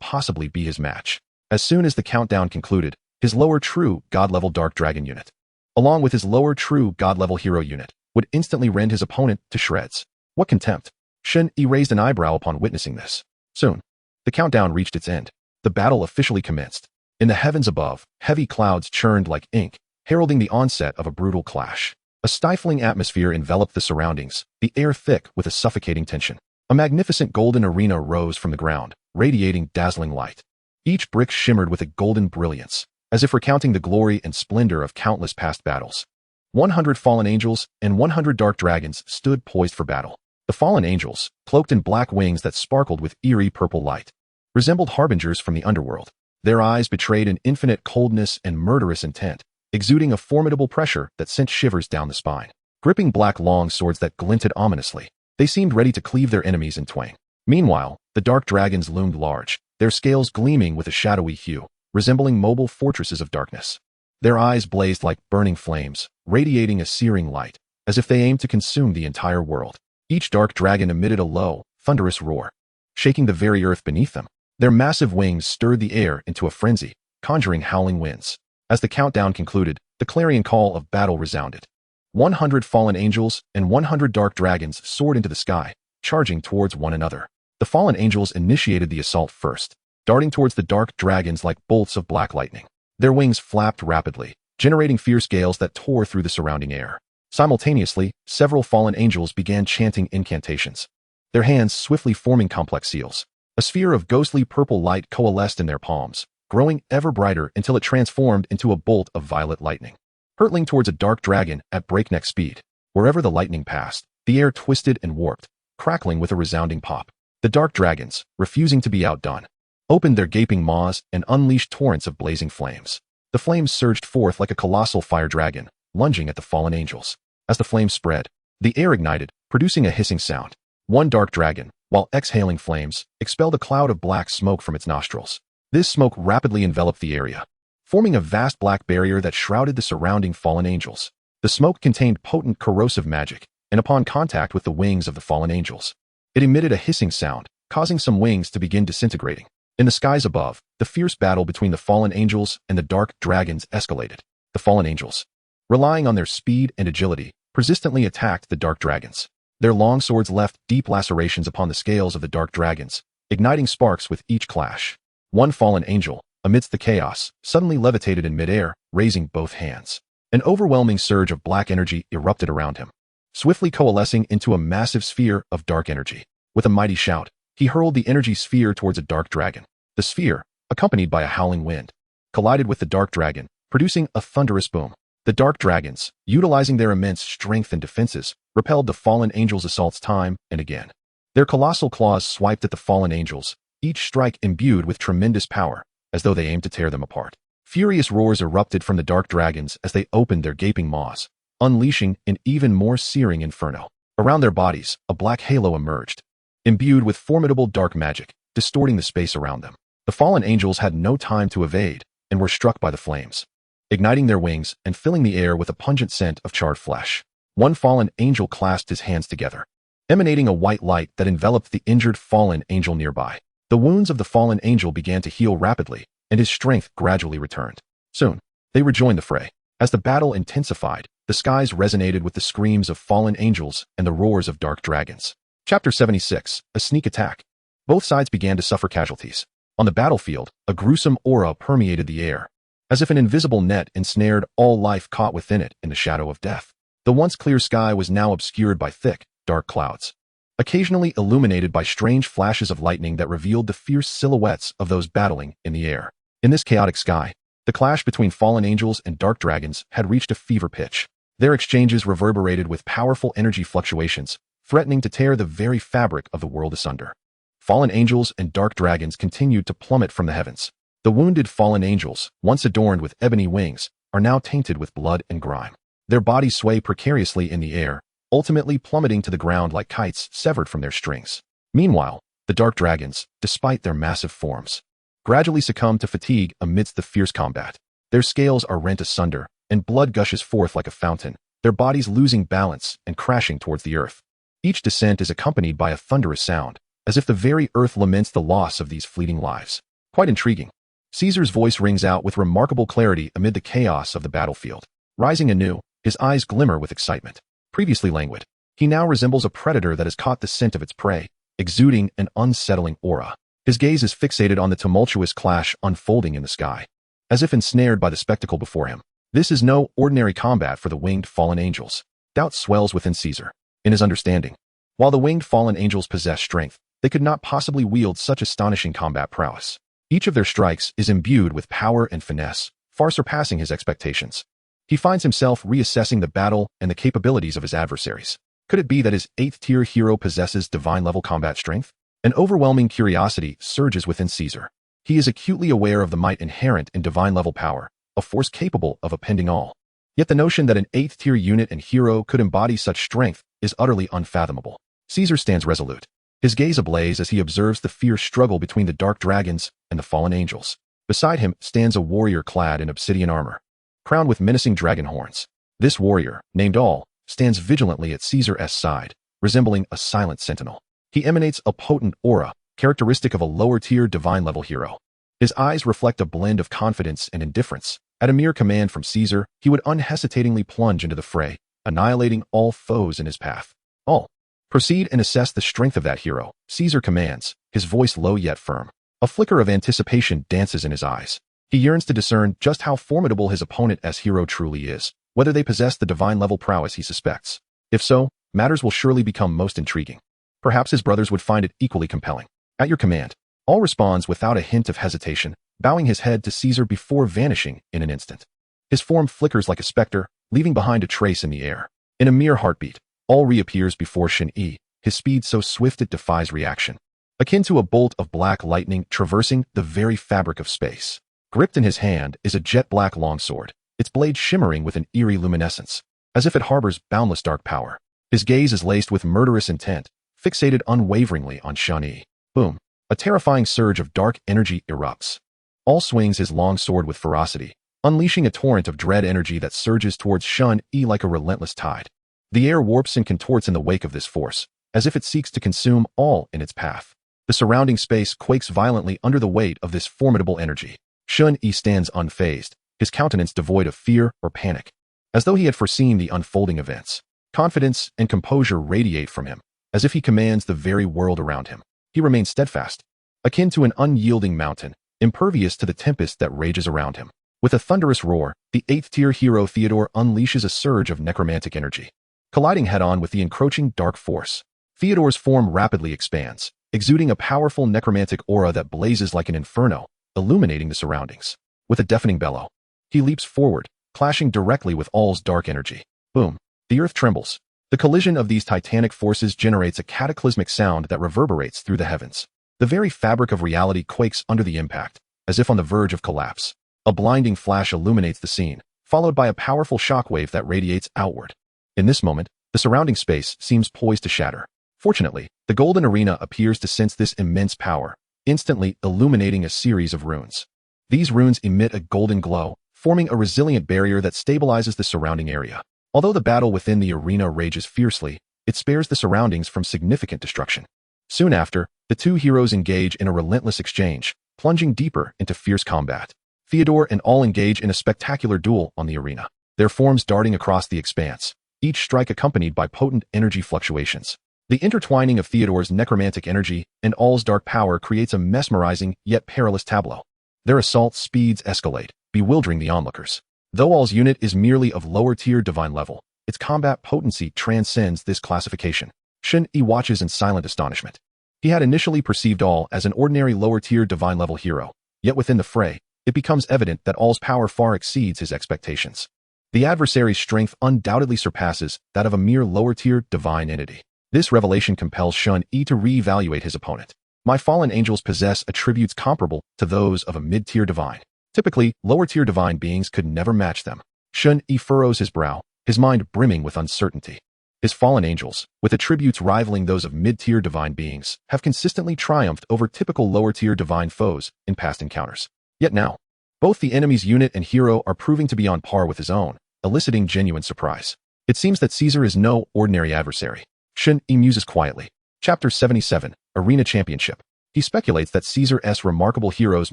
possibly be his match. As soon as the countdown concluded, his lower true god-level Dark Dragon unit, along with his lower true god-level Hero unit, would instantly rend his opponent to shreds. What contempt! Shen Yi raised an eyebrow upon witnessing this. Soon, the countdown reached its end. The battle officially commenced. In the heavens above, heavy clouds churned like ink, heralding the onset of a brutal clash. A stifling atmosphere enveloped the surroundings, the air thick with a suffocating tension. A magnificent golden arena rose from the ground, radiating dazzling light. Each brick shimmered with a golden brilliance, as if recounting the glory and splendor of countless past battles. 100 fallen angels and 100 dark dragons stood poised for battle. The fallen angels, cloaked in black wings that sparkled with eerie purple light, resembled harbingers from the underworld. Their eyes betrayed an infinite coldness and murderous intent, exuding a formidable pressure that sent shivers down the spine. Gripping black long swords that glinted ominously, they seemed ready to cleave their enemies in twain. Meanwhile, the dark dragons loomed large, their scales gleaming with a shadowy hue, resembling mobile fortresses of darkness. Their eyes blazed like burning flames, radiating a searing light, as if they aimed to consume the entire world. Each dark dragon emitted a low, thunderous roar, shaking the very earth beneath them. Their massive wings stirred the air into a frenzy, conjuring howling winds. As the countdown concluded, the clarion call of battle resounded. 100 fallen angels and 100 dark dragons soared into the sky, charging towards one another. The fallen angels initiated the assault first, darting towards the dark dragons like bolts of black lightning. Their wings flapped rapidly, generating fierce gales that tore through the surrounding air. Simultaneously, several fallen angels began chanting incantations, their hands swiftly forming complex seals. A sphere of ghostly purple light coalesced in their palms, growing ever brighter until it transformed into a bolt of violet lightning, hurtling towards a dark dragon at breakneck speed. Wherever the lightning passed, the air twisted and warped, crackling with a resounding pop. The dark dragons, refusing to be outdone, opened their gaping maws and unleashed torrents of blazing flames. The flames surged forth like a colossal fire dragon, lunging at the fallen angels. As the flames spread, the air ignited, producing a hissing sound. One dark dragon, while exhaling flames, expelled a cloud of black smoke from its nostrils. This smoke rapidly enveloped the area, forming a vast black barrier that shrouded the surrounding fallen angels. The smoke contained potent corrosive magic, and upon contact with the wings of the fallen angels, it emitted a hissing sound, causing some wings to begin disintegrating. In the skies above, the fierce battle between the fallen angels and the dark dragons escalated. The fallen angels, relying on their speed and agility, persistently attacked the dark dragons. Their long swords left deep lacerations upon the scales of the dark dragons, igniting sparks with each clash. One fallen angel, amidst the chaos, suddenly levitated in midair, raising both hands. An overwhelming surge of black energy erupted around him, swiftly coalescing into a massive sphere of dark energy. With a mighty shout, he hurled the energy sphere towards a dark dragon. The sphere, accompanied by a howling wind, collided with the dark dragon, producing a thunderous boom. The dark dragons, utilizing their immense strength and defenses, repelled the fallen angels' assaults time and again. Their colossal claws swiped at the fallen angels, each strike imbued with tremendous power, as though they aimed to tear them apart. Furious roars erupted from the dark dragons as they opened their gaping maws, unleashing an even more searing inferno. Around their bodies, a black halo emerged, imbued with formidable dark magic, distorting the space around them. The fallen angels had no time to evade, and were struck by the flames, igniting their wings and filling the air with a pungent scent of charred flesh. One fallen angel clasped his hands together, emanating a white light that enveloped the injured fallen angel nearby. The wounds of the fallen angel began to heal rapidly, and his strength gradually returned. Soon, they rejoined the fray. As the battle intensified, the skies resonated with the screams of fallen angels and the roars of dark dragons. Chapter 76, A Sneak Attack. Both sides began to suffer casualties. On the battlefield, a gruesome aura permeated the air, as if an invisible net ensnared all life caught within it in the shadow of death. The once clear sky was now obscured by thick, dark clouds, occasionally illuminated by strange flashes of lightning that revealed the fierce silhouettes of those battling in the air. In this chaotic sky, the clash between fallen angels and dark dragons had reached a fever pitch. Their exchanges reverberated with powerful energy fluctuations, threatening to tear the very fabric of the world asunder. Fallen angels and dark dragons continued to plummet from the heavens. The wounded fallen angels, once adorned with ebony wings, are now tainted with blood and grime. Their bodies sway precariously in the air, ultimately plummeting to the ground like kites severed from their strings. Meanwhile, the dark dragons, despite their massive forms, gradually succumb to fatigue amidst the fierce combat. Their scales are rent asunder, and blood gushes forth like a fountain, their bodies losing balance and crashing towards the earth. Each descent is accompanied by a thunderous sound, as if the very earth laments the loss of these fleeting lives. Quite intriguing. Caesar's voice rings out with remarkable clarity amid the chaos of the battlefield. Rising anew, his eyes glimmer with excitement. Previously languid, he now resembles a predator that has caught the scent of its prey, exuding an unsettling aura. His gaze is fixated on the tumultuous clash unfolding in the sky, as if ensnared by the spectacle before him. This is no ordinary combat for the winged fallen angels. Doubt swells within Caesar. In his understanding, while the winged fallen angels possess strength, they could not possibly wield such astonishing combat prowess. Each of their strikes is imbued with power and finesse, far surpassing his expectations. He finds himself reassessing the battle and the capabilities of his adversaries. Could it be that his 8th-tier hero possesses divine-level combat strength? An overwhelming curiosity surges within Caesar. He is acutely aware of the might inherent in divine-level power, a force capable of upending all. Yet the notion that an 8th-tier unit and hero could embody such strength is utterly unfathomable. Caesar stands resolute, his gaze ablaze as he observes the fierce struggle between the dark dragons and the fallen angels. Beside him stands a warrior clad in obsidian armor, crowned with menacing dragon horns. This warrior, named All, stands vigilantly at Caesar's side, resembling a silent sentinel. He emanates a potent aura, characteristic of a lower-tier divine-level hero. His eyes reflect a blend of confidence and indifference. At a mere command from Caesar, he would unhesitatingly plunge into the fray, annihilating all foes in his path. All. Proceed and assess the strength of that hero, Caesar commands, his voice low yet firm. A flicker of anticipation dances in his eyes. He yearns to discern just how formidable his opponent as hero truly is, whether they possess the divine-level prowess he suspects. If so, matters will surely become most intriguing. Perhaps his brothers would find it equally compelling. At your command. All responds without a hint of hesitation, bowing his head to Caesar before vanishing in an instant. His form flickers like a specter, leaving behind a trace in the air. In a mere heartbeat, All reappears before Shen Yi, his speed so swift it defies reaction. Akin to a bolt of black lightning traversing the very fabric of space. Gripped in his hand is a jet-black longsword, its blade shimmering with an eerie luminescence, as if it harbors boundless dark power. His gaze is laced with murderous intent, fixated unwaveringly on Shen Yi. Boom! A terrifying surge of dark energy erupts. All swings his longsword with ferocity, unleashing a torrent of dread energy that surges towards Shen Yi like a relentless tide. The air warps and contorts in the wake of this force, as if it seeks to consume all in its path. The surrounding space quakes violently under the weight of this formidable energy. Shen Yi stands unfazed, his countenance devoid of fear or panic, as though he had foreseen the unfolding events. Confidence and composure radiate from him, as if he commands the very world around him. He remains steadfast, akin to an unyielding mountain, impervious to the tempest that rages around him. With a thunderous roar, the 8th-tier hero Theodore unleashes a surge of necromantic energy. Colliding head-on with the encroaching dark force, Theodore's form rapidly expands, exuding a powerful necromantic aura that blazes like an inferno, illuminating the surroundings. With a deafening bellow, he leaps forward, clashing directly with All's dark energy. Boom! The earth trembles. The collision of these titanic forces generates a cataclysmic sound that reverberates through the heavens. The very fabric of reality quakes under the impact, as if on the verge of collapse. A blinding flash illuminates the scene, followed by a powerful shockwave that radiates outward. In this moment, the surrounding space seems poised to shatter. Fortunately, the golden arena appears to sense this immense power, instantly illuminating a series of runes. These runes emit a golden glow, forming a resilient barrier that stabilizes the surrounding area. Although the battle within the arena rages fiercely, it spares the surroundings from significant destruction. Soon after, the two heroes engage in a relentless exchange, plunging deeper into fierce combat. Theodore and All engage in a spectacular duel on the arena, their forms darting across the expanse, each strike accompanied by potent energy fluctuations. The intertwining of Theodore's necromantic energy and All's dark power creates a mesmerizing yet perilous tableau. Their assault speeds escalate, bewildering the onlookers. Though All's unit is merely of lower-tier divine level, its combat potency transcends this classification. Shen Yi watches in silent astonishment. He had initially perceived All as an ordinary lower-tier divine-level hero, yet within the fray, it becomes evident that All's power far exceeds his expectations. The adversary's strength undoubtedly surpasses that of a mere lower-tier divine entity. This revelation compels Shen Yi to re-evaluate his opponent. My fallen angels possess attributes comparable to those of a mid-tier divine. Typically, lower-tier divine beings could never match them. Shen Yi furrows his brow, his mind brimming with uncertainty. His fallen angels, with attributes rivaling those of mid-tier divine beings, have consistently triumphed over typical lower-tier divine foes in past encounters. Yet now, both the enemy's unit and hero are proving to be on par with his own, eliciting genuine surprise. It seems that Caesar is no ordinary adversary. Shen Yi muses quietly. Chapter 77, Arena Championship. He speculates that Caesar's remarkable heroes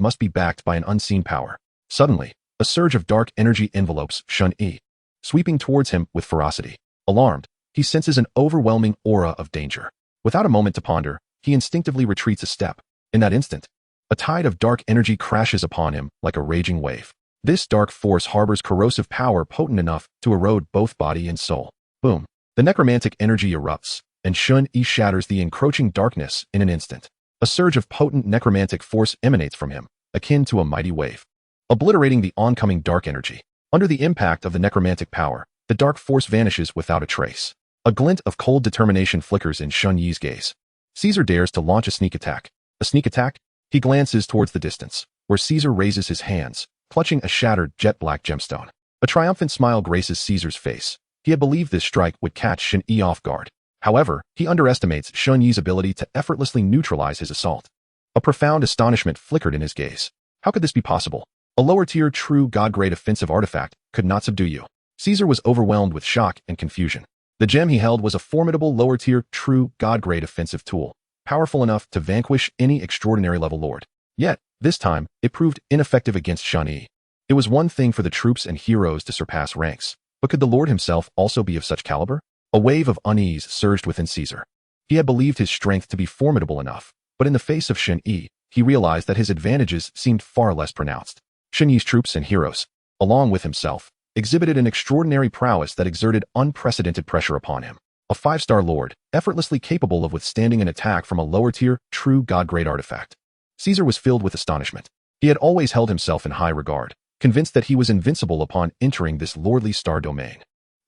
must be backed by an unseen power. Suddenly, a surge of dark energy envelopes Shen Yi, sweeping towards him with ferocity. Alarmed, he senses an overwhelming aura of danger. Without a moment to ponder, he instinctively retreats a step. In that instant, a tide of dark energy crashes upon him like a raging wave. This dark force harbors corrosive power potent enough to erode both body and soul. Boom! The necromantic energy erupts, and Shen Yi shatters the encroaching darkness in an instant. A surge of potent necromantic force emanates from him, akin to a mighty wave. obliterating the oncoming dark energy. Under the impact of the necromantic power, the dark force vanishes without a trace. A glint of cold determination flickers in Shen Yi's gaze. Caesar dares to launch a sneak attack. A sneak attack? He glances towards the distance, where Caesar raises his hands, clutching a shattered jet-black gemstone. A triumphant smile graces Caesar's face. He had believed this strike would catch Shen Yi off guard. However, he underestimates Shen Yi's ability to effortlessly neutralize his assault. A profound astonishment flickered in his gaze. How could this be possible? A lower-tier true god-grade offensive artifact could not subdue you. Caesar was overwhelmed with shock and confusion. The gem he held was a formidable lower-tier true god-grade offensive tool, powerful enough to vanquish any extraordinary level lord. Yet, this time, it proved ineffective against Shen Yi. It was one thing for the troops and heroes to surpass ranks, but could the lord himself also be of such caliber? A wave of unease surged within Caesar. He had believed his strength to be formidable enough, but in the face of Shen Yi, he realized that his advantages seemed far less pronounced. Shen Yi's troops and heroes, along with himself, exhibited an extraordinary prowess that exerted unprecedented pressure upon him. A 5-star lord, effortlessly capable of withstanding an attack from a lower-tier, true god-grade artifact. Caesar was filled with astonishment. He had always held himself in high regard, convinced that he was invincible upon entering this lordly star domain.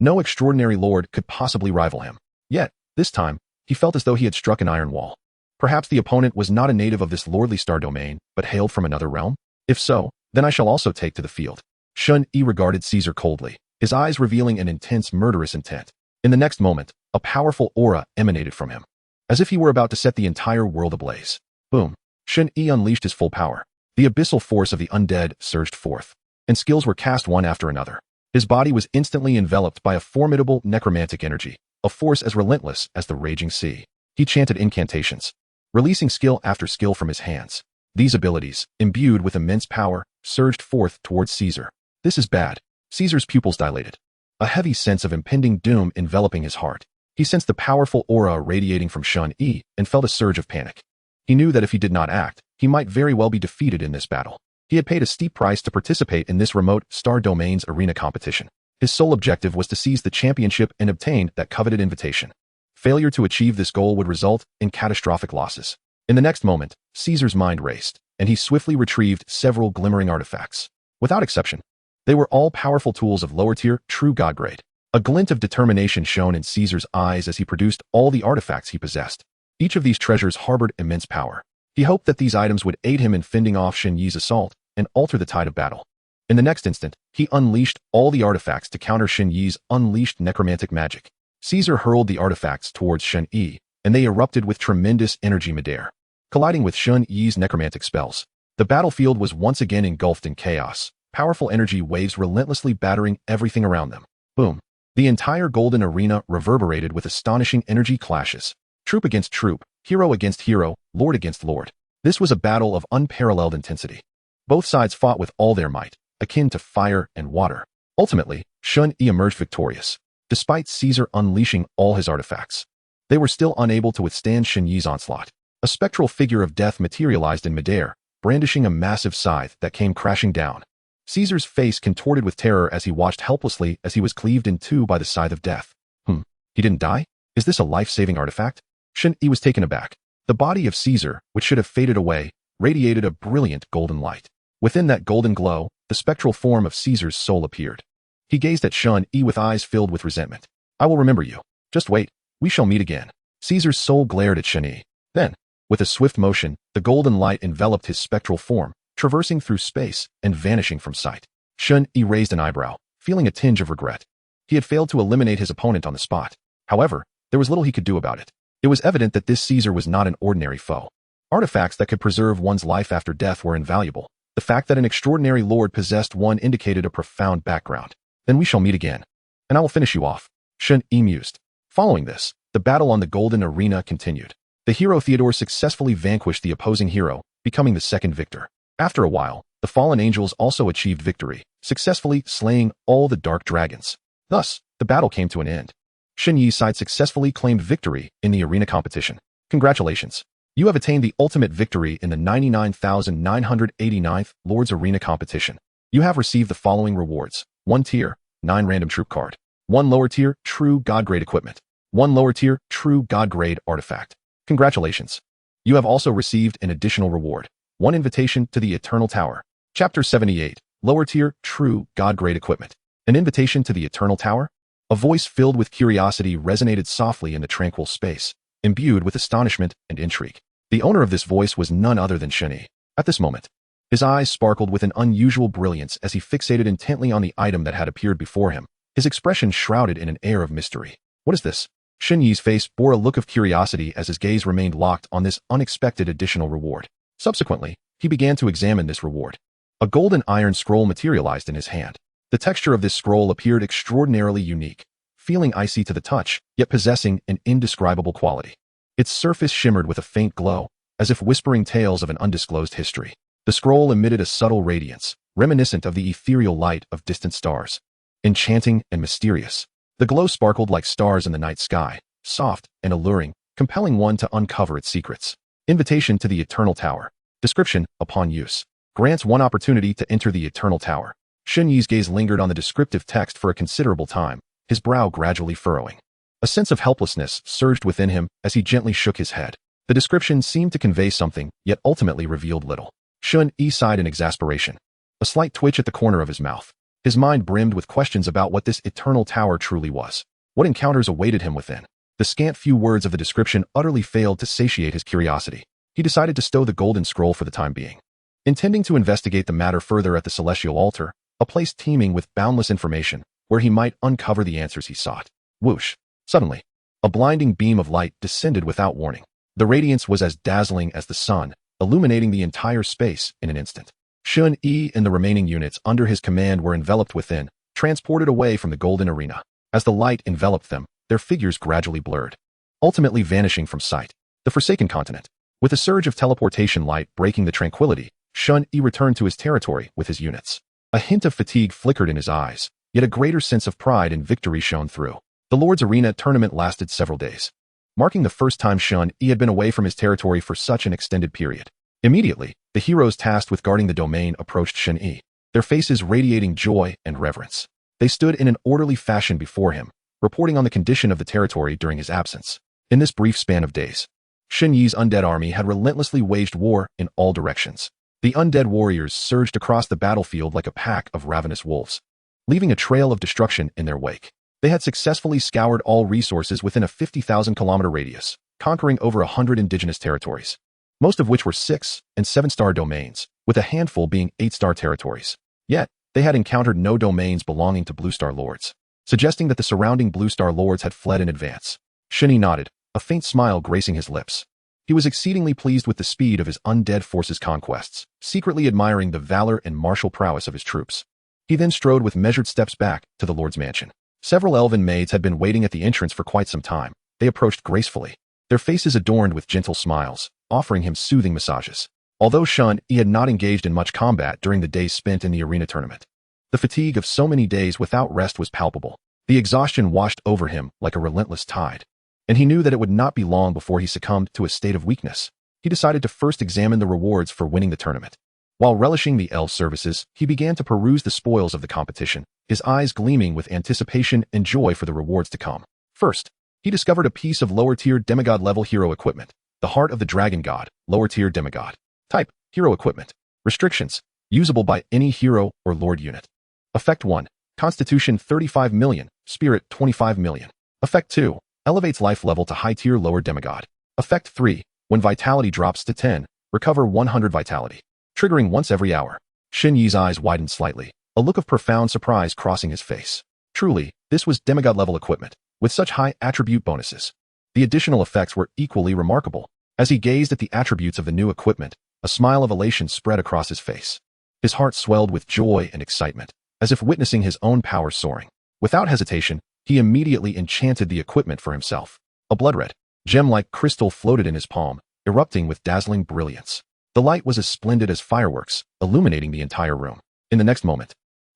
No extraordinary lord could possibly rival him. Yet, this time, he felt as though he had struck an iron wall. Perhaps the opponent was not a native of this lordly star domain, but hailed from another realm? If so, then I shall also take to the field. Shen Yi regarded Caesar coldly, his eyes revealing an intense murderous intent. In the next moment, a powerful aura emanated from him, as if he were about to set the entire world ablaze. Boom! Shen Yi unleashed his full power. The abyssal force of the undead surged forth, and skills were cast one after another. His body was instantly enveloped by a formidable necromantic energy, a force as relentless as the raging sea. He chanted incantations, releasing skill after skill from his hands. These abilities, imbued with immense power, surged forth towards Caesar. This is bad. Caesar's pupils dilated, a heavy sense of impending doom enveloping his heart. He sensed the powerful aura radiating from Shen Yi and felt a surge of panic. He knew that if he did not act, he might very well be defeated in this battle. He had paid a steep price to participate in this remote Star Domain's arena competition. His sole objective was to seize the championship and obtain that coveted invitation. Failure to achieve this goal would result in catastrophic losses. In the next moment, Caesar's mind raced, and he swiftly retrieved several glimmering artifacts. Without exception, they were all powerful tools of lower-tier, true god grade. A glint of determination shone in Caesar's eyes as he produced all the artifacts he possessed. Each of these treasures harbored immense power. He hoped that these items would aid him in fending off Shen Yi's assault and alter the tide of battle. In the next instant, he unleashed all the artifacts to counter Shen Yi's unleashed necromantic magic. Caesar hurled the artifacts towards Shen Yi, and they erupted with tremendous energy midair, colliding with Shen Yi's necromantic spells. The battlefield was once again engulfed in chaos, powerful energy waves relentlessly battering everything around them. Boom! The entire golden arena reverberated with astonishing energy clashes. Troop against troop, hero against hero, lord against lord. This was a battle of unparalleled intensity. Both sides fought with all their might, akin to fire and water. Ultimately, Shen Yi emerged victorious, despite Caesar unleashing all his artifacts. They were still unable to withstand Shen Yi's onslaught. A spectral figure of death materialized in midair, brandishing a massive scythe that came crashing down. Caesar's face contorted with terror as he watched helplessly as he was cleaved in two by the scythe of death. He didn't die? Is this a life-saving artifact? Shen Yi was taken aback. The body of Caesar, which should have faded away, radiated a brilliant golden light. Within that golden glow, the spectral form of Caesar's soul appeared. He gazed at Shen Yi with eyes filled with resentment. I will remember you. Just wait. We shall meet again. Caesar's soul glared at Shen Yi. Then, with a swift motion, the golden light enveloped his spectral form, traversing through space and vanishing from sight. Shen Yi raised an eyebrow, feeling a tinge of regret. He had failed to eliminate his opponent on the spot. However, there was little he could do about it. It was evident that this Caesar was not an ordinary foe. Artifacts that could preserve one's life after death were invaluable. The fact that an extraordinary lord possessed one indicated a profound background. Then we shall meet again, and I will finish you off. Shen Yi mused. Following this, the battle on the golden arena continued. The hero Theodore successfully vanquished the opposing hero, becoming the second victor. After a while, the fallen angels also achieved victory, successfully slaying all the dark dragons. Thus, the battle came to an end. Shen Yi's side successfully claimed victory in the arena competition. Congratulations! You have attained the ultimate victory in the 99,989th Lord's Arena competition. You have received the following rewards. 1 tier, 9 random troop card. 1 lower tier, true god grade equipment. 1 lower tier, true god grade artifact. Congratulations! You have also received an additional reward. 1 invitation to the Eternal Tower. Chapter 78, Lower tier, true, god-grade equipment. An invitation to the Eternal Tower? A voice filled with curiosity resonated softly in the tranquil space, imbued with astonishment and intrigue. The owner of this voice was none other than Shen Yi. At this moment, his eyes sparkled with an unusual brilliance as he fixated intently on the item that had appeared before him, his expression shrouded in an air of mystery. What is this? Shen Yi's face bore a look of curiosity as his gaze remained locked on this unexpected additional reward. Subsequently, he began to examine this reward. A golden iron scroll materialized in his hand. The texture of this scroll appeared extraordinarily unique, feeling icy to the touch, yet possessing an indescribable quality. Its surface shimmered with a faint glow, as if whispering tales of an undisclosed history. The scroll emitted a subtle radiance, reminiscent of the ethereal light of distant stars. Enchanting and mysterious. The glow sparkled like stars in the night sky, soft and alluring, compelling one to uncover its secrets. Invitation to the Eternal Tower. Description, upon use, grants one opportunity to enter the Eternal Tower. Shen Yi's gaze lingered on the descriptive text for a considerable time, his brow gradually furrowing. A sense of helplessness surged within him as he gently shook his head. The description seemed to convey something, yet ultimately revealed little. Shen Yi sighed in exasperation. A slight twitch at the corner of his mouth. His mind brimmed with questions about what this Eternal Tower truly was. What encounters awaited him within? The scant few words of the description utterly failed to satiate his curiosity. He decided to stow the golden scroll for the time being. Intending to investigate the matter further at the Celestial Altar, a place teeming with boundless information, where he might uncover the answers he sought. Whoosh! Suddenly, a blinding beam of light descended without warning. The radiance was as dazzling as the sun, illuminating the entire space in an instant. Shen Yi and the remaining units under his command were enveloped within, transported away from the golden arena. As the light enveloped them, their figures gradually blurred, ultimately vanishing from sight. The Forsaken Continent. With a surge of teleportation light breaking the tranquility, Shen Yi returned to his territory with his units. A hint of fatigue flickered in his eyes, yet a greater sense of pride and victory shone through. The Lord's Arena tournament lasted several days, marking the first time Shen Yi had been away from his territory for such an extended period. Immediately, the heroes tasked with guarding the domain approached Shen Yi, their faces radiating joy and reverence. They stood in an orderly fashion before him, reporting on the condition of the territory during his absence. In this brief span of days, Shen Yi's undead army had relentlessly waged war in all directions. The undead warriors surged across the battlefield like a pack of ravenous wolves, leaving a trail of destruction in their wake. They had successfully scoured all resources within a 50,000-kilometer radius, conquering over 100 indigenous territories, most of which were 6- and 7-star domains, with a handful being 8-star territories. Yet, they had encountered no domains belonging to Blue-star lords, suggesting that the surrounding Blue-star lords had fled in advance. Shen Yi nodded, a faint smile gracing his lips. He was exceedingly pleased with the speed of his undead force's conquests, secretly admiring the valor and martial prowess of his troops. He then strode with measured steps back to the Lord's mansion. Several elven maids had been waiting at the entrance for quite some time. They approached gracefully, their faces adorned with gentle smiles, offering him soothing massages. Although Shen Yi had not engaged in much combat during the days spent in the arena tournament, the fatigue of so many days without rest was palpable. The exhaustion washed over him like a relentless tide, and he knew that it would not be long before he succumbed to a state of weakness. He decided to first examine the rewards for winning the tournament. While relishing the elf services, he began to peruse the spoils of the competition, his eyes gleaming with anticipation and joy for the rewards to come. First, he discovered a piece of lower-tier demigod-level hero equipment, the Heart of the Dragon God, lower-tier demigod. Type, hero equipment. Restrictions, usable by any hero or lord unit. Effect 1, Constitution 35 million, Spirit 25 million. Effect 2, elevates life level to high-tier lower demigod. Effect 3, when vitality drops to 10, recover 100 vitality, triggering once every hour. Shen Yi's eyes widened slightly, a look of profound surprise crossing his face. Truly, this was demigod-level equipment, with such high attribute bonuses. The additional effects were equally remarkable. As he gazed at the attributes of the new equipment, a smile of elation spread across his face. His heart swelled with joy and excitement, as if witnessing his own power soaring. Without hesitation, he immediately enchanted the equipment for himself. A blood-red, gem-like crystal floated in his palm, erupting with dazzling brilliance. The light was as splendid as fireworks, illuminating the entire room. In the next moment,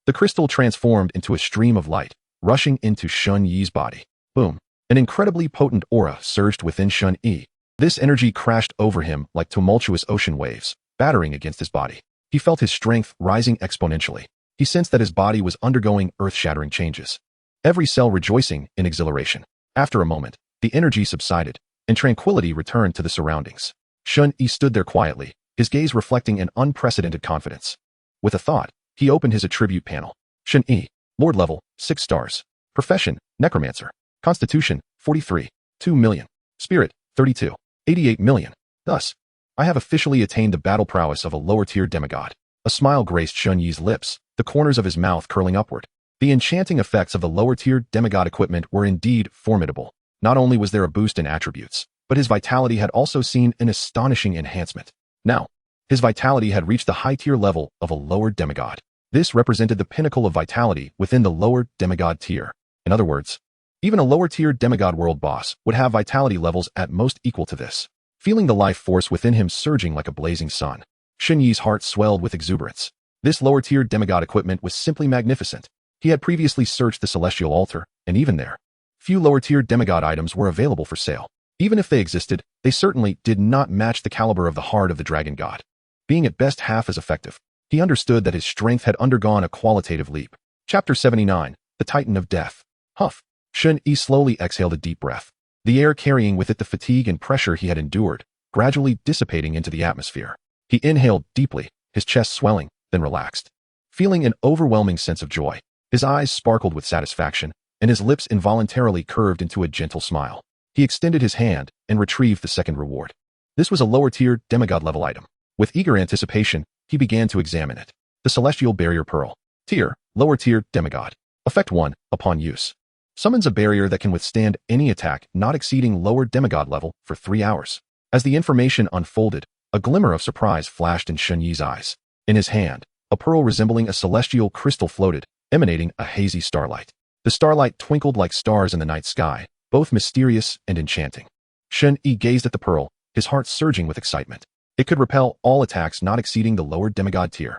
the crystal transformed into a stream of light, rushing into Shen Yi's body. Boom! An incredibly potent aura surged within Shen Yi. This energy crashed over him like tumultuous ocean waves, battering against his body. He felt his strength rising exponentially. He sensed that his body was undergoing earth-shattering changes, every cell rejoicing in exhilaration. After a moment, the energy subsided, and tranquility returned to the surroundings. Shen Yi stood there quietly, his gaze reflecting an unprecedented confidence. With a thought, He opened his attribute panel. Shen Yi. Lord level, 6 stars. Profession, Necromancer. Constitution, 43. 2 million. Spirit, 32. 88 million. Thus, I have officially attained the battle prowess of a lower-tier demigod. A smile graced Shen Yi's lips, the corners of his mouth curling upward. The enchanting effects of the lower-tier demigod equipment were indeed formidable. Not only was there a boost in attributes, but his vitality had also seen an astonishing enhancement. Now, his vitality had reached the high-tier level of a lower demigod. This represented the pinnacle of vitality within the lower demigod tier. In other words, even a lower-tier demigod world boss would have vitality levels at most equal to this. Feeling the life force within him surging like a blazing sun, Shen Yi's heart swelled with exuberance. This lower-tier demigod equipment was simply magnificent. He had previously searched the celestial altar, and even there, few lower-tier demigod items were available for sale. Even if they existed, they certainly did not match the caliber of the heart of the dragon god. Being at best half as effective, he understood that his strength had undergone a qualitative leap. Chapter 79, The Titan of Death. Huff. Shen Yi slowly exhaled a deep breath, the air carrying with it the fatigue and pressure he had endured, gradually dissipating into the atmosphere. He inhaled deeply, his chest swelling, then relaxed. Feeling an overwhelming sense of joy, his eyes sparkled with satisfaction, and his lips involuntarily curved into a gentle smile. He extended his hand and retrieved the second reward. This was a lower-tier demigod-level item. With eager anticipation, he began to examine it. The Celestial Barrier Pearl. Tier, lower-tier demigod. Effect 1, upon use. Summons a barrier that can withstand any attack not exceeding lower demigod level for 3 hours. As the information unfolded, a glimmer of surprise flashed in Shen Yi's eyes. In his hand, a pearl resembling a celestial crystal floated, emanating a hazy starlight. The starlight twinkled like stars in the night sky, both mysterious and enchanting. Shen Yi gazed at the pearl, his heart surging with excitement. It could repel all attacks not exceeding the lower demigod tier.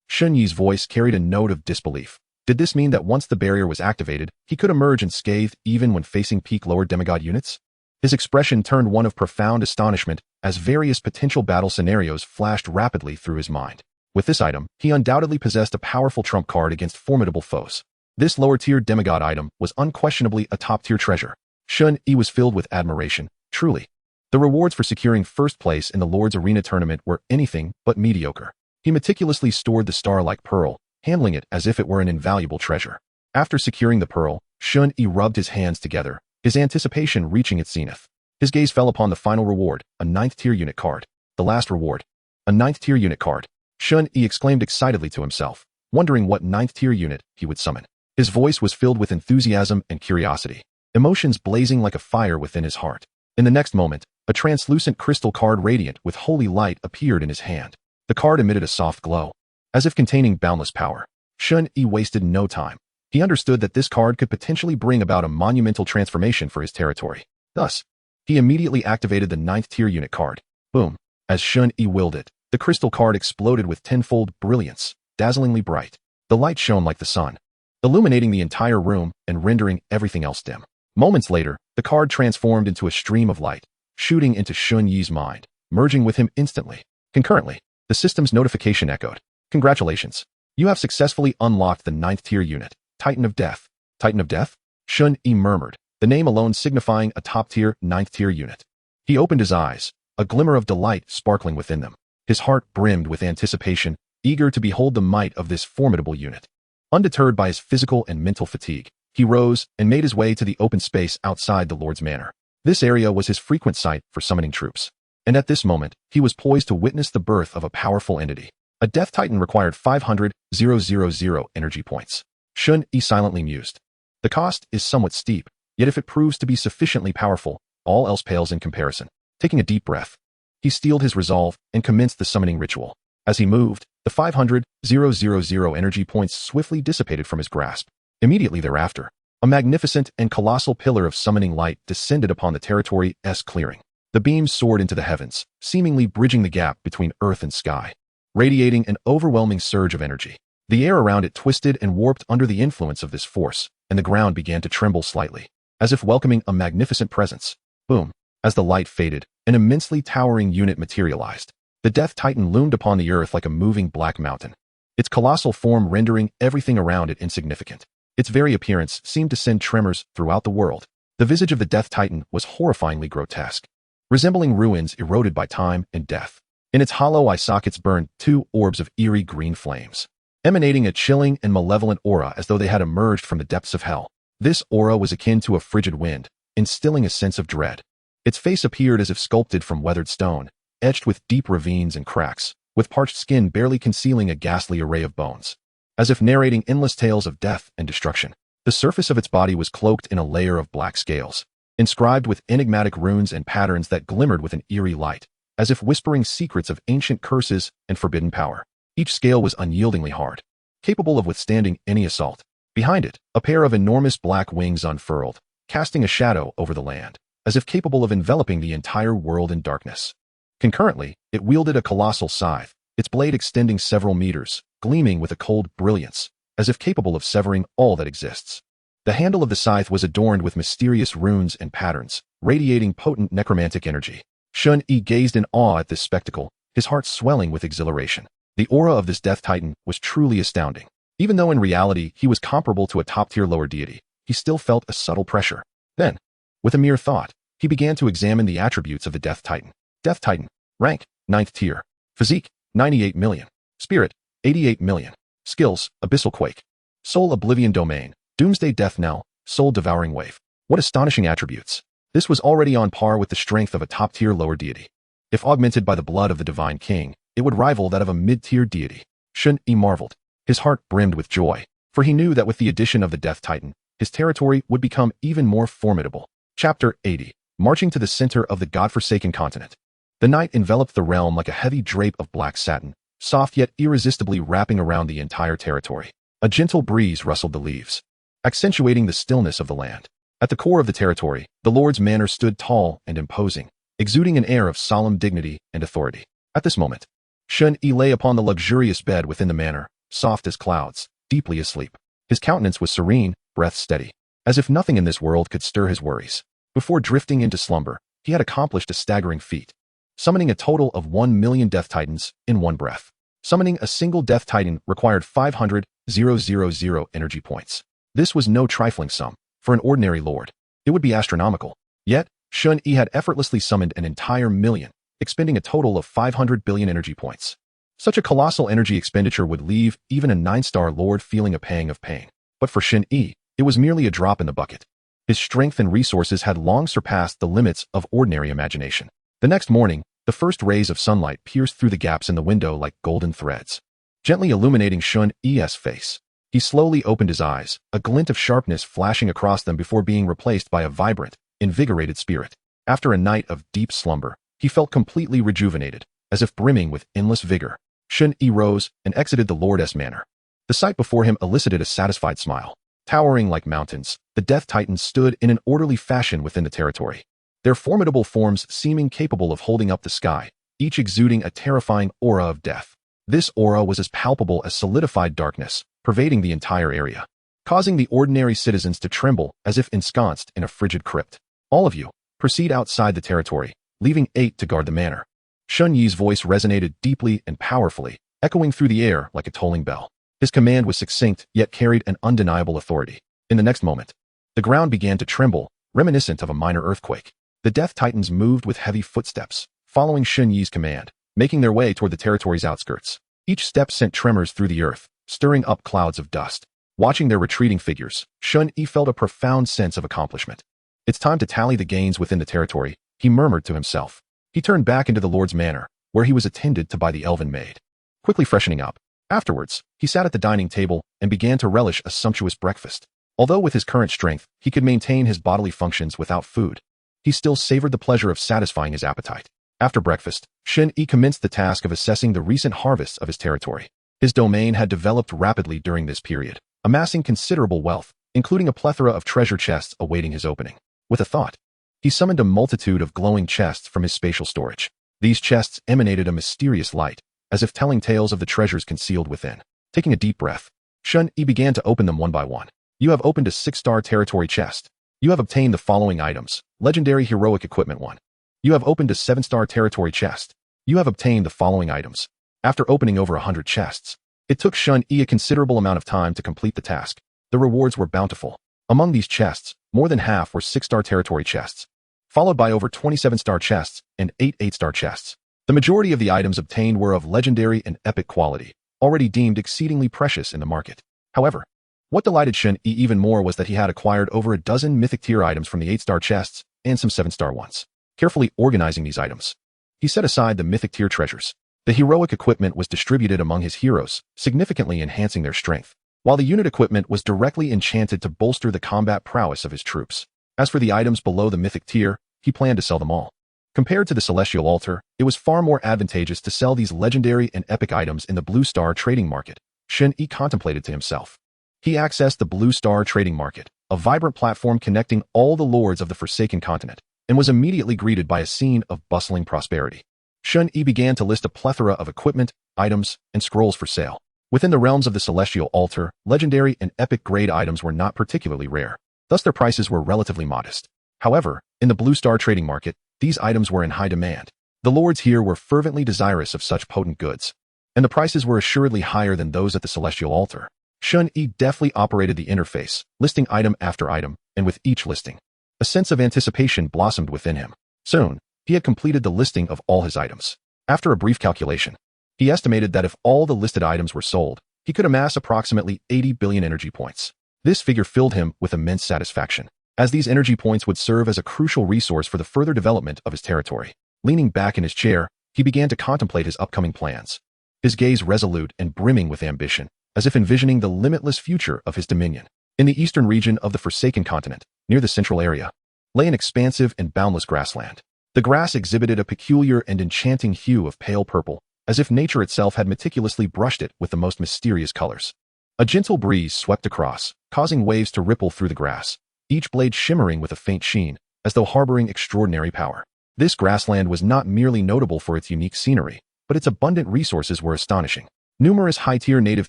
Shen Yi's voice carried a note of disbelief. Did this mean that once the barrier was activated, he could emerge unscathed even when facing peak lower demigod units? His expression turned one of profound astonishment as various potential battle scenarios flashed rapidly through his mind. With this item, he undoubtedly possessed a powerful trump card against formidable foes. This lower-tier demigod item was unquestionably a top-tier treasure. Shen Yi was filled with admiration, truly. The rewards for securing first place in the Lord's Arena tournament were anything but mediocre. He meticulously stored the star-like pearl, handling it as if it were an invaluable treasure. After securing the pearl, Shen Yi rubbed his hands together, his anticipation reaching its zenith. His gaze fell upon the final reward, a 9th-tier unit card. The last reward. A 9th-tier unit card. Shen Yi exclaimed excitedly to himself, wondering what 9th-tier unit he would summon. His voice was filled with enthusiasm and curiosity, emotions blazing like a fire within his heart. In the next moment, a translucent crystal card radiant with holy light appeared in his hand. The card emitted a soft glow, as if containing boundless power. Shen Yi wasted no time. He understood that this card could potentially bring about a monumental transformation for his territory. Thus, he immediately activated the 9th-tier unit card. Boom. As Shen Yi willed it, the crystal card exploded with tenfold brilliance, dazzlingly bright. The light shone like the sun, illuminating the entire room and rendering everything else dim. Moments later, the card transformed into a stream of light, shooting into Shen Yi's mind, merging with him instantly. Concurrently, the system's notification echoed. Congratulations. You have successfully unlocked the 9th-tier unit, Titan of Death. Titan of Death? Shen Yi murmured, the name alone signifying a top-tier 9th-tier unit. He opened his eyes, a glimmer of delight sparkling within them. His heart brimmed with anticipation, eager to behold the might of this formidable unit. Undeterred by his physical and mental fatigue, he rose and made his way to the open space outside the Lord's Manor. This area was his frequent site for summoning troops. And at this moment, he was poised to witness the birth of a powerful entity. A Death Titan required 500,000 energy points. Shen Yi silently mused. The cost is somewhat steep, yet if it proves to be sufficiently powerful, all else pales in comparison. Taking a deep breath, he steeled his resolve and commenced the summoning ritual. As he moved, the 500,000 energy points swiftly dissipated from his grasp. Immediately thereafter, a magnificent and colossal pillar of summoning light descended upon the territory's clearing. The beams soared into the heavens, seemingly bridging the gap between earth and sky, radiating an overwhelming surge of energy. The air around it twisted and warped under the influence of this force, and the ground began to tremble slightly, as if welcoming a magnificent presence. Boom. As the light faded, an immensely towering unit materialized. The Death Titan loomed upon the earth like a moving black mountain, its colossal form rendering everything around it insignificant. Its very appearance seemed to send tremors throughout the world. The visage of the Death Titan was horrifyingly grotesque, resembling ruins eroded by time and death. In its hollow eye sockets burned 2 orbs of eerie green flames. emanating a chilling and malevolent aura as though they had emerged from the depths of hell. This aura was akin to a frigid wind, instilling a sense of dread. Its face appeared as if sculpted from weathered stone, etched with deep ravines and cracks, with parched skin barely concealing a ghastly array of bones. As if narrating endless tales of death and destruction. The surface of its body was cloaked in a layer of black scales, inscribed with enigmatic runes and patterns that glimmered with an eerie light, as if whispering secrets of ancient curses and forbidden power. Each scale was unyieldingly hard, capable of withstanding any assault. Behind it, a pair of enormous black wings unfurled, casting a shadow over the land, as if capable of enveloping the entire world in darkness. Concurrently, it wielded a colossal scythe, its blade extending several meters, gleaming with a cold brilliance, as if capable of severing all that exists. The handle of the scythe was adorned with mysterious runes and patterns, radiating potent necromantic energy. Shen Yi gazed in awe at this spectacle, his heart swelling with exhilaration. The aura of this death titan was truly astounding. Even though in reality he was comparable to a top-tier lower deity, he still felt a subtle pressure. Then, with a mere thought, he began to examine the attributes of the death titan. Death titan, rank, 9th tier. Physique, 98 million. Spirit, 88 million. Skills, Abyssal Quake. Soul Oblivion Domain, Doomsday Death Knell, Soul Devouring Wave. What astonishing attributes. This was already on par with the strength of a top-tier lower deity. If augmented by the blood of the Divine King, it would rival that of a mid-tier deity. Shen Yi marveled. His heart brimmed with joy, for he knew that with the addition of the Death Titan, his territory would become even more formidable. Chapter 80. Marching to the center of the godforsaken continent. The night enveloped the realm like a heavy drape of black satin, soft yet irresistibly wrapping around the entire territory. A gentle breeze rustled the leaves, accentuating the stillness of the land. At the core of the territory, the Lord's manor stood tall and imposing, exuding an air of solemn dignity and authority. At this moment, Shen Yi lay upon the luxurious bed within the manor, soft as clouds, deeply asleep. His countenance was serene, breath steady, as if nothing in this world could stir his worries. Before drifting into slumber, he had accomplished a staggering feat, summoning a total of 1 million Death Titans in one breath. Summoning a single Death Titan required 500,000 energy points. This was no trifling sum. For an ordinary lord, it would be astronomical. Yet, Shen Yi had effortlessly summoned an entire million, expending a total of 500 billion energy points. Such a colossal energy expenditure would leave even a 9-star lord feeling a pang of pain. But for Shen Yi, it was merely a drop in the bucket. His strength and resources had long surpassed the limits of ordinary imagination. The next morning, the first rays of sunlight pierced through the gaps in the window like golden threads, gently illuminating Shen Yi's face. He slowly opened his eyes, a glint of sharpness flashing across them before being replaced by a vibrant, invigorated spirit. After a night of deep slumber, he felt completely rejuvenated, as if brimming with endless vigor. Shen Yi rose and exited the Lord's manor. The sight before him elicited a satisfied smile. Towering like mountains, the Death Titans stood in an orderly fashion within the territory, their formidable forms seeming capable of holding up the sky, each exuding a terrifying aura of death. This aura was as palpable as solidified darkness, pervading the entire area, causing the ordinary citizens to tremble as if ensconced in a frigid crypt. All of you, proceed outside the territory, leaving 8 to guard the manor. Shen Yi's voice resonated deeply and powerfully, echoing through the air like a tolling bell. His command was succinct, yet carried an undeniable authority. In the next moment, the ground began to tremble, reminiscent of a minor earthquake. The Death Titans moved with heavy footsteps, following Shen Yi's command, making their way toward the territory's outskirts. Each step sent tremors through the earth, stirring up clouds of dust. Watching their retreating figures, Shen Yi felt a profound sense of accomplishment. It's time to tally the gains within the territory, he murmured to himself. He turned back into the Lord's manor, where he was attended to by the elven maid. Quickly freshening up, afterwards, he sat at the dining table and began to relish a sumptuous breakfast. Although with his current strength, he could maintain his bodily functions without food, he still savored the pleasure of satisfying his appetite. After breakfast, Shen Yi commenced the task of assessing the recent harvests of his territory. His domain had developed rapidly during this period, amassing considerable wealth, including a plethora of treasure chests awaiting his opening. With a thought, he summoned a multitude of glowing chests from his spatial storage. These chests emanated a mysterious light, as if telling tales of the treasures concealed within. Taking a deep breath, Shen Yi began to open them one by one. You have opened a 6-star territory chest. You have obtained the following items. Legendary Heroic Equipment 1. You have opened a 7-star territory chest. You have obtained the following items. After opening over 100 chests, it took Shen Yi a considerable amount of time to complete the task. The rewards were bountiful. Among these chests, more than half were 6-star territory chests, followed by over 27-star chests and 8 8-star chests. The majority of the items obtained were of legendary and epic quality, already deemed exceedingly precious in the market. However, what delighted Shen Yi even more was that he had acquired over a dozen mythic tier items from the 8-star chests and some 7-star ones. Carefully organizing these items, he set aside the mythic tier treasures. The heroic equipment was distributed among his heroes, significantly enhancing their strength, while the unit equipment was directly enchanted to bolster the combat prowess of his troops. As for the items below the mythic tier, he planned to sell them all. Compared to the celestial altar, it was far more advantageous to sell these legendary and epic items in the Blue Star trading market, Shen Yi contemplated to himself. He accessed the Blue Star trading market, a vibrant platform connecting all the lords of the Forsaken Continent, and was immediately greeted by a scene of bustling prosperity. Shen Yi began to list a plethora of equipment, items, and scrolls for sale. Within the realms of the celestial altar, legendary and epic grade items were not particularly rare. Thus their prices were relatively modest. However, in the Blue Star trading market, these items were in high demand. The lords here were fervently desirous of such potent goods, and the prices were assuredly higher than those at the celestial altar. Shen Yi deftly operated the interface, listing item after item, and with each listing, a sense of anticipation blossomed within him. Soon, he had completed the listing of all his items. After a brief calculation, he estimated that if all the listed items were sold, he could amass approximately 80 billion energy points. This figure filled him with immense satisfaction, as these energy points would serve as a crucial resource for the further development of his territory. Leaning back in his chair, he began to contemplate his upcoming plans, his gaze resolute and brimming with ambition, as if envisioning the limitless future of his dominion. In the eastern region of the Forsaken Continent, near the central area, lay an expansive and boundless grassland. The grass exhibited a peculiar and enchanting hue of pale purple, as if nature itself had meticulously brushed it with the most mysterious colors. A gentle breeze swept across, causing waves to ripple through the grass, each blade shimmering with a faint sheen, as though harboring extraordinary power. This grassland was not merely notable for its unique scenery, but its abundant resources were astonishing. Numerous high-tier native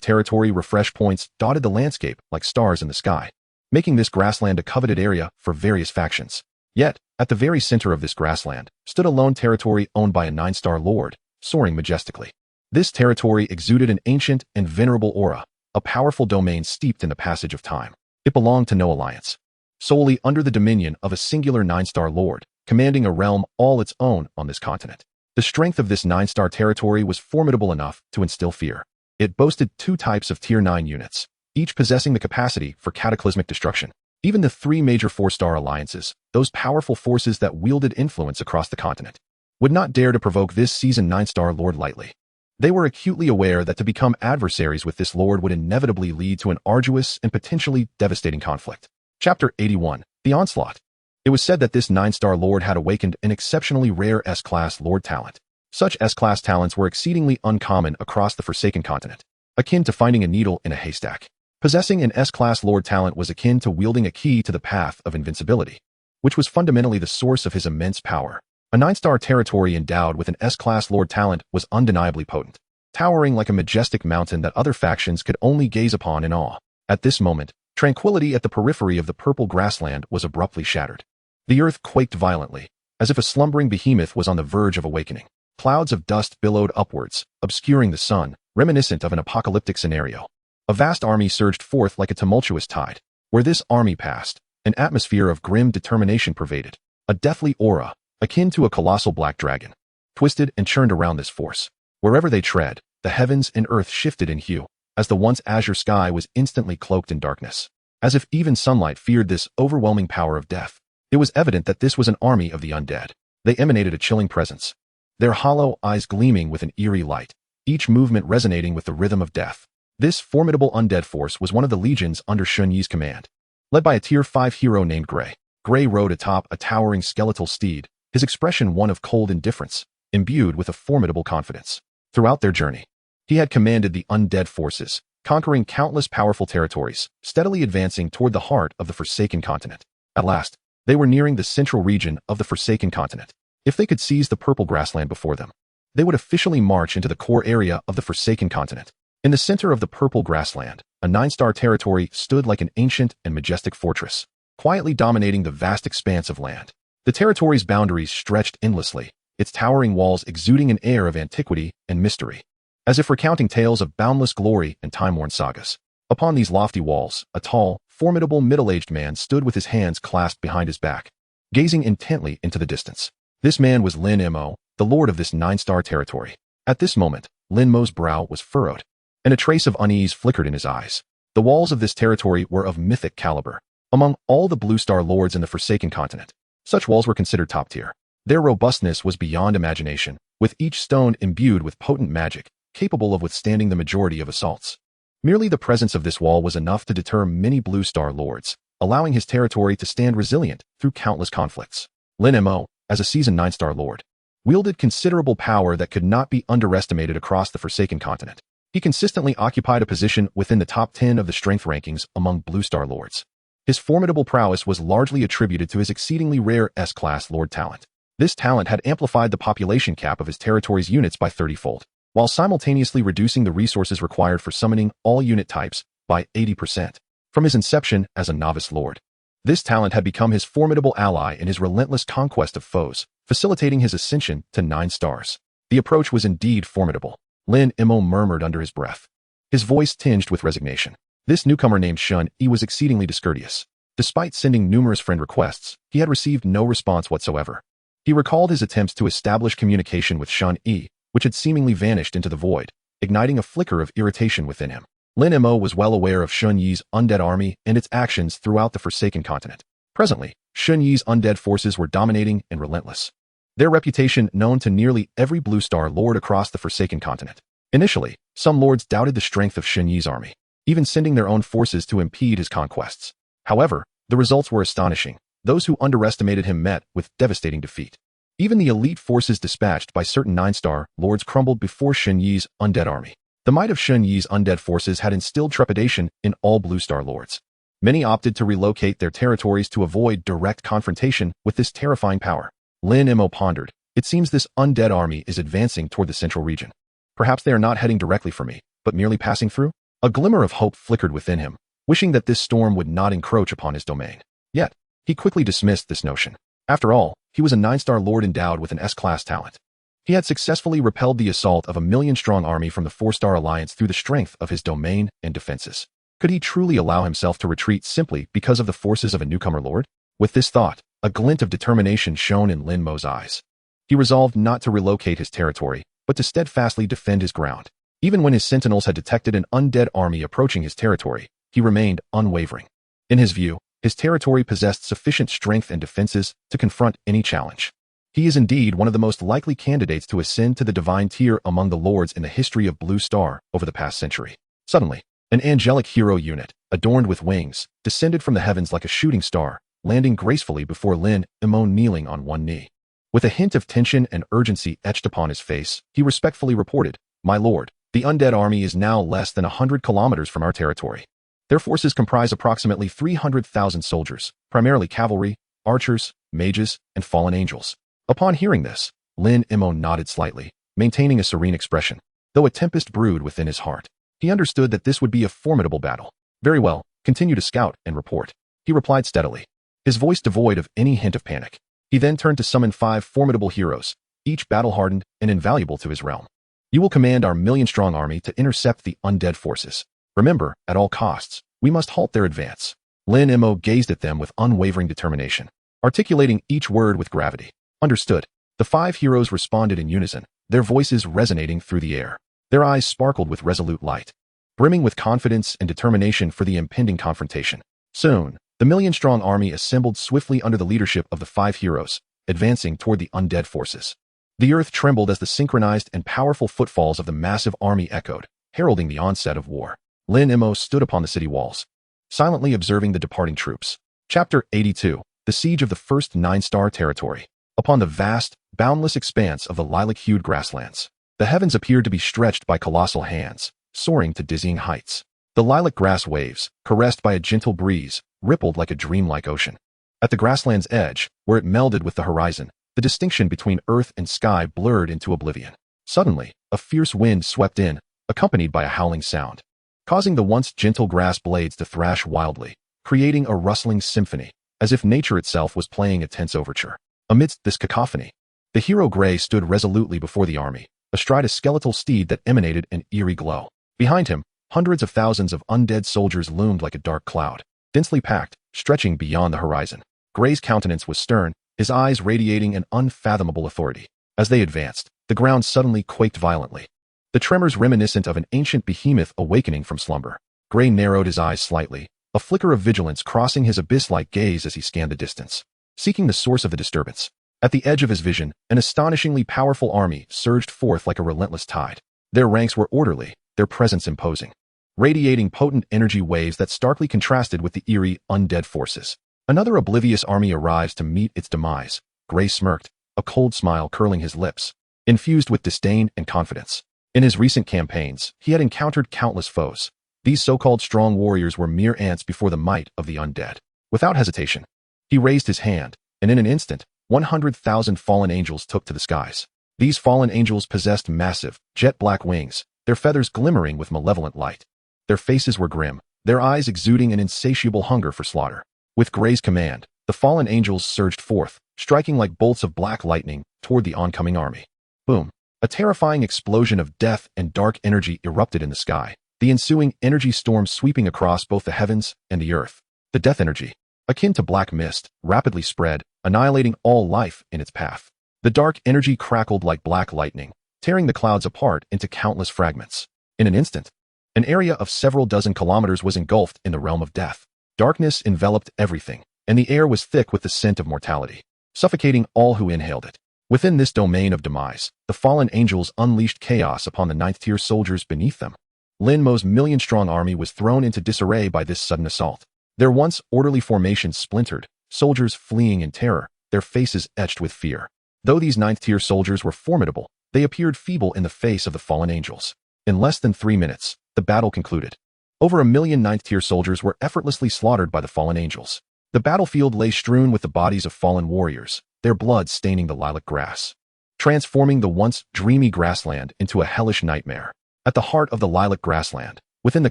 territory refresh points dotted the landscape like stars in the sky, making this grassland a coveted area for various factions. Yet, at the very center of this grassland, stood a lone territory owned by a 9-star lord, soaring majestically. This territory exuded an ancient and venerable aura, a powerful domain steeped in the passage of time. It belonged to no alliance, solely under the dominion of a singular 9-star lord, commanding a realm all its own on this continent. The strength of this 9-star territory was formidable enough to instill fear. It boasted 2 types of Tier 9 units, each possessing the capacity for cataclysmic destruction. Even the 3 major 4-star alliances, those powerful forces that wielded influence across the continent, would not dare to provoke this seasoned 9-star lord lightly. They were acutely aware that to become adversaries with this lord would inevitably lead to an arduous and potentially devastating conflict. Chapter 81. The Onslaught. It was said that this 9-star lord had awakened an exceptionally rare S-class lord talent. Such S-class talents were exceedingly uncommon across the Forsaken Continent, akin to finding a needle in a haystack. Possessing an S-class lord talent was akin to wielding a key to the path of invincibility, which was fundamentally the source of his immense power. A 9-star territory endowed with an S-class lord talent was undeniably potent, towering like a majestic mountain that other factions could only gaze upon in awe. At this moment, tranquility at the periphery of the purple grassland was abruptly shattered. The earth quaked violently, as if a slumbering behemoth was on the verge of awakening. Clouds of dust billowed upwards, obscuring the sun, reminiscent of an apocalyptic scenario. A vast army surged forth like a tumultuous tide. Where this army passed, an atmosphere of grim determination pervaded. A deathly aura, akin to a colossal black dragon, twisted and churned around this force. Wherever they tread, the heavens and earth shifted in hue, as the once azure sky was instantly cloaked in darkness. As if even sunlight feared this overwhelming power of death. It was evident that this was an army of the undead. They emanated a chilling presence, their hollow eyes gleaming with an eerie light, each movement resonating with the rhythm of death. This formidable undead force was one of the legions under Shen Yi's command, led by a Tier 5 hero named Gray. Gray rode atop a towering skeletal steed, his expression one of cold indifference, imbued with a formidable confidence. Throughout their journey, he had commanded the undead forces, conquering countless powerful territories, steadily advancing toward the heart of the Forsaken Continent. At last, they were nearing the central region of the Forsaken Continent. If they could seize the purple grassland before them, they would officially march into the core area of the Forsaken Continent. In the center of the purple grassland, a 9-star territory stood like an ancient and majestic fortress, quietly dominating the vast expanse of land. The territory's boundaries stretched endlessly, its towering walls exuding an air of antiquity and mystery, as if recounting tales of boundless glory and time-worn sagas. Upon these lofty walls, a tall, formidable middle-aged man stood with his hands clasped behind his back, gazing intently into the distance. This man was Lin Mo, the lord of this 9-star territory. At this moment, Lin Mo's brow was furrowed. and a trace of unease flickered in his eyes. The walls of this territory were of mythic caliber. Among all the Blue Star Lords in the Forsaken Continent, such walls were considered top tier. Their robustness was beyond imagination, with each stone imbued with potent magic, capable of withstanding the majority of assaults. Merely the presence of this wall was enough to deter many Blue Star Lords, allowing his territory to stand resilient through countless conflicts. Lin Mo, as a seasoned 9-star Lord, wielded considerable power that could not be underestimated across the Forsaken Continent. He consistently occupied a position within the top 10 of the strength rankings among Blue Star Lords. His formidable prowess was largely attributed to his exceedingly rare S-class Lord talent. This talent had amplified the population cap of his territory's units by 30-fold, while simultaneously reducing the resources required for summoning all unit types by 80%. From his inception as a novice Lord, this talent had become his formidable ally in his relentless conquest of foes, facilitating his ascension to 9 stars. The approach was indeed formidable. Lin Mo murmured under his breath, his voice tinged with resignation. This newcomer named Shen Yi was exceedingly discourteous. Despite sending numerous friend requests, he had received no response whatsoever. He recalled his attempts to establish communication with Shen Yi, which had seemingly vanished into the void, igniting a flicker of irritation within him. Lin Mo was well aware of Shen Yi's undead army and its actions throughout the Forsaken Continent. Presently, Shen Yi's undead forces were dominating and relentless, their reputation known to nearly every Blue Star Lord across the Forsaken Continent. Initially, some lords doubted the strength of Shen Yi's army, even sending their own forces to impede his conquests. However, the results were astonishing. Those who underestimated him met with devastating defeat. Even the elite forces dispatched by certain 9-star lords crumbled before Shen Yi's undead army. The might of Shen Yi's undead forces had instilled trepidation in all Blue Star Lords. Many opted to relocate their territories to avoid direct confrontation with this terrifying power. Lin Mo pondered, it seems this undead army is advancing toward the central region. Perhaps they are not heading directly for me, but merely passing through? A glimmer of hope flickered within him, wishing that this storm would not encroach upon his domain. Yet, he quickly dismissed this notion. After all, he was a 9-star Lord endowed with an S-class talent. He had successfully repelled the assault of a 1,000,000-strong army from the 4-star alliance through the strength of his domain and defenses. Could he truly allow himself to retreat simply because of the forces of a newcomer Lord? With this thought, a glint of determination shone in Lin Mo's eyes. He resolved not to relocate his territory, but to steadfastly defend his ground. Even when his sentinels had detected an undead army approaching his territory, he remained unwavering. In his view, his territory possessed sufficient strength and defenses to confront any challenge. He is indeed one of the most likely candidates to ascend to the divine tier among the lords in the history of Blue Star over the past century. Suddenly, an angelic hero unit, adorned with wings, descended from the heavens like a shooting star, landing gracefully before Lin Mo kneeling on one knee. With a hint of tension and urgency etched upon his face, he respectfully reported, "My lord, the undead army is now less than 100 kilometers from our territory. Their forces comprise approximately 300,000 soldiers, primarily cavalry, archers, mages, and fallen angels." Upon hearing this, Lin Mo nodded slightly, maintaining a serene expression. Though a tempest brewed within his heart, he understood that this would be a formidable battle. "Very well, continue to scout and report," he replied steadily, his voice devoid of any hint of panic. He then turned to summon 5 formidable heroes, each battle-hardened and invaluable to his realm. "You will command our 1,000,000-strong army to intercept the undead forces. Remember, at all costs, we must halt their advance." Lin Mo gazed at them with unwavering determination, articulating each word with gravity. "Understood." The 5 heroes responded in unison, their voices resonating through the air. Their eyes sparkled with resolute light, brimming with confidence and determination for the impending confrontation. Soon, the 1,000,000-strong army assembled swiftly under the leadership of the 5 heroes, advancing toward the undead forces. The earth trembled as the synchronized and powerful footfalls of the massive army echoed, heralding the onset of war. Lin Mo stood upon the city walls, silently observing the departing troops. Chapter 82. The Siege of the First 9-Star Territory. Upon the vast, boundless expanse of the lilac-hued grasslands, the heavens appeared to be stretched by colossal hands, soaring to dizzying heights. The lilac grass waves, caressed by a gentle breeze, rippled like a dreamlike ocean. At the grassland's edge, where it melded with the horizon, the distinction between earth and sky blurred into oblivion. Suddenly, a fierce wind swept in, accompanied by a howling sound, causing the once gentle grass blades to thrash wildly, creating a rustling symphony, as if nature itself was playing a tense overture. Amidst this cacophony, the hero Grey stood resolutely before the army, astride a skeletal steed that emanated an eerie glow. Behind him, hundreds of thousands of undead soldiers loomed like a dark cloud, densely packed, stretching beyond the horizon. Grey's countenance was stern, his eyes radiating an unfathomable authority. As they advanced, the ground suddenly quaked violently. the tremors reminiscent of an ancient behemoth awakening from slumber. Gray narrowed his eyes slightly, a flicker of vigilance crossing his abyss-like gaze as he scanned the distance, seeking the source of the disturbance. At the edge of his vision, an astonishingly powerful army surged forth like a relentless tide. Their ranks were orderly, their presence imposing, radiating potent energy waves that starkly contrasted with the eerie, undead forces. Another oblivious army arrives to meet its demise. Gray smirked, a cold smile curling his lips, infused with disdain and confidence. In his recent campaigns, he had encountered countless foes. These so-called strong warriors were mere ants before the might of the undead. Without hesitation, he raised his hand, and in an instant, 100,000 fallen angels took to the skies. These fallen angels possessed massive, jet-black wings, their feathers glimmering with malevolent light. Their faces were grim, their eyes exuding an insatiable hunger for slaughter. With Gray's command, the fallen angels surged forth, striking like bolts of black lightning toward the oncoming army. Boom! A terrifying explosion of death and dark energy erupted in the sky, the ensuing energy storm sweeping across both the heavens and the earth. The death energy, akin to black mist, rapidly spread, annihilating all life in its path. The dark energy crackled like black lightning, tearing the clouds apart into countless fragments. In an instant, an area of several dozen kilometers was engulfed in the realm of death. Darkness enveloped everything, and the air was thick with the scent of mortality, suffocating all who inhaled it. Within this domain of demise, the fallen angels unleashed chaos upon the ninth-tier soldiers beneath them. Lin Mo's million-strong army was thrown into disarray by this sudden assault. Their once orderly formations splintered, soldiers fleeing in terror, their faces etched with fear. Though these ninth-tier soldiers were formidable, they appeared feeble in the face of the fallen angels. In less than 3 minutes, the battle concluded. Over 1 million ninth-tier soldiers were effortlessly slaughtered by the fallen angels. The battlefield lay strewn with the bodies of fallen warriors, their blood staining the lilac grass, transforming the once dreamy grassland into a hellish nightmare. At the heart of the lilac grassland, within the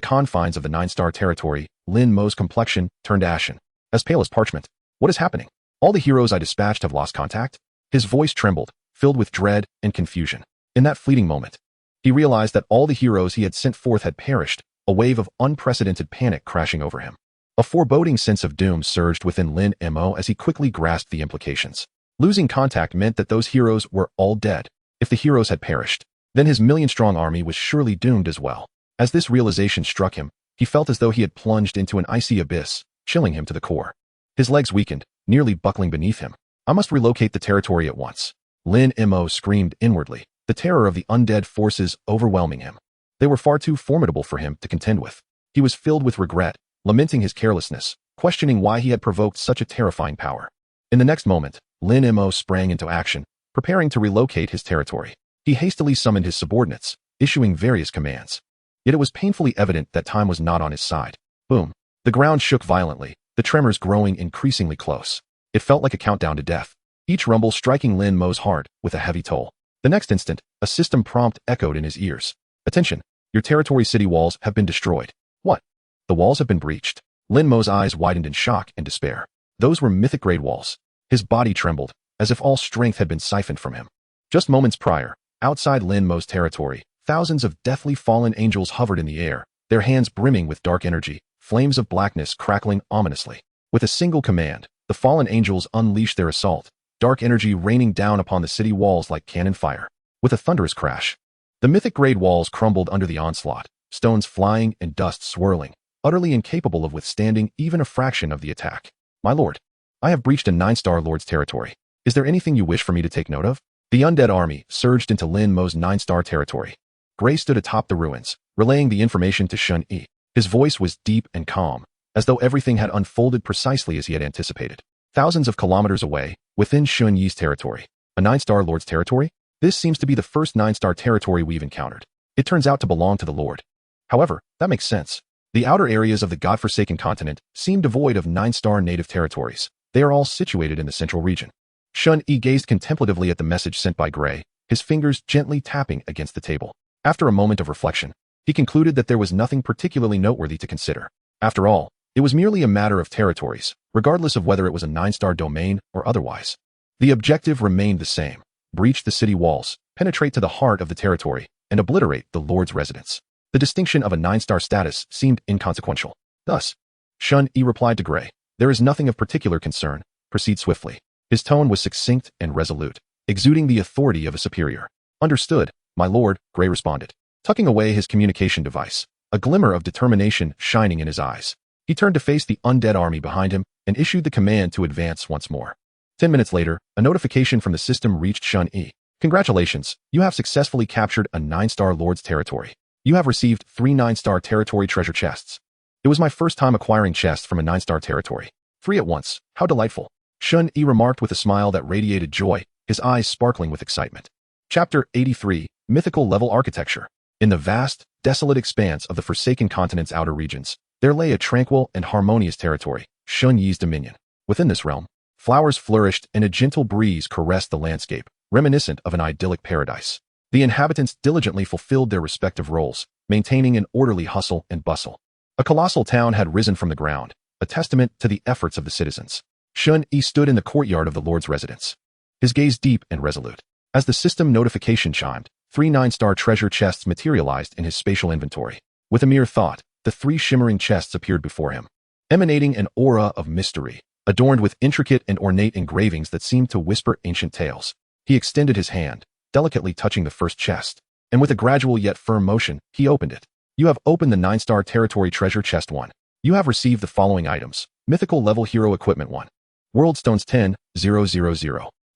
confines of the 9-star territory, Lin Mo's complexion turned ashen, as pale as parchment. What is happening? All the heroes I dispatched have lost contact? His voice trembled, filled with dread and confusion. In that fleeting moment, he realized that all the heroes he had sent forth had perished, a wave of unprecedented panic crashing over him. A foreboding sense of doom surged within Lin Mo as he quickly grasped the implications. Losing contact meant that those heroes were all dead. If the heroes had perished, then his million-strong army was surely doomed as well. As this realization struck him, he felt as though he had plunged into an icy abyss, chilling him to the core. His legs weakened, nearly buckling beneath him. I must relocate the territory at once. Lin Mo screamed inwardly, the terror of the undead forces overwhelming him. They were far too formidable for him to contend with. He was filled with regret, lamenting his carelessness, questioning why he had provoked such a terrifying power. In the next moment, Lin Mo sprang into action, preparing to relocate his territory. He hastily summoned his subordinates, issuing various commands. Yet it was painfully evident that time was not on his side. Boom! The ground shook violently, the tremors growing increasingly close. It felt like a countdown to death, each rumble striking Lin Mo's heart with a heavy toll. The next instant, a system prompt echoed in his ears. Attention! Your territory city walls have been destroyed. What? The walls have been breached. Lin Mo's eyes widened in shock and despair. Those were mythic-grade walls. His body trembled, as if all strength had been siphoned from him. Just moments prior, outside Lin Mo's territory, thousands of deathly fallen angels hovered in the air, their hands brimming with dark energy, flames of blackness crackling ominously. With a single command, the fallen angels unleashed their assault, dark energy raining down upon the city walls like cannon fire. With a thunderous crash, the mythic-grade walls crumbled under the onslaught, stones flying and dust swirling, utterly incapable of withstanding even a fraction of the attack. My lord, I have breached a 9-star lord's territory. Is there anything you wish for me to take note of? The undead army surged into Lin Mo's 9-star territory. Gray stood atop the ruins, relaying the information to Shen Yi. His voice was deep and calm, as though everything had unfolded precisely as he had anticipated. Thousands of kilometers away, within Shen Yi's territory, a 9-star lord's territory? This seems to be the first 9-star territory we've encountered. It turns out to belong to the lord. However, that makes sense. The outer areas of the godforsaken continent seem devoid of 9-star native territories. They are all situated in the central region. Shen Yi gazed contemplatively at the message sent by Gray, his fingers gently tapping against the table. After a moment of reflection, he concluded that there was nothing particularly noteworthy to consider. After all, it was merely a matter of territories, regardless of whether it was a 9-star domain or otherwise. The objective remained the same: breach the city walls, penetrate to the heart of the territory, and obliterate the lord's residence. The distinction of a 9-star status seemed inconsequential. Thus, Shen Yi replied to Gray, "There is nothing of particular concern. Proceed swiftly." His tone was succinct and resolute, exuding the authority of a superior. "Understood, my lord," Gray responded. tucking away his communication device, a glimmer of determination shining in his eyes. He turned to face the undead army behind him and issued the command to advance once more. 10 minutes later, a notification from the system reached Shen Yi. Congratulations, you have successfully captured a 9-star Lord's territory. You have received 3 9-star territory treasure chests. It was my first time acquiring chests from a 9-star territory. 3 at once, how delightful. Shen Yi remarked with a smile that radiated joy, his eyes sparkling with excitement. Chapter 83, Mythical Level Architecture. In the vast, desolate expanse of the Forsaken Continent's outer regions, there lay a tranquil and harmonious territory, Shen Yi's dominion. Within this realm, flowers flourished and a gentle breeze caressed the landscape, reminiscent of an idyllic paradise. The inhabitants diligently fulfilled their respective roles, maintaining an orderly hustle and bustle. A colossal town had risen from the ground, a testament to the efforts of the citizens. Shen Yi stood in the courtyard of the Lord's residence, his gaze deep and resolute. As the system notification chimed, 3 9-star treasure chests materialized in his spatial inventory. With a mere thought, the 3 shimmering chests appeared before him, emanating an aura of mystery, adorned with intricate and ornate engravings that seemed to whisper ancient tales. He extended his hand, delicately touching the first chest, and with a gradual yet firm motion, he opened it. You have opened the 9-star territory treasure chest 1. You have received the following items. Mythical level hero equipment 1. World stones 10,000.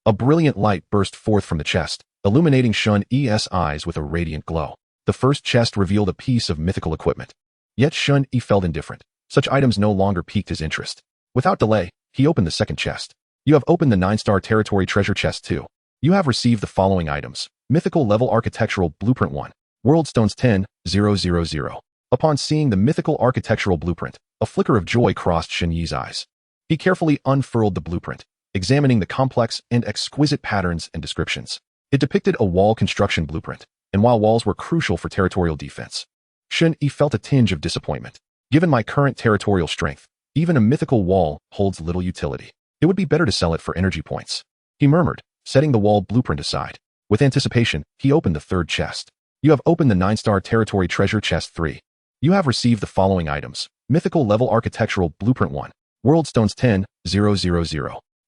A brilliant light burst forth from the chest, illuminating Shen Yi's eyes with a radiant glow. The first chest revealed a piece of mythical equipment. Yet Shen Yi felt indifferent. Such items no longer piqued his interest. Without delay, he opened the second chest. You have opened the 9-star territory treasure chest 2. You have received the following items. Mythical level architectural blueprint 1. World stones 10,000. Upon seeing the mythical architectural blueprint, a flicker of joy crossed Shen Yi's eyes. He carefully unfurled the blueprint, examining the complex and exquisite patterns and descriptions. It depicted a wall construction blueprint, and while walls were crucial for territorial defense, Shen Yi felt a tinge of disappointment. Given my current territorial strength, even a mythical wall holds little utility. It would be better to sell it for energy points, he murmured, setting the wall blueprint aside. With anticipation, he opened the third chest. You have opened the 9-star territory treasure chest 3. You have received the following items. Mythical level architectural blueprint 1. World stones 10,000.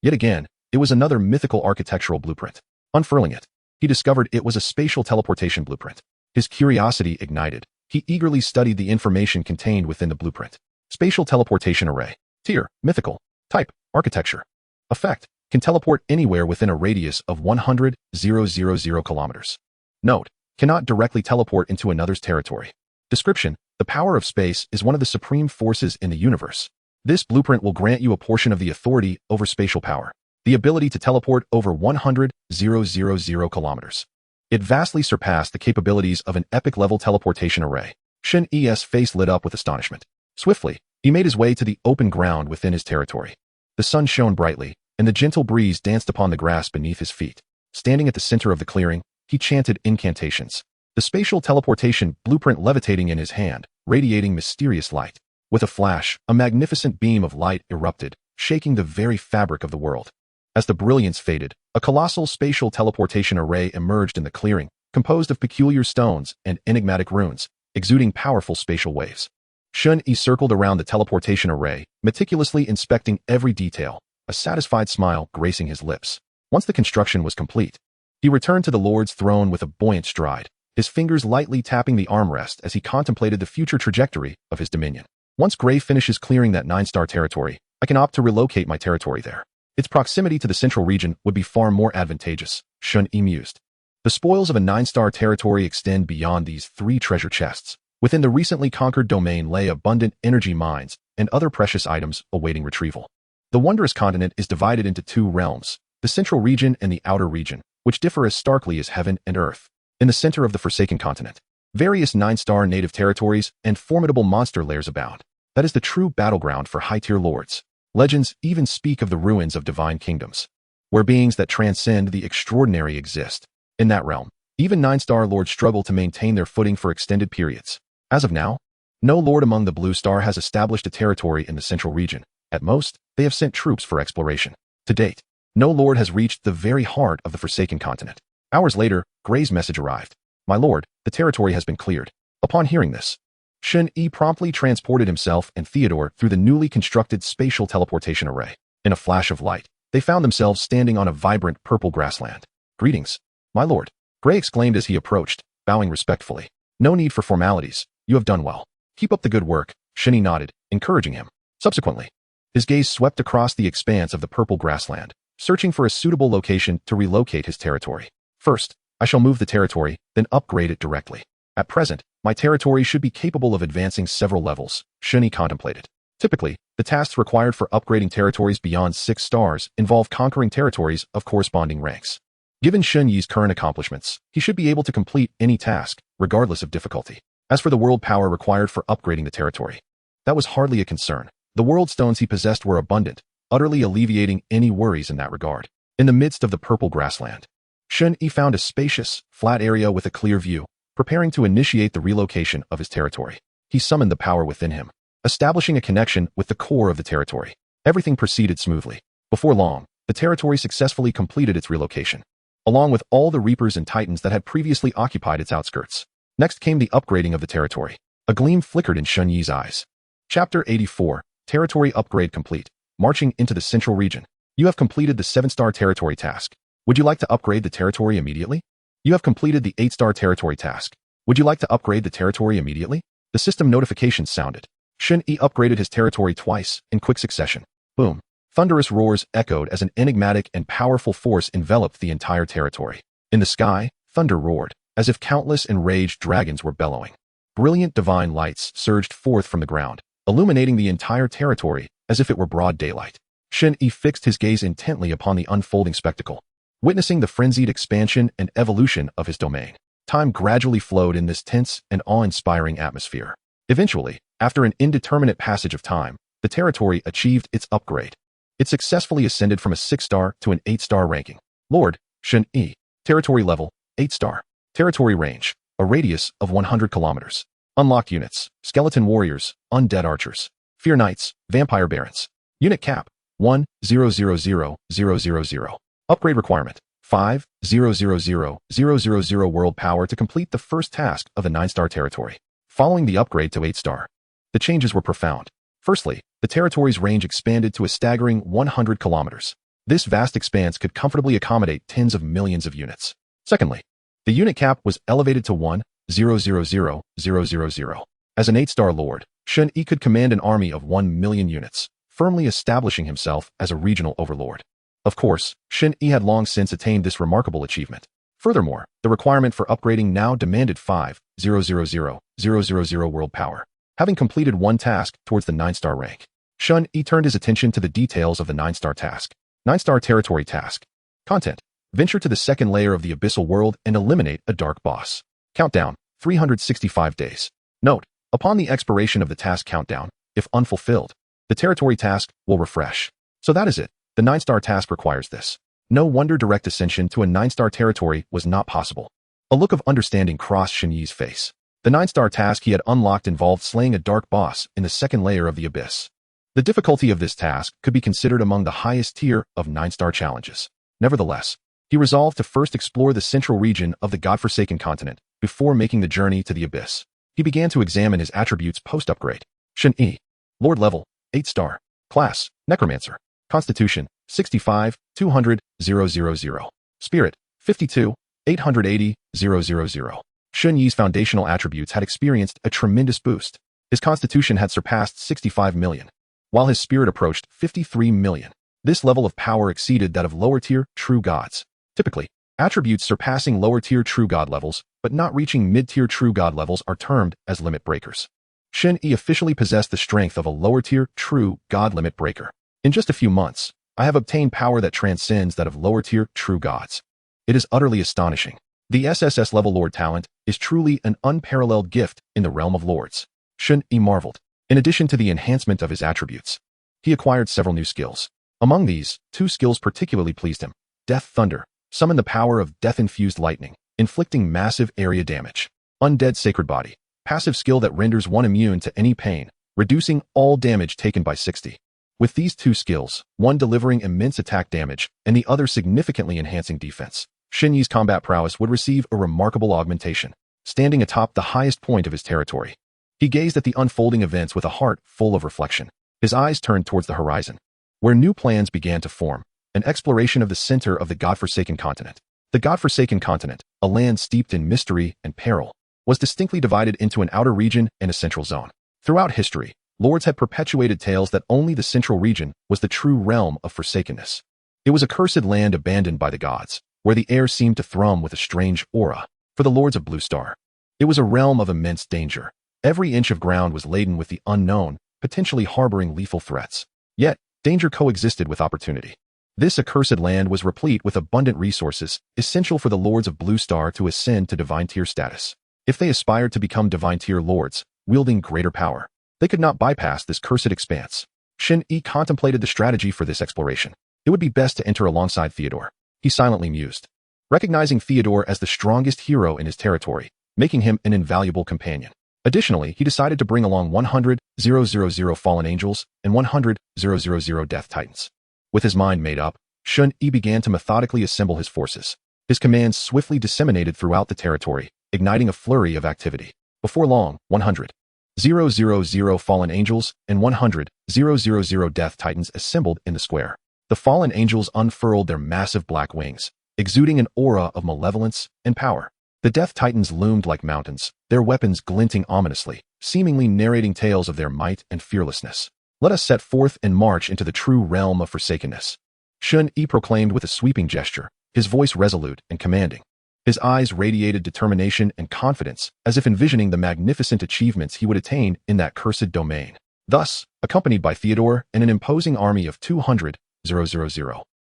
Yet again, it was another mythical architectural blueprint. Unfurling it, he discovered it was a spatial teleportation blueprint. His curiosity ignited. He eagerly studied the information contained within the blueprint. Spatial teleportation array. Tier, mythical. Type, architecture. Effect, can teleport anywhere within a radius of 100,000 kilometers. Note, cannot directly teleport into another's territory. Description, the power of space is one of the supreme forces in the universe. This blueprint will grant you a portion of the authority over spatial power, the ability to teleport over 100,000 kilometers. It vastly surpassed the capabilities of an epic-level teleportation array. Shen Yi's face lit up with astonishment. Swiftly, he made his way to the open ground within his territory. The sun shone brightly, and the gentle breeze danced upon the grass beneath his feet. Standing at the center of the clearing, he chanted incantations. The spatial teleportation blueprint levitating in his hand, radiating mysterious light. With a flash, a magnificent beam of light erupted, shaking the very fabric of the world. As the brilliance faded, a colossal spatial teleportation array emerged in the clearing, composed of peculiar stones and enigmatic runes, exuding powerful spatial waves. Shen Yi circled around the teleportation array, meticulously inspecting every detail, a satisfied smile gracing his lips. Once the construction was complete, he returned to the Lord's throne with a buoyant stride, his fingers lightly tapping the armrest as he contemplated the future trajectory of his dominion. Once Gray finishes clearing that 9-star territory, I can opt to relocate my territory there. Its proximity to the central region would be far more advantageous, Shen Yi mused. The spoils of a 9-star territory extend beyond these 3 treasure chests. Within the recently conquered domain lay abundant energy mines and other precious items awaiting retrieval. The wondrous continent is divided into 2 realms, the central region and the outer region, which differ as starkly as heaven and earth. In the center of the Forsaken Continent, various 9-star native territories and formidable monster lairs abound. That is the true battleground for high-tier lords. Legends even speak of the ruins of divine kingdoms, where beings that transcend the extraordinary exist. In that realm, even 9-star lords struggle to maintain their footing for extended periods. As of now, no lord among the Blue Star has established a territory in the central region. At most, they have sent troops for exploration. To date, no lord has reached the very heart of the Forsaken Continent. Hours later, Gray's message arrived. My lord, the territory has been cleared. Upon hearing this, Shen Yi promptly transported himself and Theodore through the newly constructed spatial teleportation array. In a flash of light, they found themselves standing on a vibrant purple grassland. Greetings, my lord, Gray exclaimed as he approached, bowing respectfully. No need for formalities. You have done well. Keep up the good work, Shen Yi nodded, encouraging him. Subsequently, his gaze swept across the expanse of the purple grassland, searching for a suitable location to relocate his territory. First, I shall move the territory, then upgrade it directly. At present, my territory should be capable of advancing several levels, Shen Yi contemplated. Typically, the tasks required for upgrading territories beyond 6 stars involve conquering territories of corresponding ranks. Given Shen Yi's current accomplishments, he should be able to complete any task, regardless of difficulty. As for the world power required for upgrading the territory, that was hardly a concern. The world stones he possessed were abundant, utterly alleviating any worries in that regard. In the midst of the purple grassland, Shen Yi found a spacious, flat area with a clear view, preparing to initiate the relocation of his territory. He summoned the power within him, establishing a connection with the core of the territory. Everything proceeded smoothly. Before long, the territory successfully completed its relocation, along with all the Reapers and Titans that had previously occupied its outskirts. Next came the upgrading of the territory. A gleam flickered in Shen Yi's eyes. Chapter 84, Territory Upgrade Complete. Marching into the Central Region. You have completed the 7-star territory task. Would you like to upgrade the territory immediately? You have completed the 8-star territory task. Would you like to upgrade the territory immediately? The system notifications sounded. Shen Yi upgraded his territory twice, in quick succession. Boom. Thunderous roars echoed as an enigmatic and powerful force enveloped the entire territory. In the sky, thunder roared, as if countless enraged dragons were bellowing. Brilliant divine lights surged forth from the ground, illuminating the entire territory as if it were broad daylight. Shen Yi fixed his gaze intently upon the unfolding spectacle, witnessing the frenzied expansion and evolution of his domain. Time gradually flowed in this tense and awe-inspiring atmosphere. Eventually, after an indeterminate passage of time, the territory achieved its upgrade. It successfully ascended from a 6-star to an 8-star ranking. Lord, Shen Yi. Territory level, 8-star. Territory range, a radius of 100 kilometers. Unlocked units, skeleton warriors, undead archers, fear knights, vampire barons. Unit cap, 1,000,000. Upgrade requirement, 5,000,000 world power to complete the first task of the 9-star territory. Following the upgrade to 8-star, the changes were profound. Firstly, the territory's range expanded to a staggering 100 kilometers. This vast expanse could comfortably accommodate tens of millions of units. Secondly, the unit cap was elevated to 1,000,000. As an 8-star lord, Shen Yi could command an army of 1 million units, firmly establishing himself as a regional overlord. Of course, Shen Yi had long since attained this remarkable achievement. Furthermore, the requirement for upgrading now demanded 5,000,000 world power. Having completed one task towards the 9-star rank, Shen Yi turned his attention to the details of the 9-star task. 9-star territory task. Content. Venture to the second layer of the Abyssal world and eliminate a dark boss. Countdown, 365 days. Note, upon the expiration of the task countdown, if unfulfilled, the territory task will refresh. So that is it. The 9-star task requires this. No wonder direct ascension to a 9-star territory was not possible. A look of understanding crossed Shen Yi's face. The 9-star task he had unlocked involved slaying a dark boss in the second layer of the abyss. The difficulty of this task could be considered among the highest tier of 9-star challenges. Nevertheless, he resolved to first explore the central region of the godforsaken continent before making the journey to the abyss. He began to examine his attributes post-upgrade. Shen Yi. Lord level, 8-star. Class, Necromancer. Constitution, 65, 200, 000. Spirit, 52, 880, 000. Shen Yi's foundational attributes had experienced a tremendous boost. His constitution had surpassed 65 million, while his spirit approached 53 million. This level of power exceeded that of lower-tier true gods. Typically, attributes surpassing lower-tier true god levels, but not reaching mid-tier true god levels are termed as limit breakers. Shen Yi officially possessed the strength of a lower-tier true god limit breaker. In just a few months, I have obtained power that transcends that of lower-tier true gods. It is utterly astonishing. The SSS level Lord talent is truly an unparalleled gift in the realm of lords. Shen Yi marveled. In addition to the enhancement of his attributes, he acquired several new skills. Among these, 2 skills particularly pleased him. Death Thunder. Summon the power of death-infused lightning, inflicting massive area damage. Undead Sacred Body. Passive skill that renders one immune to any pain, reducing all damage taken by 60. With these 2 skills, one delivering immense attack damage and the other significantly enhancing defense, Shen Yi's combat prowess would receive a remarkable augmentation. Standing atop the highest point of his territory, he gazed at the unfolding events with a heart full of reflection. His eyes turned towards the horizon, where new plans began to form. An exploration of the center of the godforsaken continent. The godforsaken continent, a land steeped in mystery and peril, was distinctly divided into an outer region and a central zone. Throughout history, lords had perpetuated tales that only the central region was the true realm of forsakenness. It was a cursed land abandoned by the gods, where the air seemed to thrum with a strange aura. For the lords of Blue Star, it was a realm of immense danger. Every inch of ground was laden with the unknown, potentially harboring lethal threats. Yet, danger coexisted with opportunity. This accursed land was replete with abundant resources, essential for the lords of Blue Star to ascend to divine tier status. If they aspired to become divine tier lords, wielding greater power, they could not bypass this cursed expanse. Shen Yi contemplated the strategy for this exploration. It would be best to enter alongside Theodore. He silently mused, recognizing Theodore as the strongest hero in his territory, making him an invaluable companion. Additionally, he decided to bring along 100,000 fallen angels and 100,000 death titans. With his mind made up, Shen Yi began to methodically assemble his forces. His commands swiftly disseminated throughout the territory, igniting a flurry of activity. Before long, 100,000 fallen angels and 100,000 death titans assembled in the square. The fallen angels unfurled their massive black wings, exuding an aura of malevolence and power. The death titans loomed like mountains, their weapons glinting ominously, seemingly narrating tales of their might and fearlessness. Let us set forth and march into the true realm of forsakenness. Shen Yi proclaimed with a sweeping gesture, his voice resolute and commanding. His eyes radiated determination and confidence, as if envisioning the magnificent achievements he would attain in that cursed domain. Thus, accompanied by Theodore and an imposing army of 200,000,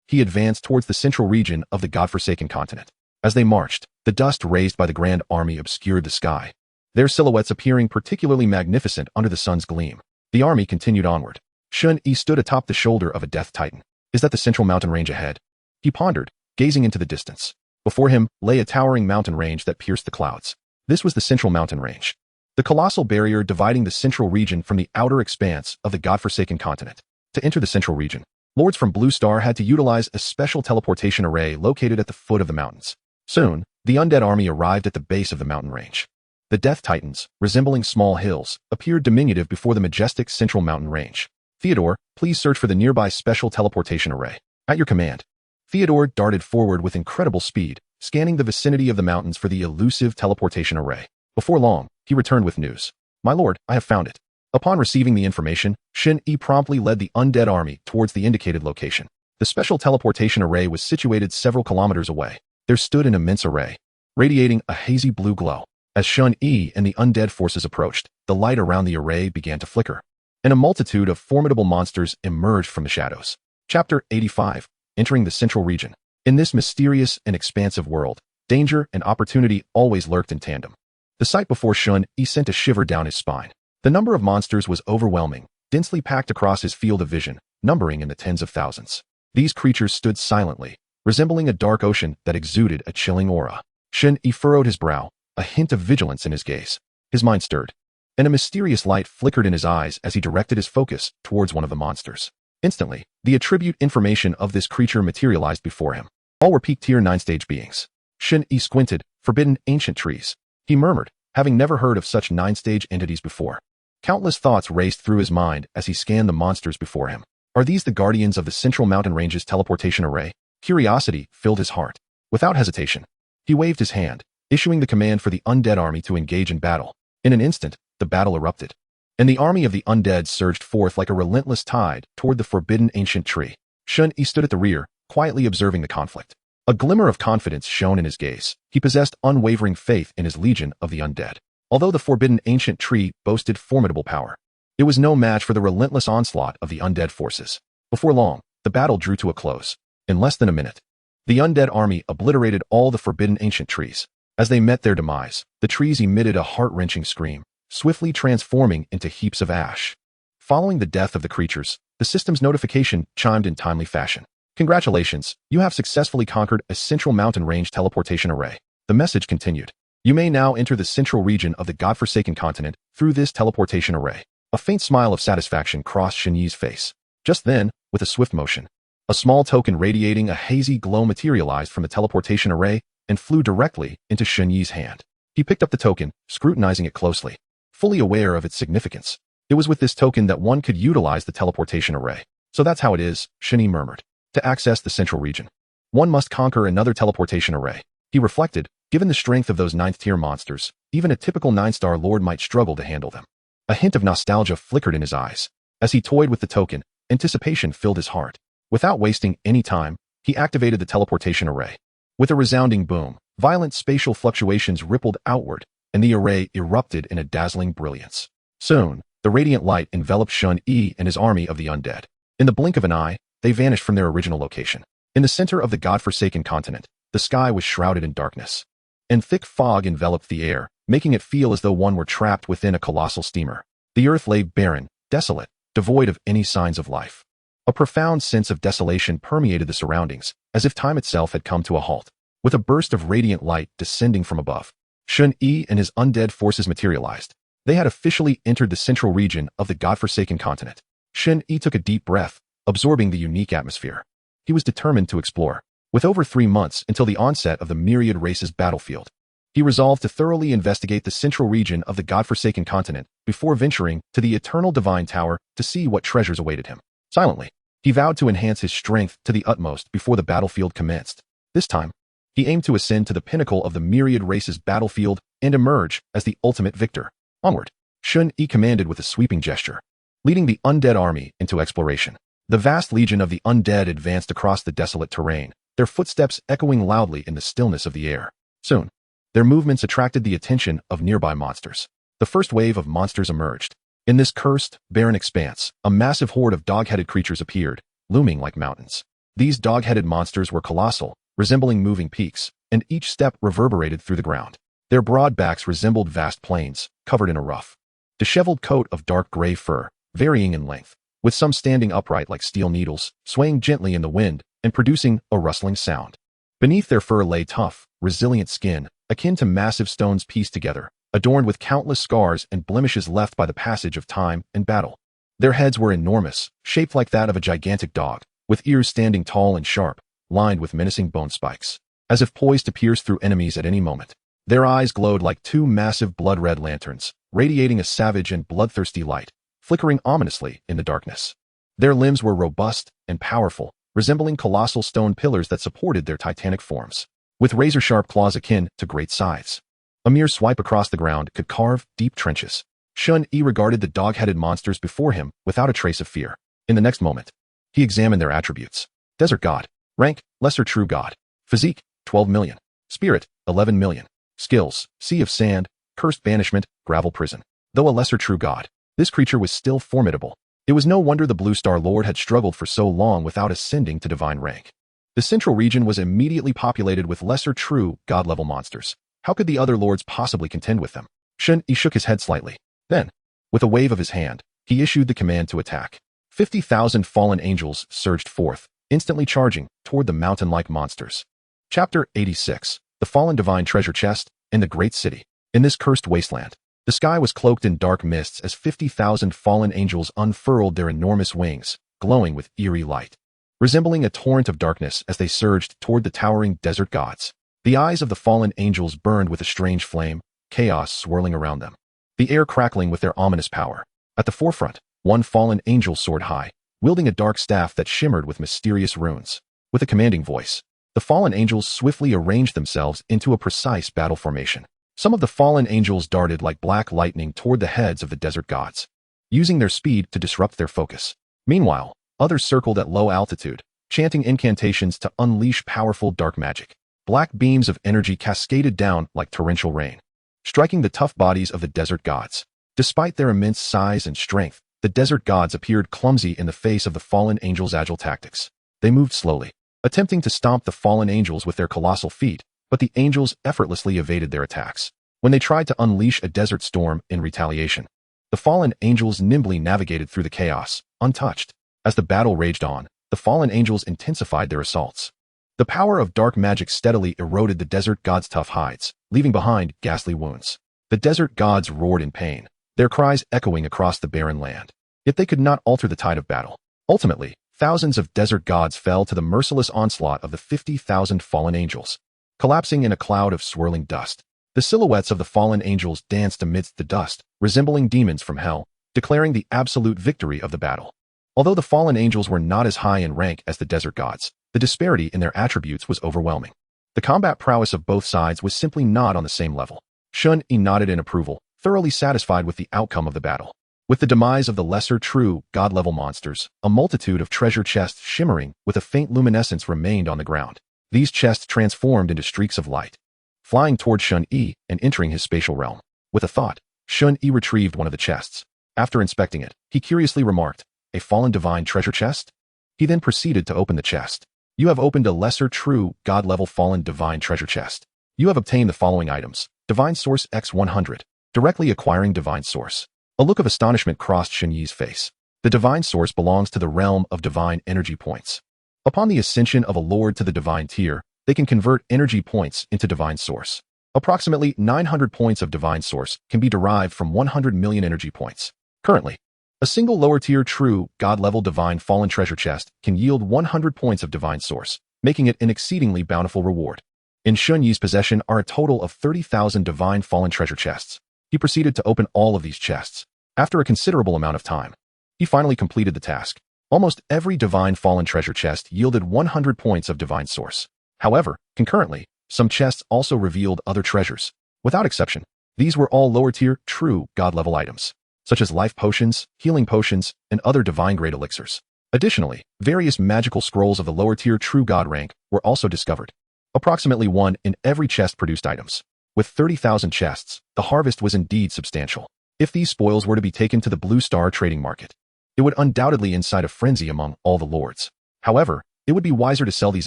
he advanced towards the central region of the godforsaken continent. As they marched, the dust raised by the grand army obscured the sky, their silhouettes appearing particularly magnificent under the sun's gleam. The army continued onward. Shen Yi stood atop the shoulder of a death titan. Is that the central mountain range ahead? He pondered, gazing into the distance. Before him lay a towering mountain range that pierced the clouds. This was the central mountain range, the colossal barrier dividing the central region from the outer expanse of the godforsaken continent. To enter the central region, lords from Blue Star had to utilize a special teleportation array located at the foot of the mountains. Soon, the undead army arrived at the base of the mountain range. The death titans, resembling small hills, appeared diminutive before the majestic central mountain range. Theodore, please search for the nearby special teleportation array. At your command. Theodore darted forward with incredible speed, scanning the vicinity of the mountains for the elusive teleportation array. Before long, he returned with news. My lord, I have found it. Upon receiving the information, Shen Yi promptly led the undead army towards the indicated location. The special teleportation array was situated several kilometers away. There stood an immense array, radiating a hazy blue glow. As Shen Yi and the undead forces approached, the light around the array began to flicker, and a multitude of formidable monsters emerged from the shadows. Chapter 85. Entering the Central Region. In this mysterious and expansive world, danger and opportunity always lurked in tandem. The sight before Shen Yi sent a shiver down his spine. The number of monsters was overwhelming, densely packed across his field of vision, numbering in the tens of thousands. These creatures stood silently, resembling a dark ocean that exuded a chilling aura. Shen Yi furrowed his brow, a hint of vigilance in his gaze. His mind stirred, and a mysterious light flickered in his eyes as he directed his focus towards one of the monsters. Instantly, the attribute information of this creature materialized before him. All were peak tier 9 stage beings. Shen Yi squinted, forbidden ancient trees. He murmured, having never heard of such 9 stage entities before. Countless thoughts raced through his mind as he scanned the monsters before him. Are these the guardians of the Central Mountain Range's teleportation array? Curiosity filled his heart. Without hesitation, he waved his hand, issuing the command for the undead army to engage in battle. In an instant, the battle erupted, and the army of the undead surged forth like a relentless tide toward the forbidden ancient tree. Shen Yi stood at the rear, quietly observing the conflict. A glimmer of confidence shone in his gaze. He possessed unwavering faith in his legion of the undead. Although the forbidden ancient tree boasted formidable power, it was no match for the relentless onslaught of the undead forces. Before long, the battle drew to a close. In less than a minute, the undead army obliterated all the forbidden ancient trees. As they met their demise, the trees emitted a heart-wrenching scream, swiftly transforming into heaps of ash. Following the death of the creatures, the system's notification chimed in timely fashion. Congratulations, you have successfully conquered a Central Mountain Range teleportation array. The message continued. You may now enter the central region of the godforsaken continent through this teleportation array. A faint smile of satisfaction crossed Shen Yi's face. Just then, with a swift motion, a small token radiating a hazy glow materialized from the teleportation array and flew directly into Shen Yi's hand. He picked up the token, scrutinizing it closely, fully aware of its significance. It was with this token that one could utilize the teleportation array. So that's how it is, Shen Yi murmured. To access the central region, one must conquer another teleportation array. He reflected, Given the strength of those 9th-tier monsters, even a typical 9-star lord might struggle to handle them. A hint of nostalgia flickered in his eyes. As he toyed with the token, anticipation filled his heart. Without wasting any time, he activated the teleportation array. With a resounding boom, violent spatial fluctuations rippled outward, and the array erupted in a dazzling brilliance. Soon, the radiant light enveloped Shen Yi and his army of the undead. In the blink of an eye, they vanished from their original location. In the center of the godforsaken continent, the sky was shrouded in darkness, and thick fog enveloped the air, making it feel as though one were trapped within a colossal steamer. The earth lay barren, desolate, devoid of any signs of life. A profound sense of desolation permeated the surroundings, as if time itself had come to a halt. With a burst of radiant light descending from above, Shen Yi and his undead forces materialized. They had officially entered the central region of the godforsaken continent. Shen Yi took a deep breath, absorbing the unique atmosphere. He was determined to explore. With over 3 months until the onset of the myriad races battlefield, he resolved to thoroughly investigate the central region of the godforsaken continent before venturing to the eternal divine tower to see what treasures awaited him. Silently, he vowed to enhance his strength to the utmost before the battlefield commenced. This time, he aimed to ascend to the pinnacle of the myriad races battlefield and emerge as the ultimate victor. Onward, Shen Yi commanded with a sweeping gesture, leading the undead army into exploration. The vast legion of the undead advanced across the desolate terrain, their footsteps echoing loudly in the stillness of the air. Soon, their movements attracted the attention of nearby monsters. The first wave of monsters emerged. In this cursed, barren expanse, a massive horde of dog-headed creatures appeared, looming like mountains. These dog-headed monsters were colossal, resembling moving peaks, and each step reverberated through the ground. Their broad backs resembled vast plains, covered in a rough, disheveled coat of dark gray fur, varying in length, with some standing upright like steel needles, swaying gently in the wind, and producing a rustling sound. Beneath their fur lay tough, resilient skin, akin to massive stones pieced together, adorned with countless scars and blemishes left by the passage of time and battle. Their heads were enormous, shaped like that of a gigantic dog, with ears standing tall and sharp, lined with menacing bone spikes, as if poised to pierce through enemies at any moment. Their eyes glowed like 2 massive blood-red lanterns, radiating a savage and bloodthirsty light, flickering ominously in the darkness. Their limbs were robust and powerful, resembling colossal stone pillars that supported their titanic forms, with razor-sharp claws akin to great scythes. A mere swipe across the ground could carve deep trenches. Shen Yi regarded the dog-headed monsters before him without a trace of fear. In the next moment, he examined their attributes. Desert God. Rank, Lesser True God. Physique, 12 million. Spirit, 11 million. Skills, Sea of Sand, Cursed Banishment, Gravel Prison. Though a Lesser True God, this creature was still formidable. It was no wonder the Blue Star Lord had struggled for so long without ascending to divine rank. The central region was immediately populated with lesser true god-level monsters. How could the other lords possibly contend with them? Shen Yi shook his head slightly. Then, with a wave of his hand, he issued the command to attack. 50,000 fallen angels surged forth, instantly charging toward the mountain-like monsters. Chapter 86. The Fallen Divine Treasure Chest in the Great City. In this cursed wasteland, the sky was cloaked in dark mists as 50,000 fallen angels unfurled their enormous wings, glowing with eerie light, resembling a torrent of darkness as they surged toward the towering desert gods. The eyes of the fallen angels burned with a strange flame, chaos swirling around them, the air crackling with their ominous power. At the forefront, one fallen angel soared high, wielding a dark staff that shimmered with mysterious runes. With a commanding voice, the fallen angels swiftly arranged themselves into a precise battle formation. Some of the fallen angels darted like black lightning toward the heads of the desert gods, using their speed to disrupt their focus. Meanwhile, others circled at low altitude, chanting incantations to unleash powerful dark magic. Black beams of energy cascaded down like torrential rain, striking the tough bodies of the desert gods. Despite their immense size and strength, the desert gods appeared clumsy in the face of the fallen angels' agile tactics. They moved slowly, attempting to stomp the fallen angels with their colossal feet, but the angels effortlessly evaded their attacks. When they tried to unleash a desert storm in retaliation, the fallen angels nimbly navigated through the chaos, untouched. As the battle raged on, the fallen angels intensified their assaults. The power of dark magic steadily eroded the desert gods' tough hides, leaving behind ghastly wounds. The desert gods roared in pain, their cries echoing across the barren land. Yet they could not alter the tide of battle. Ultimately, thousands of desert gods fell to the merciless onslaught of the 50,000 fallen angels, collapsing in a cloud of swirling dust. The silhouettes of the fallen angels danced amidst the dust, resembling demons from hell, declaring the absolute victory of the battle. Although the fallen angels were not as high in rank as the desert gods, the disparity in their attributes was overwhelming. The combat prowess of both sides was simply not on the same level. Shen Yi nodded in approval, thoroughly satisfied with the outcome of the battle. With the demise of the lesser true god-level monsters, a multitude of treasure chests shimmering with a faint luminescence remained on the ground. These chests transformed into streaks of light, flying toward Shen Yi and entering his spatial realm. With a thought, Shen Yi retrieved one of the chests. After inspecting it, he curiously remarked, "A fallen divine treasure chest?" He then proceeded to open the chest. "You have opened a lesser true god-level fallen divine treasure chest. You have obtained the following items. Divine Source X100. Directly acquiring Divine Source." A look of astonishment crossed Shen Yi's face. The Divine Source belongs to the realm of divine energy points. Upon the ascension of a lord to the divine tier, they can convert energy points into Divine Source. Approximately 900 points of Divine Source can be derived from 100 million energy points. Currently, a single lower-tier true god-level divine fallen treasure chest can yield 100 points of Divine Source, making it an exceedingly bountiful reward. In Shen Yi's possession are a total of 30,000 divine fallen treasure chests. He proceeded to open all of these chests. After a considerable amount of time, he finally completed the task. Almost every divine fallen treasure chest yielded 100 points of Divine Source. However, concurrently, some chests also revealed other treasures. Without exception, these were all lower-tier, true, god-level items, such as life potions, healing potions, and other divine-grade elixirs. Additionally, various magical scrolls of the lower-tier true god rank were also discovered. Approximately one in every chest produced items. With 30,000 chests, the harvest was indeed substantial. If these spoils were to be taken to the Blue Star trading market, it would undoubtedly incite a frenzy among all the lords. However, it would be wiser to sell these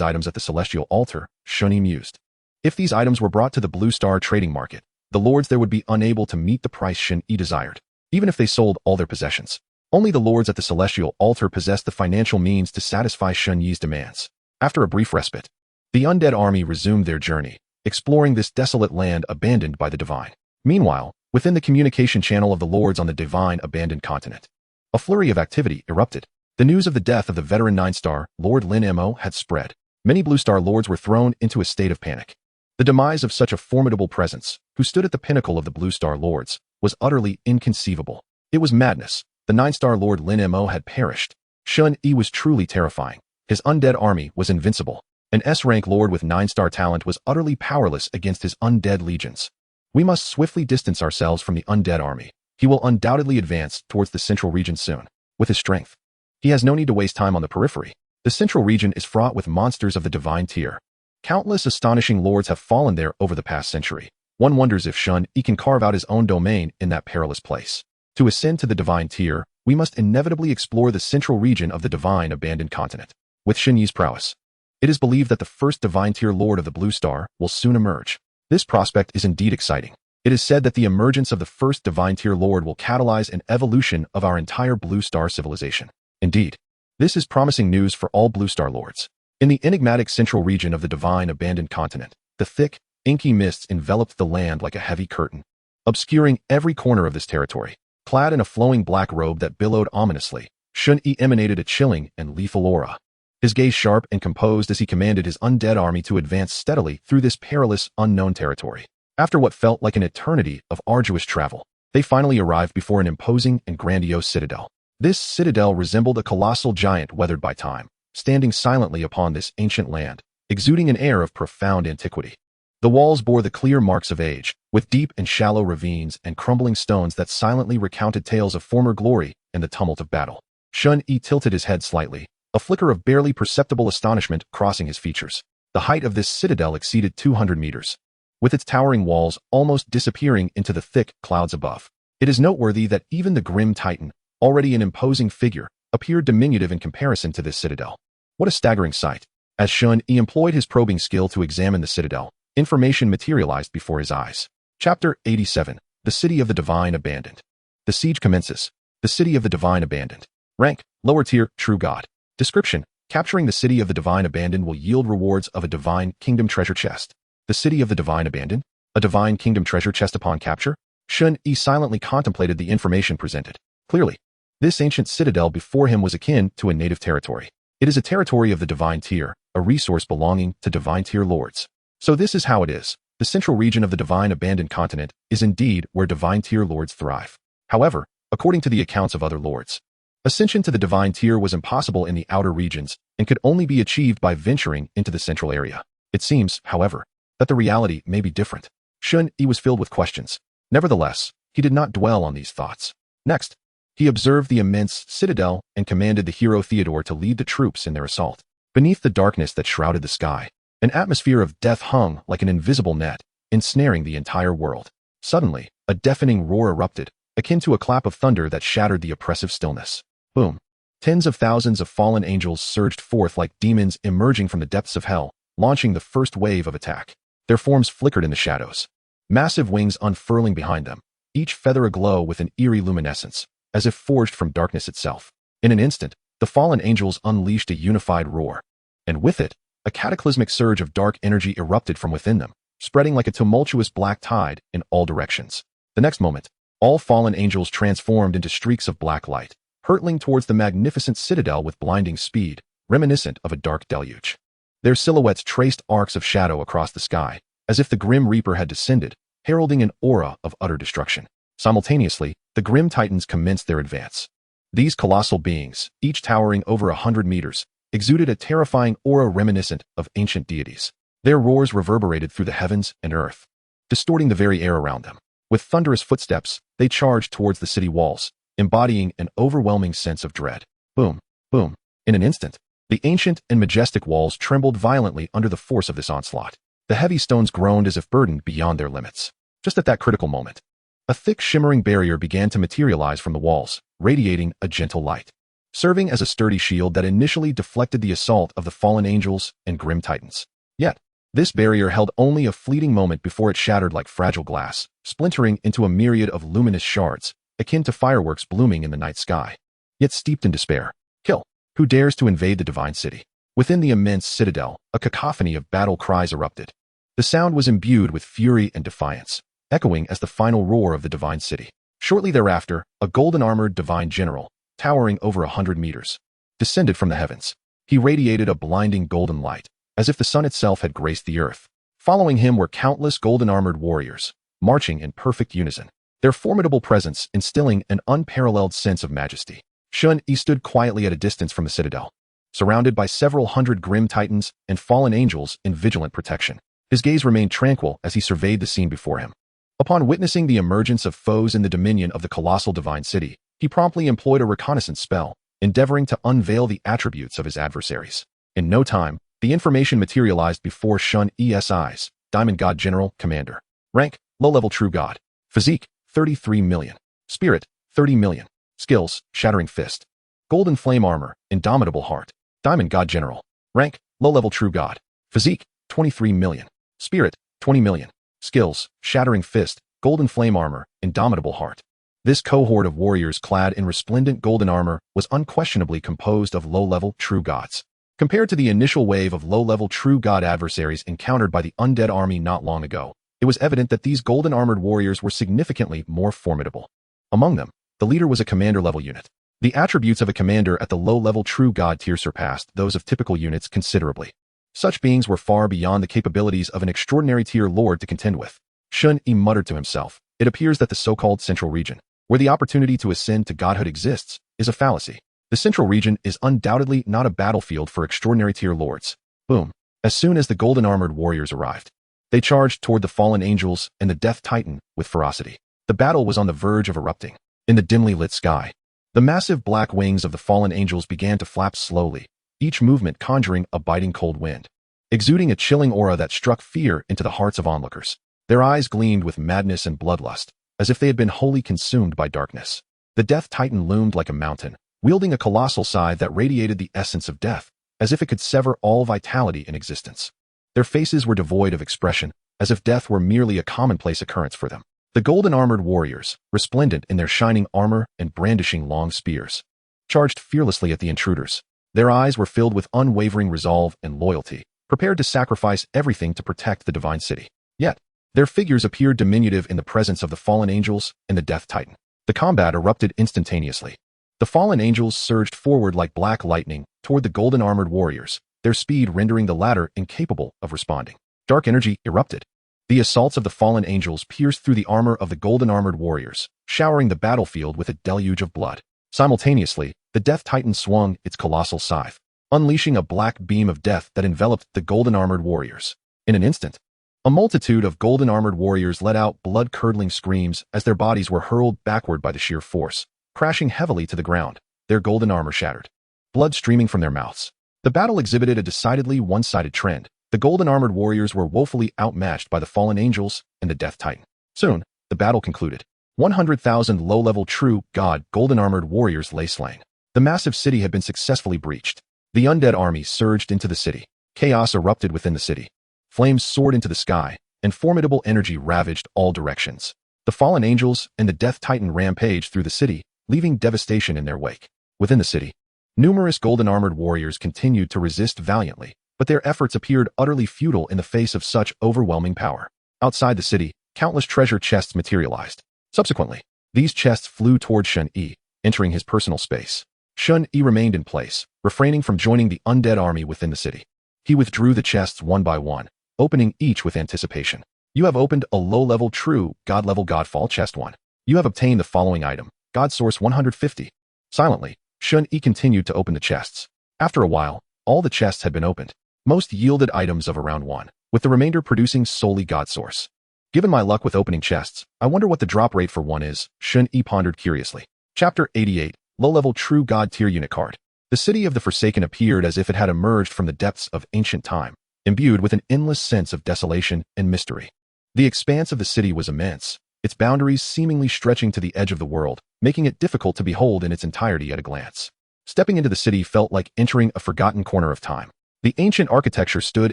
items at the celestial altar, Shen Yi mused. If these items were brought to the Blue Star trading market, the lords there would be unable to meet the price Shen Yi desired, even if they sold all their possessions. Only the lords at the celestial altar possessed the financial means to satisfy Shen Yi's demands. After a brief respite, the undead army resumed their journey, exploring this desolate land abandoned by the divine. Meanwhile, within the communication channel of the lords on the divine abandoned continent, a flurry of activity erupted. The news of the death of the veteran 9-star Lord Lin Mo had spread. Many Blue Star lords were thrown into a state of panic. The demise of such a formidable presence, who stood at the pinnacle of the Blue Star lords, was utterly inconceivable. It was madness. The 9-star Lord Lin Mo had perished. Shen Yi was truly terrifying. His undead army was invincible. An S-rank lord with 9-star talent was utterly powerless against his undead legions. We must swiftly distance ourselves from the undead army. He will undoubtedly advance towards the central region soon. With his strength, he has no need to waste time on the periphery. The central region is fraught with monsters of the divine tier. Countless astonishing lords have fallen there over the past century. One wonders if Shen Yi can carve out his own domain in that perilous place. To ascend to the divine tier, we must inevitably explore the central region of the divine abandoned continent. With Shen Yi's prowess, it is believed that the first divine tier lord of the Blue Star will soon emerge. This prospect is indeed exciting. It is said that the emergence of the first divine tier lord will catalyze an evolution of our entire Blue Star civilization. Indeed, this is promising news for all Blue Star lords. In the enigmatic central region of the divine abandoned continent, the thick, inky mists enveloped the land like a heavy curtain, obscuring every corner of this territory. Clad in a flowing black robe that billowed ominously, Shen Yi emanated a chilling and lethal aura. His gaze sharp and composed as he commanded his undead army to advance steadily through this perilous, unknown territory. After what felt like an eternity of arduous travel, they finally arrived before an imposing and grandiose citadel. This citadel resembled a colossal giant weathered by time, standing silently upon this ancient land, exuding an air of profound antiquity. The walls bore the clear marks of age, with deep and shallow ravines and crumbling stones that silently recounted tales of former glory and the tumult of battle. Shen Yi tilted his head slightly, a flicker of barely perceptible astonishment crossing his features. The height of this citadel exceeded 200 meters, with its towering walls almost disappearing into the thick clouds above. It is noteworthy that even the grim titan, already an imposing figure, appeared diminutive in comparison to this citadel. What a staggering sight! As Shen Yi employed his probing skill to examine the citadel, information materialized before his eyes. Chapter 87. The City of the Divine Abandoned. The siege commences. The City of the Divine Abandoned. Rank, lower tier, true god. Description: capturing the City of the Divine Abandoned will yield rewards of a Divine Kingdom treasure chest. The City of the Divine Abandoned? A Divine Kingdom treasure chest upon capture? Shen Yi silently contemplated the information presented. Clearly, this ancient citadel before him was akin to a native territory. It is a territory of the divine tier, a resource belonging to divine tier lords. So this is how it is. The central region of the divine abandoned continent is indeed where divine tier lords thrive. However, according to the accounts of other lords, ascension to the divine tier was impossible in the outer regions and could only be achieved by venturing into the central area. It seems, however, that the reality may be different. Shen Yi was filled with questions. Nevertheless, he did not dwell on these thoughts. Next, he observed the immense citadel and commanded the hero Theodore to lead the troops in their assault. Beneath the darkness that shrouded the sky, an atmosphere of death hung like an invisible net, ensnaring the entire world. Suddenly, a deafening roar erupted, akin to a clap of thunder that shattered the oppressive stillness. Boom! Tens of thousands of fallen angels surged forth like demons emerging from the depths of hell, launching the first wave of attack. Their forms flickered in the shadows, massive wings unfurling behind them, each feather aglow with an eerie luminescence, as if forged from darkness itself. In an instant, the fallen angels unleashed a unified roar, and with it, a cataclysmic surge of dark energy erupted from within them, spreading like a tumultuous black tide in all directions. The next moment, all fallen angels transformed into streaks of black light, hurtling towards the magnificent citadel with blinding speed, reminiscent of a dark deluge. Their silhouettes traced arcs of shadow across the sky, as if the Grim Reaper had descended, heralding an aura of utter destruction. Simultaneously, the Grim Titans commenced their advance. These colossal beings, each towering over 100 meters, exuded a terrifying aura reminiscent of ancient deities. Their roars reverberated through the heavens and earth, distorting the very air around them. With thunderous footsteps, they charged towards the city walls, embodying an overwhelming sense of dread. Boom, boom. In an instant, the ancient and majestic walls trembled violently under the force of this onslaught. The heavy stones groaned as if burdened beyond their limits. Just at that critical moment, a thick shimmering barrier began to materialize from the walls, radiating a gentle light, serving as a sturdy shield that initially deflected the assault of the fallen angels and Grim Titans. Yet, this barrier held only a fleeting moment before it shattered like fragile glass, splintering into a myriad of luminous shards, akin to fireworks blooming in the night sky. Yet steeped in despair, kill. Who dares to invade the divine city? Within the immense citadel, a cacophony of battle cries erupted. The sound was imbued with fury and defiance, echoing as the final roar of the divine city. Shortly thereafter, a golden-armored divine general, towering over 100 meters, descended from the heavens. He radiated a blinding golden light, as if the sun itself had graced the earth. Following him were countless golden-armored warriors, marching in perfect unison, their formidable presence instilling an unparalleled sense of majesty. Shen Yi stood quietly at a distance from the citadel, surrounded by several hundred Grim Titans and fallen angels in vigilant protection. His gaze remained tranquil as he surveyed the scene before him. Upon witnessing the emergence of foes in the dominion of the colossal divine city, he promptly employed a reconnaissance spell, endeavoring to unveil the attributes of his adversaries. In no time, the information materialized before Shen Yi's eyes. Diamond God General Commander. Rank, low-level True God. Physique, 33 million. Spirit, 30 million. Skills, Shattering Fist. Golden Flame Armor, Indomitable Heart. Diamond God General. Rank, low-level True God. Physique, 23 million. Spirit, 20 million. Skills, Shattering Fist, Golden Flame Armor, Indomitable Heart. This cohort of warriors clad in resplendent golden armor was unquestionably composed of low-level True Gods. Compared to the initial wave of low-level True God adversaries encountered by the Undead army not long ago, it was evident that these golden-armored warriors were significantly more formidable. Among them, the leader was a commander-level unit. The attributes of a commander at the low-level True God tier surpassed those of typical units considerably. Such beings were far beyond the capabilities of an extraordinary tier lord to contend with. Shen Yi muttered to himself, it appears that the so-called Central Region, where the opportunity to ascend to godhood exists, is a fallacy. The Central Region is undoubtedly not a battlefield for extraordinary tier lords. Boom. As soon as the golden-armored warriors arrived, they charged toward the fallen angels and the Death Titan with ferocity. The battle was on the verge of erupting. In the dimly lit sky, the massive black wings of the fallen angels began to flap slowly, each movement conjuring a biting cold wind, exuding a chilling aura that struck fear into the hearts of onlookers. Their eyes gleamed with madness and bloodlust, as if they had been wholly consumed by darkness. The Death Titan loomed like a mountain, wielding a colossal scythe that radiated the essence of death, as if it could sever all vitality in existence. Their faces were devoid of expression, as if death were merely a commonplace occurrence for them. The golden-armored warriors, resplendent in their shining armor and brandishing long spears, charged fearlessly at the intruders. Their eyes were filled with unwavering resolve and loyalty, prepared to sacrifice everything to protect the divine city. Yet, their figures appeared diminutive in the presence of the fallen angels and the Death Titan. The combat erupted instantaneously. The fallen angels surged forward like black lightning toward the golden-armored warriors, their speed rendering the latter incapable of responding. Dark energy erupted. The assaults of the fallen angels pierced through the armor of the golden-armored warriors, showering the battlefield with a deluge of blood. Simultaneously, the Death Titan swung its colossal scythe, unleashing a black beam of death that enveloped the golden-armored warriors. In an instant, a multitude of golden-armored warriors let out blood-curdling screams as their bodies were hurled backward by the sheer force, crashing heavily to the ground, their golden armor shattered, blood streaming from their mouths. The battle exhibited a decidedly one-sided trend. The golden-armored warriors were woefully outmatched by the fallen angels and the Death Titan. Soon, the battle concluded. 100,000 low-level true god golden-armored warriors lay slain. The massive city had been successfully breached. The undead army surged into the city. Chaos erupted within the city. Flames soared into the sky, and formidable energy ravaged all directions. The fallen angels and the Death Titan rampaged through the city, leaving devastation in their wake. Within the city, numerous golden-armored warriors continued to resist valiantly, but their efforts appeared utterly futile in the face of such overwhelming power. Outside the city, countless treasure chests materialized. Subsequently, these chests flew toward Shen Yi, entering his personal space. Shen Yi remained in place, refraining from joining the undead army within the city. He withdrew the chests one by one, opening each with anticipation. You have opened a low-level true god-level Godfall chest 1. You have obtained the following item, God Source 150. Silently, Shen Yi continued to open the chests. After a while, all the chests had been opened. Most yielded items of around 1, with the remainder producing solely God Source. Given my luck with opening chests, I wonder what the drop rate for 1 is, Shen Yi pondered curiously. Chapter 88, Low-Level True God Tier Unit Card. The city of the Forsaken appeared as if it had emerged from the depths of ancient time, imbued with an endless sense of desolation and mystery. The expanse of the city was immense, its boundaries seemingly stretching to the edge of the world, making it difficult to behold in its entirety at a glance. Stepping into the city felt like entering a forgotten corner of time. The ancient architecture stood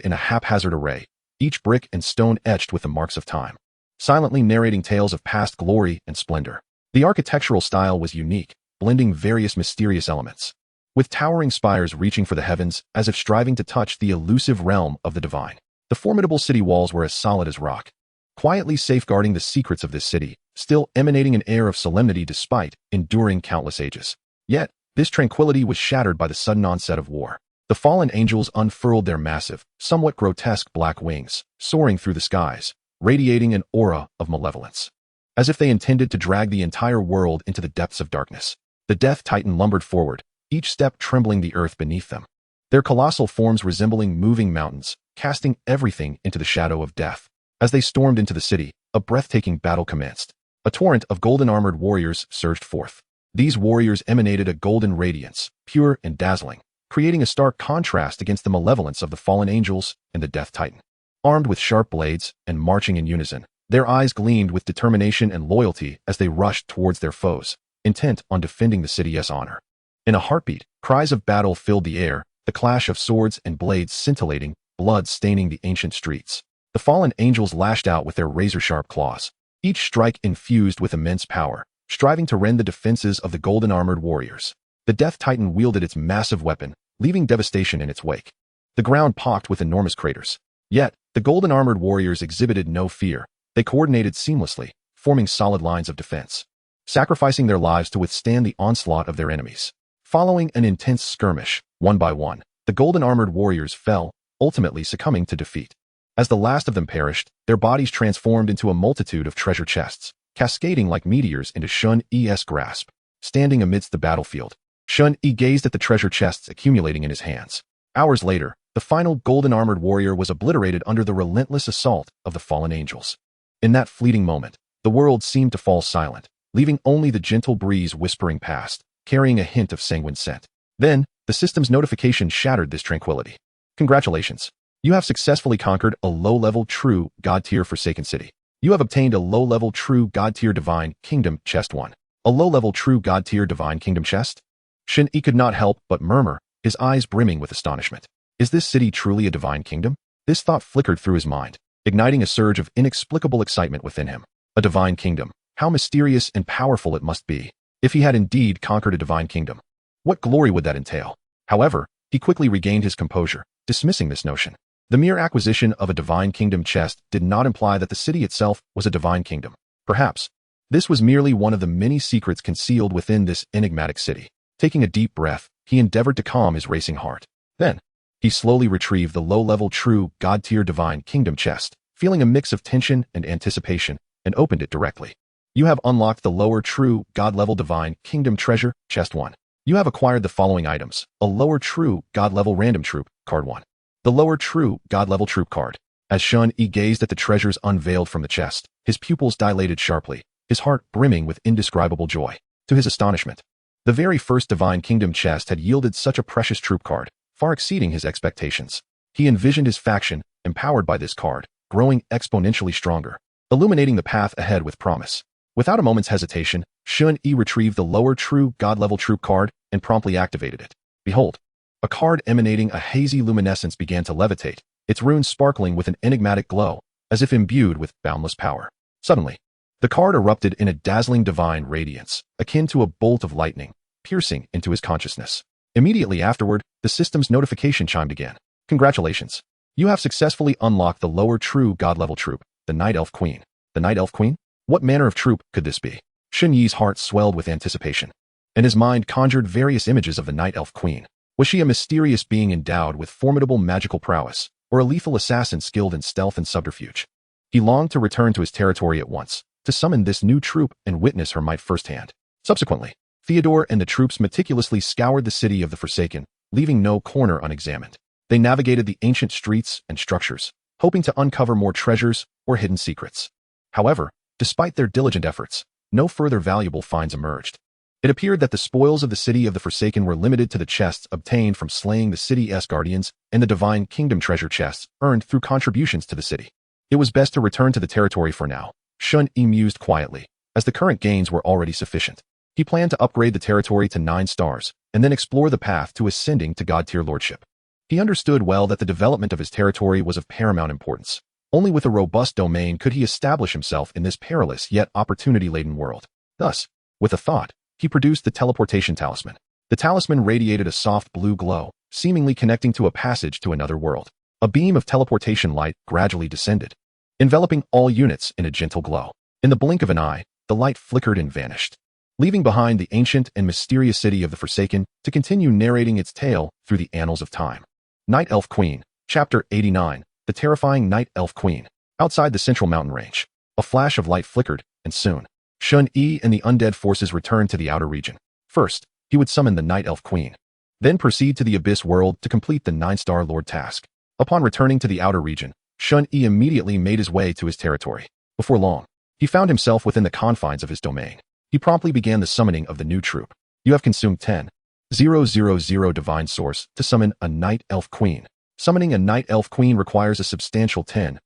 in a haphazard array, each brick and stone etched with the marks of time, silently narrating tales of past glory and splendor. The architectural style was unique, blending various mysterious elements, with towering spires reaching for the heavens as if striving to touch the elusive realm of the divine. The formidable city walls were as solid as rock, quietly safeguarding the secrets of this city, still emanating an air of solemnity despite enduring countless ages. Yet, this tranquility was shattered by the sudden onset of war. The fallen angels unfurled their massive, somewhat grotesque black wings, soaring through the skies, radiating an aura of malevolence, as if they intended to drag the entire world into the depths of darkness. The Death Titan lumbered forward, each step trembling the earth beneath them, their colossal forms resembling moving mountains, casting everything into the shadow of death. As they stormed into the city, a breathtaking battle commenced. A torrent of golden-armored warriors surged forth. These warriors emanated a golden radiance, pure and dazzling, creating a stark contrast against the malevolence of the fallen angels and the Death Titan. Armed with sharp blades and marching in unison, their eyes gleamed with determination and loyalty as they rushed towards their foes, intent on defending the city's honor. In a heartbeat, cries of battle filled the air, the clash of swords and blades scintillating, blood staining the ancient streets. The fallen angels lashed out with their razor-sharp claws, each strike infused with immense power, striving to rend the defenses of the golden-armored warriors. The Death Titan wielded its massive weapon, leaving devastation in its wake. The ground pocked with enormous craters. Yet, the golden-armored warriors exhibited no fear. They coordinated seamlessly, forming solid lines of defense, sacrificing their lives to withstand the onslaught of their enemies. Following an intense skirmish, one by one, the golden-armored warriors fell, ultimately succumbing to defeat. As the last of them perished, their bodies transformed into a multitude of treasure chests, cascading like meteors into Shen Yi's grasp. Standing amidst the battlefield, Shen Yi gazed at the treasure chests accumulating in his hands. Hours later, the final golden-armored warrior was obliterated under the relentless assault of the fallen angels. In that fleeting moment, the world seemed to fall silent, leaving only the gentle breeze whispering past, carrying a hint of sanguine scent. Then, the system's notification shattered this tranquility. Congratulations. You have successfully conquered a low-level true God-tier Forsaken City. You have obtained a low-level true God-tier Divine Kingdom Chest 1. A low-level true God-tier Divine Kingdom Chest? Shen Yi could not help but murmur, his eyes brimming with astonishment. Is this city truly a divine kingdom? This thought flickered through his mind, igniting a surge of inexplicable excitement within him. A divine kingdom. How mysterious and powerful it must be. If he had indeed conquered a divine kingdom, what glory would that entail? However, he quickly regained his composure, dismissing this notion. The mere acquisition of a divine kingdom chest did not imply that the city itself was a divine kingdom. Perhaps, this was merely one of the many secrets concealed within this enigmatic city. Taking a deep breath, he endeavored to calm his racing heart. Then, he slowly retrieved the low-level true God-tier Divine Kingdom chest, feeling a mix of tension and anticipation, and opened it directly. You have unlocked the lower true God-level Divine Kingdom treasure, chest 1. You have acquired the following items: a lower true God-level random troop, card 1. The lower true God-level troop card. As Shen Yi gazed at the treasures unveiled from the chest, his pupils dilated sharply, his heart brimming with indescribable joy. To his astonishment, the very first Divine Kingdom chest had yielded such a precious troop card, far exceeding his expectations. He envisioned his faction, empowered by this card, growing exponentially stronger, illuminating the path ahead with promise. Without a moment's hesitation, Shen Yi retrieved the lower true god-level troop card and promptly activated it. Behold, a card emanating a hazy luminescence began to levitate, its runes sparkling with an enigmatic glow, as if imbued with boundless power. Suddenly, the card erupted in a dazzling divine radiance, akin to a bolt of lightning, piercing into his consciousness. Immediately afterward, the system's notification chimed again. Congratulations! You have successfully unlocked the lower true god-level troop, the Night Elf Queen. The Night Elf Queen? What manner of troop could this be? Shen Yi's heart swelled with anticipation, and his mind conjured various images of the Night Elf Queen. Was she a mysterious being endowed with formidable magical prowess, or a lethal assassin skilled in stealth and subterfuge? He longed to return to his territory at once, to summon this new troop and witness her might firsthand. Subsequently, Theodore and the troops meticulously scoured the city of the Forsaken, leaving no corner unexamined. They navigated the ancient streets and structures, hoping to uncover more treasures or hidden secrets. However, despite their diligent efforts, no further valuable finds emerged. It appeared that the spoils of the city of the Forsaken were limited to the chests obtained from slaying the city's guardians and the Divine Kingdom treasure chests earned through contributions to the city. It was best to return to the territory for now, Shen Yi mused quietly, as the current gains were already sufficient. He planned to upgrade the territory to 9 stars, and then explore the path to ascending to god-tier lordship. He understood well that the development of his territory was of paramount importance. Only with a robust domain could he establish himself in this perilous yet opportunity-laden world. Thus, with a thought, he produced the teleportation talisman. The talisman radiated a soft blue glow, seemingly connecting to a passage to another world. A beam of teleportation light gradually descended, enveloping all units in a gentle glow. In the blink of an eye, the light flickered and vanished, leaving behind the ancient and mysterious city of the Forsaken to continue narrating its tale through the annals of time. Night Elf Queen, Chapter 89, The Terrifying Night Elf Queen. Outside the central mountain range, a flash of light flickered, and soon, Shen Yi and the undead forces returned to the outer region. First, he would summon the Night Elf Queen, then proceed to the Abyss world to complete the 9-star Lord task. Upon returning to the outer region, Shen Yi immediately made his way to his territory. Before long, he found himself within the confines of his domain. He promptly began the summoning of the new troop. You have consumed 10,000 divine source to summon a Night Elf Queen. Summoning a Night Elf Queen requires a substantial 10,000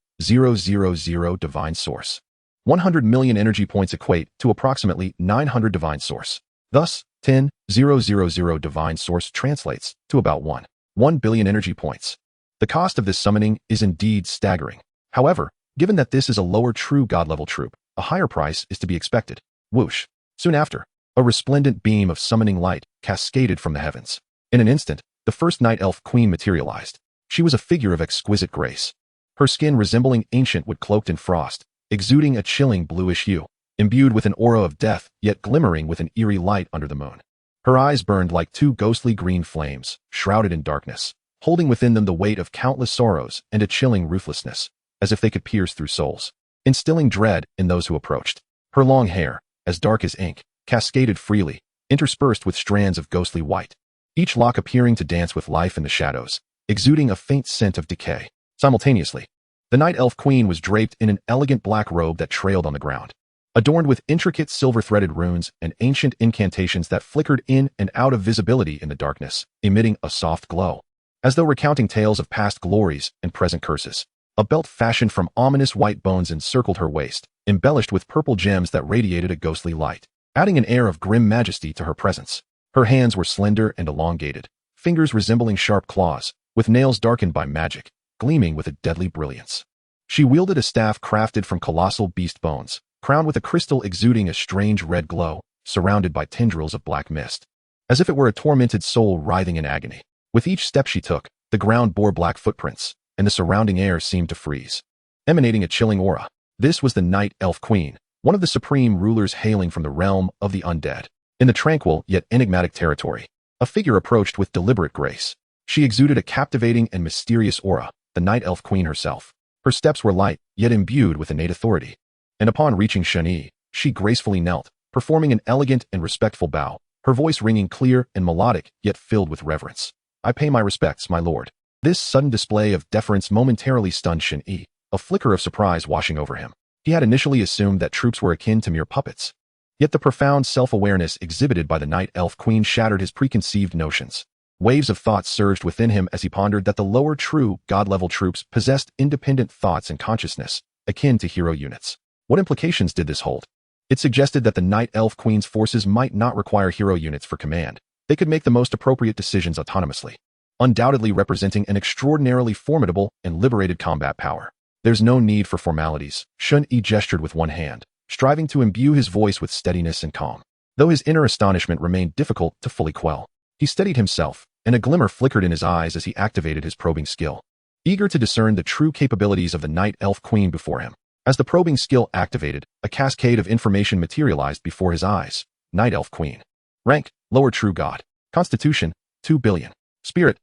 divine source. 100 million energy points equate to approximately 900 divine source. Thus, 10,000 divine source translates to about 1 billion energy points. The cost of this summoning is indeed staggering. However, given that this is a lower true god-level troop, a higher price is to be expected. Whoosh! Soon after, a resplendent beam of summoning light cascaded from the heavens. In an instant, the first Night Elf Queen materialized. She was a figure of exquisite grace, her skin resembling ancient wood cloaked in frost, exuding a chilling bluish hue, imbued with an aura of death, yet glimmering with an eerie light under the moon. Her eyes burned like 2 ghostly green flames, shrouded in darkness, holding within them the weight of countless sorrows and a chilling ruthlessness, as if they could pierce through souls, instilling dread in those who approached. Her long hair, as dark as ink, cascaded freely, interspersed with strands of ghostly white, each lock appearing to dance with life in the shadows, exuding a faint scent of decay. Simultaneously, the Night Elf Queen was draped in an elegant black robe that trailed on the ground, adorned with intricate silver-threaded runes and ancient incantations that flickered in and out of visibility in the darkness, emitting a soft glow, as though recounting tales of past glories and present curses. A belt fashioned from ominous white bones encircled her waist, embellished with purple gems that radiated a ghostly light, adding an air of grim majesty to her presence. Her hands were slender and elongated, fingers resembling sharp claws, with nails darkened by magic, gleaming with a deadly brilliance. She wielded a staff crafted from colossal beast bones, crowned with a crystal exuding a strange red glow, surrounded by tendrils of black mist, as if it were a tormented soul writhing in agony. With each step she took, the ground bore black footprints, and the surrounding air seemed to freeze, emanating a chilling aura. This was the Night Elf Queen, one of the supreme rulers hailing from the realm of the undead. In the tranquil yet enigmatic territory, a figure approached with deliberate grace. She exuded a captivating and mysterious aura, the Night Elf Queen herself. Her steps were light, yet imbued with innate authority. And upon reaching Shen Yi, she gracefully knelt, performing an elegant and respectful bow, her voice ringing clear and melodic, yet filled with reverence. I pay my respects, my lord. This sudden display of deference momentarily stunned Shen Yi, a flicker of surprise washing over him. He had initially assumed that troops were akin to mere puppets. Yet the profound self-awareness exhibited by the Night Elf Queen shattered his preconceived notions. Waves of thought surged within him as he pondered that the lower true god-level troops possessed independent thoughts and consciousness, akin to hero units. What implications did this hold? It suggested that the Night Elf Queen's forces might not require hero units for command. They could make the most appropriate decisions autonomously, undoubtedly representing an extraordinarily formidable and liberated combat power. There's no need for formalities, Shen Yi gestured with one hand, striving to imbue his voice with steadiness and calm. Though his inner astonishment remained difficult to fully quell, he steadied himself, and a glimmer flickered in his eyes as he activated his probing skill, eager to discern the true capabilities of the Night Elf Queen before him. As the probing skill activated, a cascade of information materialized before his eyes. Night Elf Queen. Rank, Lower True God. Constitution, 2 billion. Spirit,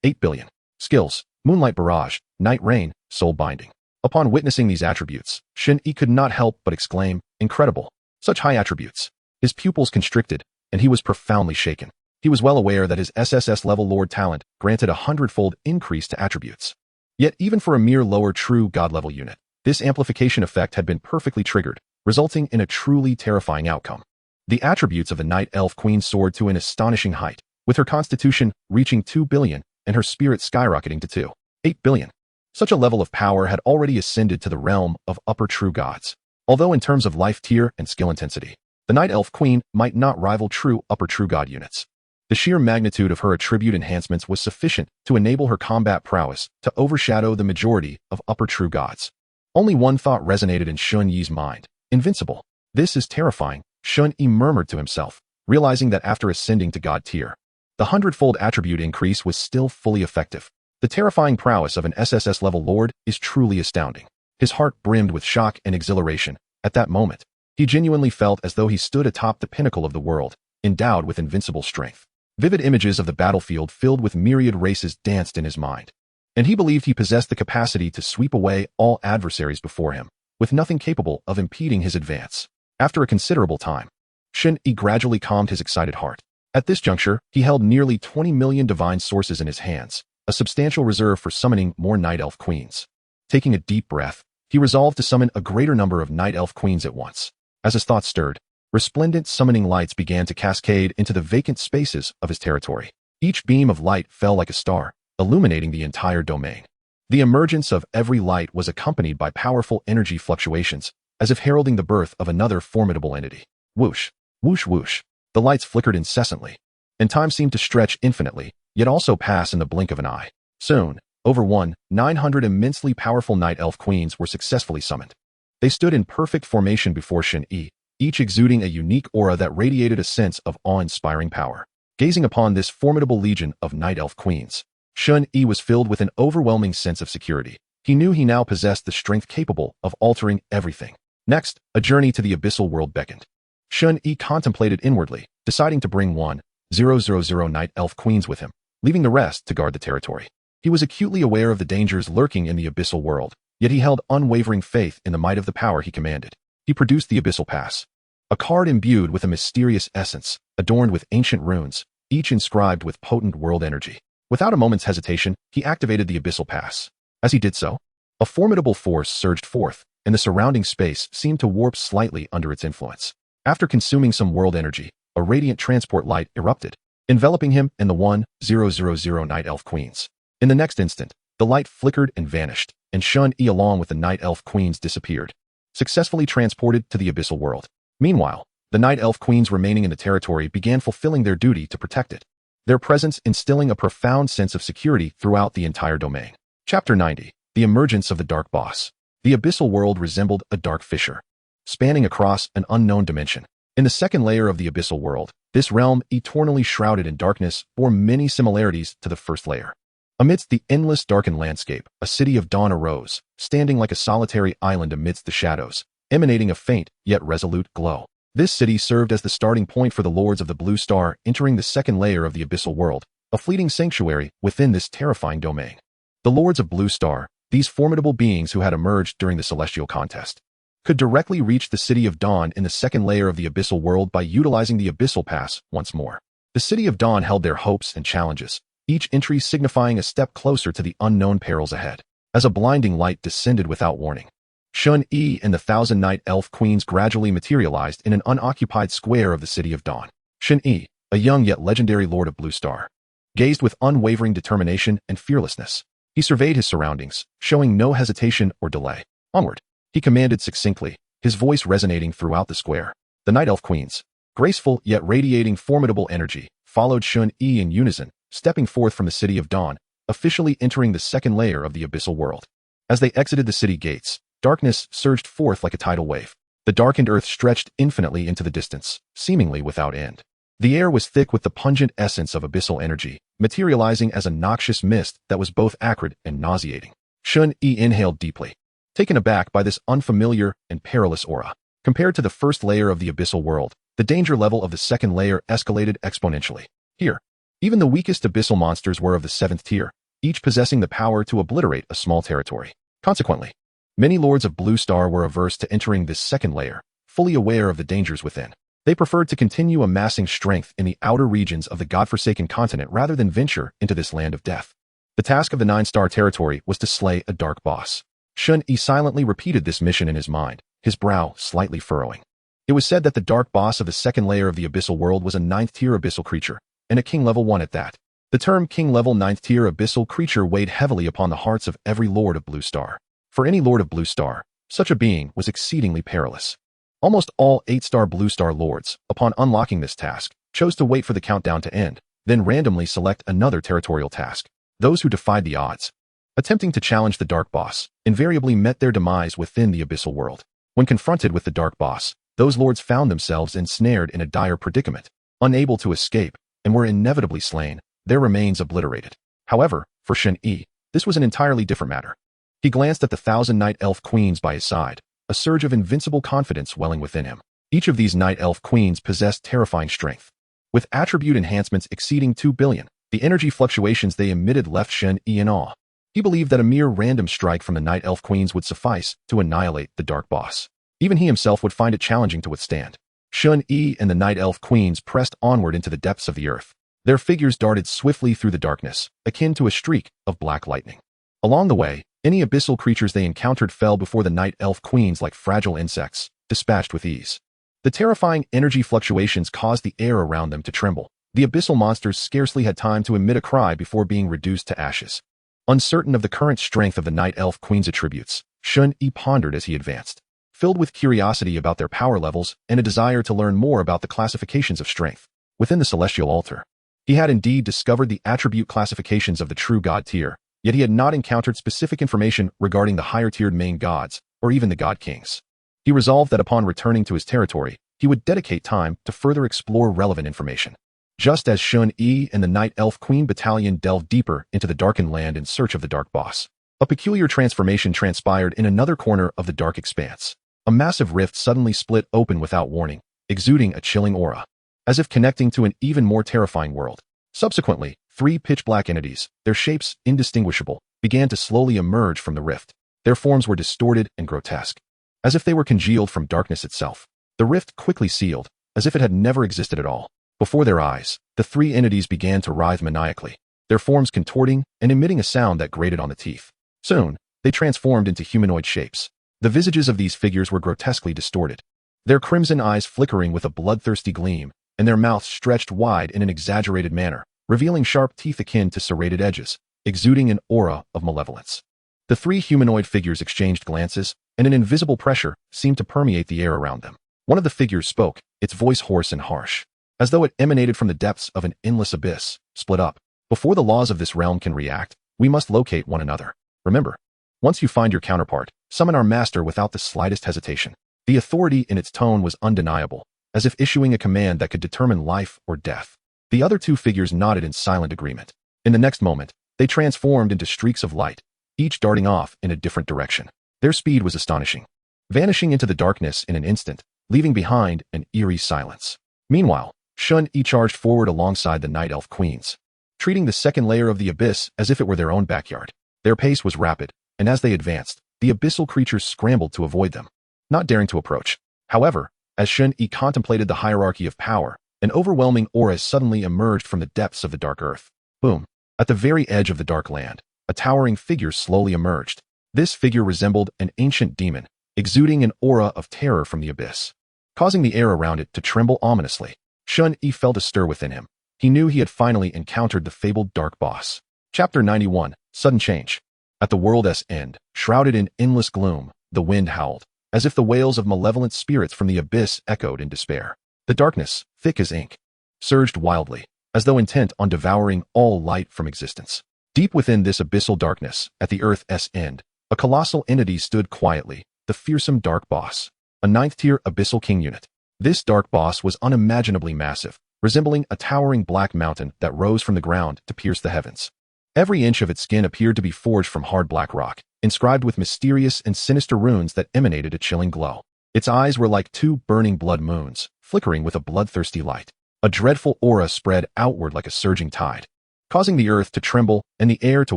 8 billion. Skills, Moonlight Barrage, Night Rain, Soul Binding. Upon witnessing these attributes, Shen Yi could not help but exclaim, incredible. Such high attributes. His pupils constricted, and he was profoundly shaken. He was well aware that his SSS level Lord talent granted a 100-fold increase to attributes. Yet even for a mere lower true god level unit, this amplification effect had been perfectly triggered, resulting in a truly terrifying outcome. The attributes of the Night Elf Queen soared to an astonishing height, with her constitution reaching 2 billion and her spirit skyrocketing to 8 billion. Such a level of power had already ascended to the realm of upper true gods. Although in terms of life tier and skill intensity, the Night Elf Queen might not rival true upper true god units. The sheer magnitude of her attribute enhancements was sufficient to enable her combat prowess to overshadow the majority of upper true gods. Only one thought resonated in Shen Yi's mind. Invincible. This is terrifying, Shen Yi murmured to himself, realizing that after ascending to god tier, the 100-fold attribute increase was still fully effective. The terrifying prowess of an SSS level lord is truly astounding. His heart brimmed with shock and exhilaration. At that moment, he genuinely felt as though he stood atop the pinnacle of the world, endowed with invincible strength. Vivid images of the battlefield filled with myriad races danced in his mind, and he believed he possessed the capacity to sweep away all adversaries before him, with nothing capable of impeding his advance. After a considerable time, Shen Yi gradually calmed his excited heart. At this juncture, he held nearly 20 million divine sources in his hands, a substantial reserve for summoning more Night Elf Queens. Taking a deep breath, he resolved to summon a greater number of Night Elf Queens at once. As his thoughts stirred, resplendent summoning lights began to cascade into the vacant spaces of his territory. Each beam of light fell like a star, illuminating the entire domain. The emergence of every light was accompanied by powerful energy fluctuations, as if heralding the birth of another formidable entity. Whoosh, whoosh, whoosh. The lights flickered incessantly, and time seemed to stretch infinitely, yet also pass in the blink of an eye. Soon, over 900 immensely powerful Night Elf Queens were successfully summoned. They stood in perfect formation before Shen Yi, each exuding a unique aura that radiated a sense of awe-inspiring power. Gazing upon this formidable legion of Night Elf Queens, Shen Yi was filled with an overwhelming sense of security. He knew he now possessed the strength capable of altering everything. Next, a journey to the Abyssal world beckoned. Shen Yi contemplated inwardly, deciding to bring 1,000 Night Elf Queens with him, leaving the rest to guard the territory. He was acutely aware of the dangers lurking in the Abyssal world, yet he held unwavering faith in the might of the power he commanded. He produced the Abyssal Pass, a card imbued with a mysterious essence, adorned with ancient runes, each inscribed with potent world energy. Without a moment's hesitation, he activated the Abyssal Pass. As he did so, a formidable force surged forth, and the surrounding space seemed to warp slightly under its influence. After consuming some world energy, a radiant transport light erupted, enveloping him and the 1,000 Night Elf Queens. In the next instant, the light flickered and vanished, and Shen Yi along with the Night Elf Queens disappeared, successfully transported to the Abyssal world. Meanwhile, the Night Elf Queens remaining in the territory began fulfilling their duty to protect it, their presence instilling a profound sense of security throughout the entire domain. Chapter 90. The Emergence of the Dark Boss. The Abyssal world resembled a dark fissure, spanning across an unknown dimension. In the second layer of the Abyssal world, this realm, eternally shrouded in darkness, bore many similarities to the first layer. Amidst the endless darkened landscape, a city of dawn arose, standing like a solitary island amidst the shadows, emanating a faint yet resolute glow. This city served as the starting point for the Lords of the Blue Star entering the second layer of the Abyssal world, a fleeting sanctuary within this terrifying domain. The Lords of Blue Star, these formidable beings who had emerged during the celestial contest, could directly reach the City of Dawn in the second layer of the Abyssal world by utilizing the Abyssal Pass once more. The City of Dawn held their hopes and challenges, each entry signifying a step closer to the unknown perils ahead. as a blinding light descended without warning. Shen Yi and the 1,000 Night Elf Queens gradually materialized in an unoccupied square of the City of Dawn. Shen Yi, a young yet legendary Lord of Blue Star, gazed with unwavering determination and fearlessness. He surveyed his surroundings, showing no hesitation or delay. Onward, he commanded succinctly, his voice resonating throughout the square. The Night Elf Queens, graceful yet radiating formidable energy, followed Shen Yi in unison, stepping forth from the City of Dawn, officially entering the second layer of the Abyssal world. As they exited the city gates, darkness surged forth like a tidal wave. The darkened earth stretched infinitely into the distance, seemingly without end. The air was thick with the pungent essence of abyssal energy, materializing as a noxious mist that was both acrid and nauseating. Shen Yi inhaled deeply, taken aback by this unfamiliar and perilous aura. Compared to the first layer of the abyssal world, the danger level of the second layer escalated exponentially. Here, even the weakest abyssal monsters were of the 7th tier, each possessing the power to obliterate a small territory. Consequently, many lords of Blue Star were averse to entering this second layer, fully aware of the dangers within. They preferred to continue amassing strength in the outer regions of the godforsaken continent rather than venture into this land of death. The task of the 9-star territory was to slay a dark boss. Shen Yi silently repeated this mission in his mind, his brow slightly furrowing. It was said that the dark boss of the second layer of the abyssal world was a 9th-tier abyssal creature, and a king level 1 at that. The term king level 9th-tier abyssal creature weighed heavily upon the hearts of every lord of Blue Star. For any lord of Blue Star, such a being was exceedingly perilous. Almost all 8-star Blue Star lords, upon unlocking this task, chose to wait for the countdown to end, then randomly select another territorial task. Those who defied the odds, attempting to challenge the dark boss, invariably met their demise within the abyssal world. When confronted with the dark boss, those lords found themselves ensnared in a dire predicament, unable to escape, and were inevitably slain, their remains obliterated. However, for Shen Yi, this was an entirely different matter. He glanced at the 1,000 Night Elf Queens by his side, a surge of invincible confidence welling within him. Each of these Night Elf Queens possessed terrifying strength. With attribute enhancements exceeding 2 billion, the energy fluctuations they emitted left Shen Yi in awe. He believed that a mere random strike from the Night Elf Queens would suffice to annihilate the Dark Boss. Even he himself would find it challenging to withstand. Shen Yi and the Night Elf Queens pressed onward into the depths of the earth. Their figures darted swiftly through the darkness, akin to a streak of black lightning. Along the way, any abyssal creatures they encountered fell before the Night Elf Queens like fragile insects, dispatched with ease. The terrifying energy fluctuations caused the air around them to tremble. The abyssal monsters scarcely had time to emit a cry before being reduced to ashes. Uncertain of the current strength of the Night Elf Queen's attributes, Shen Yi pondered as he advanced. Filled with curiosity about their power levels and a desire to learn more about the classifications of strength within the Celestial Altar, he had indeed discovered the attribute classifications of the true god tier, yet he had not encountered specific information regarding the higher-tiered main gods, or even the god kings. He resolved that upon returning to his territory, he would dedicate time to further explore relevant information. Just as Shen Yi and the Night Elf Queen Battalion delved deeper into the darkened land in search of the Dark Boss, a peculiar transformation transpired in another corner of the dark expanse. A massive rift suddenly split open without warning, exuding a chilling aura, as if connecting to an even more terrifying world. Subsequently, 3 pitch-black entities, their shapes indistinguishable, began to slowly emerge from the rift. Their forms were distorted and grotesque, as if they were congealed from darkness itself. The rift quickly sealed, as if it had never existed at all. Before their eyes, the 3 entities began to writhe maniacally, their forms contorting and emitting a sound that grated on the teeth. Soon, they transformed into humanoid shapes. The visages of these figures were grotesquely distorted, their crimson eyes flickering with a bloodthirsty gleam, and their mouths stretched wide in an exaggerated manner, revealing sharp teeth akin to serrated edges, exuding an aura of malevolence. The 3 humanoid figures exchanged glances, and an invisible pressure seemed to permeate the air around them. One of the figures spoke, its voice hoarse and harsh, as though it emanated from the depths of an endless abyss. Split up. Before the laws of this realm can react, we must locate one another. Remember, once you find your counterpart, summon our master without the slightest hesitation. The authority in its tone was undeniable, as if issuing a command that could determine life or death. The other 2 figures nodded in silent agreement. In the next moment, they transformed into streaks of light, each darting off in a different direction. Their speed was astonishing, vanishing into the darkness in an instant, leaving behind an eerie silence. Meanwhile, Shen Yi charged forward alongside the Night Elf Queens, treating the second layer of the abyss as if it were their own backyard. Their pace was rapid, and as they advanced, the abyssal creatures scrambled to avoid them, not daring to approach. However, as Shen Yi contemplated the hierarchy of power, an overwhelming aura suddenly emerged from the depths of the dark earth. Boom! At the very edge of the dark land, a towering figure slowly emerged, This figure resembled an ancient demon, exuding an aura of terror from the abyss, causing the air around it to tremble ominously. Shen Yi felt a stir within him. He knew he had finally encountered the fabled dark boss. Chapter 91, Sudden Change. At the world's end, shrouded in endless gloom, the wind howled, as if the wails of malevolent spirits from the abyss echoed in despair. The darkness, thick as ink, surged wildly, as though intent on devouring all light from existence. Deep within this abyssal darkness, at the Earth's end, a colossal entity stood quietly, the fearsome Dark Boss, a 9th-tier Abyssal King unit. This Dark Boss was unimaginably massive, resembling a towering black mountain that rose from the ground to pierce the heavens. Every inch of its skin appeared to be forged from hard black rock, inscribed with mysterious and sinister runes that emanated a chilling glow. Its eyes were like two burning blood moons, flickering with a bloodthirsty light. A dreadful aura spread outward like a surging tide, causing the earth to tremble and the air to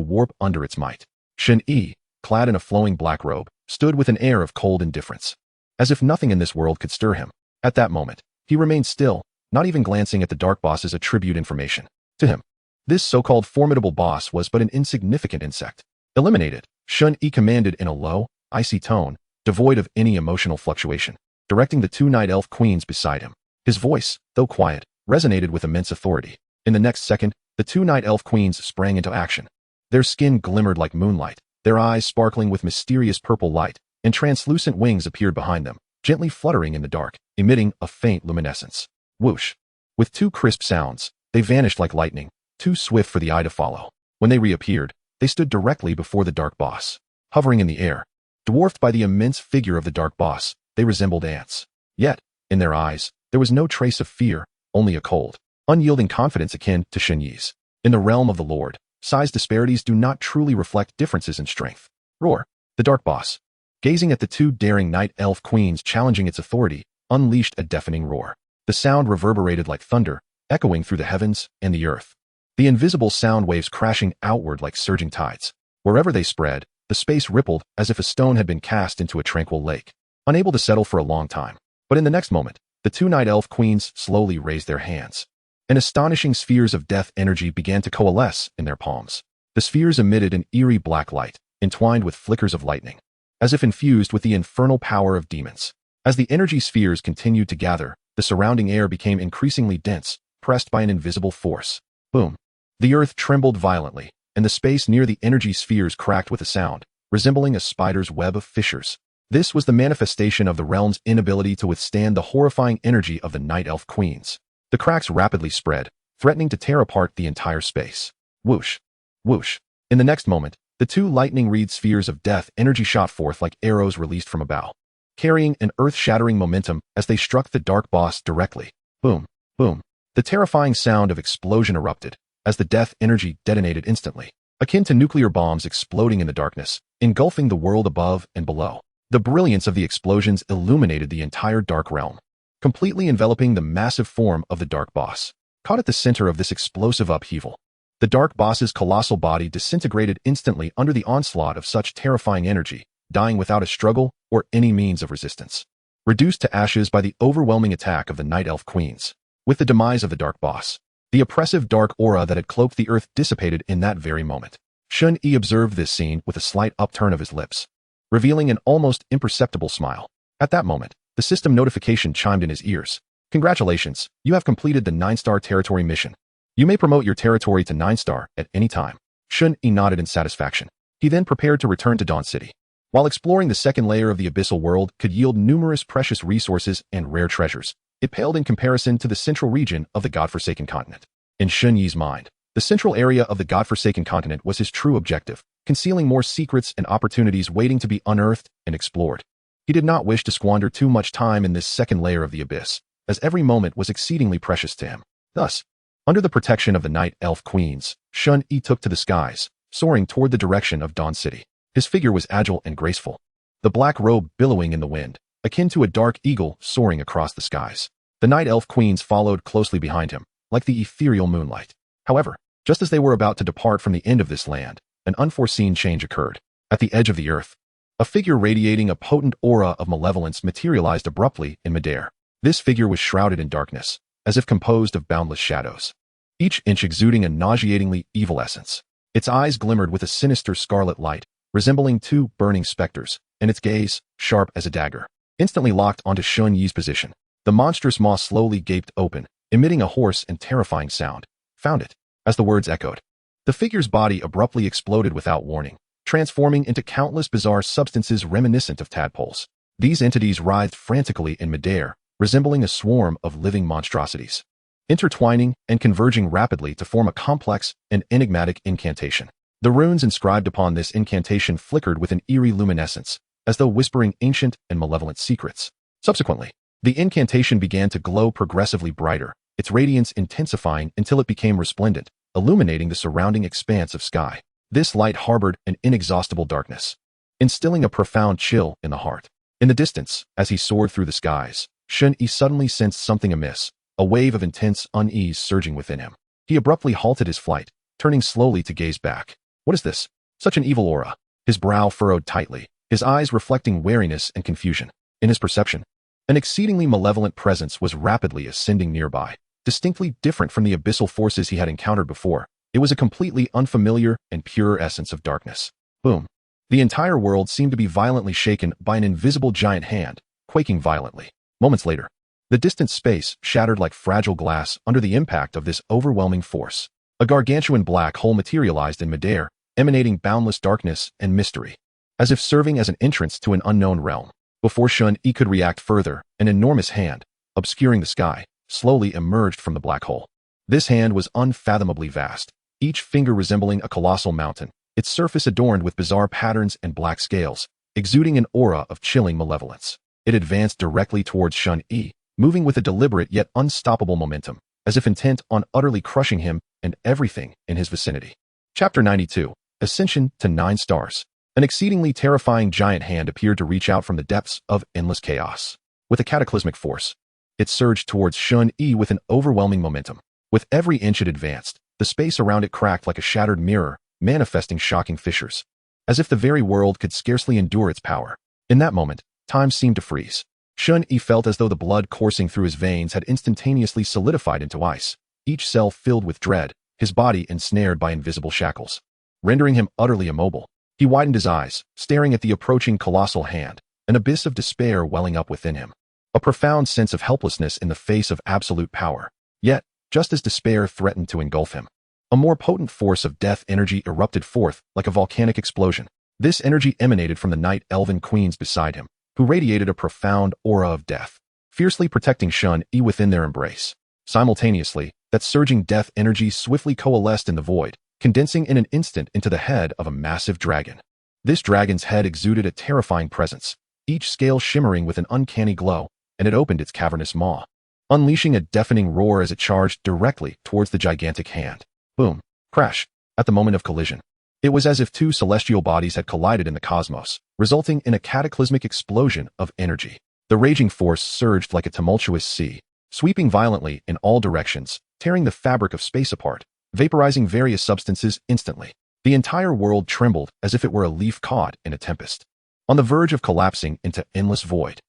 warp under its might. Shen Yi, clad in a flowing black robe, stood with an air of cold indifference, as if nothing in this world could stir him. At that moment, he remained still, not even glancing at the Dark Boss's attribute information. To him, this so-called formidable boss was but an insignificant insect. Eliminate it, Shen Yi commanded in a low, icy tone, devoid of any emotional fluctuation, directing the two night elf queens beside him. His voice, though quiet, resonated with immense authority. In the next second, the two night elf queens sprang into action. Their skin glimmered like moonlight, their eyes sparkling with mysterious purple light, and translucent wings appeared behind them, gently fluttering in the dark, emitting a faint luminescence. Whoosh! With two crisp sounds, they vanished like lightning, too swift for the eye to follow. When they reappeared, they stood directly before the Dark Boss. Hovering in the air, dwarfed by the immense figure of the Dark Boss, they resembled ants. Yet, in their eyes, there was no trace of fear, only a cold, unyielding confidence akin to Shen Yi's. In the realm of the Lord, size disparities do not truly reflect differences in strength. Roar! The Dark Boss, gazing at the two daring night elf queens challenging its authority, unleashed a deafening roar. The sound reverberated like thunder, echoing through the heavens and the earth. The invisible sound waves crashing outward like surging tides. Wherever they spread, the space rippled as if a stone had been cast into a tranquil lake, unable to settle for a long time. But in the next moment, the two night elf queens slowly raised their hands, and astonishing spheres of death energy began to coalesce in their palms. The spheres emitted an eerie black light, entwined with flickers of lightning, as if infused with the infernal power of demons. As the energy spheres continued to gather, the surrounding air became increasingly dense, pressed by an invisible force. Boom! The earth trembled violently, and the space near the energy spheres cracked with a sound, resembling a spider's web of fissures. This was the manifestation of the realm's inability to withstand the horrifying energy of the night elf queens. The cracks rapidly spread, threatening to tear apart the entire space. Whoosh! Whoosh! In the next moment, the two lightning-reed spheres of death energy shot forth like arrows released from a bow, carrying an earth-shattering momentum as they struck the Dark Boss directly. Boom! Boom! The terrifying sound of explosion erupted, as the death energy detonated instantly, akin to nuclear bombs exploding in the darkness, engulfing the world above and below. The brilliance of the explosions illuminated the entire dark realm, completely enveloping the massive form of the Dark Boss. Caught at the center of this explosive upheaval, the Dark Boss's colossal body disintegrated instantly under the onslaught of such terrifying energy, dying without a struggle or any means of resistance. Reduced to ashes by the overwhelming attack of the Night Elf Queens. With the demise of the Dark Boss, the oppressive dark aura that had cloaked the earth dissipated in that very moment. Shen Yi observed this scene with a slight upturn of his lips, revealing an almost imperceptible smile. At that moment, the system notification chimed in his ears. Congratulations, you have completed the 9-star territory mission. You may promote your territory to 9-star at any time. Shen Yi nodded in satisfaction. He then prepared to return to Dawn City. While exploring the second layer of the Abyssal world could yield numerous precious resources and rare treasures, it paled in comparison to the central region of the godforsaken continent. In Shen Yi's mind, the central area of the godforsaken continent was his true objective, concealing more secrets and opportunities waiting to be unearthed and explored. He did not wish to squander too much time in this second layer of the abyss, as every moment was exceedingly precious to him. Thus, under the protection of the Night Elf Queens, Shen Yi took to the skies, soaring toward the direction of Dawn City. His figure was agile and graceful, the black robe billowing in the wind, akin to a dark eagle soaring across the skies. The Night Elf Queens followed closely behind him, like the ethereal moonlight. However, just as they were about to depart from the end of this land, an unforeseen change occurred. At the edge of the earth, a figure radiating a potent aura of malevolence materialized abruptly in midair. This figure was shrouded in darkness, as if composed of boundless shadows, each inch exuding a nauseatingly evil essence. Its eyes glimmered with a sinister scarlet light, resembling two burning specters, and its gaze, sharp as a dagger, instantly locked onto Shen Yi's position. The monstrous maw slowly gaped open, emitting a hoarse and terrifying sound. Found it, as the words echoed. The figure's body abruptly exploded without warning, transforming into countless bizarre substances reminiscent of tadpoles. These entities writhed frantically in midair, resembling a swarm of living monstrosities, intertwining and converging rapidly to form a complex and enigmatic incantation. The runes inscribed upon this incantation flickered with an eerie luminescence, as though whispering ancient and malevolent secrets. Subsequently, the incantation began to glow progressively brighter, its radiance intensifying until it became resplendent, illuminating the surrounding expanse of sky. This light harbored an inexhaustible darkness, instilling a profound chill in the heart. In the distance, as he soared through the skies, Shen Yi suddenly sensed something amiss, a wave of intense unease surging within him. He abruptly halted his flight, turning slowly to gaze back. What is this? Such an evil aura. His brow furrowed tightly, his eyes reflecting wariness and confusion. In his perception, an exceedingly malevolent presence was rapidly ascending nearby, distinctly different from the abyssal forces he had encountered before. It was a completely unfamiliar and pure essence of darkness. Boom. The entire world seemed to be violently shaken by an invisible giant hand, quaking violently. Moments later, the distant space shattered like fragile glass under the impact of this overwhelming force. A gargantuan black hole materialized in midair, emanating boundless darkness and mystery, as if serving as an entrance to an unknown realm. Before Shen Yi could react further, an enormous hand, obscuring the sky, slowly emerged from the black hole. This hand was unfathomably vast, each finger resembling a colossal mountain, its surface adorned with bizarre patterns and black scales, exuding an aura of chilling malevolence. It advanced directly towards Shen Yi, moving with a deliberate yet unstoppable momentum, as if intent on utterly crushing him and everything in his vicinity. Chapter 92, Ascension to 9 stars. An exceedingly terrifying giant hand appeared to reach out from the depths of endless chaos. With a cataclysmic force, it surged towards Shen Yi with an overwhelming momentum. With every inch it advanced, the space around it cracked like a shattered mirror, manifesting shocking fissures, as if the very world could scarcely endure its power. In that moment, time seemed to freeze. Shen Yi felt as though the blood coursing through his veins had instantaneously solidified into ice, each cell filled with dread, his body ensnared by invisible shackles, rendering him utterly immobile. He widened his eyes, staring at the approaching colossal hand, an abyss of despair welling up within him. A profound sense of helplessness in the face of absolute power. Yet, just as despair threatened to engulf him, a more potent force of death energy erupted forth like a volcanic explosion. This energy emanated from the night elven queens beside him, who radiated a profound aura of death, fiercely protecting Shen Yi within their embrace. Simultaneously, that surging death energy swiftly coalesced in the void, condensing in an instant into the head of a massive dragon. This dragon's head exuded a terrifying presence, each scale shimmering with an uncanny glow, and it opened its cavernous maw, unleashing a deafening roar as it charged directly towards the gigantic hand. Boom. Crash. At the moment of collision, it was as if two celestial bodies had collided in the cosmos, resulting in a cataclysmic explosion of energy. The raging force surged like a tumultuous sea, sweeping violently in all directions, tearing the fabric of space apart, vaporizing various substances instantly. The entire world trembled as if it were a leaf caught in a tempest, on the verge of collapsing into endless void.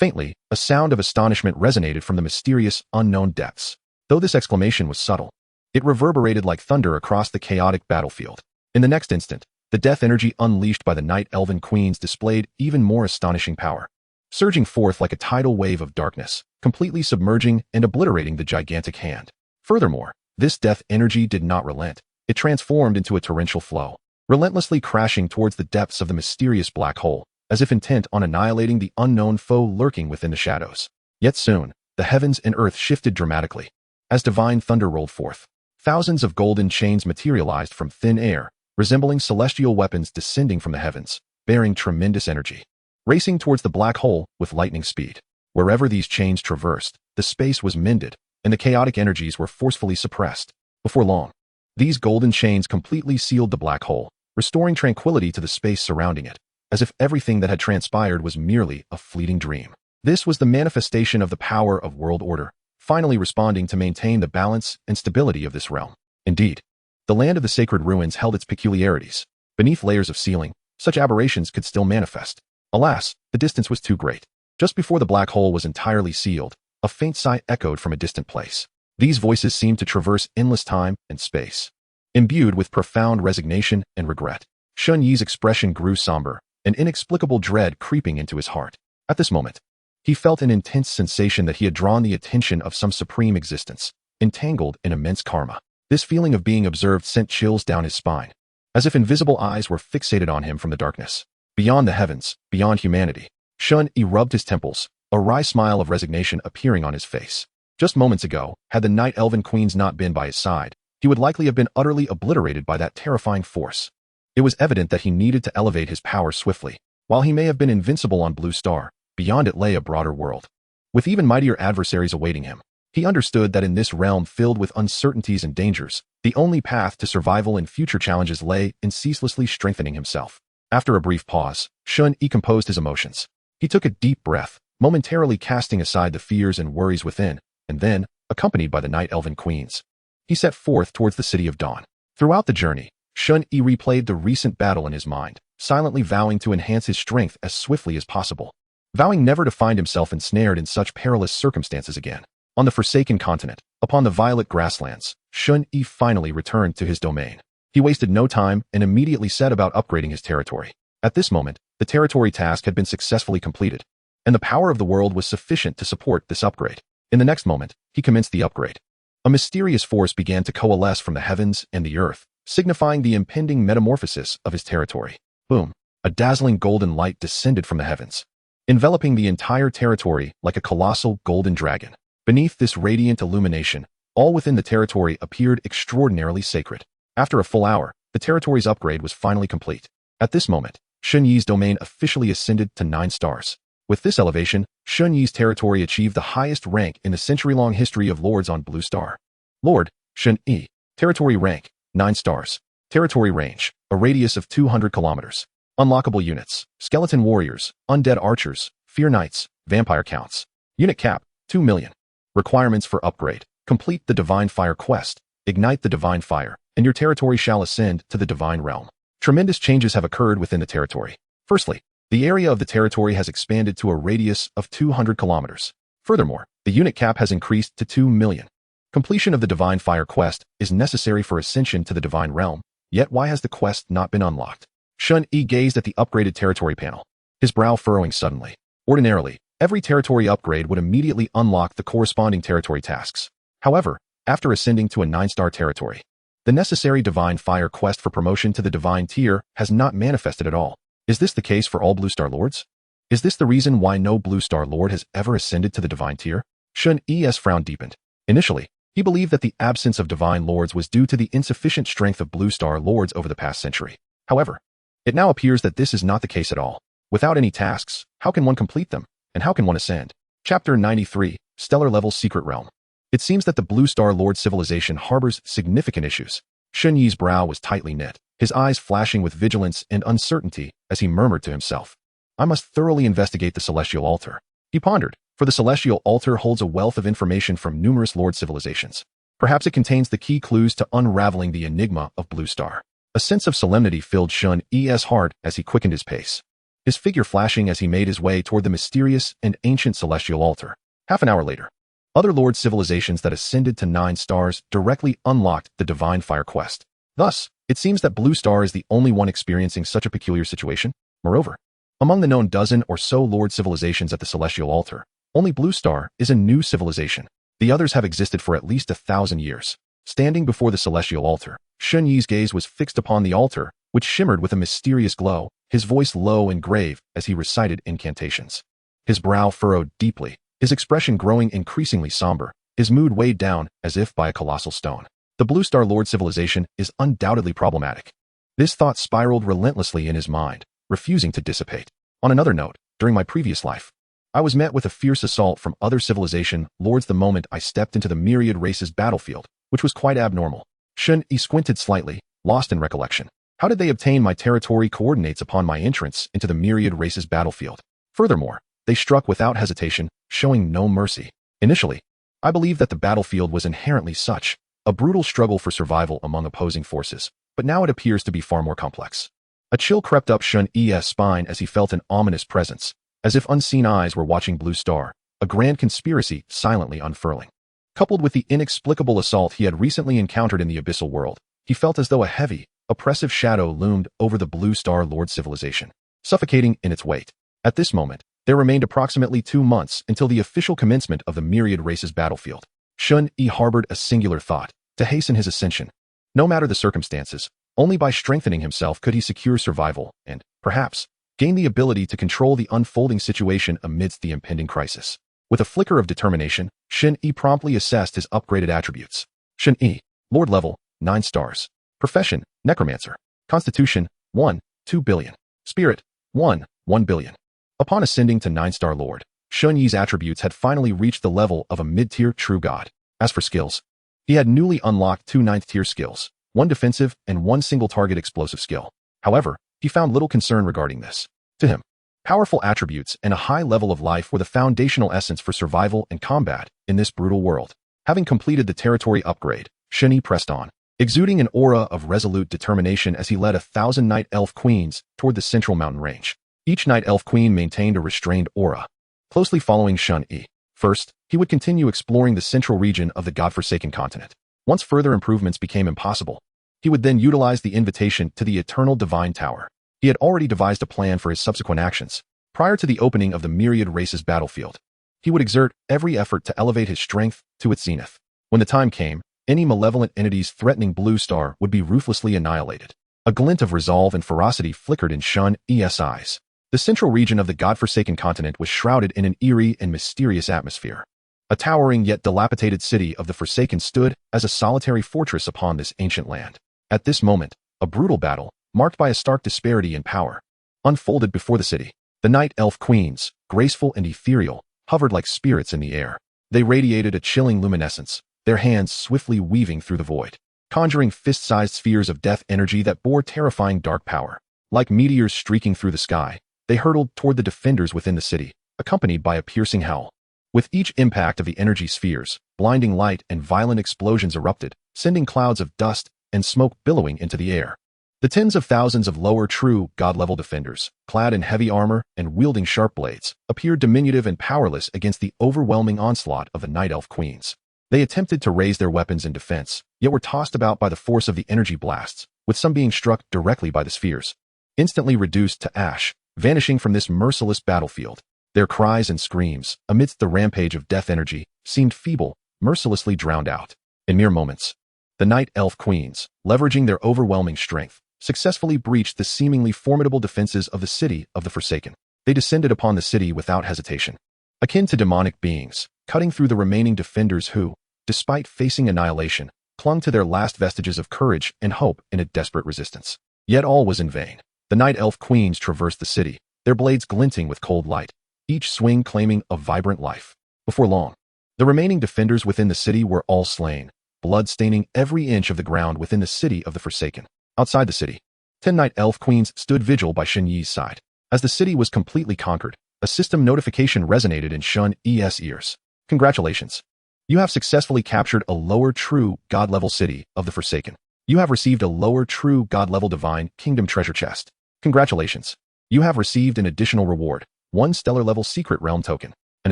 Faintly, a sound of astonishment resonated from the mysterious, unknown depths. Though this exclamation was subtle, it reverberated like thunder across the chaotic battlefield. In the next instant, the death energy unleashed by the night elven queens displayed even more astonishing power, surging forth like a tidal wave of darkness, completely submerging and obliterating the gigantic hand. Furthermore, this death energy did not relent. It transformed into a torrential flow, relentlessly crashing towards the depths of the mysterious black hole, as if intent on annihilating the unknown foe lurking within the shadows. Yet soon, the heavens and earth shifted dramatically. As divine thunder rolled forth, thousands of golden chains materialized from thin air, resembling celestial weapons descending from the heavens, bearing tremendous energy, racing towards the black hole with lightning speed. Wherever these chains traversed, the space was mended, and the chaotic energies were forcefully suppressed. Before long, these golden chains completely sealed the black hole, restoring tranquility to the space surrounding it, as if everything that had transpired was merely a fleeting dream. This was the manifestation of the power of world order, finally responding to maintain the balance and stability of this realm. Indeed, the land of the sacred ruins held its peculiarities. Beneath layers of sealing, such aberrations could still manifest. Alas, the distance was too great. Just before the black hole was entirely sealed, a faint sigh echoed from a distant place. These voices seemed to traverse endless time and space, imbued with profound resignation and regret. Shen Yi's expression grew somber, an inexplicable dread creeping into his heart. At this moment, he felt an intense sensation that he had drawn the attention of some supreme existence, entangled in immense karma. This feeling of being observed sent chills down his spine, as if invisible eyes were fixated on him from the darkness. Beyond the heavens, beyond humanity, Shen Yi rubbed his temples, a wry smile of resignation appearing on his face. Just moments ago, had the Night Elven Queens not been by his side, he would likely have been utterly obliterated by that terrifying force. It was evident that he needed to elevate his power swiftly. While he may have been invincible on Blue Star, beyond it lay a broader world, with even mightier adversaries awaiting him. He understood that in this realm filled with uncertainties and dangers, the only path to survival and future challenges lay in ceaselessly strengthening himself. After a brief pause, Shen Yi composed his emotions. He took a deep breath, momentarily casting aside the fears and worries within, and then, accompanied by the Night Elven Queens, he set forth towards the City of Dawn. Throughout the journey, Shen Yi replayed the recent battle in his mind, silently vowing to enhance his strength as swiftly as possible, vowing never to find himself ensnared in such perilous circumstances again. On the Forsaken Continent, upon the violet grasslands, Shen Yi finally returned to his domain. He wasted no time and immediately set about upgrading his territory. At this moment, the territory task had been successfully completed, and the power of the world was sufficient to support this upgrade. In the next moment, he commenced the upgrade. A mysterious force began to coalesce from the heavens and the earth, signifying the impending metamorphosis of his territory. Boom! A dazzling golden light descended from the heavens, enveloping the entire territory like a colossal golden dragon. Beneath this radiant illumination, all within the territory appeared extraordinarily sacred. After a full hour, the territory's upgrade was finally complete. At this moment, Shen Yi's domain officially ascended to 9 stars. With this elevation, Shen Yi's territory achieved the highest rank in the century-long history of lords on Blue Star. Lord, Shen Yi. Territory rank, 9 stars. Territory range, a radius of 200 kilometers. Unlockable units, skeleton warriors, undead archers, fear knights, vampire counts. Unit cap, 2 million. Requirements for upgrade. Complete the Divine Fire quest, ignite the Divine Fire, and your territory shall ascend to the Divine Realm. Tremendous changes have occurred within the territory. Firstly, the area of the territory has expanded to a radius of 200 kilometers. Furthermore, the unit cap has increased to 2 million. Completion of the Divine Fire quest is necessary for ascension to the Divine Realm, yet why has the quest not been unlocked? Shen Yi gazed at the upgraded territory panel, his brow furrowing suddenly. Ordinarily, every territory upgrade would immediately unlock the corresponding territory tasks. However, after ascending to a 9-star territory, the necessary Divine Fire quest for promotion to the Divine tier has not manifested at all. Is this the case for all Blue Star Lords? Is this the reason why no Blue Star Lord has ever ascended to the Divine tier? Shen Yi's frown deepened. Initially, he believed that the absence of Divine Lords was due to the insufficient strength of Blue Star Lords over the past century. However, it now appears that this is not the case at all. Without any tasks, how can one complete them? And how can one ascend? Chapter 93, Stellar Level Secret Realm. It seems that the Blue Star Lord civilization harbors significant issues. Shen Yi's brow was tightly knit, his eyes flashing with vigilance and uncertainty as he murmured to himself, I must thoroughly investigate the Celestial Altar. He pondered, for the Celestial Altar holds a wealth of information from numerous Lord civilizations. Perhaps it contains the key clues to unraveling the enigma of Blue Star. A sense of solemnity filled Shen Yi's heart as he quickened his pace, his figure flashing as he made his way toward the mysterious and ancient Celestial Altar. Half an hour later, other Lord civilizations that ascended to 9 stars directly unlocked the Divine Fire quest. Thus, it seems that Blue Star is the only one experiencing such a peculiar situation. Moreover, among the known dozen or so Lord civilizations at the Celestial Altar, only Blue Star is a new civilization. The others have existed for at least 1,000 years. Standing before the Celestial Altar, Shen Yi's gaze was fixed upon the altar, which shimmered with a mysterious glow, his voice low and grave as he recited incantations. His brow furrowed deeply, his expression growing increasingly somber, his mood weighed down as if by a colossal stone. The Blue Star Lord civilization is undoubtedly problematic. This thought spiraled relentlessly in his mind, refusing to dissipate. On another note, during my previous life, I was met with a fierce assault from other civilization lords the moment I stepped into the myriad races battlefield, which was quite abnormal. Shen Yi squinted slightly, lost in recollection. How did they obtain my territory coordinates upon my entrance into the myriad races battlefield? Furthermore, they struck without hesitation, showing no mercy. Initially, I believed that the battlefield was inherently such, a brutal struggle for survival among opposing forces, but now it appears to be far more complex. A chill crept up Shen Yi's spine as he felt an ominous presence, as if unseen eyes were watching Blue Star, a grand conspiracy silently unfurling. Coupled with the inexplicable assault he had recently encountered in the Abyssal world, he felt as though a heavy, oppressive shadow loomed over the Blue Star Lord civilization, suffocating in its weight. At this moment, there remained approximately 2 months until the official commencement of the myriad races battlefield. Shen Yi harbored a singular thought: to hasten his ascension. No matter the circumstances, only by strengthening himself could he secure survival and, perhaps, gain the ability to control the unfolding situation amidst the impending crisis. With a flicker of determination, Shen Yi promptly assessed his upgraded attributes. Shen Yi, Lord level, 9 stars. Profession, Necromancer. Constitution, 1, 2 billion. Spirit, 1, 1 billion. Upon ascending to 9-star Lord, Shen Yi's attributes had finally reached the level of a mid-tier true god. As for skills, he had newly unlocked 2 9th-tier skills, 1 defensive and 1 single-target explosive skill. However, he found little concern regarding this. To him, powerful attributes and a high level of life were the foundational essence for survival and combat in this brutal world. Having completed the territory upgrade, Shen Yi pressed on, exuding an aura of resolute determination as he led 1,000 Night Elf Queens toward the central mountain range. Each Night Elf Queen maintained a restrained aura, closely following Shen Yi. First, he would continue exploring the central region of the godforsaken continent. Once further improvements became impossible, he would then utilize the invitation to the Eternal Divine Tower. He had already devised a plan for his subsequent actions. Prior to the opening of the myriad races battlefield, he would exert every effort to elevate his strength to its zenith. When the time came, any malevolent entities threatening Blue Star would be ruthlessly annihilated. A glint of resolve and ferocity flickered in Shen Yi's eyes. The central region of the godforsaken continent was shrouded in an eerie and mysterious atmosphere. A towering yet dilapidated city of the Forsaken stood as a solitary fortress upon this ancient land. At this moment, a brutal battle, marked by a stark disparity in power, unfolded before the city. The Night Elf Queens, graceful and ethereal, hovered like spirits in the air. They radiated a chilling luminescence, their hands swiftly weaving through the void, conjuring fist-sized spheres of death energy that bore terrifying dark power. Like meteors streaking through the sky, they hurtled toward the defenders within the city, accompanied by a piercing howl. With each impact of the energy spheres, blinding light and violent explosions erupted, sending clouds of dust and smoke billowing into the air. The tens of thousands of lower true god-level defenders, clad in heavy armor and wielding sharp blades, appeared diminutive and powerless against the overwhelming onslaught of the Night Elf Queens. They attempted to raise their weapons in defense, yet were tossed about by the force of the energy blasts, with some being struck directly by the spheres, instantly reduced to ash, vanishing from this merciless battlefield. Their cries and screams, amidst the rampage of death energy, seemed feeble, mercilessly drowned out. In mere moments, the Night Elf Queens, leveraging their overwhelming strength, successfully breached the seemingly formidable defenses of the city of the Forsaken. They descended upon the city without hesitation, akin to demonic beings, cutting through the remaining defenders who, despite facing annihilation, clung to their last vestiges of courage and hope in a desperate resistance. Yet all was in vain. The Night Elf Queens traversed the city, their blades glinting with cold light, each swing claiming a vibrant life. Before long, the remaining defenders within the city were all slain, blood staining every inch of the ground within the city of the Forsaken. Outside the city, 10 Night Elf Queens stood vigil by Shen Yi's side. As the city was completely conquered, a system notification resonated in Shen Yi's ears. Congratulations. You have successfully captured a lower true god-level city of the Forsaken. You have received a lower true god-level divine kingdom treasure chest. Congratulations. You have received an additional reward, 1 stellar-level secret realm token. An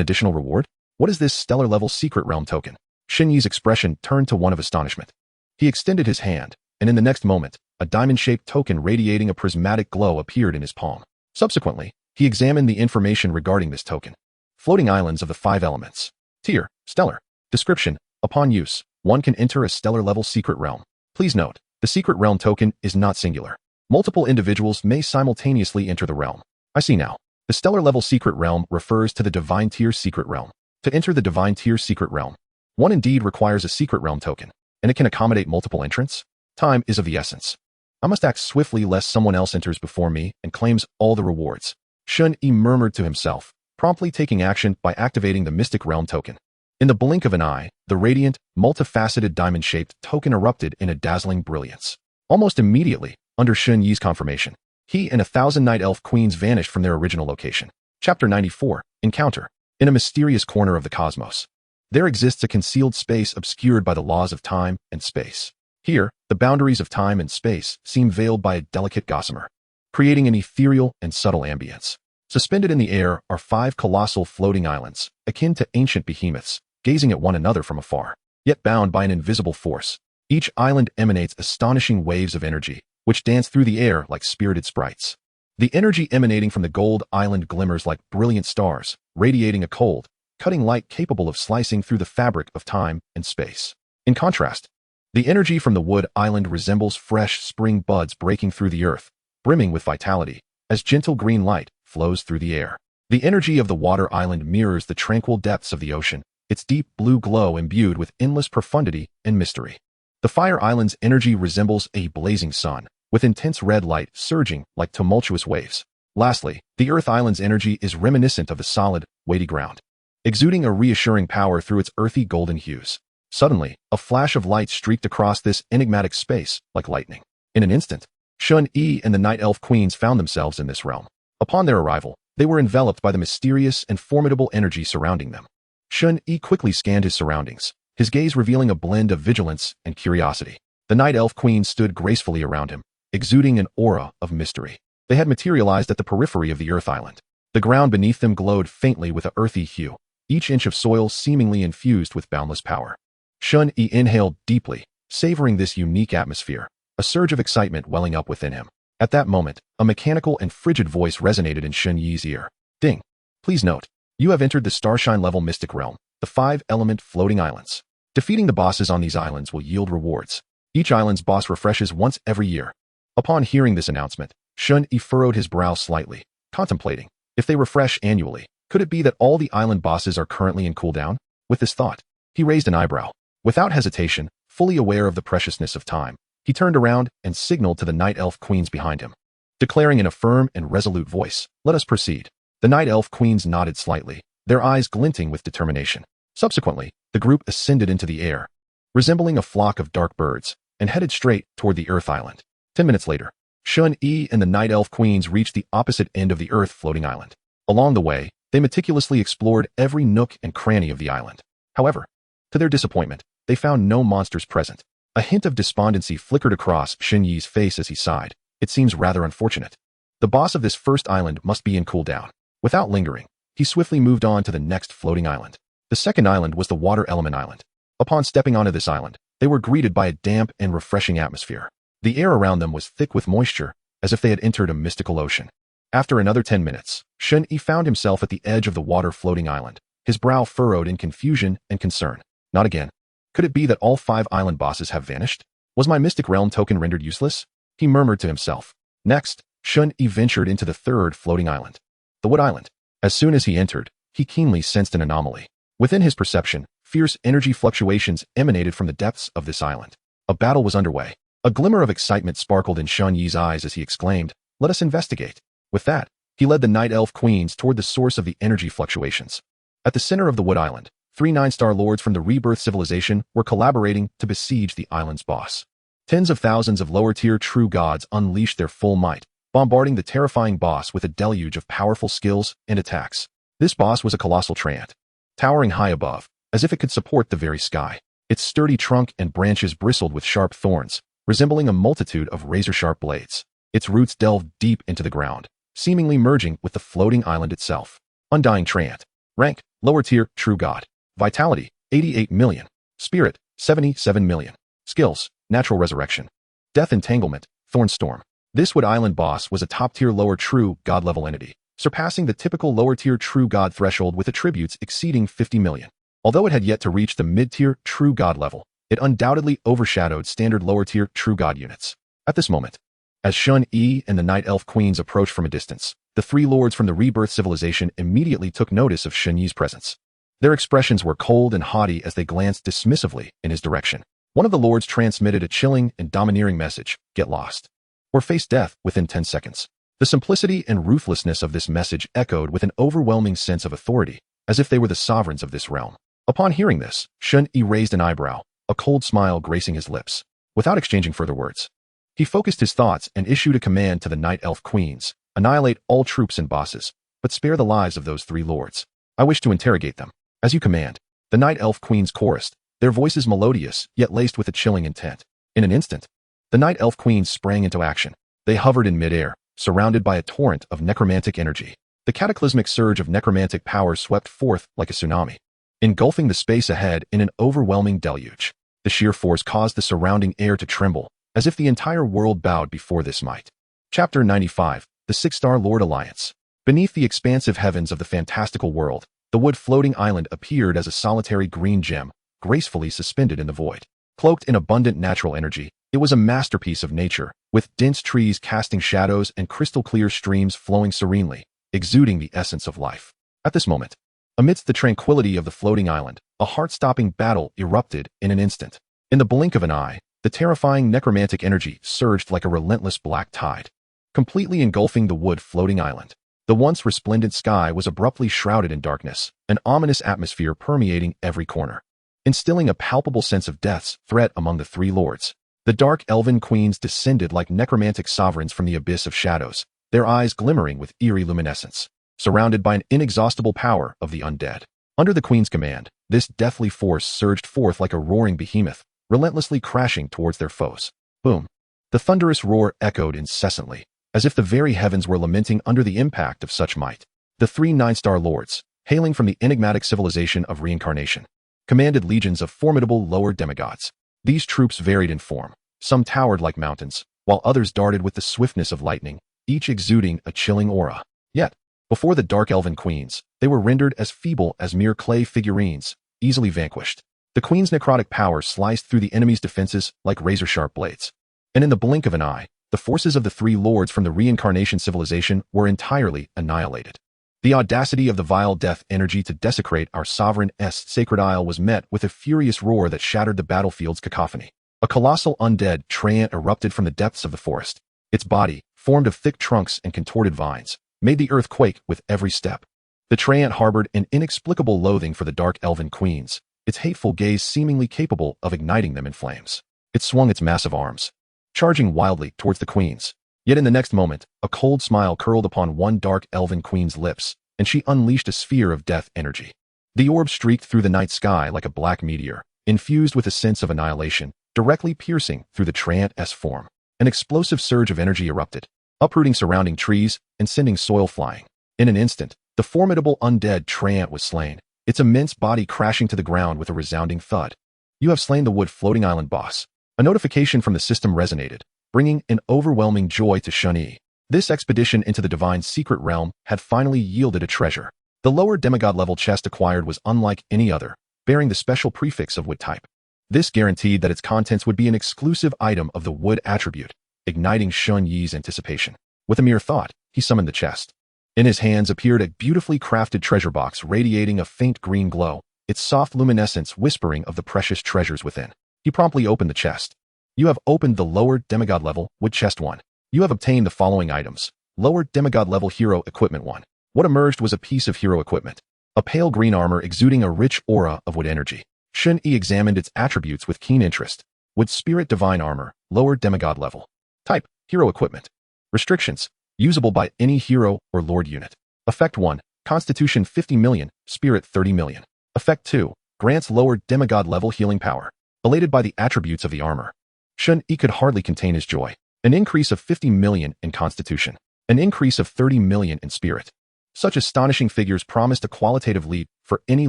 additional reward? What is this stellar-level secret realm token? Shen Yi's expression turned to one of astonishment. He extended his hand, and in the next moment, a diamond-shaped token radiating a prismatic glow appeared in his palm. Subsequently, he examined the information regarding this token. Floating islands of the 5 elements. Tier, stellar. Description, upon use, one can enter a stellar-level secret realm. Please note, the secret realm token is not singular. Multiple individuals may simultaneously enter the realm. I see now. The stellar-level secret realm refers to the divine tier secret realm. To enter the divine tier secret realm, one indeed requires a secret realm token, and it can accommodate multiple entrants. Time is of the essence. I must act swiftly lest someone else enters before me and claims all the rewards. Shen Yi murmured to himself, promptly taking action by activating the Mystic Realm token. In the blink of an eye, the radiant, multifaceted diamond-shaped token erupted in a dazzling brilliance. Almost immediately, under Shen Yi's confirmation, he and 1,000 Night Elf Queens vanished from their original location. Chapter 94, Encounter. In a mysterious corner of the cosmos, there exists a concealed space obscured by the laws of time and space. Here, the boundaries of time and space seem veiled by a delicate gossamer, creating an ethereal and subtle ambience. Suspended in the air are 5 colossal floating islands, akin to ancient behemoths, gazing at one another from afar, yet bound by an invisible force. Each island emanates astonishing waves of energy, which dance through the air like spirited sprites. The energy emanating from the gold island glimmers like brilliant stars, radiating a cold, cutting light capable of slicing through the fabric of time and space. In contrast, the energy from the wood island resembles fresh spring buds breaking through the earth, brimming with vitality, as gentle green light flows through the air. The energy of the water island mirrors the tranquil depths of the ocean, its deep blue glow imbued with endless profundity and mystery. The fire island's energy resembles a blazing sun, with intense red light surging like tumultuous waves. Lastly, the earth island's energy is reminiscent of the solid, weighty ground, exuding a reassuring power through its earthy golden hues. Suddenly, a flash of light streaked across this enigmatic space like lightning. In an instant, Shen Yi and the Night Elf Queens found themselves in this realm. Upon their arrival, they were enveloped by the mysterious and formidable energy surrounding them. Shen Yi quickly scanned his surroundings, his gaze revealing a blend of vigilance and curiosity. The Night Elf Queen stood gracefully around him, exuding an aura of mystery. They had materialized at the periphery of the Earth Island. The ground beneath them glowed faintly with an earthy hue, each inch of soil seemingly infused with boundless power. Shen Yi inhaled deeply, savoring this unique atmosphere, a surge of excitement welling up within him. At that moment, a mechanical and frigid voice resonated in Shen Yi's ear. Ding! Please note, you have entered the Starshine-level Mystic Realm, the 5-element floating islands. Defeating the bosses on these islands will yield rewards. Each island's boss refreshes once every year. Upon hearing this announcement, Shen Yi furrowed his brow slightly, contemplating, if they refresh annually, could it be that all the island bosses are currently in cooldown? With this thought, he raised an eyebrow. Without hesitation, fully aware of the preciousness of time, he turned around and signaled to the Night Elf Queens behind him. Declaring in a firm and resolute voice, "Let us proceed." The Night Elf Queens nodded slightly, their eyes glinting with determination. Subsequently, the group ascended into the air, resembling a flock of dark birds, and headed straight toward the Earth Island. 10 minutes later, Shen Yi and the Night Elf Queens reached the opposite end of the Earth floating island. Along the way, they meticulously explored every nook and cranny of the island. However, to their disappointment, they found no monsters present. A hint of despondency flickered across Shen Yi's face as he sighed. It seems rather unfortunate. The boss of this first island must be in cooldown. Without lingering, he swiftly moved on to the next floating island. The second island was the Water Element Island. Upon stepping onto this island, they were greeted by a damp and refreshing atmosphere. The air around them was thick with moisture, as if they had entered a mystical ocean. After another 10 minutes, Shen Yi found himself at the edge of the water floating island, his brow furrowed in confusion and concern. Not again. Could it be that all 5 island bosses have vanished? Was my Mystic Realm token rendered useless? He murmured to himself. Next, Shen Yi ventured into the third floating island, the Wood Island. As soon as he entered, he keenly sensed an anomaly. Within his perception, fierce energy fluctuations emanated from the depths of this island. A battle was underway. A glimmer of excitement sparkled in Shen Yi's eyes as he exclaimed, "Let us investigate." With that, he led the Night Elf Queens toward the source of the energy fluctuations. At the center of the Wood Island, 3 9-star lords from the Rebirth civilization were collaborating to besiege the island's boss. Tens of thousands of lower-tier true gods unleashed their full might, bombarding the terrifying boss with a deluge of powerful skills and attacks. This boss was a colossal treant, towering high above, as if it could support the very sky. Its sturdy trunk and branches bristled with sharp thorns, resembling a multitude of razor-sharp blades. Its roots delved deep into the ground, seemingly merging with the floating island itself. Undying treant. Rank, lower-tier true god. Vitality, 88 million. Spirit, 77 million. Skills, natural resurrection. Death entanglement, thornstorm. This Wood Island boss was a top-tier lower true god-level entity, surpassing the typical lower-tier true god threshold with attributes exceeding 50 million. Although it had yet to reach the mid-tier true god level, it undoubtedly overshadowed standard lower-tier true god units. At this moment, as Shen Yi and the Night Elf Queens approached from a distance, the 3 lords from the Rebirth civilization immediately took notice of Shen Yi's presence. Their expressions were cold and haughty as they glanced dismissively in his direction. One of the lords transmitted a chilling and domineering message: "Get lost, or face death within 10 seconds." The simplicity and ruthlessness of this message echoed with an overwhelming sense of authority, as if they were the sovereigns of this realm. Upon hearing this, Shen Yi raised an eyebrow, a cold smile gracing his lips. Without exchanging further words, he focused his thoughts and issued a command to the Night Elf Queens: "Annihilate all troops and bosses, but spare the lives of those 3 lords. I wish to interrogate them." "As you command," the Night Elf Queens chorused, their voices melodious yet laced with a chilling intent. In an instant, the Night Elf Queens sprang into action. They hovered in midair, surrounded by a torrent of necromantic energy. The cataclysmic surge of necromantic power swept forth like a tsunami, engulfing the space ahead in an overwhelming deluge. The sheer force caused the surrounding air to tremble, as if the entire world bowed before this might. Chapter 95, The Six-Star Lord Alliance. Beneath the expansive heavens of the fantastical world, the wood-floating island appeared as a solitary green gem, gracefully suspended in the void. Cloaked in abundant natural energy, it was a masterpiece of nature, with dense trees casting shadows and crystal-clear streams flowing serenely, exuding the essence of life. At this moment, amidst the tranquility of the floating island, a heart-stopping battle erupted in an instant. In the blink of an eye, the terrifying necromantic energy surged like a relentless black tide, completely engulfing the wood-floating island. The once resplendent sky was abruptly shrouded in darkness, an ominous atmosphere permeating every corner, instilling a palpable sense of death's threat among the three lords. The dark elven queens descended like necromantic sovereigns from the abyss of shadows, their eyes glimmering with eerie luminescence, surrounded by an inexhaustible power of the undead. Under the queen's command, this deathly force surged forth like a roaring behemoth, relentlessly crashing towards their foes. Boom! The thunderous roar echoed incessantly, as if the very heavens were lamenting under the impact of such might. The three nine-star lords, hailing from the enigmatic civilization of reincarnation, commanded legions of formidable lower demigods. These troops varied in form. Some towered like mountains, while others darted with the swiftness of lightning, each exuding a chilling aura. Yet, before the dark elven queens, they were rendered as feeble as mere clay figurines, easily vanquished. The queen's necrotic power sliced through the enemy's defenses like razor-sharp blades. And in the blink of an eye, the forces of the three lords from the reincarnation civilization were entirely annihilated. The audacity of the vile death energy to desecrate our sovereign's sacred isle was met with a furious roar that shattered the battlefield's cacophony. A colossal undead treant erupted from the depths of the forest. Its body, formed of thick trunks and contorted vines, made the earth quake with every step. The treant harbored an inexplicable loathing for the dark elven queens, its hateful gaze seemingly capable of igniting them in flames. It swung its massive arms, charging wildly towards the queens. Yet in the next moment, a cold smile curled upon one dark elven queen's lips, and she unleashed a sphere of death energy. The orb streaked through the night sky like a black meteor, infused with a sense of annihilation, directly piercing through the treant's form. An explosive surge of energy erupted, uprooting surrounding trees and sending soil flying. In an instant, the formidable undead treant was slain, its immense body crashing to the ground with a resounding thud. You have slain the wood-floating island boss. A notification from the system resonated, bringing an overwhelming joy to Shen Yi. This expedition into the divine secret realm had finally yielded a treasure. The lower demigod level chest acquired was unlike any other, bearing the special prefix of wood type. This guaranteed that its contents would be an exclusive item of the wood attribute, igniting Shen Yi's anticipation. With a mere thought, he summoned the chest. In his hands appeared a beautifully crafted treasure box radiating a faint green glow, its soft luminescence whispering of the precious treasures within. He promptly opened the chest. You have opened the lower demigod level wood chest 1. You have obtained the following items. Lower demigod level hero equipment 1. What emerged was a piece of hero equipment. A pale green armor exuding a rich aura of wood energy. Shen Yi examined its attributes with keen interest. Wood spirit divine armor, lower demigod level. Type, hero equipment. Restrictions, usable by any hero or lord unit. Effect 1, Constitution 50 million, Spirit 30 million. Effect 2, grants lower demigod level healing power. Elated by the attributes of the armor, Shen Yi could hardly contain his joy. An increase of 50 million in Constitution. An increase of 30 million in Spirit. Such astonishing figures promised a qualitative leap for any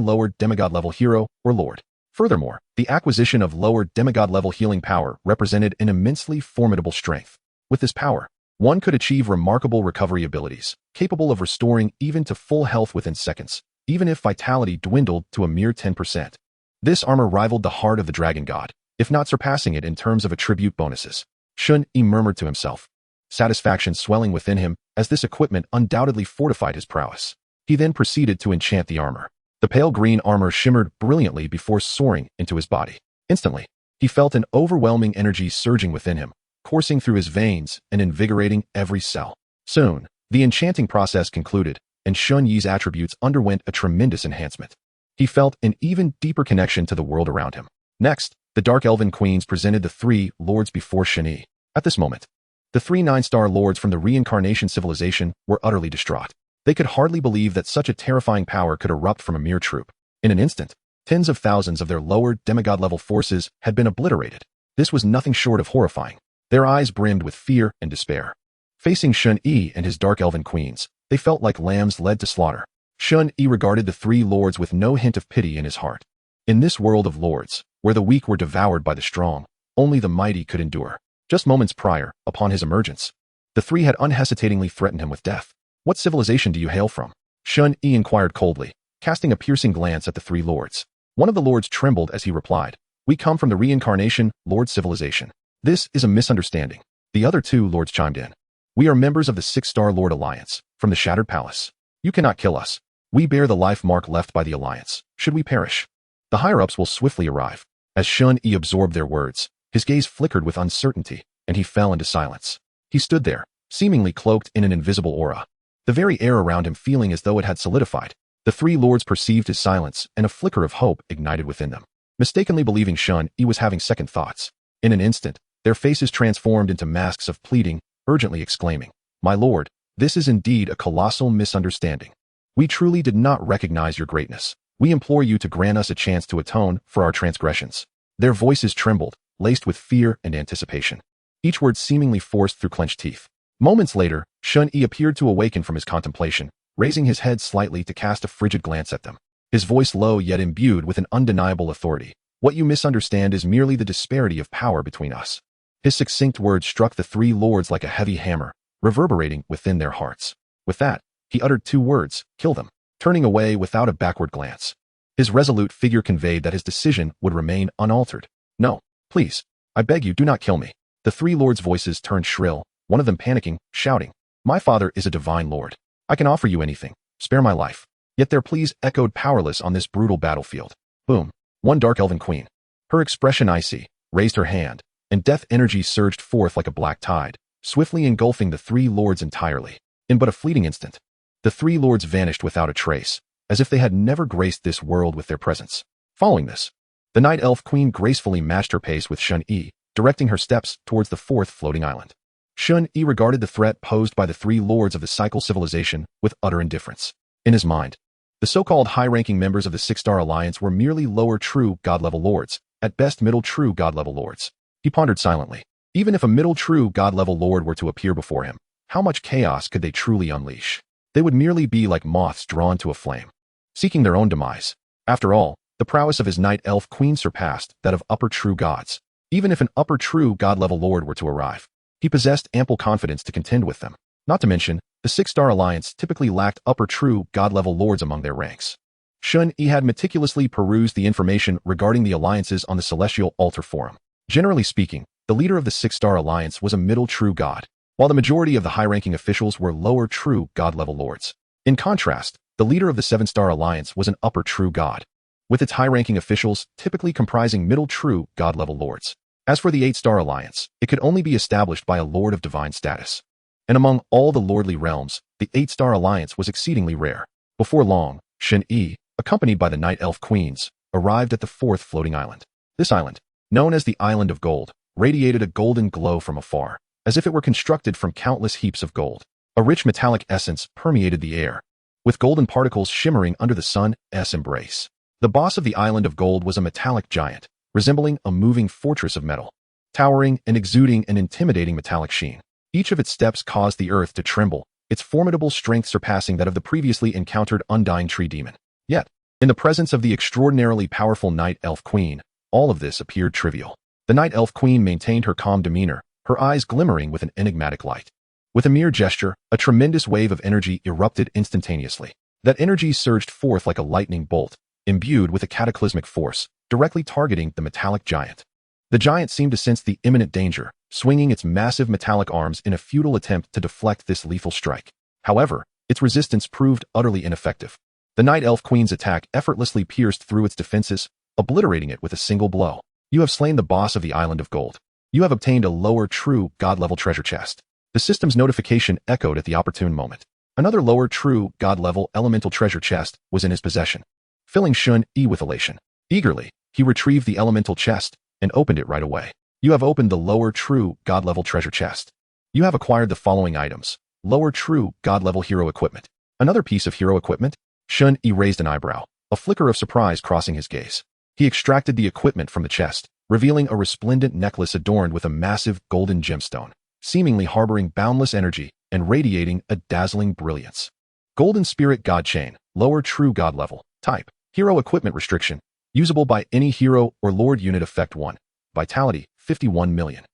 lower demigod level hero or lord. Furthermore, the acquisition of lower demigod level healing power represented an immensely formidable strength. With this power, one could achieve remarkable recovery abilities, capable of restoring even to full health within seconds, even if vitality dwindled to a mere 10%. This armor rivaled the heart of the dragon god, if not surpassing it in terms of attribute bonuses. Shen Yi murmured to himself, satisfaction swelling within him as this equipment undoubtedly fortified his prowess. He then proceeded to enchant the armor. The pale green armor shimmered brilliantly before soaring into his body. Instantly, he felt an overwhelming energy surging within him, coursing through his veins and invigorating every cell. Soon, the enchanting process concluded, and Shen Yi's attributes underwent a tremendous enhancement. He felt an even deeper connection to the world around him. Next, the Dark Elven Queens presented the three lords before Shen Yi. At this moment, the three nine-star lords from the reincarnation civilization were utterly distraught. They could hardly believe that such a terrifying power could erupt from a mere troop. In an instant, tens of thousands of their lower demigod-level forces had been obliterated. This was nothing short of horrifying. Their eyes brimmed with fear and despair. Facing Shen Yi and his Dark Elven Queens, they felt like lambs led to slaughter. Shen Yi regarded the three lords with no hint of pity in his heart. In this world of lords, where the weak were devoured by the strong, only the mighty could endure. Just moments prior, upon his emergence, the three had unhesitatingly threatened him with death. What civilization do you hail from? Shen Yi inquired coldly, casting a piercing glance at the three lords. One of the lords trembled as he replied, "We come from the reincarnation, Lord Civilization." "This is a misunderstanding." The other two lords chimed in. "We are members of the Six-Star Lord Alliance, from the Shattered Palace. You cannot kill us. We bear the life mark left by the Alliance. Should we perish, the higher-ups will swiftly arrive." As Shen Yi absorbed their words, his gaze flickered with uncertainty, and he fell into silence. He stood there, seemingly cloaked in an invisible aura, the very air around him feeling as though it had solidified. The three lords perceived his silence, and a flicker of hope ignited within them, mistakenly believing Shen Yi was having second thoughts. In an instant, their faces transformed into masks of pleading, urgently exclaiming, "My lord, this is indeed a colossal misunderstanding. We truly did not recognize your greatness. We implore you to grant us a chance to atone for our transgressions." Their voices trembled, laced with fear and anticipation, each word seemingly forced through clenched teeth. Moments later, Shen Yi appeared to awaken from his contemplation, raising his head slightly to cast a frigid glance at them. His voice low yet imbued with an undeniable authority. "What you misunderstand is merely the disparity of power between us." His succinct words struck the three lords like a heavy hammer, reverberating within their hearts. With that, he uttered two words, "Kill them," turning away without a backward glance. His resolute figure conveyed that his decision would remain unaltered. "No, please, I beg you, do not kill me." The three lords' voices turned shrill, one of them panicking, shouting, "My father is a divine lord. I can offer you anything. Spare my life." Yet their pleas echoed powerless on this brutal battlefield. Boom. One dark elven queen, her expression icy, raised her hand, and death energy surged forth like a black tide, swiftly engulfing the three lords entirely. In but a fleeting instant, the three lords vanished without a trace, as if they had never graced this world with their presence. Following this, the Night Elf Queen gracefully matched her pace with Shen Yi, directing her steps towards the fourth floating island. Shen Yi regarded the threat posed by the three lords of the Cycle civilization with utter indifference. In his mind, the so-called high-ranking members of the Six-Star Alliance were merely lower true god-level lords, at best middle true god-level lords. He pondered silently. Even if a middle true god-level lord were to appear before him, how much chaos could they truly unleash? They would merely be like moths drawn to a flame, seeking their own demise. After all, the prowess of his Night Elf Queen surpassed that of upper true gods. Even if an upper true god-level lord were to arrive, he possessed ample confidence to contend with them. Not to mention, the Six-Star Alliance typically lacked upper true god-level lords among their ranks. Shen Yi had meticulously perused the information regarding the alliances on the Celestial Altar Forum. Generally speaking, the leader of the Six-Star Alliance was a middle true god, while the majority of the high-ranking officials were lower true god-level lords. In contrast, the leader of the Seven-Star Alliance was an upper true god, with its high-ranking officials typically comprising middle true god-level lords. As for the Eight-Star Alliance, it could only be established by a lord of divine status. And among all the lordly realms, the Eight-Star Alliance was exceedingly rare. Before long, Shen Yi, accompanied by the Night Elf Queens, arrived at the fourth floating island. This island, known as the Island of Gold, radiated a golden glow from afar, as if it were constructed from countless heaps of gold. A rich metallic essence permeated the air, with golden particles shimmering under the sun's embrace. The boss of the Island of Gold was a metallic giant, resembling a moving fortress of metal, towering and exuding an intimidating metallic sheen. Each of its steps caused the earth to tremble, its formidable strength surpassing that of the previously encountered Undying Tree Demon. Yet, in the presence of the extraordinarily powerful Night Elf Queen, all of this appeared trivial. The Night Elf Queen maintained her calm demeanor, her eyes glimmering with an enigmatic light. With a mere gesture, a tremendous wave of energy erupted instantaneously. That energy surged forth like a lightning bolt, imbued with a cataclysmic force, directly targeting the metallic giant. The giant seemed to sense the imminent danger, swinging its massive metallic arms in a futile attempt to deflect this lethal strike. However, its resistance proved utterly ineffective. The Night Elf Queen's attack effortlessly pierced through its defenses, obliterating it with a single blow. You have slain the boss of the Island of Gold. You have obtained a lower true god-level treasure chest. The system's notification echoed at the opportune moment. Another lower true god-level elemental treasure chest was in his possession, filling Shen Yi with elation. Eagerly, he retrieved the elemental chest and opened it right away. You have opened the lower true god-level treasure chest. You have acquired the following items. Lower true god-level hero equipment. Another piece of hero equipment? Shen Yi raised an eyebrow, a flicker of surprise crossing his gaze. He extracted the equipment from the chest, revealing a resplendent necklace adorned with a massive golden gemstone, seemingly harboring boundless energy and radiating a dazzling brilliance. Golden Spirit God Chain, lower true god level. Type, hero equipment restriction. Usable by any hero or lord unit effect 1. Vitality, 51 million.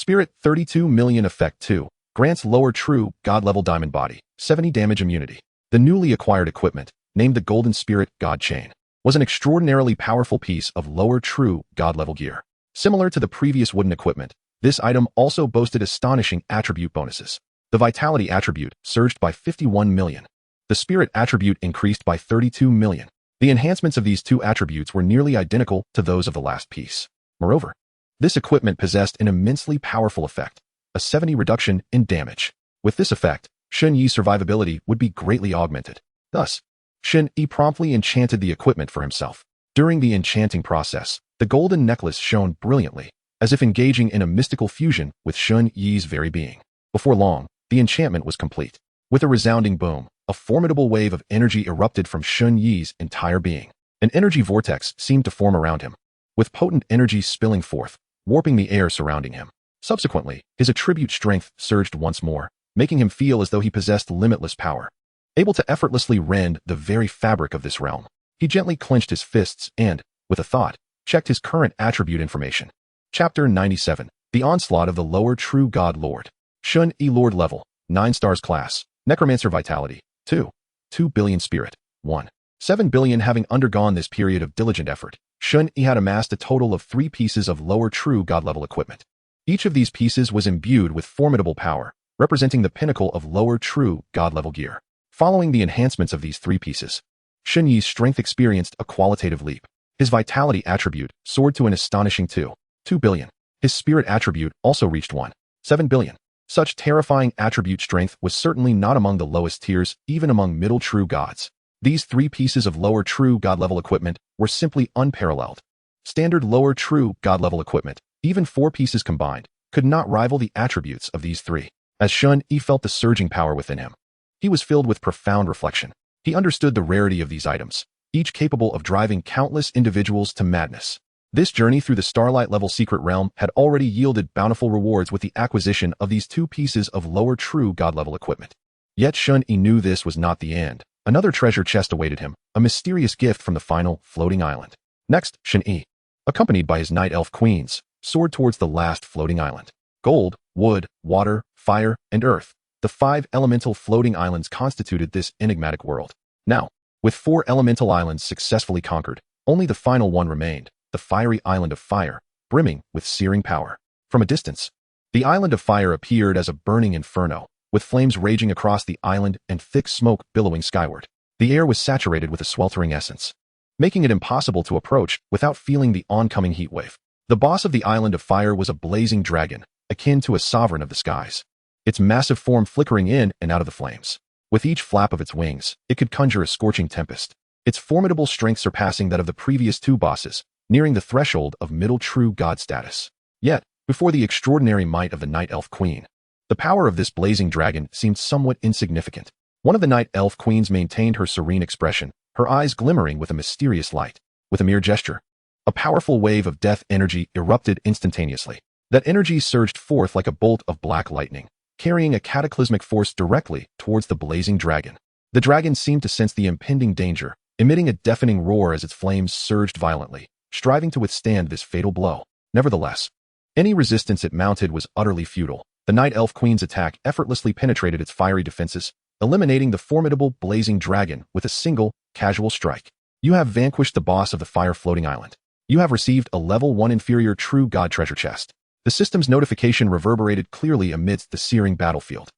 Spirit 32 million effect 2. Grants lower true God level diamond body, 70 damage immunity. The newly acquired equipment, named the Golden Spirit God Chain, was an extraordinarily powerful piece of lower true God level gear. Similar to the previous wooden equipment, this item also boasted astonishing attribute bonuses. The Vitality attribute surged by 51 million. The Spirit attribute increased by 32 million. The enhancements of these two attributes were nearly identical to those of the last piece. Moreover, this equipment possessed an immensely powerful effect, a 70 reduction in damage. With this effect, Shen Yi's survivability would be greatly augmented. Thus, Shen Yi promptly enchanted the equipment for himself. During the enchanting process, the golden necklace shone brilliantly, as if engaging in a mystical fusion with Shen Yi's very being. Before long, the enchantment was complete. With a resounding boom, a formidable wave of energy erupted from Shen Yi's entire being. An energy vortex seemed to form around him, with potent energy spilling forth, warping the air surrounding him. Subsequently, his attribute strength surged once more, making him feel as though he possessed limitless power. Able to effortlessly rend the very fabric of this realm, he gently clenched his fists and, with a thought, checked his current attribute information. Chapter 97. The Onslaught of the Lower True God Lord. Shen Yi Lord level, 9 stars class, Necromancer vitality, 2. 2 billion spirit, 1. 7 billion. Having undergone this period of diligent effort, Shen Yi had amassed a total of 3 pieces of lower true God level equipment. Each of these pieces was imbued with formidable power, representing the pinnacle of lower true God level gear. Following the enhancements of these 3 pieces, Shen Yi's strength experienced a qualitative leap. His vitality attribute soared to an astonishing 2 billion. His spirit attribute also reached 7 billion. Such terrifying attribute strength was certainly not among the lowest tiers, even among middle true gods. These 3 pieces of lower true God level equipment were simply unparalleled. Standard lower true God level equipment, even 4 pieces combined, could not rival the attributes of these 3. As Shen Yi felt the surging power within him, he was filled with profound reflection. He understood the rarity of these items, each capable of driving countless individuals to madness. This journey through the Starlight level secret realm had already yielded bountiful rewards with the acquisition of these 2 pieces of lower true God level equipment. Yet Shen Yi knew this was not the end. Another treasure chest awaited him, a mysterious gift from the final floating island. Next, Shen Yi, accompanied by his night elf queens, soared towards the last floating island. Gold, wood, water, fire, and earth. The 5 elemental floating islands constituted this enigmatic world. Now, with 4 elemental islands successfully conquered, only the final one remained, the fiery island of fire, brimming with searing power. From a distance, the island of fire appeared as a burning inferno, with flames raging across the island and thick smoke billowing skyward. The air was saturated with a sweltering essence, making it impossible to approach without feeling the oncoming heat wave. The boss of the island of fire was a blazing dragon, akin to a sovereign of the skies, its massive form flickering in and out of the flames. With each flap of its wings, it could conjure a scorching tempest, its formidable strength surpassing that of the previous 2 bosses, nearing the threshold of middle true god status. Yet, before the extraordinary might of the night elf queen, the power of this blazing dragon seemed somewhat insignificant. One of the night elf queens maintained her serene expression, her eyes glimmering with a mysterious light. With a mere gesture, a powerful wave of death energy erupted instantaneously. That energy surged forth like a bolt of black lightning, carrying a cataclysmic force directly towards the blazing dragon. The dragon seemed to sense the impending danger, emitting a deafening roar as its flames surged violently, striving to withstand this fatal blow. Nevertheless, any resistance it mounted was utterly futile. The Night Elf Queen's attack effortlessly penetrated its fiery defenses, eliminating the formidable blazing dragon with a single, casual strike. You have vanquished the boss of the fire floating island. You have received a level 1 inferior true god treasure chest. The system's notification reverberated clearly amidst the searing battlefield.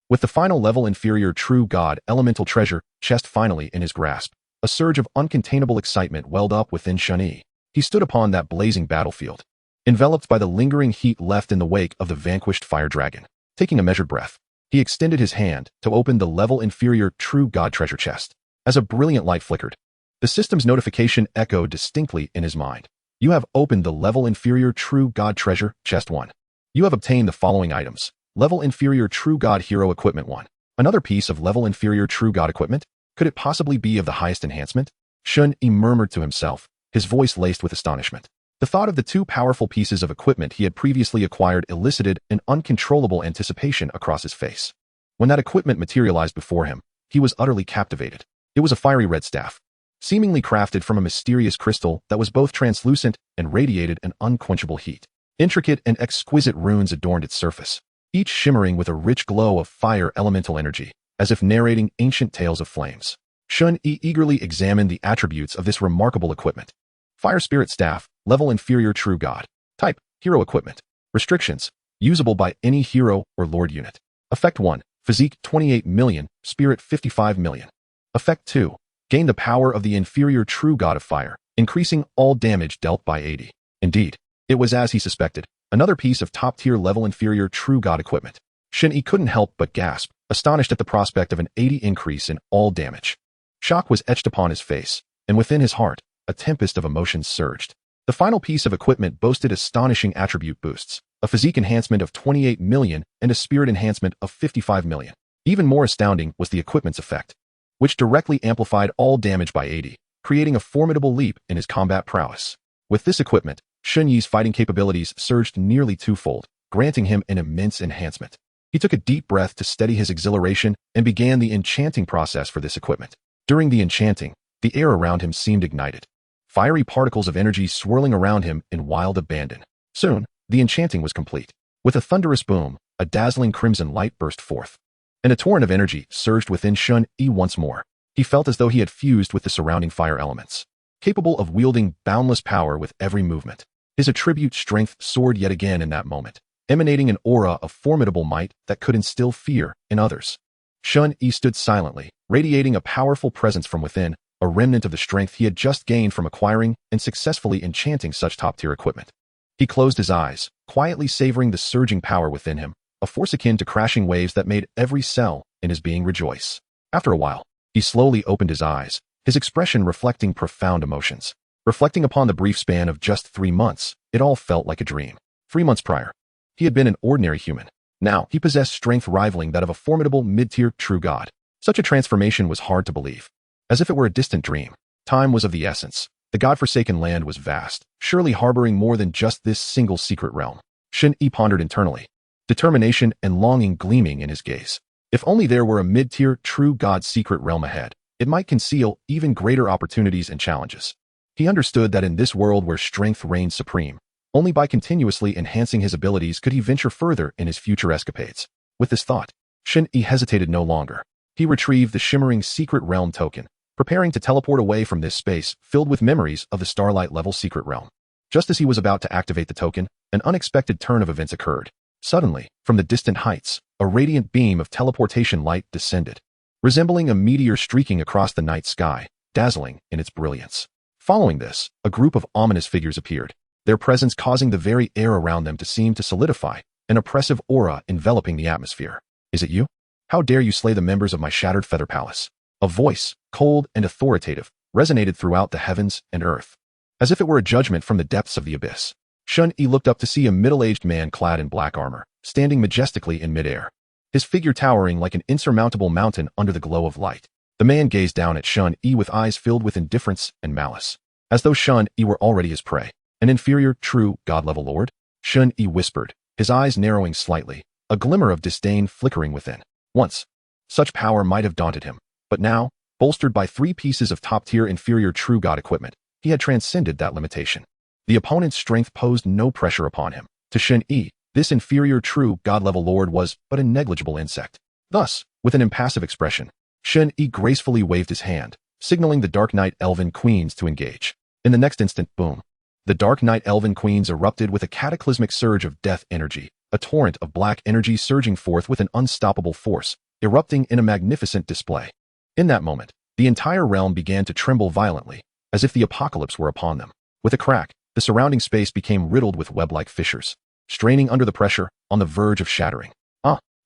With the final level inferior true god elemental treasure chest finally in his grasp, a surge of uncontainable excitement welled up within Shen Yi. He stood upon that blazing battlefield, enveloped by the lingering heat left in the wake of the vanquished fire dragon. Taking a measured breath, he extended his hand to open the level inferior true god treasure chest. As a brilliant light flickered, the system's notification echoed distinctly in his mind. You have opened the level inferior true god treasure chest 1. You have obtained the following items. Level inferior true god hero equipment 1. Another piece of level inferior true god equipment? Could it possibly be of the highest enhancement? Shen Yi murmured to himself, his voice laced with astonishment. The thought of the 2 powerful pieces of equipment he had previously acquired elicited an uncontrollable anticipation across his face. When that equipment materialized before him, he was utterly captivated. It was a fiery red staff, seemingly crafted from a mysterious crystal that was both translucent and radiated an unquenchable heat. Intricate and exquisite runes adorned its surface, each shimmering with a rich glow of fire elemental energy, as if narrating ancient tales of flames. Shen Yi eagerly examined the attributes of this remarkable equipment. Fire Spirit Staff, level inferior true god. Type, hero equipment. Restrictions, usable by any hero or lord unit. Effect 1, physique 28 million, spirit 55 million. Effect 2, gain the power of the inferior true god of fire, increasing all damage dealt by 80. Indeed, it was as he suspected, another piece of top-tier level inferior true god equipment. Shen Yi couldn't help but gasp, astonished at the prospect of an 80 increase in all damage. Shock was etched upon his face, and within his heart, a tempest of emotions surged. The final piece of equipment boasted astonishing attribute boosts, a physique enhancement of 28 million and a spirit enhancement of 55 million. Even more astounding was the equipment's effect, which directly amplified all damage by 80, creating a formidable leap in his combat prowess. With this equipment, Shen Yi's fighting capabilities surged nearly twofold, granting him an immense enhancement. He took a deep breath to steady his exhilaration and began the enchanting process for this equipment. During the enchanting, the air around him seemed ignited, fiery particles of energy swirling around him in wild abandon. Soon, the enchanting was complete. With a thunderous boom, a dazzling crimson light burst forth, and a torrent of energy surged within Shen Yi once more. He felt as though he had fused with the surrounding fire elements, capable of wielding boundless power with every movement. His attribute strength soared yet again in that moment, emanating an aura of formidable might that could instill fear in others. Shen Yi stood silently, radiating a powerful presence from within, a remnant of the strength he had just gained from acquiring and successfully enchanting such top-tier equipment. He closed his eyes, quietly savoring the surging power within him, a force akin to crashing waves that made every cell in his being rejoice. After a while, he slowly opened his eyes, his expression reflecting profound emotions. Reflecting upon the brief span of just 3 months, it all felt like a dream. 3 months prior, he had been an ordinary human. Now, he possessed strength rivaling that of a formidable mid-tier true god. Such a transformation was hard to believe. As if it were a distant dream, time was of the essence. The god-forsaken land was vast, surely harboring more than just this single secret realm. Shen Yi pondered internally, determination and longing gleaming in his gaze. If only there were a mid-tier true god secret realm ahead, it might conceal even greater opportunities and challenges. He understood that in this world where strength reigned supreme, only by continuously enhancing his abilities could he venture further in his future escapades. With this thought, Shen Yi hesitated no longer. He retrieved the shimmering secret realm token, preparing to teleport away from this space filled with memories of the Starlight-level secret realm. Just as he was about to activate the token, an unexpected turn of events occurred. Suddenly, from the distant heights, a radiant beam of teleportation light descended, resembling a meteor streaking across the night sky, dazzling in its brilliance. Following this, a group of ominous figures appeared, their presence causing the very air around them to seem to solidify, an oppressive aura enveloping the atmosphere. "Is it you? How dare you slay the members of my shattered feather palace?" A voice, cold and authoritative, resonated throughout the heavens and earth, as if it were a judgment from the depths of the abyss. Shen Yi looked up to see a middle-aged man clad in black armor, standing majestically in midair, his figure towering like an insurmountable mountain under the glow of light. The man gazed down at Shen Yi with eyes filled with indifference and malice, as though Shen Yi were already his prey. "An inferior, true, god-level lord?" Shen Yi whispered, his eyes narrowing slightly, a glimmer of disdain flickering within. Once, such power might have daunted him, but now, bolstered by 3 pieces of top-tier inferior true god equipment, he had transcended that limitation. The opponent's strength posed no pressure upon him. To Shen Yi, this inferior true god-level lord was but a negligible insect. Thus, with an impassive expression, Shen Yi gracefully waved his hand, signaling the Dark Knight Elven Queens to engage. In the next instant, boom. The Dark Knight Elven Queens erupted with a cataclysmic surge of death energy, a torrent of black energy surging forth with an unstoppable force, erupting in a magnificent display. In that moment, the entire realm began to tremble violently, as if the apocalypse were upon them. With a crack, the surrounding space became riddled with web-like fissures, straining under the pressure, on the verge of shattering.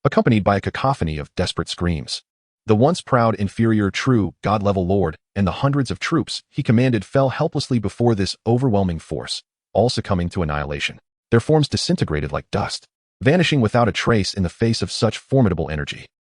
Accompanied by a cacophony of desperate screams. The once proud inferior true god-level lord and the hundreds of troops he commanded fell helplessly before this overwhelming force, all succumbing to annihilation. Their forms disintegrated like dust, vanishing without a trace in the face of such formidable energy.